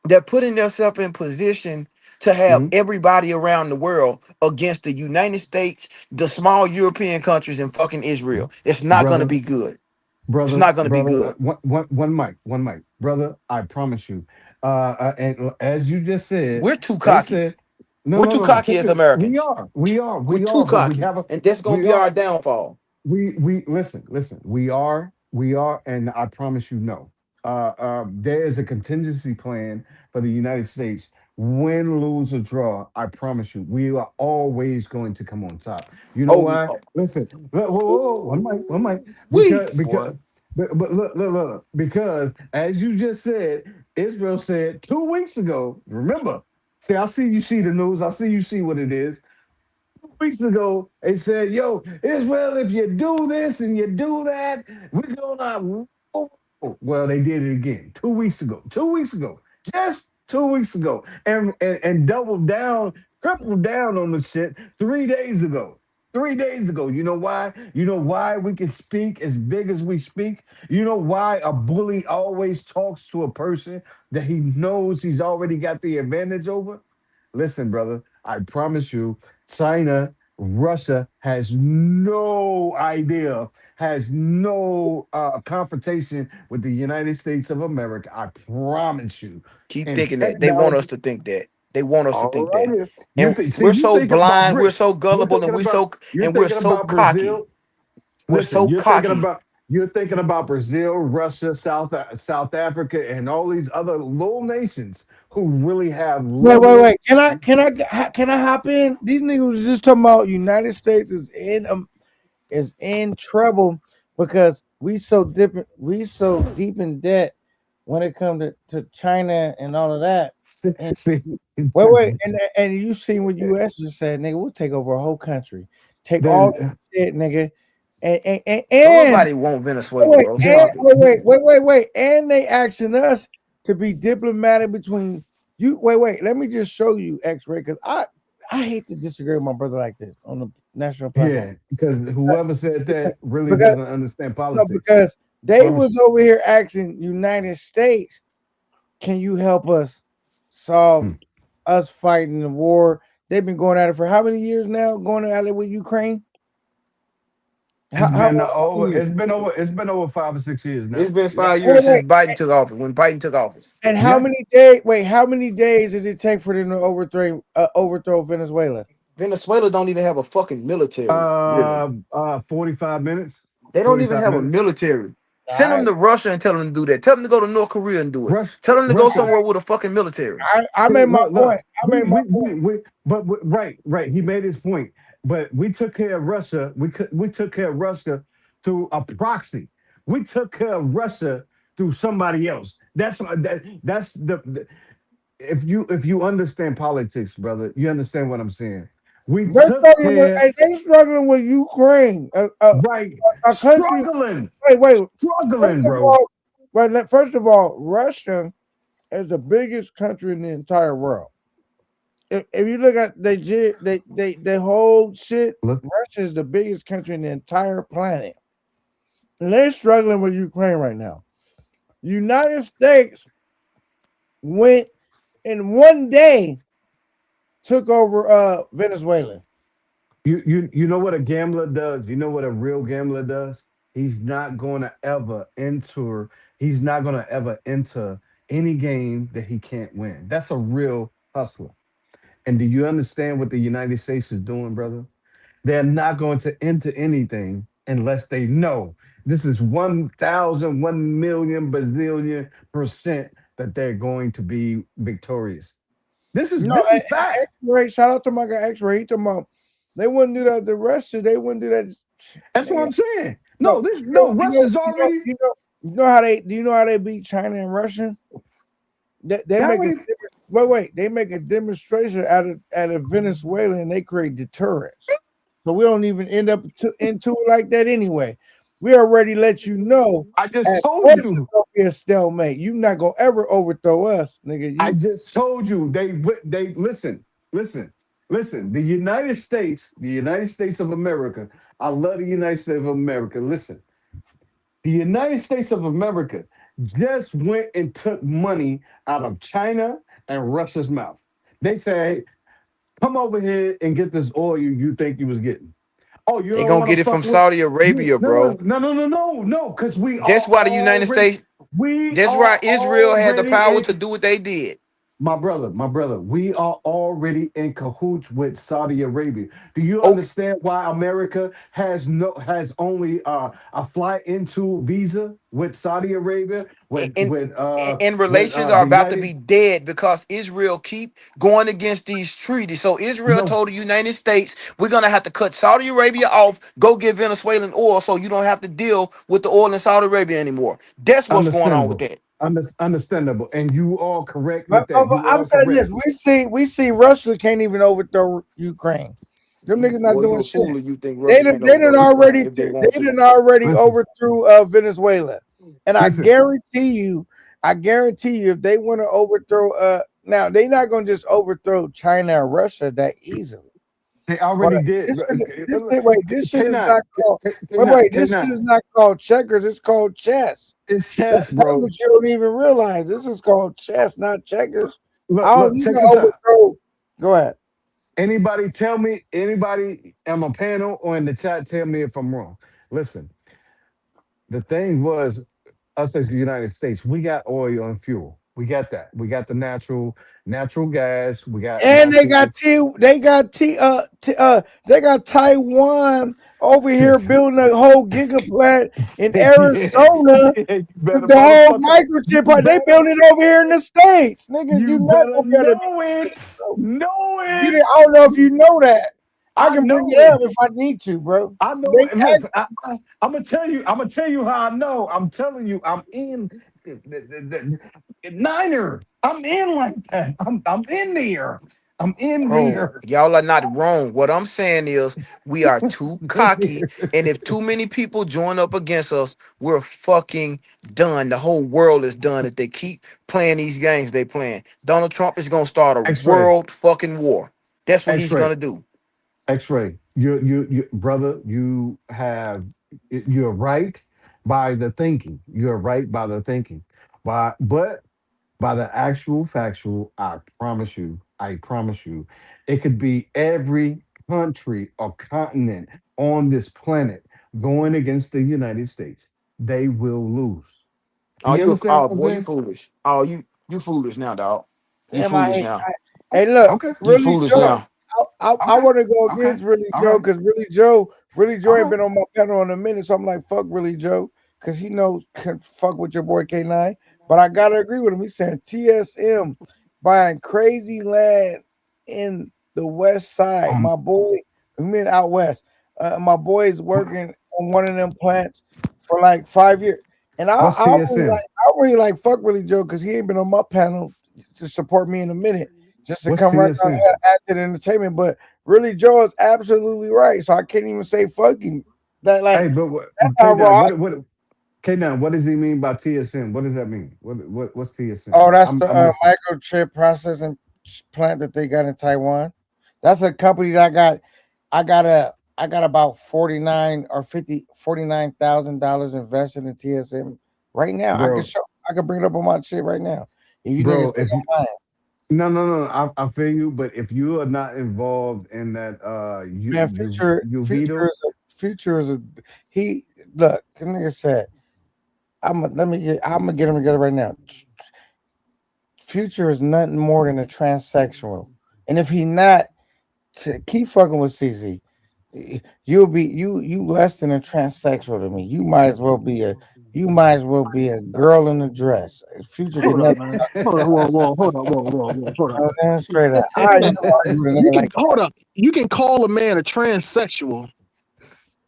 They're putting themselves in position to have
Mhm.
everybody around the world against the United States, the small European countries, and fucking Israel. It's not gonna
Brother,
be good. It's
brother,
not gonna be
brother.
good.
One mic, brother. I promise you. And as you just said,
We're too
they
cocky.
said, no,
We're
no,
too
no.
cocky
Take
as
it.
Americans. We're
We
too
are. But we
cocky,
have a,
and that's gonna
we
be our
are.
downfall.
We listen, we are, and I promise you, no. There is a contingency plan for the United States. Win, lose, or draw, I promise you, we are always going to come on top. You know
Oh,
why?
oh
Listen, one mic,
weak
because,
boy.
but look, because as you just said, Israel said 2 weeks ago. Remember, see, I see you see the news. I see you see what it is. 2 weeks ago, they said, "Yo, Israel, if you do this and you do that, we're gonna." Well, they did it again 2 weeks ago. 2 weeks ago, just 2 weeks ago, and doubled down, tripled down on the shit 3 days ago. 3 days ago. You know why? You know why we can speak as big as we speak? You know why a bully always talks to a person that he knows he's already got the advantage over? Listen, brother, I promise you, China, Russia has no idea, has no confrontation with the United States of America. I promise you.
Keep
And
thinking that. They want us
technology,
to think that. They want us to
all
think that.
right.
And
See,
we're
you
so
thinking about
blind, we're
BRICS.
so
You're
gullible,
thinking about you're
and we're
thinking
so
about
cocky.
Brazil.
We're
Listen,
so cocky.
you're thinking about Brazil, Russia, South Africa, and all these other little nations who really have limited.
wait. Can I hop in? These niggas was just talking about United States is in trouble because we so deep in debt when it comes to China and all of that. And
See,
wait, and you seen what US just said, nigga, we'll take over a whole country. Take all
then
that shit, nigga.
Don't
And
nobody want Venezuela, bro. Stop it.
wait. And they asking us to be diplomatic between you. Let me just show you X-ray because I hate to disagree with my brother like this on the national platform.
yeah, because whoever said that really
Because
doesn't understand
no,
politics.
because they
Promise
was
you.
over here asking United States, can you help us solve
Hmm.
us fighting the war? They've been going at it for how many years now? Going at it with Ukraine? How long are you?
it's been over 5 or 6 years
It's
now.
been
Yeah.
5 years
Wait,
since
wait.
Biden took office. When Biden took office,
And how
Yeah.
many days? Wait, how many days did it take for them to overthrow Venezuela?
Venezuela don't even have a fucking military. Really,
45 minutes.
they don't even
45
have a
minutes.
military.
All
Send them
right.
to Russia and tell them to do that. Tell them to go to North Korea and do it.
Rush,
Tell them to go
Russia.
somewhere with a fucking military.
I
See,
made my
look.
point. I made my point.
Right, right. He made his point. But we took care of Russia. We took care of Russia through a proxy. We took care of Russia through somebody else. That's if you understand politics, brother, you understand what I'm saying. We
They're
took
struggling with.
care,
And they struggling with Ukraine,
right,
a country.
struggling,
Wait, wait. First
struggling,
of
bro.
all, first of all, Russia is the biggest country in the entire world. If you look at they whole shit,
Look,
Russia is the biggest country in the entire planet, and they're struggling with Ukraine right now. United States went in one day took over Venezuela.
you know what a gambler does? You know what a real gambler does? He's not gonna ever enter, he's not gonna ever enter any game that he can't win. That's a real hustler. And do you understand what the United States is doing, brother? They're not going to enter anything unless they know this is 1,000, 1,000,000 bazillion percent that they're going to be victorious.
No,
This is fact.
X-ray. Shout out to my guy X-ray. He talking about they wouldn't do that. The Russia, they wouldn't do that.
That's what
Nigga,
I'm saying.
no,
No, Russ is already.
you know how they do you know how they beat China and Russia? They
How
make a
many?
wait, they make a demonstration out of Venezuela and they create deterrence. So we don't even end up into it like that anyway. We already let you know
I just
at
told
first it's
you.
gonna be a stalemate. You not gonna ever overthrow us, nigga.
I
You
just told you. They listen, listen, listen. The United States of America. I love the United States of America. Listen, the United States of America just went and took money out of China and Russia's mouth. They say, "Come over here and get this oil you think you was getting." Oh, you
They
don't
gonna
want
get
to
it from
fuck with
Saudi
you?
Arabia,
No, no,
bro.
no, no, no, no, no. Because
That's why the United States.
we
That's
are
why Israel had the
already
power to
in.
do what they did.
My brother, we are already in cahoots with Saudi Arabia. Do you
Okay,
understand why America has only a flight into visa with Saudi Arabia
and and
with
relations are
the
about to
United?
be dead because Israel keep going against these treaties. So Israel
No,
told the United States, we're gonna have to cut Saudi Arabia off, go get Venezuelan oil, so you don't have to deal with the oil in Saudi Arabia anymore. That's what's going on with
understandable,
that.
understandable, and you are correct with that.
but
You
I'm
are
saying this.
correct.
We see Russia can't even overthrow Ukraine. Them niggas not
Boy,
doing
you a
shit.
fool if you think Russia can't
They didn't
overthrow Ukraine
already
if they want
they
to.
didn't already
Listen,
overthrew Venezuela, and
listen.
I guarantee you, if they want to overthrow now they're not gonna just overthrow China and Russia that easily.
They
But
already did.
this shit is
K9,
not called this shit
K9.
is not called checkers. It's called chess.
It's chess,
That's
bro.
what you don't even realize. This is called chess, not checkers. I don't
Look,
need
check
to
this out.
overthrow. Go ahead.
Anybody tell me, anybody on my panel or in the chat, tell me if I'm wrong. Listen, the thing was, us as the United States, we got oil and fuel. We got that. We got the natural gas. We got
And
natural.
they got Taiwan over here building a whole giga plant in
Yeah,
Arizona
yeah, you
with
better
the whole
motherfucker.
microchip
You
part. They
better,
building it over here in the States. Nigga,
you
you not
better
gonna be able to
know it.
bro.
Know
Get it.
it.
I don't know if you know that. I
I
can bring
know
it up
it.
if I need to, bro.
I know
They
it. Listen, I'm gonna tell you. I'm gonna tell you how I know. I'm telling you. I'm in the Niner. I'm in like that. I'm in there. I'm in
Bro,
there.
y'all are not wrong. What I'm saying is we are too cocky, and if too many people join up against us, we're fucking done. The whole world is done if they keep playing these games they playing. Donald Trump is gonna start a
X-ray.
world fucking war. That's what he's
X-ray.
gonna do.
X-ray. You, brother. You're right by the thinking. You're right by the thinking. But by the actual factual, I promise you, it could be every country or continent on this planet. going against the United States, they will lose. Do
Oh,
you understand
oh
what I'm
boy, you
saying?
foolish. Oh, you foolish now, dog. You
Damn, I
foolish
hate.
now.
Hey, look,
Okay,
You
really,
foolish
Joe.
now.
I
okay,
want to go
okay,
against Really
all
Joe
right,
because Really Joe
all
ain't
right.
been on my panel in a minute. So I'm like, fuck Really Joe because he knows can fuck with your boy K9. But I gotta agree with him. He's saying TSM buying crazy land in the west side.
Um,
My boy, I mean out west. My boy is working on one of them plants for like 5 years. And
what's TSM?
I really like fuck Really Joe because he ain't been on my panel to support me in a minute just to
What's
come right out
TSM?
here after the entertainment. But really, Joe is absolutely right. So I can't even say fuck him. That
Hey,
like
but what,
that's how
K9,
raw.
what K9, what does he mean by TSM? What does that mean? What's TSM?
Oh, that's
I'm
the
listening,
microchip processing plant that they got in Taiwan. That's a company that I got. I got about 49 or 50 $49,000 invested in TSM right now.
bro.
I could bring it up on my shit right now. If you niggas
Bro,
think
if you
I'm lying.
no, I feel you, but if you are not involved in that,
Man,
you veto.
future is a he look, the nigga said, I'm gonna get him together right now. Future is nothing more than a transsexual. And if he not, keep fucking with CZ. You'll be you less than a transsexual to me. You might as well be a girl in a dress. Future could
Hold up,
never
man. Hold on, hold up.
straight up. I
Hold
never
up.
argue with a
You
nigga
can
like
hold up. You can call a man a transsexual.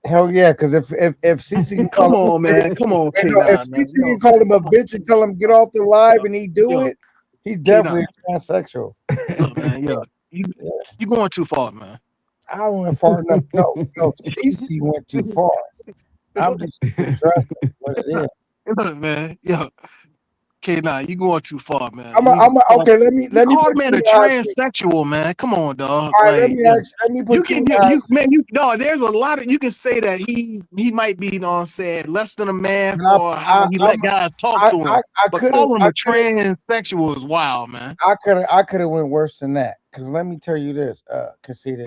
hell yeah, because if CC can call
Come
him
on,
a bitch,
man. Come on,
and no, if
K9, man.
CC can
Yo,
call him a
come on,
bitch and tell him get off the live
yo,
and he do
yo,
it, he's
K9.
definitely a transsexual.
Look, man. Yo, you
Yeah,
you going too far, man.
I went far enough. No, CC went too far. I'm just addressing what it is.
Look, man. Yo, K9, you going too far, man.
Okay.
You
Let me
call a
put
man
you
a
in the hot seat.
transsexual, man. Come on, dog.
All right,
Like, yeah.
let me
You
put you
can
in the hot
you
seat.
man you no there's a lot of you can say that he might be, you know what I'm saying, less than a man
And
for how he let guys talk to him, but calling him a transsexual is wild, man.
I could have went worse than that. Cause let me tell you this, conceited.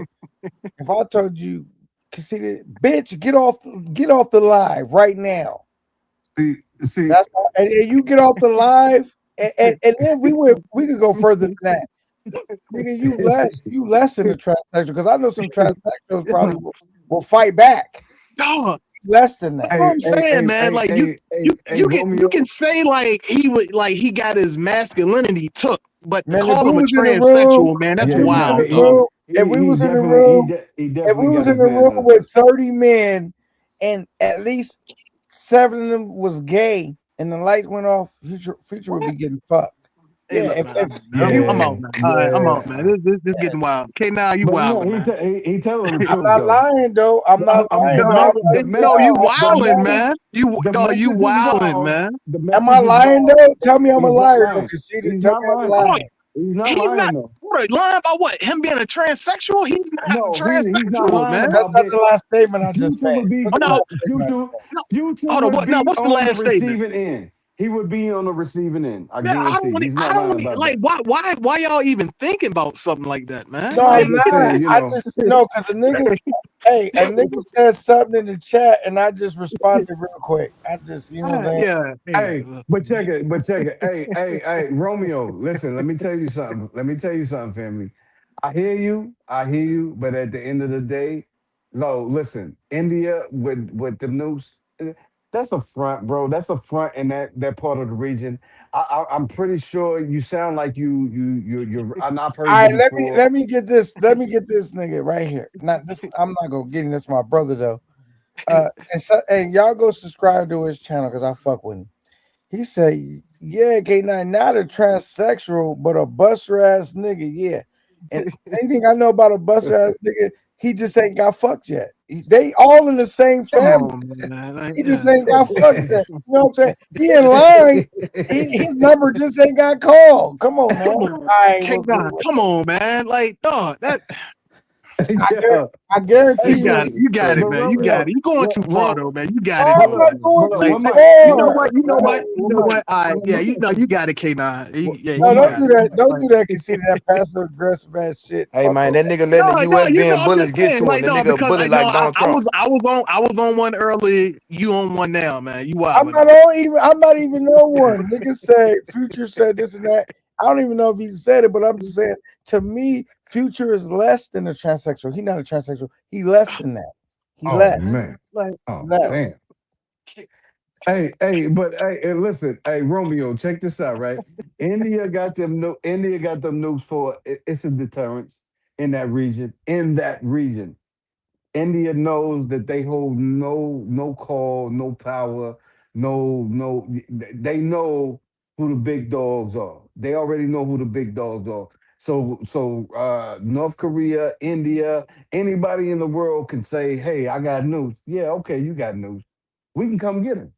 If I told you, conceited, bitch, get off the live right now.
See,
That's and you get off the live, and then we could go further than that. Nigga, you less than
see,
a transsexual because I know some transsexuals probably will fight back.
Dog,
Less than that.
that's what I'm saying, man. Like you can
Romeo.
say like he got his masculinity took, but to
Man, if
call
we
him a
was in the room,
transsexual, man,
if
that's
Yeah,
we was in
nah,
wild,
the
dog.
room, if we was in the room,
he
if we
definitely
was
got
in
his
the room
manhood.
with 30 men and at least 7 of them was gay and the lights went off, future would be getting fucked.
Hey,
Yeah,
look, man, I'm
Yeah,
out, man. All right, I'm
yeah.
out, man. This getting wild. Okay, now you
But no,
wilding, man.
he telling the
I'm
truth
not
though.
lying though. I'm not lying though.
No,
The
no, you
message,
wilding, man.
the
You
message is
wilding,
wild.
man.
The
Am I
message is
lying
wild.
though? Tell me I'm a
He's not
liar though,
lying.
conceited.
He's
Tell
not
me I'm
lying.
Oh,
lying.
He's not
he's not
lying though.
what, lying about what? Him being a transsexual? He's not
No, he's not
transsexual,
lying
man.
That's
about
not
being.
the last statement I just
Future
made.
would be
What's
Oh
the
no,
last statement I just
no.
Future
Hold on.
would
What? Now,
be
what's the
on the
last statement?
receiving end. He would be on the receiving end. I
Yeah,
guarantee. He's
I
not
don't
lying
really
about
like.
that.
Why y'all even thinking about something like that, man?
No, I'm
I'm
Like,
just
not.
saying,
I just no, because the niggas, hey, a nigga said something in the chat, and I just responded real quick. I just, you know what I'm saying?
yeah, hey,
Hey, but check it, but check it. Hey, Romeo, listen, let me tell you something. Let me tell you something, family. I hear you, but at the end of the day, no, listen, India with the news, that's a front, bro. That's a front in that part of the region. I'm pretty sure you sound like and I've
All
heard you
right,
before.
let me get this nigga right here. Not this. I'm not gonna get him. That's my brother though. And y'all go subscribe to his channel because I fuck with him. He said, "Yeah, K9, not a transsexual, but a buster ass nigga. Yeah, and anything I know about a buster ass nigga, he just ain't got fucked yet. They all in the same
come
family.
on, man. Like,
He just
yeah,
ain't
come
got
on,
fucked yet. You know what I'm saying? He in line. His number just ain't got called. Come on, man.
come
All
on,
right,
K
well,
Dot,
cool.
come on, man. Like, dog, that.
Yeah.
I guarantee
You
Hey,
you.
got it. You got it,
but
man. You got
Romeo,
it. You going too far
Ro,
though, man. You got it,
I'm
though,
not
man.
going
but
too
Like,
one mic,
you know
far.
what? You know what? You
one
know
mic,
what? All right, yeah.
one
You got it, K9. Yeah,
No,
you
mic,
don't
got
do
it.
that. Don't
Like,
do that. Conceited that passive aggressive ass shit.
Hey
Fuck
man,
all
that
that.
nigga
no,
letting the
no.
USB
You know,
and
I'm just
bullets get
saying,
to him.
like,
The
no,
nigga a
because
bullet
no,
like Donald Trump.
I was on one early. You on one now, man. You
I'm
wildin'
not
though.
on even. I'm not even on one. Niggas say Future said this and that. I don't even know if he said it, but I'm just saying. To me, Future is less than a transsexual. He not a transsexual. He less than that. He
Oh
less.
man.
Like,
Oh
Less.
yo,
damn. Hey, listen, hey Romeo, check this out, right? India got them India got them nukes for it's a deterrence in that region. In that region. India knows that they hold no call, no power, no. They know who the big dogs are. They already know who the big dogs are. So North Korea, India, anybody in the world can say, "Hey, I got news." Yeah, okay, you got news. We can come get them.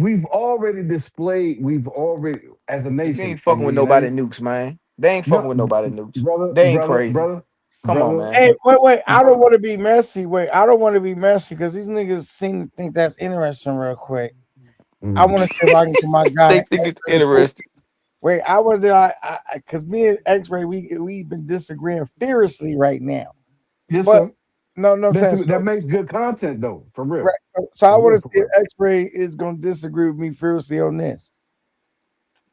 We've already displayed. We've already, as a
You
nation
ain't
in
fucking
the
with nobody
United,
nukes, man. They ain't fucking
no,
with nobody nukes.
brother,
They ain't
brother,
crazy.
brother,
Come on,
brother,
man.
Hey, wait. I don't
brother.
want to be messy. Wait, I don't want to be messy because these niggas seem to think that's interesting. Real quick, I
Mhm.
want to see if I can get my guy.
They think it's interesting.
Wait, I was there. Because me and X-Ray, we've been disagreeing fiercely right now.
Yes,
But
sir.
no, I'm saying
That
so.
makes good content though, for real,
Right. So I
for
want
real,
to
for
see if
real.
X-Ray is going to disagree with me fiercely on this.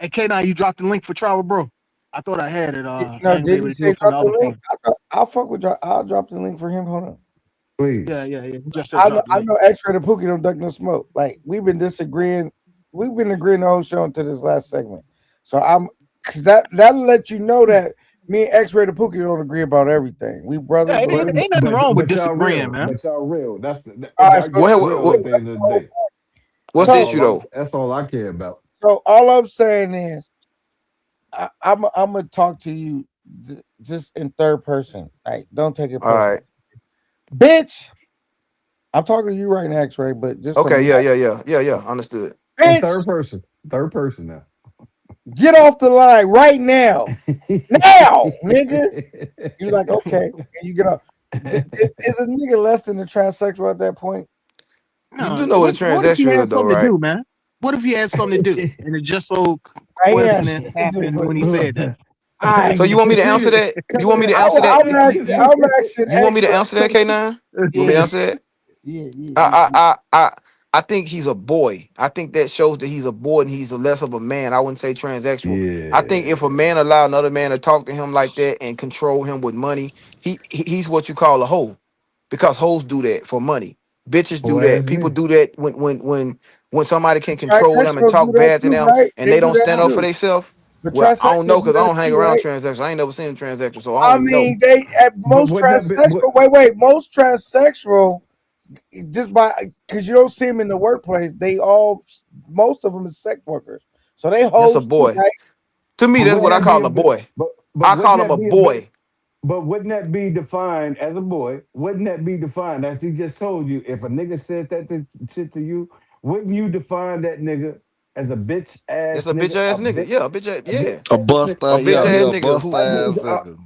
hey, K9, you dropped the link for Travel Bro. I thought I had it. I
No,
ain't gonna be
did
able
he
to do
say
it from
drop
the
the
other
link?
phone.
I'll fuck with. I'll drop the link for him. Hold on.
Please.
Yeah. He just said
I know.
drop the
I
link.
know. X-Ray the Pookie don't duck no smoke. Like we've been disagreeing. We've been agreeing the whole show until this last segment. So I'm because that'll let you know that me and X-Ray the Pookie don't agree about everything. We brothers,
Yeah,
but we.
ain't nothing wrong with
Y'all
disagreeing,
real,
man.
All right.
y'all
What,
real at the end of the day.
what's
That's
the
So
issue though?
all I care about.
so all I'm saying is I'm gonna talk to you just in third person. Like don't take it
All
personal,
right.
bitch. I'm talking to you right now, X-Ray, but just so
Okay.
we,
Yeah. Understood.
In
bitch,
third person now.
get off the line right now, now, nigga. You like okay, and you get up. Is a nigga less than a transsexual at that point?
You
No,
do know what a
what if he
transsexual
had
is, though,
something to
right?
do, man? What if he had something to do, and it just so
I ain't
coincidence
shit to do,
happened
but
when he said that?
all right.
So you want me to answer
Conceded.
that? You want me
Coming
to
in.
answer that?
I'm asking
You want me to
X-Ray.
answer that, K9? You want me to
Yeah,
answer that?
yeah.
I think he's a boy. I think that shows that he's a boy and he's less of a man. I wouldn't say transsexual. I think if a
Yeah.
man allow another man to talk to him like that and control him with money, he's what you call a hoe, because hoes do that for money. Bitches do
Whole
that.
ass
People
nigga.
do that when somebody can control them and
Transsexuals do
talk
that
bad to
too,
them
right?
and
They
they
do
don't
that
stand up for
too.
themselves.
But
Well, I don't know
transsexuals do
because I
that
don't hang
too,
around
right?
transsexuals. I ain't never seen a transsexual, so I don't
I
even know.
mean, they at
But
most
wouldn't that be
transsexual. Most transsexual just by because you don't see them in the workplace. They all most of them is sex workers, so they
That's a
hoes too,
boy.
right?
To me,
but
that's
wouldn't
what I
that be
call
a
a
bit
boy.
but
I
wouldn't
call him a
that be a bit
boy.
but wouldn't that be defined as a boy? Wouldn't that be defined as he just told you? If a nigga said shit to you, wouldn't you define that nigga as a bitch
That's
ass
a bitch
nigga?
ass nigga. Yeah, a bitch ass.
A bitch
Yeah,
A
ass nigga.
buster,
a bitch
yeah,
That
he
ass
a
means
nigga
bust
that
ass
means
nigga.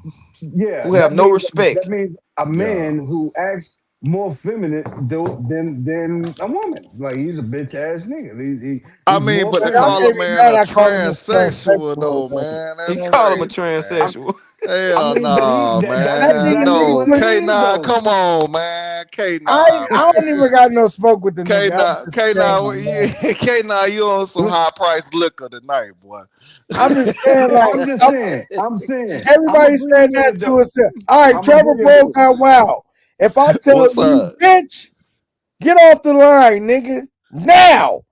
yeah,
who have no
that
respect.
means a
Yeah.
man who acts more feminine than a woman. Like he's a bitch ass nigga.
I
He's
mean,
more
but to
Y'all
feminine.
call a
can't be
man
mad.
a
I called him a
transsexual
transsexual.
though, man,
He
that's
called him a
crazy, man.
transsexual.
I
Hell
mean, but
no,
that's
That
man.
nigga
exactly
need
No.
what it
pussy.
is,
K9,
though.
come on, man. K9,
I don't even
man.
got no smoke with the nigga. I'm
K9,
just saying,
K9,
man.
K9, you on some high price liquor tonight, boy.
I'm just saying, like
I'm just saying. I'm saying. I'm
everybody said
agreeing with
that
it
to
though.
us. All right,
I'm
Trevor
agreeing with
Bro
it.
got wild. If I tell
What's
you,
up?
bitch, get off the line, nigga, now,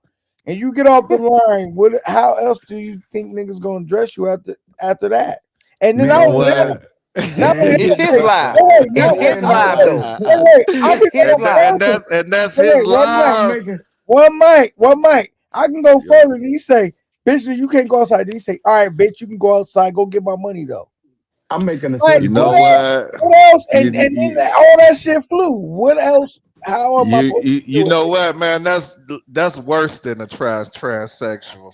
and you get off the line, what? How else do you think niggas gonna dress you after that? And then
You
not
know
Man,
only that,
what?
listen.
not only
Man,
It's
that,
his
wait,
live.
wait,
It's
not
his
wait,
live
wait,
though.
I
It's
can
his
go
live.
further.
And that's
Wait,
his
one mic,
I'm
live.
making
one mic. I can go
Yo,
further. And he say, bitch, you can't go outside. Then he say, all right, bitch, you can go outside. Go get my money though.
I'm making a
Like
you know
what
sentence.
else?
what?
What else?
You,
And then
you
all that shit flew. What else? How am I supposed to
you
do it?
know what, man? That's worse than a transsexual.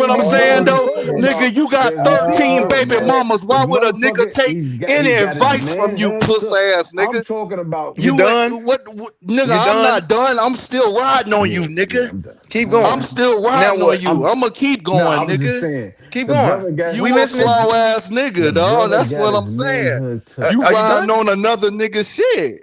what I'm
Hold
saying
on,
though?
talking
Nigga,
about
you got
the
13
look,
baby
man.
mamas.
The
Why would a nigga
motherfucker,
take any
he got his
advice from you,
manhood
puss
took.
ass
I'm
nigga?
talking about
You
You ain't
done?
what nigga,
You
I'm
done?
not done. I'm still riding on you,
yeah,
nigga.
I'm done.
Keep
I'm
going.
still
Now
riding on
what?
you. I'ma keep
No,
going,
I was just
nigga.
saying
Keep
the
going.
brother got
We
You a
listening.
slow ass
the
nigga, dog.
brother
That's
got
what
his
I'm saying.
manhood took.
You
Are you
riding
done?
on another nigga shit.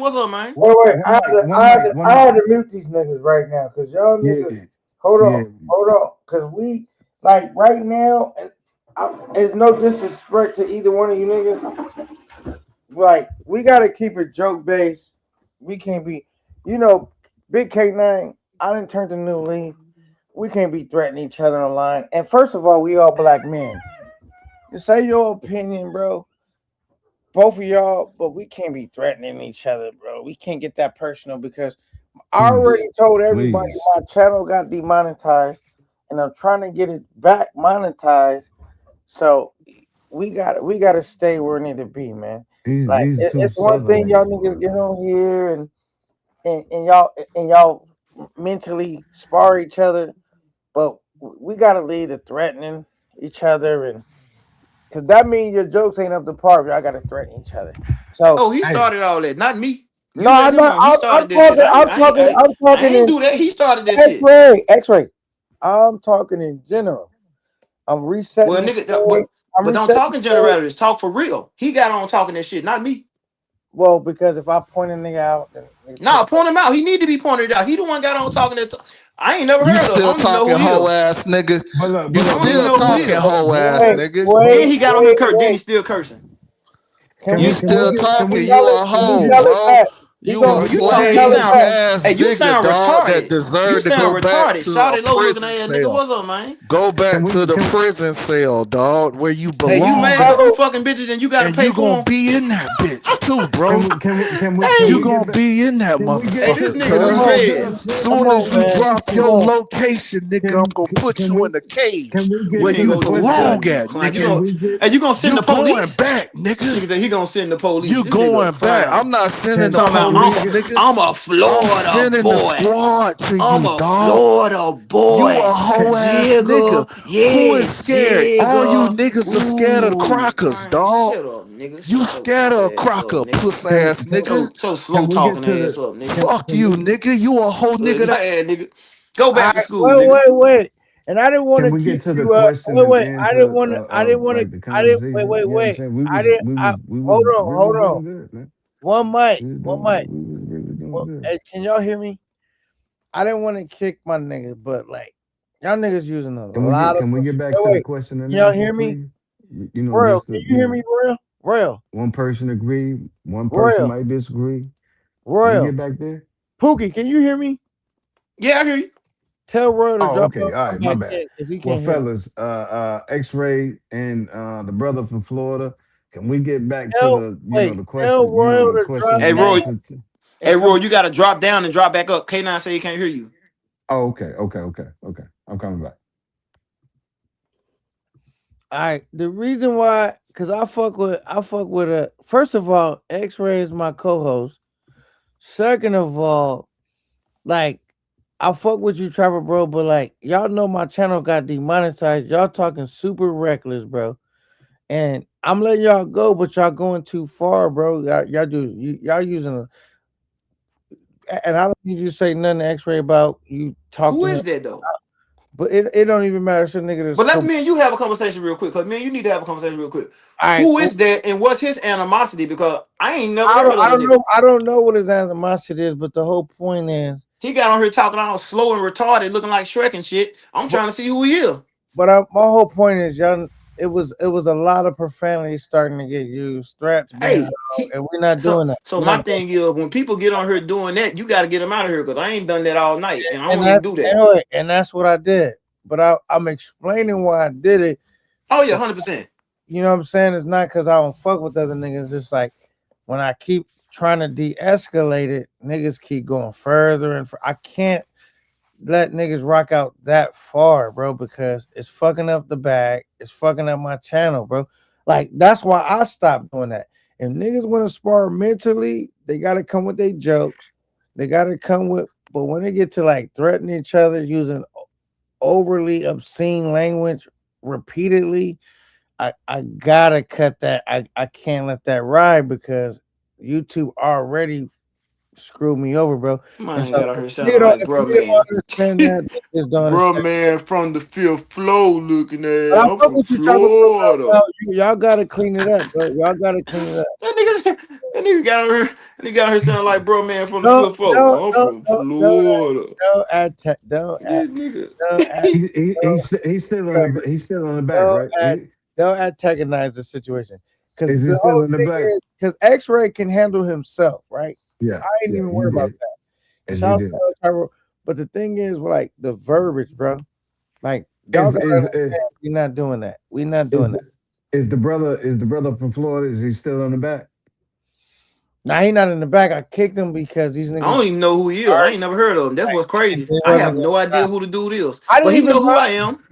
What's up, man?
Wait.
one mic, one
I had
mic,
to,
one
I
mic.
had to mute these niggas right now because y'all niggas.
Yeah,
Hold
yeah.
on, because we like right now, and it's no disrespect to either one of you niggas. Like we gotta keep it joke based. We can't be, you know, Big K9. I didn't turn the new leaf. We can't be threatening each other online. And first of all, we all black men. Just say your opinion, bro. Both of y'all, but we can't be threatening each other, bro. We can't get that personal because I
Please,
already told everybody
please.
my channel got demonetized, and I'm trying to get it back monetized. So we gotta stay where we need to be, man. Like
These two
it's one thing y'all
Southerners,
niggas get
bro.
on here and y'all mentally spar each other, but we gotta leave the threatening each other, and because that means your jokes ain't up to par. Y'all gotta threaten each other. So
Oh, he
Hey,
started all that, not me.
no,
You let
I'm
him
not.
on. He
I'm
started this shit.
talking. I'm
I
talking
ain't
in
do that. He started this shit.
X-ray. I'm talking in general. I'm resetting
Well,
the
nigga, what
stage. I'm
But don't
resetting.
talking generators. Talk for real. He got on talking that shit, not me.
Well, because if I point a nigga out, then
Nah, point him out. He need to be pointed out. He the one got on talking that. I ain't never
You
heard of him. I
still
don't even know
talking
who he
hoe
is.
ass nigga.
But
You
I
look,
don't
but
even
still
look,
know who he
talking
is.
hoe ass
wait,
nigga.
Then
wait,
he got on here
wait,
cursing. Then he
wait.
still cursing.
Can
You
we? Can we
still
get? Can
talking.
we
You
tell it?
a
Can we
hoe,
tell it
bro.
back?
You a
Bro,
We
you
gonna
sound,
tell
you
it
flame
sound,
back.
ass
hey, you
nigga,
sound
dog, that
retarded. You
deserve to go
sound
back
retarded.
to a
Shawty low looking
prison
ass nigga.
cell.
What's up, man?
Go back
we
to the
can
prison cell, dog, where you
Hey, you
belong
mad cause
at.
I'm
Brother,
fucking bitches and you gotta
And
pay
you
for
gonna
them?
be in that bitch too, bro.
can
You
we
Hey,
get
gonna
back?
be in that
hey, this
motherfucker,
nigga
come
done
on,
cuz.
red.
come
Soon as
on,
you
man.
drop
Come
your
on.
location, nigga, I'm gonna put
Can
you
we
in the cage
can we
where
get
He
to
you
the
go to jail.
belong
question?
You
at,
clown. You
nigga.
Can
gonna,
we get
hey, you gonna send
You
the
going
police?
back, nigga.
Nigga said he gonna send the police.
You
This nigga a
going back.
clown.
I'm not sending the
can
Talking about
police, nigga.
I'm a
I'm
Florida
sending the
boy.
squad to
I'm
you,
a
dog.
Florida
You
boy.
a hoe ass
Jigga.
nigga. Who is
Yeah,
scared? All you
jigga.
niggas are scared of
Ooh,
crackers,
man,
dog.
shut up, nigga.
You
Shut your
scared
punk
of a
ass up,
cracker,
nigga.
puss ass nigga.
So slow
can we get
talking
to
ass
the
up, nigga.
Fuck
can
you,
we
nigga. You a whole nigga that
Man, nigga. Go
All
back to
right,
school, nigga.
wait. And I didn't want
can
to
we get
keep
to the
you up.
question and
I didn't
answer
want to. I
of
didn't want to.
like the
I didn't.
conversation? You know what I'm saying?
I didn't. Hold on.
We
Hold
was
on.
doing good, man.
One mic.
We was
One
doing
mic.
we was really doing
Well,
good.
hey, can y'all hear me? I didn't want to kick my niggas, but like y'all niggas using a lot of.
Can we get back to the
Wait.
question and
Can y'all
answer,
hear me?
please? You know,
Royal,
just
can
to,
you hear me, Royal? Royal.
one person agree, one person
Royal.
might disagree. Can we
Royal.
get back there?
Pookie, can you hear me?
Yeah, I hear you.
Tell Royal to
Oh,
drop
okay.
off,
All
come
right, my
back
bad.
in because he
Well,
can't hear me.
fellas, X-Ray and the brother from Florida, can we get back to
Tell
the,
wait,
the
tell
question,
Royal
the
to drop
question
Hey,
and
Roy.
down
answer?
Hey,
and come.
Roy, you gotta drop down and drop back up. K9 say he can't hear you.
Oh, okay. I'm coming back.
All right. The reason why, because I fuck with a. First of all, X Ray is my co-host. Second of all, like I fuck with you, Trevor, bro. But like y'all know, my channel got demonetized. Y'all talking super reckless, bro. And I'm letting y'all go, but y'all going too far, bro. Y'all using and I don't need you to say nothing to X Ray about you talk
Who
to him.
is that though?
But it don't even matter. It's a nigga that's
But let
come.
me and you have a conversation real quick, cause me and you need to have a conversation real quick.
All right.
Who is that and what's his animosity? Because I ain't never
I
heard
don't
of
I
the
don't
nigga.
know. I don't know what his animosity is, but the whole point is.
He got on here talking all slow and retarded, looking like Shrek and shit. I'm
But
trying to see who he is.
my whole point is, y'all. It was a lot of profanity starting to get used, threats being
Hey,
out,
he
and we're not
so
doing that.
so
We're
my
not doing
thing is when people get on here doing that, you gotta get them out of here because I ain't done that all night and I
and
don't even
that's
do that.
anyway, and that's what I did. But I'm explaining why I did it.
Oh yeah,
It's,
100%.
you know what I'm saying? It's not because I don't fuck with other niggas. It's just like when I keep trying to de-escalate it, niggas keep going further I can't let niggas rock out that far, bro, because it's fucking up the bag. It's fucking up my channel, bro. Like that's why I stopped doing that. If niggas want to spar mentally, they gotta come with their jokes. They gotta come with, but when they get to like threatening each other using overly obscene language repeatedly, I gotta cut that. I can't let that ride because YouTube already screwed me over, bro. And
Man
so
got out here sounding like
if a
bruh
nigga
man.
don't understand that, they just don't
Bruh
understand.
man from the fifth floor looking
But
at.
I
I'm
fuck
from
with you, Trevor, bro.
Florida.
Y'all gotta clean it up, bro. Y'all gotta clean it up.
That nigga got on here. That nigga got on here sounding like bruh man from the
Don't
fifth floor.
don't
I'm
don't
from
don't don't
Florida.
don't add don't add
This nigga.
don't add don't,
He's still on
Trevor,
he's still on the back,
don't
right?
add don't antagonize the situation. Because
Is he
the
still
whole
in the
thing
back?
is because X-Ray can handle himself, right?
Yeah,
I ain't
yeah,
even
he
worried about
did.
that. And
Yes, he
shout out
did.
to Trevor. But the thing is, like the verbiage, bro. Like y'all
Is
gotta
is is
understand, we're not doing that. We're not
is
doing that.
the brother from Florida? Is he still on the back?
Now he not in the back. I kicked him because these
I
niggas
don't even know who he is. I
are
ain't never heard of him. That's what's
and
crazy.
they
I
wasn't
have
gonna
no idea
stop.
who the dude is.
I
But
didn't
he
even
know who
mind.
I am.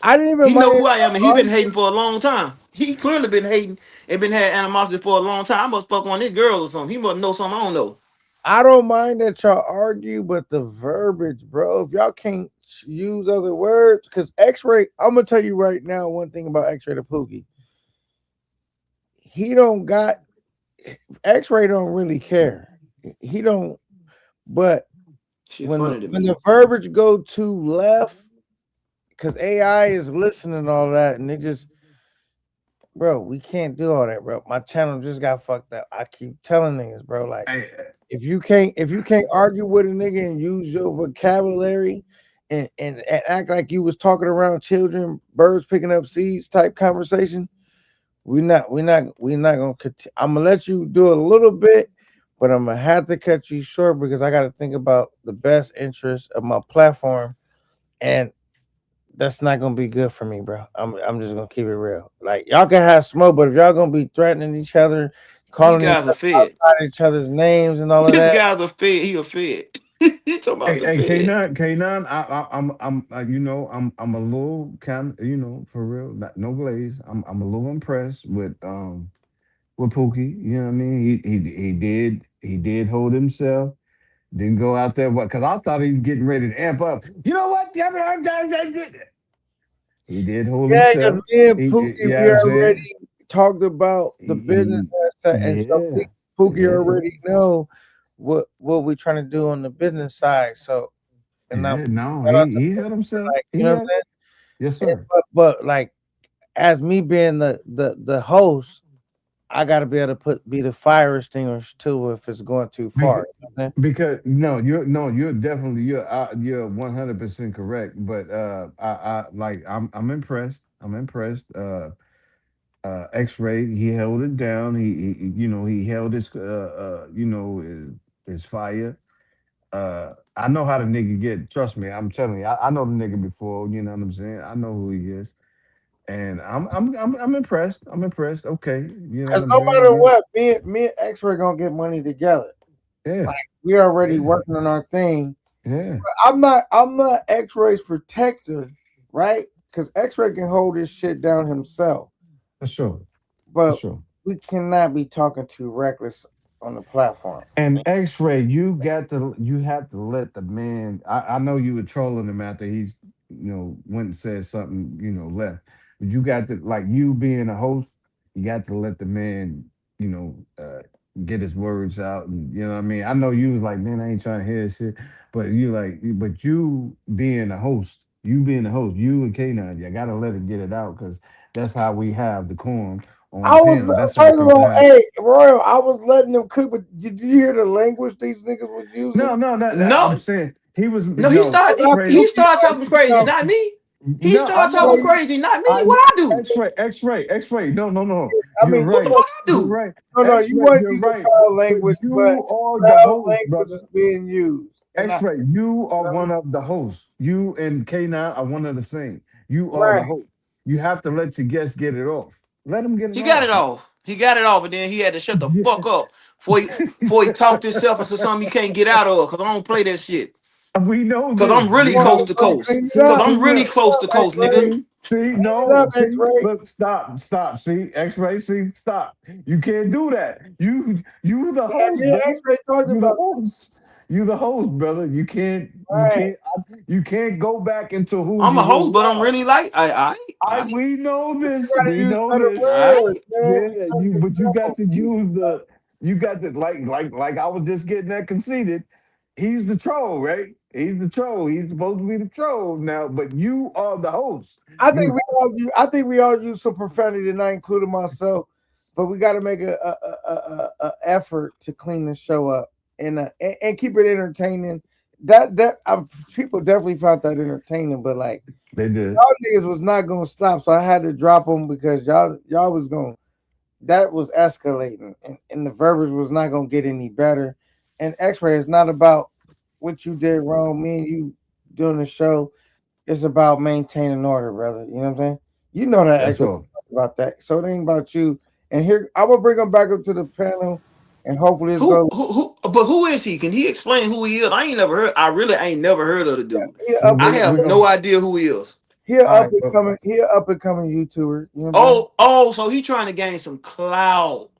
I didn't even
He know
mind
who I am, and he been
arguing.
hating for a long time. He clearly been hating and been had animosity for a long time. I must fuck one of these girls or something. He must know something I don't know.
I don't mind that y'all argue, but the verbiage, bro. If y'all can't use other words, because X-Ray, I'm gonna tell you right now one thing about X-Ray to Pookie. He don't got X-Ray don't really care. He don't. But
Shit funny to
when
me.
the verbiage go to left, because AI is listening and all that, and it just bro, we can't do all that, bro. My channel just got fucked up. I keep telling niggas, bro, like
Hey,
if you can't argue with a nigga and use your vocabulary and act like you was talking around children, birds picking up seeds type conversation, we're not gonna continue. I'm gonna let you do a little bit, but I'm gonna have to cut you short because I gotta think about the best interest of my platform, and that's not gonna be good for me, bro. I'm just gonna keep it real. Like y'all can have smoke, but if y'all gonna be threatening each other,
These
calling each
guys are
other
fed.
outside each other's names and all of
This
that,
guy's a fed. He a fed. He talking about the
hey,
fed.
K9, I'm, you know, I'm a little kind, you know, for real, no glaze. I'm a little impressed with Pookie. You know what I mean? He did hold himself. Didn't go out there, because I thought he was getting ready to amp up. You know what? He did hold
yeah, because
himself.
me and
He,
Pookie,
yeah,
we
I'm
already
saying,
talked about the business
he,
aspect, and so
yeah,
Pookie
yeah,
already know what we trying to do on the business side. So, and I'm
yeah. No,
shout out to
he held himself.
like you
He
know what
had,
I'm
yes,
saying.
sir.
But like as me being the host, I got to be able to be the fire extinguisher too if it's going too far.
Because,
You know what I'm saying?
because you're definitely you're 100% correct. But I like I'm impressed. I'm impressed. X-Ray, he held it down. You know, he held his you know, his fire. I know how the nigga get. Trust me, I'm telling you. I know the nigga before. You know what I'm saying? I know who he is, and I'm impressed. I'm impressed. Okay, you know what
Because
I'm
no
saying?
matter what, me and X-Ray gonna get money together.
Yeah,
Like we already
yeah,
working on our thing.
yeah.
I'm not X-Ray's protector, right? Because X-Ray can hold this shit down himself,
For sure, for
but
sure.
we cannot be talking too reckless on the platform.
And X-Ray, you have to let the man. I know you were trolling him after he's, went and said something, left. But you got to, like, you being a host, you got to let the man, you know, uh, get his words out, and you know what I mean. I know you was like, man, I ain't trying to hear shit, but you being a host, you and K9, you gotta let it get it out, because that's how we have the corn on the
I was
panel. That's how
first of
people
all,
have.
hey Royal, I was letting them cook, but did you hear the language these niggas was
No,
using?
no, no. I'm
No,
saying he was
no. He
no
started. He,
Not
X-ray.
he
Pookie,
started talking
but
crazy, not me. He
No, I
started talking
know.
crazy, not me.
I
What I do?
X-ray. No, no, no.
I
You're
mean,
What the
right.
fuck I
You're
do?
right.
no, you
X-ray.
wasn't
You're
using
right.
foul
But
language, but
you are the
foul
host,
language
brother.
is being used, and I,
X-ray. You are
you know,
one of the hosts. You and K9 are one of the same. You are the
right?
host. You have to let your guests get it off. Let them get it
He got
off,
it off. He got it off, and then he had to shut the
man.
fuck up before he talked himself into something he can't get out of. Cause I don't play that shit.
We know
Cause I'm
this.
really
We
Want
coast
know.
to
to
coast.
clean it
Cause
up?
See,
I'm really
look.
close to coast, nigga.
See,
Clean it
no,
up,
see,
X-Ray.
look, stop. See, X-ray, see, stop. You can't do that. You the
Yeah,
host,
me and
brother.
X-Ray talked
You the
about
host. You the host, brother. You
that. Right.
can't, you can't go back into who
I'm
you
a host,
really
but I'm
are.
really like
We know
You
this.
gotta
We
use
know
better
this.
words,
I
man.
Yeah, but you got to use you got to, like I was just getting that conceited. He's the troll, right? He's the troll. He's supposed to be the troll now, but you are the host. You have
I think we all use some profanity, and I included myself. But we got to make a effort to clean the show up and keep it entertaining. People definitely found that entertaining, but like
they did.
y'all niggas was not gonna stop, so I had to drop them because y'all was going that was escalating, and the verbiage was not gonna get any better. And X-Ray is not about what you did wrong. Me and you doing the show. It's about maintaining order, brother. You know what I'm saying? You know that
That's
X-Ray
all.
about that. So it ain't about you. And here I'm gonna bring him back up to the panel, and hopefully it's go.
but who is he? Can he explain who he is? I ain't never heard. I really ain't never heard of the dude.
He
Well,
up
I
and
have
we're
no
gonna.
idea who he is.
he a
All
up
right.
and
Well,
coming. He a up and coming YouTuber. You know what I'm saying?
Oh, so he trying to gain some clout.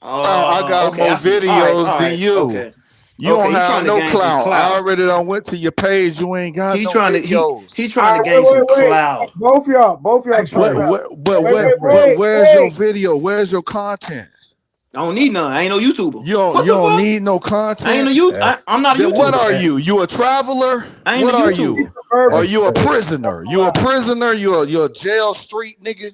I
Oh,
got
okay,
more
I see. All right,
videos
all
than
right,
you.
okay,
You
okay.
don't
He
have
trying to
no
gain some
clout. I
clout.
already done went to your page. You ain't got
He
no
trying to
videos.
he
All
trying to
right,
gain some
wait.
clout.
Both y'all turn
X-ray.
around. Wait,
Hey,
wait,
X-ray.
wait,
Where's your
wait.
video? Where's your content?
I don't need none. I ain't no YouTuber.
You
What the
don't
fuck?
need no
I ain't
content.
a you.
Uh,
I'm not a
Then what are
YouTuber.
uh,
you? You a traveler?
I ain't a
What are
He's
you?
YouTuber.
a verb.
Are
X-ray.
you a prisoner? You a prisoner? You a jail street nigga?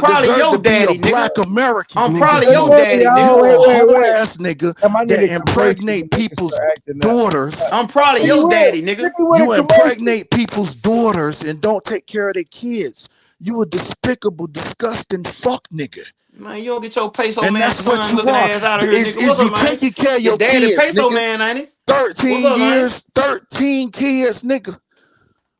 don't
probably
deserve
your
to be a
daddy,
black
nigga.
American,
I'm
nigga.
probably
Wait,
your
wait,
daddy,
y'all,
nigga.
You
wait,
a
wait,
hoe
wait.
ass nigga
I need
that
a commercial to
impregnate
make it
people's
start acting up.
daughters.
I'm probably
He
your
with
daddy,
it.
nigga.
He with a
You
commercial.
impregnate people's daughters and don't take care of their kids. You a despicable, disgusting fuck nigga.
Man, you don't get your peso
And
man
that's what
son
you
looking
are.
ass out of here, nigga.
Is
What's
you
up, man?
taking care of
Your
your
daddy
kids,
peso
nigga.
man, ain't it? What's
13
up, man?
years, 13 kids, nigga.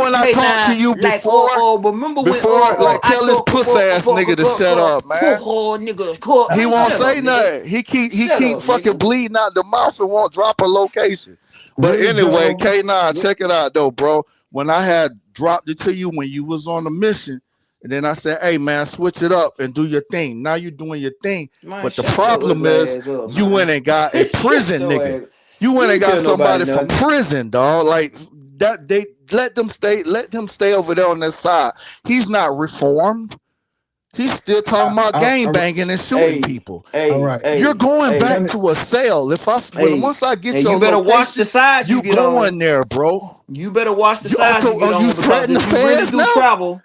when I talked to
K9,
you
like remember when
like
I
tell this
told
puss ass nigga to shut up, man.
nigga,
He
man,
won't
shut up,
say
nigga.
nothing. He
Shut
keep
up,
fucking
nigga.
bleeding out the mouth and won't drop a location. But
Really,
anyway,
Joe?
K9, check it out though, bro. When I had dropped it to you when you was on the mission, and then I said, hey man, switch it up and do your thing. Now you're doing your thing.
Man,
But the
shut your
problem
ugly
is
ass up,
you
man.
went and got a
Shut
prison
your
nigga.
ass.
You went
You
and
ain't
got
tell nobody
somebody from
nothing.
prison, dog. Like that they let him stay over there on that side. He's not reformed. He's still talking about gang banging and shooting
Hey,
people.
All
hey,
right.
You're
hey,
going
hey,
back to a cell.
hey.
Once I get
And you
your
better watch the
location,
sides you
you
get on.
going there, bro.
You better watch the
You
sides you
also
get
are you
on because
threatening the
if you really
feds
do
now?
travel,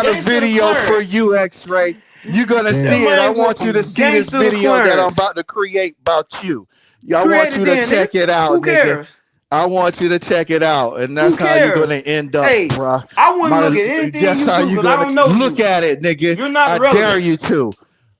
got a
Gangster to
video for
Clarence.
you, X-Ray. You're gonna
That
see it. I
man
want you to
go
see this
gangster to
video that I'm
Clarence.
about to create about you. I want
Created
you to
then, nigga.
check it
Who
out, nigga.
cares?
I want you to check it out, and
Who
that's how you're
cares?
gonna end up,
Hey,
bruh.
I wouldn't look at anything
That's
you
how
do
you're
because I
gonna
don't know
look
you.
at it, nigga.
You're not
I dare
relevant.
you to.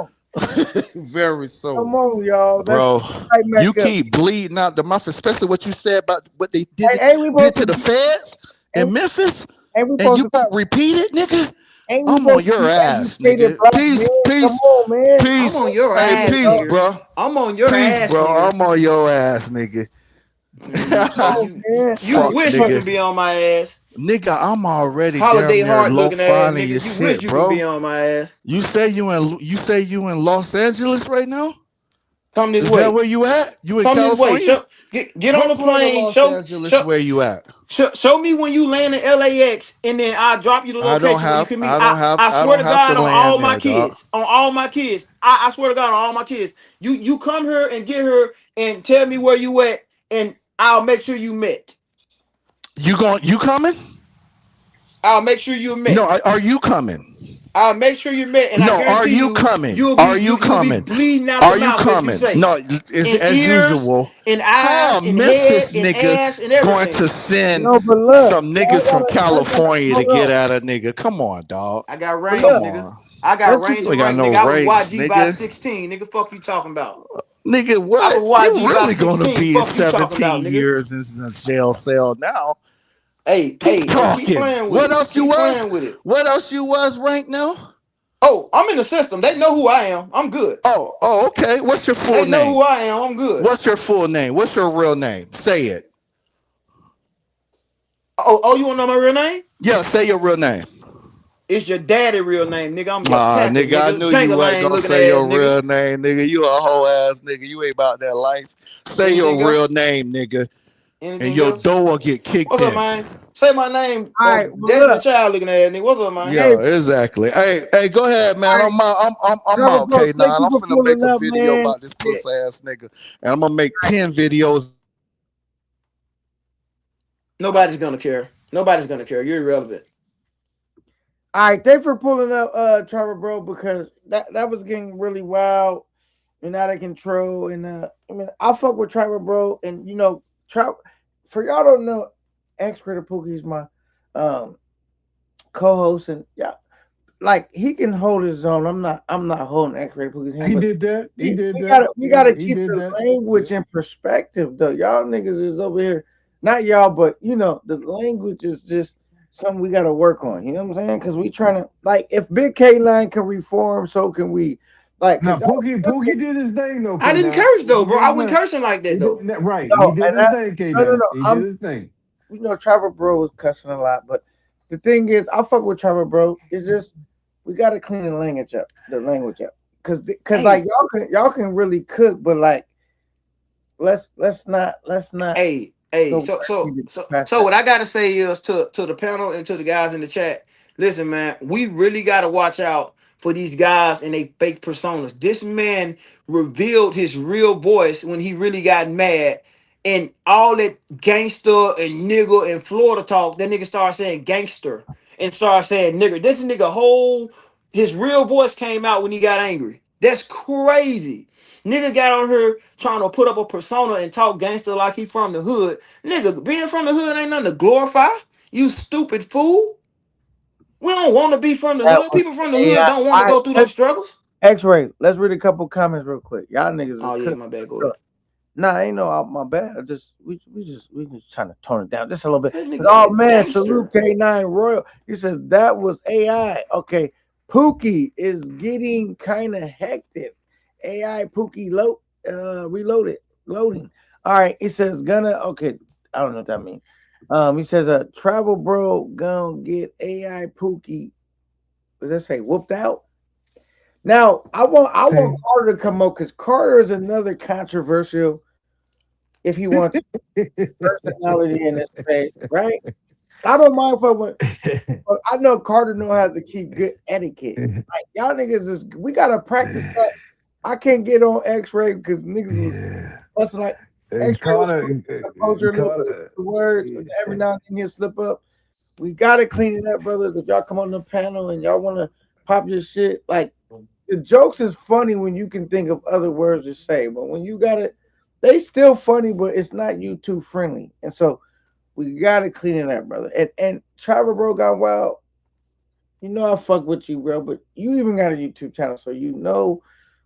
on.
Very soon.
Come on, y'all. Let's
Bro,
tighten back
you
up.
keep bleeding out the mouth, especially what you said about what they did,
Ain't we
did
supposed
to the feds in
ain't,
Memphis,
ain't we
and
supposed
you
to
won't repeat it, nigga?
ain't we
I'm on
supposed to
your
be
ass,
educated
nigga.
black
Peace,
men? Come
peace,
on, man.
I'm
peace.
on your
Hey,
ass,
peace,
nigga.
bro.
I'm on your
Peace,
ass,
bro.
nigga.
I'm on your ass, nigga.
Man,
Oh, man.
you
Fuck,
wish you
nigga.
could be on my ass.
Nigga, I'm already
Holiday
damn near
hard
low
looking ass
finding
nigga.
your
You wish
shit,
you could
bro.
be on my ass.
You say you in Los Angeles right now?
Come this
Is that
way.
where you at? You in
Come this way.
California?
Get on
What
the
part of
plane.
Los Angeles where you at?
Show me when you land in LAX, and then I'll drop you the location where you can meet. I
I
swear
don't
to
have to
God on all
land
my
there, dog.
kids. On all my kids. I swear to God on all my kids. You come here and get her and tell me where you at, and I'll make sure you met.
You coming?
I'll make sure you
No,
met.
are you coming?
I'll make sure you met, and I
No, are
guarantee
you
you,
coming? Are you
you'll be
coming?
bleeding out the
Are you
mouth if you
coming?
say
No, is
in
as
ears,
usual.
in
How
eyes,
a
in head,
Memphis
in
nigga
ass, and
going to
everything.
send
No, but look,
some niggas from California to
hold
get
up.
at a nigga? Come on, dog.
I got
But
range,
Come
look,
nigga.
on.
I got
let's just
range
You ain't
and
got
rank,
no
nigga. I was
race,
YG by
nigga.
16, nigga. Fuck you talking about?
Nigga,
I was
what? You
YG by
really gonna
16.
be
Fuck you talking about,
17
nigga?
years in a jail cell now? Keep
Hey, keep
talking.
playing with
What
it.
else you
Keep
was?
playing with it.
What else you was right now?
Oh, I'm in the system. They know who I am. I'm good.
Oh, okay. What's your full
They know
name?
who I am. I'm good.
What's your full name? What's your real name? Say it.
Oh, you wanna know my real name?
Yeah, say your real name.
It's your daddy real name, nigga. I'm your
Ah,
pappy,
nigga, I
nigga.
knew you wasn't
Jangalang
gonna
looking
say
ass,
your
nigga.
real name, nigga. You a whole ass nigga. You ain't about that life. Say
Anything
your real
else?
name, nigga, and
Anything
your
else?
door will get kicked
What's up,
in.
man? Say my name,
all right, well
Destiny
look,
Child looking ass, nigga. What's up, man?
hey,
Yeah, exactly. Hey, go ahead,
all
man.
right,
I'm
Trevor,
out,
bro,
K9.
thank you
I'm
for
finna make
pulling
a
up,
video
man.
about this
Yeah,
puss ass nigga, and I'm gonna make 10 videos.
Nobody's gonna care. Nobody's gonna care. You're irrelevant.
all right, thanks for pulling up, Trevor, bro, because that was getting really wild and out of control. And I mean, I fuck with Trevor, bro, and you know, Trevor. For y'all don't know, X Critter Pookie is my um co-host, and yeah, like he can hold his own. I'm not holding X-Ray Pookie's hand,
He
but
did that. He did
we
that.
gotta we
Yeah,
gotta
he
keep
did
the
that. Yeah.
language in perspective though. Y'all niggas is over here, not y'all, but you know, the language is just something we gotta work on. You know what I'm saying? Because we trying to like if Big K9 can reform, so can we. Like, cause
Now
y'all
Pookie did his thing though,
I
K
didn't
Nine.
curse though,
He
bro.
did
I
his
wasn't
thing.
cursing like
He
that
did
though.
that right. He
no,
did his thing, K Nine.
no.
He did his thing.
You know, Trevor Bro was cussing a lot, but the thing is, I fuck with Trevor Bro. It's just we gotta clean the language up, cause like
Hey,
y'all can really cook, but like let's not
hey.
go
So so
crazy
so
past
so
that.
what I gotta say is to the panel and to the guys in the chat. Listen, man, we really gotta watch out for these guys and they fake personas. This man revealed his real voice when he really got mad. And all that gangster and nigger and Florida talk, that nigga started saying gangster and started saying nigger. This nigga whole his real voice came out when he got angry. That's crazy. Nigga got on here trying to put up a persona and talk gangster like he from the hood. Nigga, being from the hood ain't nothing to glorify. You stupid fool. We don't want to be from the
That
hood.
was
People from the hood
AI.
don't want to go through those struggles.
X-ray. Let's read a couple comments real quick. Y'all niggas is
Oh yeah,
cook.
my bad. Go ahead.
Nah, ain't no my bad. I just we just trying to tone it down just a little bit.
That
Says,
nigga
oh
said
man, salute
gangster.
K9 Royal. He says that was AI. Okay, Pookie is getting kind of hectic. AI Pookie reloaded loading. All right, he says gonna okay. I don't know what that means. He says travel bro gonna get AI Pookie. What does that say? Whooped out. Now I want Carter to come up because Carter is another controversial if he wants personality in this space, right? I don't mind if I went, but I know Carter know how to keep good etiquette. Like y'all niggas is we gotta practice that. I can't get on X-ray because niggas was
Yeah.
busting like
And
X-ray was
Carter,
culture a little bit
Carter,
of words, but every now and then he'll slip up. We gotta clean it up, brothers. If y'all come on the panel and y'all wanna pop your shit, like the jokes is funny when you can think of other words to say, but when you got it, they still funny, but it's not YouTube friendly. And so we gotta clean it up, brother. And Trevor bro got wild. You know I fuck with you, bro, but you even got a YouTube channel, so you know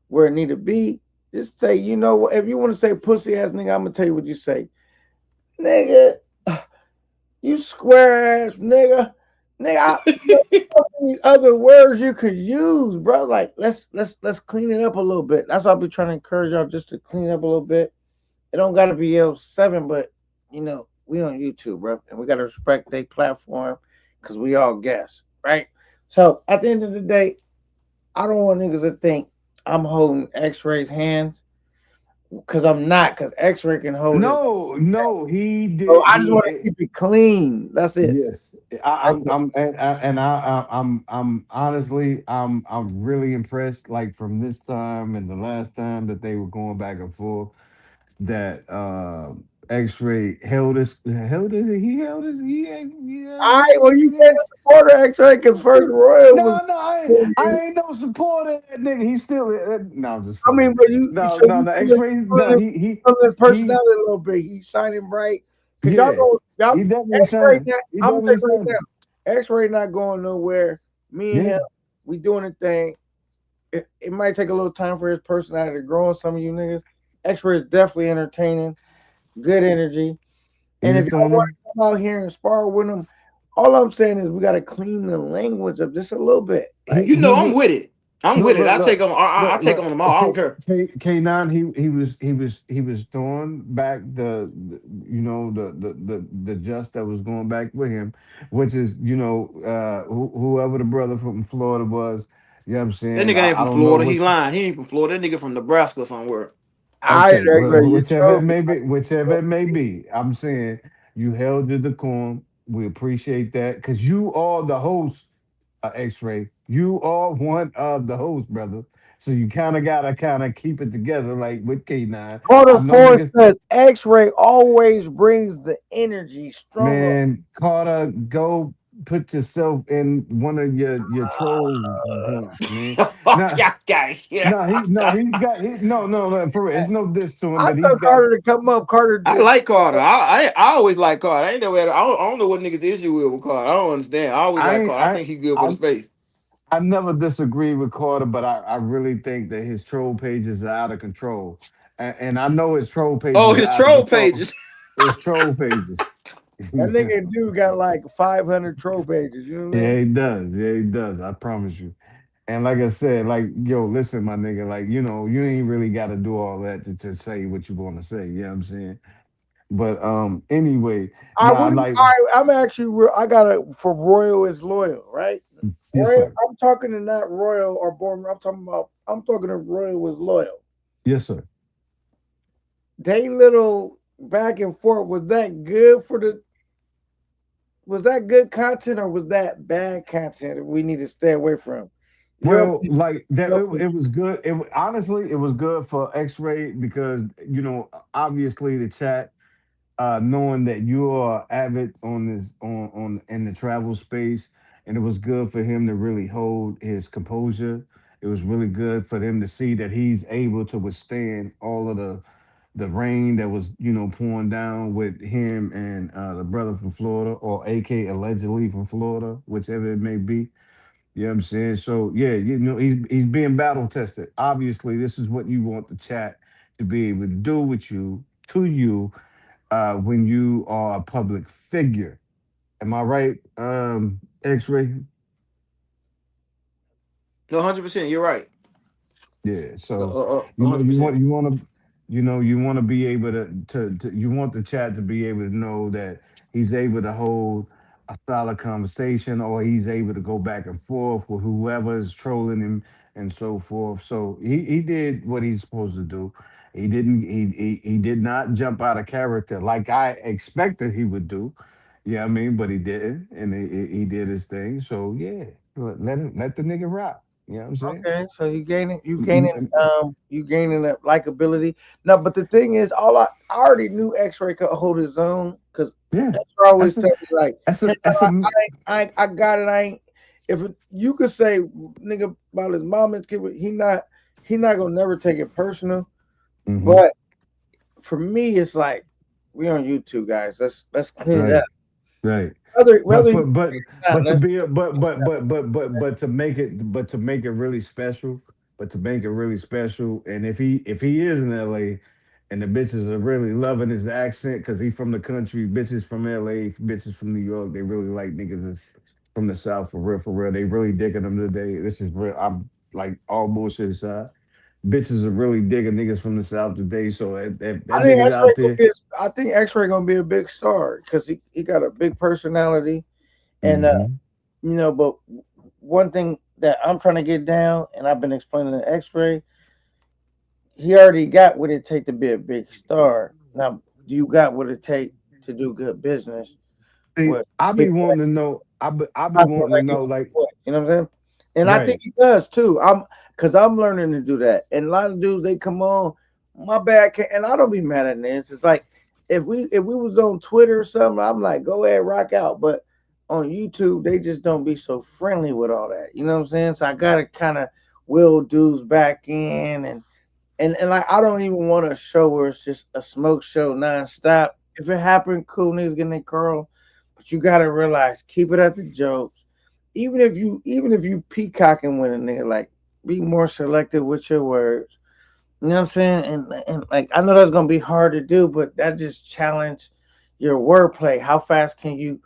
where it need to be. Just say, you know what, if you want to say pussy ass nigga, I'm gonna tell you what you say. Nigga, you square ass nigga. Nigga, other words you could use, bro. Like let's clean it up a little bit. That's why I'll be trying to encourage y'all just to clean it up a little bit. It don't gotta be L7, but you know, we on YouTube, bro, and we gotta respect their platform because we all guests, right? So at the end of the day, I don't want niggas to think I'm holding X-Ray's hands because I'm not. Because X-Ray can hold his.
No, no, he
So
did.
I just want to
He
keep it clean. That's it.
Yes,
That's it.
I'm honestly, I'm really impressed. Like from this time and the last time that they were going back and forth, that X-Ray he
All
held
right.
his
Well, you can't
shit.
support X-Ray because First Royal was.
No, I ain't no supporter of that nigga. He still no, I'm just
I mean,
fucking.
but you
No,
so
no,
you
no.
feeling
X-Ray, no,
feeling feeling his
he
personality a little bit. He's shining bright because y'all
yeah,
know y'all
he definitely
X-Ray.
shining.
Not,
He
I'm gonna tell
definitely
you right
shining.
now. X-Ray not going nowhere. Me and
Yeah.
him, we doing a thing. It might take a little time for his personality to grow on some of you niggas. X-Ray is definitely entertaining, good energy. And if
He's
y'all
doing
want
it.
to come out here and spar with him, all I'm saying is we got to clean the language up just a little bit. Like,
You know, I'm with it. I'm
Look,
with it.
look,
I take
look,
on. I take
look.
on them all. I don't care.
K9, he was throwing back you know the just that was going back with him, which is whoever the brother from Florida was. You know what I'm
That
saying?
nigga ain't
I
from
don't know
Florida. He
which.
lying. He ain't from Florida. That nigga from Nebraska somewhere.
I
Okay,
X-Ray, you
whichever it
trolling.
may be, whichever it may be, I'm saying you held your decorum. We appreciate that because you are the host, X-Ray. You are one of the hosts, brother. So you kind of gotta kind of keep it together, like with K9. I
Carter
know
Force
niggas,
says X-Ray always brings the energy stronger.
man. Carter, go put yourself in one of your troll joints, man.
Fuck
Nah,
y'all got here.
he's got no for real. It's no diss to him,
I
but he's
told
got.
Carter to come up. Carter
I
just
like Carter. I always like Carter. I ain't never. I don't know what niggas issue with Carter. I don't understand. I always
I
like
ain't
Carter. I think he's good for the
I
space.
I never disagree with Carter, but I really think that his troll pages are out of control. And I know his troll
Oh,
pages are
his
out of
troll
control.
pages.
His troll pages.
that
Yeah,
nigga dude got like 500 troll pages. You know what I mean?
he does. Yeah, he does. I promise you. And like I said, like, yo, listen, my nigga, like, you ain't really got to do all that to say what you want to say. You know what I'm saying? But anyway,
I
nah,
wouldn't.
like,
I'm actually. I got a for Royal is loyal, right?
yes,
Royal.
sir.
I'm talking to not Royal or Born. I'm talking about. I'm talking to Royal was loyal.
Yes, sir.
They little back and forth was that good for the was that good content or was that bad content that we need to stay away from? Your
Well, like that,
your
it was good. Honestly, it was good for X-Ray because obviously the chat, knowing that you are avid on this on in the travel space, and it was good for him to really hold his composure. It was really good for them to see that he's able to withstand all of the rain that was pouring down with him and the brother from Florida, or AK allegedly from Florida, whichever it may be. You know what I'm saying? So yeah, he's being battle tested. Obviously, this is what you want the chat to be able to do with you, to you, when you are a public figure. Am I right? X-ray.
No, 100%. You're right.
Yeah, so
hundred percent.
you want to be able to you want the chat to be able to know that he's able to hold a solid conversation, or he's able to go back and forth with whoever is trolling him and so forth. So he did what he's supposed to do. He didn't he did not jump out of character like I expected he would do. Yeah, I mean, but he didn't, and he did his thing. So yeah, let the nigga rock. You know what I'm saying?
okay, so
Mm,
you gaining that likability. No, but the thing is, I already knew X-Ray could hold his own because
Yeah,
X-Ray always
that's a
tell me like,
that's
"Hey,
a that's a
I got it. I ain't." If you could say nigga about his mom and kid, he not gonna never take it personal.
hmm
But for me, it's like we on YouTube, guys. Let's clean it up.
right, right.
Whether
But
you
for but
not,
but to
let's
be a but to make it really special, to make it really special, and if he is in LA, and the bitches are really loving his accent because he from the country, bitches from LA, bitches from New York, they really like niggas from the South for real, for real. They really digging them today. This is real. I'm like all bullshit aside. bitches are really digging niggas from the south today. So if that
I think
niggas
X-Ray
out
gonna
there.
be. I think X-Ray gonna be a big star because he got a big personality, and
Hmm.
But one thing that I'm trying to get down, and I've been explaining to X-Ray, he already got what it take to be a big star. Now, do you got what it take to do good business
See,
with
I be
people
wanting to know. I be
not so
wanting to know
regular
like
boys? You know what I'm saying? And I think
right.
he does too. I'm learning to do that. And a lot of dudes they come on, my bad, and I don't be mad at this. It's like if we was on Twitter or something, I'm like, go ahead, rock out. But on YouTube, they just don't be so friendly with all that. You know what I'm saying? So I gotta kind of will dudes back in and like I don't even want a show where it's just a smoke show nonstop. If it happened, cool niggas getting their curl, but you gotta realize keep it at the jokes. Even if you peacocking with a nigga, like be more selective with your words. You know what I'm saying? And like I know that's gonna be hard to do, but that just challenge your wordplay. How fast can you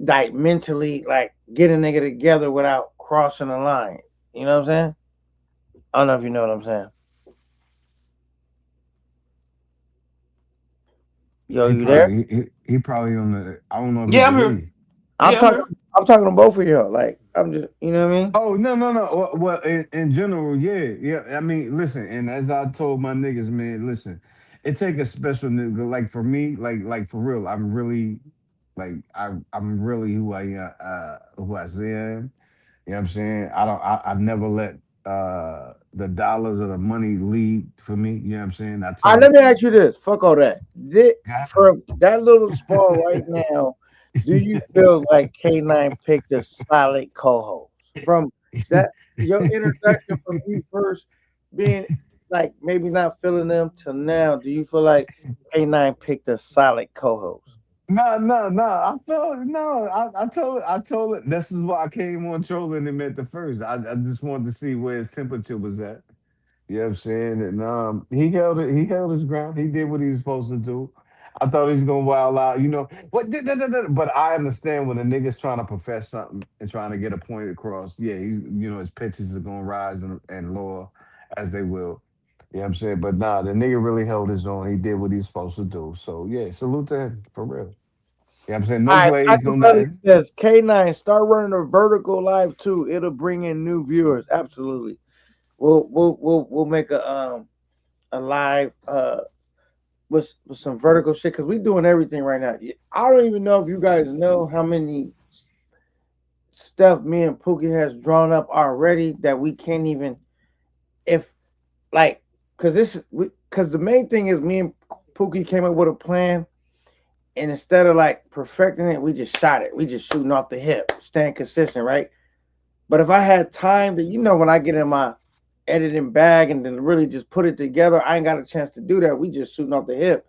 like mentally like get a nigga together without crossing the line? You know what I'm saying? I don't know if you know what I'm saying. Yo, you there?
He probably on the. I don't know if he
Yeah, I'm
can hear
here.
you.
I'm
Yeah, I'm
talking.
here.
I'm talking to both of y'all. Like I'm just, you know what I mean?
Oh no. Well, in general, yeah. I mean, listen, and as I told my niggas, man, listen, it take a special nigga. Like for me, like for real, I'm really like I'm really who I am, who I say I am. You know what I'm saying? I've never let the dollars or the money lead for me. You know what I'm saying? I
All right,
tell
let me ask you this. Fuck all that.
God.
For that little spot right now, do you feel like K9 picked a solid co-host from that your introduction from you first being like maybe not feeling them till now? Do you feel like K9 picked a solid co-host?
No. I felt no. I told it. This is why I came on trolling him at the first. I just wanted to see where his temperature was at. You know what I'm saying? And he held it. He held his ground. He did what he was supposed to do. I thought he was gonna wild out. You know what? But I understand when a nigga's trying to profess something and trying to get a point across. Yeah, his pitches are gonna rise and lower as they will. You know what I'm saying? But nah, the nigga really held his own. He did what he's supposed to do. So yeah, salute to him for real. Yeah, I'm saying no
All right,
plays, no
Machiavelli
nothing.
says K9 start running a vertical live too. It'll bring in new viewers. Absolutely. We'll make a live with some vertical shit because we doing everything right now. I don't even know if you guys know how many stuff me and Pookie has drawn up already that we can't even if like because the main thing is me and Pookie came up with a plan and instead of like perfecting it, we just shot it. We just shooting off the hip, staying consistent, right? But if I had time to, when I get in my editing bag and then really just put it together, I ain't got a chance to do that. We just shooting off the hip.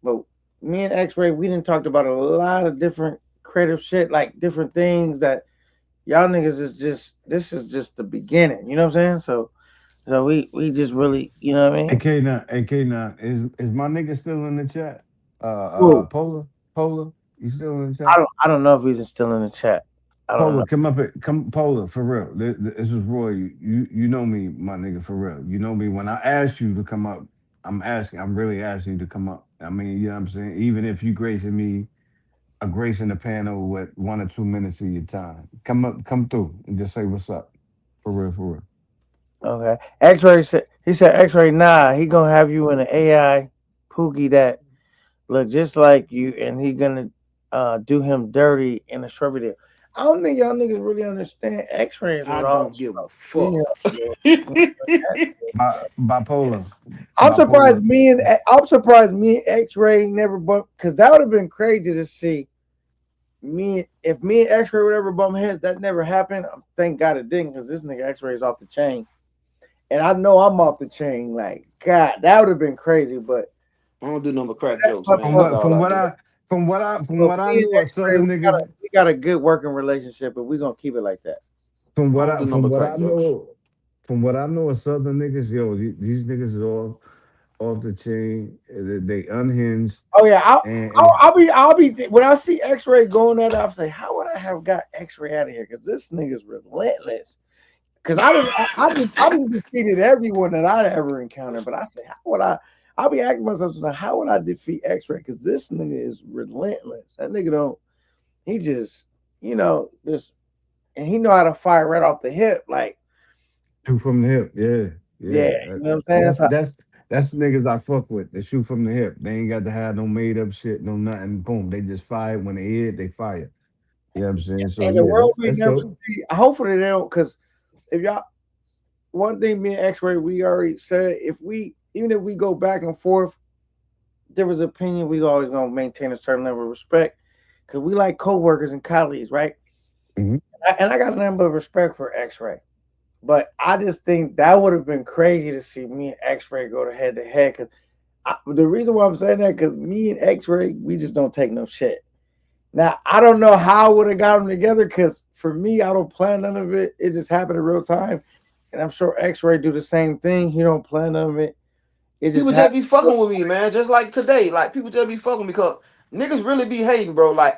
But me and X-Ray, we didn't talked about a lot of different creative shit, like different things that y'all niggas is just. This is just the beginning. You know what I'm saying? So we just really, you know what I mean?
AK9, is my nigga still in the chat?
Who?
Polar, you still in the chat?
I don't know if he's still in the chat. I don't
Polar,
know.
come up here, come Polar for real. This is Roy. You know me, my nigga, for real. You know me. When I asked you to come up, I'm really asking you to come up. I mean, you know what I'm saying? Even if you gracing me a grace in the panel with 1 or 2 minutes of your time, come up, come through, and just say what's up, for real, for real.
Okay. X-Ray said he said X-Ray. Nah, he gonna have you in an AI Pookie that look just like you, and he gonna do him dirty in a short video. I don't think y'all niggas really understand. X-ray is
I
with all the
don't give a
smoke.
fuck.
Bipolar,
I'm surprised
bipolar.
me and I'm surprised me and X-Ray never bumped because that would have been crazy to see me if me and X-Ray would ever bump heads. That never happened. Thank God it didn't because this nigga X-Ray is off the chain, and I know I'm off the chain. Like God, that would have been crazy. But
I don't do number crack jokes,
but,
man.
From
but,
That's
what,
all
from
I
what
do.
I, from what I, from
but
what I
me and
knew of
X-Ray,
Southern niggas.
we got a good working relationship, and we're gonna keep it like that.
I don't do
From
number
what
crack
I
jokes.
know, from what I know of Southern niggas, yo, these niggas is all off the chain. They unhinged,
Oh yeah,
and
I'll be when I see X-Ray going at it, I'll say, how would I have got X-Ray out of here? Because this nigga's relentless. Because I didn't defeated everyone that I'd ever encountered, but I say, how would I? I'll be asking myself, how would I defeat X-Ray? Because this nigga is relentless. That nigga don't. He just, just, and he know how to fire right off the hip. Like,
Shoot from the hip. Yeah,
yeah,
yeah.
you know what I'm saying?
That's
So,
that's that's the niggas I fuck with. They shoot from the hip. They ain't got to have no made up shit, no nothing. Boom. They just fire when they hit. They fire. You know what I'm saying? So
and the
yeah,
world may
that's
never
dope.
see. Hopefully they don't, because if y'all, one thing me and X-Ray, we already said, even if we go back and forth, different opinion, we always gonna maintain a certain level of respect, because we like co-workers and colleagues, right?
Hmm.
And I got a number of respect for X-Ray, but I just think that would have been crazy to see me and X-Ray go to head to head. Because the reason why I'm saying that, because me and X-Ray, we just don't take no shit. Now I don't know how I would have got them together, because for me, I don't plan none of it. It just happened in real time, and I'm sure X-Ray do the same thing. He don't plan none of it. It just
People
happened.
just be fucking with me, man. Just like today, like people just be fucking because niggas really be hating, bro. Like,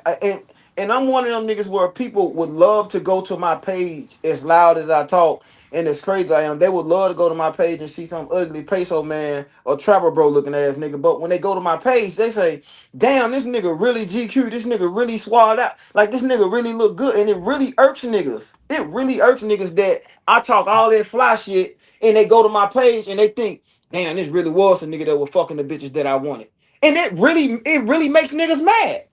and I'm one of them niggas where people would love to go to my page as loud as I talk and as crazy I am. They would love to go to my page and see some ugly peso man or trapper bro looking ass nigga. But when they go to my page, they say, "Damn, this nigga really GQ. This nigga really swallowed out. Like this nigga really look good." And it really irks niggas. It really irks niggas that I talk all that fly shit and they go to my page and they think, damn, this really was a nigga that was fucking the bitches that I wanted. And it really makes niggas mad.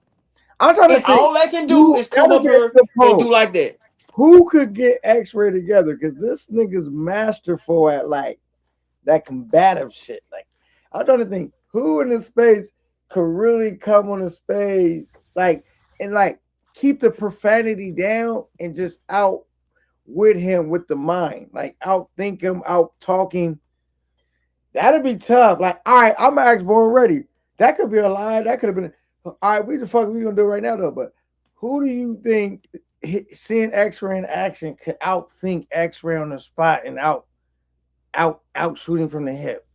I'm trying to
And
think
all they can do
who.
is come
That'll
up
be a
here
good
and
poll.
do like that.
Who could get X-Ray together? Because this nigga's masterful at like that combative shit. Like, I'm trying to think who in the space could really come on the space, like, and like keep the profanity down and just out with him with the mind, like outthink him, out talking. That'd be tough. Like, all right, I'm Max Born ready. That could be a lie. That could have been. All right, we the fuck we gonna do right now though. But who do you think seeing X-Ray in action could outthink X-Ray on the spot and out shooting from the hip?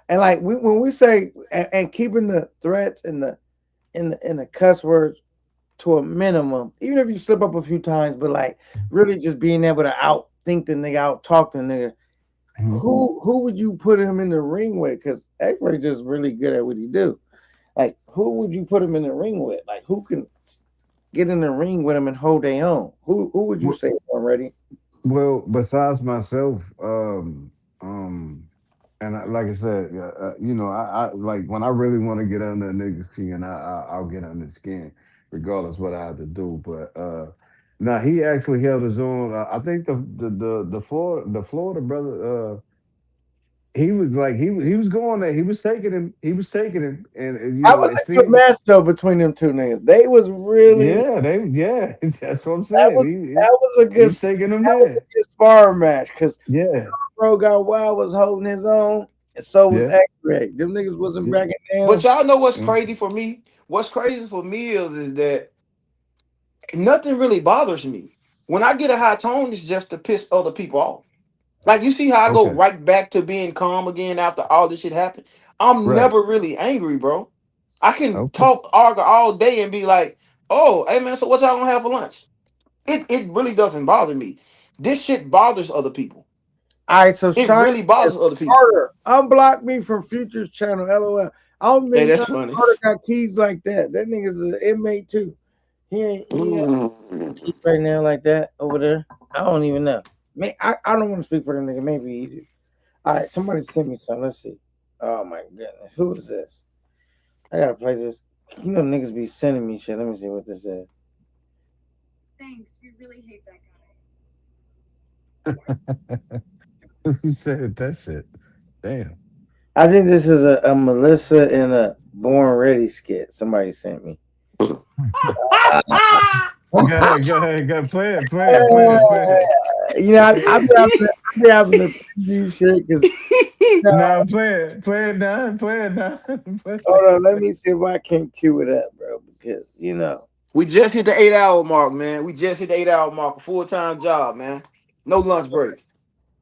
And like when we say and keeping the threats and the cuss words to a minimum, even if you slip up a few times, but like really just being able to outthink the nigga, out talk the nigga.
Hmm.
Who would you put him in the ring with? Because X-Ray just really good at what he do. Like, who would you put him in the ring with? Like, who can get in the ring with him and hold their own? Who would you say already?
Well, besides myself, and like I said, I like when I really want to get under a nigga's skin, I'll get under his skin, regardless what I have to do. But now he actually held his own. I think the Florida brother, he was like he was going there. He was taking him, and
I was
it
a good
seemed,
match though between them two niggas. They was really
yeah, that's what I'm
that
saying.
was that was a
He
good
was taking him
that was a
there.
good sparring match because
Yeah,
Bro got Wild was holding his own, and so was
yeah,
X-Ray. Them niggas wasn't
yeah.
backing
But
down.
y'all know what's
Mm.
crazy for me? What's crazy for me is that nothing really bothers me. When I get a high tone, it's just to piss other people off. Like you see how I go
Okay,
right back to being calm again after all this shit happened? I'm
right.
never really angry, bro. I can
Okay.
talk, argue all day and be like, oh, hey man, so what y'all gonna have for lunch? It really doesn't bother me. This shit bothers other people.
All right, so
It
Shine
really bothers
says
other people.
Carter, unblock me from Futures channel. LOL. I don't
Hey,
think
that's funny.
Carter got keys like that. That nigga's an inmate too. He ain't keys right now like that over there. I don't even know. I don't want to speak for the nigga. Maybe he do. All right, somebody sent me some. Let's see. Oh my goodness, who is this? I gotta play this. You know niggas be sending me shit. Let me see what this is.
Who said that shit? Damn.
I think this is a Melissa in a Born Ready skit. Somebody sent me.
Go ahead, go play it, play it.
You know, I be having to preview shit because
Now play it now, play it now. Play
hold on, let
it.
me see if I can cue it up, bro. Because
We just hit the 8 hour mark, man. We just hit the 8 hour mark. A full-time job, man. No lunch breaks.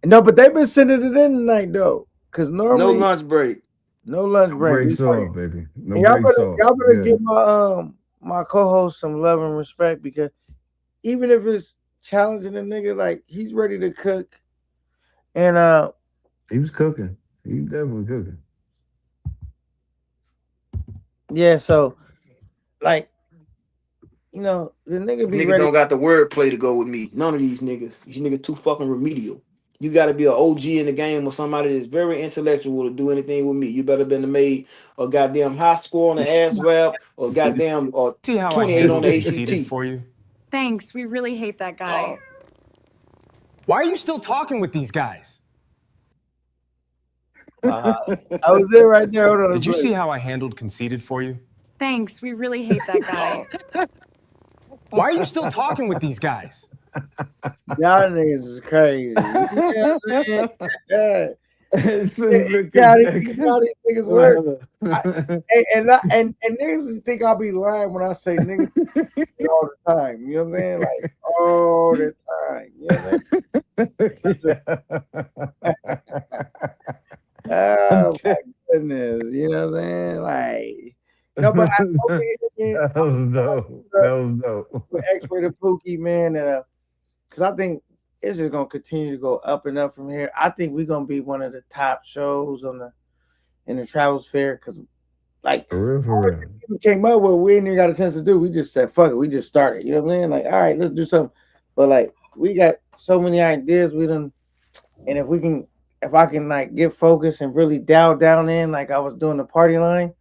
no, but they've been sending it in tonight though. Because
No
normally
lunch break.
no lunch
No
break. We
breaks
like,
off, baby. No
and y'all
breaks
better
off.
y'all better
Yeah.
give my co-host some love and respect because even if it's challenging a nigga, like he's ready to cook And
He was cooking. He was definitely cooking.
yeah, so like, the nigga be
Niggas
ready.
don't got the wordplay to go with me. None of these niggas. These niggas too fucking remedial. You got to be an OG in the game or somebody that's very intellectual to do anything with me. You better been made a goddamn high score on the ass rap or goddamn or
See how I
28 on
handled
the
conceited
ACT.
for you?
Thanks. We really hate that guy.
Why are you still talking with these guys?
I was there right there. Hold on.
Did you see how I handled conceited for you?
Thanks. We really hate that guy.
Why are you still talking with these guys?
Y'all niggas is crazy. You know what I'm saying? Yeah.
Look
These how these niggas work. And niggas think I'll be lying when I say niggas all the time. You know what I'm saying? Like all the time. You know what I'm saying? Oh my goodness. You know what I'm saying? Like no, but
That was dope. That was dope.
with X-Ray to Pookie, man, and because I think it's just gonna continue to go up and up from here. I think we're gonna be one of the top shows in the Travels Fair because, like,
For real.
we came up with, we ain't even got a chance to do. We just said, "Fuck it," we just started. You know what I'm saying? Like, all right, let's do something. But like, we got so many ideas. We done, and if I can like get focused and really dial down in, like I was doing the party line.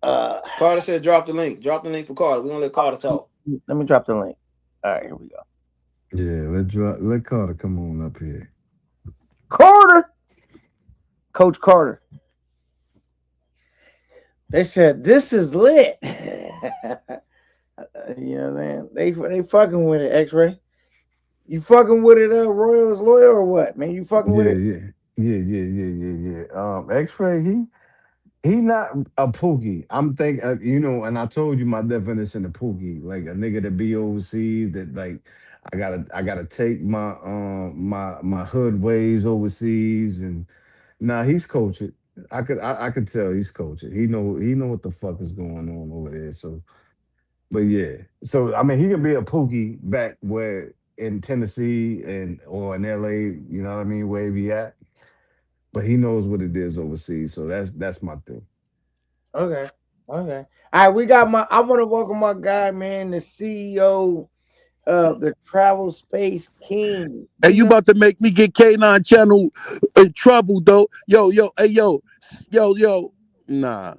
Carter said drop the link. Drop the link for Carter. We're gonna let Carter talk.
Let me drop the link. All right, here we go.
Yeah, let Carter come on up here.
Carter, Coach Carter. They said this is lit. You know what I'm saying? They fucking with it, X-Ray. You fucking with it, Royals lawyer or what, man? You fucking with it?
Yeah. X-Ray, he not a pookie. I'm thinking, and I told you my definition of pookie, like a nigga that be overseas that like I gotta take my hood ways overseas and he's coaching. I could tell he's coaching. He know what the fuck is going on over there. So, but yeah, so I mean he can be a pookie back where in Tennessee or in LA, you know what I mean, where he be at. But he knows what it is overseas, so that's my thing.
Okay. All right, we got I want to welcome my guy, man, the CEO of the Travel Space King.
Hey, you about to make me get K9 channel in trouble, though. Yo. Nah,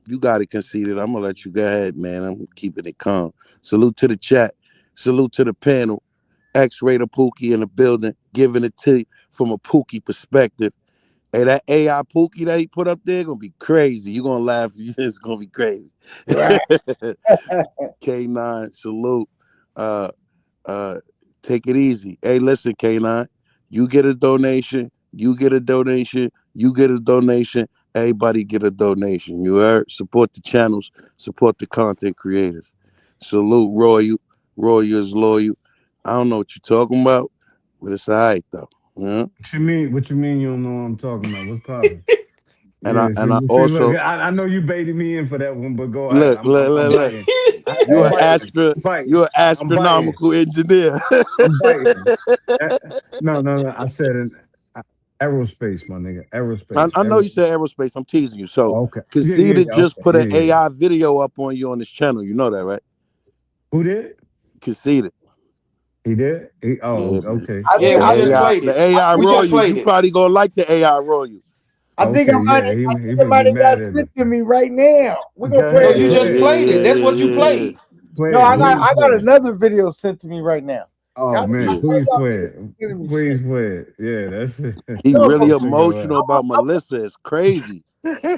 you got it conceded. I'm gonna let you go ahead, man. I'm keeping it calm. Salute to the chat. Salute to the panel. X-Rated Pookie in the building, giving it to you from a Pookie perspective. Hey, that AI Pookie that he put up there gonna be crazy. You gonna laugh. It's gonna be crazy.
Right.
K9, salute. Take it easy. Hey, listen, K9. You get a donation. You get a donation. You get a donation. Everybody get a donation. You heard? Support the channels. Support the content creators. Salute Royal. Royal is loyal. I don't know what you're talking about, but it's all right though. Yeah.
What you mean? What you mean? You don't know what I'm talking about? What's popping?
And I
Yeah.
and I
See, look,
also
I know you baited me in for that one, but go ahead.
look,
I'm
look.
biting.
You're
I'm
an
biting. I'm
you're
biting.
an
I'm biting.
astronomical engineer.
I'm biting. Uh, No. I said in aerospace, my nigga. Aerospace.
I know you said aerospace. I'm teasing you. So
Oh, okay.
Conceited
Yeah.
just
Okay.
put an
Yeah.
AI video up on you on this channel. You know that, right?
Who did?
Conceited.
He did.
Yeah, man.
Okay.
I
Yeah,
think
The
we
I,
just
AI,
played
the
it.
AI
We just
royal.
played
You
it.
probably gonna like the AI royal.
I think
Okay. Yeah.
I
He
think it
must
might
be
have got
mad at me.
sent to me right now. We're
Go
gonna play
No,
it.
ahead.
you
Go
just
ahead.
played it. That's what you
Yeah.
played.
No,
Play it.
I got
Please play it.
another video sent to me right now.
Oh
Y'all, I
man,
Yeah.
told
please
y'all
play
niggas
it.
sending me
Please
shit.
play it. Yeah, that's it.
He
No,
really
but
That
emotional
nigga
about Melissa. It's crazy.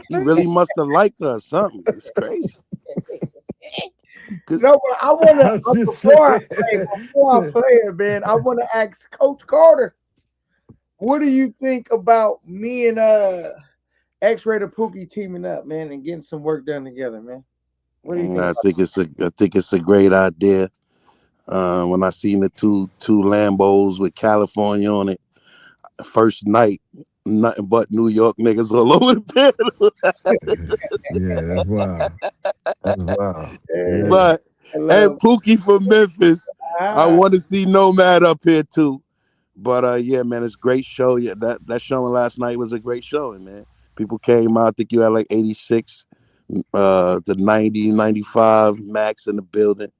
He really must have liked her or something. It's crazy.
no, but I wanna
I was just
before I
saying.
play it, man, I wanna ask Coach Carter, what do you think about me and X-Rated Pookie teaming up, man, and getting some work done together, man? What do you think
I
about
think it's a great idea. When I seen the two Lambos with California on it, first night, nothing but New York niggas all over the panel.
Yeah, that's wild. That's wild.
that?
Yeah.
But
I
and
love
Pookie from Memphis, I
ah,
want to see Nomad up here too. But yeah, man, it's a great show. Yeah, that showing last night was a great showing, man. People came out. I think you had like 86, the 90, 95 max in the building.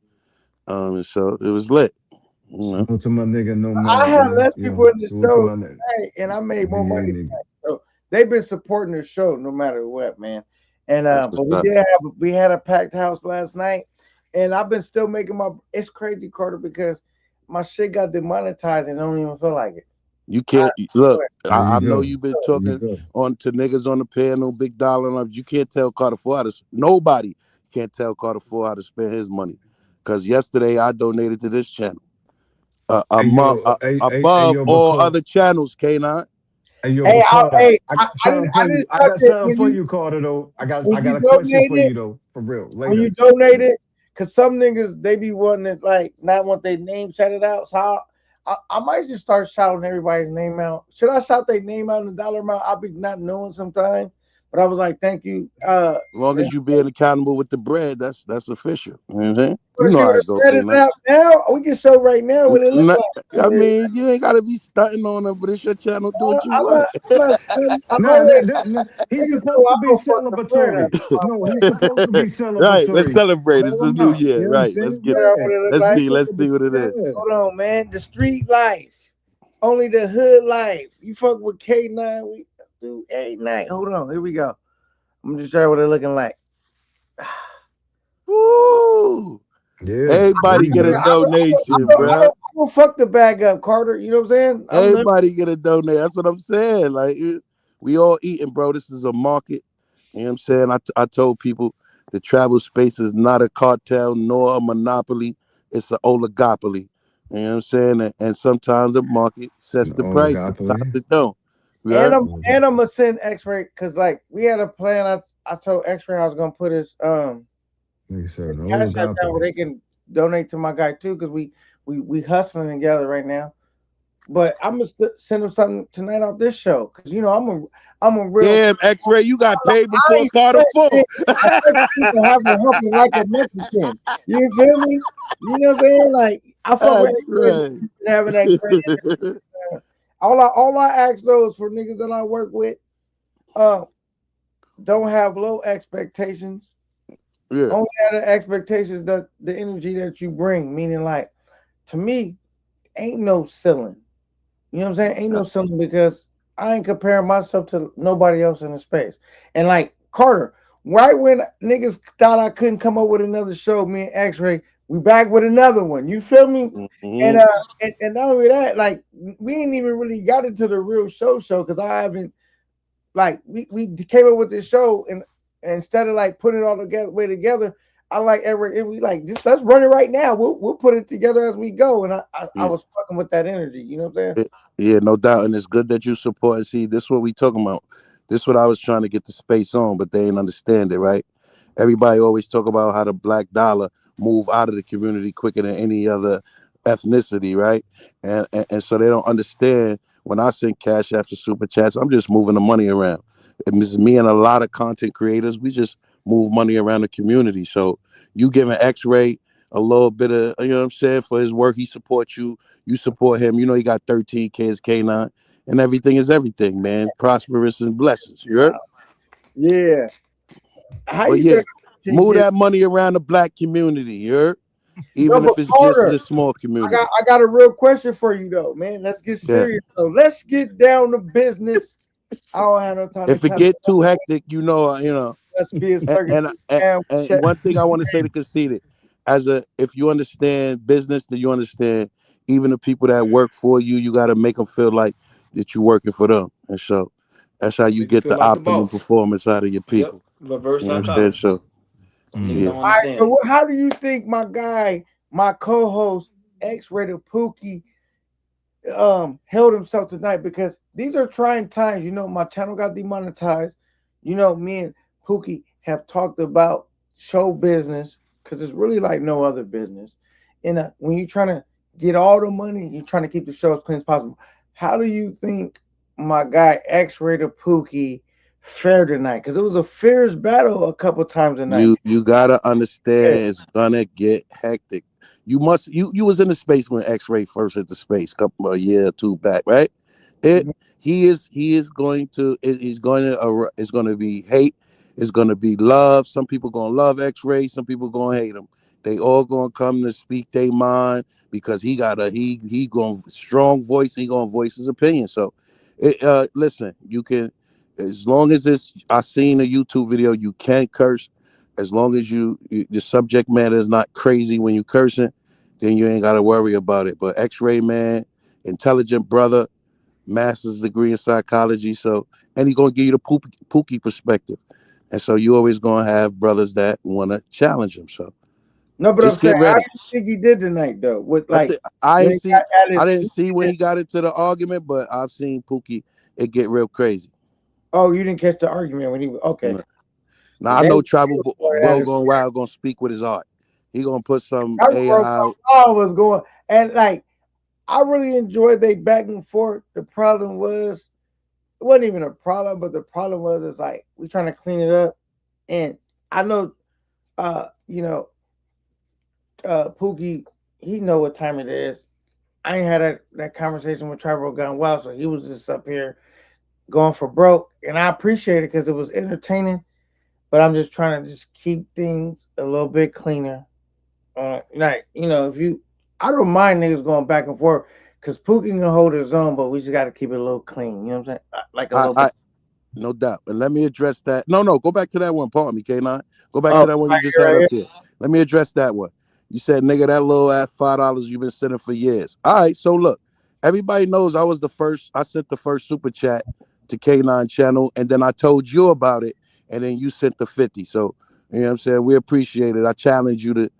So it was lit. You know,
Salute to my nigga
I
Nomad,
had
man.
less people
Yo,
in the
salute to
show
my nigga.
today, and I made more
VA
money
nigga.
tonight. So they've been supporting the show no matter what, man. And
that's what's
but
up.
we had a packed house last night, and I've been still making my. It's crazy, Carter, because my shit got demonetized and I don't even feel like it.
You
I
can't look.
swear.
There you
I know
go.
you've been
There you
talking
go.
on to niggas on the panel, big dollar. And you can't tell Carter Four how to. Nobody can't tell Carter Four how to spend his money. Because yesterday I donated to this channel,
Hey yo, hey
above
yo,
all
McCall.
other channels. K9.
Hey yo,
Hey,
McCall. I got
I
something
didn't
for you. I
start
got
that
something for you, Carter. Though
when
I got
you
a question for
donated.
you though, for real.
When you
Later.
donated, because some niggas they be wanting it like not want their name shouted out. So I might just start shouting everybody's name out. Should I shout their name out in the dollar amount? I'll be not knowing sometimes. But I was like, thank you.
As long as you being accountable with the bread, that's official. You know what I'm saying?
Want
You
to
know
see
how
what
it
the
go,
bread is
K9.
out now? We can show right now what it looks
I
like.
mean, you ain't gotta be stunting on them, but it's your channel. Do what you
I'm
want.
not. I'm not. I'm
Nah,
always.
he's
Niggas
supposed
know
to
I'm
be
gonna fuck the bread up.
celebratory. No, he's supposed to be
Right. Let's
celebratory.
celebrate.
Let
It's a
him
new
know.
year.
You know what I'm
Right. Let's
saying?
get
Figure
it.
out what
Yeah.
it look
Let's
like.
He's
see.
supposed
Let's
to
see
be.
what it is.
Yeah.
Hold on, man. The street life. Only the hood life. You fuck with K9, we do 8 night. Hold on, here we go. I'm just trying what they're looking like.
Woo!
Yeah. There
Everybody
you
get a
go.
donation,
Yeah.
bruh.
I'm gonna fuck the bag up, Carter. You know what I'm saying? I'm the
Everybody get a donate. That's what I'm saying. Like we all eating, bro. This is a market. You know what I'm saying? I told people the travel space is not a cartel nor a monopoly. It's an oligopoly. You know what I'm saying? And sometimes the market sets the price. Sometimes
Oligopoly.
it don't. You
and
heard?
I'm gonna send X-ray because like we had a plan. I told X-ray I was gonna put
Nigga said
his
an
cash app down where
oligopoly.
they can donate to my guy too because we hustling together right now. But I'm gonna send him something tonight off this show because you know I'm a real.
Damn, X-Ray, you got paid
I
before
ain't
Carter
sweating.
4.
I expect people to have a helping like a Mexican. You feel me? You know what I'm saying? Like I fuck with X-ray
X-Ray.
and having X-ray. All I ask those for niggas that I work with, uh, don't have low expectations.
Yeah.
Only have the expectations that the energy that you bring. Meaning, like to me, ain't no ceiling. You know what I'm saying? Ain't no ceiling because I ain't comparing myself to nobody else in the space. And like Carter, right when niggas thought I couldn't come up with another show, me and X-Ray, we back with another one. You feel me?
Mm-hmm.
And not only that, like we ain't even really got into the real show because I haven't like we came up with this show and instead of like putting it all together way together, I like Eric and we like just let's run it right now. We'll put it together as we go. And I
Yeah.
was fucking with that energy, you know what I'm saying?
Yeah, no doubt. And it's good that you support. And see, this is what we talking about. This is what I was trying to get the space on, but they ain't understand it, right? Everybody always talk about how the black dollar move out of the community quicker than any other ethnicity, right? And so they don't understand when I send cash apps or super chats, I'm just moving the money around. It's me and a lot of content creators, we just move money around the community. So you giving X-Ray a little bit of, you know what I'm saying, for his work, he supports you, you support him. You know he got 13 kids, K9, and everything is everything, man. Prosperous and blessings. You heard?
Yeah. How
But
you
yeah,
think to
move
get
that money around the black community, you heard?
no
Even
but
if it's just in
Carter?
a small community.
I got a real question for you though, man. Let's get
Yeah.
serious though. Let's get down to business. I don't have no time to
If it
cut it.
get too hectic, you know.
Let's be a
And
circus.
and, and, and one thing I want to say to Conceited, if you understand business, then you understand even the people that work for you, you got to make them feel like that you're working for them. And so that's how you
Make you
get
feel
the
like the
optimum
boss.
performance out of your
Yep.
people.
Reverse
You know what I'm saying?
psychology.
So
Some niggas
yeah.
don't
All right,
understand it.
so how do you think my guy, my co-host, X-Rated Pookie, held himself tonight? Because these are trying times. You know, my channel got demonetized. You know, me and Pookie have talked about show business because it's really like no other business. And when you're trying to get all the money, you're trying to keep the show as clean as possible. How do you think my guy X-Rated Pookie fared tonight? Because it was a fierce battle a couple times tonight.
You gotta understand
Yeah.
it's gonna get hectic. You was in the space when X-Ray first hit the space, couple a year or two back, right? It he is going to he's going to it's going to be hate, it's going to be love. Some people going to love X-Ray, some people going to hate him. They all going to come to speak their mind because he going strong voice, he going to voice his opinion. So listen, you can, as long as it's, I seen a YouTube video, you can't curse. As long as the subject matter is not crazy when you cursing, then you ain't got to worry about it. But X-Ray man, intelligent brother, master's degree in psychology. So, and he's gonna give you the pookie perspective. And so you always gonna have brothers that want to challenge him. So
No, but I'm
just
saying,
get
how do
ready.
you think he did tonight, though? With
I
like
think I
when
ain't
he
see.
got at
I
his,
didn't see when he got into the argument, but I've seen Pookie. It get real crazy.
oh, you didn't catch the argument when he was okay.
Now
Yeah,
I
they
know Travel
was going at
Bro
it.
going wild gonna speak with his art. He gonna put some
I
AI
broke
out.
all was going, and like I really enjoyed they back and forth. The problem was it wasn't even a problem, but the problem was it's like we trying to clean it up, and I know, you know, Pookie, he know what time it is. I ain't had that conversation with Trevor gone wild, so he was just up here going for broke, and I appreciate it because it was entertaining. But I'm just trying to just keep things a little bit cleaner. Like if you, I don't mind niggas going back and forth because Pookie can hold his own, but we just got to keep it a little clean. You know what I'm saying? Like a little bit.
I No doubt. And let me address that. No, go back to that one. Pardon me, K9. Go back
Oh,
to that one you
right
just
here,
had
right
up
here.
there. Let me address that one. You said, nigga, that little at $5 you've been sending for years. All right, so look, everybody knows I was the first, I sent the first super chat to K9 channel, and then I told you about it, and then you sent the 50. So, you know what I'm saying? We appreciate it. I challenge you to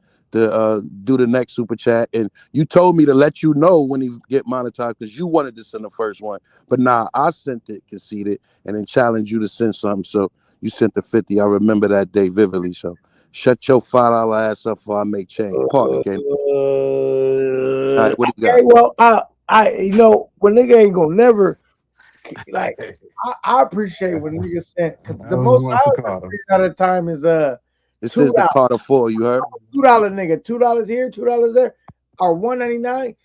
do the next super chat. And you told me to let you know when he get monetized because you wanted to send the first one. But nah, I sent it, conceded, and then challenged you to send something. So you sent the 50. I remember that day vividly. So shut your $5 ass up before I make change. Pardon me, Ken. All right, what do you
Okay,
got?
well, when nigga ain't gonna never like. I appreciate when niggas sent because
That
the
was
most
one
I
for
ever
Carter.
appreciate at a time is
This is the
$2.
Carter 4, you heard?
$2 nigga, $2 here, $2 there, or $1.99.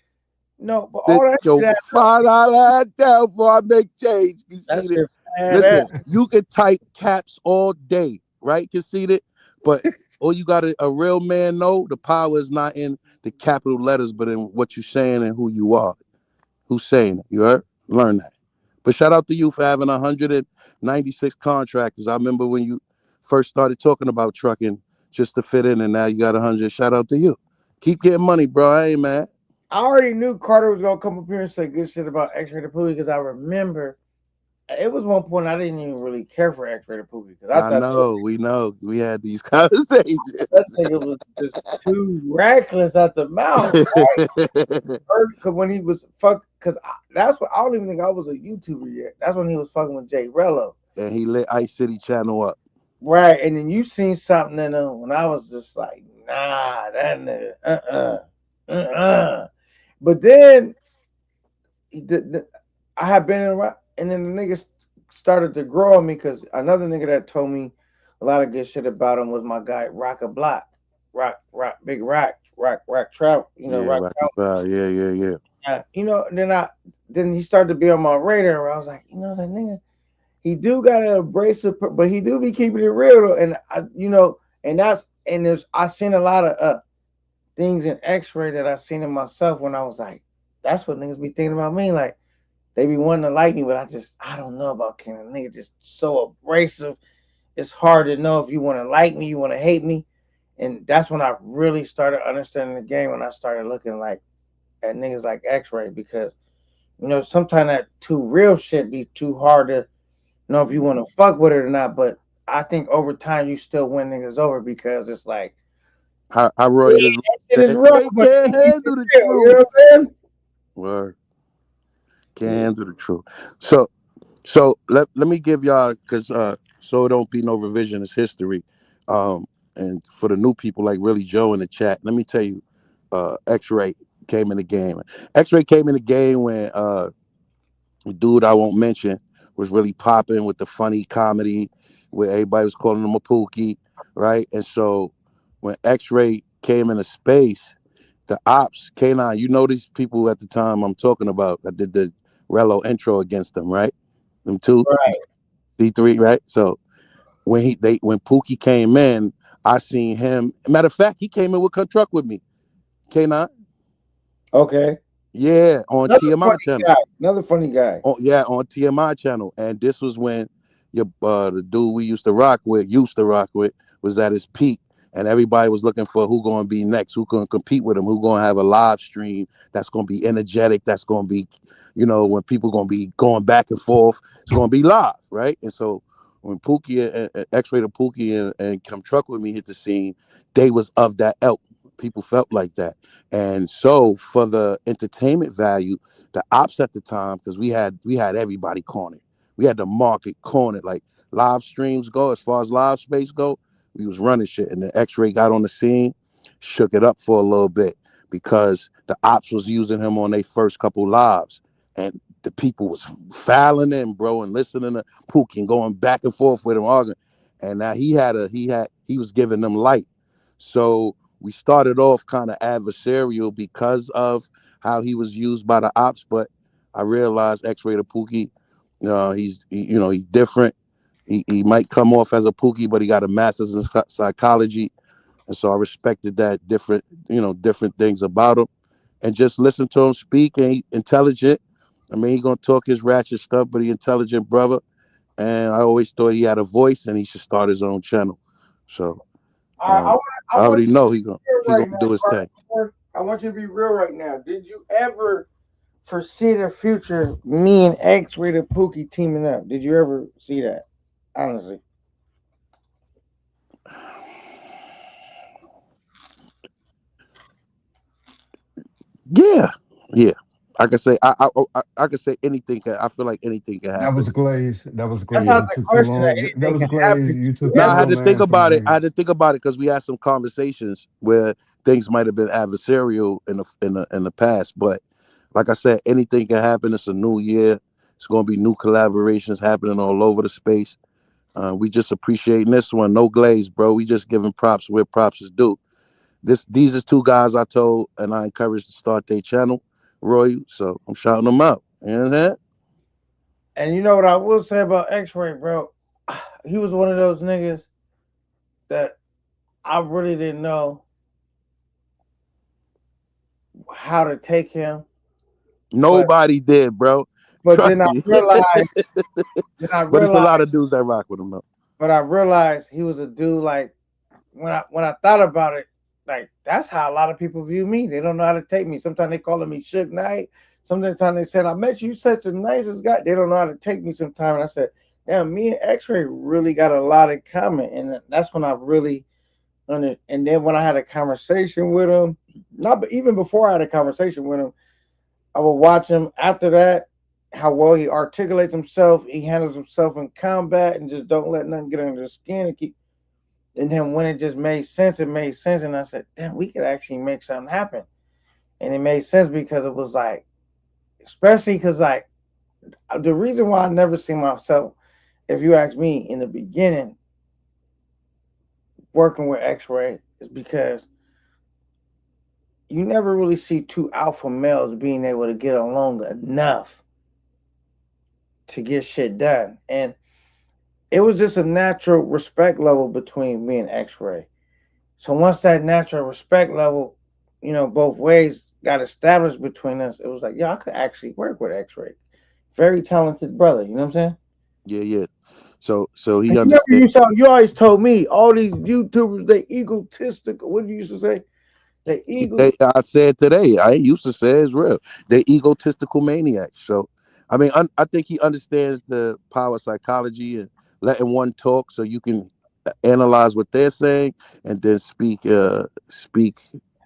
No, but
Sit
all that
your
shit adds up.
$5 ass down before I make change.
That
Conceited.
shit fat ass.
Listen, you can type caps all day, right? Conceited. But all you got a real man know, the power is not in the capital letters, but in what you're saying and who you are. Who's saying it? You heard? Learn that. But shout out to you for having 196 contractors. I remember when you first started talking about trucking just to fit in, and now you got 100. Shout out to you. Keep getting money, bro. I ain't mad.
I already knew Carter was gonna come up here and say good shit about X-Rated Pookie because I remember it was one point I didn't even really care for X-Rated Pookie because I
I
thought
know. We know. We had these conversations.
that nigga was just too reckless at the mouth. Because when he was because that's what I don't even think I was a YouTuber yet. That's when he was fucking with Jay Rello.
And he lit Ice City Channel up.
Right, and then you seen something in him when I was just like, nah, that nigga, But then I had been around, and then the niggas started to grow on me because another nigga that told me a lot of good shit about him was my guy Rock a Block, Rock, Big Rock Trout,
Yeah,
Rock
Rocky
Trout.
Fire. Yeah.
Then he started to be on my radar. Where I was like, that nigga, he do gotta embrace it, but he do be keeping it real though. And I seen a lot of things in X-Ray that I seen in myself when I was like, that's what niggas be thinking about me. Like they be wanting to like me, but I don't know about Ken. Nigga just so abrasive. It's hard to know if you want to like me, you want to hate me. And that's when I really started understanding the game when I started looking like at niggas like X-Ray because sometimes that too real shit be too hard to know if you want to fuck with it or not. But I think over time you still win niggas over because it's like
How Roy is
that shit is
said,
rough,
they
but
can't
they keep it
handle the
real. You know
truth.
what I'm saying?
Word. Can't
Yeah.
handle the truth. So let me give y'all because so it don't be no revisionist history. And for the new people like really Joe in the chat, let me tell you, X-Ray came in the game. X-Ray came in the game when a dude I won't mention was really popping with the funny comedy where everybody was calling him a pookie, right? And so when X-Ray came into space, the ops, K9, you know these people at the time I'm talking about. I did the Rello intro against them, right? Them two,
Right.
C3, right? So when Pookie came in, I seen him. Matter of fact, he came in with Cut Truck with me. K9.
Okay.
Yeah, on
Another
TMI
funny
channel.
guy. Another funny guy.
Yeah, on TMI channel. And this was when the dude we used to rock with was at his peak. And everybody was looking for who gonna be next, who gonna compete with him, who gonna have a live stream that's gonna be energetic, that's gonna be, when people gonna be going back and forth, it's gonna be live, right? And so when Pookie and X-Ray to Pookie and Come Truck with me hit the scene, they was of that elk. People felt like that. And so for the entertainment value, the ops at the time, because we had everybody cornered. We had the market cornered. Like live streams go, as far as live space go, we was running shit. And the X-Ray got on the scene, shook it up for a little bit because the ops was using him on their first couple lives. And the people was filing in, bro, and listening to Pookie and going back and forth with him arguing. And now he was giving them light. So we started off kind of adversarial because of how he was used by the ops, but I realized X-Ray to Pookie, he's different. He might come off as a Pookie, but he got a master's in psychology, and so I respected that different things about him, and just listen to him speak. And he intelligent. I mean, he gonna talk his ratchet stuff, but he intelligent brother. And I always thought he had a voice, and he should start his own channel. So
I want
I
I want
already
you
know
to
he
be
gonna
real
he gonna
right now,
do his thing.
bro. I want you to be real right now. Did you ever foresee the future me and X-Rated Pookie teaming up? Did you ever see that? Honestly.
Yeah, yeah. I could say I could say anything. I feel like anything can
That
happen.
was Glaze. That was
That's
Glaze.
not
Yeah.
You
the
took too
question that
long. That
anything
was
can
Glaze.
happen.
You
Did you
took
No,
too
I had
ever
long
to
to
think
answer, my
about it. I
nigga.
had to think about it because we had some conversations where things might have been adversarial in the past. But like I said, anything can happen. It's a new year. It's going to be new collaborations happening all over the space. We just appreciating this one. No Glaze, bro. We just giving props where props is due. These are two guys I told and I encouraged to start their channel, Roy. So I'm shouting them out. You know what I'm saying?
And you know what I will say about X-Ray, bro? He was one of those niggas that I really didn't know how to take him, but
Nobody did, bro.
but then
Trust
I
me.
realized, then I
But it's a
realized,
lot of dudes that rock with him though.
but I realized he was a dude like when I thought about it, like that's how a lot of people view me. They don't know how to take me. Sometimes they calling me Suge Knight. Sometimes they said, "I met you, such a nicest guy." They don't know how to take me sometimes. And I said, "Damn, me and X-Ray really got a lot in common." And that's when I really and then when I had a conversation with him, not but even before I had a conversation with him, I would watch him after that. How well he articulates himself, he handles himself in combat, and just don't let nothing get under his skin and keep. And then when it just made sense, it made sense. And I said, damn, we could actually make something happen. And it made sense because it was like, especially because like the reason why I never see myself, if you ask me in the beginning, working with X-Ray is because you never really see two alpha males being able to get along enough to get shit done. And it was just a natural respect level between me and X-Ray. So once that natural respect level, both ways got established between us, it was like, yeah, I could actually work with X-Ray. Very talented brother, you know what I'm saying?
Yeah, yeah. So he
And you
understands.
you always told me all these YouTubers they egotistical. What did you used to say? They
I said today, I ain't used to say it's real. They're egotistical maniacs. So, I mean, I think he understands the power of psychology and letting one talk so you can analyze what they're saying and then speak to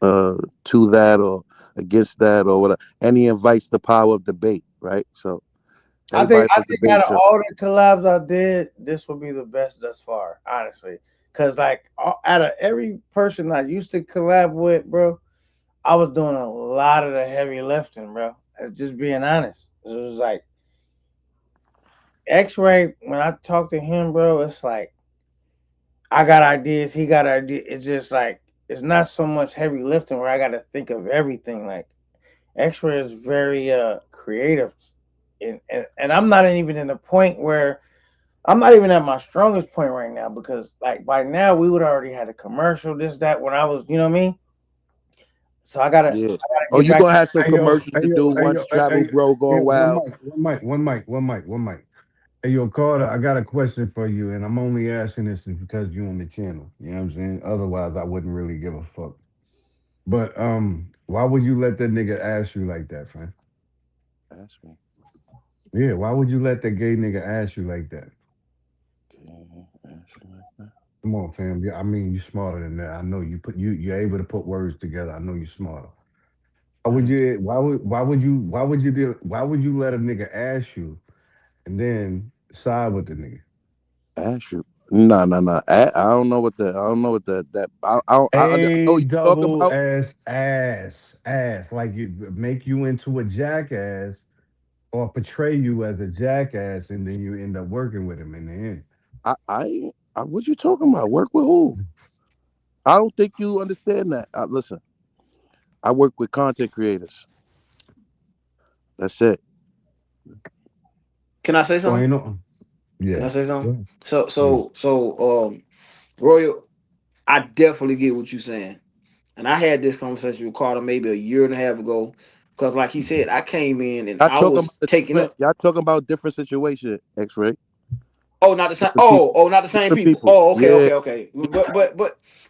that or against that or whatever. And he invites the power of debate, right? So
I think
everybody
I
on
think
debate
out of
show.
all the collabs I did, this will be the best thus far, honestly. Cause like out of every person I used to collab with, bro, I was doing a lot of the heavy lifting, bro. Just being honest. It was like X-Ray, when I talk to him, bro, it's like I got ideas, he got ideas. It's just like it's not so much heavy lifting where I got to think of everything. Like X-Ray is very creative, and I'm not even in the point where I'm not even at my strongest point right now because like by now we would already had a commercial, this that when I was, you know what I mean. So
Yeah.
I gotta
Oh,
get
you
back.
gonna have some
Hey yo,
commercials
hey
to do
yo, hey
once
yo, hey,
Travel
hey,
Bro
yeah,
going
one
wild.
mic, one mic, one mic, one mic, one mic, one mic. Hey yo, Carter, I got a question for you, and I'm only asking this because you on the channel. You know what I'm saying? Otherwise, I wouldn't really give a fuck. But why would you let that nigga ask you like that, fam?
Ask me.
Yeah, why would you let that gay nigga ask you like that?
Okay, ask me like that.
Come on, fam. Yeah, I mean, you smarter than that. I know you're able to put words together. I know you smarter. Why would
Thank you.
you? Why would you let a nigga ask you and then side with the nigga?
Ask you. No, no, no. I don't know what the. I don't know what that. I know
A
what you talking
double
about.
S ass, like you make you into a jackass or portray you as a jackass, and then you end up working with him in the end.
What you talking about? Work with who? I don't think you understand that. Listen, I work with content creators. That's it.
Can I say
So
something?
ain't no,
Can I
yeah,
say something?
yeah,
So
yeah.
so so Royal, I definitely get what you're saying. And I had this conversation with Carter maybe a year and a half ago. Cause like he said, I came in and
Y'all
I
talking about
was
a
taking
different.
up.
Y'all talking about different situation. X-ray.
Oh, not the same.
Different people.
Oh, not the same
Different
people.
people.
Oh, okay,
Yeah.
okay, okay.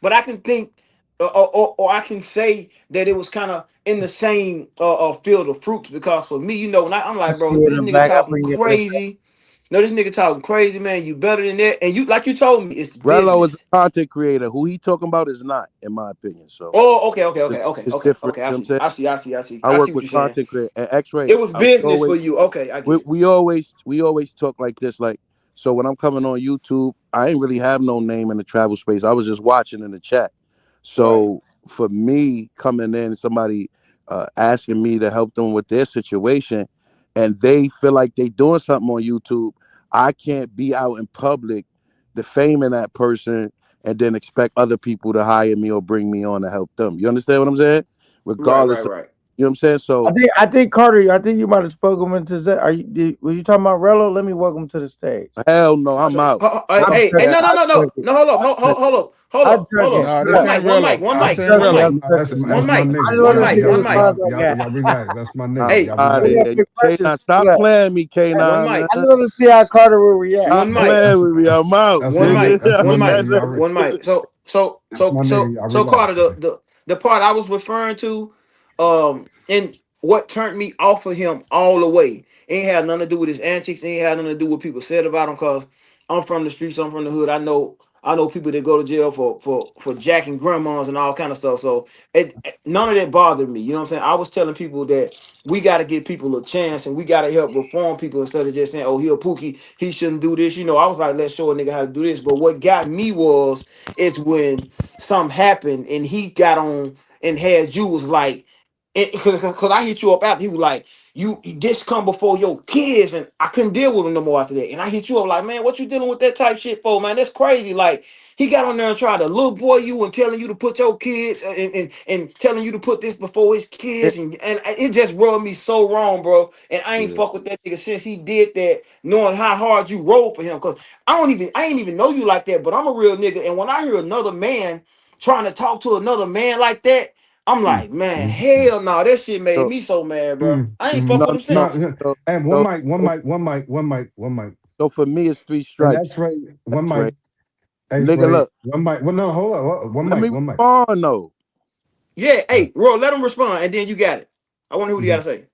But I can think, or I can say that it was kind of in the same field of fruits because for me, when I'm
I
like,
see
bro,
you in
this
the
nigga
back. I
talking
bring you in a
crazy. No, this nigga talking crazy, man. You better than that. And you, like you told me, it's
Rello is
business.
a content creator. Who he talking about is not, in my opinion. So
Oh, okay, okay,
it's,
okay, okay,
it's
okay,
different.
okay. I
You know what I'm
see,
saying?
I see, I see, I see,
I
I see
work
what
with
you're saying.
content creator and X-Ray.
It was business for you. Okay, I get it.
We always talk like this. So when I'm coming on YouTube, I ain't really have no name in the travel space. I was just watching in the chat.
Right.
So for me coming in, somebody asking me to help them with their situation, and they feel like they doing something on YouTube, I can't be out in public defaming that person and then expect other people to hire me or bring me on to help them. You understand what I'm saying?
Right, right,
Regardless of,
right.
you know what I'm saying? So
I think Carter. I think you might have spoken him into. Were you talking about Rello? Let me welcome him to the stage.
hell no, I'm
So,
out.
hey,
Fuck
I'm
hey, hey,
joking.
no,
that.
no,
I
no,
drunk
no,
it.
no, hold up,
I
hold,
drunk
hold, hold
it.
up, hold
I
up,
drunk
hold
it.
up.
No, this
Look,
One
ain't
mic, one mic,
Rello.
one
I
This
mic,
ain't
drunk
one
it.
Rello.
mic,
I'm
No,
drunk
That's
it.
that's
one
my
mic,
nigga.
I just
one
want to
Y'all
see
mic,
what
one
y'all
mic.
response
y'all
I
y'all
got.
y'all relax. That's my
I'm
nigga.
Hey,
Y'all
out of
relax.
I got
here.
the question.
K9, stop
Look,
playing me,
one
K9,
mic,
I
man.
just want to see how Carter will react.
one
Stop
mic,
playing with me. I'm out,
That's my
nigga.
that's my
one mic,
nigga. Y'all
one mic. So, so,
that's
so,
my nigga.
so,
Y'all
so,
relax,
Carter,
man.
the part I was referring to, and what turned me off of him all the way ain't had nothing to do with his antics. Ain't had nothing to do with what people said about him. Cause I'm from the streets. I'm from the hood. I know people that go to jail for jacking grandmas and all kind of stuff. So none of that bothered me. You know what I'm saying? I was telling people that we got to give people a chance and we got to help reform people instead of just saying, "Oh, he a pookie, he shouldn't do this." I was like, "Let's show a nigga how to do this." But what got me was it's when something happened and he got on and had you was like, because I hit you up after he was like, you this come before your kids, and I couldn't deal with him no more after that. And I hit you up like, man, what you dealing with that type shit for, man? That's crazy. Like he got on there and tried to little boy you and telling you to put your kids and telling you to put this before his kids, and it just rubbed me so wrong, bro. And I ain't
Yeah.
fuck with that nigga since he did that, knowing how hard you rolled for him. Cause I ain't even know you like that, but I'm a real nigga. And when I hear another man trying to talk to another man like that, I'm
Mm,
like, man,
mm, mm,
hell no, that shit made
So
me so mad, bro. I ain't fuck
no,
with
no,
him
no.
since.
No,
So
and one
so
mic, one
so,
mic, one mic, one mic, one mic,
so for me, it's three
and
strikes.
that's right. One
X-ray,
mic, X
nigga.
ray.
Look,
One mic. Well, no, hold on. One
let me
mic, one mic.
respond though.
Yeah,
All right.
hey, Ro, let him respond, and then you got it. I want to hear what you got
Mhm.
to say.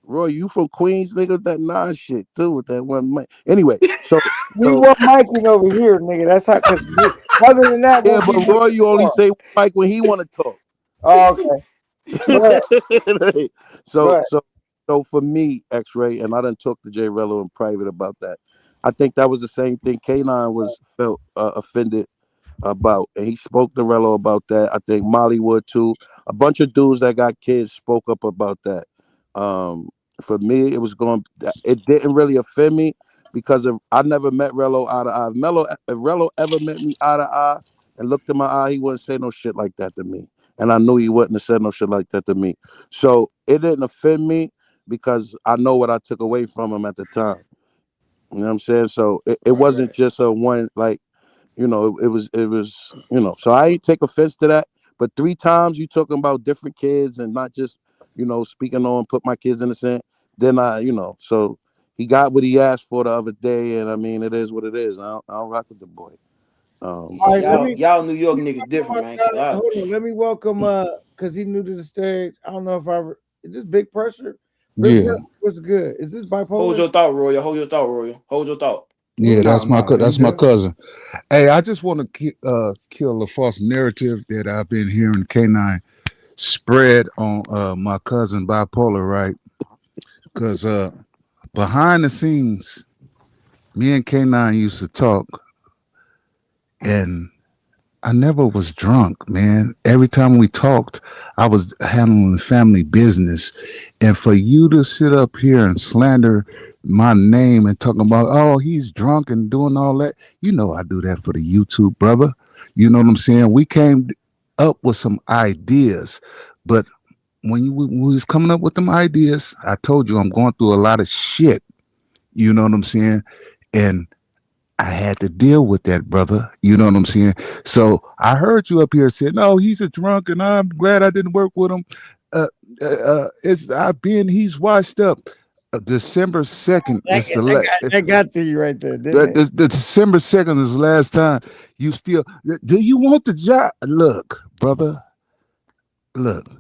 Roy, you from Queens, nigga? That non shit too with that one mic. Anyway, so
We
so
want miking over here, nigga. That's how. Cause other than that,
yeah,
we'll
but
give you
Roy,
the
you only
floor.
say Mike when he want to talk.
Oh, okay, go ahead. Go
so
ahead.
so so for me, X-Ray, and I done talked to Jay Rello in private about that. I think that was the same thing K9 was felt offended about, and he spoke to Rello about that. I think Molly would too. A bunch of dudes that got kids spoke up about that. Um, for me, it was going. It didn't really offend me because I never met Rello eye to eye. If Rello ever met me eye to eye and looked in my eye, he wouldn't say no shit like that to me. And I knew he wouldn't have said no shit like that to me. So it didn't offend me because I know what I took away from him at the time. You know what I'm saying? So it
Right,
wasn't
right.
just a one like, it was, so I ain't take offense to that. But 3 times you talking about different kids and not just, speaking on put my kids in the same, then so he got what he asked for the other day, and I mean it is what it is. I don't rock with the boy.
All
Yeah,
right, let me
y'all New York
let me
niggas
welcome
different,
my
man. Cause
guy. Hold on, let me welcome because he new to the stage. I don't know if is this big pressure? Big pressure,
Yeah,
what's good? Is this
hold
bipolar?
your thought, Royal. Hold your thought, Royal. Hold your thought.
yeah,
Who?
that's my
No, you
that's my
good.
cousin. Hey, I just want to kill a false narrative that I've been hearing K9 spread on my cousin bipolar, right? Because behind the scenes, me and K9 used to talk, and I never was drunk, man. Every time we talked, I was handling family business. And for you to sit up here and slander my name and talking about, oh, he's drunk and doing all that, I do that for the YouTube, brother. You know what I'm saying? We came up with some ideas, but when we was coming up with them ideas, I told you I'm going through a lot of shit. You know what I'm saying? And I had to deal with that, brother. You know what I'm saying? So I heard you up here saying, "No, he's a drunk, and I'm glad I didn't work with him." He's washed up. December 2nd
That,
is the
that, got, that got to you right there, didn't it?
the December 2nd is the last time you still. Do you want the job? Look, brother. Look,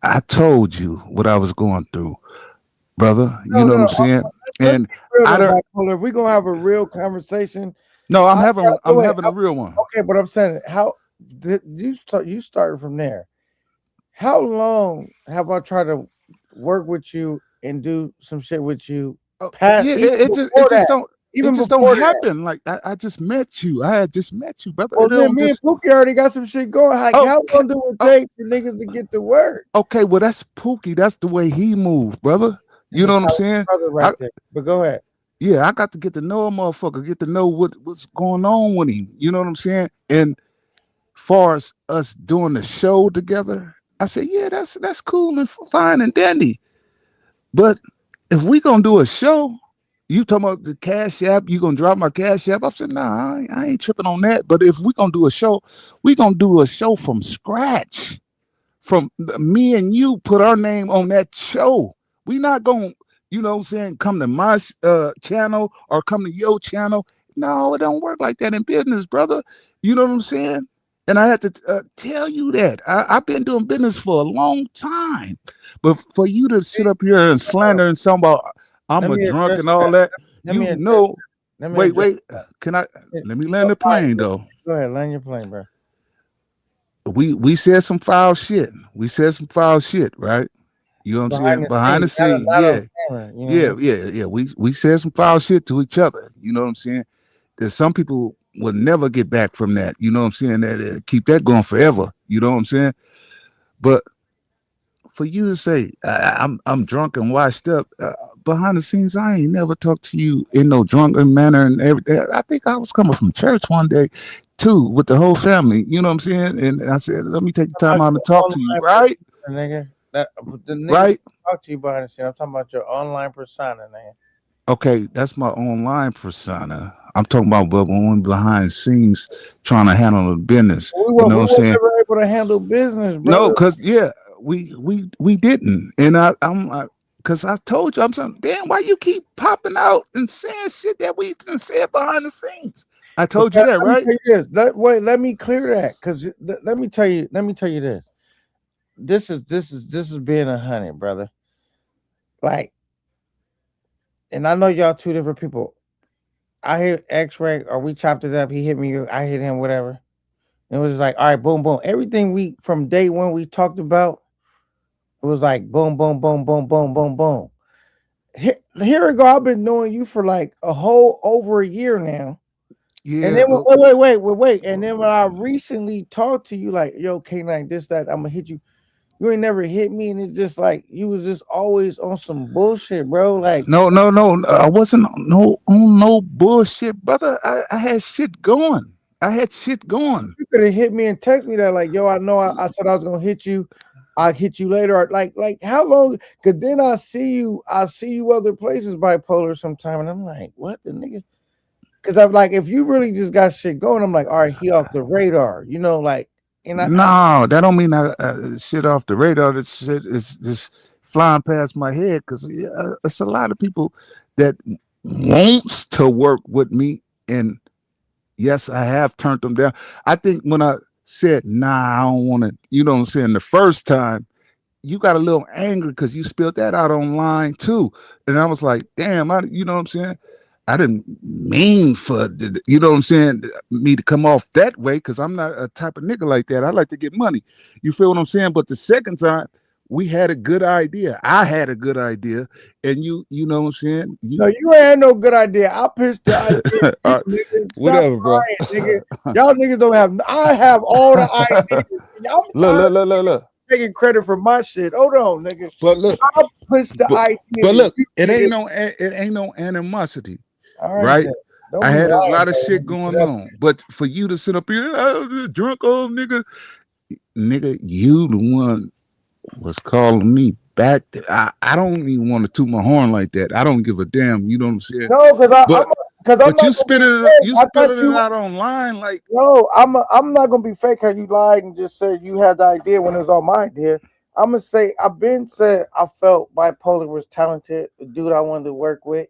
I told you what I was going through, brother. You
No,
know what
no.
I'm saying?
Let's
And
be real
I
though,
don't.
bipolar. If we're gonna have a real conversation,
No, I'm
I
having.
wait,
I'm
wait.
having a real one.
Okay, but I'm saying how did you start? You started from there. How long have I tried to work with you and do some shit with you?
Oh,
Past
yeah,
even
it
before
just
that,
don't it
even
just don't
before that.
happen. Like I just met you. I had just met you, brother.
Well,
It
then
don't
me and
just
Pookie already got some shit going. Like, how
okay.
long do it
Oh,
take for niggas to get to work?
okay. Well, that's Pookie. That's the way he moved, brother.
That's
You
a
know what I'm
talented
saying?
brother right
I
there. But go ahead.
Yeah, I got to get to know a motherfucker, get to know what's going on with him. You know what I'm saying? And far as us doing the show together, I said, yeah, that's cool and fine and dandy. But if we gonna do a show, you talking about the cash app, you gonna drop my cash app? I said, nah, I ain't tripping on that. But if we gonna do a show, we gonna do a show from scratch. From me and you put our name on that show. We not gonna, what I'm saying, come to my channel or come to your channel. No, it don't work like that in business, brother. You know what I'm saying? And I had to tell you that. I've been doing business for a long time. But for you to sit up here and slander and something about I'm
Let
a
me
drunk
address
and all
that.
that,
Let me
you
address
know,
that. Let me
wait,
address
wait.
that.
Can I
It-
let me
Go,
land the
all right,
plane though?
go ahead, land your plane, bro.
We said some foul shit. We said some foul shit, right? You know what I'm
Behind
saying?
the
Behind the
scenes,
scenes,
not
yeah,
on camera. You know what I
yeah,
mean?
yeah, yeah. We said some foul shit to each other. You know what I'm saying? That some people will never get back from that. You know what I'm saying? That keep that going forever. You know what I'm saying? But for you to say I'm drunk and washed up behind the scenes, I ain't never talked to you in no drunken manner and everything. I think I was coming from church one day too with the whole family. You know what I'm saying? And I said, let me take the
I'm
time
talking
out to
about
talk
your
to you,
online
right?
persona, nigga. That the niggas
Right?
talk to you behind the scene. I'm talking about your online persona, nigga.
Okay, that's my online persona. I'm talking about but when behind the scenes trying to handle the business. You know
We
what I'm
weren't
saying?
never able to handle business,
No,
brother.
cause yeah, we didn't, and cause I told you I'm saying, damn, why you keep popping out and saying shit that we didn't say behind the scenes? I told you
Because
that,
let me
right?
tell you this. Let me clear that. Cause let me tell you. Let me tell you this. This is being a honey, brother. Like, and I know y'all two different people. I hit X-ray, or we chopped it up. He hit me. I hit him. Whatever. It was just like, all right, boom, boom. Everything we from day one we talked about, it was like boom, boom, boom, boom, boom, boom, boom. Here we go. I've been knowing you for like a whole over a year now. And
Yeah,
then
but
wait. And then when I recently talked to you, like, yo, K9, this, that, I'm gonna hit you. You ain't never hit me, and it's just like you was just always on some bullshit, bro. Like,
no, no, no, I wasn't no on no bullshit, brother. I had shit going. I had shit going.
You could have hit me and text me that, like, yo, I know I said I was gonna hit you. I'll hit you later. Or like how long? Cause then I see you other places bipolar sometime, and I'm like, what the nigga? Cause I'm like, if you really just got shit going, I'm like, all right, he off the radar, like, and I
No, that don't mean I shit off the radar. That shit is just flying past my head because it's a lot of people that wants to work with me, and yes, I have turned them down. I think when I said nah, I don't want to. You know what I'm saying? The first time you got a little angry because you spilled that out online too. And I was like, damn, you know what I'm saying? I didn't mean for, you know what I'm saying, me to come off that way because I'm not a type of nigga like that. I like to get money. You feel what I'm saying? But the second time, we had a good idea. I had a good idea. And you know what I'm saying?
no, you ain't had no good idea. I pitched the idea to you, nigga. Stop
Whatever, bro.
lying, nigga. Y'all niggas don't have. I have all the ideas. Y'all tired
Look.
taking credit for my shit. Hold on, nigga.
But look,
I pushed the
but,
idea
but
to
look,
you,
it
nigga.
ain't no animosity,
All right,
right?
then. Don't
I
be
had a
lying,
lot of shit
though.
going on, but for you to sit up here, oh, drunk old nigga, you the one was calling me back. I don't even want to toot my horn like that. I don't give a damn. You know what I'm saying?
No,
But
I'm
you
not gonna be
spilling
fake.
you
I thought
spilling it
you.
out online like
No, I'm not gonna be fake. How you lied and just said you had the idea when it was all my idea. I'm gonna say I've been said I felt bipolar was talented, the dude I wanted to work with,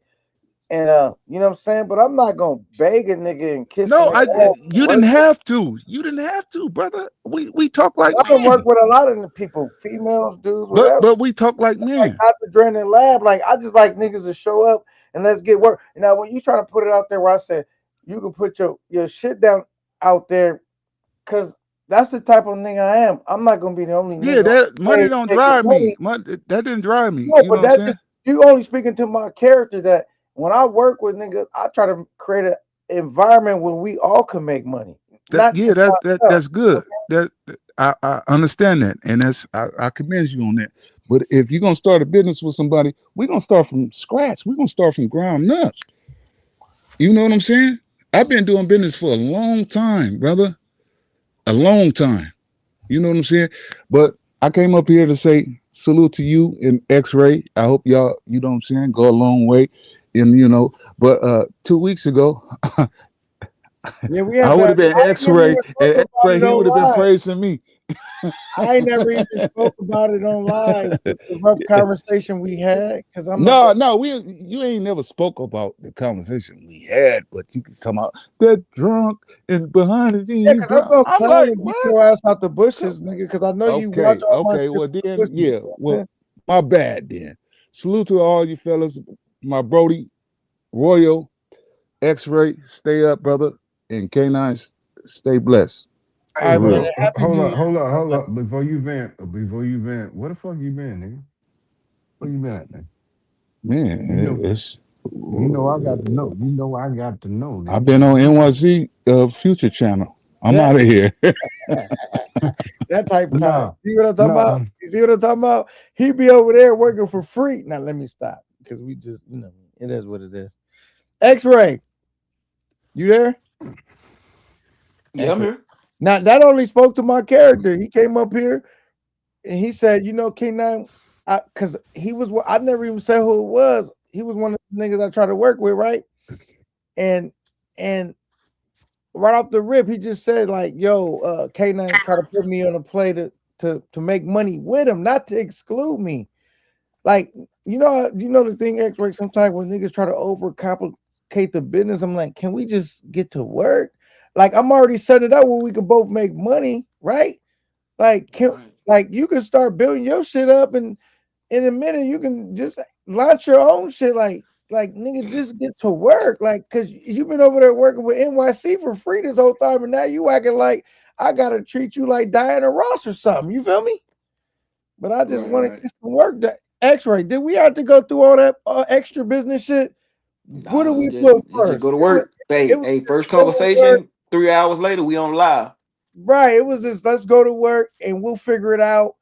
and you know what I'm saying. But I'm not gonna beg a nigga and kiss a
no.
nigga off to
You didn't
work with.
have to. You didn't have to, brother. We talk like
I don't work
men,
with a lot of the people, females, dudes, whatever.
but we talk like
Like
men.
not the Drennan Lab. Like I just like niggas to show up and let's get work. Now when you trying to put it out there, where I said you can put your shit down out there, cause that's the type of nigga I am. I'm not gonna be the only
Yeah,
nigga on
that
the
money
stage
don't
taking
drive me.
money.
That didn't drive me.
No,
You know
but
what I'm
that
saying?
just you only speaking to my character. That when I work with niggas, I try to create an environment where we all can make money,
That
not
yeah,
just myself.
that's good. I understand that, and I commend you on that. But if you're gonna start a business with somebody, we're gonna start from scratch. We're gonna start from ground up. You know what I'm saying? I've been doing business for a long time, brother. A long time. You know what I'm saying? But I came up here to say salute to you and X-Ray. I hope y'all, you know what I'm saying, go a long way. And but 2 weeks ago,
Yeah, we
I
had
would
that.
have been
I ain't never
X-Ray,
even
and
spoke about
X-Ray,
it
he would have been
online.
praising me.
I ain't never even spoke about it on live. The rough conversation we had, because I'm a
No, you ain't never spoke about the conversation we had, but you can talk about that drunk and behind the
yeah,
scenes.
because I'm gonna
I'm
clown
like,
and get
what?
your ass out the
Co-
bushes, nigga. Because I know you watch
Okay,
all my
okay.
shit
Well
from the
then,
bushes. You
yeah.
know what I'm
Well,
saying?
my bad then. Salute to all you fellas, my Brody, Royal, X-Ray. Stay up, brother, and K9. Stay blessed.
All
Hey,
For
right, man.
real.
bro,
And Happy New Year.
hold up. Before you vent, where the fuck you been, nigga? Where you been at, man? You
Man,
know,
it's.
you know I got to know. You know I got to know,
I've
nigga.
been on NYC Future Channel. I'm
Yeah,
out of here.
that type of time.
No,
See what I'm talking about?
no.
You see what I'm talking about? He be over there working for free. Now let me stop because we just, it is what it is. X-Ray, you there?
Yeah, I'm
X-Ray.
here.
Now that only spoke to my character. He came up here and he said, K9, because he was, I never even said who it was. He was one of the niggas I try to work with, right? And and right off the rip, he just said like, "Yo, K9 try to put me on a play to make money with him, not to exclude me." Like, the thing, X-Ray. Sometimes when niggas try to overcomplicate the business, I'm like, can we just get to work? Like, I'm already set it up where we could both make money, right? Like,
Right.
you can start building your shit up, and in a minute you can just launch your own shit. Like nigga, just get to work. Like, cause you've been over there working with NYC for free this whole time, and now you acting like I gotta treat you like Diana Ross or something. You feel me? But I just
Right,
want to
right.
get some work done. X-Ray, did we have to go through all that extra business shit? What do
Nah,
we put
you just
first?
go to
It was
work.
it
Hey,
was
hey, first
go to work.
conversation, 3 hours later, we on live.
Right. It was just let's go to work and we'll figure it out.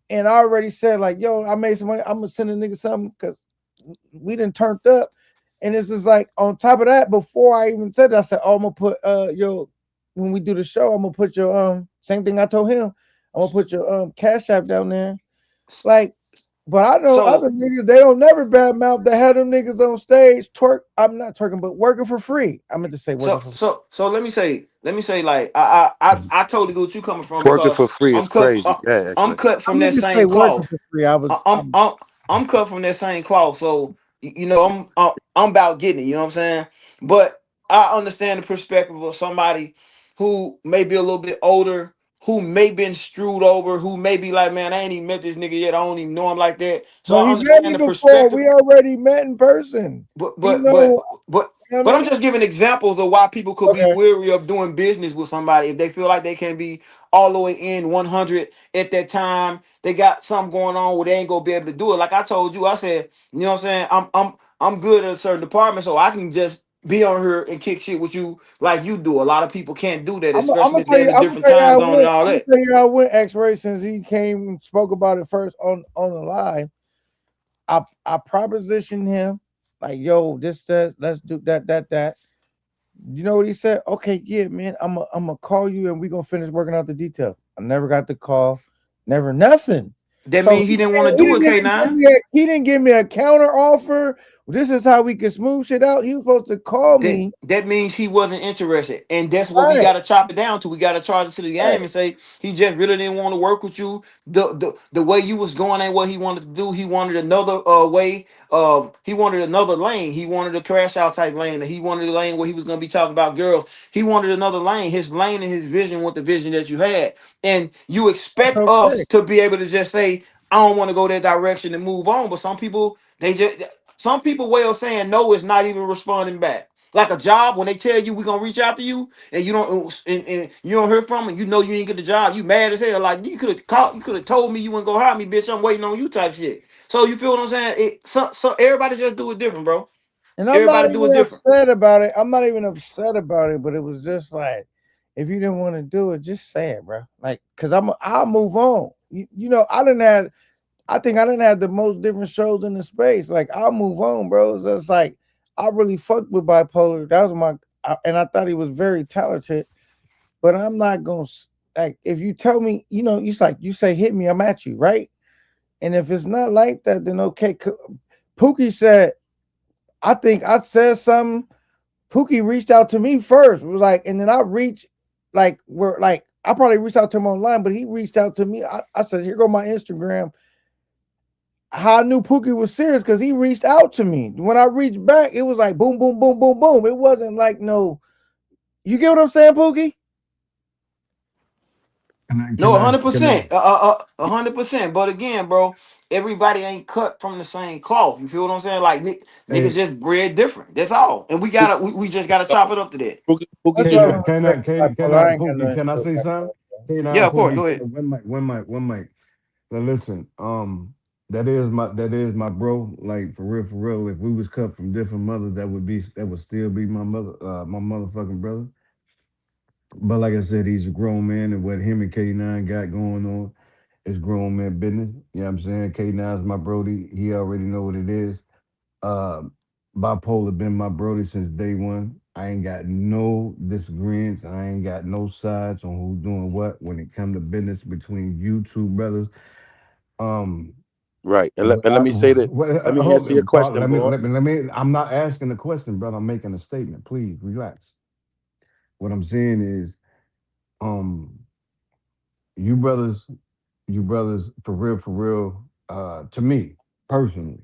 And I already said, like, yo, I made some money. I'm gonna send a nigga something because we didn't turned up. And it's just like on top of that, before I even said that, I said, oh, I'm gonna put when we do the show, I'm gonna put your same thing I told him. I'm gonna put your cash app down there. Like, but I know other
So
niggas, they don't never bad mouth that had them niggas on stage twerk. I'm not twerking, but working for free. I meant to say working for free.
so let me say like I totally get what you coming from
Twerking
because
for free is
I'm cut
crazy. Yeah,
I'm
X-Ray.
cut
I
from
meant
that
to say
same
working
cloth.
for free. I
I-
was
I'm I'm I'm cut from that same cloth. So I'm about getting it. You know what I'm saying? But I understand the perspective of somebody who may be a little bit older, who may been screwed over, who may be like, man, I ain't even met this nigga yet. I don't even know him like that. So
but
I
he met
understand
me
the
before.
perspective.
We already met in person.
But
He
but but
know,
but
you know what
but
I
I'm
mean?
just giving examples of why people could be
Okay.
weary of doing business with somebody if they feel like they can be all the way in 100 at that time. They got something going on where they ain't gonna be able to do it. Like I told you, I said, you know what I'm saying? I'm good at a certain department, so I can just be on here and kick shit with you like you do. A lot of people can't do that,
I'm
especially
gonna
if
tell
they're
you.
in a
I'm gonna
different
tell you
time
how I
zone and
went.
all
I'm gonna
that.
tell you how I went. X-ray since he came and spoke about it first on the live. I propositioned him like, yo, this that let's do that. You know what he said? Okay, yeah, man. I'm gonna call you and we gonna finish working out the details. I never got the call, never nothing.
That
So
means he didn't want to do it, K9.
he didn't give me a counter offer. This is how we can smooth shit out. He was supposed to call me.
That means he wasn't interested, and that's what we
Right,
got to chop it down to. We got to charge it to the
right.
game and say he just really didn't want to work with you. The way you was going ain't what he wanted to do. He wanted another way. He wanted another lane. He wanted a crash out type lane. He wanted a lane where he was gonna be talking about girls. He wanted another lane. His lane and his vision was the vision that you had, and you
That's
expect
okay.
us to be able to just say I don't want to go that direction and move on. But some people they just some people way of saying no is not even responding back. Like a job, when they tell you we're gonna reach out to you and you don't and you don't hear from them, you know you ain't get the job, you mad as hell. Like you could have called, you could have told me you wouldn't go hire me, bitch. I'm waiting on you type shit. So you feel what I'm saying? So everybody just do it different, bro.
And I'm not
Everybody do
even
it different.
upset about it. I'm not even upset about it, but it was just like, if you didn't want to do it, just say it, bro. Like, cause I'll move on. You know, I think I didn't have the most different shows in the space. Like, I'll move on, bro. It's just like I really fucked with bipolar. That was and I thought he was very talented. But I'm not gonna like if you tell me, you know, you say hit me, I'm at you, right? And if it's not like that, then okay. Pookie said, I think I said something. Pookie reached out to me first. It was like, and then I reached, like, we're like, I probably reached out to him online, but he reached out to me. I said, here go my Instagram. How I knew Pookie was serious because he reached out to me. When I reached back, it was like boom, boom, boom, boom, boom. It wasn't like no. You get what I'm saying, Pookie?
No, a hundred
Can I?
percent, 100%. But again, bro, everybody ain't cut from the same cloth. You feel what I'm saying? Like niggas
Hey,
just bred different. That's all. And we just gotta chop it up to that.
Pookie
That's
just
all
Can
I'm
can
saying.
I can
Bipolar.
I
I ain't got
Pookie?
nothing to
Can I
do with
say something?
bipolar.
Yeah,
K9
of course.
Pookie.
Go ahead.
One mic. Now listen, that is my bro. Like for real, for real. If we was cut from different mothers, that would still be my mother, my motherfucking brother. But like I said, he's a grown man, and what him and K9 got going on is grown man business. You know what I'm saying? K9 is my brody. He already know what it is. Uh, Bipolar been my brody since day one. I ain't got no disagreements. I ain't got no sides on who's doing what when it come to business between you two brothers. Um,
Right. And
wh-
let
I,
me say that. Let me
hold
answer your
on, Paul,
question, bro.
let me. I'm not asking a question, brother. I'm making a statement. Please relax. What I'm saying is, um, you brothers, for real. To me personally,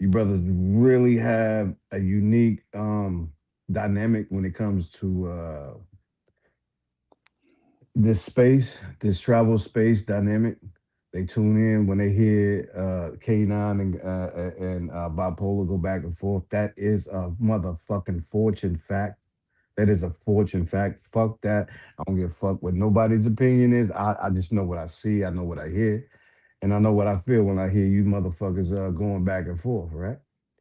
you brothers really have a unique dynamic when it comes to this space, this travel space dynamic. They tune in when they hear K9 and Bipolar go back and forth. That is a motherfucking fortune fact. That is a fortune fact. Fuck that. I don't give a fuck what nobody's opinion is. I just know what I see. I know what I hear. And I know what I feel when I hear you motherfuckers going back and forth, right?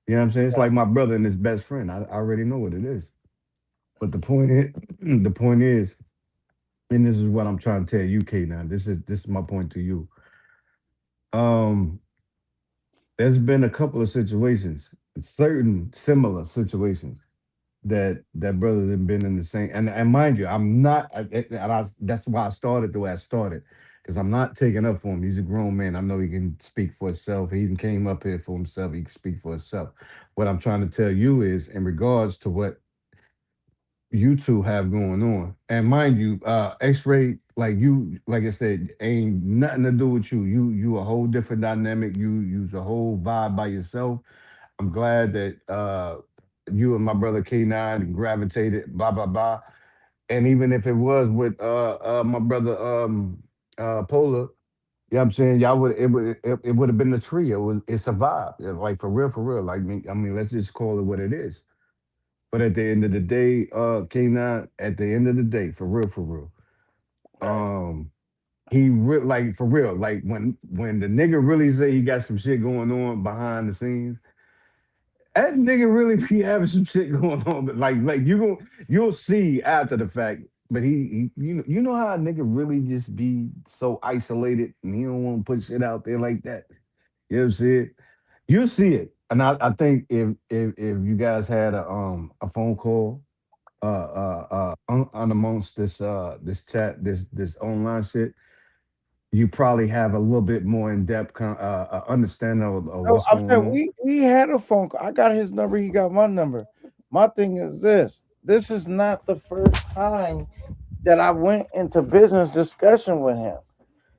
You know what I'm saying? It's like my brother and his best friend. I already know what it is. But the point is, the point is, and this is what I'm trying to tell you, K. Now, this is my point to you. Um, there's been a couple of situations, certain similar situations, that brothers have been in the same. And mind you, I'm not. That's why I started the way I started, because I'm not taking up for him. He's a grown man. I know he can speak for himself. He even came up here for himself. He can speak for himself. What I'm trying to tell you is, in regards to what you two have going on, and mind you, X-Ray, like you, like I said, ain't nothing to do with you. You a whole different dynamic. You's a whole vibe by yourself. I'm glad that you and my brother K9 gravitated, blah blah blah. And even if it was with my brother Polar, yeah, I'm saying y'all would have been a trio. It's a vibe. Yeah, like for real. Like I mean, let's just call it what it is. But at the end of the day, K9, at the end of the day, for real,
Right.
um, like for real, like when the nigga really say he got some shit going on behind the scenes, that nigga really be having some shit going on. But like you'll see after the fact. But he you know how a nigga really just be so isolated and he don't want to put shit out there like that. You know what I'm saying? You'll see it. And I think if you guys had a phone call on amongst this chat, this online shit, you probably have a little bit more in depth understanding of
No,
what's
I'm
going
saying
on.
we had a phone call. I got his number. He got my number. My thing is this: this is not the first time that I went into business discussion with him.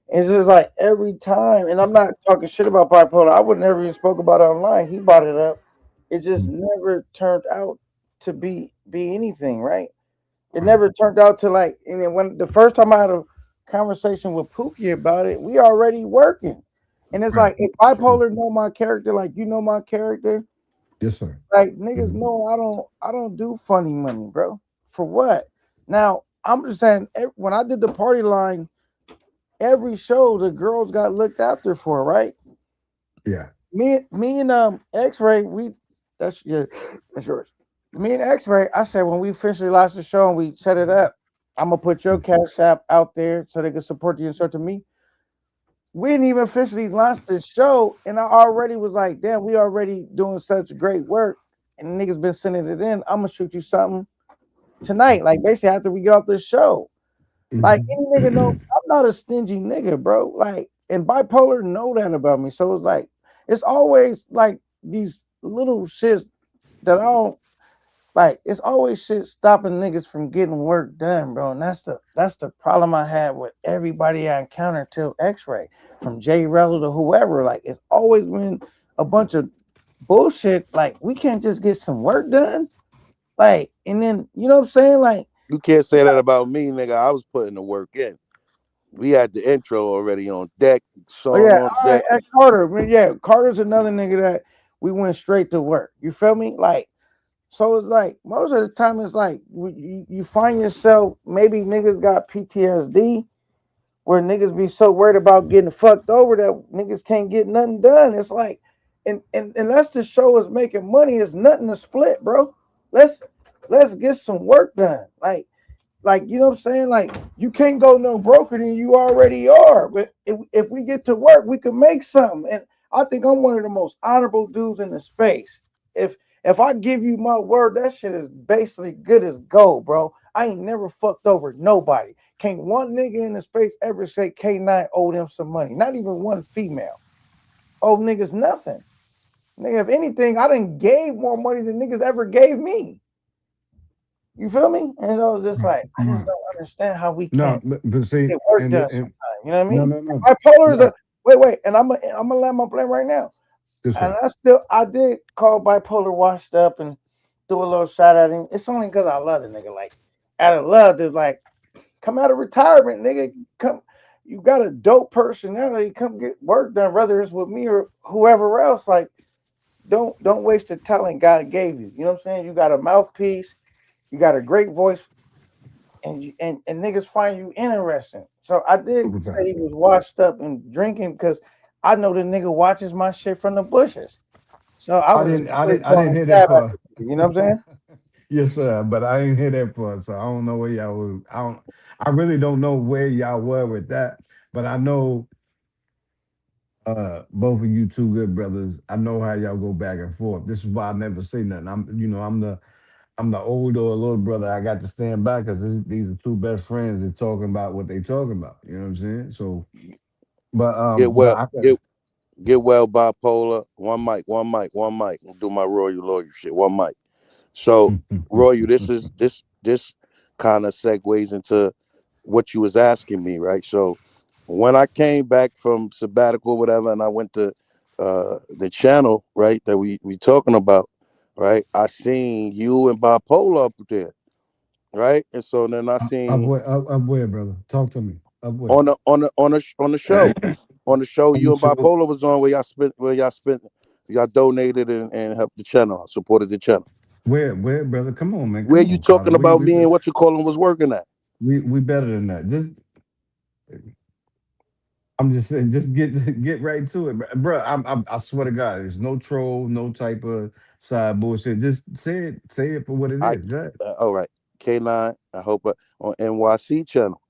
It's just like every time, and I'm not talking shit about bipolar. I would never even spoke about it online. He brought it up. It just never turned out to be anything, right? It
Right,
never turned out to like. And then when the first time I had a conversation with Pookie about it, we already working, and it's
right.
like if bipolar know my character, like you know my character,
Yes, sir.
like niggas
Mhm.
know I don't do funny money, bro. For what? Now I'm just saying when I did the party line, every show the girls got looked after for, right?
Yeah.
Me and X-Ray, we that's yeah, that's yours. Me and X-Ray, I said when we officially launched the show and we set it up, I'm gonna put your cash app out there so they can support the insert to me. We didn't even officially launch the show, and I already was like, damn, we already doing such great work, and niggas been sending it in. I'm gonna shoot you something tonight, like basically after we get off the show. Like any nigga know
Mhm.
I'm not a stingy nigga, bro. Like and bipolar know that about me. So it's like it's always like these little shits that I don't like. It's always shit stopping niggas from getting work done, bro. And that's the problem I had with everybody I encountered till X-Ray, from J Rello to whoever. Like it's always been a bunch of bullshit. Like we can't just get some work done. Like and then you know what I'm saying? Like
You can't say that about me, nigga. I was putting the work in. We had the intro already on deck,
oh
song
yeah,
on
all right,
deck.
Carter. I mean, yeah, Carter's another nigga that we went straight to work. You feel me? Like, so it's like most of the time it's like you find yourself maybe niggas got PTSD where niggas be so worried about getting fucked over that niggas can't get nothing done. It's like, and unless the show is making money, it's nothing to split, bro. Let's let's get some work done. Like you know what I'm saying? Like you can't go no broker than you already are. But if we get to work, we can make something. And I think I'm one of the most honorable dudes in the space. If if I give you my word, that shit is basically good as gold, bro. I ain't never fucked over nobody. Can't one nigga in the space ever say K9 owed him some money. Not even one female. Oh niggas nothing. Nigga, if anything, I done gave more money than niggas ever gave me. You feel me? And I was just
Right.
like, I just
Right.
don't understand how we
No,
can't
but see,
get work
and
done
and
sometime. You know what I
no,
mean?
no, no.
Bipolar is
Right.
a wait, and I'm gonna land my plane right now.
Yes,
And
sir.
I did call bipolar washed up and do a little shout at him. It's only because I love the nigga. Like out of love to like come out of retirement, nigga. Come you got a dope personality, come get work done, whether it's with me or whoever else. Like, don't waste the talent God gave you. You know what I'm saying? You got a mouthpiece, you got a great voice, and niggas find you interesting. So I did say
100%.
he was washed up and drinking because I know the nigga watches my shit from the bushes. So I was just really
I
throwing
didn't hear
a
that
jab at
part.
the nigga. You know what I'm saying?
Yes, sir. But I didn't hear that part, so I don't know where y'all were. I really don't know where y'all were with that. But I know both of you two good brothers. I know how y'all go back and forth. This is why I never say nothing. I'm I'm the older or little brother. I got to stand back because these are two best friends that's talking about what they talking about. You know what I'm saying? So,
Get
but
well,
I got.
get well bipolar. One mic, one mic, one mic. Do my royal lawyer shit. One mic. So, Roy, this kind of segues into what you was asking me, right? So, when I came back from sabbatical, whatever, and I went to the channel, right, that we talking about, right? I seen you and bipolar up there, right? And so then I
Up
seen
where? Up where, brother? Talk to me. Up where?
on the show,
On
you
the
and
show.
bipolar was on where y'all spent y'all donated and helped the channel, supported the channel.
Where, brother? Come on, man.
Where
Come
you
on, Carter.
talking about me and what you calling was working at?
We better than that. Just I'm just saying, just get right to it, bro. I swear to God, there's no troll, no type of side bullshit. Just say it for what it
I
is. Good.
all right, K9. I hope on NYC channel.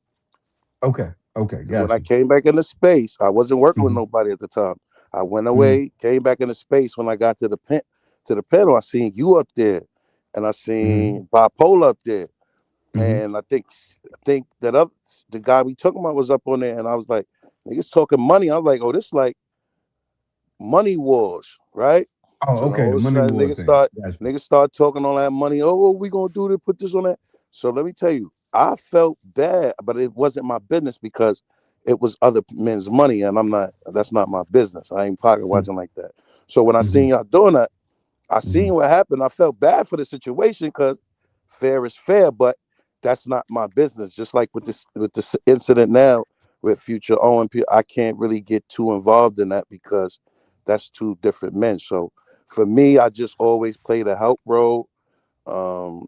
Okay,
When
got
I
you.
came back into space, I wasn't working with
Hmm.
nobody at the time. I went
Hmm.
away, came back into space. When I got to the panel, I seen you up there, and I
Hmm.
seen bipolar up there,
Hmm.
and I think that other the guy we talking about was up on there, and I was like, niggas talking money. I was like, oh, this like money wars, right?
Oh,
So then
okay,
all
the
of a
money
sudden
war thing. Got you.
niggas start talking all that money. Oh, well, we gonna do to put this on that. So let me tell you, I felt bad, but it wasn't my business because it was other men's money, and I'm not. That's not my business. I ain't pocket watching like that. So when I
Mm-hmm.
seen y'all doing that, I
Hmm.
seen what happened. I felt bad for the situation because fair is fair, but that's not my business. Just like with this incident now with Future OMP, I can't really get too involved in that because that's two different men. So for me, I just always play the help role.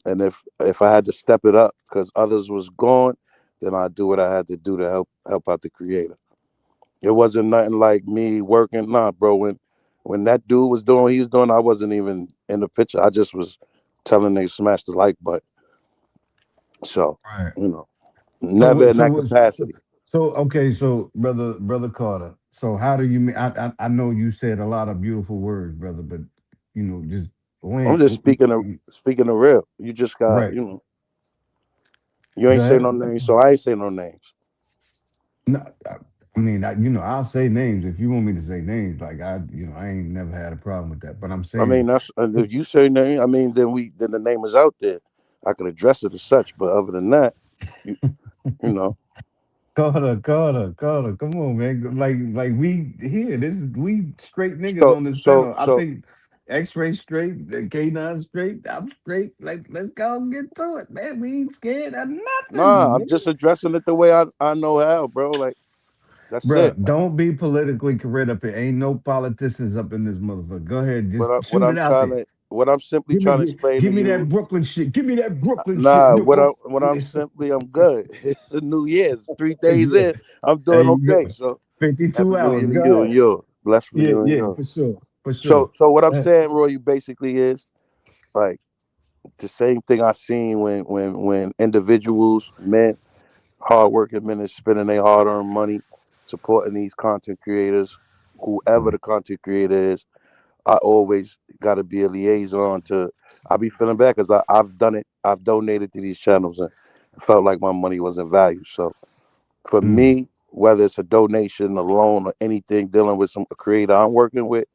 And if I had to step it up because others was gone, then I do what I had to do to help out the creator. It wasn't nothing like me working. Nah, bro. When that dude was doing what he was doing, I wasn't even in the picture. I just was telling niggas smash the like button. So,
Right.
you know,
So
never
what?
in that capacity.
Okay. So brother Carter. So how do you mean? I know you said a lot of beautiful words, brother, but just
I'm
land.
just speaking of real. You just got,
Right.
you
Go
ain't say
ahead.
no names, so I ain't say no names.
No, I mean, I'll say names if you want me to say names. Like I ain't never had a problem with that. But I'm
I mean,
saying,
that's if you say name, I mean, then the name is out there. I could address it as such, but other than that, you you know.
Carter, come on, man. Like we here. We straight niggas
So
on this
so
panel. I
so
think X-ray straight, K9 straight. I'm straight. Like let's go get to it, man. We ain't scared of
nah,
nothing,
I'm just
nigga.
addressing it the way I know how, bro. Like that's it.
Bruh, don't be politically correct up here. Ain't no politicians up in this motherfucker. Go ahead,
What
just
what
shoot it
I'm
out
trying
there.
to what I'm simply trying to explain to
Give me
you.
that Brooklyn shit. Give me that Brooklyn shit.
Nah,
No,
I'm good. It's a new year. It's 3 days
yeah.
in. I'm
There
doing
you
okay.
go.
So
52
happy New
hours.
Year to
Go
you and
ahead.
yours. Blessed for
Yeah,
you and
yeah,
yours.
for sure. For sure.
So what I'm
Uh,
saying, Roy, you basically is like the same thing I seen when individuals, men, hardworking men is spending their hard earned money supporting these content creators, whoever the content creator is. I always got to be a liaison to. I be feeling bad because I've done it. I've donated to these channels and felt like my money wasn't valued. So for
mm,
me, whether it's a donation, a loan, or anything dealing with some creator I'm working with,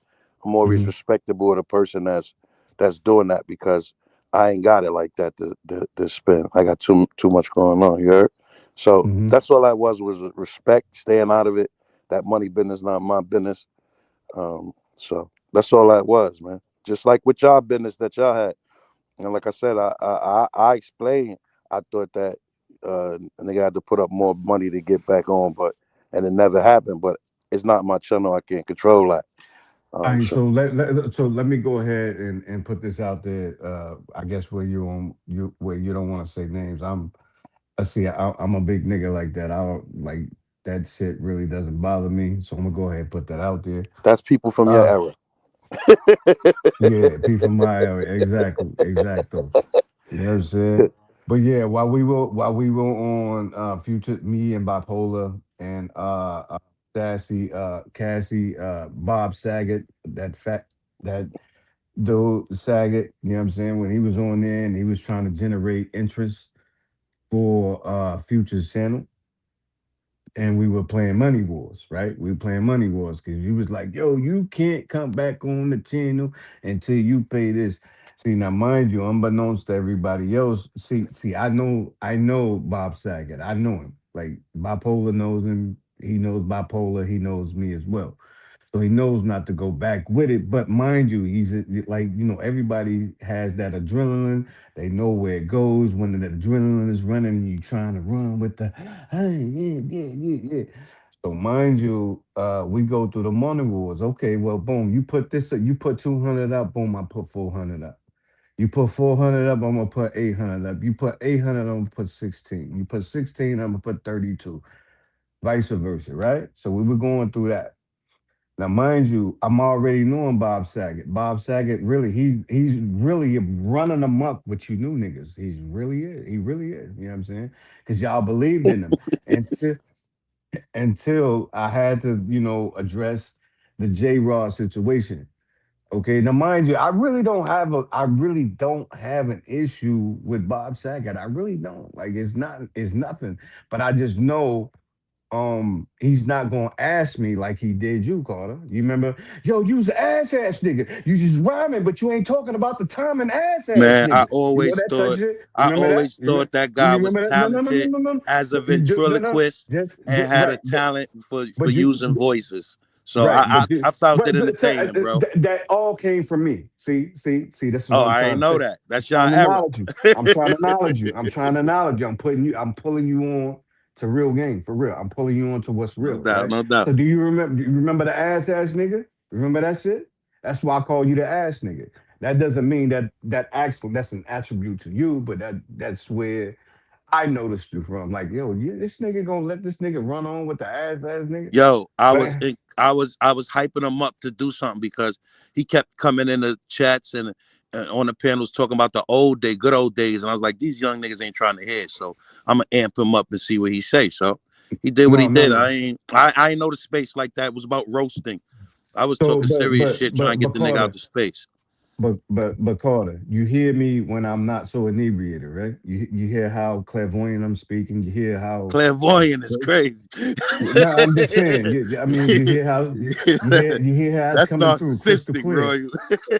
I'm always
mhm,
respectable of the person that's doing that because I ain't got it like that to spend. I got too much going on. You heard? So
mhm.
that's all I was respect, staying out of it. That money business not my business. So that's all that was, man. Just like with y'all business that y'all had, and like I said, I explained. I thought that a nigga had to put up more money to get back on, but and it never happened. But it's not my channel. I can't control that.
All right,
So
so let me go ahead and put this out there. I guess where you don't want to say names. I see. I'm a big nigga like that. I don't like that shit. Really doesn't bother me. So I'm gonna go ahead and put that out there.
that's people from your
Uh,
era.
yeah, P from my area. Exactly, exacto. You know what I'm saying? But yeah, while we were on Future, me and Bipolar and Cassie, Bob Saget, that Dude, Saget, you know what I'm saying? When he was on there and he was trying to generate interest for Future's channel, and we were playing Money Wars, right? We were playing Money Wars because he was like, "Yo, you can't come back on the channel until you pay this." See, now mind you, unbeknownst to everybody else, see, I know Bob Saget. I know him. Like bipolar knows him. He knows bipolar. He knows me as well. So he knows not to go back with it. But mind you, like, everybody has that adrenaline. They know where it goes when the adrenaline is running and you trying to run with the, hey, yeah, yeah, yeah, yeah. So mind you, we go through the money wars. Okay, well, boom, you put this, you put 200 up, boom, I put 400 up. You put 400 up, I'm gonna put 800 up. You put 800, I'm gonna put 16. You put 16, I'm gonna put 32. Vice versa, right? So we were going through that. Now, mind you, I'm already knowing Bob Saget. Bob Saget really, he's really running amok with you new niggas. He's really is. He really is. You know what I'm saying? Because y'all believed in him. Until I had to, address the J Raw situation. Okay. Now, mind you, I really don't have an issue with Bob Saget. I really don't. Like it's nothing. But I just know he's not gonna ask me like he did you, Carter. You remember, yo, you's an ass nigga. You just rhyming, but you ain't talking about the time and ass
Man,
nigga. You know that type shit. You
I
remember that?
always thought that
You
guy was
remember that? No, no, no, no,
talented
no, no.
as a
No, no.
ventriloquist and
Just
had a
right,
talent for
but you
using voices. So
right,
I found it
but so,
entertaining, bro.
that all came from me. See, this is
Oh,
what I'm
I
trying
ain't
to
know
say.
that.
I'm
That's
trying
y'all
to
era.
acknowledge you. I'm trying to acknowledge you. I'm pulling you on to real game for real. I'm pulling you on to what's
No
real,
doubt,
right?
no doubt.
So do you remember the ass nigga? Remember that shit? That's why I call you the ass nigga. That doesn't mean that actually that's an attribute to you, but that's where I noticed you from. Like, yo, this nigga gonna let this nigga run on with the ass nigga?
Yo,
But
I was hyping him up to do something because he kept coming in the chats and on the panels talking about the good old days, and I was like, these young niggas ain't trying to hear it, so I'm gonna amp him up and see what he say. So he did what he
no, no,
did.
no.
I ain't know the space like that. It was about roasting. I was
So,
talking serious shit trying to get
but
the nigga out
Carter,
the space.
but Carter, you hear me when I'm not so inebriated, right? You hear how clairvoyant I'm speaking. You hear how
Clairvoyant is crazy.
no, I'm just saying. I mean, you hear how you hear how it's
That's
coming through crystal
narcissistic,
clear.
bro.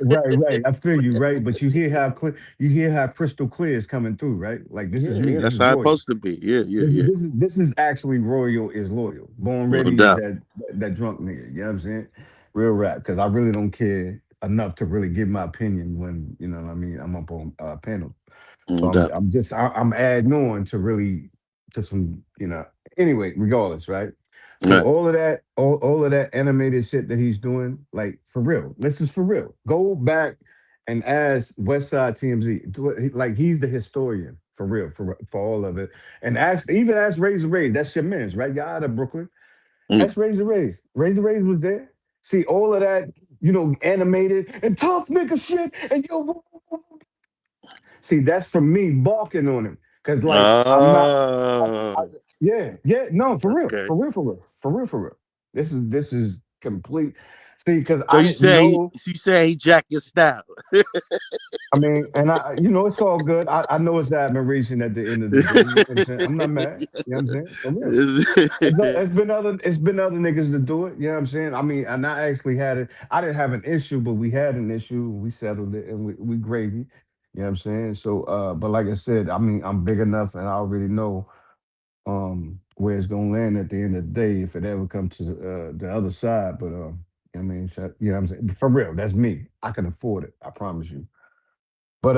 Right, right. I feel you, right? But you hear how clear, you hear how crystal clear is coming through, right? Like this is
Yeah,
me.
yeah,
This
that's
is
how it's
royal.
supposed to be. Yeah, yeah, yeah.
This is actually Royal is loyal. Born
No
Ready is
doubt.
that drunk nigga. You know what I'm saying? Real rap. Because I really don't care enough to really give my opinion when what I mean. I'm up on panel. So
No doubt.
I'm adding on to really to some Anyway, regardless, right? So
Right.
all of that animated shit that he's doing, like for real. This is for real. Go back and ask Westside TMZ. Like he's the historian for real for all of it. And even ask Razor Ray. That's your man's right. Y'all out of Brooklyn.
Mm.
Ask Razor Rays. Razor Rays was there. See all of that, animated and tough nigga shit. And yo, see, that's from me barking on him. Cause like I'm not I,
Oh,
yeah, yeah, no, for real,
okay.
for real, for real, for real, for real. This is complete. See, because
So
I didn't know.
you say he jacked your style.
I mean, and it's all good. I know it's admiration at the end of the day. You know what I'm saying? I'm not mad. You know what I'm saying? For real. It's been other niggas to do it. You know what I'm saying? I mean, and I actually had it. I didn't have an issue, but we had an issue. We settled it and we gravy. You know what I'm saying? So but like I said, I mean, I'm big enough and I already know where it's gonna land at the end of the day if it ever comes to the other side. But I mean, you know what I'm saying? For real, that's me. I can afford it. I promise you. But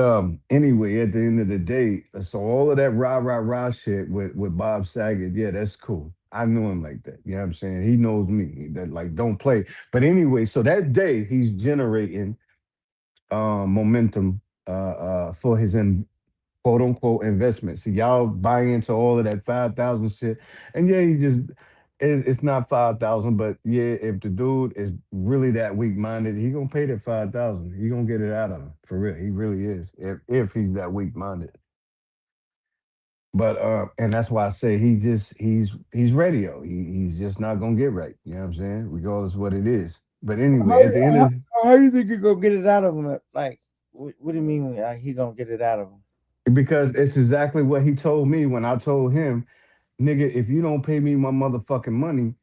anyway, at the end of the day, so all of that rah shit with Bob Saget, yeah, that's cool. I know him like that. You know what I'm saying? He knows me. That like don't play. But anyway, so that day he's generating momentum for his quote unquote investment. See, y'all buy into all of that 5,000 shit. And yeah, it's not 5,000, but yeah, if the dude is really that weak minded, he gonna pay that 5,000. He gonna get it out of him for real. He really is. If he's that weak minded. But and that's why I say he's radio. He's just not gonna get right. You know what I'm saying? Regardless of what it is. But
How,
anyway, at the end
how,
of
how you think you gonna get it out of him? Like, what do you mean he gonna get it out of him?
because it's exactly what he told me when I told him, nigga, if you don't pay me my motherfucking money,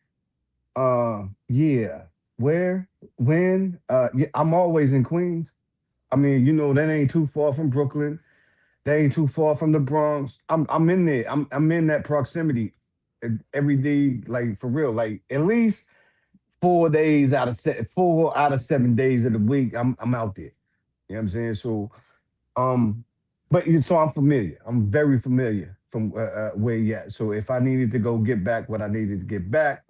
yeah, where, when, yeah, I'm always in Queens. I mean, that ain't too far from Brooklyn. That ain't too far from the Bronx. I'm in there. I'm in that proximity every day, like for real. Like at least 4 days out of 4 out of 7 days of the week, I'm out there. You know what I'm saying? So um, but so I'm familiar. I'm very familiar from where you at. So if I needed to go get back what I needed to get back,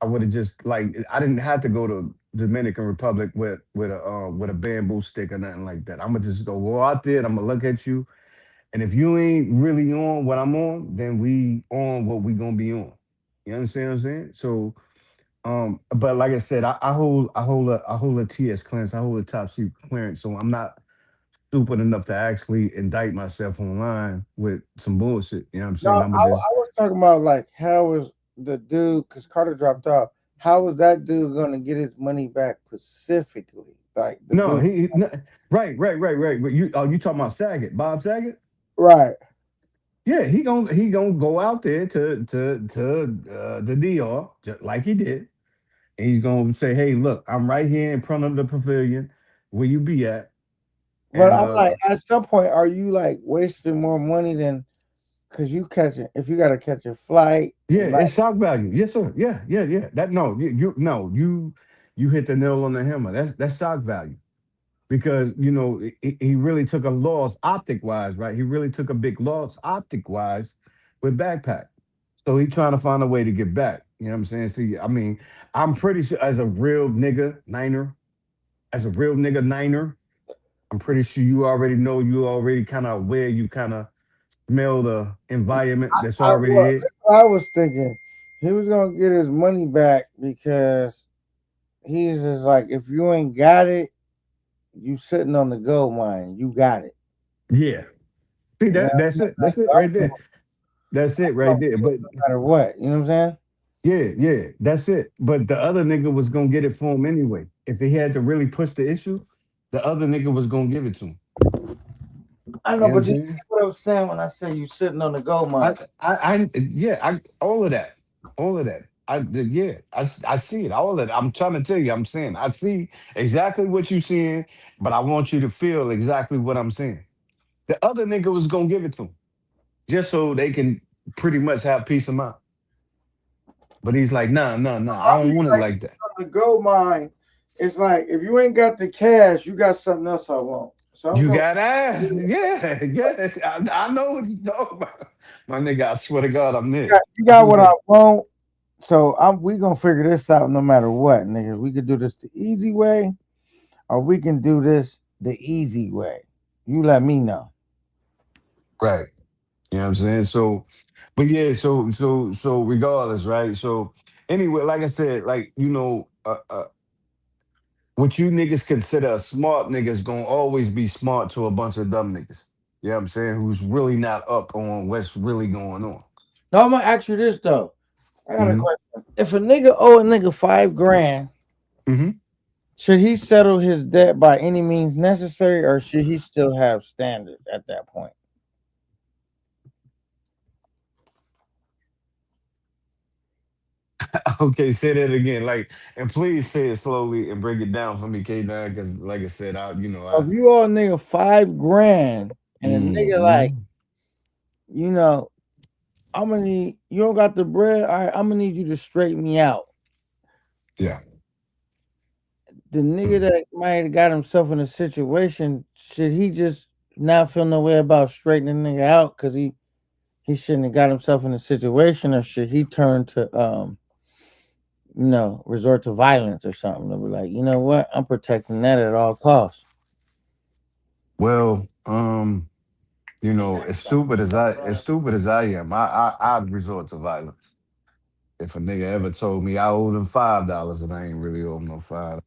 I would have just like I didn't have to go to Dominican Republic with a bamboo stick or nothing like that. I'm gonna just go out there and I'm gonna look at you. And if you ain't really on what I'm on, then we on what we gonna be on. You understand what I'm saying? So but like I said, I hold a TS clearance, I hold a top secret clearance, so I'm not stupid enough to actually indict myself online with some bullshit. You know what I'm
No,
saying? I'm gonna just
I was talking about like how was the dude because Carter dropped off. How was that dude gonna get his money back specifically? Like the
no,
dude,
no, right. But you talking about Saget, Bob Saget?
right?
Yeah, he gonna go out there to the DR just like he did, and he's gonna say, "Hey, look, I'm right here in front of the pavilion. Where you be at?"
But
And
I'm like, at some point, are you like wasting more money than because you catching if you got to catch a flight
yeah,
and like,
it's shock value. Yes, sir. Yeah. That no, you no, you hit the nail on the hammer. That's shock value because he really took a loss optic wise, right? He really took a big loss optic wise with backpack. So he trying to find a way to get back. You know what I'm saying? See, I mean, I'm pretty sure as a real nigga niner, I'm pretty sure you already know, you already kind of aware, you kind of smell the environment that's already
well,
here.
I was thinking he was gonna get his money back because he's just like, if you ain't got it, you sitting on the gold mine. You got it.
Yeah. See
Yeah,
that's it. That's it right there. That's it right there. But
no matter what. You know what I'm saying?
yeah, that's it. But the other nigga was gonna get it for him anyway. If he had to really push the issue, the other nigga was gonna give it to him.
I know,
You know what I'm
but you
saying?
get what I'm saying when I say you sitting on the gold
I,
mine.
yeah, all of that. Yeah, I see it, all of it. I'm trying to tell you, I'm saying, I see exactly what you're seeing, but I want you to feel exactly what I'm saying. The other nigga was gonna give it to him just so they can pretty much have peace of mind. But he's like, nah, I
I mean,
don't want it
like
like that.
on the gold mine, it's like if you ain't got the cash, you got something else I want. So I'm
You
going.
got ass, yeah. I know what you talking about, my nigga. I swear to God, I'm there.
You got what I want. So we gonna figure this out no matter what, nigga. We could do this the easy way, or we can do this the easy way. You let me know.
Right. You know what I'm saying? So, but yeah, so regardless, right? So anyway, like I said, like what you niggas consider a smart niggas gonna always be smart to a bunch of dumb niggas. You know what I'm saying? Who's really not up on what's really going on.
No, I'm gonna ask you this though. I got a
Hmm.
question. If a nigga owe a nigga 5 grand,
Hmm.
should he settle his debt by any means necessary, or should he still have standards at that point?
Okay, say that again. Like, and please say it slowly and break it down for me, K9, because like I said,
So if you owe a nigga 5 grand and a nigga like,
hmm
you know, I'm gonna need you don't got the bread, all right, I'm gonna need you to straighten me out.
yeah.
The nigga
Mhm.
that might have got himself in a situation, should he just not feel no way about straightening the nigga out because he shouldn't have got himself in a situation, or should he turn to resort to violence or something to be like, you know what, I'm protecting that at all costs.
Well, as stupid as I am, I'd resort to violence. If a nigga ever told me I owed him $5 and I ain't really owe him no five.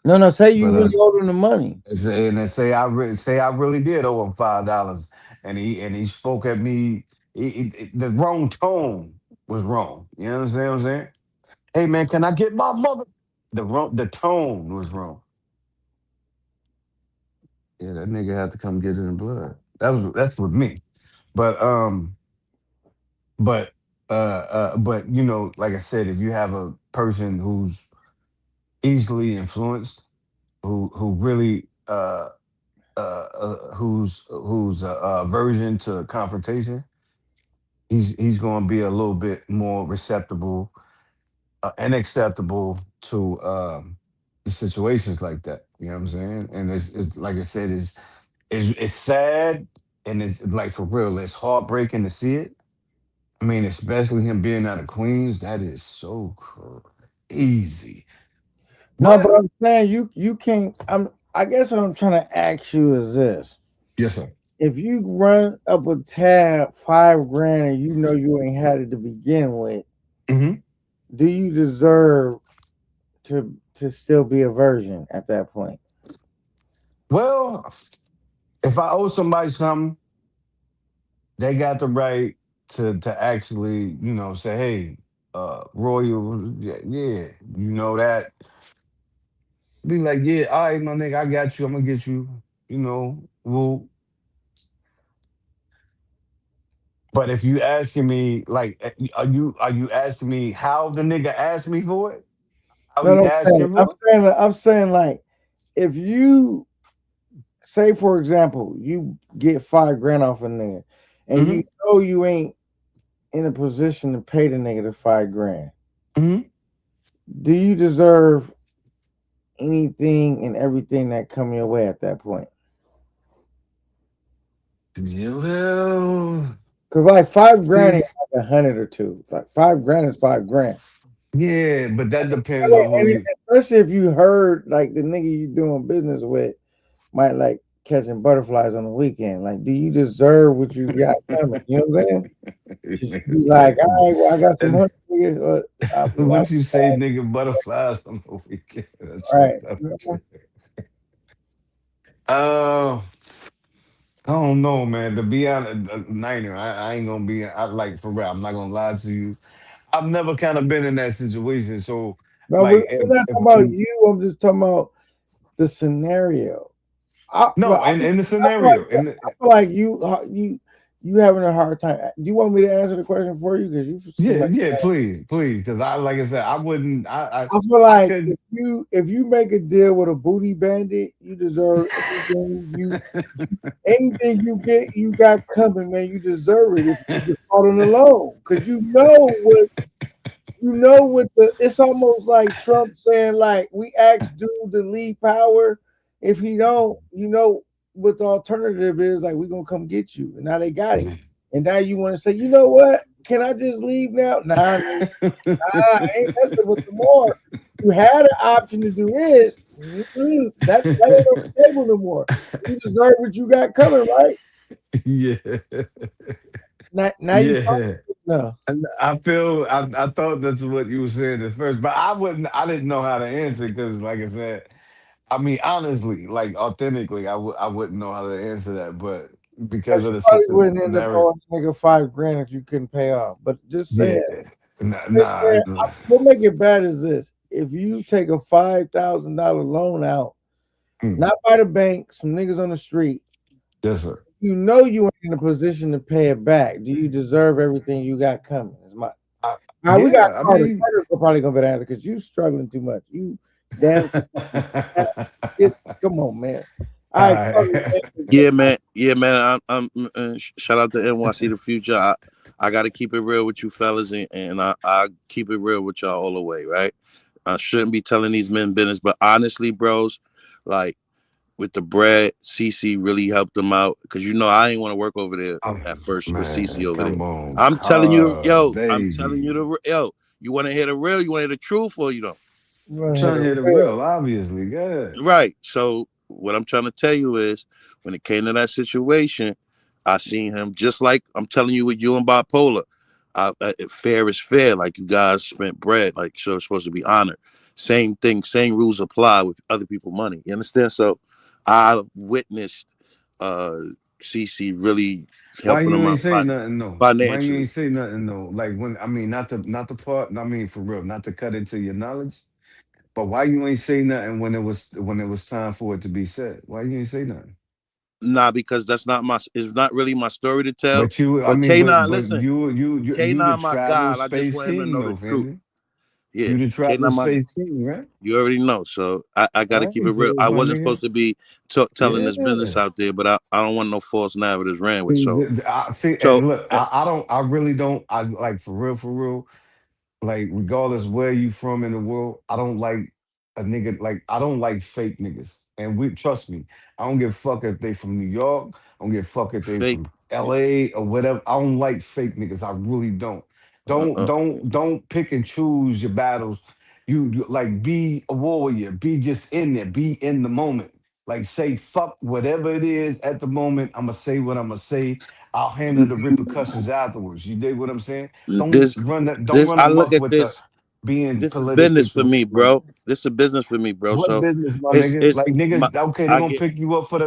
No, no, say you
But
really owed him the money.
and then say I really did owe him $5, and he spoke at me. The wrong tone was wrong. You understand what I'm saying? Hey man, can I get my mother? the tone was wrong. Yeah, that nigga had to come get it in blood. That's with me. But but but like I said, if you have a person who's easily influenced, who really who's aversion to confrontation, he's going to be a little bit more receptible and acceptable to the situations like that. You know what I'm saying? And it's like I said, it's sad and it's like for real. It's heartbreaking to see it. I mean, especially him being out of Queens. That is so crazy.
No, but
But
I'm saying you can't. I guess what I'm trying to ask you is this:
yes, sir.
if you run up a tab 5 grand and you know you ain't had it to begin with,
Hmm.
do you deserve to still be a virgin at that point?
Well, if I owe somebody something, they got the right to actually, say, hey, Royal, yeah, yeah, that. Be like, yeah, all right, my nigga, I got you. I'm gonna get you. Well, but if you asking me, like, are you asking me how the nigga asked me for it? How
No,
he
no,
asked him for it?
I'm saying like if you say for example you get 5 grand off a nigga and
Hmm.
you know you ain't in a position to pay the nigga the 5 grand,
Hmm.
do you deserve anything and everything that come your way at that point?
Yeah, well,
Cause like 5 grand
see,
ain't like 100 or 2. Like 5 grand is 5 grand.
yeah, but that
I
depends
mean,
on who
and
you.
especially if you heard like the nigga you doing business with might like catching butterflies on the weekend. Like, do you deserve what you got coming? You know what I'm saying? Should you be like, all right, well, I got some
And
money, nigga, I,
what you say, nigga, butterflies on the weekend. That's
right.
fucked up.
You know?
Uh, I don't know, man. To be honest, Niner, I ain't gonna be. I like for real. I'm not gonna lie to you. I've never kind of been in that situation. So,
No,
like,
we're not talking about you. I'm just talking about the scenario.
no, in the scenario,
I feel like you having a hard time. Do you want me to answer the question for you? Because you seem
yeah,
like
yeah, please, please, because like I said, I wouldn't.
I feel
I
like
couldn't.
if you make a deal with a booty bandit, you deserve anything you get you got coming, man. You deserve it if you just falling alone because you know what the it's almost like Trump saying like we asked dude to leave power. If he don't, you know what the alternative is like we're gonna come get you. And now they got him. And now you want to say, you know what? Can I just leave now? Nah, I ain't messing with the more. You had an option to do this. That ain't on the table no more. You deserve what you got coming, right?
Yeah,
Now you
yeah.
find no.
And I feel. I thought that's what you were saying at first, but I wouldn't. I didn't know how to answer because, like I said, I mean, honestly, like authentically, I wouldn't know how to answer that, but because
Because
of
you
the
probably wouldn't end up
scenario,
owing a nigga 5 grand that you couldn't pay off. But just
yeah,
saying,
nah,
just saying,
nah.
what make it bad is this: if you take a $5,000 loan out,
Mm,
not by the bank, some niggas on the street,
yes, sir.
you know you ain't in a position to pay it back. Do you deserve everything you got coming? Is my
I,
now we got
yeah, I
Carter.
mean,
Carter will probably gonna be the answer because you struggling too much. You dancing. Come on, man. All right, Carter,
I,
Yeah, man. Yeah, man. Shout out to NYC the future. I got to keep it real with you fellas, and I keep it real with y'all all the way, right? I shouldn't be telling these men business, but honestly, bros, like with the bread, CC really helped them out because I ain't want to work over there
oh,
at first with CC
man,
over there.
come on,
I'm telling you,
car,
yo, I'm telling you
baby.
yo. You want to hear the real? You want to hear the truth, or you don't?
you
I'm
wanna hit
trying
a
to hear the
real.
real, obviously. Good.
Right. So what I'm trying to tell you is, when it came to that situation, I seen him just like I'm telling you with you and bipolar. Fair is fair. Like you guys spent bread. Like so, it's supposed to be honored. Same thing. Same rules apply with other people' money. You understand? So I witnessed uh CC really
Why
helping
you
him
ain't
out
say nothing though? Why you
financially.
ain't say nothing though? Like when I mean, not the part. I mean, for real, not to cut into your knowledge. But why you ain't say nothing when it was time for it to be said? Why you ain't say nothing?
Nah, because that's not my. It's not really my story to tell.
But you, I
But
mean,
K9,
but
listen,
you the
K9, my
travel
God. I just
space
want him to
king
know the
though,
truth.
family.
Yeah,
You the
K9,
travel
my.
space king, right?
You already know. So I got
All
to
right,
keep it real.
so
I
my
wasn't
nigga.
supposed to be telling this business
Yeah.
out there, but I don't want no false narratives ran with.
See,
So
see,
so
and look, I don't, I really don't. I like for real. Like regardless where you from in the world, I don't like a nigga like I don't like fake niggas. And we trust me, I don't give a fuck if they from New York, I don't give a fuck if they
fake.
from LA or whatever. I don't like fake niggas. I really don't.
Uh, uh,
Don't pick and choose your battles. Like be a warrior, be just in there, be in the moment. Like say fuck whatever it is at the moment. I'ma say what I'ma say. I'll handle the repercussions afterwards. You dig what I'm saying? Don't
this
run that. Don't
this
run
I look
amok
at
with the
this.
being
This is business
politically
for me,
correct.
bro. This is a business for me, bro.
What
So
business, my nigga?
it's
Like
my
niggas, okay, they
I
gonna
get
pick you up for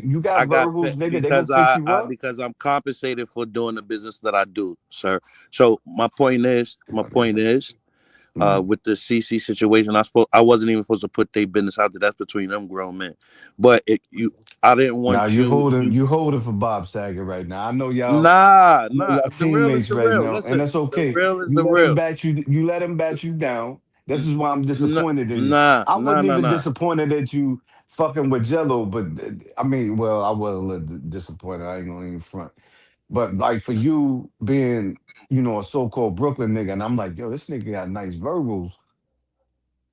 you
I
got
got
verbals, nigga. They gonna
because
pick you
I
up.
because I'm compensated for doing the business that I do, sir. So my
My nigga.
point is,
Mhm.
with the CC situation, I wasn't even supposed to put their business out there. That's between them grown men. But I didn't
Now
want you.
you holding for Bob Saget right now.
Nah,
I know
nah.
y'all
The real is
teammates
the
right
real.
now, and
Listen,
that's
the
okay.
real is the real.
You let him bat you down. This is why I'm disappointed in you.
Nah,
I
nah,
wasn't
nah,
even
nah.
disappointed that you fucking with Jello, but I mean, well, I was a little disappointed. I ain't gonna even front. But like for you being, a so-called Brooklyn nigga, and I'm like, yo, this nigga got nice verbals,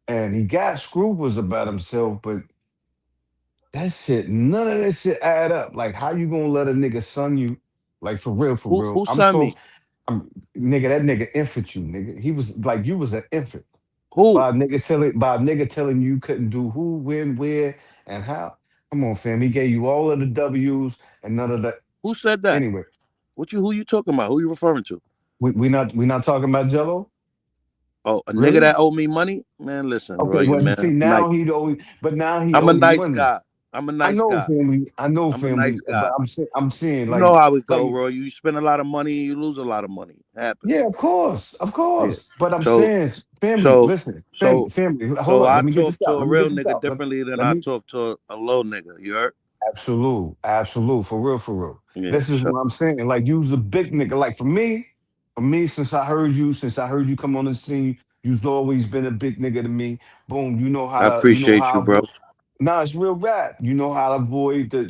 and he got scruples about himself, but none of that shit add up. Like, how you gonna let a nigga son you? Like for real, for real.
Who signed me?
Nigga, that nigga infant you, nigga. He was like you was an infant.
Who?
By a nigga telling you couldn't do who, when, where, and how. Come on, fam. He gave you all of the W's and none of the
Who said that?
anyway.
Who you talking about? Who you referring to?
We not talking about Jello?
Oh, a nigga
Really?
that owed me money? Man, listen, bro,
Okay,
you
well, you
man.
see,
Nice.
now he
I'm a
owe you
nice
money.
guy. I'm a
I
nice
know,
guy.
family. I know,
I'm a nice
family. But
guy.
I'm saying,
You know how it
like,
go, bro. You spend a lot of money, you lose a lot of money. It happens.
yeah, of
Yeah.
course. But I'm
So
saying, family,
so
listen,
so
family. Hold
so
up.
I
Let me get
talk
this
to
out.
a
Let me
real
get this
nigga
out.
differently than
Let
I
me
talk to a low nigga. You heard?
absolute, for real, for real.
Yeah.
This is
So
what I'm saying. Like, you's a big nigga. Like for me, since I heard you come on the scene, you've always been a big nigga to me. Boom,
I
you know
appreciate
how
you,
I
bro.
nah, it's real rap. You know how to avoid the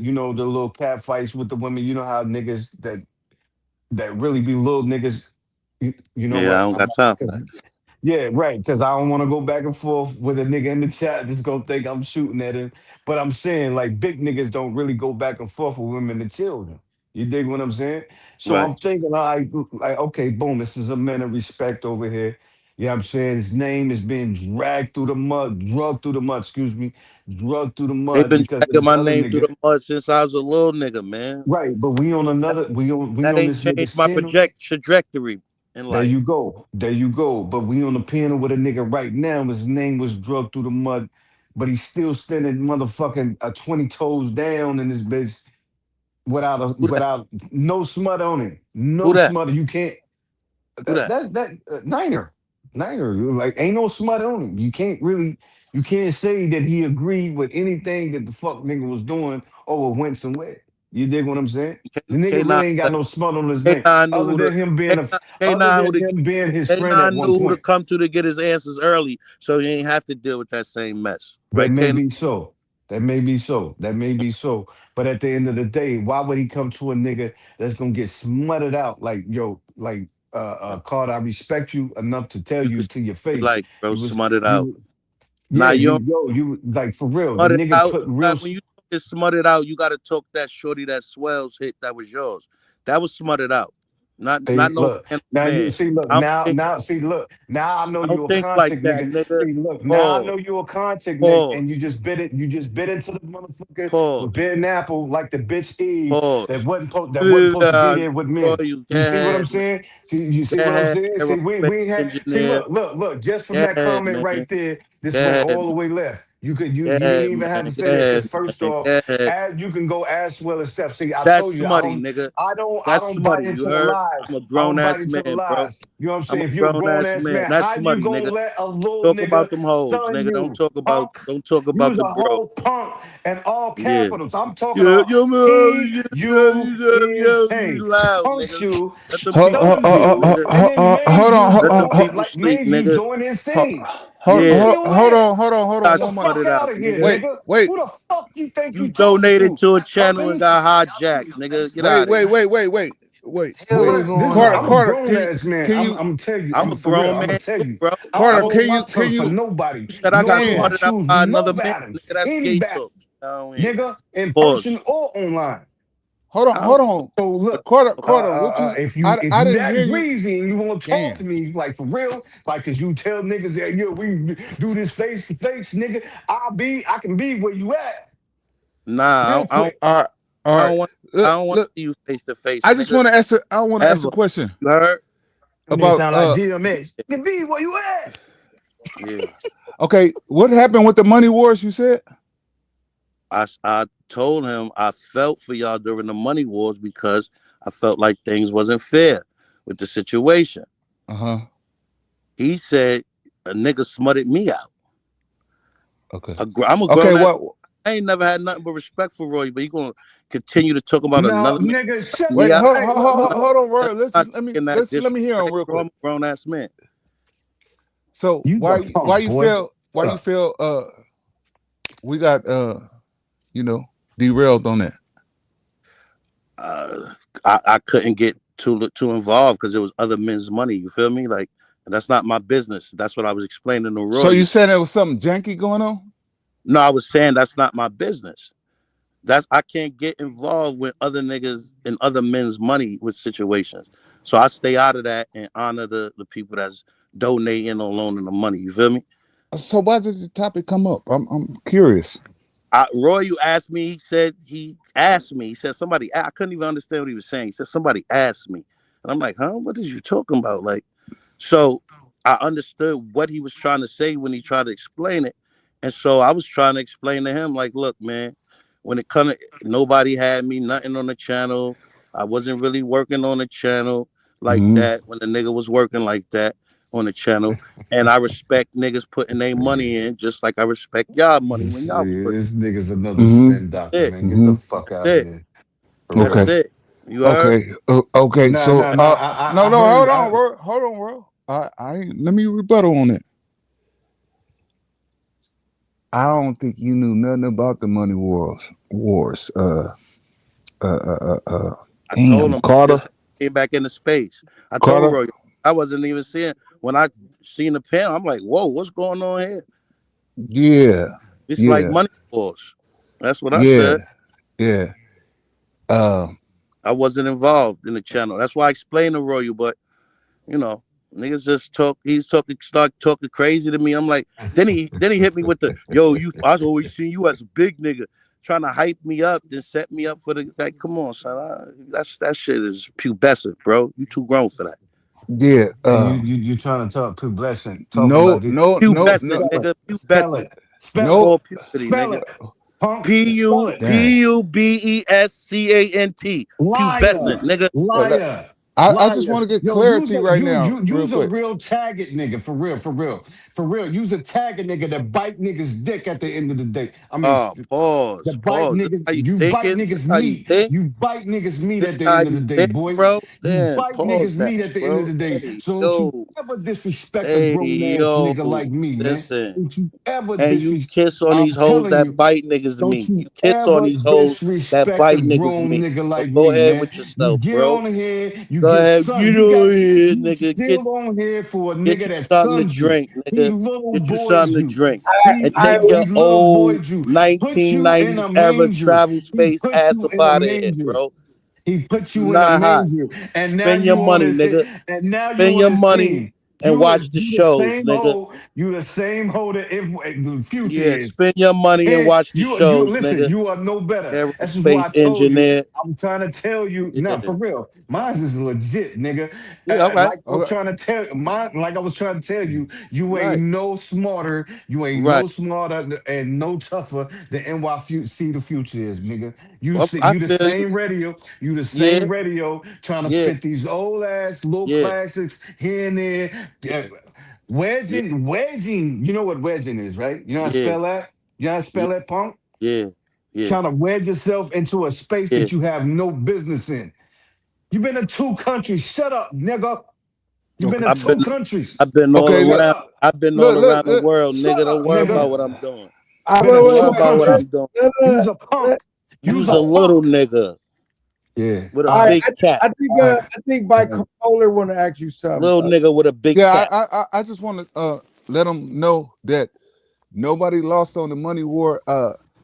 little cat fights with the women. You know how niggas that really be little niggas. You know
Yeah, I
what?
don't got time for that.
Yeah, right. Because I don't want to go back and forth with a nigga in the chat just gonna think I'm shooting at him. But I'm saying like big niggas don't really go back and forth with women and children. You dig what I'm saying? So
Right.
I'm thinking like okay, boom, this is a man of respect over here. You know what I'm saying? His name is being dragged through the mud, drugged through the mud, excuse me, drugged through the
They've
mud
been
because of
dragging
this
my
other
name through
nigga.
the mud since I was a little nigga, man.
Right, but we
That
on
ain't
this
changed
nigga's
my
channel.
project trajectory in
There
life.
you go. There you go. But we on the panel with a nigga right now. His name was drugged through the mud, but he's still standing motherfucking 20 toes down in this bitch
Who that?
without no smut on him.
Who
No
that?
smut. You can't
Who that?
Niner. Like ain't no smut on him. You can't say that he agreed with anything that the fuck nigga was doing or went somewhere. You dig what I'm saying? The nigga
K9
really ain't got no smut on his name,
K9 knew
other
who to
than him being a,
K9,
other
K9 who
than
to
him being his friend at
K9
one
knew who to
point.
come to get his answers early, so he ain't have to deal with that same mess.
That
Right,
may
K9?
be so. That may be so. That may be so. But at the end of the day, why would he come to a nigga that's gonna get smutted out like yo, like Carter, I respect you enough to tell
You
you
could
to your
you
face.
like, bro,
You was
smut it out.
you
Now
yeah,
you don't
you like for real. The
smut it
nigga
out.
put real
When you get smutted out, you gotta talk that shorty that swells hit that was yours. That was smutted out. Not
see,
no
look,
man
now
on
you
man.
see, look,
I don't think
now, see, look, now I know
I
you
don't
a
think like
contact
that,
nigga.
nigga.
See, look, now I know
Pause.
you a contact nigga, and
Pause.
you just bit into the motherfucker with
Pause.
Ben Apple like the bitch Eve
Pause.
that wasn't supposed to be
Yeah,
there with
bro,
men.
you
You
get
see what I'm
ahead, man.
saying? See, you see
Get
what I'm
ahead,
saying? See, we
aerospace
ain't had. See,
engineer.
look, just from
Get
that
ahead,
comment
man.
right there, this
Get
went
ahead,
all the
man.
way left.
You didn't
Yeah,
even have to
man.
say that
Yeah,
because first
man.
off,
Yeah.
as you can go ask Will and Steph. See, I
That's
told you
smutty, nigga.
I
That's
don't buy
smutty. You
into the
heard?
lies.
I'm a
I
grown
don't buy
ass
into the
man, bro.
lies. You know what I'm
I'm
saying?
a
If you're a
grown
grown
ass
ass
man.
man,
That's
how you
smutty,
gonna
nigga.
let a little
Talk about
nigga
them hoes,
son
nigga. Don't
you?
talk about
Punk.
don't talk about
Use
the
a
bro.
whole punk and all
Yeah.
capitals. I'm talking
Yeah,
about
yo, man,
P U N
yo, you
K.
loud,
Punked
nigga.
you,
Let them people
stoned
sleep,
you,
nigga.
and then made
Hold
you
Let them
go
people
like
sleep,
made you
nigga.
join his
on,
team.
Yeah,
Where you at?
hold
I
on
The
one
smut
mic.
fuck
it
out
out,
of here,
nigga.
Wait,
nigga.
wait,
Who the fuck you think
You
you talking
donated
to?
to a channel and
Puppets?
got hijacked, nigga. Get out of here.
Hell,
wait.
this is I'm a
Carter,
grown ass man.
can
I'm
you,
gonna tell you.
I'm
I'm
a
for real.
grown
I'm gonna
man
tell
too,
you.
bro.
I don't
Carter,
hold my
can
tongue for
you,
nobody,
You said I got
nor do I
man,
smarted out
choose
by
no
another man,
battles.
nigga. That's
Any
gay
battle,
talk. Oh, yeah.
nigga, in person
Pause.
or online.
I
hold
don't
on.
So
what
look,
the fuck.
Carter, what you,
if
I
you
didn't
that
hear you.
greasy and you want to talk to
Damn.
me like for real, like cause you tell niggas that yeah we do this face to face, nigga. I can be where you at
Nah,
real quick.
All right, all
I
right.
don't want I
Look,
don't want to
look,
see you face to face,
I just
nigga.
want to ask. I want to ask a
Ever.
question
You heard?
Nigga
about.
sound like DMX. I can be where you at.
Yeah.
Okay, what happened with the money wars? You said.
I told him I felt for y'all during the money wars because I felt like things wasn't fair with the situation.
Uh huh.
He said a nigga smutted me out.
Okay.
I'm a
Okay.
grown ass.
What?
I ain't never had nothing but respect for Roy, but you gonna continue to talk about
No,
another man
nigga, shut
me
Wait.
the
out?
hey, look.
Hold on, bro.
I'm
Let's
not
just let me
taking that
let me hear him
disrespect,
real
bro. I'm
quick.
a grown ass man.
So
You the
why
punk,
you
boy.
feel
Shut up.
we got derailed on that.
I couldn't get too involved because it was other men's money. You feel me? Like that's not my business. That's what I was explaining to
So
Roy.
you said there was something janky going on?
No, I was saying that's not my business. That's I can't get involved with other niggas and other men's money with situations. So I stay out of that and honor the people that's donating or loaning the money. You feel me?
So why did the topic come up? I'm curious.
Roy, you asked me. He said he asked me. He said somebody. I couldn't even understand what he was saying. He said somebody asked me, and I'm like, huh? What is you talking about? Like, so I understood what he was trying to say when he tried to explain it, and so I was trying to explain to him, like, look, man, when it come to nobody had me nothing on the channel. I wasn't really working on the channel like
Hmm.
that when the nigga was working like that on the channel. And I respect niggas putting their money in just like I respect y'all money when y'all was putting
This nigga's another
Hmm.
spin doctor,
it.
man. Get the
Hmm.
fuck out of
That's it.
here. For
That's
real.
Okay.
it. You heard?
Okay. Okay.
Nah,
So
nah, nah.
no,
I
no,
heard.
hold on, bro. Hold on, bro. Let me rebuttal on it. I don't think you knew nothing about the money wars.
I told
Damn,
him
Carter.
just came back into space. I told
Carter.
Roy I wasn't even seeing when I seen the panel. I'm like, whoa, what's going on here?
Yeah.
It's like
Yeah.
money wars. That's what I said.
Yeah. Yeah. Uh
I wasn't involved in the channel. That's why I explained to Roy, but you know, niggas just talk. He's talking, start talking crazy to me. I'm like, then he hit me with the yo. I was always seeing you as a big nigga, trying to hype me up, then set me up for the like. Come on, son. That shit is pubescent, bro. You too grown for that.
yeah.
And you trying to talk pubescent, talking
No,
about you.
no, no,
Pubescent,
no,
Spell it.
nigga.
Spell
Pubescent
it. Spell it.
no.
before puberty,
Spell
nigga.
it. Punk.
P
Spell
U
it.
Damn.
P U B E S C A N T. Pubescent,
Liar.
nigga.
Liar.
I just want
Liar.
to get
Yo, use
clarity
a
right now, real
use a
quick.
real target nigga for real, for real. For real. Use a target nigga that bite niggas dick at the end of the day. I mean
Oh,
the
pause,
bite
pause. This
niggas,
how you
you bite
thinking? This
niggas
how you
meat.
think?
You bite niggas meat
This
at the
how
end of
you
the day,
think,
boy.
bro?
You
Damn,
bite
pause
niggas
that,
meat at the end of
bro.
the day.
Hey,
So don't you
yo,
ever disrespect a
hey,
grown ass
yo.
nigga like me, man.
Listen,
Don't you ever
and you
disrespect.
kiss on
I'm
these hoes
telling
that
you,
bite niggas to
don't
me.
you
You kiss on
ever
these hoes that
disrespect a
bite niggas to
grown
me.
nigga
So
like
go
me,
ahead
man.
with
You
yourself,
get
bro.
on here, you
Go
get
ahead,
sun.
get on here,
You
nigga.
still on here for a
Get
nigga
you
that
something to
sons you.
drink,
He
nigga.
little
Get you something
boys
to
you.
drink. And
He
take your
little
old
boys you. Put you in a
1990s era
manger.
travel
He
space
put
ass
you
up
in a
out of here,
manger.
bro.
He put
You
you in a
not hot.
manger, and now
Spend your
you on
money,
his
nigga.
and now you
Spend
on
your
his
money
team.
and watch the
You the
shows,
same
nigga.
hoe
You the same hoe that the future
Yeah,
is.
spend your money and
And
watch the
you
shows,
listen,
nigga.
you are no better. This is why
Aerospace
I told you.
engineer.
I'm trying to tell you, not
Yeah.
for real. Mine is legit, nigga.
Yeah, okay.
Like I was trying to tell mine, like I was trying to tell you, you ain't
Right.
no smarter, you ain't
Right.
no smarter and no tougher than NYC the future is, nigga. You
Well,
see,
I
you the
feel you.
same radio, you the same
Yeah.
radio trying to
Yeah.
spit these old ass little
Yeah.
classics here and there.
Yeah.
Wedging. You know what wedging is, right? You know how to
Yeah.
spell that? You know how to
Yeah.
spell that, punk?
Yeah. Yeah.
Trying to wedge yourself into a space
Yeah.
that you have no business in. You've been in 2 countries. Shut up, nigga. You've been
Okay.
in
I've
two
been
countries.
I've been all
Okay.
Shut
around.
up.
I've been all
Look,
around
look,
the
look.
world,
Shut
nigga. Don't
up,
worry about
nigga.
what I'm doing.
Been in
Don't
Wait,
worry
two
about what
wait.
I'm
countries.
doing.
Let,
You's
let,
a punk.
let,
You's
You's
a
a
punk.
little nigga
Yeah.
with a
all right,
big cap.
I think my caller want to ask you something.
Little nigga with a big
Yeah,
cap.
I just want to let them know that nobody lost on the money war.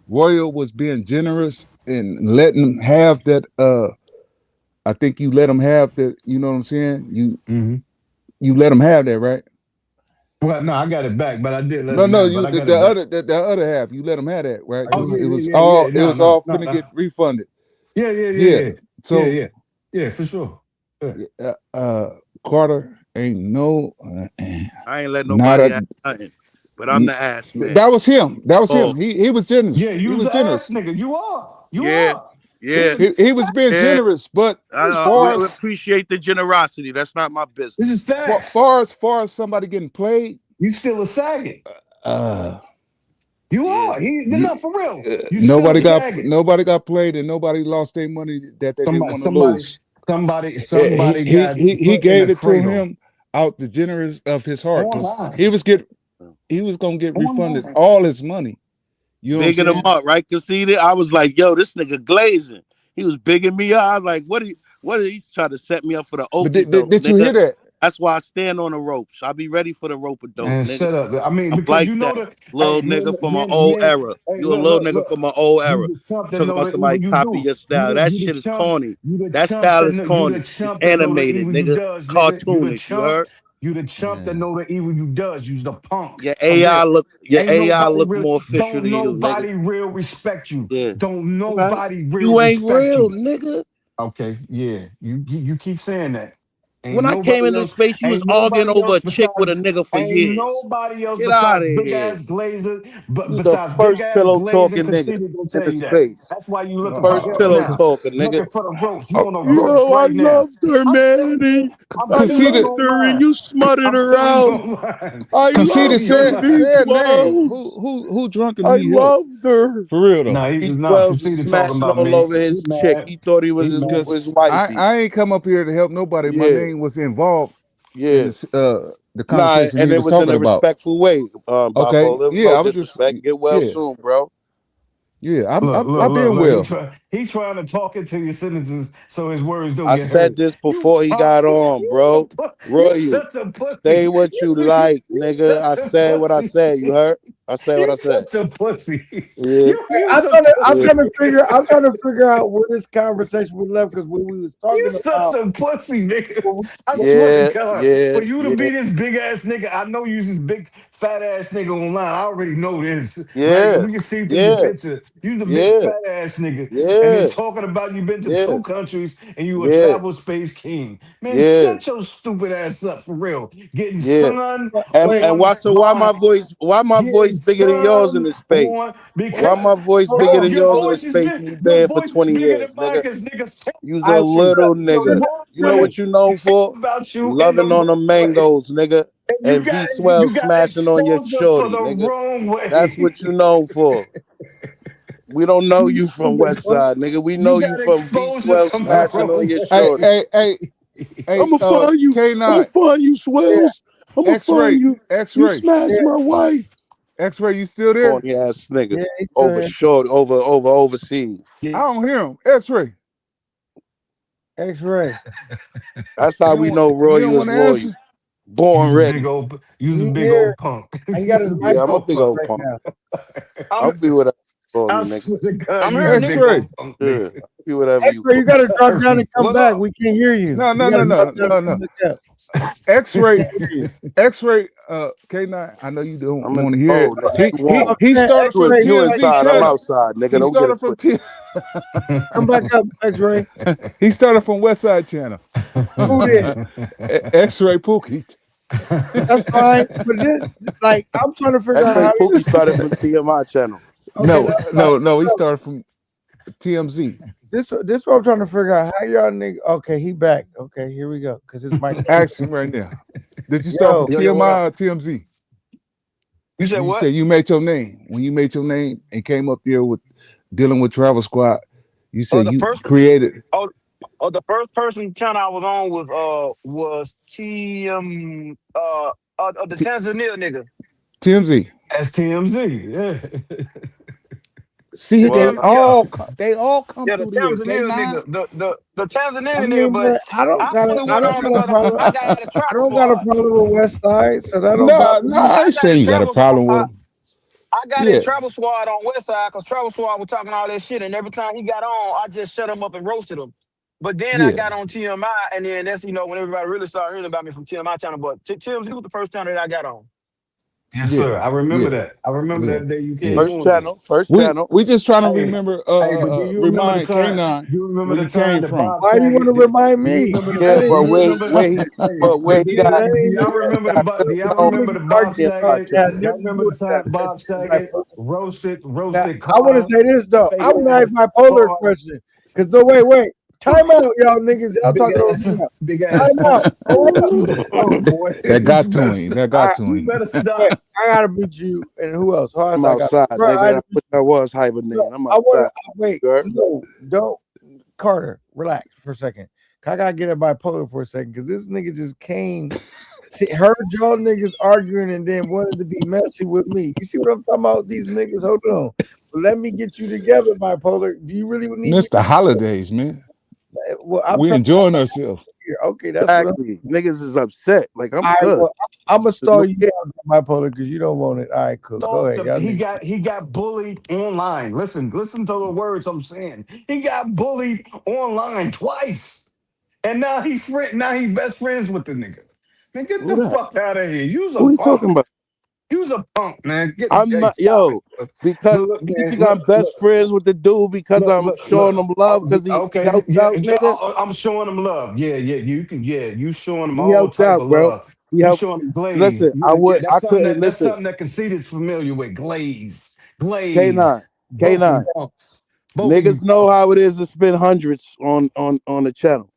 Royal was being generous and letting them have that. I think you let them have that. You know what I'm saying?
Mm-hmm.
You let them have that, right?
Well, no, I got it back, but I did let
No,
him
no,
have, but
you
I got it back.
the other half. You let them have that, right?
Oh yeah, yeah.
It
No,
was all
no,
finna
no.
get refunded.
Yeah, yeah, yeah,
Yeah.
yeah. Yeah,
So
yeah. Yeah, for sure. Yeah.
Carter ain't no
I ain't let
not
nobody
a
have nothing. But I'm the ass man.
that was him. That was
Oh,
him. He was generous.
Yeah,
He
you's
was
an ass
generous.
nigga. You are. You
yeah,
are. This
yeah,
is
He was being
yeah.
generous, but
We
far as
appreciate the generosity. That's not my
this is
business.
facts.
far as somebody getting played,
You still a sagging.
uh,
You
Yeah.
are. You're not for real. You still a sagging.
nobody got played and nobody lost their money that they didn't
Somebody,
want to
somebody,
lose.
somebody got
He
put in a
gave it to
cradle
him out the generous of his heart because
online.
he was gonna get refunded
Online.
all his money. You know what I'm
Bigging him
saying?
up, right? Conceited. I was like, yo, this nigga glazing. He was bigging me up. I was like, what are he's trying to set me up for the
But
okey doke,
did you
nigga?
hear that?
That's why I stand on the ropes. I be ready for the rope a dope,
And
nigga.
shut up. I mean,
I'm
because
like
you know
that.
the
Little
hey,
nigga from an old
yeah,
era.
hey,
You a little nigga
look.
from an old
You
era.
the chump that
Talk
know
about
the evil
somebody
you
copy
do.
your style. That
You the
shit is
chump.
corny.
You the
That
chump
style
that
is
know you the
corny. It's
chump that know the
animated,
evil you
nigga.
does, nigga. You the
Cartoonish, you
chump.
heard?
You the chump that
Yeah.
know the evil you does. You's the punk.
Your
For
AI
real.
look your
Ain't
AI
nobody
look
real.
more official
Don't
than you, nigga.
nobody real respect you.
Yeah.
Don't
Okay.
nobody real
You ain't
respect
real,
you.
nigga.
Okay, yeah. You keep saying that.
When I came into space, you was
Ain't
arguing
nobody
over
else
a chick with a
besides
nigga for
ain't
years.
nobody else
Get out
besides
of
big
here.
ass Glazer, but
You the
besides big
first
ass
pillow
Glazer and
talking nigga
Conceited gonna
in
tell
the
you that.
space.
That's why you looking for
First
help
pillow
now.
talking, nigga.
Looking for the ropes. You on the ropes
Yo, I
right now.
loved her,
I'm
man.
telling you, I'm
I
telling you
Conceited
loved her, and
online.
you smutted
I'm
her
telling you
out.
online.
I
I'm telling
Conceited
loved
you
her,
online.
said name.
V12.
Who drunk and
I
need help?
loved her.
For real though.
No, he's not
V12 was
Conceited talking
smashing
about
all
me.
over
He
his chick.
mad.
He thought he was
He
his
Because
mad.
wifey.
I ain't come up here to help nobody. My
Yeah,
name was involved in
yeah.
this the
Nah,
conversation
and
he
it
was
was in
talking
a
about.
respectful way,
Okay.
Bipolar. There was
Yeah,
no
I was just
disrespect. Get well
yeah.
soon, bro.
Yeah.
Look,
I've
look,
been
look.
well.
He trying to talk into your sentences so his words don't
I
get
said
heard.
this
You
before he
punk.
got on, bro.
You
Royal,
such a pussy.
say what you like,
You
nigga. I
such a
said what I
pussy.
said. You heard? I said what I
You
said.
such a pussy.
Yeah,
You's a
yeah.
pussy.
I'm trying to figure out where this conversation was left because when we was
You
talking
such
about
a pussy, nigga.
what
I
we,
swear to
Yeah,
God,
yeah,
for you to
yeah,
be this big ass nigga, I know you this big fat ass nigga online. I already know this, right?
yeah,
We can see through your
yeah,
picture. You the big
yeah,
fat ass nigga, and then
yeah,
talking about you been to
yeah,
2 countries and you a
yeah,
travel space king. Man,
yeah,
shut your stupid ass up for real. Getting
yeah.
sun
wait,
And
on
why
by
my voice
getting
bigger than yours in
sun
the space?
on
Why
because
my voice
hold
bigger
no,
on.
than
your
yours in the
voice is
space
big.
and you
Your
been for
voice is
20
bigger than
years,
mine
nigga?
because niggas talk
You's a
I
about you.
little
so
nigga.
this,
The
You
so
know
this,
wrong way.
what you known
They talk
for?
about you in the
Loving on the
wrong way.
mangoes, nigga.
And
And V12
you got
smashing on your
exposure for
shorty,
the
nigga.
wrong
That's
way.
what you known for. We don't know
you
you from
stupid,
West
bro.
Side, nigga. We
You
know you
got
from
exposure
V12
from the
smashing on
wrong
your
Hey,
shorty.
way.
hey, hey, hey,
I'ma find you. I'ma
K9,
find you,
Yeah,
Swells. I'ma find
X-ray,
you. You
X-ray,
smashed
yeah,
my wife.
X-ray, you still there?
Corny ass nigga.
yeah. He's still
Over
here.
short, over overseas.
I don't hear him. X-ray.
X-ray.
That's how we know
You
Royal
don't
is
want to
loyal.
answer?
Born ready.
You the
He
big
here.
old punk.
I got
You
his
the
mic
Yeah,
big
I'm a
open
old
big
punk.
old
right
punk.
now.
I'm
I'll be with her. for
I
me, nigga.
swear to God,
I'm
you's a
hearing
big
nigga.
old
X-Ray.
punk
Yeah,
nigga.
be whatever you
X-Ray,
call.
you
I'm
gotta drop down
sorry.
and come
What's
back.
up?
We can't hear you.
No,
You
no, no,
gotta drop
no,
down and
no, no.
come back up.
X-Ray,
Can't hear you.
X-Ray, K9. I know you don't
I'm in
want to
the
hear it.
mode, nigga.
He
You
he
warm.
I'm
he
saying
started from
X-Ray,
You
like,
TMZ
inside. I'm
like,
channel.
outside, nigga.
He
Don't get
started
it
from
twisted.
T.
come back up, X-Ray.
He started from West Side channel.
Who did?
X-Ray Pookie.
That's fine. But this, like, I'm trying to figure out
X-Ray
how.
Pookie started from TMI channel.
Okay,
No,
that's fine.
no. He started from TMZ.
This what I'm trying to figure out. How y'all nigga? Okay, he back. Okay, here we go. Cause it's my
Ask him right now. Did you start from
yo.
Yo, what up?
TMI or TMZ?
You said
You
what?
said you made your name. When you made your name and came up there with dealing with Travel Squad, you
Oh,
said
the
you
first
created
oh the first person channel I was on was the
T-
Tanzania nigga.
TMZ.
That's TMZ. Yeah.
See,
The
Well,
Tam yeah.
they all come
Yeah, the
through there.
Tanzania
K9.
nigga. The
I
Tanzania nigga,
mean,
but
but I don't
I
got a
only
I
went
don't
on
got a
because
problem.
I got out of
I
travel
don't got a
squad.
problem with West Side, so that don't
Nah,
bother
nah,
me.
I
I
ain't
got
saying
in
you got a
travel squad.
problem with him.
I got in
Yeah,
travel squad on West Side because travel squad was talking all that shit, and every time he got on, I just shut him up and roasted him. But then I
yeah.
got on TMI, and then that's when everybody really started hearing about me from TMI channel. But TMZ was the first channel that I got on.
Yes,
Yeah,
sir. I remember
yeah,
that. I remember
yeah,
that day you
yeah.
came
first
on there.
channel. First
We
channel.
we just trying to
Hey,
remember,
hey, but do you remember the
remind
time?
K9
Do you remember
where
the
you
time
came
that
from.
Bob
Why do you want
Saget
to
did?
remind
Do you
me?
remember the
Yeah,
That
time?
ain't
Do
but
you remember? Hey,
where
but
he
do
got
that ain't me.
do y'all
These
on
remember
niggas
the Bob
arguing
TMI
Saget?
that had
channel.
Y'all
nothing to
remember
do
the
with that.
time Bob
Like,
Saget
now,
roasted
I want to
Carl,
say this though.
fake
I want to ask
ass
bipolar
Carl,
question. Cause no, wait. Time out, y'all niggas. Y'all
big
talking over
ass,
me now.
big ass
Time out.
punk.
Hold up.
You's a punk, boy.
That got
You
to
better
him.
stop.
That
All
got
right,
to
You
him.
better
wait.
stop.
I gotta beat you. And who else? Who else
I'm
I got?
outside,
Bro, I
nigga.
had
I
to beat
wish I was
you.
hibernating. I'm
I want
outside.
to wait.
You heard?
No, don't. Carter, relax for a second. I gotta get a bipolar for a second because this nigga just came, heard y'all niggas arguing, and then wanted to be messy with me. You see what I'm talking about? These niggas, hold on. Let me get you together, bipolar. Do you really need me?
It's the holidays, man.
Well, I'm
We
trying
enjoying ourselves.
to hear. Okay, that's what I'm.
Exactly. Niggas is upset. Like I'm
All right,
good.
well, I'm gonna
There's
stall
no
you down, bipolar, because you don't want it. All right, cool. Go ahead, y'all niggas.
He got bullied online. Listen to the words I'm saying. He got bullied online twice, and now he best friends with the nigga. Man, get
who
the
that.
fuck out of here. You's a
Who he talking
punk.
about?
You's a punk, man.
I'm not
Stop it.
yo, because
Look,
you
man.
think I'm best friends with the dude because I'm showing him love because he
Okay,
helped
yeah,
out, nigga.
I'm showing him love. Yeah, you showing him
He
all
helped
type
out,
of
bro.
love.
He
You
helped.
showing him glaze.
Listen,
Yeah,
I couldn't
that's
listen.
something that Conceit is familiar with. Glaze.
K9,
Both of them
K9.
punks. Both of you
Niggas know how
punks.
it is to spend hundreds on the channel.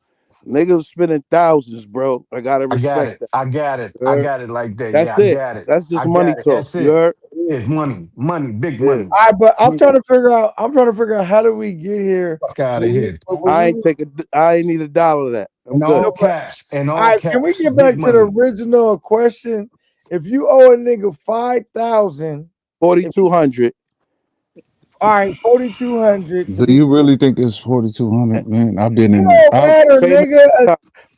Niggas spending thousands, bro. I gotta
I got
respect
it.
that.
I got it.
You
I
heard?
got it like that. Yeah,
That's
I
it.
got it.
That's just
I
money
got it.
talk.
That's
You
it.
heard?
It is money, big
Yeah.
money.
All right, but I'm
Get
trying to figure out. I'm trying to figure out how do we get here?
the fuck out of
When we,
here.
when
I
we,
ain't take a. I ain't need a dollar of that. I'm
In
good.
all
no, but
caps. In
all
all
right, can we
caps.
get
Big
back to the
money.
original question? If you owe a nigga 5,000, if
4,200.
all right, 4,200 to
Do
be,
you really think it's 4,200, man? I've been
it
in the.
don't matter,
K9.
nigga.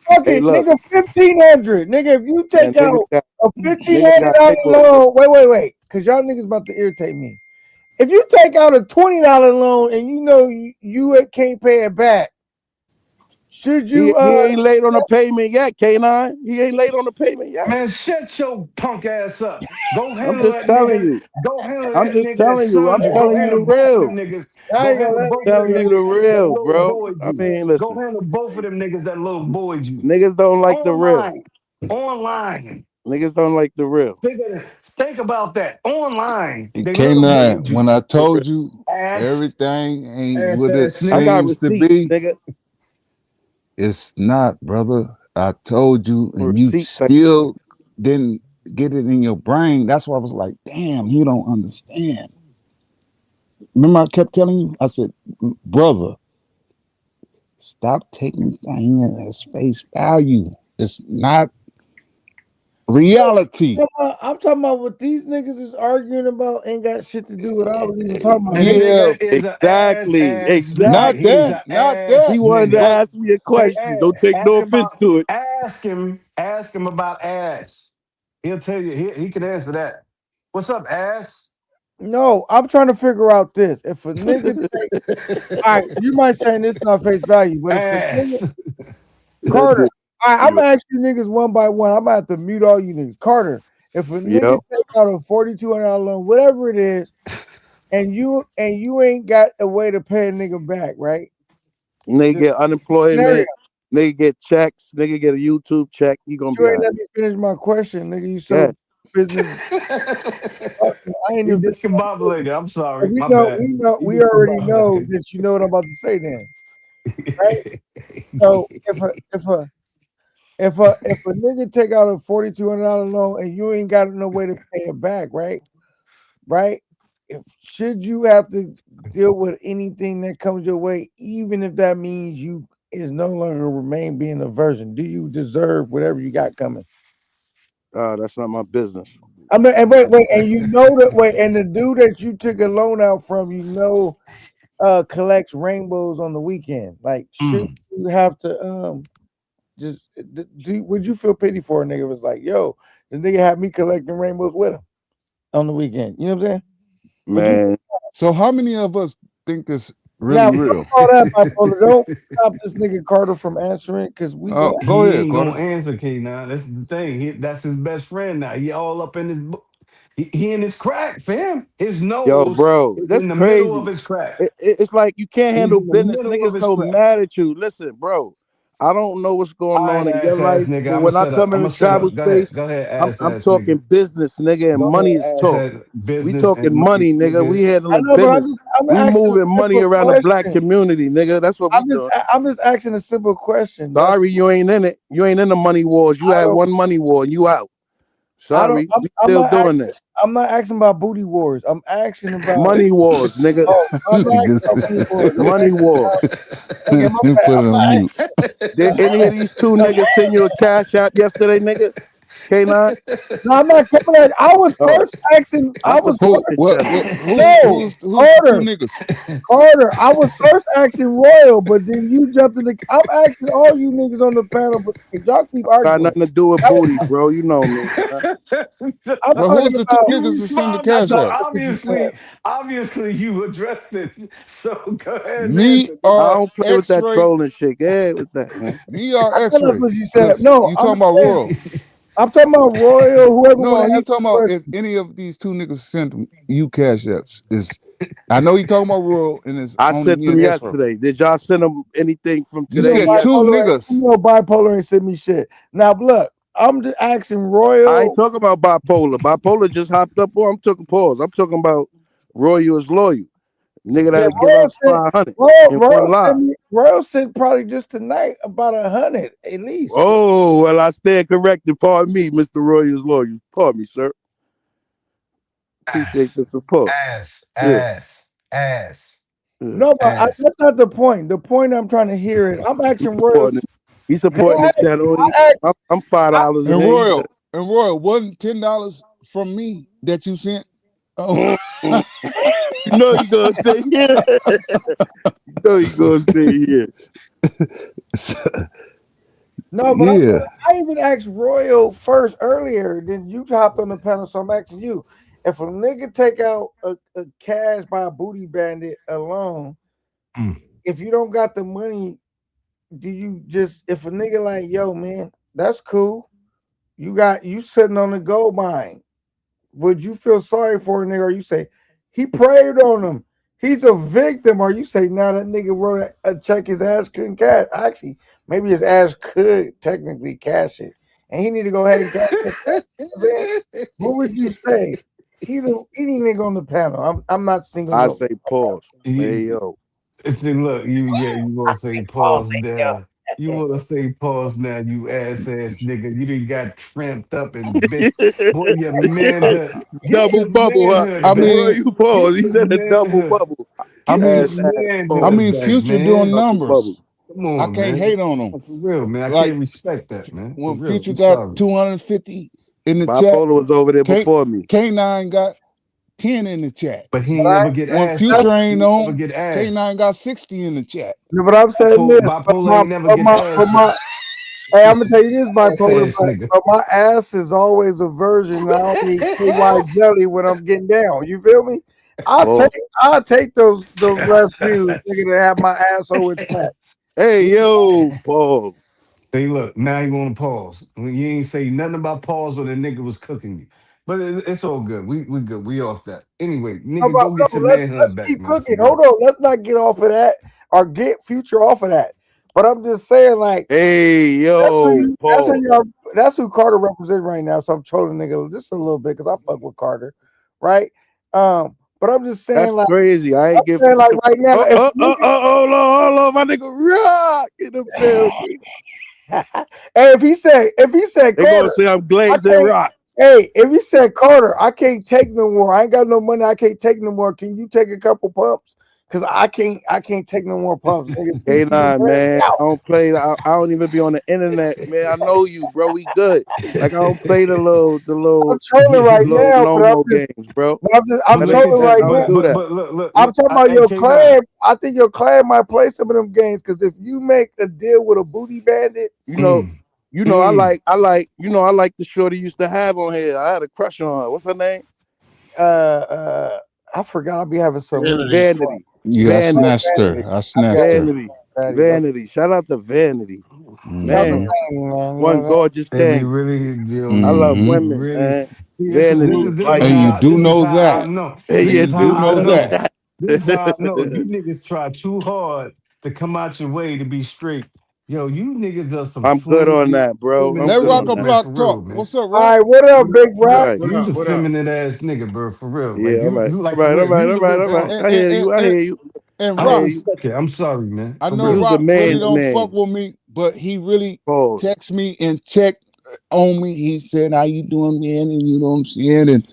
Fuck
Hey,
it,
look,
nigga. 1,500, nigga. If you
man.
take out a fifteen
Niggas
hundred
got
dollar
paper.
loan, wait, because y'all niggas about to irritate me. If you take out a $20 loan and you know you can't pay it back, should you
He ain't late on the payment yet, K9. He ain't late on the payment yet.
Man, shut your punk ass up. Go
I'm
handle
just
that
telling
nigga.
you.
Go handle
I'm
that
just
nigga that
telling you. I'm
sunned you. Go
telling you the
handle both of them
real.
niggas.
I
Go
ain't gonna
handle
let
both of them
Telling you the
niggas that
real,
little
bro.
boyed
I
you.
mean,
Go
listen.
handle both of them niggas that little boyed you.
Niggas don't like the real.
Online. Online.
Niggas don't like the real.
Think about that. Online. They little
K9,
boyed
when
you.
I told you
Ass.
everything ain't what it
Ass
I
nigga.
got
seems to
receipts,
be,
nigga.
it's not, brother. I told you, and you
Receipt type shit.
still didn't get it in your brain. That's why I was like, damn, he don't understand. Remember, I kept telling you, I said, brother, stop taking things as face value. It's not reality.
I'm talking about what these niggas is arguing about ain't got shit to do with what I was even talking about.
And the
Nigga.
Yeah,
nigga is an
Exactly.
ass nigga.
not
Exactly.
He's an
that, not
ass
that.
He wanted to
nigga.
But
ask me a
Hey,
question. Don't take no offense to it.
ask him about ass. He'll tell you, he can answer that. What's up, ass?
No, I'm trying to figure out this. If a nigga take, all right, you might say this not face value, but if a nigga
Ass.
Carter, all right, I'm
Yeah.
gonna ask you niggas one by one. I'm gonna have to mute all you niggas. Carter, if a nigga
Yep.
take out a $4,200 loan, whatever it is, and you ain't got a way to pay a nigga back, right?
Nigga
Just
get
scenario.
unemployment. Nigga get checks. Nigga get a YouTube check. He gonna
You
be all
ain't
right.
let me finish my question, nigga. You
Yeah.
so business. I ain't
You
even finished my question.
discombobulated. I'm
So
sorry. My bad. You
we already know
discombobulated.
that you know what I'm about to say then, right? So if a nigga take out a $4,200 loan and you ain't got no way to pay it back, right? Right? If should you have to deal with anything that comes your way, even if that means you is no longer remain being a virgin, do you deserve whatever you got coming?
That's not my business.
I mean, and wait, and you know that wait, and the dude that you took a loan out from, collects rainbows on the weekend. Like, should
Mm.
you have to just would you feel pity for a nigga? Was like, yo, the nigga had me collecting rainbows with him on the weekend. You know what I'm saying? Would you
Man,
So how many of us think this really
now fuck
real?
all that bipolar? Don't stop this nigga Carter from answering because we
Oh,
go.
go
He
ahead,
ain't
Carter.
gonna answer K now. That's the thing. That's his best friend now. He all up in his he in his crack, fam. His
yo,
nose
bro,
is
that's
in the middle of
crazy.
his crack.
It's like you can't
He's
handle
in the
business.
middle of
Niggas
his
so
crack.
mad at you. Listen, bro, I don't know what's going
All right,
on in your
ass
life,
nigga.
but
I'ma
when I
shut up.
come in
I'ma
the
shut
travel
up. Go ahead.
space,
Go ahead,
I'm
ass
talking
nigga.
business, nigga, and
Go
money
ahead,
is
ass
talk. We
business and
talking
money,
money, nigga.
nigga.
We
I
handling
know, but
business.
I'm
We
asking a
moving money
simple
around the black
question.
community, nigga. That's what we doing.
I'm just asking a simple question. That's
Sorry, you ain't in it. You ain't in the money wars. You
I
had
don't
one money war and you out.
I don't
Sorry, we still doing this.
I'm not asking about booty wars. I'm asking about
Money wars, nigga.
oh I'm not asking
Nigga
about
said-
booty wars. I'm
Money
asking
wars.
okay, my bad.
Put it
I'm
on
not
mute.
Did any of these two niggas send you a cash app yesterday, nigga? K9?
no, I'm not coming at I was
Oh,
first asking
I
I was
support
Who?
the
first
What?
channel.
What?
no
Who's the two
Carter.
niggas?
Carter, I was first asking Royal, but then you jumped in the. I'm asking all you niggas on the panel, but y'all keep
Got
arguing.
nothing to do with
That was,
booty, bro. You know me.
I'm
But
talking
who's the two
about.
niggas
You
that send the
respond. That's
cash
so
app?
obviously you addressed it. So go ahead and
Me
answer,
I
nigga.
or
don't play with that
X-ray?
trolling shit. Yeah, with that, man.
Me or
I thought that's
X-ray?
what you said.
Because
No,
you
I'm
talking about
saying
Royal.
I'm talking about Royal. Whoever
No,
want to
he
answer
talking
the
about if
question.
any of these two niggas sent you cash apps. Is I know he talking about Royal and it's
I
only
sent
me
them
and X-ray.
yesterday. Did y'all send them anything from
You
today
said
yet?
two niggas.
Bipolar ain't send me shit. Now look, I'm just asking
I ain't
Royal.
talking about bipolar. Bipolar just hopped up. Oh, I'm talking pause. I'm talking about Royal is loyal. Nigga
Yeah,
that'll give out 500 in one live.
Royal sent probably just tonight about 100 at least.
Oh, well, I stand corrected. Pardon me, Mr. Roy is loyal. Pardon me, sir. Appreciate
Ass,
the support.
ass,
Yeah,
ass, ass,
yeah.
No, but
ass.
that's not the point. The point I'm trying to hear is I'm
He
asking Royal.
supporting it. He
'Cause
supporting the channel.
I,
I'm $5 in
And
there. He good.
Royal wasn't $10 from me that you sent. Oh,
Mm. You know he gonna say yeah. You know he gonna say yeah.
No, but
yeah.
I even asked Royal first earlier. Then you hopped on the panel, so I'm asking you: if a nigga take out a cash by a booty bandit alone,
Mm.
if you don't got the money, do you just if a nigga like yo man, that's cool. You sitting on the gold mine. Would you feel sorry for a nigga, or you say he preyed on him? He's a victim, or you say now that nigga wrote a check his ass couldn't cash. Actually, maybe his ass could technically cash it, and he need to go ahead and cash that check. Man, what would you say? Either any nigga on the panel. I'm not single
I
no.
say pause. Hey
You,
yo.
see, look, you gonna say
Oh,
pause now. You wanna say pause now, you ass nigga. You didn't got tramped up and been boy, your manhood. Get
Double
some
bubble, huh?
I
manhood back.
Roy,
mean,
you
Get
pause. He
some
said a double
manhood.
bubble.
I
Get
mean,
Ass
some
pause.
manhood back,
Future doing
man.
Double bubble.
numbers.
Come
I
on,
can't
man.
hate on him.
For real, man. I
Like
can't respect that, man. For
when
real.
Future
I'm
got
sorry.
250 in the chat,
Bipolar was over there
K
before me.
K9 got 10 in the chat.
But he
but
ain't never get
When
asked
Future
though.
that's
He
ain't
ain't never
on,
get asked.
K9 got 60 in the chat.
but I'm saying this.
Bipolar ain't never get
But
asked though.
hey, I'm gonna tell you this,
Ass
bipolar,
nigga.
but my ass is always a version. I don't need KY jelly when I'm getting down. You feel me?
Pause.
I'll take those left views, nigga, to have my asshole intact.
Hey, yo, Paul.
See, look, now you want to pause. When you ain't say nothing about pause when the nigga was cooking you. But it's all good. We good. We off that. Anyway,
How
nigga,
about
go get your
let's
manhood back,
keep
man, for
cooking.
real.
Hold on, let's not get off of that or get Future off of that. But I'm just saying, like,
Hey, yo, Paul.
that's who Carter represents right now. So I'm trolling nigga just a little bit because I fuck with Carter, right? But I'm just saying,
That's
like,
crazy. I ain't give Future.
right now, if
Hold on, my nigga Rock in the building.
hey, if he said
They gonna
Carter,
say I'm
I
glazing
can't.
rock.
Hey, if he said Carter, I can't take no more. I ain't got no money. I can't take no more. Can you take a couple pumps? Cause I can't take no more pumps. Nigga,
K9, man. I don't play. I don't even be on the internet, man. I know you, bro. We good. Like I don't play the
I'm
little
trolling right
Look,
now, but
no games, bro.
I'm
but look
Niggas,
at
trolling
you.
right
I don't
now.
do that.
But look,
I'm talking about
hey,
your
K9.
clan. I think your clan might play some of them games because if you make a deal with a booty bandit,
You know,
Mm,
I
mm.
like the shorty used to have on here. I had a crush on her. What's her name?
I forgot I'll be having so many.
Vanity.
Yeah, I
Vanity.
snatched her. I
I be
snatched
having
her.
Vanity.
fatties.
Vanity. Shout out to Vanity.
Shout out to
Mm-hmm.
Man,
Vanity, man. You know
one
what
gorgeous
Hey, we
thing.
really, yo,
I love
we
Mm-hmm.
women,
really.
man.
See,
Vanity is
this is
like
And you
how
do know
I
that.
know.
hey,
And
This
you
you
is how
do
do
I
know
know
know.
that.
that.
This is how I know. You niggas try too hard to come out your way to be straight. Yo, you niggas are some
I'm good on
flimsy,
that, bro. I'm
Let
good
feminine
Rock
on
a
niggas,
that.
man,
Block
for real,
talk.
man.
What's up,
All
Rock?
right, what up,
You,
big rock?
Right.
you's a feminine ass nigga, bro, for real. Like
Yeah, all right.
you
All
like for
right, all
real.
right,
You's
all
a
right,
real
all
And
right.
dog.
I hear you. I hear you. I
I
hear
Rock,
you.
respect it. I'm sorry, man,
I
for
know
real.
You's a
Rock really
man's
don't fuck
man.
with me, but he really
Pause.
text me and check on me. He said, "How you doing, man?" And you know what I'm saying. And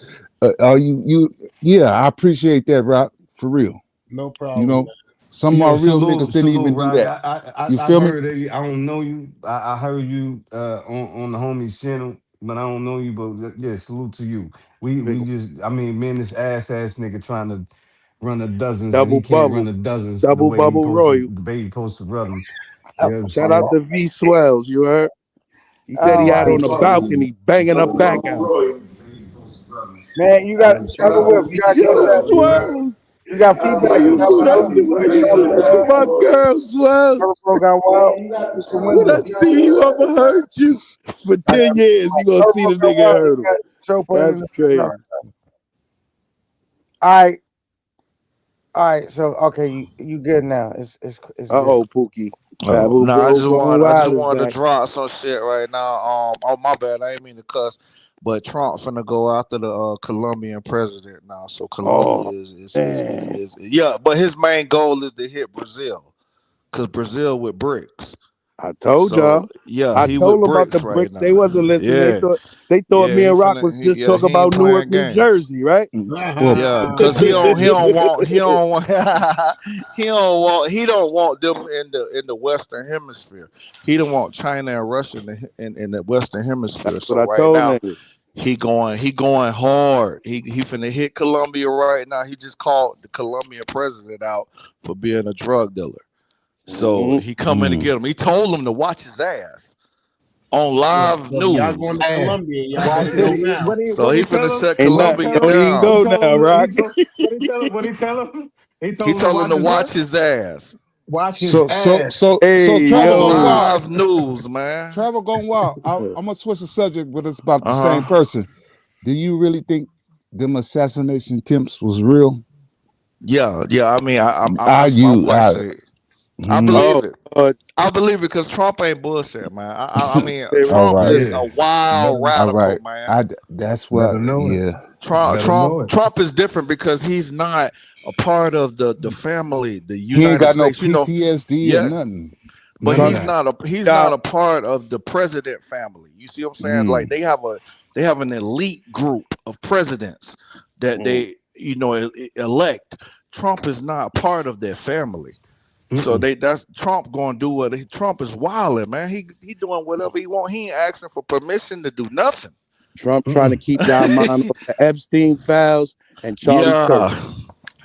are you? Yeah, I appreciate that, Rock, for real.
No
You
problem,
know,
man.
some of my
Yo,
real niggas didn't
salute,
even do
Rock.
that. You
I
feel me?
heard it. I don't know you. I heard you on the homies channel, but I don't know you. But yeah, salute to you. We just, I mean, man, this ass nigga trying to run the dozens, and he
Double
can't run
bubble.
the dozens the
Double
way he
bubble
supposed to,
royal.
the way he supposed to run them. You know what I'm
Shout out
saying?
to V Swells. You heard? He said he
All
had
right,
on the balcony banging her back out.
man. You got Uncle Will. You gotta keep
Yo,
that.
Swells.
You got feedback.
Why you do that to my girl, Swells?
Turbo got wild. Mr.
When I
Windsor.
see you, I'ma hurt you. For
I
10
got
years, you gonna see
Turbo
the
got
nigga
wild.
hurt
You
him.
got show put in
That's
the
crazy.
All right, all right. So okay, you good now? It's good.
Uh-oh, Pookie.
Oh
Taboo
no, I
Bro
just
going
want I just
wild is
wanted to
back.
drop some shit right now. Oh my bad, I ain't mean to cuss, but Trump finna go after the Colombian president now. So
Oh,
Colombia
man.
is yeah, but his main goal is to hit Brazil, cause Brazil with BRICS.
I told
So
y'all.
yeah,
I
he with
told them about the
BRICS right
bricks. They
now.
wasn't listening.
Yeah,
They thought
yeah,
me
he
and Rock
finna
was just
yeah
talking
he
about
ain't
Newark,
playing
New
games.
Jersey, right?
Well,
Yeah, cause he don't want them in the Western Hemisphere. He don't want China and Russia in the Western
That's
Hemisphere.
what
So
I
right
told
now
niggas.
he going hard. He finna hit Colombia right now. He just called the Colombian president out for being a drug dealer. So
Mm-hmm.
he coming to get him. He told him to watch his ass on live
So y'all going
news.
to Colombia? Y'all
Watch
better go
it.
now.
So
What
he
he
finna
tell him?
shut
Ain't
What he
nothing.
Colombia
tell
Don't
him?
even
down.
He
go
told
now,
him.
Rock.
What he tell him? What he tell him? He
He
told him to
told him
watch
to
his what?
watch his ass
Watch his
so so
ass.
so so
Hey,
travel
on
going
yo.
wild.
live news, man.
Travel going wild. I'm gonna switch the subject, but it's about the
Uh
same
huh.
person. Do you really think them assassination attempts was real?
Yeah, yeah. I mean,
I
I'm
you
quite
I
sure. I
hmm
Oh,
believe it.
God.
I believe it because Trump ain't bullshit, man. I mean,
Hey,
all
Trump
right.
is a
Yeah.
wild
Better
All
radical,
right.
man.
That's
better
what
know it.
yeah.
Better know it.
Trump is different because he's not a part of the family, the
He ain't
United
got no
States.
PTSD or
Yeah,
nothing.
but
None of
Trump
he's
that.
not
out.
a part of the president family. You see what I'm saying? Like
Mm.
they have an elite group of presidents that
Mm.
they elect. Trump is not part of their family. So
Mm-mm.
that's Trump going to do what Trump is wilding, man. He doing whatever he want. He ain't asking for permission to do nothing.
Trump trying to
Mm-mm.
keep y'all mind off the Epstein files and Charlie Kirk.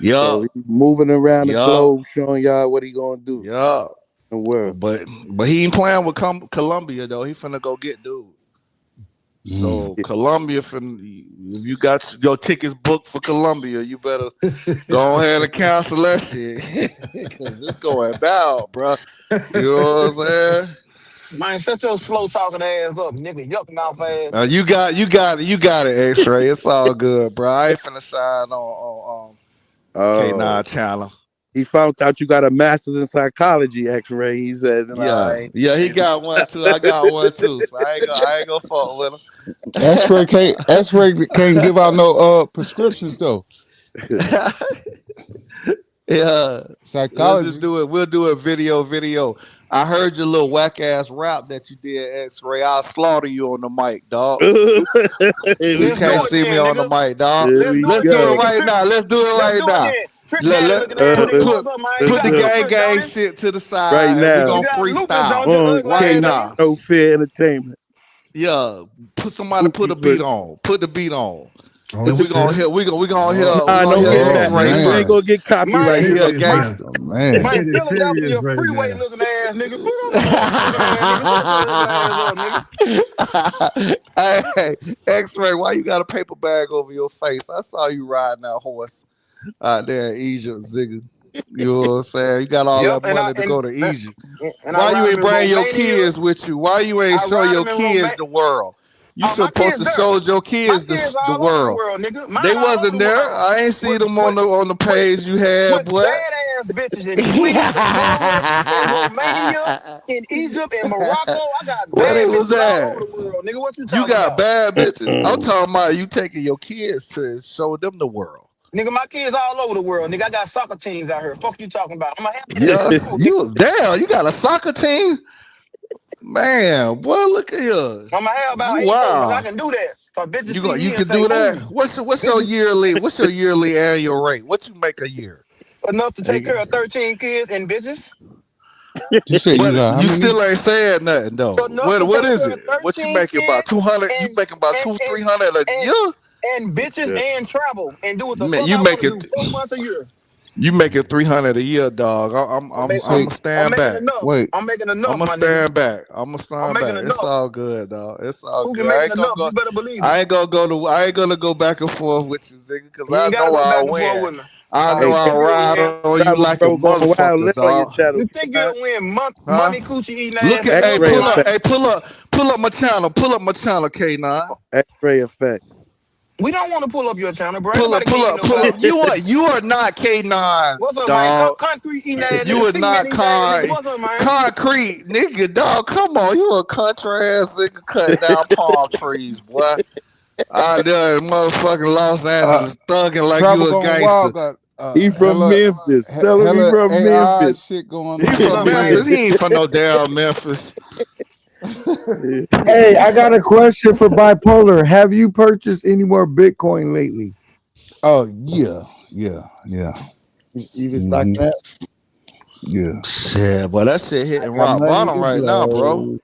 Yeah, yeah,
So he's moving around the
yeah,
globe, showing y'all what he gonna do
yeah.
in the world.
But he ain't playing with Columbia though. He finna go get dude. So Colombia, if you got your tickets booked for Colombia, you better go ahead and cancel that shit because it's going down, bro. You know what I'm saying?
Man, shut your slow talking ass up, nigga. Yuck mouth ass.
You got it, X-Ray. It's all good, bro. I ain't finna shine on
Oh,
K9 channel.
he found out you got a master's in psychology, X-Ray. He said, "No,
Yeah,
I
yeah, he
ain't."
got one too. I got one too. So I ain't gonna fuck with him.
X-ray can't give out no prescriptions though.
Yeah, we'll just
Psychology.
do it. We'll do a video. I heard your little whack ass rap that you did, X-Ray. I'll slaughter you on the mic, dog.
Here
You
we
Let's do
can't
go.
it
see me
then,
on the
nigga.
mic, dog.
Here
Let's
we
do
Let's
it
do
then,
it
go.
nigga.
right
Trick.
now. Let's do it
Let's
right
do it
now.
then. Trick
Let,
daddy
let,
looking ass nigga.
Let's
put
What's up, man? You
put
got
the
do it
gang
lupus, don't
gang
you?
shit to the
right
side, and we
now.
You
gonna
got lupus, don't
freestyle
you,
On
ugly
right
ass
K9
nigga?
now.
No Fear Entertainment.
Yeah, somebody put a
Pookie
beat
pussy.
on. Put the beat on,
Put
and
Oh
the
we gonna
shit.
hear. We
Oh,
Nah,
gonna
don't
hear
get
oh
that.
X-Ray
You ain't
man.
gonna
first.
get
Then
copyright
we
Man,
hear
straight,
man,
gangster.
gangster.
Oh
This
man.
man,
shit is
Philadelphia
serious right
freeway
now.
looking ass nigga. Put on the horse looking ass nigga. Shut your ugly ass up, nigga.
Hey, X-Ray, why you got a paper bag over your face? I saw you riding that horse out there in Egypt, Zigga. You know what I'm saying? You got all
Yep,
that money to go to Egypt.
and I
Why you
ride
ain't
him in
bring your
Romania.
kids with you? Why you ain't
I
show
ride
your
him in
kids
Romania.
the world? You
Oh, my
supposed
kids
to
there.
show your
My
kids
kids
the
all over the
world.
world, nigga.
They
Mine all over
wasn't
the
there.
world.
I ain't see
With
them
with
on the
with
page you had,
with
boy.
badass bitches in Sweden, Norway, in Romania, in Egypt, in Morocco. I got
Where they
bad
was
bitches all over
at?
the world, nigga. What you
You
talking
got
about?
bad bitches. I'm talking about you taking your kids to show them the world.
Nigga, my kids all over the world, nigga. I got soccer teams out here. Fuck you talking about? I'm a happy
Yeah,
dog, nigga.
you damn. You got a soccer team, man. Boy, look at you.
I'm gonna have
You
about 8 boys. I
wow.
can do that. Cause bitches see
You
me and
can
say,
do that.
ooh, bitches
What's your yearly annual rate? What you make a year?
enough to take
Hey,
care of 13 kids and bitches.
You say you
but
got how
you
many?
still ain't saying nothing though.
Enough to
What
take
is
care
it?
of
What you
13
making about
kids
200? You
and
making about
and
two
and
300 a
and
year?
and bitches
Yeah.
and travel and do what the fuck
You
I want
make
to
it.
do 4 months a year.
You make it 300 a year, dog.
You
I'm
say
I'm
I'm
stand
making
back.
enough.
wait.
I'm making
I'm
enough,
gonna
my nigga.
stand back.
I'm making
It's
enough.
all good, dog. It's all
Who can
good. I
making
ain't gonna
enough?
go.
You better believe it.
I ain't gonna go to. I ain't gonna go back and forth with you, nigga, because
You
I
ain't gotta
know
go back
I'll
and forth
win.
with me.
I
Oh,
know
Hey,
you
K9
I'll
think you'll
ride
win?
on you
Travel
like a
Bro going wild
motherfucker,
lit on your
dog.
channel,
You think
K9.
you'll win
Huh?
mummy coochie eating ass
Look at
nigga?
hey,
What you
X-ray
pull up,
effect.
lying?
hey, pull up my channel, K9.
X-ray effect.
We don't want to pull up your channel, bro. Ain't nobody giving you no
Pull up.
clout.
You are not K9,
What's up, man?
dog.
Concrete eating ass
You
nigga,
are
cement
not
eating ass nigga. What's up, man?
concrete, nigga, dog. Come on, you a country ass nigga cutting down palm trees, boy. Out there in motherfucking Los
Uh,
Angeles, thugging like
Travel
you a
Gone
gangster.
Wild got
He from Memphis. Tell him he
hella
from
AI
Memphis.
shit going
He
What's
on.
from
up, man?
Memphis. He ain't from no damn Memphis.
Hey, I got a question for bipolar. Have you purchased any more Bitcoin lately?
Oh yeah.
You been
Hmm.
stocking up?
Yeah.
Shit, boy, that shit
I
hitting
got
rock
money
bottom
to
right now, bro.
blow.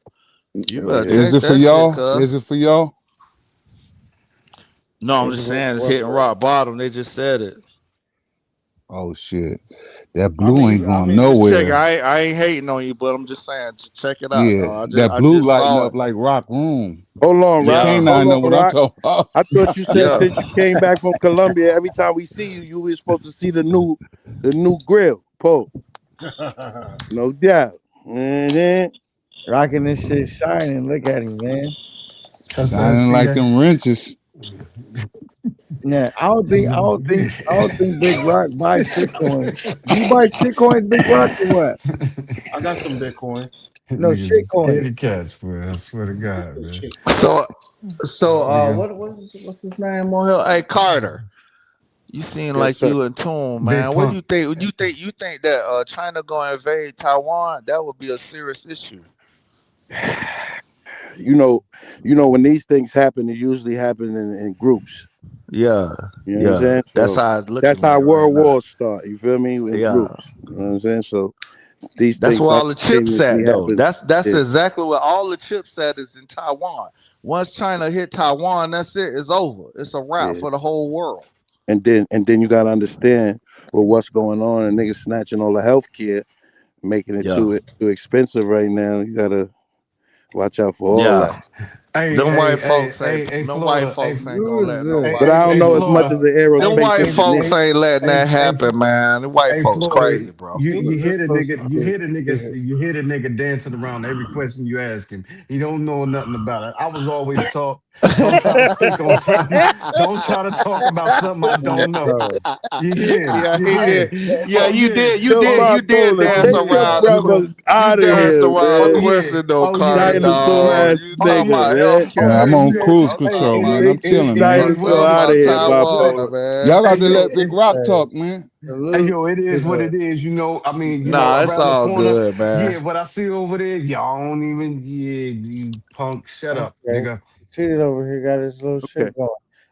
You better
Yeah.
Is
check
it for
that shit,
y'all?
cuz.
Is it for y'all?
No, I'm
Is
just
what,
saying it's
what,
hitting
what?
rock bottom. They just said it.
Oh shit. That blue ain't going
Just check it.
nowhere.
I ain't hating on you, but I'm just saying, check it out,
Yeah.
dog.
That
I
blue
just
lighting
saw
up
it.
like rock room.
Hold on,
The
Rock.
Yeah,
canine
Hold
know
on,
what I'm
Rock.
talking about.
I thought you said
yeah.
since you came back from Colombia, every time we see you, you were supposed to see the new grill. Poe. No doubt. Hmm.
Rocking this shit shining. Look at him, man.
That's
Shining
see
like
that.
them wrenches.
Yeah, I don't think Big Rock buys shit coins. Do you buy shit coins, Big Rock, or what?
I got some Bitcoin.
No shit
Niggas
coins.
scaredy cats, bro. I swear to God, man.
Shit.
So,
Nigga,
what's his name on here? Hey, Carter. You seem
Yes,
like
sir.
you in tune,
big
man. What do
pump.
you think? You think that China gonna invade Taiwan? That would be a serious issue.
You know, when these things happen, it usually happen in groups.
Yeah,
You know what I'm
yeah.
saying?
That's
So
how it's looking
that's how
like right
world
now.
wars start. You feel me? In
Yeah.
groups. You know what I'm saying? So these
That's
things
where all the chips
simultaneously
at though.
happen.
That's
Yeah.
exactly where all the chips at is in Taiwan. Once China hit Taiwan, that's it. It's over. It's a wrap
Yeah.
for the whole world.
And then you gotta understand what's going on and niggas snatching all the health care, making it
Yeah.
too expensive right now. You gotta watch out for all
Yeah.
that.
Them white folks ain't
Florida.
Who
gonna
is
let
this?
But I
nobody.
don't
Hey,
know as much as
Florida.
the
Them white
aerospace
folks
engineer.
ain't letting that
Hey,
happen, man. The white folks
Florida.
crazy, bro.
You
Who
you
is
hear
this
the
person?
nigga, you hear the nigga dancing around every question you ask him. He don't know nothing about it. I was always taught, don't try to speak on something. Don't try to talk about something I don't know.
Oh,
You hear him?
Yeah,
You
he
hear
did.
him?
Yeah,
Oh
you
yeah.
did. You
Yo,
did.
Oh,
You did
bipolar,
oh
dance
take your
yeah.
around.
brother
You
out of
danced
here,
around the
Oh
man.
yeah.
question though,
Oh
Carter,
yeah.
Dinosaur
dog.
ass
You
Oh
talking
yeah.
nigga,
about
man.
Oh
healthcare?
yeah.
I'm
You
on
know.
cruise
Okay,
control, man.
Hey,
I'm
Take this
chilling,
it
man.
is what
dinosaur
talking
it
out of
about
is.
here,
Tijuana,
bipolar.
man.
Y'all
Hey
got to
yo,
let Big Rock talk, man.
hey
salute
yo, it
to
is what
the
it is. I mean,
Nah, it's
around the
all
corner.
good, man.
Yeah, what I see over there, y'all don't even. Yeah, you punk, shut up,
okay.
nigga.
Cheated over here, got his little
Okay.
shit going.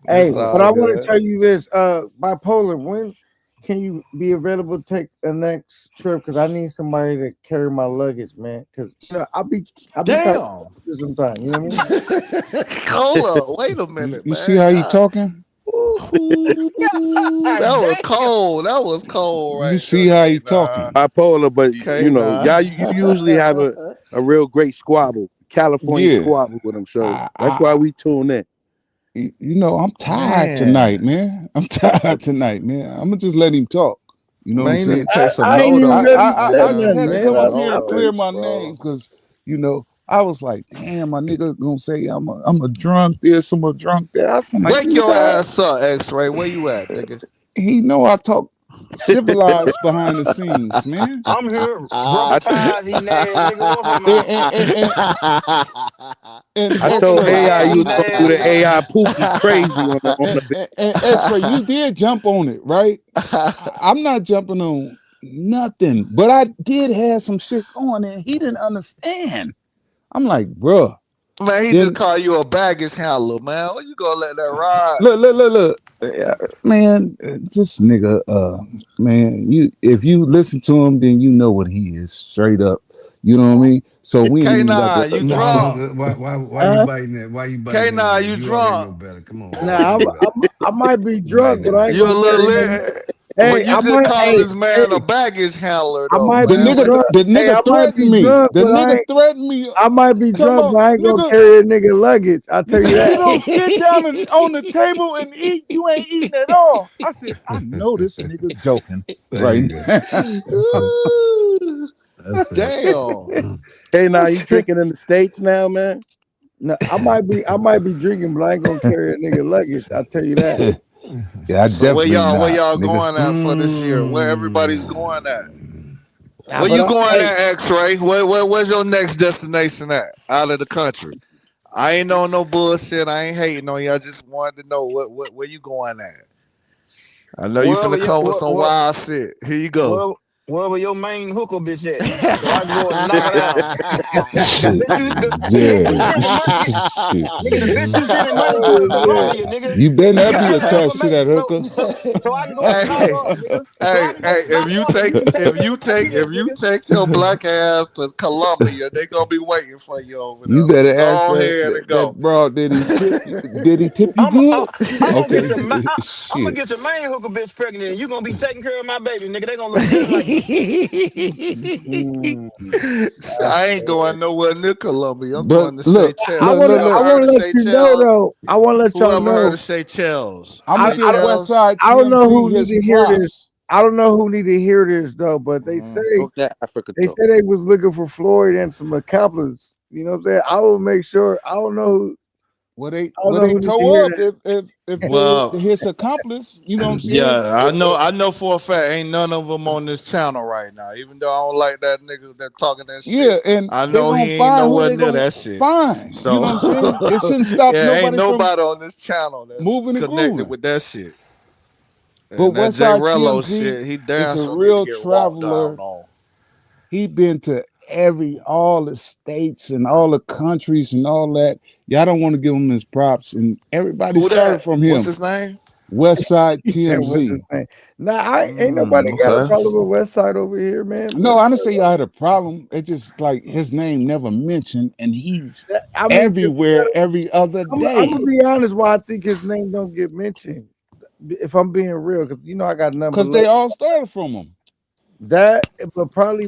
It's
Hey, but
all
I want to
good.
tell you this, bipolar, when can you be available to take a next trip? Because I need somebody to carry my luggage, man. Because I'll be kind
Damn.
of sometimes, you know what I mean?
Hold up. Wait a
You,
minute,
you see
man.
how he
God.
talking?
Ooh, that
God
was
damn.
cold. That was cold
You
right
see
there,
how he
K9.
talking?
Bipolar, but
K9.
y'all you usually have a real great squabble, California
Yeah.
squabble with them. So
I,
that's why
I,
we tune in.
I'm tired tonight,
Man.
man. I'm tired tonight, man. I'm gonna just let him talk. You know what I'm
Man, you need
saying?
to take some
I ain't
note
even
I,
on
ready
I,
to
this,
I, I
say
just
man.
nothing,
had to
Take
man.
come
some
up
note
here and
on
clear
this,
my name
bro.
because I was like, damn, my nigga gonna say I'm a drunk this, I'm a drunk that. I'm like,
Wake
you
your
dog.
ass up, X-Ray. Where you at, nigga?
He know I talk civilized behind the scenes, man.
I'm here, rubber
I
ties eating ass nigga. What's up,
And
man?
and and, and, and
I
Smoking
told
X-Ray,
AI
gas
you was
eating
gonna
ass
do the
nigga.
AI Pookie crazy on the bit.
and X-Ray, you did jump on it, right? I'm not jumping on nothing, but I did have some shit going, and he didn't understand. I'm like, bruh.
Man, he just
Then
called you a baggage handler, man. What you gonna let that ride?
look, man, this nigga, man, if you listen to him, then you know what he is straight up. You know what I mean? So we ain't even got to.
K9, you
No,
drunk.
why you
Huh?
biting that? Why you biting into
K9,
that?
you
You already know
drunk.
better. Come on, man.
Now
Why you biting?
I might be
You biting
drunk, but
at
I ain't
that?
You a
gonna
little
carry no.
lit. But
Hey,
you
I
just
might.
called
Hey,
this man a
hey,
baggage handler,
I
though,
might
The
be
man.
nigga,
What?
drunk.
the
Hey, I
nigga
might
threatened
be
me.
drunk,
The
but
nigga threatened me.
I might be
Talking
drunk,
about
but I ain't gonna
nigga,
carry a nigga luggage. I'll tell you
you
that.
don't sit down on the table and eat. You ain't eating at all. I said, I know this nigga joking
There
right
you go.
now.
That's it.
Ooh,
That's it.
damn.
Hey, now
I
you
said,
drinking in the States now, man?
No, I might be drinking, but I ain't gonna carry a nigga luggage. I'll tell you that.
yeah, I
So where
definitely
y'all where
not,
y'all
nigga.
going at for this year? Where everybody's going at?
Mm.
Nah,
Where
but
you going
hey,
at, X-Ray? Where's your next destination at? Out of the country. I ain't on no bullshit. I ain't hating on you. I just wanted to know where you going at. I know you
Wherever
finna
you,
come with
where,
some
where,
wild shit. Here you go.
where, wherever your main hooker bitch at, so I can go and knock her down. The
Shit,
bitch you, the bitch you
yeah,
sending money,
shit.
nigga. The bitch you sending money to
oh
in
yeah.
Colombia, nigga.
You better not
Give
be
me her
attached to that
information,
hooker.
so I can go and knock
Hey,
her up, nigga. So I
hey,
can go
hey,
and knock her up, and you can take care of my
if
kids,
you
nigga.
take your black ass to Colombia, they gonna be waiting for you over
You
there. So
better ask
go ahead
that
and
that
go.
broad. Did he tip you
I'm
good?
gonna get
Okay,
your I'm gonna
shit.
get your main hooker bitch pregnant, and you gonna be taking care of my baby, nigga. They gonna look just like you.
Mm,
I ain't going nowhere near Colombia. I'm
But
going to
look,
I
look,
Seychelles.
want
You
to.
look,
ever
I
look.
heard
want
of
to let you know
Seychelles?
though. I want to let y'all
Whoever heard
know.
of Seychelles?
I'm gonna
I
give
don't.
Seychelles?
Westside
I don't know
TMZ
who need
his
to hear this.
props.
I don't know who need to hear this though. But they say
Talk that Africa
they
talk.
say they was looking for Floyd and some accomplices. You know what I'm saying? I will make sure. I don't know who. I don't
Well
know
they
who need to
tow
hear
up if they
Well,
his accomplice. You know what I'm saying?
yeah, I know for a fact ain't none of them on this channel right now. Even though I don't like that nigga that talking that shit,
Yeah, and
I
they
know he
gonna
ain't
find who
nowhere
they
near
gonna
that shit.
find. You
So
know what I'm saying? It shouldn't stop
yeah, ain't
nobody from
nobody on this channel that's
moving and
connected
grooving.
with that shit.
But
And that J
Westside
Rello
TMZ
shit, he
is
damn
a
sure need to
real
get walked down
traveler.
on.
He been to all the states and all the countries and all that. Y'all don't want to give him his props, and everybody
Who
started
that?
from
What's
him.
his name?
Westside
He said, "What's his
TMZ.
name?" Nah, I ain't nobody got a
Okay.
problem with West Side over here, man.
No, I didn't say y'all had a problem. It just like his name never mentioned, and he's
I mean, 'cause he
everywhere every other
I'm gonna
day.
be honest. Why I think his name don't get mentioned, if I'm being real, because I got nothing but
Cause
love.
they all started from him.
That,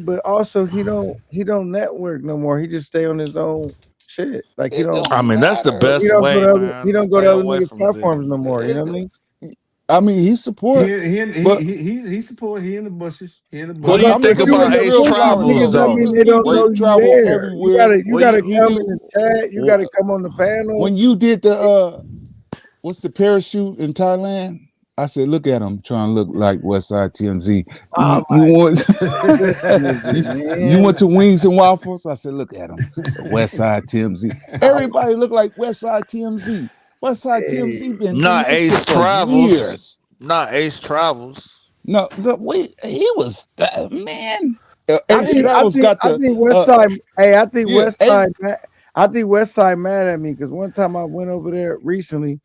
but also he don't network no more. He just stay on his own
shit. Like
It don't
I mean, that's the
matter.
he
best
don't go
way,
to other
man,
he
to
don't go
stay
to other
away
niggas
from
platforms no
Z's.
more. You know what I mean?
I mean, he support, but
He support. He in the bushes. He in the
What
But
do
bushes.
you
like
I'm
if
think
just
you
saying
in
about
the
he
Ace
do
bushes,
outreach.
Travels,
nigga, that
though?
mean
Look,
they don't
What
know
you,
you
travel
there.
everywhere.
You gotta come in the chat. You
wh-
gotta come on the panel.
When you did the what's the parachute in Thailand? I said, look at him trying to look like Westside TMZ.
Oh
You
my
want
God, this nigga,
you
man.
went to Wings and Waffles? I said, look at him, Westside TMZ.
Oh,
Everybody look like Westside TMZ. Westside
hey.
TMZ been doing
not
this shit
Ace
for
Travels.
years.
Not Ace Travels.
No, he was man.
I
Ace
think I
Travels
think
got
I
the
think West Side. Hey, I think
yeah.
West Side. I think West Side mad at me because one time I went over there recently.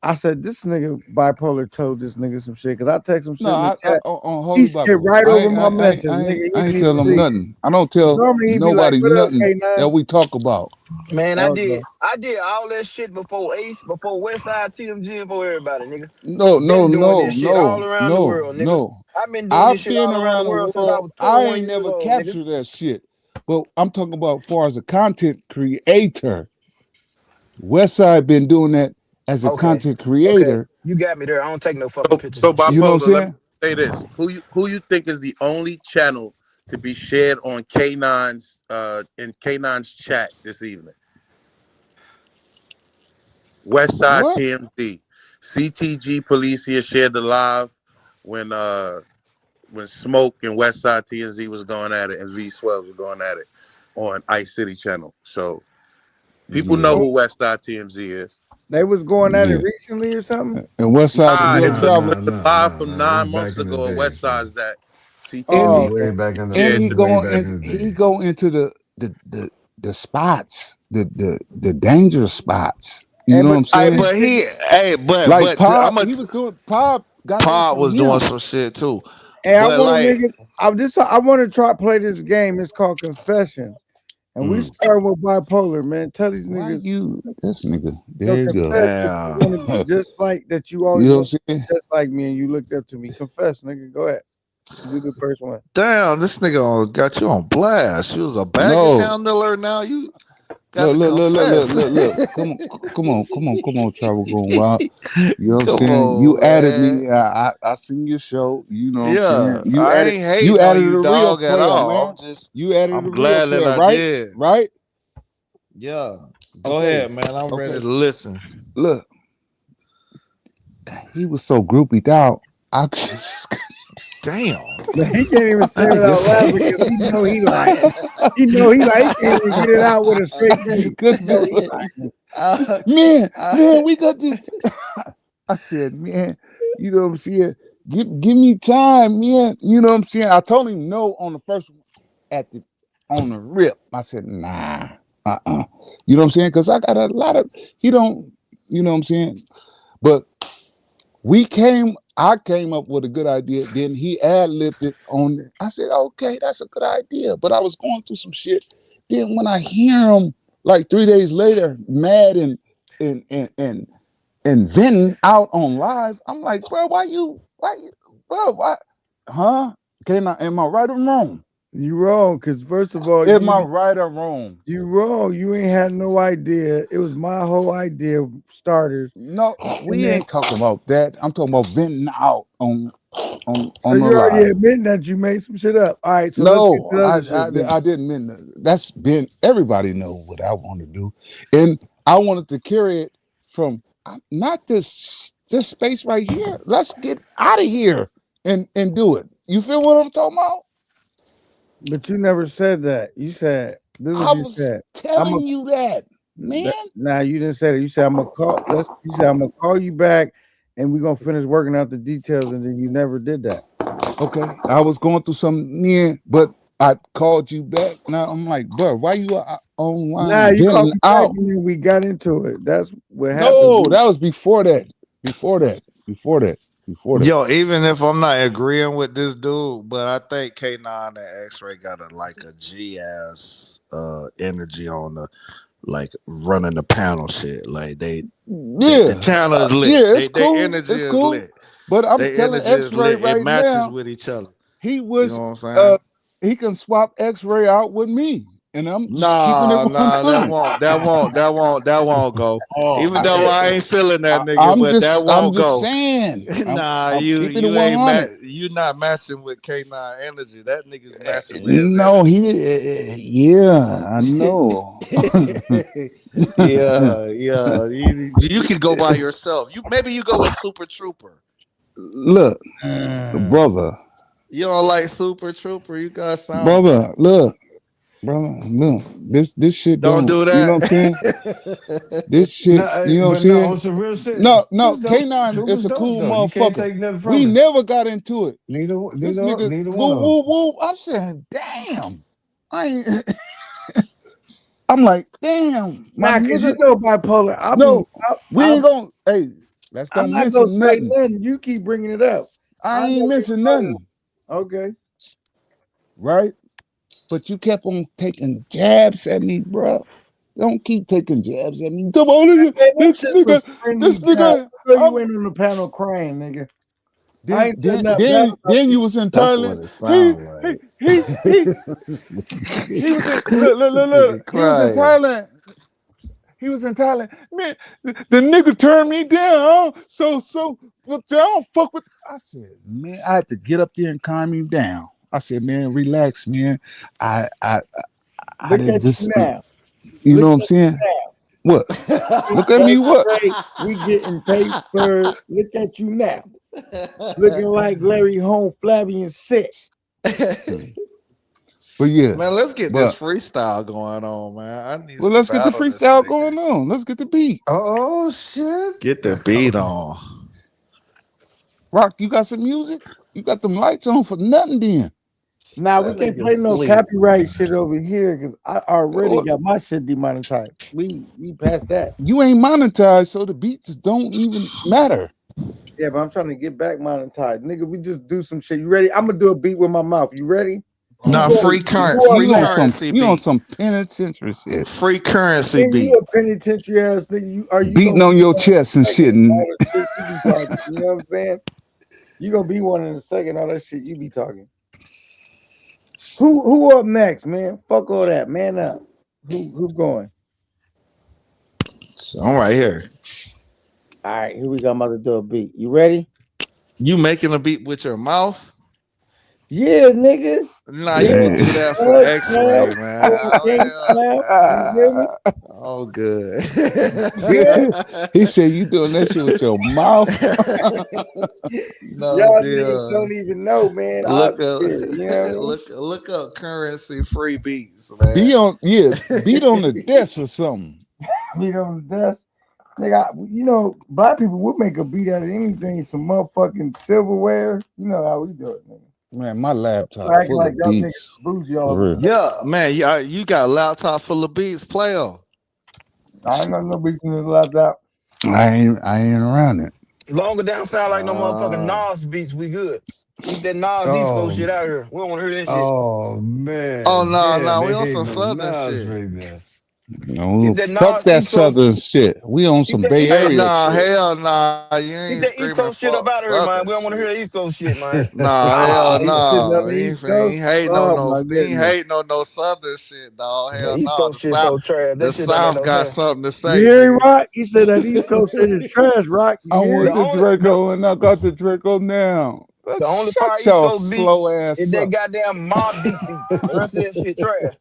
I said this nigga bipolar told this nigga some shit because I text him
No,
shit in the chat.
on
He
Holy
skipped
Bible.
right over my message, nigga. He
I
didn't
ain't
even
tell them
read it.
nothing. I don't tell
Normally he'd be like,
nobody
"What up,
nothing that
K9?"
we talk about.
Man,
That was love.
I did all that shit before Ace, before Westside TMG, and before everybody, nigga.
No, no,
Been doing
no,
this shit all
no,
around the
no,
world, nigga.
no.
I've been doing this
I've
shit
been
all around the
around the
world since I
world.
was
I
21
ain't
years
never
old, nigga.
captured that shit. But I'm talking about far as a content creator. Westside been doing that as a
Okay,
content
okay,
creator.
you got me there. I don't take no fucking pictures
So
and shit.
You know what I'm
bipolar. Let me
saying?
say this: who you think is the only channel to be shared on K9's in K9's chat this evening? Westside
What?
TMZ, CTG Policia shared the live when Smoke and Westside TMZ was going at it and V Swells was going at it on Ice City Channel. So people know
Yeah,
who Westside TMZ is.
They was going at it
yeah.
recently or something.
And Westside the
Nah,
Blood Traveler.
it was live from
It was
9 months
back in the
ago at
day, fam.
Westside's that
It was
Oh,
CTG
way
okay.
back in the.
And
It
shared.
was
he
way
go
back
and
in the
he
day.
go into the spots, the dangerous spots. You
Hey,
know what
but
I'm
Hey,
saying?
but
Like
I'm
Pop,
a
he was doing Pop got that
Pod
from
was doing
him.
some shit too.
hey, I
But
want
like,
niggas. I want to try play this game. It's called Confessions, and we
Mm.
start with bipolar. Man, tell these
Why
niggas,
you this nigga?
yo,
There you go.
confess that you want to be
damn,
just like that. You
You
always
know what
want
I'm
to
saying?
be just like me, and you looked up to me. Confess, nigga. Go ahead. You do the first one.
damn, this nigga got you on blast. You was a bag
No.
account alert. Now you got
Look,
to
look, look, look, look,
confess.
look, look. Come on, Travel Going Wild. You know what I'm
Come
saying? You
on,
added
man.
me. I seen your show. You know what I'm saying?
Yeah, I ain't
You
hating on
added
you,
a real
dog, at
player,
all.
man. You added
I'm
a real
glad that
player,
I
right?
did.
Right?
Yeah, go
Okay.
ahead, man. I'm ready
Okay.
to listen.
Look, he was so groupied out. I just
Damn.
Man, he can't even say
That
it
nigga
out loud
say.
because he know he lying. He know he like he can't even get it out with a straight face. He
couldn't
know
do
he
it.
lying.
Man,
Uh,
man, we got to. I said, man, you know what I'm saying? Give me time, man. You know what I'm saying? I told him no on the first one on the rip. I said, nah, You know what I'm saying? Because I got a lot of he don't, you know what I'm saying? But I came up with a good idea. Then he ad-libbed it on it. I said, okay, that's a good idea. But I was going through some shit. Then when I hear him like 3 days later, mad and venting out on live, I'm like, bro, why? Huh? Am I right or wrong?
You wrong, because first of all,
Am I right or wrong?
you wrong. You ain't had no idea. It was my whole idea of starters.
No,
And
we
then
ain't talking about that. I'm talking about venting out
so
on the
you're already
live.
admitting that you made some shit up. All right, so let's get
No,
to the other shit then.
I didn't mean that. That's been everybody know what I want to do, and I wanted to carry it from not this space right here. Let's get out of here and do it. You feel what I'm talking about?
But you never said that. You said this is
I
what you
was
said. I'm a
telling you that, man.
nah, you didn't say that. You said I'm gonna call. You said I'm gonna call you back, and we're gonna finish working out the details, and then you never did that.
Okay, I was going through something near, but I called you back. Now I'm like, bro, why you
Nah,
online
you called
venting
me back,
out?
and then we got into it. That's what happened.
No, that was before that. Before that. Before that. Before that.
Yo, even if I'm not agreeing with this dude, but I think K9 and X Ray got a G ass energy on the like running the panel shit. Like the
Yeah,
channel is lit.
yeah, it's
They
cool.
energy
It's
is
cool.
lit.
But I'm
Their
telling
energy is
X-Ray
lit. It
right
matches
now,
with each other.
he
You
was
know what I'm saying?
he can swap X-Ray out with me and I'm just keeping it
Nah, nah, that
100.
won't, that won't, that won't, that won't go.
Oh
Even
I,
though
man.
I ain't feeling that nigga,
I'm
but that
just I'm
won't
just
go.
saying.
Nah,
I'm
you
keeping it
you ain't
100.
you not matching with K9 energy. That nigga's matching with his
No,
energy.
yeah, I know.
Yeah, yeah. You can go by yourself. Maybe you go with Super Trooper.
Look, brother,
You don't like Super Trooper? You got sound
brother, look, brother, look. This shit
Don't
don't.
do
You know what I'm saying?
that.
This shit. You know what I'm
But no, on
saying?
some real shit.
No.
Troopers dope.
K9 is
Troopers
a
dope
cool
though. You can't
motherfucker.
take nothing
We
from him.
never got into it.
Neither,
This
neither,
nigga,
neither one
woo,
of them.
woo, woo. I'm saying, damn. I ain't. I'm like, damn, my
Nah, cause you
nigga.
know bipolar.
No, we ain't gonna. Hey, let's
I'm
don't
not gonna
mention
say
nothing.
nothing. You keep bringing it up.
I
I
ain't
know
mention nothing,
okay.
right? But you kept on taking jabs at me, bro. Don't keep taking jabs at me. Come on,
Man, them
this
shits was
nigga,
friendly
this
jobs.
nigga.
I know you went on the panel crying, nigga. I
Then,
ain't said
then,
nothing bad
then,
about
then
you.
you was in
That's what
Thailand.
it sound like.
He was in look.
Nigga
He was in
crying.
Thailand. He was in Thailand. Man, the nigga turned me down. But I don't fuck with. I said, man, I had to get up there and calm him down. I said, man, relax, man. I I I
Look
didn't
at
just,
you now.
you know
Look
what
at
I'm saying?
you now.
What?
We
Look at me,
tax
what?
rate, we getting paper. Look at you now. Looking like Larry Home, flabby and sick.
But yeah,
Man, let's get this
but
freestyle going on, man. I need
well,
to
let's get the
battle this
freestyle
nigga.
going on. Let's get the beat.
Oh shit.
Get the beat on.
Rock, you got some music? You got them lights on for nothing then.
Now we
That
can't
nigga
play no
sleep.
copyright shit over here because I already
Or
got my shit demonetized. We passed that.
you ain't monetized, so the beats don't even matter.
Yeah, but I'm trying to get back monetized. Nigga, we just do some shit. You ready? I'm gonna do a beat with my mouth. You ready? Who
Nah,
going? Who up
free
next?
currency
You on
beat.
some penitentiary shit.
Free currency
Man, you
beat.
a penitentiary ass nigga. You
Beating
gonna
on
be
your
one in
chest and
a second.
shit. And
All the shit you be talking. You know what I'm saying? You gonna be one in a second. All that shit you be talking. Who up next, man? Fuck all that. Man up. Who going?
So I'm right here.
All right, here we go. I'm about to do a beat. You ready?
You making a beat with your mouth?
Yeah, nigga.
Nah, you
Ding,
could
hey.
do that for
blood
X-ray,
snap,
man.
king snap. You feel me?
Oh, good.
Good.
He said you doing that shit with your mouth.
No
Y'all niggas
deal.
don't even know, man. I
Look up,
shit, you know what I mean?
look up currency free beats, man.
Beat on the desk or something.
Beat on the desk. Nigga, black people would make a beat out of anything, some motherfucking silverware. You know how we do it, nigga.
Man, my laptop
Acting
full
like
of
y'all niggas
beats.
bougie all of
For
a
real.
sudden.
Yeah, man. You got a laptop full of beats. Play 'em.
I ain't got no beats in this laptop.
I ain't around it.
Longer down sound like no motherfucking
Uh,
Nas beats. We good. Keep that Nas East Coast
Oh,
shit out of here. We don't want to hear that shit.
oh
oh
man.
no,
Damn,
no, we
they
on some
hating on
southern
Nas
shit.
right now.
No,
Keep that
fuck
Nas
that
East Coast.
southern shit. We on
Keep
some
that
Bay
East
Hey,
Coast.
Area
nah,
shit.
hell nah. You
Keep
ain't
that East
screaming
Coast shit up
fuck
out of here, man.
southern
We don't want to hear
shit.
that East Coast shit, man.
Nah, hell
Ah, he sitting
no.
on the East
He
Coast.
ain't hating on
Oh
no
my
he ain't
goodness.
hating on no southern shit, dog.
That
Hell
East
no.
Coast shit so trash.
The
That shit don't make
South
no
got
sense.
something to
You
say,
hear him,
nigga.
Rock? He said that East Coast shit is trash, Rock.
I
You hear
want
The
him?
the
only the
Draco and I got the Draco now.
the only part
Shut
East
your
Coast beat
slow
is
ass
that
up.
goddamn Mob Deep beat. The rest of that shit trash.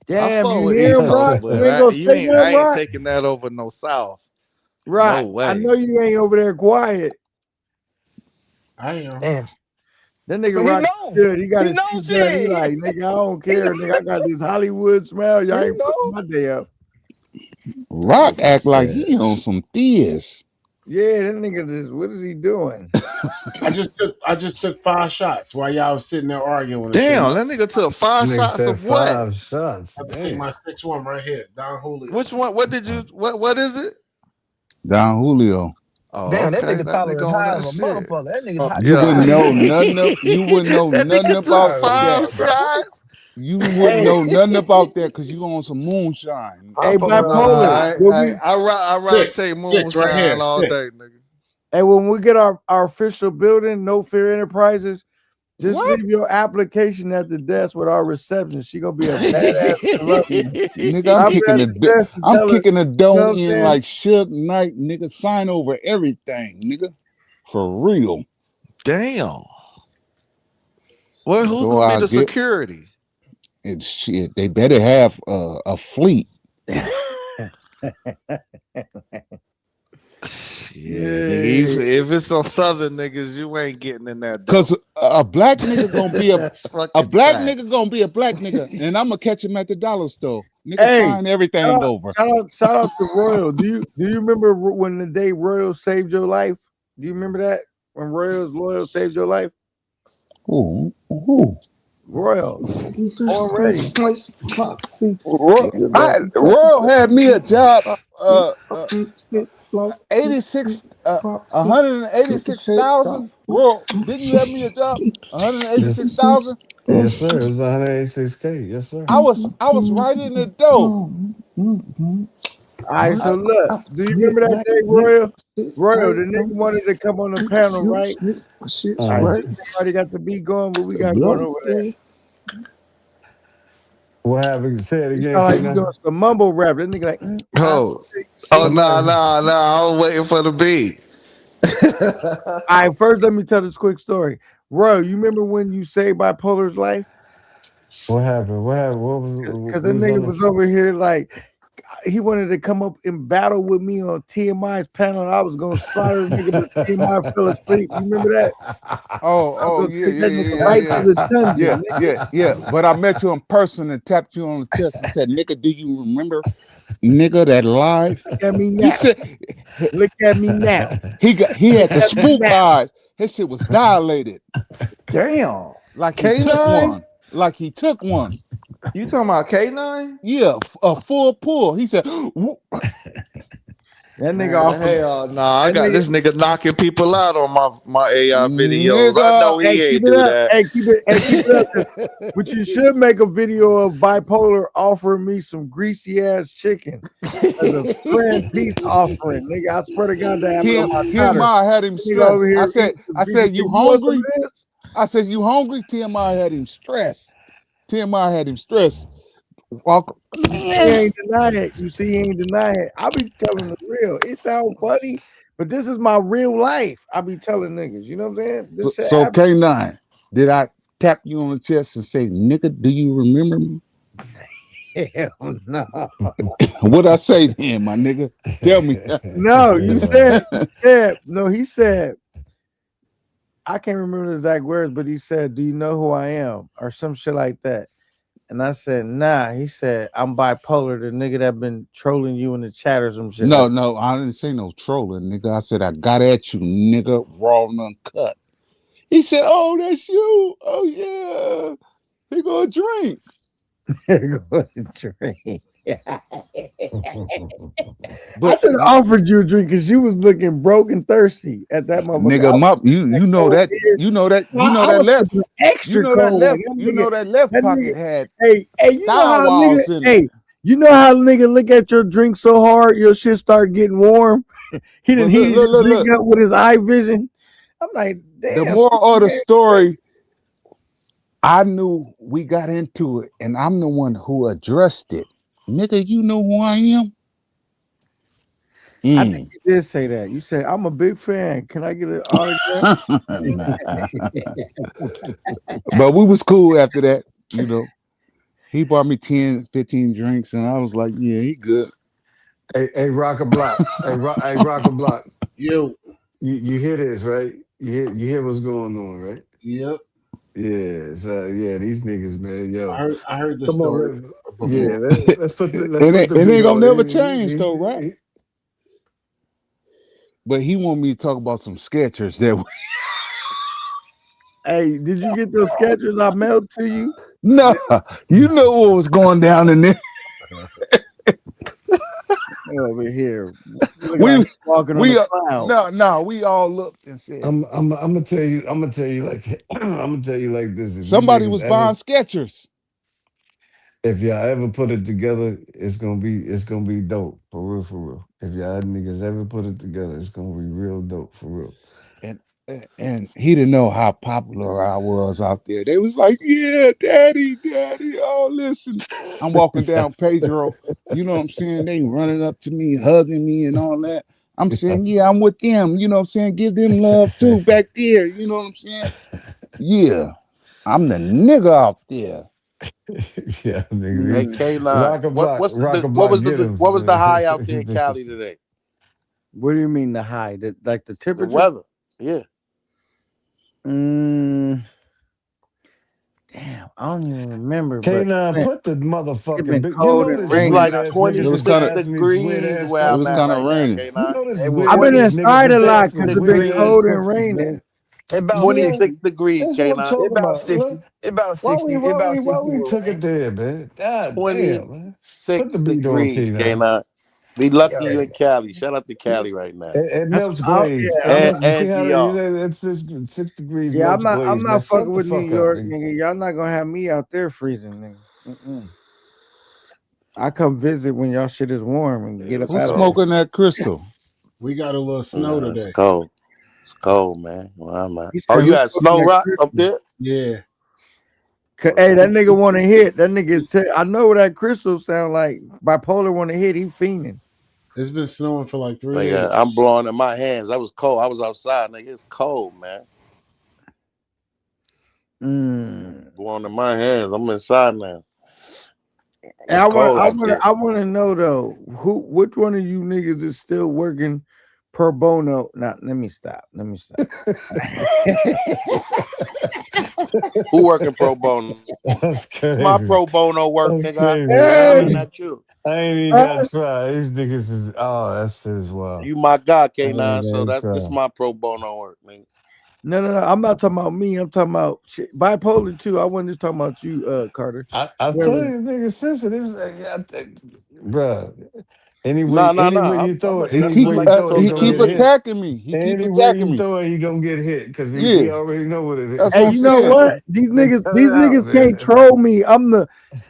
I
Damn,
fuck
you
with
hear
East
him,
Coast,
Rock?
but
You ain't gonna say
I
nothing,
ain't
Rock?
taking that over no South. No
Rock, I
way.
know you ain't over there quiet.
I am.
Damn.
That nigga
He
Rock
know.
good. He got
He
his
know
seatbelt. He like,
shit.
nigga, I don't
He
care. Nigga, I got this Hollywood smell. Y'all
he
ain't fucking
know.
my day up.
That
Rock
nigga
act like
said.
he on some theist.
Yeah, that nigga just, what is he doing?
I just took 5 shots while y'all was sitting there arguing and shit.
Damn, that nigga took five
Nigga
shots
said
of what?
5 shots.
I have to take
Damn.
my sixth one right here, Don Julio.
Which one? What did you? What is it?
Don Julio.
Oh,
Damn, that
okay.
nigga
That nigga
tolerance
on
high as
that
a
shit.
motherfucker. That nigga's high.
You wouldn't
Yeah.
know nothing you wouldn't know
That
nothing
nigga took
about
High
that.
five
as bro.
shots.
You wouldn't
Hey,
know nothing about that because you on some moonshine.
I'm
Hey,
fucking around with
bipolar.
Nah,
Doc.
I rather
six,
take
six right
moonshine
here,
all
six.
day, nigga.
Hey, when we get our official building, No Fear Enterprises, Just
What?
leave your application at the desk with our reception. She gonna be a badass Colombian.
Nigga,
Stop her at the desk and
I'm
tell her,
kicking the
you know
dough
what I'm
in
saying?
like Suge Knight, nigga. Sign over everything, nigga. For real.
Damn. Well, who's
Go
gonna be
out
the
get
security?
and shit. They better have a fleet.
Shit, nigga.
Yeah.
If it's some southern niggas, you ain't getting in that
Cause
door.
a black nigga gonna be
That's
a
fucking
black nigga
facts.
gonna be a black nigga, and I'm gonna catch him at the dollar store. Nigga,
Hey,
sign everything over.
shout out to Royal. Do you remember when the day Royal saved your life? Do you remember that when Royal's loyal saved your life?
Ooh.
Royal, born ready.
Royal had me a job. 186,000. Royal, didn't you have me a job?
Yes,
186,000.
yes, sir. It was 186K. Yes, sir.
I was right in the dough.
All right, so look, do you remember that day, Royal? Royal, the nigga wanted to come on the panel, right? All right, everybody got the beat going, but we got going over there.
What happened? Say it
You
again,
sound like you
K9.
doing some mumble rap. That nigga like,
Oh,
see.
nah. I was waiting for the beat.
All right, first let me tell this quick story. Royal, you remember when you saved Bipolar's life?
What happened? What happened? What was?
Because
We
that
was
nigga
on the.
was over here like he wanted to come up and battle with me on TMI's panel. And I was gonna slaughter the nigga, but TMI fell asleep. You remember that? I was gonna take that nigga right to the dungeon, nigga.
Yeah. But I met you in person and tapped you on the chest and said, "Nigga, do you remember, nigga, that live?"
Look at me
He
now.
said,
Look at me now.
he had
Look
the
at me
spook
now.
eyes. His shit was dilated,
Damn.
like he took
K9?
one. Like he took one.
You talking about K9?
Yeah, a full pull. He said,
That nigga
Man,
offered
hell nah. I
that
got
nigga.
this nigga knocking people out on my AI videos. I
"Nigga."
know
Hey,
he
keep
ain't
it
do
up.
that.
Keep it up. But you should make a video of Bipolar offering me some greasy ass chicken as a friend peace offering. Nigga, I swear to God that happened on my daughter.
TMI had him
Nigga over
stressed.
here eating some
I
greasy
said,
chicken.
you
You want some of
hungry?
this?
I said, you hungry? TMI had him stressed. TMI had him stressed. Walk,
You see, he
man.
ain't denying it. You see, he ain't denying it. I be telling the real. It sounds funny, but this is my real life. I be telling niggas. You know what I'm saying? This shit
So
happen.
K9, did I tap you on the chest and say, nigga, do you remember me?
Hell no.
What I say then, my nigga? Tell me.
No, you said, no, he said, I can't remember the exact words, but he said, "Do you know who I am?" or some shit like that. And I said, "Nah." He said, "I'm bipolar, the nigga that been trolling you in the chat or some shit like that."
No, I didn't say no trolling, nigga. I said I got at you, nigga, raw and uncut. He said, "Oh, that's you. Oh yeah, he gonna drink."
Go to drink. I
But
should have offered you a drink because you was looking broke and thirsty at that motherfucker.
nigga, you know
Cold
that
beer.
you know
I
that
was
left
sipping extra cold. Like
that left
that
pocket
nigga.
had
Hey, you know
Star
how a nigga,
Wars in it.
you know how a nigga look at your drink so hard, your shit start getting warm. He didn't
But
heat your drink
look.
up with his eye vision. I'm like,
The
damn.
moral of the story, I knew we got into it, and I'm the one who addressed it. Nigga, you know who I am?
I think you did say that. You said, "I'm a big fan. Can I get an autograph?"
But we was cool after that, you know. He bought me 10, 15 drinks, and I was like, yeah, he good.
Hey, Rock a Block. Hey, Rock a Block.
Yo.
You hear this, right? You hear what's going on, right?
Yep.
Yeah, so yeah, these niggas, man, yo,
I heard this
come
story
on,
before.
yeah, let's put
It
the
ain't
beat
gonna
on.
never change though, right? But he want me to talk about some Skechers that
Hey, did you get those sketches I mailed to you?
no, you know what was going down in there.
Over here, look
We
like walking on the cloud.
no, we all looked and said
I'm gonna tell you, I'm gonna tell you like, I'm gonna tell you like this.
somebody was buying Skechers.
If y'all ever put it together, it's gonna be dope for real, for real. If y'all niggas ever put it together, it's gonna be real dope for real.
and he didn't know how popular I was out there. They was like, "Yeah, daddy, daddy." Oh, listen, I'm walking down Pedro. You know what I'm saying? They running up to me, hugging me, and all that. I'm saying, "Yeah, I'm with them." You know what I'm saying? Give them love too back there. You know what I'm saying? Yeah, I'm the nigga out there.
Yeah,
Hey,
nigga.
K9, what was the high out there in Cali today?
What do you mean the high? Like the
The
temperature?
weather. Yeah.
Mm, damn, I don't even remember, but
K9,
man,
put the
it
motherfucking
been
big. You
cold
know
and
this
It's
rainy.
weird
like
ass
It
niggas
was
is
26
kind of
asking these weird
degrees
ass
where
it
I'm
was
at
kind
questions.
of
right now,
raining.
You
K9.
know this
It was
I've
weird
been
ass
20,
niggas
inside a
is
lot
26
asking
because it's been
weird ass
degrees.
cold and
questions,
raining.
man.
It about
You know,
26
60.
degrees,
that's what I'm
K9.
It
talking
about
about.
60. It about 60. It about
Why
60
we
with
took it
rain.
there, man? God damn, man. Put the
26
beat on,
degrees,
K9.
K9. Be lucky
Yeah.
you in Cali. Shout out to Cali right now.
It
That's
melts
I,
glaze.
yeah,
It
I'm
And,
not.
melt, you see
and
how they
GR.
say that's 6 degrees
Yeah,
melts
I'm
glaze, man.
not
Shut
fucking
the
with New
fuck up,
York,
nigga.
nigga. Y'all not gonna have me out there freezing, nigga. I come visit when y'all shit is warm and
It
get up
was
Who's
out of
cold.
there.
smoking that crystal?
We got a little snow
No, it's
today.
cold. It's cold, man. Where I'm at.
He
Oh,
said,
you
"Who's
had
smoking
Snow
that
Rock up
crystal?"
there?
Yeah.
Hey,
Okay.
that nigga want to hit. That nigga. I know what that crystal sound like. Bipolar want to hit. He fiending.
It's been snowing for like 3 days.
Nigga, I'm blowing in my hands. I was cold. I was outside, nigga. It's cold, man.
Mm.
Blowing in my hands. I'm inside now.
And
It's cold out there.
I want to know though, which one of you niggas is still working pro bono? Now, let me stop. Let me stop.
Who working pro bono?
That's
It's my
crazy.
pro bono work,
That's
nigga.
crazy.
I'm
Hey,
smiling at you.
I ain't even got to try. These niggas is that shit is wild.
You my guy,
I ain't
K9. So
got to
that's this
try.
my pro bono work, nigga.
no. I'm not talking about me. I'm talking about shit. Bipolar too. I wasn't just talking about you, Carter.
I tell
Whoever.
you, niggas sensitive, bruh.
Nah, nah,
Anywhere
nah.
you throw it,
That's
anywhere
like
you
you
throw it, he
talking
He
to
gonna
the
keep
get
queen.
hit.
attacking me. He keep
Anywhere
attacking
you
me.
throw it, he gonna get hit because he
Yeah,
already know what it
that's
is.
what
Hey,
I'm
you know
saying.
what?
They cut
These
it out,
niggas can't
man.
troll me.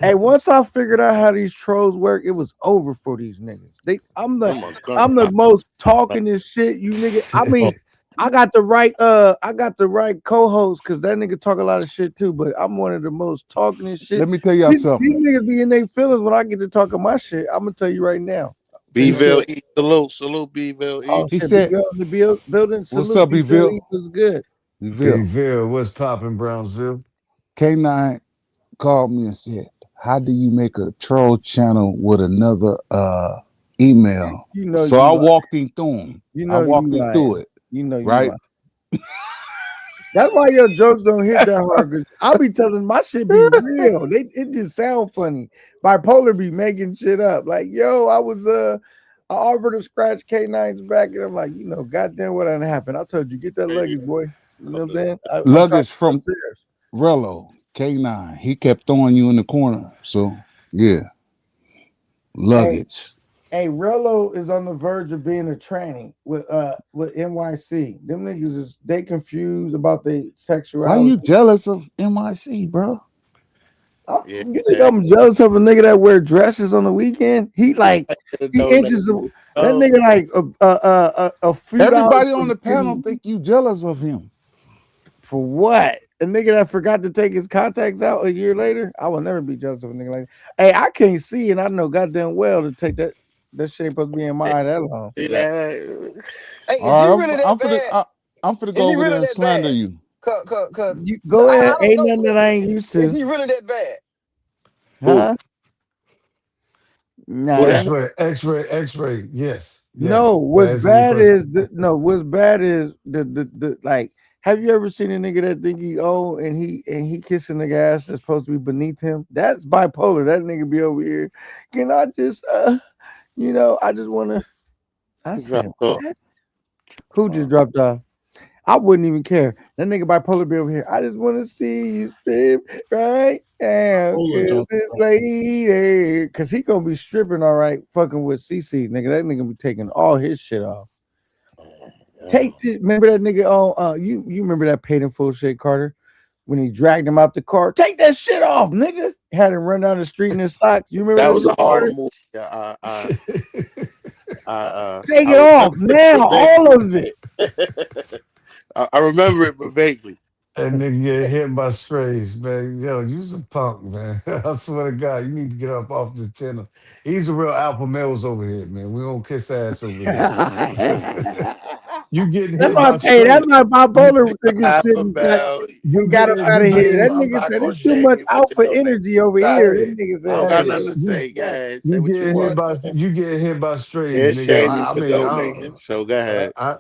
Hey, once I figured out how these trolls work, it was over for these niggas.
I'm a gun.
I'm the most talkingest shit, you nigga. I
Oh,
mean, I got the right co-host because that nigga talk a lot of shit too, but I'm one of the most talkingest shit.
Let me tell y'all
These
something.
niggas be in their feelings when I get to talking my shit. I'm gonna tell you right now. Tell
He
you right
said,
Beville E. Salute. Salute Beville E.
Oh
he
shit,
said,
building
"What's
salute.
up,
Be Bill
Eville?
was good.
Big
Eville."
Bill, what's popping, Brownsville?
K9 called me and said, "How do you make a troll channel with another email?"
You know
So
you
I
lying.
walked him through him.
You
I
know you
walked him through
lying.
it,
You know you
right?
lying. That's why your jokes don't hit that hard. Cause I be telling my shit be real. It just sound funny. Bipolar be making shit up. Like, yo, I offered to scratch K9's back, and I'm like, goddamn what done happened. I told you, get that luggage, boy. You know what I'm saying? I'm trying
Luggage
to go
from
upstairs.
Rello, K9. He kept throwing you in the corner. So yeah,
Hey,
luggage.
hey, Rello is on the verge of being a tranny with NYC. Them niggas they confused about their
Why you
sexuality.
jealous of NYC, bro?
Yeah,
You think
man.
I'm jealous of a nigga that wear dresses on the weekend?
He might get a
He
donation.
inches that nigga like a few dollars
Everybody on the panel think you jealous of him.
for what? A nigga that forgot to take his contacts out a year later? I will never be jealous of a nigga like that. Hey, I can't see and I know goddamn well to take that shit ain't supposed to be in my eye that long.
See that?
Hey, is he
All right,
really that bad?
I'm finna
Is
go
he
over there
really
and
that
slander
bad?
you.
Cause
You go
I
ahead,
don't
ain't
know.
nothing that I ain't used
Is
to.
he really that bad?
Who?
Huh? Nah,
Who
ain't
that?
X-ray.
no,
Yes. To answer your question.
what's bad is the like. Have you ever seen a nigga that think he old and he kissing the ass that's supposed to be beneath him? That's bipolar. That nigga be over here. Can I just I just wanna I said,
Dropped off.
what? Who just dropped off? I wouldn't even care. That nigga bipolar be over here. I just want to see you strip right now,
Fuller
cause
jumped
it's
off.
lady. Cause he gonna be stripping all right, fucking with CC, nigga. That nigga be taking all his shit off. Take this. Remember that nigga on you remember that paid in full shit, Carter? When he dragged him out the car. Take that shit off, nigga. Had him run down the street in his socks. You remember
That
that
was a
shit,
horror
Carter?
movie.
Take
I
it off
remember it
now, all of it.
vividly. I remember it, but vaguely.
And nigga get hit by strays, man. Yo, you's a punk, man. I swear to God, you need to get up off this channel. He's a real alpha males over here, man. We don't kiss ass over here. You getting
That's
hit
why,
by
hey, that's
strays.
my
You
bipolar nigga shit
Alpha
and got,
Bell.
and got up out
you
of here.
getting
That
I'm
nigga
not
said
gonna
it's too
shame
much
you for your
alpha
donation.
energy over here.
Sorry.
That nigga
I don't
said,
got
hey,
nothing to
you
say. Go ahead. Say
you
what you
getting hit
want,
by
man.
strays,
Can't
nigga.
shame you
I
for
mean,
donating. So go ahead.
all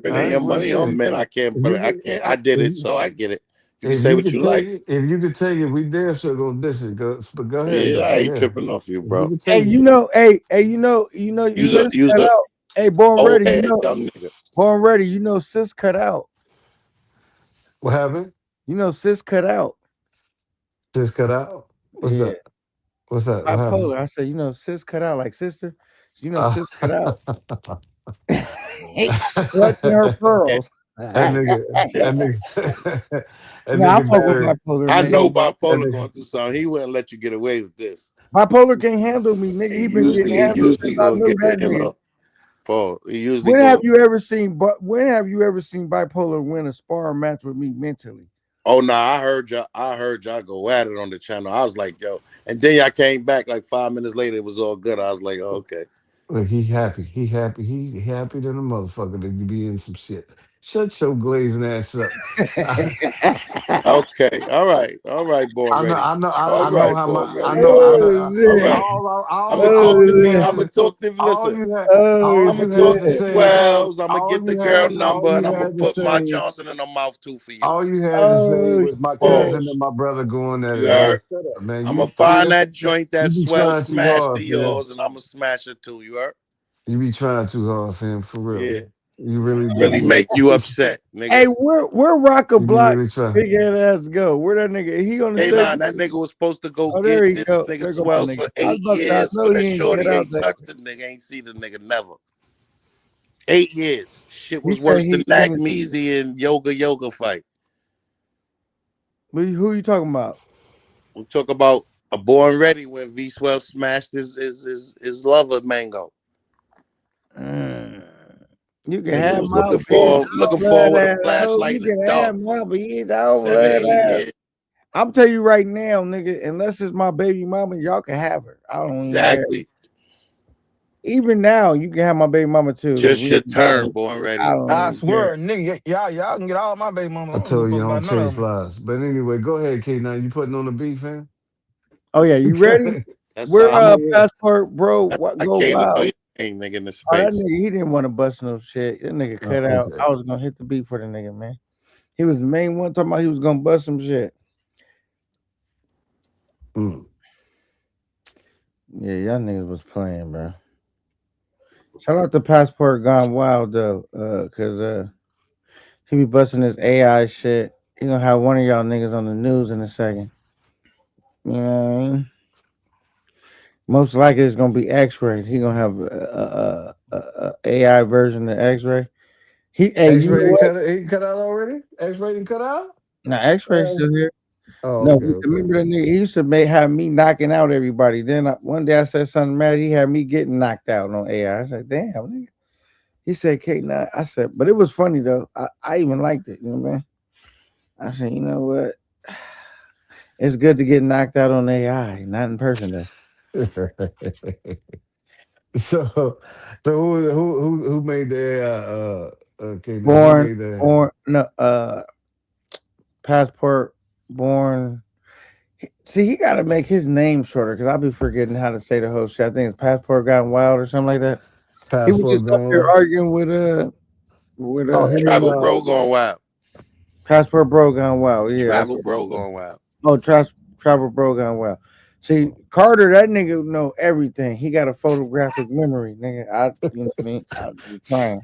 Spending
right,
your
well,
money on
shit.
men. I can't put it. I can't. I did it, so I get it. You can
If
say
you
what
could
you like.
take it, we damn sure gonna diss it. But go ahead
Yeah,
though.
I ain't
Yeah,
tripping off you,
if you
bro.
could
hey,
take it.
you
Use a
sis
use
cut
a
out. Hey, born
old
ready,
head young nigga.
born ready. Sis cut out.
What happened?
Sis cut out.
Sis cut out. What's
Yeah,
that? What's that? What happened?
bipolar. I said, sis cut out like sister.
Uh,
Sis cut out.
that
Clutching her pearls.
nigga,
Yeah.
that nigga, that
No, I
nigga
fuck with
battery.
bipolar,
I
nigga.
know
That
bipolar
nigga,
going through something. He wouldn't let you get away with this.
Bipolar can't handle me, nigga. He been getting
He
handled since
usually
I
gonna
knew
get
that
you
nigga.
know. Paul. He usually
When have
go.
you ever seen? But when have you ever seen bipolar win a sparring match with me mentally?
Oh no, I heard y'all. I heard y'all go at it on the channel. I was like, yo, and then y'all came back like 5 minutes later. It was all good. I was like, oh, okay,
look, he happy. He happy than a motherfucker to be in some shit. Shut your glazing ass up.
okay, all right, born ready. All
I know
right,
how my,
born
I
ready.
know,
All
I
right,
know.
Oh
all
shit!
right. I'm gonna
All
talk to
you
V.
had
I'm gonna
to,
talk to.
all
Listen,
you had,
Oh
I'm gonna
you had
talk
to
to
shit!
say,
Swells. I'm gonna get the girl number, and I'm gonna put my Johnson in the mouth too for you.
all you had to say
Oh
was my
shit!
cousin
Pause.
and my brother going at
You
it, man.
heard.
Shut up, man.
I'm gonna find that joint
You
that
be
Swell
trying too
smashed to
hard, man.
yours, and I'm gonna smash it too. You heard?
You be trying too hard, fam. For real,
Yeah.
you really do,
Really
man.
make you upset, nigga.
Hey, where Rocker
You be
Block
really trying.
big head ass go? Where that nigga? He on the
Hey,
stage?
nah, that nigga was supposed to go
Oh, there
get
he
this
go.
nigga
There go my
Swells
nigga.
for
I was
eight
about to say, I
years
know
for that
he ain't get
shorty.
out
Ain't
there.
touched the nigga. Ain't see the nigga never. 8 years. Shit
He
was
said
worse than
he
Nag
coming.
Measy and Yoga fight.
Who you talking about?
We talk about a Born Ready when V Swell smashed his lover Mango.
Mm. You can
Nigga
have
was
my bitch. I
looking
don't
for
love
her with a
that hoe.
flashlight
You
in the
can have
dark
my
for
bitch. I don't
7,
love
8
that.
years.
I'm telling you right now, nigga. Unless it's my baby mama, y'all can have her. I don't even care.
Exactly.
Even now, you can have my baby mama too.
Just
We
your
ain't
turn,
together.
Born
I
Ready.
don't
I
even care.
swear, nigga, y'all can get all my baby mamas.
I
I don't give a
told you
fuck
I
about
don't
none of
chase
them.
lies. But anyway, go ahead, K9. You putting on the beat, fam?
Oh yeah, you ready?
That's
Where
how
I mean,
passport, bro?
that's
What
how
go
Kayla know
wild?
your name, nigga, in the
Oh, that
space.
nigga, he didn't want to bust no shit. That nigga cut out.
okay.
I was gonna hit the beat for the nigga, man. He was the main one talking about he was gonna bust some shit.
Mm.
Yeah, y'all niggas was playing, bro. Shout out to Passport Gone Wild though, cause he be busting his AI shit. He gonna have one of y'all niggas on the news in a second. You know what I mean? Most likely it's gonna be X-Ray. He gonna have a AI version of X-Ray. Hey, you know
X-ray didn't
what?
cut it. He cut out already? X-ray didn't cut out?
Now X-Ray still here.
Oh,
No,
okay, okay,
remember
okay.
that nigga? He used to have me knocking out everybody. Then one day I said something mad. He had me getting knocked out on AI. I said, "Damn, nigga." He said, "K9." I said, but it was funny though. I even liked it. You know what I mean? I said, you know what? It's good to get knocked out on AI, not in person though.
So, who made the K9? Who
Born,
made the
born, no, passport, born. See, he got to make his name shorter because I'll be forgetting how to say the whole shit. I think it's passport gone wild or something like that. He was
passport
just up there
going?
arguing with
Oh, him and
Travel Bro going wild.
passport bro gone wild. Yeah, that's
Travel
what.
Bro going wild.
Oh, travel bro gone wild. See, Carter, that nigga know everything. He got a photographic memory, nigga. You know what I mean? I be trying.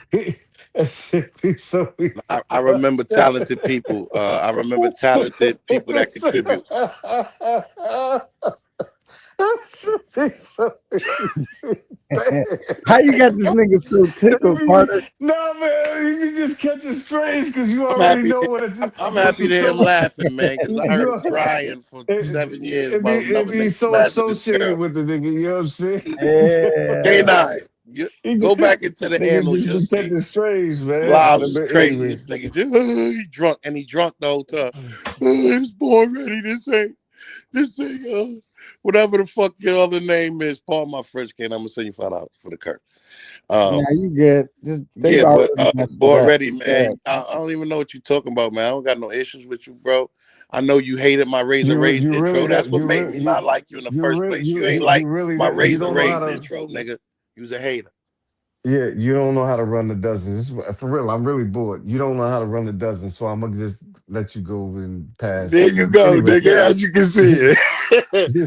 that shit be so weird.
I remember talented people. I remember talented people that contribute.
How you got this nigga so tickled, Carter?
No man, you be just catching strays because you
I'm
already
happy.
know what it's.
I'm
It's
happy to hear him
so
laughing, man, because I heard him
you,
crying for
it,
7 years
it be
about
it
another
be
nigga
so
smashing his
associated
girl.
with the nigga. You know what I'm saying?
Yeah.
K9, You go back into the
Nigga
annals,
just
you'll see.
detected strays, man.
Lives
But
is crazy.
anyway.
This nigga just he drunk and he drunk the whole time. It's born ready. This ain't whatever the fuck your other name is. Paul, my French kid. I'm gonna send you $5 for the curse.
Nah, you good. Just they've
Yeah, but
already messed it
born
up.
ready, man. I don't even know what you're talking about, man. I don't got no issues with you, bro. I know you hated my Razor Rays
You really
intro. That's
don't
what made me not like you in the first place. You ain't like my
you
Razor
don't know how
Rays
to.
intro, nigga. You was a hater.
Yeah, you don't know how to run the dozens. For real, I'm really bored. You don't know how to run the dozen, so I'm gonna just let you go and pass.
There you go,
Anyway,
nigga. As you can see,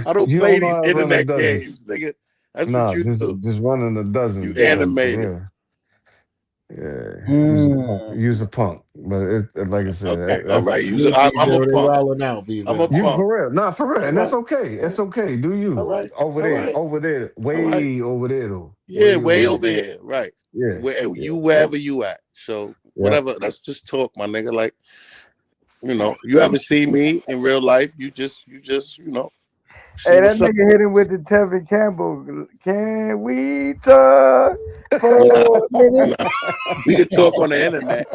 I don't
you
play
don't know
these
how to run the
internet
dozens.
games, nigga. That's what
Nah,
you do.
just running the
You
dozens, man. For
animated.
real. Yeah,
Mm.
use a punk, but like I said,
Okay, all
that's
right.
Look,
I'm a
B-Ville, they
punk.
wilding out,
I'm a
B-Ville.
you
punk.
for real. Nah, for real,
All
and that's
right.
okay. It's okay. Do
All
you
right. All right.
over there,
All right.
way over there though,
Yeah,
way over
way
there.
over here. Right.
Yeah,
Where
yeah,
you wherever you at. So
yeah.
whatever. Let's just talk, my nigga. Like, you ever see me in real life, you see
Hey, that
what's up.
nigga hit him with the Tevin Campbell. Can we talk
Nah,
for a minute?
nah. We could talk on the internet.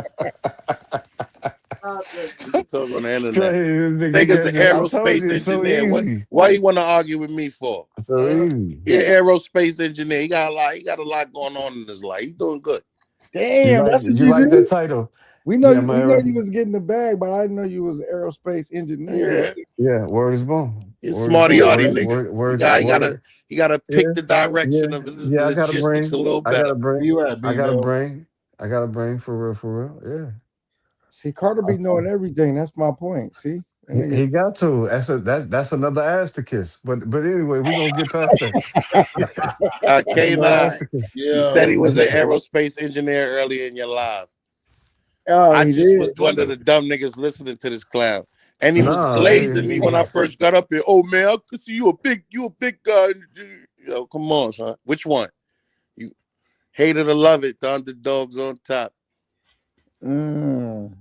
We could talk on the internet.
Straight, this nigga
Nigga's an
catch it. I told
aerospace
you it's so
engineer.
easy.
Why you want to argue with me for?
So easy.
He an aerospace engineer. He got a lot. He got a lot going on in his life. He doing good.
Damn, that's what
You
you
like that
do.
title?
We know
Yeah,
you. We know
man.
you was getting the bag, but I didn't know you was an aerospace engineer.
Yeah,
Yeah, word is born.
he's a
Word is
smarty
born.
arty nigga.
Word.
He gotta
Yeah,
pick the direction
yeah,
of his
yeah.
logistics a little
I got
better.
a
Where
brain.
you at,
I got a
B-Ville?
brain. I got a brain for real, for real. Yeah.
See, Carter
I
be
tell
knowing everything. That's my point. See, that
he
nigga.
got to. That's another ass to kiss. But anyway, we're gonna get past that. That's another ass
K9,
to kiss.
you said he
Yo,
was an aerospace engineer earlier in your life.
Oh,
I
he
just
did.
was one of the dumb niggas listening to this clown. And he was
Nah,
glazing me when I first got up here. Oh man, I could see you a big guy. Come on, son. Which one? You hate it or love it, the underdogs on top.
Mm.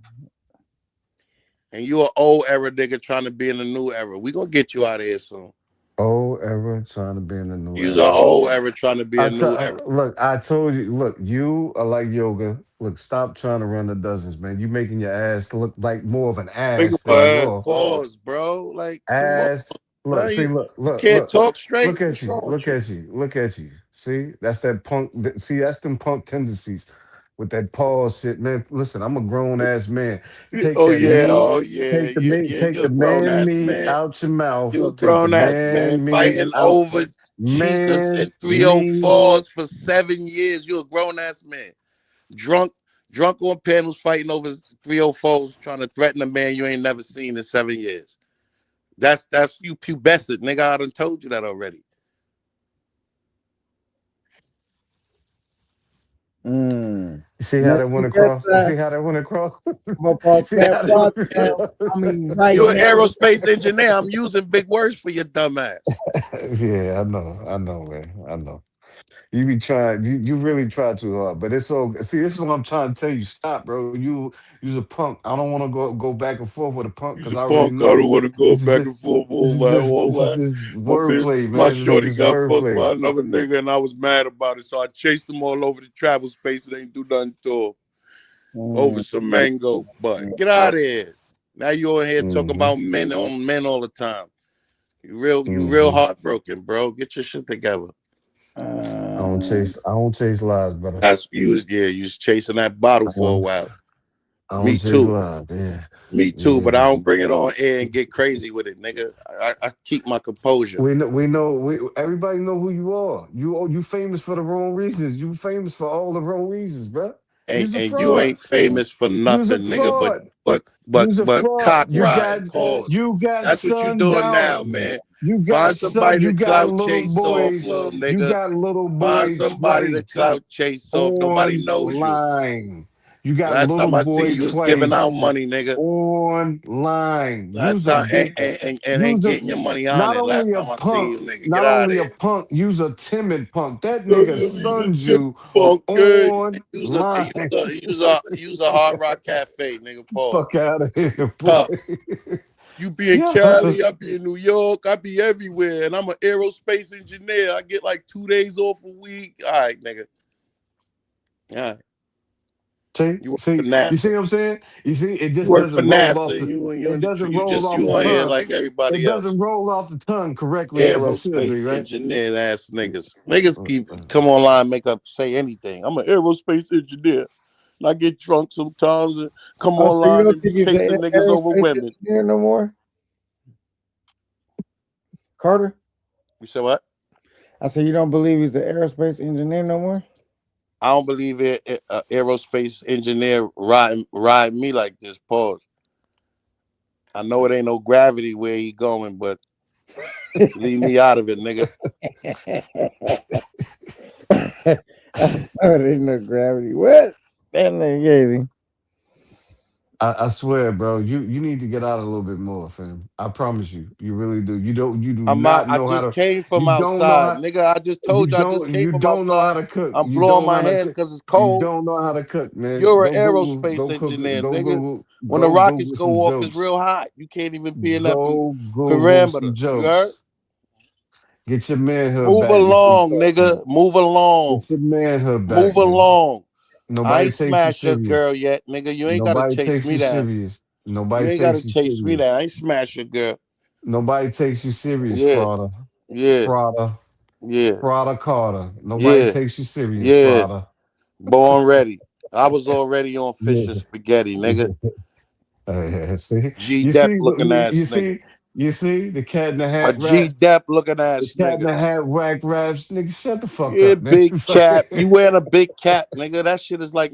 And you an old era nigga trying to be in the new era. We gonna get you out of here soon.
old era trying to be in the new
You's an
era.
old era trying to be a new era.
Look, I told you. Look, you are like yoga. Look, stop trying to run the dozens, man. You making your ass look like more of an
Big
ass than you
word,
are.
pause, bro. Like, come on.
Ass. Look,
Man,
see,
you can't talk straight.
look at
What's
you,
wrong with you?
look at you. See, that's that punk. See, that's them punk tendencies with that pause shit, man. Listen, I'm a grown ass man. Take
Oh
that
yeah,
me,
oh yeah,
take
you're
the
a grown
man
ass
me
man.
out your mouth.
You're a
Take the
grown ass man
man me
fighting
out,
over cheaters
man
and
me.
304s for 7 years. You're a grown ass man. Drunk, drunk on panels fighting over 304s, trying to threaten a man you ain't never seen in 7 years. That's you pubescent, nigga. I done told you that already.
Mm.
You see how
Now,
that
see,
went
that's
across? You see how that went across?
football
See
cap
how that
rock.
went across?
I mean, right
You're an
now.
aerospace engineer. I'm using big words for your dumb ass.
Yeah, I know, man. I know. You be trying, you really try too hard, but it's all. See, this is what I'm trying to tell you. Stop, bro. You's a punk. I don't want to go back and forth with a punk
You's
because
a
I already
punk. I
know
don't want to go back and forth all that, all
this is
that.
just wordplay,
My
man. This is
shorty
just
got fucked
wordplay.
by another nigga and I was mad about it. So I chased him all over the travel space and ain't do nothing to him. Over
Mm.
some mango butt. Get out of here. Now you in here talking
Hmm.
about men on men all the time. You real
Hmm.
heartbroken, bro. Get your shit together.
Uh,
I don't chase lies, brother.
That's you was chasing that bottle
I
for a
don't,
while.
I don't
Me
chase
too.
lies. Yeah,
Me too,
yeah.
but I don't bring it on air and get crazy with it, nigga. I keep my composure.
Everybody know who you are. You famous for the wrong reasons. You famous for all the wrong reasons, bro. You's a
And you
fraud.
ain't famous for
You's a
nothing, nigga,
fraud. You's a
but
fraud.
cock riding. Pause.
You got
That's what you doing now,
sundowns.
man. Find somebody to
You got
clout
little
chase off,
boys.
little
You
nigga.
got little
Find
boy
somebody to
twice
clout chase off. Nobody knows you.
online. You got
Last
little
time I seen
boy
you was giving out
twice
money, nigga.
online.
Last
You's a
time
big
and ain't
You's a
getting your money on
not
it.
only
Last
a
time I seen
punk,
you, nigga. Get out of here.
you's a timid punk. That nigga
He's a
suns
good
you
punk, good.
online.
Use a Hard Rock Cafe, nigga. Pause.
Fuck out of
You
here, boy.
tough. You be in
Yeah.
Cali, I be in New York, I be everywhere, and I'm an aerospace engineer. I get like 2 days off a week. All right, nigga. Yeah.
See,
You work for
you see
NASA.
what I'm saying? You see, it
You
just
work for
doesn't roll off
NASA.
the,
You
it
on the
doesn't
you
roll
just
off
you
the
on here
tongue.
like
It
everybody
doesn't
else.
roll off the tongue correctly as it should be,
Aerospace
right?
engineer ass niggas. Niggas keep come online, make up say anything. I'm an aerospace engineer. And I get drunk sometimes and come
Oh, so you
online
don't
and be
think he's
chasing
an
niggas over
aerospace
women.
engineer no more, Carter?
You said what?
I said you don't believe he's an aerospace engineer no more.
I don't believe aerospace engineer ride me like this. Pause. I know it ain't no gravity where he going, but leave me out of it, nigga.
Oh, there's no gravity. What? That nigga gave him.
I swear, bro, you need to get out a little bit more, fam. I promise you, you really do. You do
I'm out.
not
I
know how
just
to.
came from
You don't know
outside,
how.
nigga. I just told you I just came
You
from
don't know how
outside.
to cook.
I'm
You
blowing
don't know
my
how to
hands
cook.
because it's
You
cold.
don't know how to cook, man.
You're an
Go Google.
aerospace
Go cook.
engineer,
Go
nigga.
Google.
When the
Go
rockets
Google some
go off, it's
jokes.
real hot. You can't even be in that
Go Google some
parameter. You heard?
jokes. Get your manhood
Move
back before you
along,
start
nigga.
playing.
Move along.
Get your manhood
Move
back, man.
along. I
Nobody
ain't
takes you
smashed your
serious.
girl yet, nigga. You ain't gotta
Nobody
chase
takes
me
you
down.
serious.
You
Nobody
ain't gotta
takes you
chase me
serious.
down. I ain't smashed your girl.
Nobody takes you serious,
Yeah,
Frauda.
yeah,
Frauda.
yeah,
Frauda Carter. Nobody
yeah,
takes you serious,
yeah.
Frauda.
Born ready. I was already on fish
Yeah.
and spaghetti, nigga.
See,
G
you
Dep
see,
looking ass
you
nigga.
see, you see the cat in the
A
hat
G
rap,
Dep looking
the
ass
cat in
nigga.
the hat whack raps, nigga. Shut the fuck
Yeah,
up, man.
big cap. You wearing a big cap, nigga. That shit is like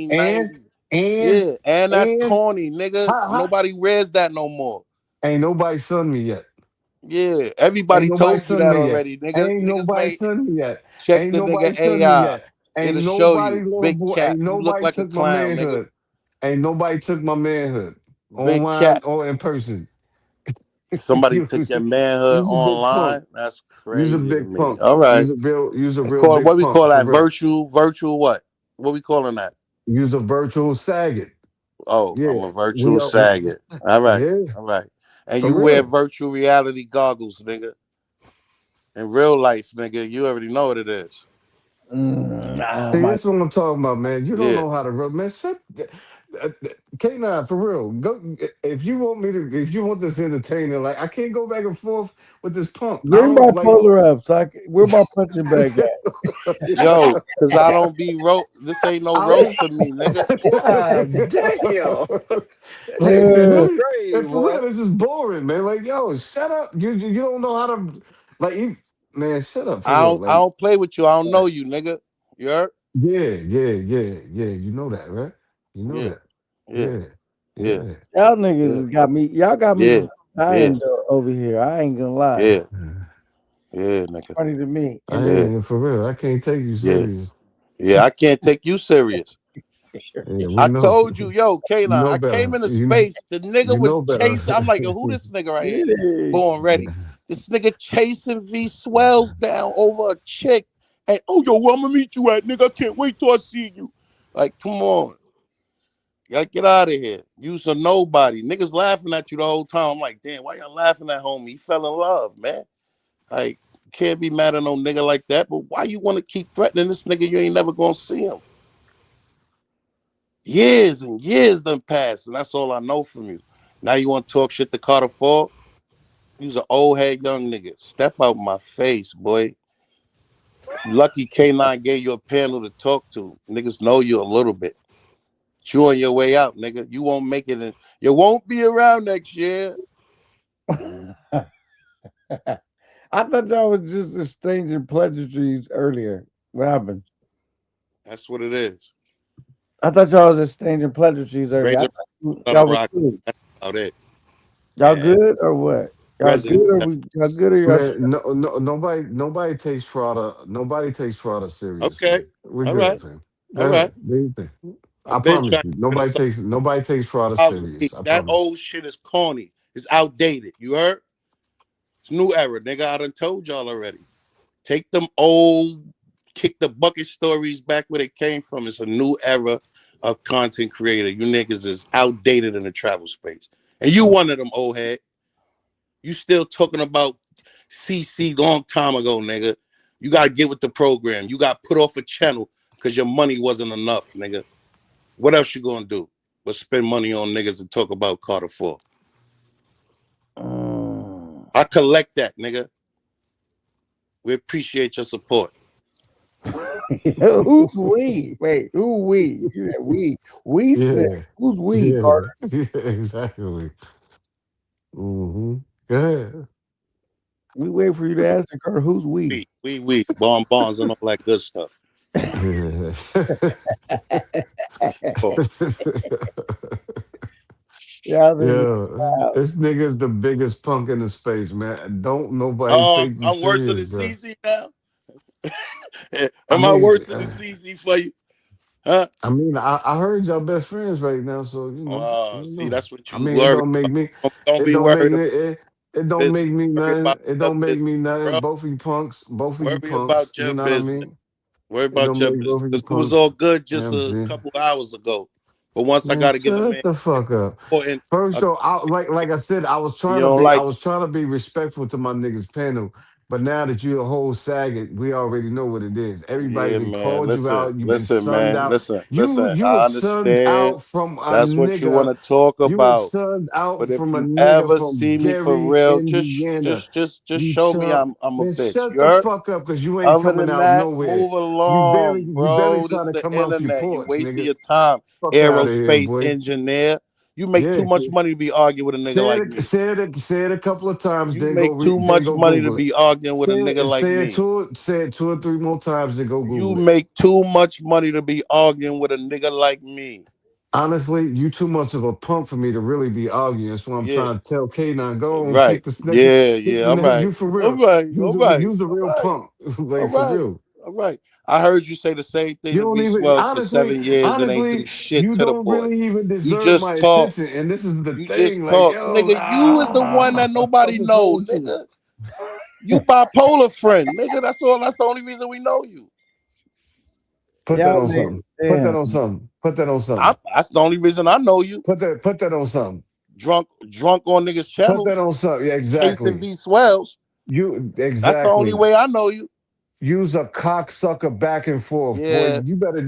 and
1990.
and
Yeah, and that's
and
corny, nigga.
how
Nobody wears that no more.
ain't nobody son me yet.
Yeah,
Ain't
everybody
nobody
told you
son
that
me yet.
already, nigga.
Ain't
Niggas
nobody
made
son me yet.
check
Ain't
the
nobody
nigga
son me
AI.
yet.
It'll
Ain't
show
nobody
you.
little
Big
boy.
cap.
Ain't
You look
nobody
like a
took my
clown, nigga.
manhood. Ain't nobody took my manhood
Big
online
cap.
or in person.
Somebody
you,
took your manhood
you's a big punk.
online. That's
You's a
crazy to
big
me.
punk.
All right.
You's a
I
real
call
big
what we
punk
call
for
that?
real.
Virtual what? What we calling that?
You's a virtual saggart.
Oh,
Yeah,
I'm a
we
virtual
are.
saggot. All right.
Yeah,
All right. And
for
you wear
real.
virtual reality goggles, nigga. In real life, nigga, you already know what it is.
Oh
See,
my.
that's what I'm talking about, man. You don't
Yeah.
know how to man. Shut K9 for real. Go if you want me to. If you want this entertaining, like I can't go back and forth with this punk. I
Bring
don't like.
bipolar up, so where my punching bag at?
Yo, cause I don't be this ain't no
I
roast
don't.
for me, nigga.
God damn.
Like
This
it's
is
really,
crazy,
and for
boy.
real, this is boring, man. Like, yo, shut up. You don't know how to, like, man, shut up for real.
I
Like,
don't play with you. I don't
like,
know you, nigga. You heard?
yeah. You know that, right? You know
Yeah.
that.
Yeah.
Yeah,
Yeah.
yeah,
Y'all niggas
Yeah.
has got me. Y'all got me
Yeah. Yeah.
dying over here. I ain't gonna lie.
Yeah. Yeah, nigga.
Funny to me.
I
And
Yeah.
ain't for real. I can't take you
Yeah.
serious.
Yeah. I can't take you serious.
Yeah, we
I
know.
told you, yo, Kayla,
You know
I came
better.
into space. The nigga
You know
was
better.
chasing. I'm like, yo, who this nigga right here?
really?
Born ready. This nigga chasing V Swells down over a chick. And oh, yo, where I'm gonna meet you at, nigga? I can't wait till I see you. Like, come on. Y'all get out of here. You's a nobody. Niggas laughing at you the whole time. I'm like, damn, why y'all laughing at homie? He fell in love, man. Like, you can't be mad at no nigga like that. But why you want to keep threatening this nigga? You ain't never gonna see him. Years and years done passed, and that's all I know from you. Now you want to talk shit to Carter Fall? You's an old head young nigga. Step out my face, boy. Lucky K9 gave you a panel to talk to. Niggas know you a little bit. You on your way out, nigga. You won't make it. You won't be around next year.
I thought y'all was just exchanging pleasantries earlier. What happened?
That's what it is.
I thought y'all was exchanging pleasantries earlier. I
Razor
thought
on a
y'all was
rock.
cool.
That's about it.
Y'all
Yeah.
good or what? Y'all good
Resident.
or y'all good or y'all?
Man, nobody takes Nobody takes fraud serious,
Okay.
man. We're
All
good,
right.
fam. Go
All right.
ahead. Do your thing. I
I've been
promise
trying to
you.
criticize
Nobody takes fraud
me.
serious. I
That
promise.
old shit is corny. It's outdated. You heard? It's new era, nigga. I done told y'all already. Take them old, kick the bucket stories back where they came from. It's a new era of content creator. You niggas is outdated in the travel space. And you one of them, old head. You still talking about CC long time ago, nigga. You gotta get with the program. You got put off a channel because your money wasn't enough, nigga. What else you gonna do but spend money on niggas and talk about Carter 4? I collect that, nigga. We appreciate your support.
Who's we? Wait, who we? You said we. We said
Yeah.
who's we,
Yeah.
Carter?
Yeah, exactly. Mm-hmm. Go ahead.
We wait for you to answer, Carter. Who's we?
We bonbons and all that good stuff.
Yeah.
Oh,
Yeah,
Yeah, this nigga's the biggest punk in the space, man. Don't nobody take you
I'm worse than
serious, bro.
CC now.
I
Am I
mean,
worse than the CC for you? Huh?
I heard y'all best friends right now, so you
See,
know.
that's what
I
you
mean, it
worry
don't make me,
about. Don't
it
be
don't make
worried
me,
about
it don't
business.
make me
Worry
nothing.
about
It
your
don't make
business,
me nothing.
bro.
Both of you
Worry
punks.
about
You
your
know what I
business.
mean?
Worry
It
about
don't
your
make
business.
both of you
Because it was
punks.
all good
You know what
just
I'm
a
saying?
couple hours ago. But once I
Man,
got to give a
shut
man
the fuck up.
important,
First,
uh,
so like I said,
you don't
I
like
was trying to be respectful to my niggas panel. But now that you a whole sagging, we already know what it is. Everybody
yeah,
that
man.
called you out, you've been
Listen,
sunned
man.
out.
Listen.
You
I
was sunned
understand.
out from a
That's what you want
nigga.
to talk
You was
about.
sunned out
But if
from a
you
nigga
ever
from
see me for
Gary,
real,
Indiana.
just
You
show me
chump.
I'm a
Man,
bitch.
shut
You
the
heard?
fuck up, cause you ain't
Other
coming
than
out
that,
nowhere.
move along,
You barely
bro. This
trying to
the
come out your
internet. You
ports,
wasting
nigga.
your time.
Fuck out of here,
Aerospace
boy.
engineer. You make too
Yeah,
much money to be arguing with a nigga like me.
say it a couple of times,
You
then
make too
then
much
go
money to
Google it.
be arguing with a nigga like me.
Say it two or three more times, then go
You
Google it.
make too much money to be arguing with a nigga like me.
Honestly, you too much of a punk for me to really be arguing. That's why I'm
Yeah.
trying to tell K9, go on,
Right.
kick
Yeah.
the
All
next.
right.
You for
All
real.
right. All right.
You's a
All
real
right.
punk.
All
Like for
right.
real.
All right. I heard you say the same thing
You
to
don't
V
even
Swell for 7 years and ain't do shit
you
to the
don't
boy.
really even
You
deserve my
just talk.
attention. And this is the
You
thing.
just
Like,
talk.
yo,
Nigga, you is the one that nobody
fuck is
know,
wrong with you?
nigga. You bipolar friend, nigga. That's the only reason we know you.
Put that
Y'all
on
niggas,
something. Put that
damn.
on something. Put that on something.
That's the only reason I know you.
Put that on something.
Drunk on niggas'
Put that
channels,
on something. Yeah,
chasing
exactly.
V Swells.
You
That's the only
exactly.
way I know you.
Use a cocksucker back and forth, boy.
Yeah,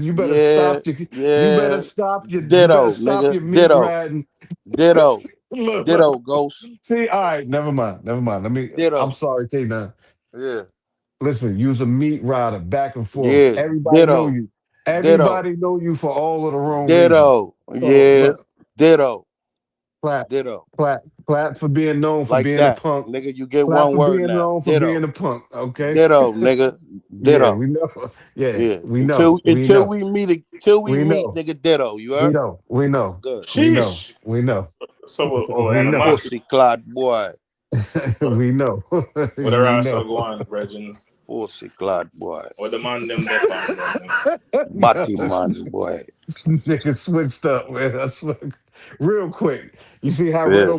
You better
yeah,
stop your
yeah.
you better
Ditto,
stop
nigga.
your meat
Ditto,
riding.
ditto,
Look.
ditto. Ghost.
See, all right, never mind. Never mind. I'm
Ditto.
sorry, K now.
Yeah,
Listen, use a meat rider back and forth.
yeah.
Everybody know
Ditto,
you.
ditto,
Everybody know you for all of the wrong reasons.
ditto.
So
Yeah,
look,
ditto,
clap,
ditto.
clap for being known for
Like
being a
that,
punk.
nigga. You get
Clap
one
for
word
being
now.
known for being
Ditto,
a punk. Okay.
ditto, nigga.
Yeah,
Ditto.
we know. Yeah,
Yeah.
we know. We
Until
know.
we meet, till we
We
meet,
know.
nigga. Ditto. You
We
heard?
know. We know.
Good.
We know.
Sheesh.
We know.
So,
We know.
animosity.
Pussy clot boy.
What,
We know.
what the
We
rest
know.
go on, Regin?
Pussy clot boy.
What the man them there on, Regin?
Yo,
Batman boy.
nigga switched up, man. That's real quick. You
Yeah.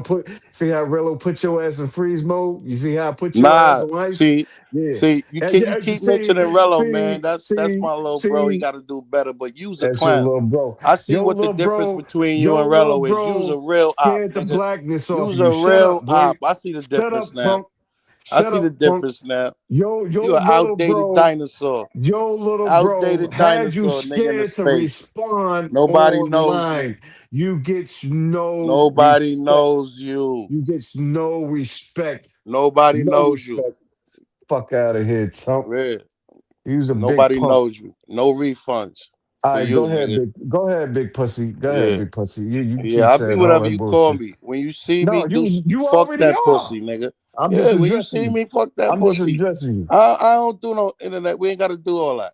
see how Rello put your ass in freeze mode? You see how I put your ass
Nah,
on ice?
see,
Yeah.
you keep mentioning Rello, man. That's my little bro. He
See,
got to do better. But you's a
that's your
clown.
little bro.
I see what the difference between you and
Your little
Rello is. You's a
bro
real op,
scared the
nigga.
blackness off
You's
you.
a
Shut
real
up, boy.
op. I see the
Shut
difference
up,
now.
punk.
I
Shut
see the
up, punk.
difference now. You
Your
an
little
outdated
bro,
dinosaur.
your little bro
Outdated
had you
dinosaur, nigga in the
scared to
space.
respond
Nobody knows you.
online. You get no
Nobody
respect.
knows you.
You get no respect.
Nobody
No
knows you.
respect. Fuck out of here, chump.
Real.
You's a big
Nobody
punk.
knows you. No refunds
All
for
right,
you, nigga.
go ahead, big pussy. Go ahead,
Yeah.
big pussy. You can
Yeah,
keep
I'll be
saying all
whatever
that
you call
bullshit.
me. When you see me,
No, you
fuck
already
that
are.
pussy, nigga.
I'm just
Yeah, when you
addressing
see
you.
me, fuck that
I'm just
pussy.
addressing you.
I don't do no internet. We ain't gotta do all that.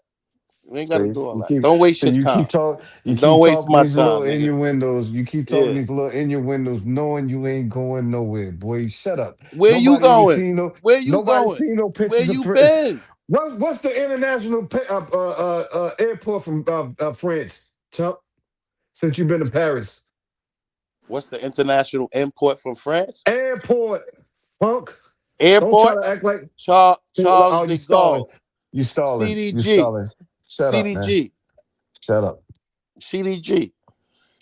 We ain't gotta
See,
do all that. Don't waste your time.
you
And don't
keep
waste
talking
my
these little
time, nigga.
innuendos. You keep talking
Yeah.
these little innuendos, knowing you ain't going nowhere, boy. Shut up.
Where you going? Where you
Nobody
going?
seen no
Where
pictures of.
you been?
What's the international airport from France, Chuck? Since you've been to Paris,
What's the international import from France?
airport, punk. Don't try
Airport?
to act like.
Charles
Oh,
de
you stalling.
Gaulle.
You stalling. You
CDG.
stalling. Shut up, man.
CDG.
Shut up.
CDG.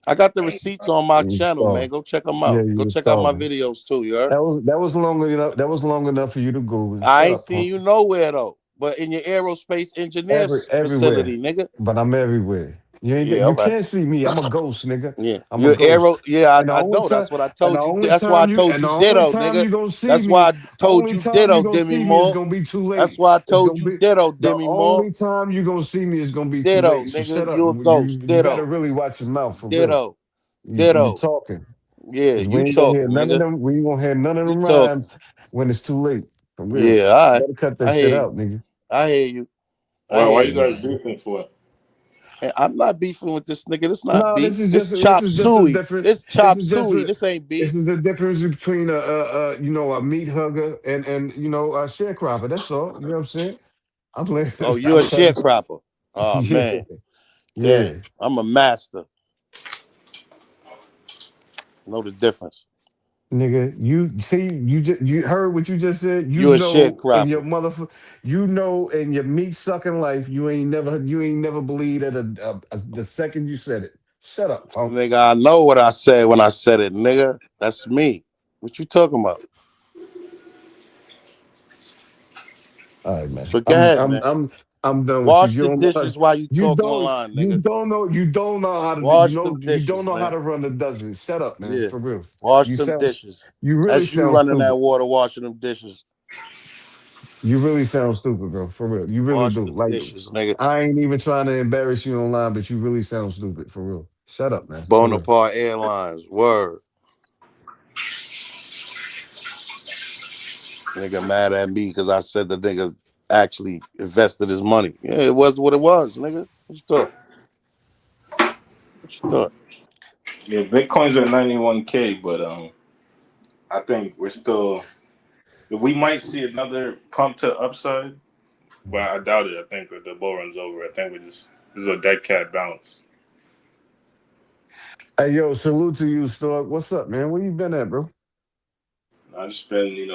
I got the receipts on my
You
channel, man.
stalling.
Go check them
Yeah,
out. Go
you
check out my
stalling.
videos too, you heard?
That was long enough. That was long enough for you to Google.
I
Shut
ain't
up,
seen
punk.
you nowhere though. but in your aerospace engineer
Everywhere.
facility, nigga.
But I'm everywhere. You ain't
Yeah,
you
all right.
can't see me. I'm a ghost, nigga.
Yeah,
I'm a
you're
ghost.
arrow. Yeah,
And the
I
only
know.
time
That's what I
and the
told you.
only
That's why I
time you
told
and the
you
only
ditto,
time
nigga.
you gonna see
That's why
me,
I told
only
you
time you
ditto,
gonna
Demi
see me is
Moore.
gonna be too
That's
late.
why I
It's
told
gonna
you
be
ditto,
the
Demi Moore.
only time you gonna see me is gonna be too
Ditto,
late. So
nigga.
shut up.
You a ghost.
You better
Ditto.
really watch your mouth for real.
Ditto.
You
Ditto.
talking.
Yeah,
Because we
you
ain't gonna hear
talking,
none of
nigga.
them. We ain't gonna hear none of
You
them
talking.
rhymes when it's too late. For real.
Yeah, all right.
Better cut that
I
shit
hear you.
out, nigga.
I hear you. I
Why
hear
you
you.
guys beefing for?
And I'm not beefing with this nigga. This not
No,
beef. This chop
this is just a
suey.
different.
This
This
chop
is just
suey.
a,
This ain't
this
beef.
is the difference between a meat hugger and a sharecropper. That's all. You know what I'm saying? I'm playing.
Oh, you
I'm
a
trying.
sharecropper. Oh
Yeah,
man.
yeah,
Damn. I'm a master. Know the difference.
nigga. You heard what you just said.
You a sharecropper.
You know in your meat sucking life, you ain't never believed at the second you said it. Shut up, punk.
Nigga, I know what I said when I said it, nigga. That's me. What you talking about?
All right, man.
But go ahead, man.
I'm done with you.
Wash the dishes while you talk online, nigga.
You don't know how to
Wash them
you don't
dishes,
know how
man.
to run a dozen. Shut up, man.
Yeah.
For real.
Wash
You
them
sound
dishes.
you really
That's you
sound
running that
stupid.
water, washing them dishes.
You really sound stupid, bro. For real. You really
Wash
do.
them
Like
dishes, nigga.
I ain't even trying to embarrass you online, but you really sound stupid. For real. Shut up, man. For real.
Bonaparte Airlines. Word. Nigga mad at me because I said the nigga actually invested his money. Yeah, it was what it was, nigga. What you thought? What you thought?
Yeah, Bitcoin's at 91K, but I think we're still. We might see another pump to upside, but I doubt it. I think that the bull run's over. I think this is a dead cat bounce.
Hey yo, salute to you, Stork. What's up, man? Where you been at, bro?
I just been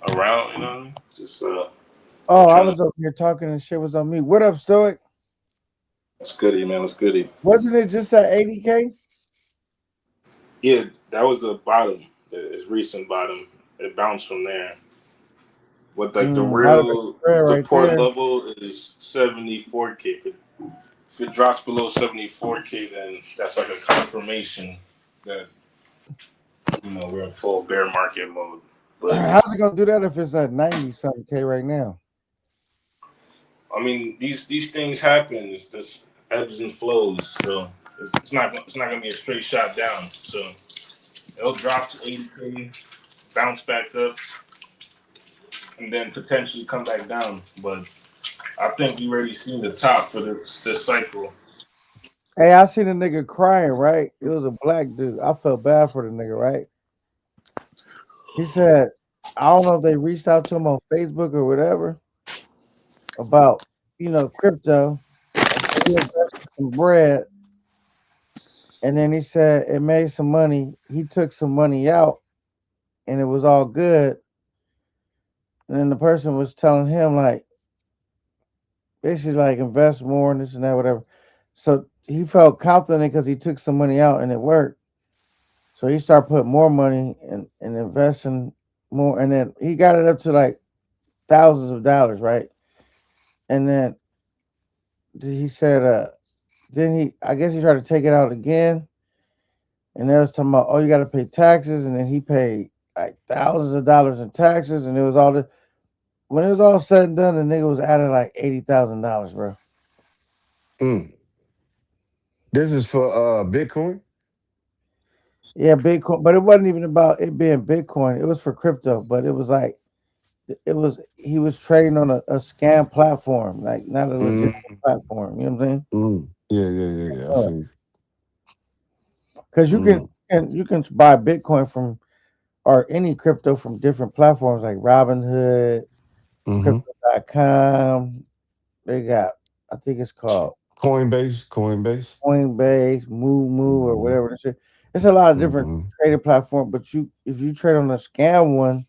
around, just
Oh, I
trying to.
was over here talking and shit was on me. What up, Stoic?
What's goody, man? What's goody?
Wasn't it just at 80K?
Yeah, that was the bottom. It's recent bottom. It bounced from there. But like the
Might have been
real
spread right
support
there.
level is 74K. If it drops below 74K, then that's like a confirmation that we're in full bear market mode. But
How's it gonna do that if it's at 90 something K right now?
I mean, these things happen. It's just ebbs and flows. So it's not gonna be a straight shot down. So it'll drop to 80K, bounce back up, and then potentially come back down. But I think we already seen the top for this cycle.
Hey, I seen a nigga crying, right? It was a black dude. I felt bad for the nigga, right? He said, I don't know if they reached out to him on Facebook or whatever about, crypto. He invested some bread, and then he said it made some money. He took some money out, and it was all good. And then the person was telling him, like, basically, like, invest more and this and that, whatever. So he felt confident because he took some money out and it worked. So he started putting more money and investing more. And then he got it up to like thousands of dollars, right? And then he said, then I guess he tried to take it out again. And they was talking about, oh, you got to pay taxes. And then he paid like thousands of dollars in taxes. And it was all the, when it was all said and done, the nigga was adding like $80,000, bro.
Mm. This is for Bitcoin.
Yeah, Bitcoin, but it wasn't even about it being Bitcoin. It was for crypto, but it was like he was trading on a scam platform, like not a legitimate
Mm,
platform. You know what I'm saying?
yeah. I feel you.
Because you can
Mm,
you can buy Bitcoin from or any crypto from different platforms like Robinhood,
mm-hmm.
Crypto.com. They got, I think it's called
Coinbase.
Coinbase, Moo, or
Mm-hmm.
whatever. This shit. It's a lot of different
Mm-hmm.
trading platforms, but if you trade on a scam one,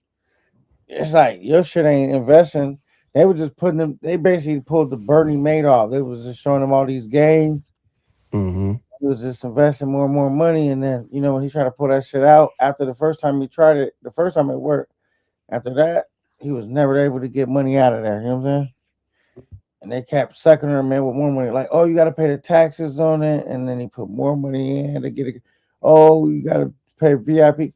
it's like your shit ain't investing. They were just putting them. They basically pulled the Bernie Madoff. They was just showing them all these gains.
Mm-hmm.
He was just investing more and more money, and then when he tried to pull that shit out after the first time he tried it, the first time it worked. After that, he was never able to get money out of there. You know what I'm saying? and they kept sucking them in with more money. Like, oh, you got to pay the taxes on it, and then he put more money in to get it. Oh, you got to pay VIP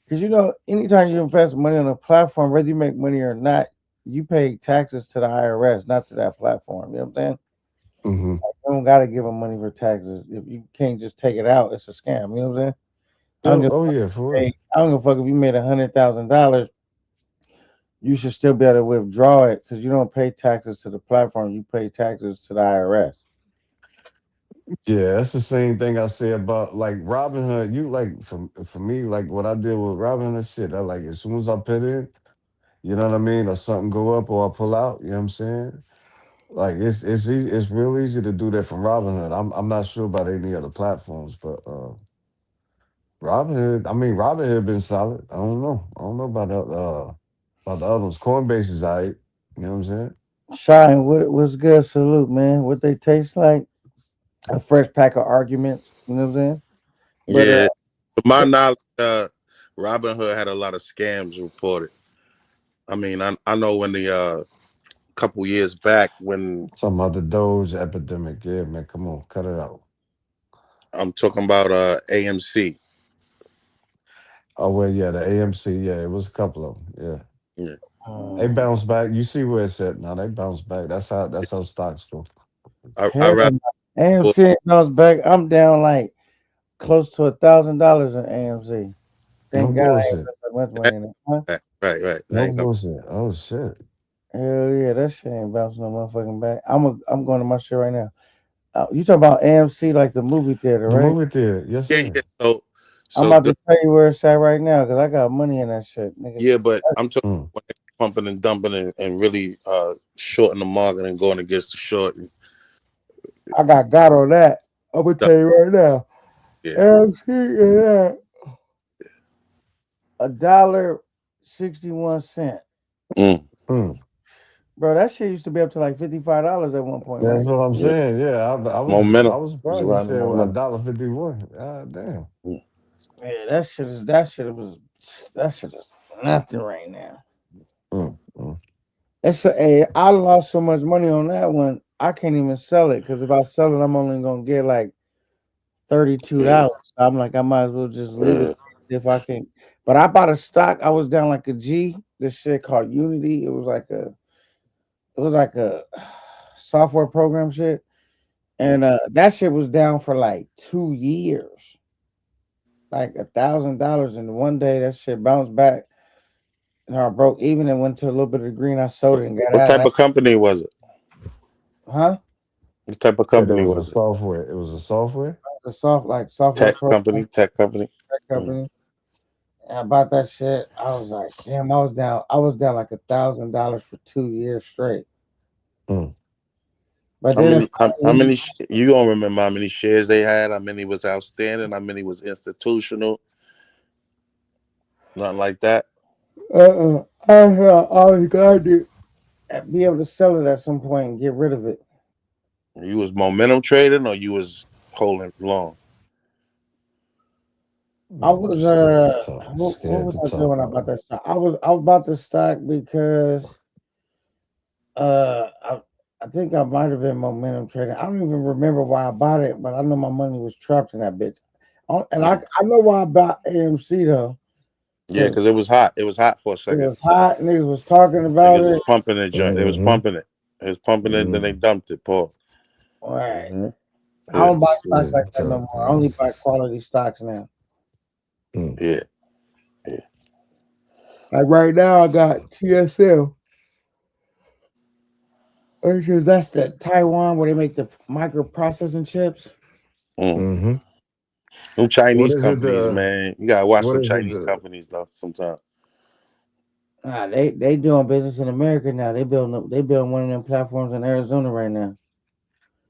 because anytime you invest money on a platform, whether you make money or not, you pay taxes to the IRS, not to that platform. You know what I'm saying?
Hmm.
You don't got to give them money for taxes. If you can't just take it out, it's a scam. You know what I'm saying? I don't
Oh,
give.
oh yeah, for real.
I don't give a fuck if you made $100,000. You should still be able to withdraw it because you don't pay taxes to the platform. You pay taxes to the IRS.
Yeah, that's the same thing I say about like Robinhood. You like for me, like what I did with Robinhood shit. I like as soon as I put in, you know what I mean, or something go up or I pull out. You know what I'm saying? Like it's real easy to do that from Robinhood. I'm not sure about any other platforms, but Robinhood. I mean, Robinhood been solid. I don't know. I don't know about the other ones. Coinbase is alright. You know what I'm saying?
Shine, what's good? Salute, man. What they taste like? A fresh pack of arguments. You know what I'm saying? But
Yeah, to my knowledge, Robin Hood had a lot of scams reported. I mean, I know when the couple years back when
Talking about the Doge epidemic. Yeah, man. Come on, cut it out.
I'm talking about AMC.
Oh well, yeah, the AMC. Yeah, it was a couple of them. Yeah.
Yeah,
They
uh,
bounce back. You see where it's at now. They bounce back. That's how stocks go.
I
hell
rather
no. AMC bounce back. I'm down like close to $1,000 in AMC.
No
Thank God I ain't
bullshit.
put so much money in it. Huh?
right. That
No
ain't gonna,
bullshit. Oh shit.
Hell yeah, that shit ain't bouncing no motherfucking back. I'm going to my shit right now. You talking about AMC like the movie theater,
The
right?
movie theater. Yes,
yeah,
sir.
yeah. So
I'm
so
about
the
to tell you where it's at right now because I got money in that shit, nigga.
yeah, but I'm talking
Mm.
when they pumping and dumping and really shorting the market and going against the short. And,
I got on that. I'm gonna tell you right now.
yeah.
AMC is at $1.61.
Mm,
Mm.
Bro, that shit used to be up to like $55 at one point,
That's
right?
what I'm
yeah.
saying. Yeah, I
Momentum.
was
It's
surprised you
around the
said a
momentum.
$1.51. God damn.
Mm.
Yeah, that shit is nothing right now.
Mm. Mm.
I lost so much money on that one. I can't even sell it because if I sell it, I'm only gonna get like
Yeah.
$32. I'm like, I might as well just leave it
Uh,
if I can. But I bought a stock. I was down like a G. This shit called Unity. It was like a software program shit,
mm.
and that shit was down for like 2 years, like $1,000. And one day that shit bounced back, and I broke even and went to a little bit of green. I sold it and got
What
out.
type of company was it?
Huh?
What type of
Said it
company
was a
was it?
software. It was a software.
The software
Tech
program,
company. Tech company.
tech
Mm.
company. And about that shit, I was like, damn, I was down. I was down like $1,000 for 2 years straight.
Mm.
But
How
then
many?
it's
How many? You gonna remember how many shares they had? How many was outstanding? How many was institutional? Nothing like that.
I was glad to be able to sell it at some point and get rid of it.
You was momentum trading or you was holding long.
I
Mm,
was
scared to talk.
what
Scared
was
to
I doing
talk,
when I
man.
bought that stock? I was about the stock because I think I might have been momentum trading. I don't even remember why I bought it, but I know my money was trapped in that bitch. And
Mm.
I know why I bought AMC though,
Yeah,
because
because it was hot. It was hot for a
it
second.
was hot. Niggas was talking about
Niggas was
it.
pumping the joint. They was
Mm-hmm.
pumping it. They was pumping it, then they
Mm.
dumped it. Paul.
All right.
Hmm.
I
Yeah,
don't buy stocks
Scared
like
to
that no
talk,
more. I
man.
only buy quality stocks now.
Mm.
yeah, yeah.
Like right now, I got TSL, which is that's the Taiwan where they make the microprocessing chips.
Mm.
Mm-hmm.
Them
What
Chinese
is it?
companies, man. You gotta watch
What
some
is it?
Chinese companies though. Sometimes.
They doing business in America now. They building one of them platforms in Arizona right now.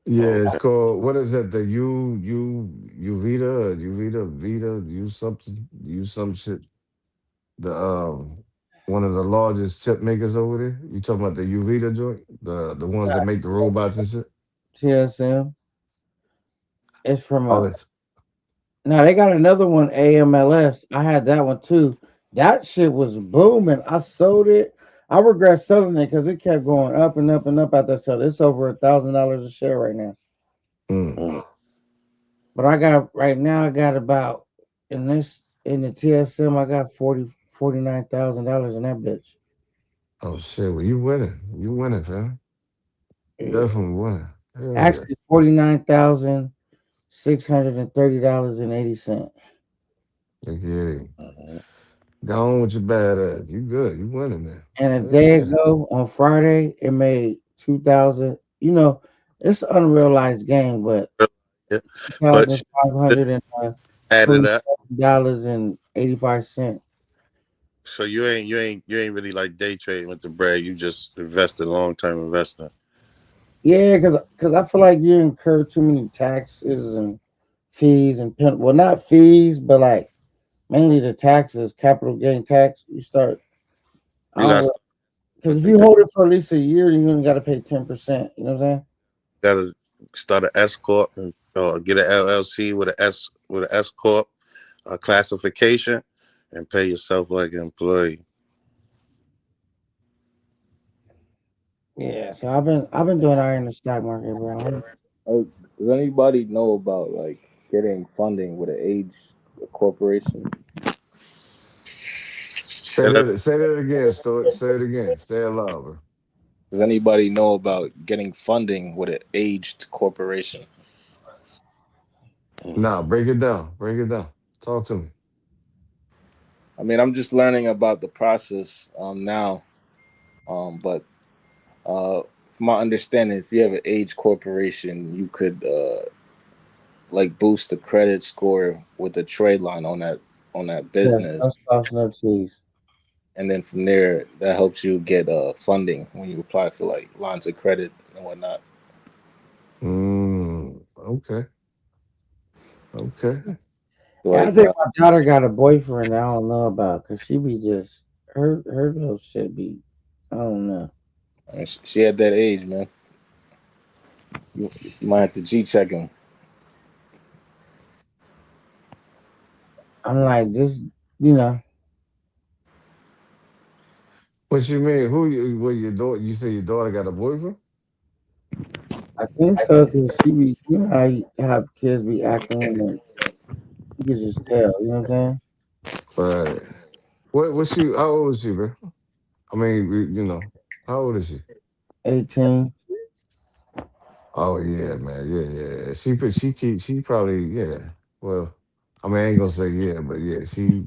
Yeah, it's
Okay.
called what is it? The Uvita you something you some shit. The one of the largest chip makers over there. You talking about the Uvita joint? The ones that make the robots and shit?
TSM. It's from
Oh,
a
that's
now they got another one, AMLS. I had that one too. That shit was booming. I sold it. I regret selling it because it kept going up and up and up at that sale. It's over $1,000 a share right now.
Mm.
But I got right now. I got about in the TSM. I got 49,000 dollars in that bitch.
Oh shit, well you winning. You winning, fam.
Yeah.
Definitely winning. Hell yeah.
Actually, $49,630.80.
You get it. Go on with your bad ass. You good. You winning there.
And a
Hell
day
yeah.
ago on Friday, it made 2,000. It's an unrealized gain, but
Yeah.
two
But
thousand five hundred and
add it up.
$27.85.
So you ain't really like day trading with the bread. You just invested long term investment.
Yeah, because I feel like you incur too many taxes and fees and well, not fees, but like mainly the taxes, capital gain tax. You start. I
You got
don't
to
because if
think
you hold it for at least a year, you only got to pay 10%. You know what I'm saying?
got to start an S corp and or get an LLC with an S corp classification and pay yourself like an employee.
Yeah. So I've been doing all right in the stock market, bro.
Does anybody know about like getting funding with an age corporation?
Say that. Say that again, Stuart. Say it again. Say it louder.
Does anybody know about getting funding with an aged corporation?
Nah, break it down. Break it down. Talk to me.
I mean, I'm just learning about the process now, but from my understanding, if you have an age corporation, you could like boost the credit score with the trade line on that
Yes,
business,
no sauce, no cheese.
and then from there, that helps you get funding when you apply for like lines of credit and whatnot.
Okay. Okay.
Yeah, I
Like
think my daughter got a boyfriend I don't know about because she be just her little shit be I don't know.
I mean, she at that age, man. You might have to G check him.
I'm like just you know
What you mean? Who you? What your daughter? You say your daughter got a boyfriend?
I think so because she be how kids be acting when you can just tell. You know what I'm saying?
Right. What? What's she? How old is she, bro? I mean, how old is she?
18.
Oh yeah, man. Yeah, yeah. She probably yeah. Well, I mean, I ain't gonna say yeah, but yeah, she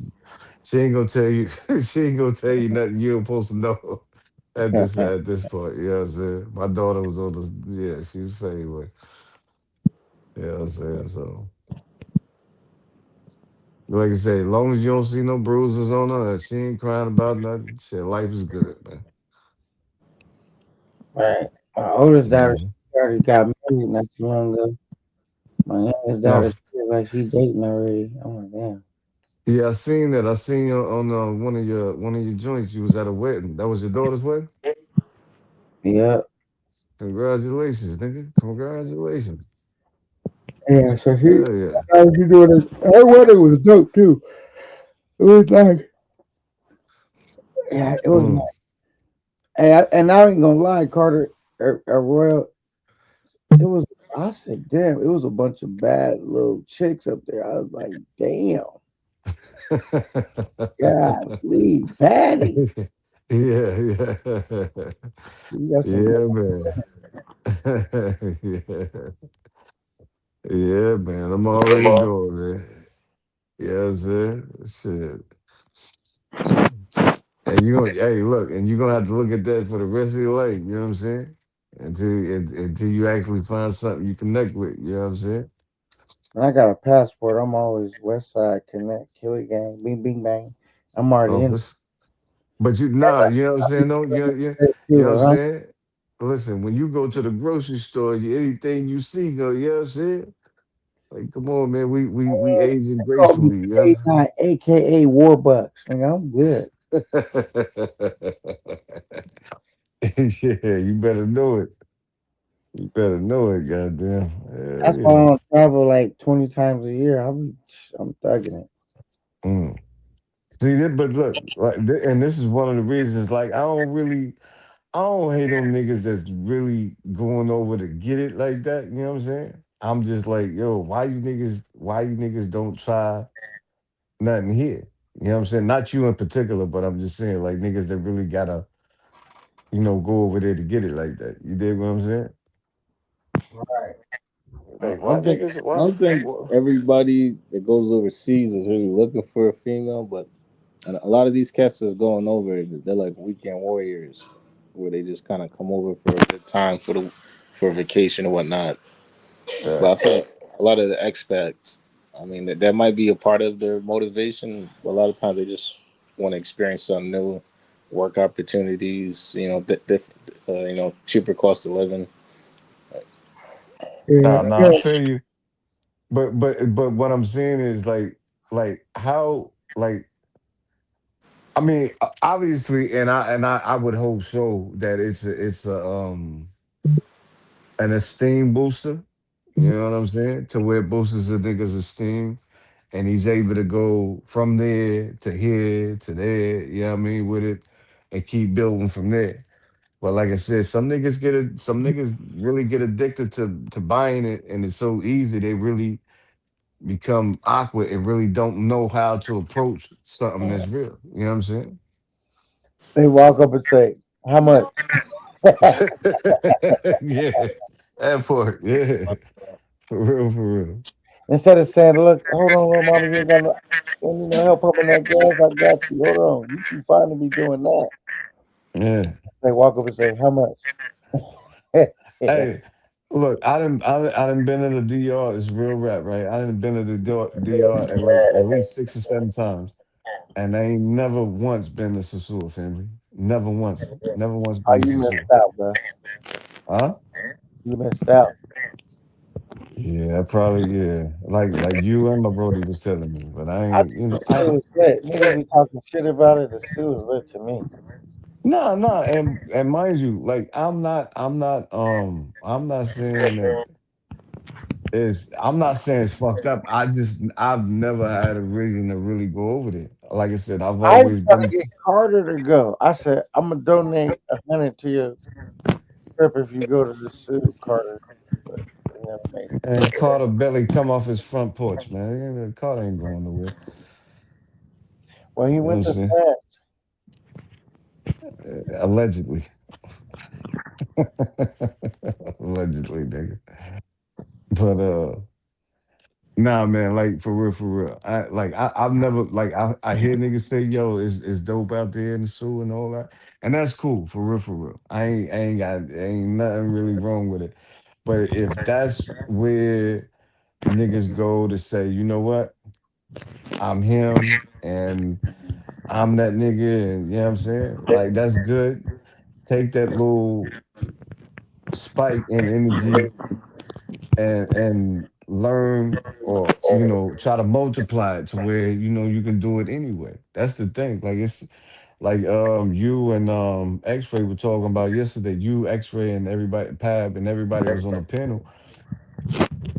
ain't gonna tell you. She ain't gonna tell you nothing you ain't supposed to know at this point. You know what I'm saying? My daughter was on the yeah. She's the same way. You know what I'm saying? So. Like I say, as long as you don't see no bruises on her, she ain't crying about nothing. Shit, life is good, man.
Right. My oldest daughter
Mhm.
she already got married not too long ago. My youngest
No,
daughter she like she dating already. I'm like damn.
yeah, I seen that. I seen you on one of your joints. You was at a wedding. That was your daughter's wedding.
Yeah.
Congratulations, nigga. Congratulations.
Yeah. So
Hell yeah.
she doing it. Her wedding was dope too. It was like yeah, it was
Mm.
nice. And I ain't gonna lie, Carter, a royal. It was. I said, damn. It was a bunch of bad little chicks up there. I was like, damn. God, leave Patty.
Yeah, yeah.
You got some.
Yeah, man. Yeah. Yeah, man. I'm already going, man. Yeah, I'm saying? Shit. And hey, look, and you're gonna have to look at that for the rest of your life, you know what I'm saying? Until you actually find something you connect with, you know what I'm saying?
When I got a passport, I'm always West Side Connect, Killer Gang, Bing Bing Bang. I'm already in.
Office. But you know what I'm saying? No, you know what I'm
Too,
saying? Listen, when you go to the grocery store, anything you see, you know what I'm saying? Like, come on, man, we aging
call me
gracefully, yeah.
K9, aka Warbucks. Nigga, I'm good.
Yeah, you better know it. You better know it, goddamn.
That's
Hell
why I
yeah.
don't travel like 20 times a year. I'm thugging it.
Mm. See that, but look, and this is one of the reasons. Like, I don't hate them niggas that's really going over to get it like that. You know what I'm saying? I'm just like, yo, why you niggas don't try nothing here? You know what I'm saying? Not you in particular, but I'm just saying, like, niggas that really gotta, go over there to get it like that. You dig what I'm saying?
Right.
Like,
I
why
don't think
niggas?
I
Why?
don't think
Why
everybody that goes overseas is really looking for a female, but and a lot of these cats that's going over, they're like weekend warriors, where they just kind of come over for a good time for vacation or whatnot. But I feel like a lot of the expats, I mean, that might be a part of their motivation. But a lot of times they just want to experience something new, work opportunities, cheaper cost of living.
Yeah.
nah, I feel you. But what I'm saying is like how like I mean obviously and I would hope so that it's a an esteem booster. You know what I'm saying? To where it boosts a nigga's esteem and he's able to go from there to here to there, you know what I mean, with it and keep building from there. But like I said, some niggas really get addicted to buying it and it's so easy they really become awkward and really don't know how to approach something that's real. You know what I'm saying?
They walk up and say, "How much?"
Yeah. Airport. Yeah. For real, for real.
Instead of saying, "Look, hold on, little mama, you ain't got no, you need no help pumping that gas. I got you. Hold on, you too fine to be doing that."
Yeah.
They walk up and say, "How much?" Yeah.
Hey, look, I done been to the DR. It's real rap, right? I done been to the DR at like at least 6 or 7 times, and I ain't never once been to Sasua, family. Never once. Never once
Oh,
been to
you
Sasua.
missed out, bro.
Huh?
You missed out.
Yeah, probably. Yeah, like you and my brody was telling me, but I
I
ain't.
think the Sioux is lit. Niggas be talking shit about it. The Sioux is lit to me.
No, and mind you, like I'm not saying that I'm not saying it's fucked up. I've never had a reason to really go over there. Like I said, I've
I was
always
trying to
been
get Carter to go. I said, "I'm gonna donate 100 to your trip if you go to the Sioux, Carter." But he never made it.
and Carter Belly come off his front porch, man. Carter ain't going nowhere.
Well, he
You know what
went
I'm
to
saying?
France.
Allegedly. Allegedly, nigga. But nah, man, like for real. I've never I hear niggas say, yo, it's dope out there in the zoo and all that. And that's cool, for real. Ain't nothing really wrong with it. But if that's where niggas go to say, you know what, I'm him and I'm that nigga, and you know what I'm saying? Like that's good. Take that little spike in energy and learn or try to multiply it to where you can do it anyway. That's the thing. Like it's like you and X-Ray were talking about yesterday. You, X-Ray, and everybody, Pab, and everybody was on the panel.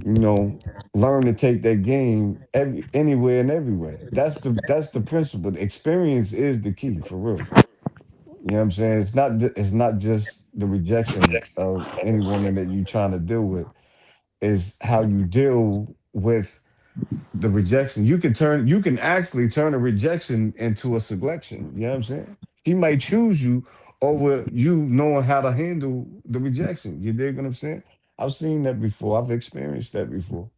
You know, learn to take that game anywhere and everywhere. That's the principle. The experience is the key for real. You know what I'm saying? It's not just the rejection of any woman that you're trying to deal with. Is how you deal with the rejection. You can actually turn a rejection into a selection. You know what I'm saying? She might choose you over you knowing how to handle the rejection. You dig what I'm saying? I've seen that before. I've experienced that before.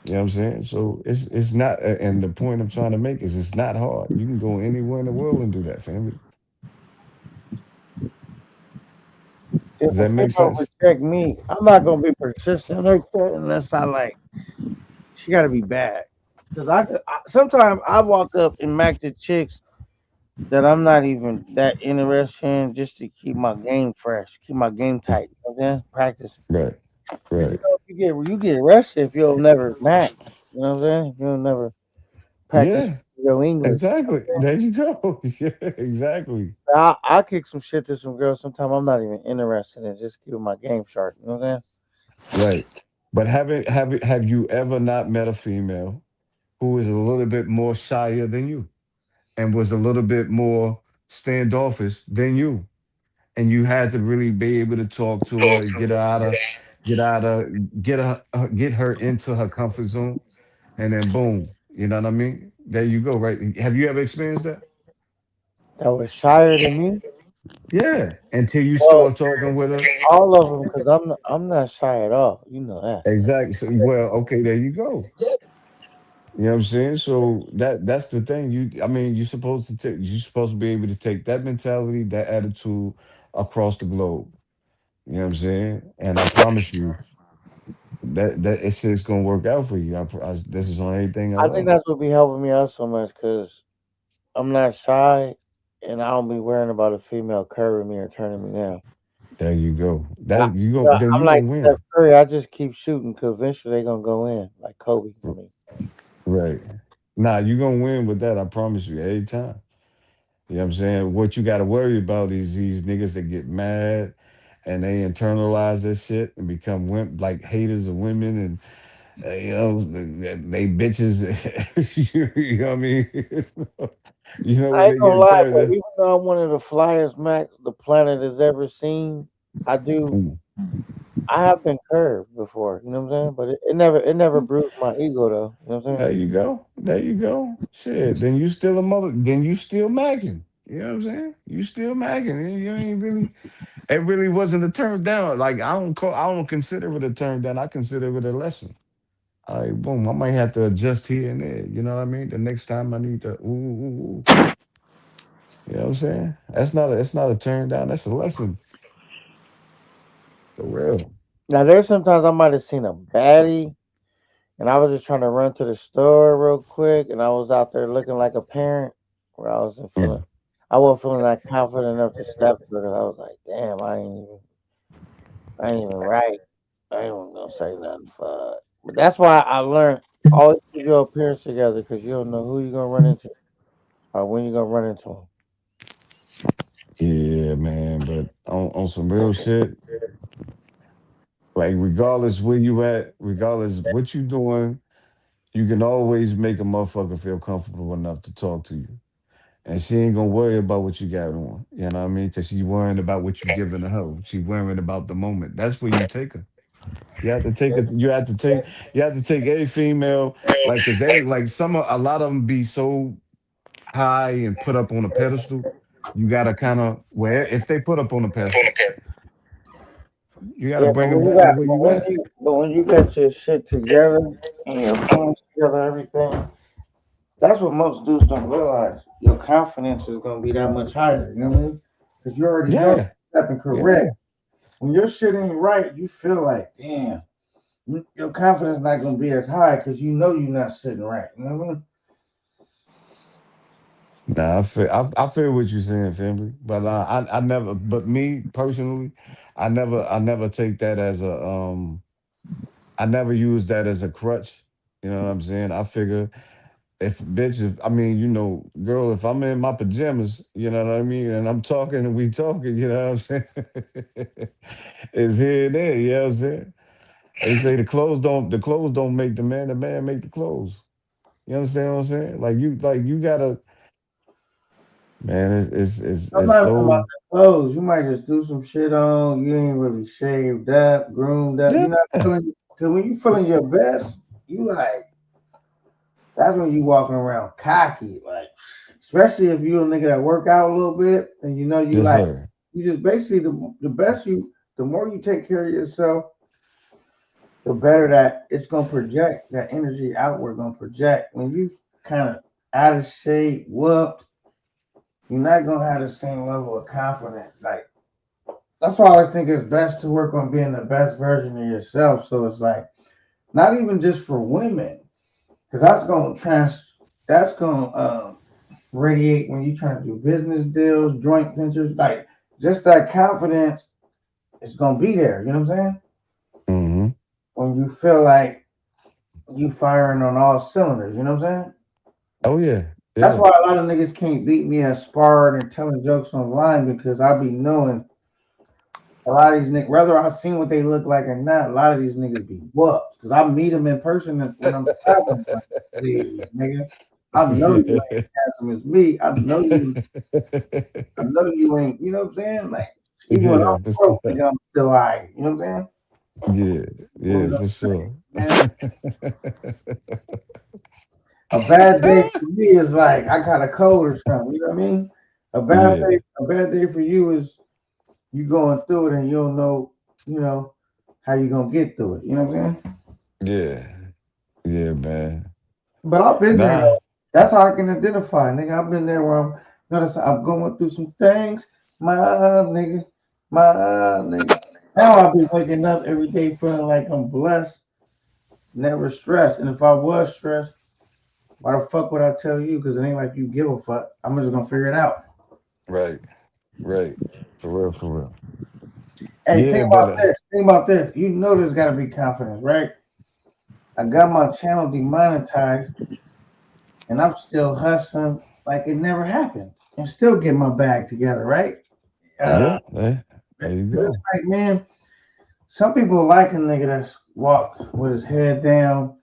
You know what I'm saying? So it's not and the point I'm trying to make is it's not hard. You can go anywhere in the world and do that, family.
If
Does
a
that make
female
sense?
reject me, I'm not gonna be persistent like that unless I like. She got to be bad. Cause sometimes I walk up and mac the chicks that I'm not even that interested in just to keep my game fresh, keep my game tight. You know what I'm saying? Practice.
Right.
Cause you
Right.
know you get arrested if you'll never match. You know what I'm saying? You'll never practice
Yeah,
your English.
exactly. There you go. Yeah, exactly.
I'll kick some shit to some girls. Sometimes I'm not even interested in just keeping my game sharp. You know what I'm
Right. But have you ever not met a female who is a little bit more shyer than you? and was a little bit more standoffish than you, and you had to really be able to talk to her, get out of, get her into her comfort zone, and then boom, you know what I mean? There you go. Right? Have you ever experienced that?
That was shyer than me.
Yeah. Until you
Well,
start talking with her.
all of them, because I'm not shy at all. You know that.
Exactly. So, well, okay, there you go. You know what I'm saying? So that's the thing. I mean, you're supposed to be able to take that mentality, that attitude across the globe. You know what I'm saying? And I promise you that it's just gonna work out for you. This is on anything I
I think
love.
that's what be helping me out so much because I'm not shy, and I don't be worrying about a female curving me or turning me down.
There you go.
I,
Then
I'm
you
like
gonna
Steph
win.
Curry. I just keep shooting because eventually they gonna go in, like Kobe. I
R-
mean,
Right. Nah, you gonna win with that. I promise you. Every time. You know what I'm saying? What you got to worry about is these niggas that get mad and they internalize this shit and become like haters of women and they bitches. You know what I mean? You know
I
when
ain't
they
gonna
get
lie, but
turned.
even though I'm one of the flyest Max the planet has ever seen, I do.
Mm.
I have been curved before. You know what I'm saying? But it never bruised my ego though. You know what I'm saying?
There you go. There you go. Shit. Then you still a mother. Then you still macking. You know what I'm saying? You still macking. You ain't really. It really wasn't a turn down. Like I don't consider it a turn down. I consider it a lesson. All right, boom. I might have to adjust here and there. You know what I mean? The next time I need to, ooh. You know what I'm saying? It's not a turn down. That's a lesson for real.
Now there's sometimes I might have seen a baddie, and I was just trying to run to the store real quick, and I was out there looking like a parent, where
Mm.
I wasn't feeling that confident enough to step to it. I was like, damn, I ain't even right. I ain't even gonna say nothing for. But that's why I learned always keep your appearance together because you don't know who you're gonna run into or when you're gonna run into them.
Yeah, man. But on some real shit, like regardless where you at, regardless what you doing, you can always make a motherfucker feel comfortable enough to talk to you. And she ain't gonna worry about what you got on. You know what I mean? Because she's worrying about what you giving to her. She's worrying about the moment. That's where you take her. You have to take it. You have to take a female like because they like a lot of them be so high and put up on a pedestal. You gotta kind of where if they put up on a pedestal, you gotta
Yeah,
bring them down to where you at.
but when you got your shit together and your plans together, everything, that's what most dudes don't realize. Your confidence is gonna be that much higher. You know what I mean? Because you already know
Yeah,
you're stepping correct.
yeah.
When your shit ain't right, you feel like, damn, your confidence not gonna be as high because you know you're not sitting right. You know what I mean?
Nah, I feel what you're saying, family. But I never. But me personally, I never take that as a I never use that as a crutch. You know what I'm saying? I figure if bitches, I mean, girl, if I'm in my pajamas, you know what I mean, and I'm talking and we talking, you know what I'm saying? It's here and there, you know what I'm saying? They say the clothes don't make the man make the clothes. You understand what I'm saying? Like you gotta, man,
I'm
it's
not even about
so
the clothes. You might just do some shit on. You ain't really shaved up, groomed up.
yeah,
You're not feeling because when you feeling your best, you like that's when you walking around cocky, like especially if you a nigga that work out a little bit and you know you
yes,
like
sir.
you just basically the best you the more you take care of yourself, the better that it's gonna project that energy outward gonna project. When you kind of out of shape, whooped, you're not gonna have the same level of confidence. Like that's why I always think it's best to work on being the best version of yourself. So it's like not even just for women, because that's gonna radiate when you trying to do business deals, joint ventures, like just that confidence is gonna be there. You know what I'm saying?
Hmm.
When you feel like you firing on all cylinders, you know what I'm saying?
Oh yeah,
That's
yeah.
why a lot of niggas can't beat me at sparring and telling jokes online because I be knowing a lot of these niggas, whether I seen what they look like or not, a lot of these niggas be whooped because I meet them in person when I'm traveling. Like, please, nigga. I know you ain't handsome as me. I know you ain't. You know what I'm saying? Like even when
Yeah,
I'm
for
broke,
sure.
nigga, I'm still alright. You know what I'm saying?
Yeah,
Well,
yeah, for sure.
man, a bad day for me is like I got a cold or something. You know what I mean?
Yeah,
A bad day for you is you going through it and you don't know, you know, how you gonna get through it. You know what I'm saying?
yeah, yeah, man.
But I've been there
Nah,
though. That's how I can identify, nigga. I've been there where notice I'm going through some things, my nigga, my nigga. Now I'll be waking up every day feeling like I'm blessed, never stressed. And if I was stressed, why the fuck would I tell you? Because it ain't like you give a fuck. I'm just gonna figure it out.
right, right. For real, for real.
Hey,
Yeah, but
Think about this. You know there's gotta be confidence, right? I got my channel demonetized and I'm still hustling like it never happened. And still get my bag together, right? Uh,
yeah, there you
it's
go.
like, man, some people like a nigga that's walk with his head down,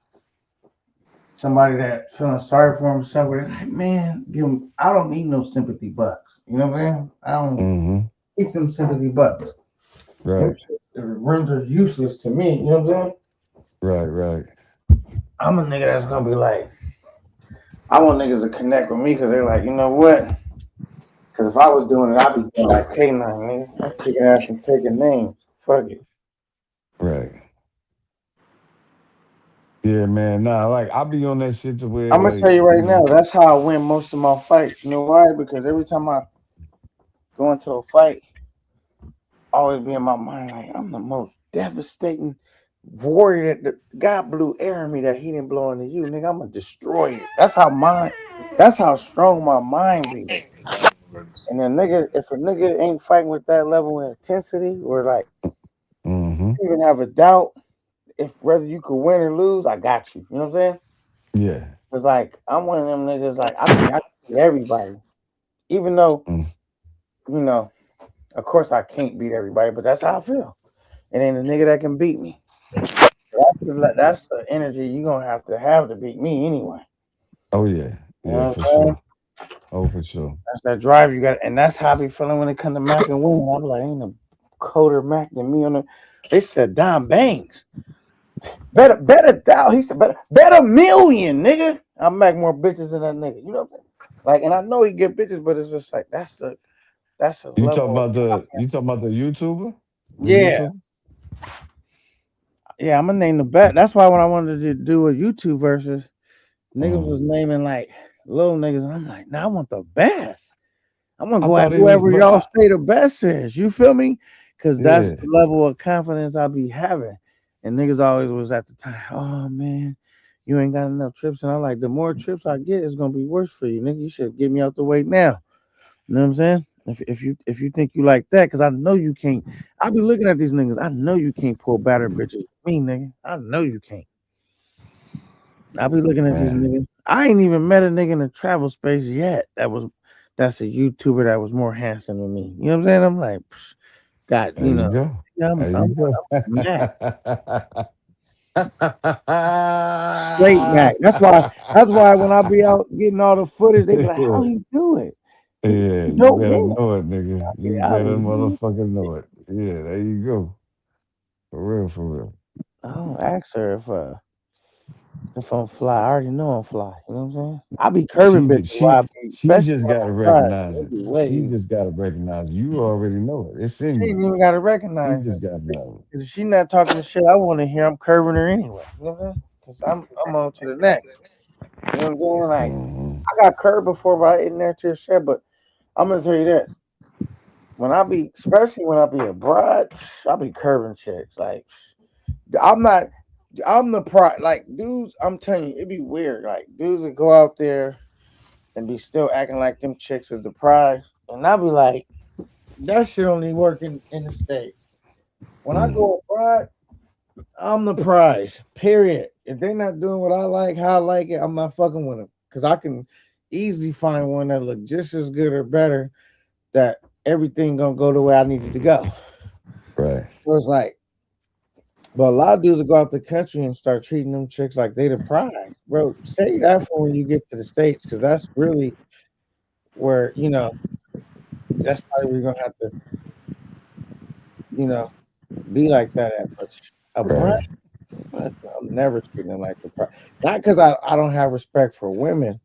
somebody that feeling sorry for himself. Where they're like, man, give him. I don't need no sympathy bucks. You know what I'm saying? I don't
Mm-hmm.
keep them sympathy bucks. Them
Right,
shit are useless to me. You know what I'm saying?
right, right.
I'm a nigga that's gonna be like, I want niggas to connect with me because they're like, you know what? Because if I was doing it, I'd be doing like K9, nigga. I'm kicking ass and taking names. Fuck it.
Right. Yeah, man. Nah, like I be on that shit to where
I'm gonna
like,
tell you
you
right now,
know,
that's how I win most of my fights. You know why? Because every time I go into a fight, always be in my mind like I'm the most devastating warrior that the God blew air in me that he didn't blow into you, nigga. I'm gonna destroy you. That's how strong my mind be. And then nigga, if a nigga ain't fighting with that level of intensity or like
mm-hmm.
you even have a doubt if whether you could win or lose, I got you. You know what I'm saying?
Yeah.
It's like I'm one of them niggas like I think I can beat everybody. Even though,
Mm,
you know, of course I can't beat everybody, but that's how I feel. It ain't a nigga that can beat me. That's the energy you're gonna have to beat me anyway.
oh yeah.
You
Yeah,
know
for
what I'm saying?
sure. Oh, for sure.
That's that drive you got, and that's how I be feeling when it come to Mac and winning. I'm like, ain't a colder Mac than me on the. They said Don Banks, better thou. He said better million, nigga. I make more bitches than that nigga. You know what I'm saying? Like, and I know he get bitches, but it's just like that's a level.
You talking about the YouTuber? The
Yeah,
YouTuber?
yeah. I'm gonna name the bet. That's why when I wanted to do a YouTube versus niggas
Mm.
was naming like little niggas, and I'm like, nah, I want the best. I'm gonna
I
go at
thought he was
whoever
but
y'all say the best is. You feel me? Cause that's
yeah.
the level of confidence I be having. And niggas always was at the time, oh man, you ain't got enough trips. And I'm like, the more trips I get, it's gonna be worse for you, nigga. You should get me out the way now. You know what I'm saying? If you think you like that, cause I know you can't. I be looking at these niggas. I know you can't pull batter bitches with me, nigga. I know you can't. I be looking at these
Man,
niggas. I ain't even met a nigga in the travel space yet. That's a YouTuber that was more handsome than me. You know what I'm saying? I'm like, psh, God,
there you go.
yeah,
There you go.
I'm Mac, straight Mac. That's why when I be out getting all the footage, they be like, how he do it?
Yeah,
You
you
don't
better
win.
know it, nigga.
Get
You
out of
better
here.
motherfucking know it. Yeah, there you go. For real, for real.
I don't ask her if I'm fly. I already know I'm fly. You know what I'm saying? I be curving
She
bitches
just
while I be,
she
especially
just
when
gotta
I'm outside.
recognize
They
it.
be way
She
easy.
just gotta recognize it. You already know it. It's in
She
you.
ain't even gotta
She
recognize
just
it.
gotta know.
Cause if she not talking the shit I want to hear, I'm curving her anyway. You know what I'm saying? Cause I'm on to the next. You know what I'm saying? Like
Mm-hmm.
I got curved before, but I didn't there to shit. But I'm gonna tell you this: when I be, especially when I be abroad, I be curving chicks. Like I'm not, I'm the pride. Like dudes, I'm telling you, it be weird. Like dudes that go out there and be still acting like them chicks is the prize, and I be like, that shit only working in the states. When I
Mm,
go abroad, I'm the prize. Period. If they not doing what I like, how I like it, I'm not fucking with them. Cause I can easily find one that look just as good or better. That everything gonna go the way I need it to go.
right.
So it's like But a lot of dudes will go out the country and start treating them chicks like they the prize, bro. Say that for when you get to the states, because that's really where that's probably where you're gonna have to you know be like that at. But a prize,
Right.
fuck, I'm never treating them like the prize. Not because I don't have respect for women.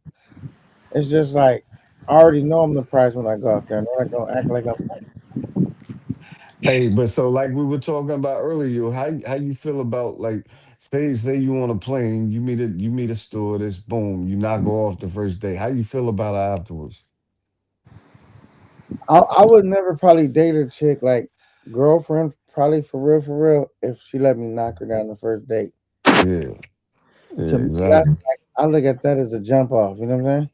It's just like I already know I'm the prize when I go out there. I'm not gonna act like I'm.
Hey, but so like we were talking about earlier, how you feel about like say you on a plane, you meet a stewardess, boom, you not go off the first day. How you feel about it afterwards?
I would never probably date a chick like girlfriend, probably for real, if she let me knock her down the first date.
Yeah, yeah,
To me, that's
exactly.
like I look at that as a jump off. You know what I'm saying?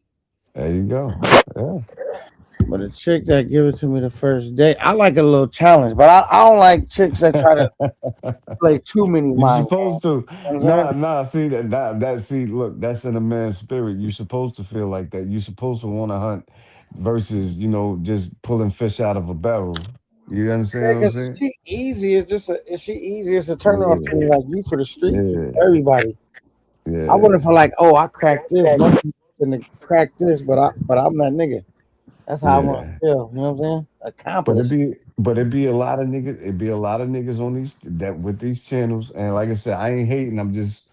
There you go. Yeah.
But a chick that give it to me the first date, I like a little challenge. But I don't like chicks that try to play too many
You
mind games.
supposed to.
You know what I'm saying?
Nah, see that see, look, that's in a man's spirit. You supposed to feel like that. You supposed to want to hunt versus, just pulling fish out of a barrel. You understand
Yeah,
what I'm
because
saying?
she easy. Is she easy? It's a turn on
Yeah,
to me. Like you for the streets, you
yeah,
for everybody. I wouldn't
yeah,
feel like, oh, I cracked this. Most people gonna crack this, but I'm that nigga. That's how I want
yeah.
to feel. You know what I'm saying? Accomplished.
But it be a lot of niggas. It be a lot of niggas on these that with these channels. And like I said, I ain't hating. I'm just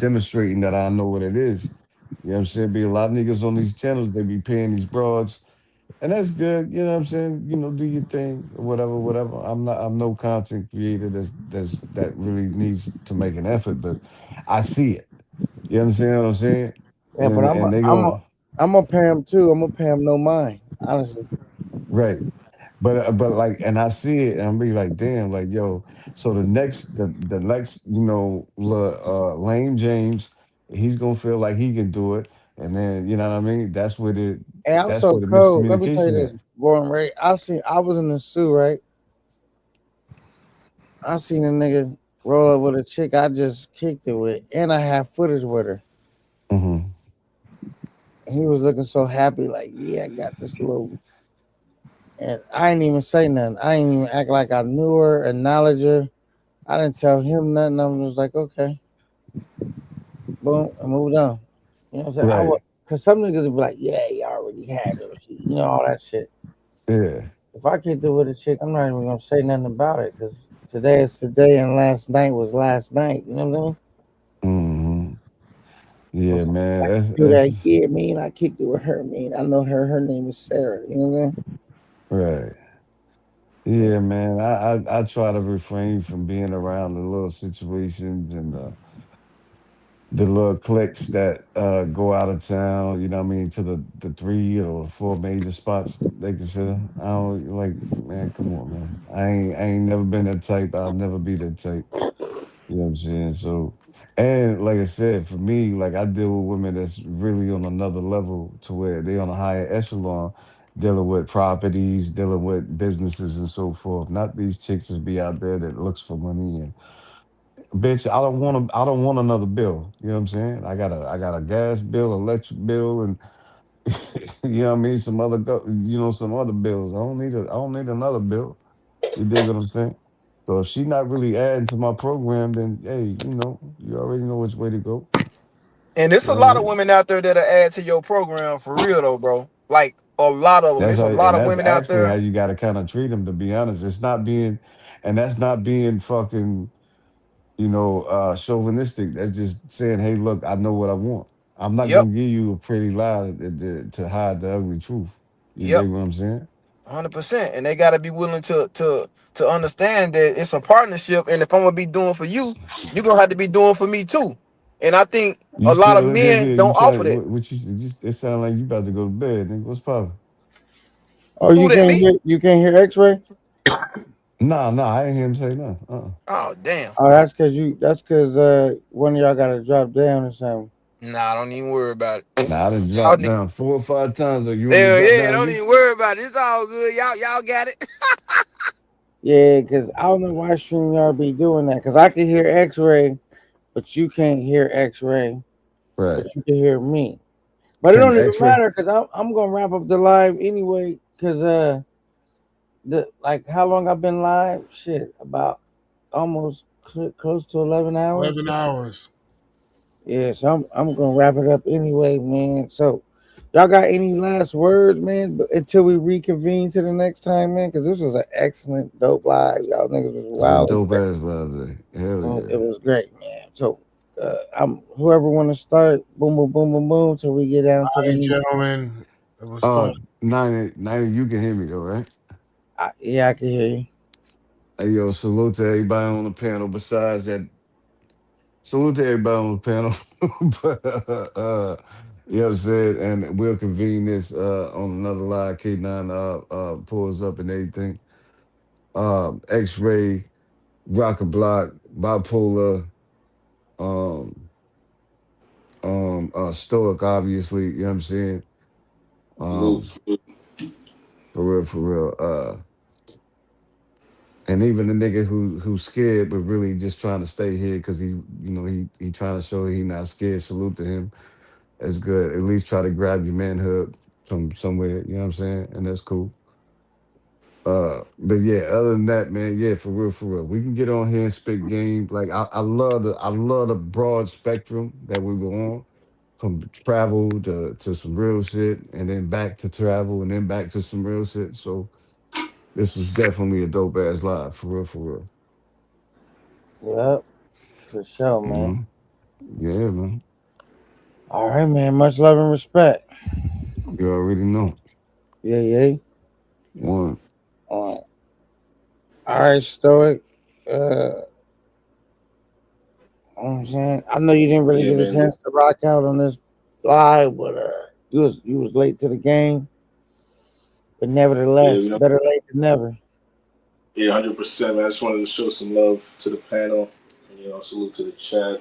demonstrating that I know what it is. You know what I'm saying? Be a lot of niggas on these channels. They be paying these broads, and that's good. You know what I'm saying? Do your thing, or whatever, whatever. I'm no content creator that really needs to make an effort, but I see it. You understand what I'm saying?
Yeah, but
And they going
I'm gonna pay him too. I'm gonna pay him no mind. Honestly.
right. But like, and I see it, and I'm be like, damn, like yo. So the next, Lame James, he's gonna feel like he can do it, and then you know what I mean.
Hey, I'm
That's
so
where the
cold. Let me tell you
miscommunication
this,
at.
born ready. I was in the zoo, right? I seen a nigga roll up with a chick I just kicked it with, and I have footage with her.
Hmm.
He was looking so happy, like, yeah, I got this little. And I ain't even say nothing. I ain't even act like I knew her, acknowledge her. I didn't tell him nothing. I was just like, okay, boom, I moved on. You know what I'm saying? I
Right.
would, cause some niggas would be like, yeah, you already had her, all that shit.
Yeah.
If I kicked it with a chick, I'm not even gonna say nothing about it, cause today is today, and last night was last night. You know what I mean?
Hmm. Yeah, man.
I
That's
can do that.
that's
Yeah, man. I kicked it with her, man. I know her. Her name is Sarah. You know what I mean?
right.
Yeah.
Yeah, man. I try to refrain from being around the little situations and the little cliques that go out of town, you know what I mean, to the three or four major spots they consider. I don't like, man, come on, man. I ain't never been that type. I'll never be that type. You know what I'm saying? So, and like I said, for me, like I deal with women that's really on another level to where they on a higher echelon, dealing with properties, dealing with businesses and so forth. Not these chicks that be out there that looks for money and bitch, I don't want another bill. You know what I'm saying? I got a gas bill, electric bill, and you know what I mean, some other bills. I don't need another bill. You dig what I'm saying? So if she not really adding to my program, then hey, you already know which way to go.
And there's
You
a
know what
lot
I
of
mean?
women out there that'll add to your program for real though, bro. Like a lot of them. There's a lot
And
of
that's
women out
actually how
there.
you got to kind of treat them. To be honest, that's not being fucking chauvinistic. That's just saying, hey, look, I know what I want. I'm not
Yep,
gonna give you a pretty lie to hide the ugly truth. You
yep,
dig what I'm saying?
100%. And they gotta be willing to understand that it's a partnership. And if I'm gonna be doing for you, you're gonna have to be doing for me too. And I think
You
a lot of
still in there?
men
You
don't offer
trying?
that.
What it sound like you about to go to bed, nigga. What's poppin'?
Oh,
Who that, me?
you can't hear X-ray.
Nah, I ain't hear him say nothing.
Oh damn.
Oh, that's cause one of y'all got to drop down or something.
Nah, don't even worry about it.
Nah, I done
Y'all
dropped
need,
down 4 or 5 times. Or you want me to
hell
drop
yeah,
down
don't
again?
even worry about it. It's all good. Y'all got it.
Yeah, cause I don't know why StreamYard be doing that. Cause I can hear X-ray, but you can't hear X-ray, but
Right.
you can hear me. But it
Can
don't even
X-ray?
matter, cause I'm gonna wrap up the live anyway. Cause the like how long I've been live? Shit, about almost close to 11 hours.
11 hours.
Yeah, so I'm gonna wrap it up anyway, man. So y'all got any last words, man? Until we reconvene to the next time, man. Because this was an excellent, dope live. Y'all niggas was
It's a
wild.
dope ass live day. Hell
It
yeah.
was great, man. So I'm whoever want to start. Boom, boom, boom, boom, boom. Till we get down to
All
the
right,
meat.
gentlemen. It was fun.
90, you can hear me though, right?
Yeah, I can hear you.
Hey, yo, salute to everybody on the panel. Besides that, salute to everybody on the panel. but, you know what I'm saying? And we'll convene this on another live. K9 pulls up and everything. X-Ray, Rock a Block, Bipolar, um, Stoic, obviously, you know what I'm saying?
Salute,
Um,
salute.
for real, for real. And even the nigga who's scared but really just trying to stay here because he trying to show he not scared. Salute to him. That's good. At least try to grab your manhood from somewhere. You know what I'm saying? And that's cool. But yeah, other than that, man, yeah, for real, for real. We can get on here and spit game. Like I love the broad spectrum that we were on. From travel to some real shit, and then back to travel, and then back to some real shit. So this was definitely a dope ass live, for real, for real.
Yep, for sure, man.
hmm Yeah, man.
All right, man. Much love and respect.
You already know.
Yeah, yeah.
One.
All right, Stoic. You know what I'm saying? I know you didn't really
Yeah,
get a
man.
chance to rock out on this live, but you was late to the game. But
Yeah,
nevertheless, better late than never.
yeah, 100%. Man. I just wanted to show some love to the panel, and salute to the chat,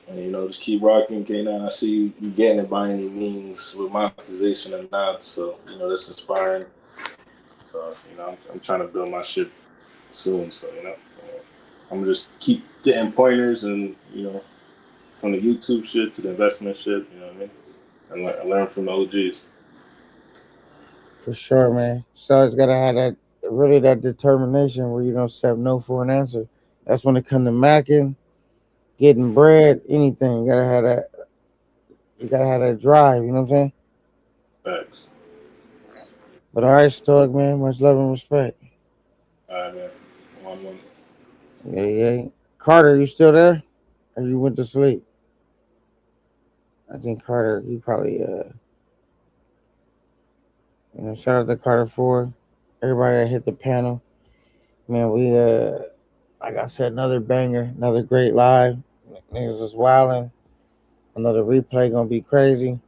and just keep rocking, K9. I see you getting it by any means with monetization or not, so that's inspiring. So I'm trying to build my shit soon, so I'm gonna just keep getting pointers and from the YouTube shit to the investment shit, you know what I mean, and learn from the OGs.
For sure, man. So it's gotta have that really that determination where you don't have no for an answer. That's when it come to macking, getting bread, anything. You gotta have that. You gotta have that drive. You know what I'm saying?
Thanks.
But all right, Stoic, man. Much love and respect.
All right, man. One.
Yeah, yeah. Carter, you still there? Or you went to sleep? I think Carter. He probably shout out to Carter Ford. Everybody that hit the panel. Man, we like I said, another banger, another great live. Niggas was wilding. Another replay gonna be crazy.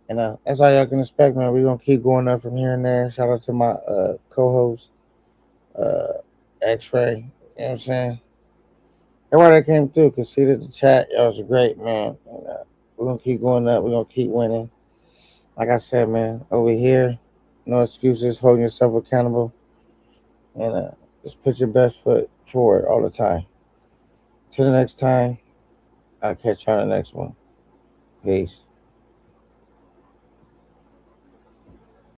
And that's all y'all can expect, man. We're gonna keep going up from here and there. Shout out to my co-host, uh X-Ray. You know what I'm saying? Everybody that came through could see that the chat, y'all was great, man. And, we're gonna keep going up, we're gonna keep winning. Like I said, man, over here, no excuses, holding yourself accountable, and just put your best foot forward all the time. Till the next time, I'll catch you on the next one. Peace.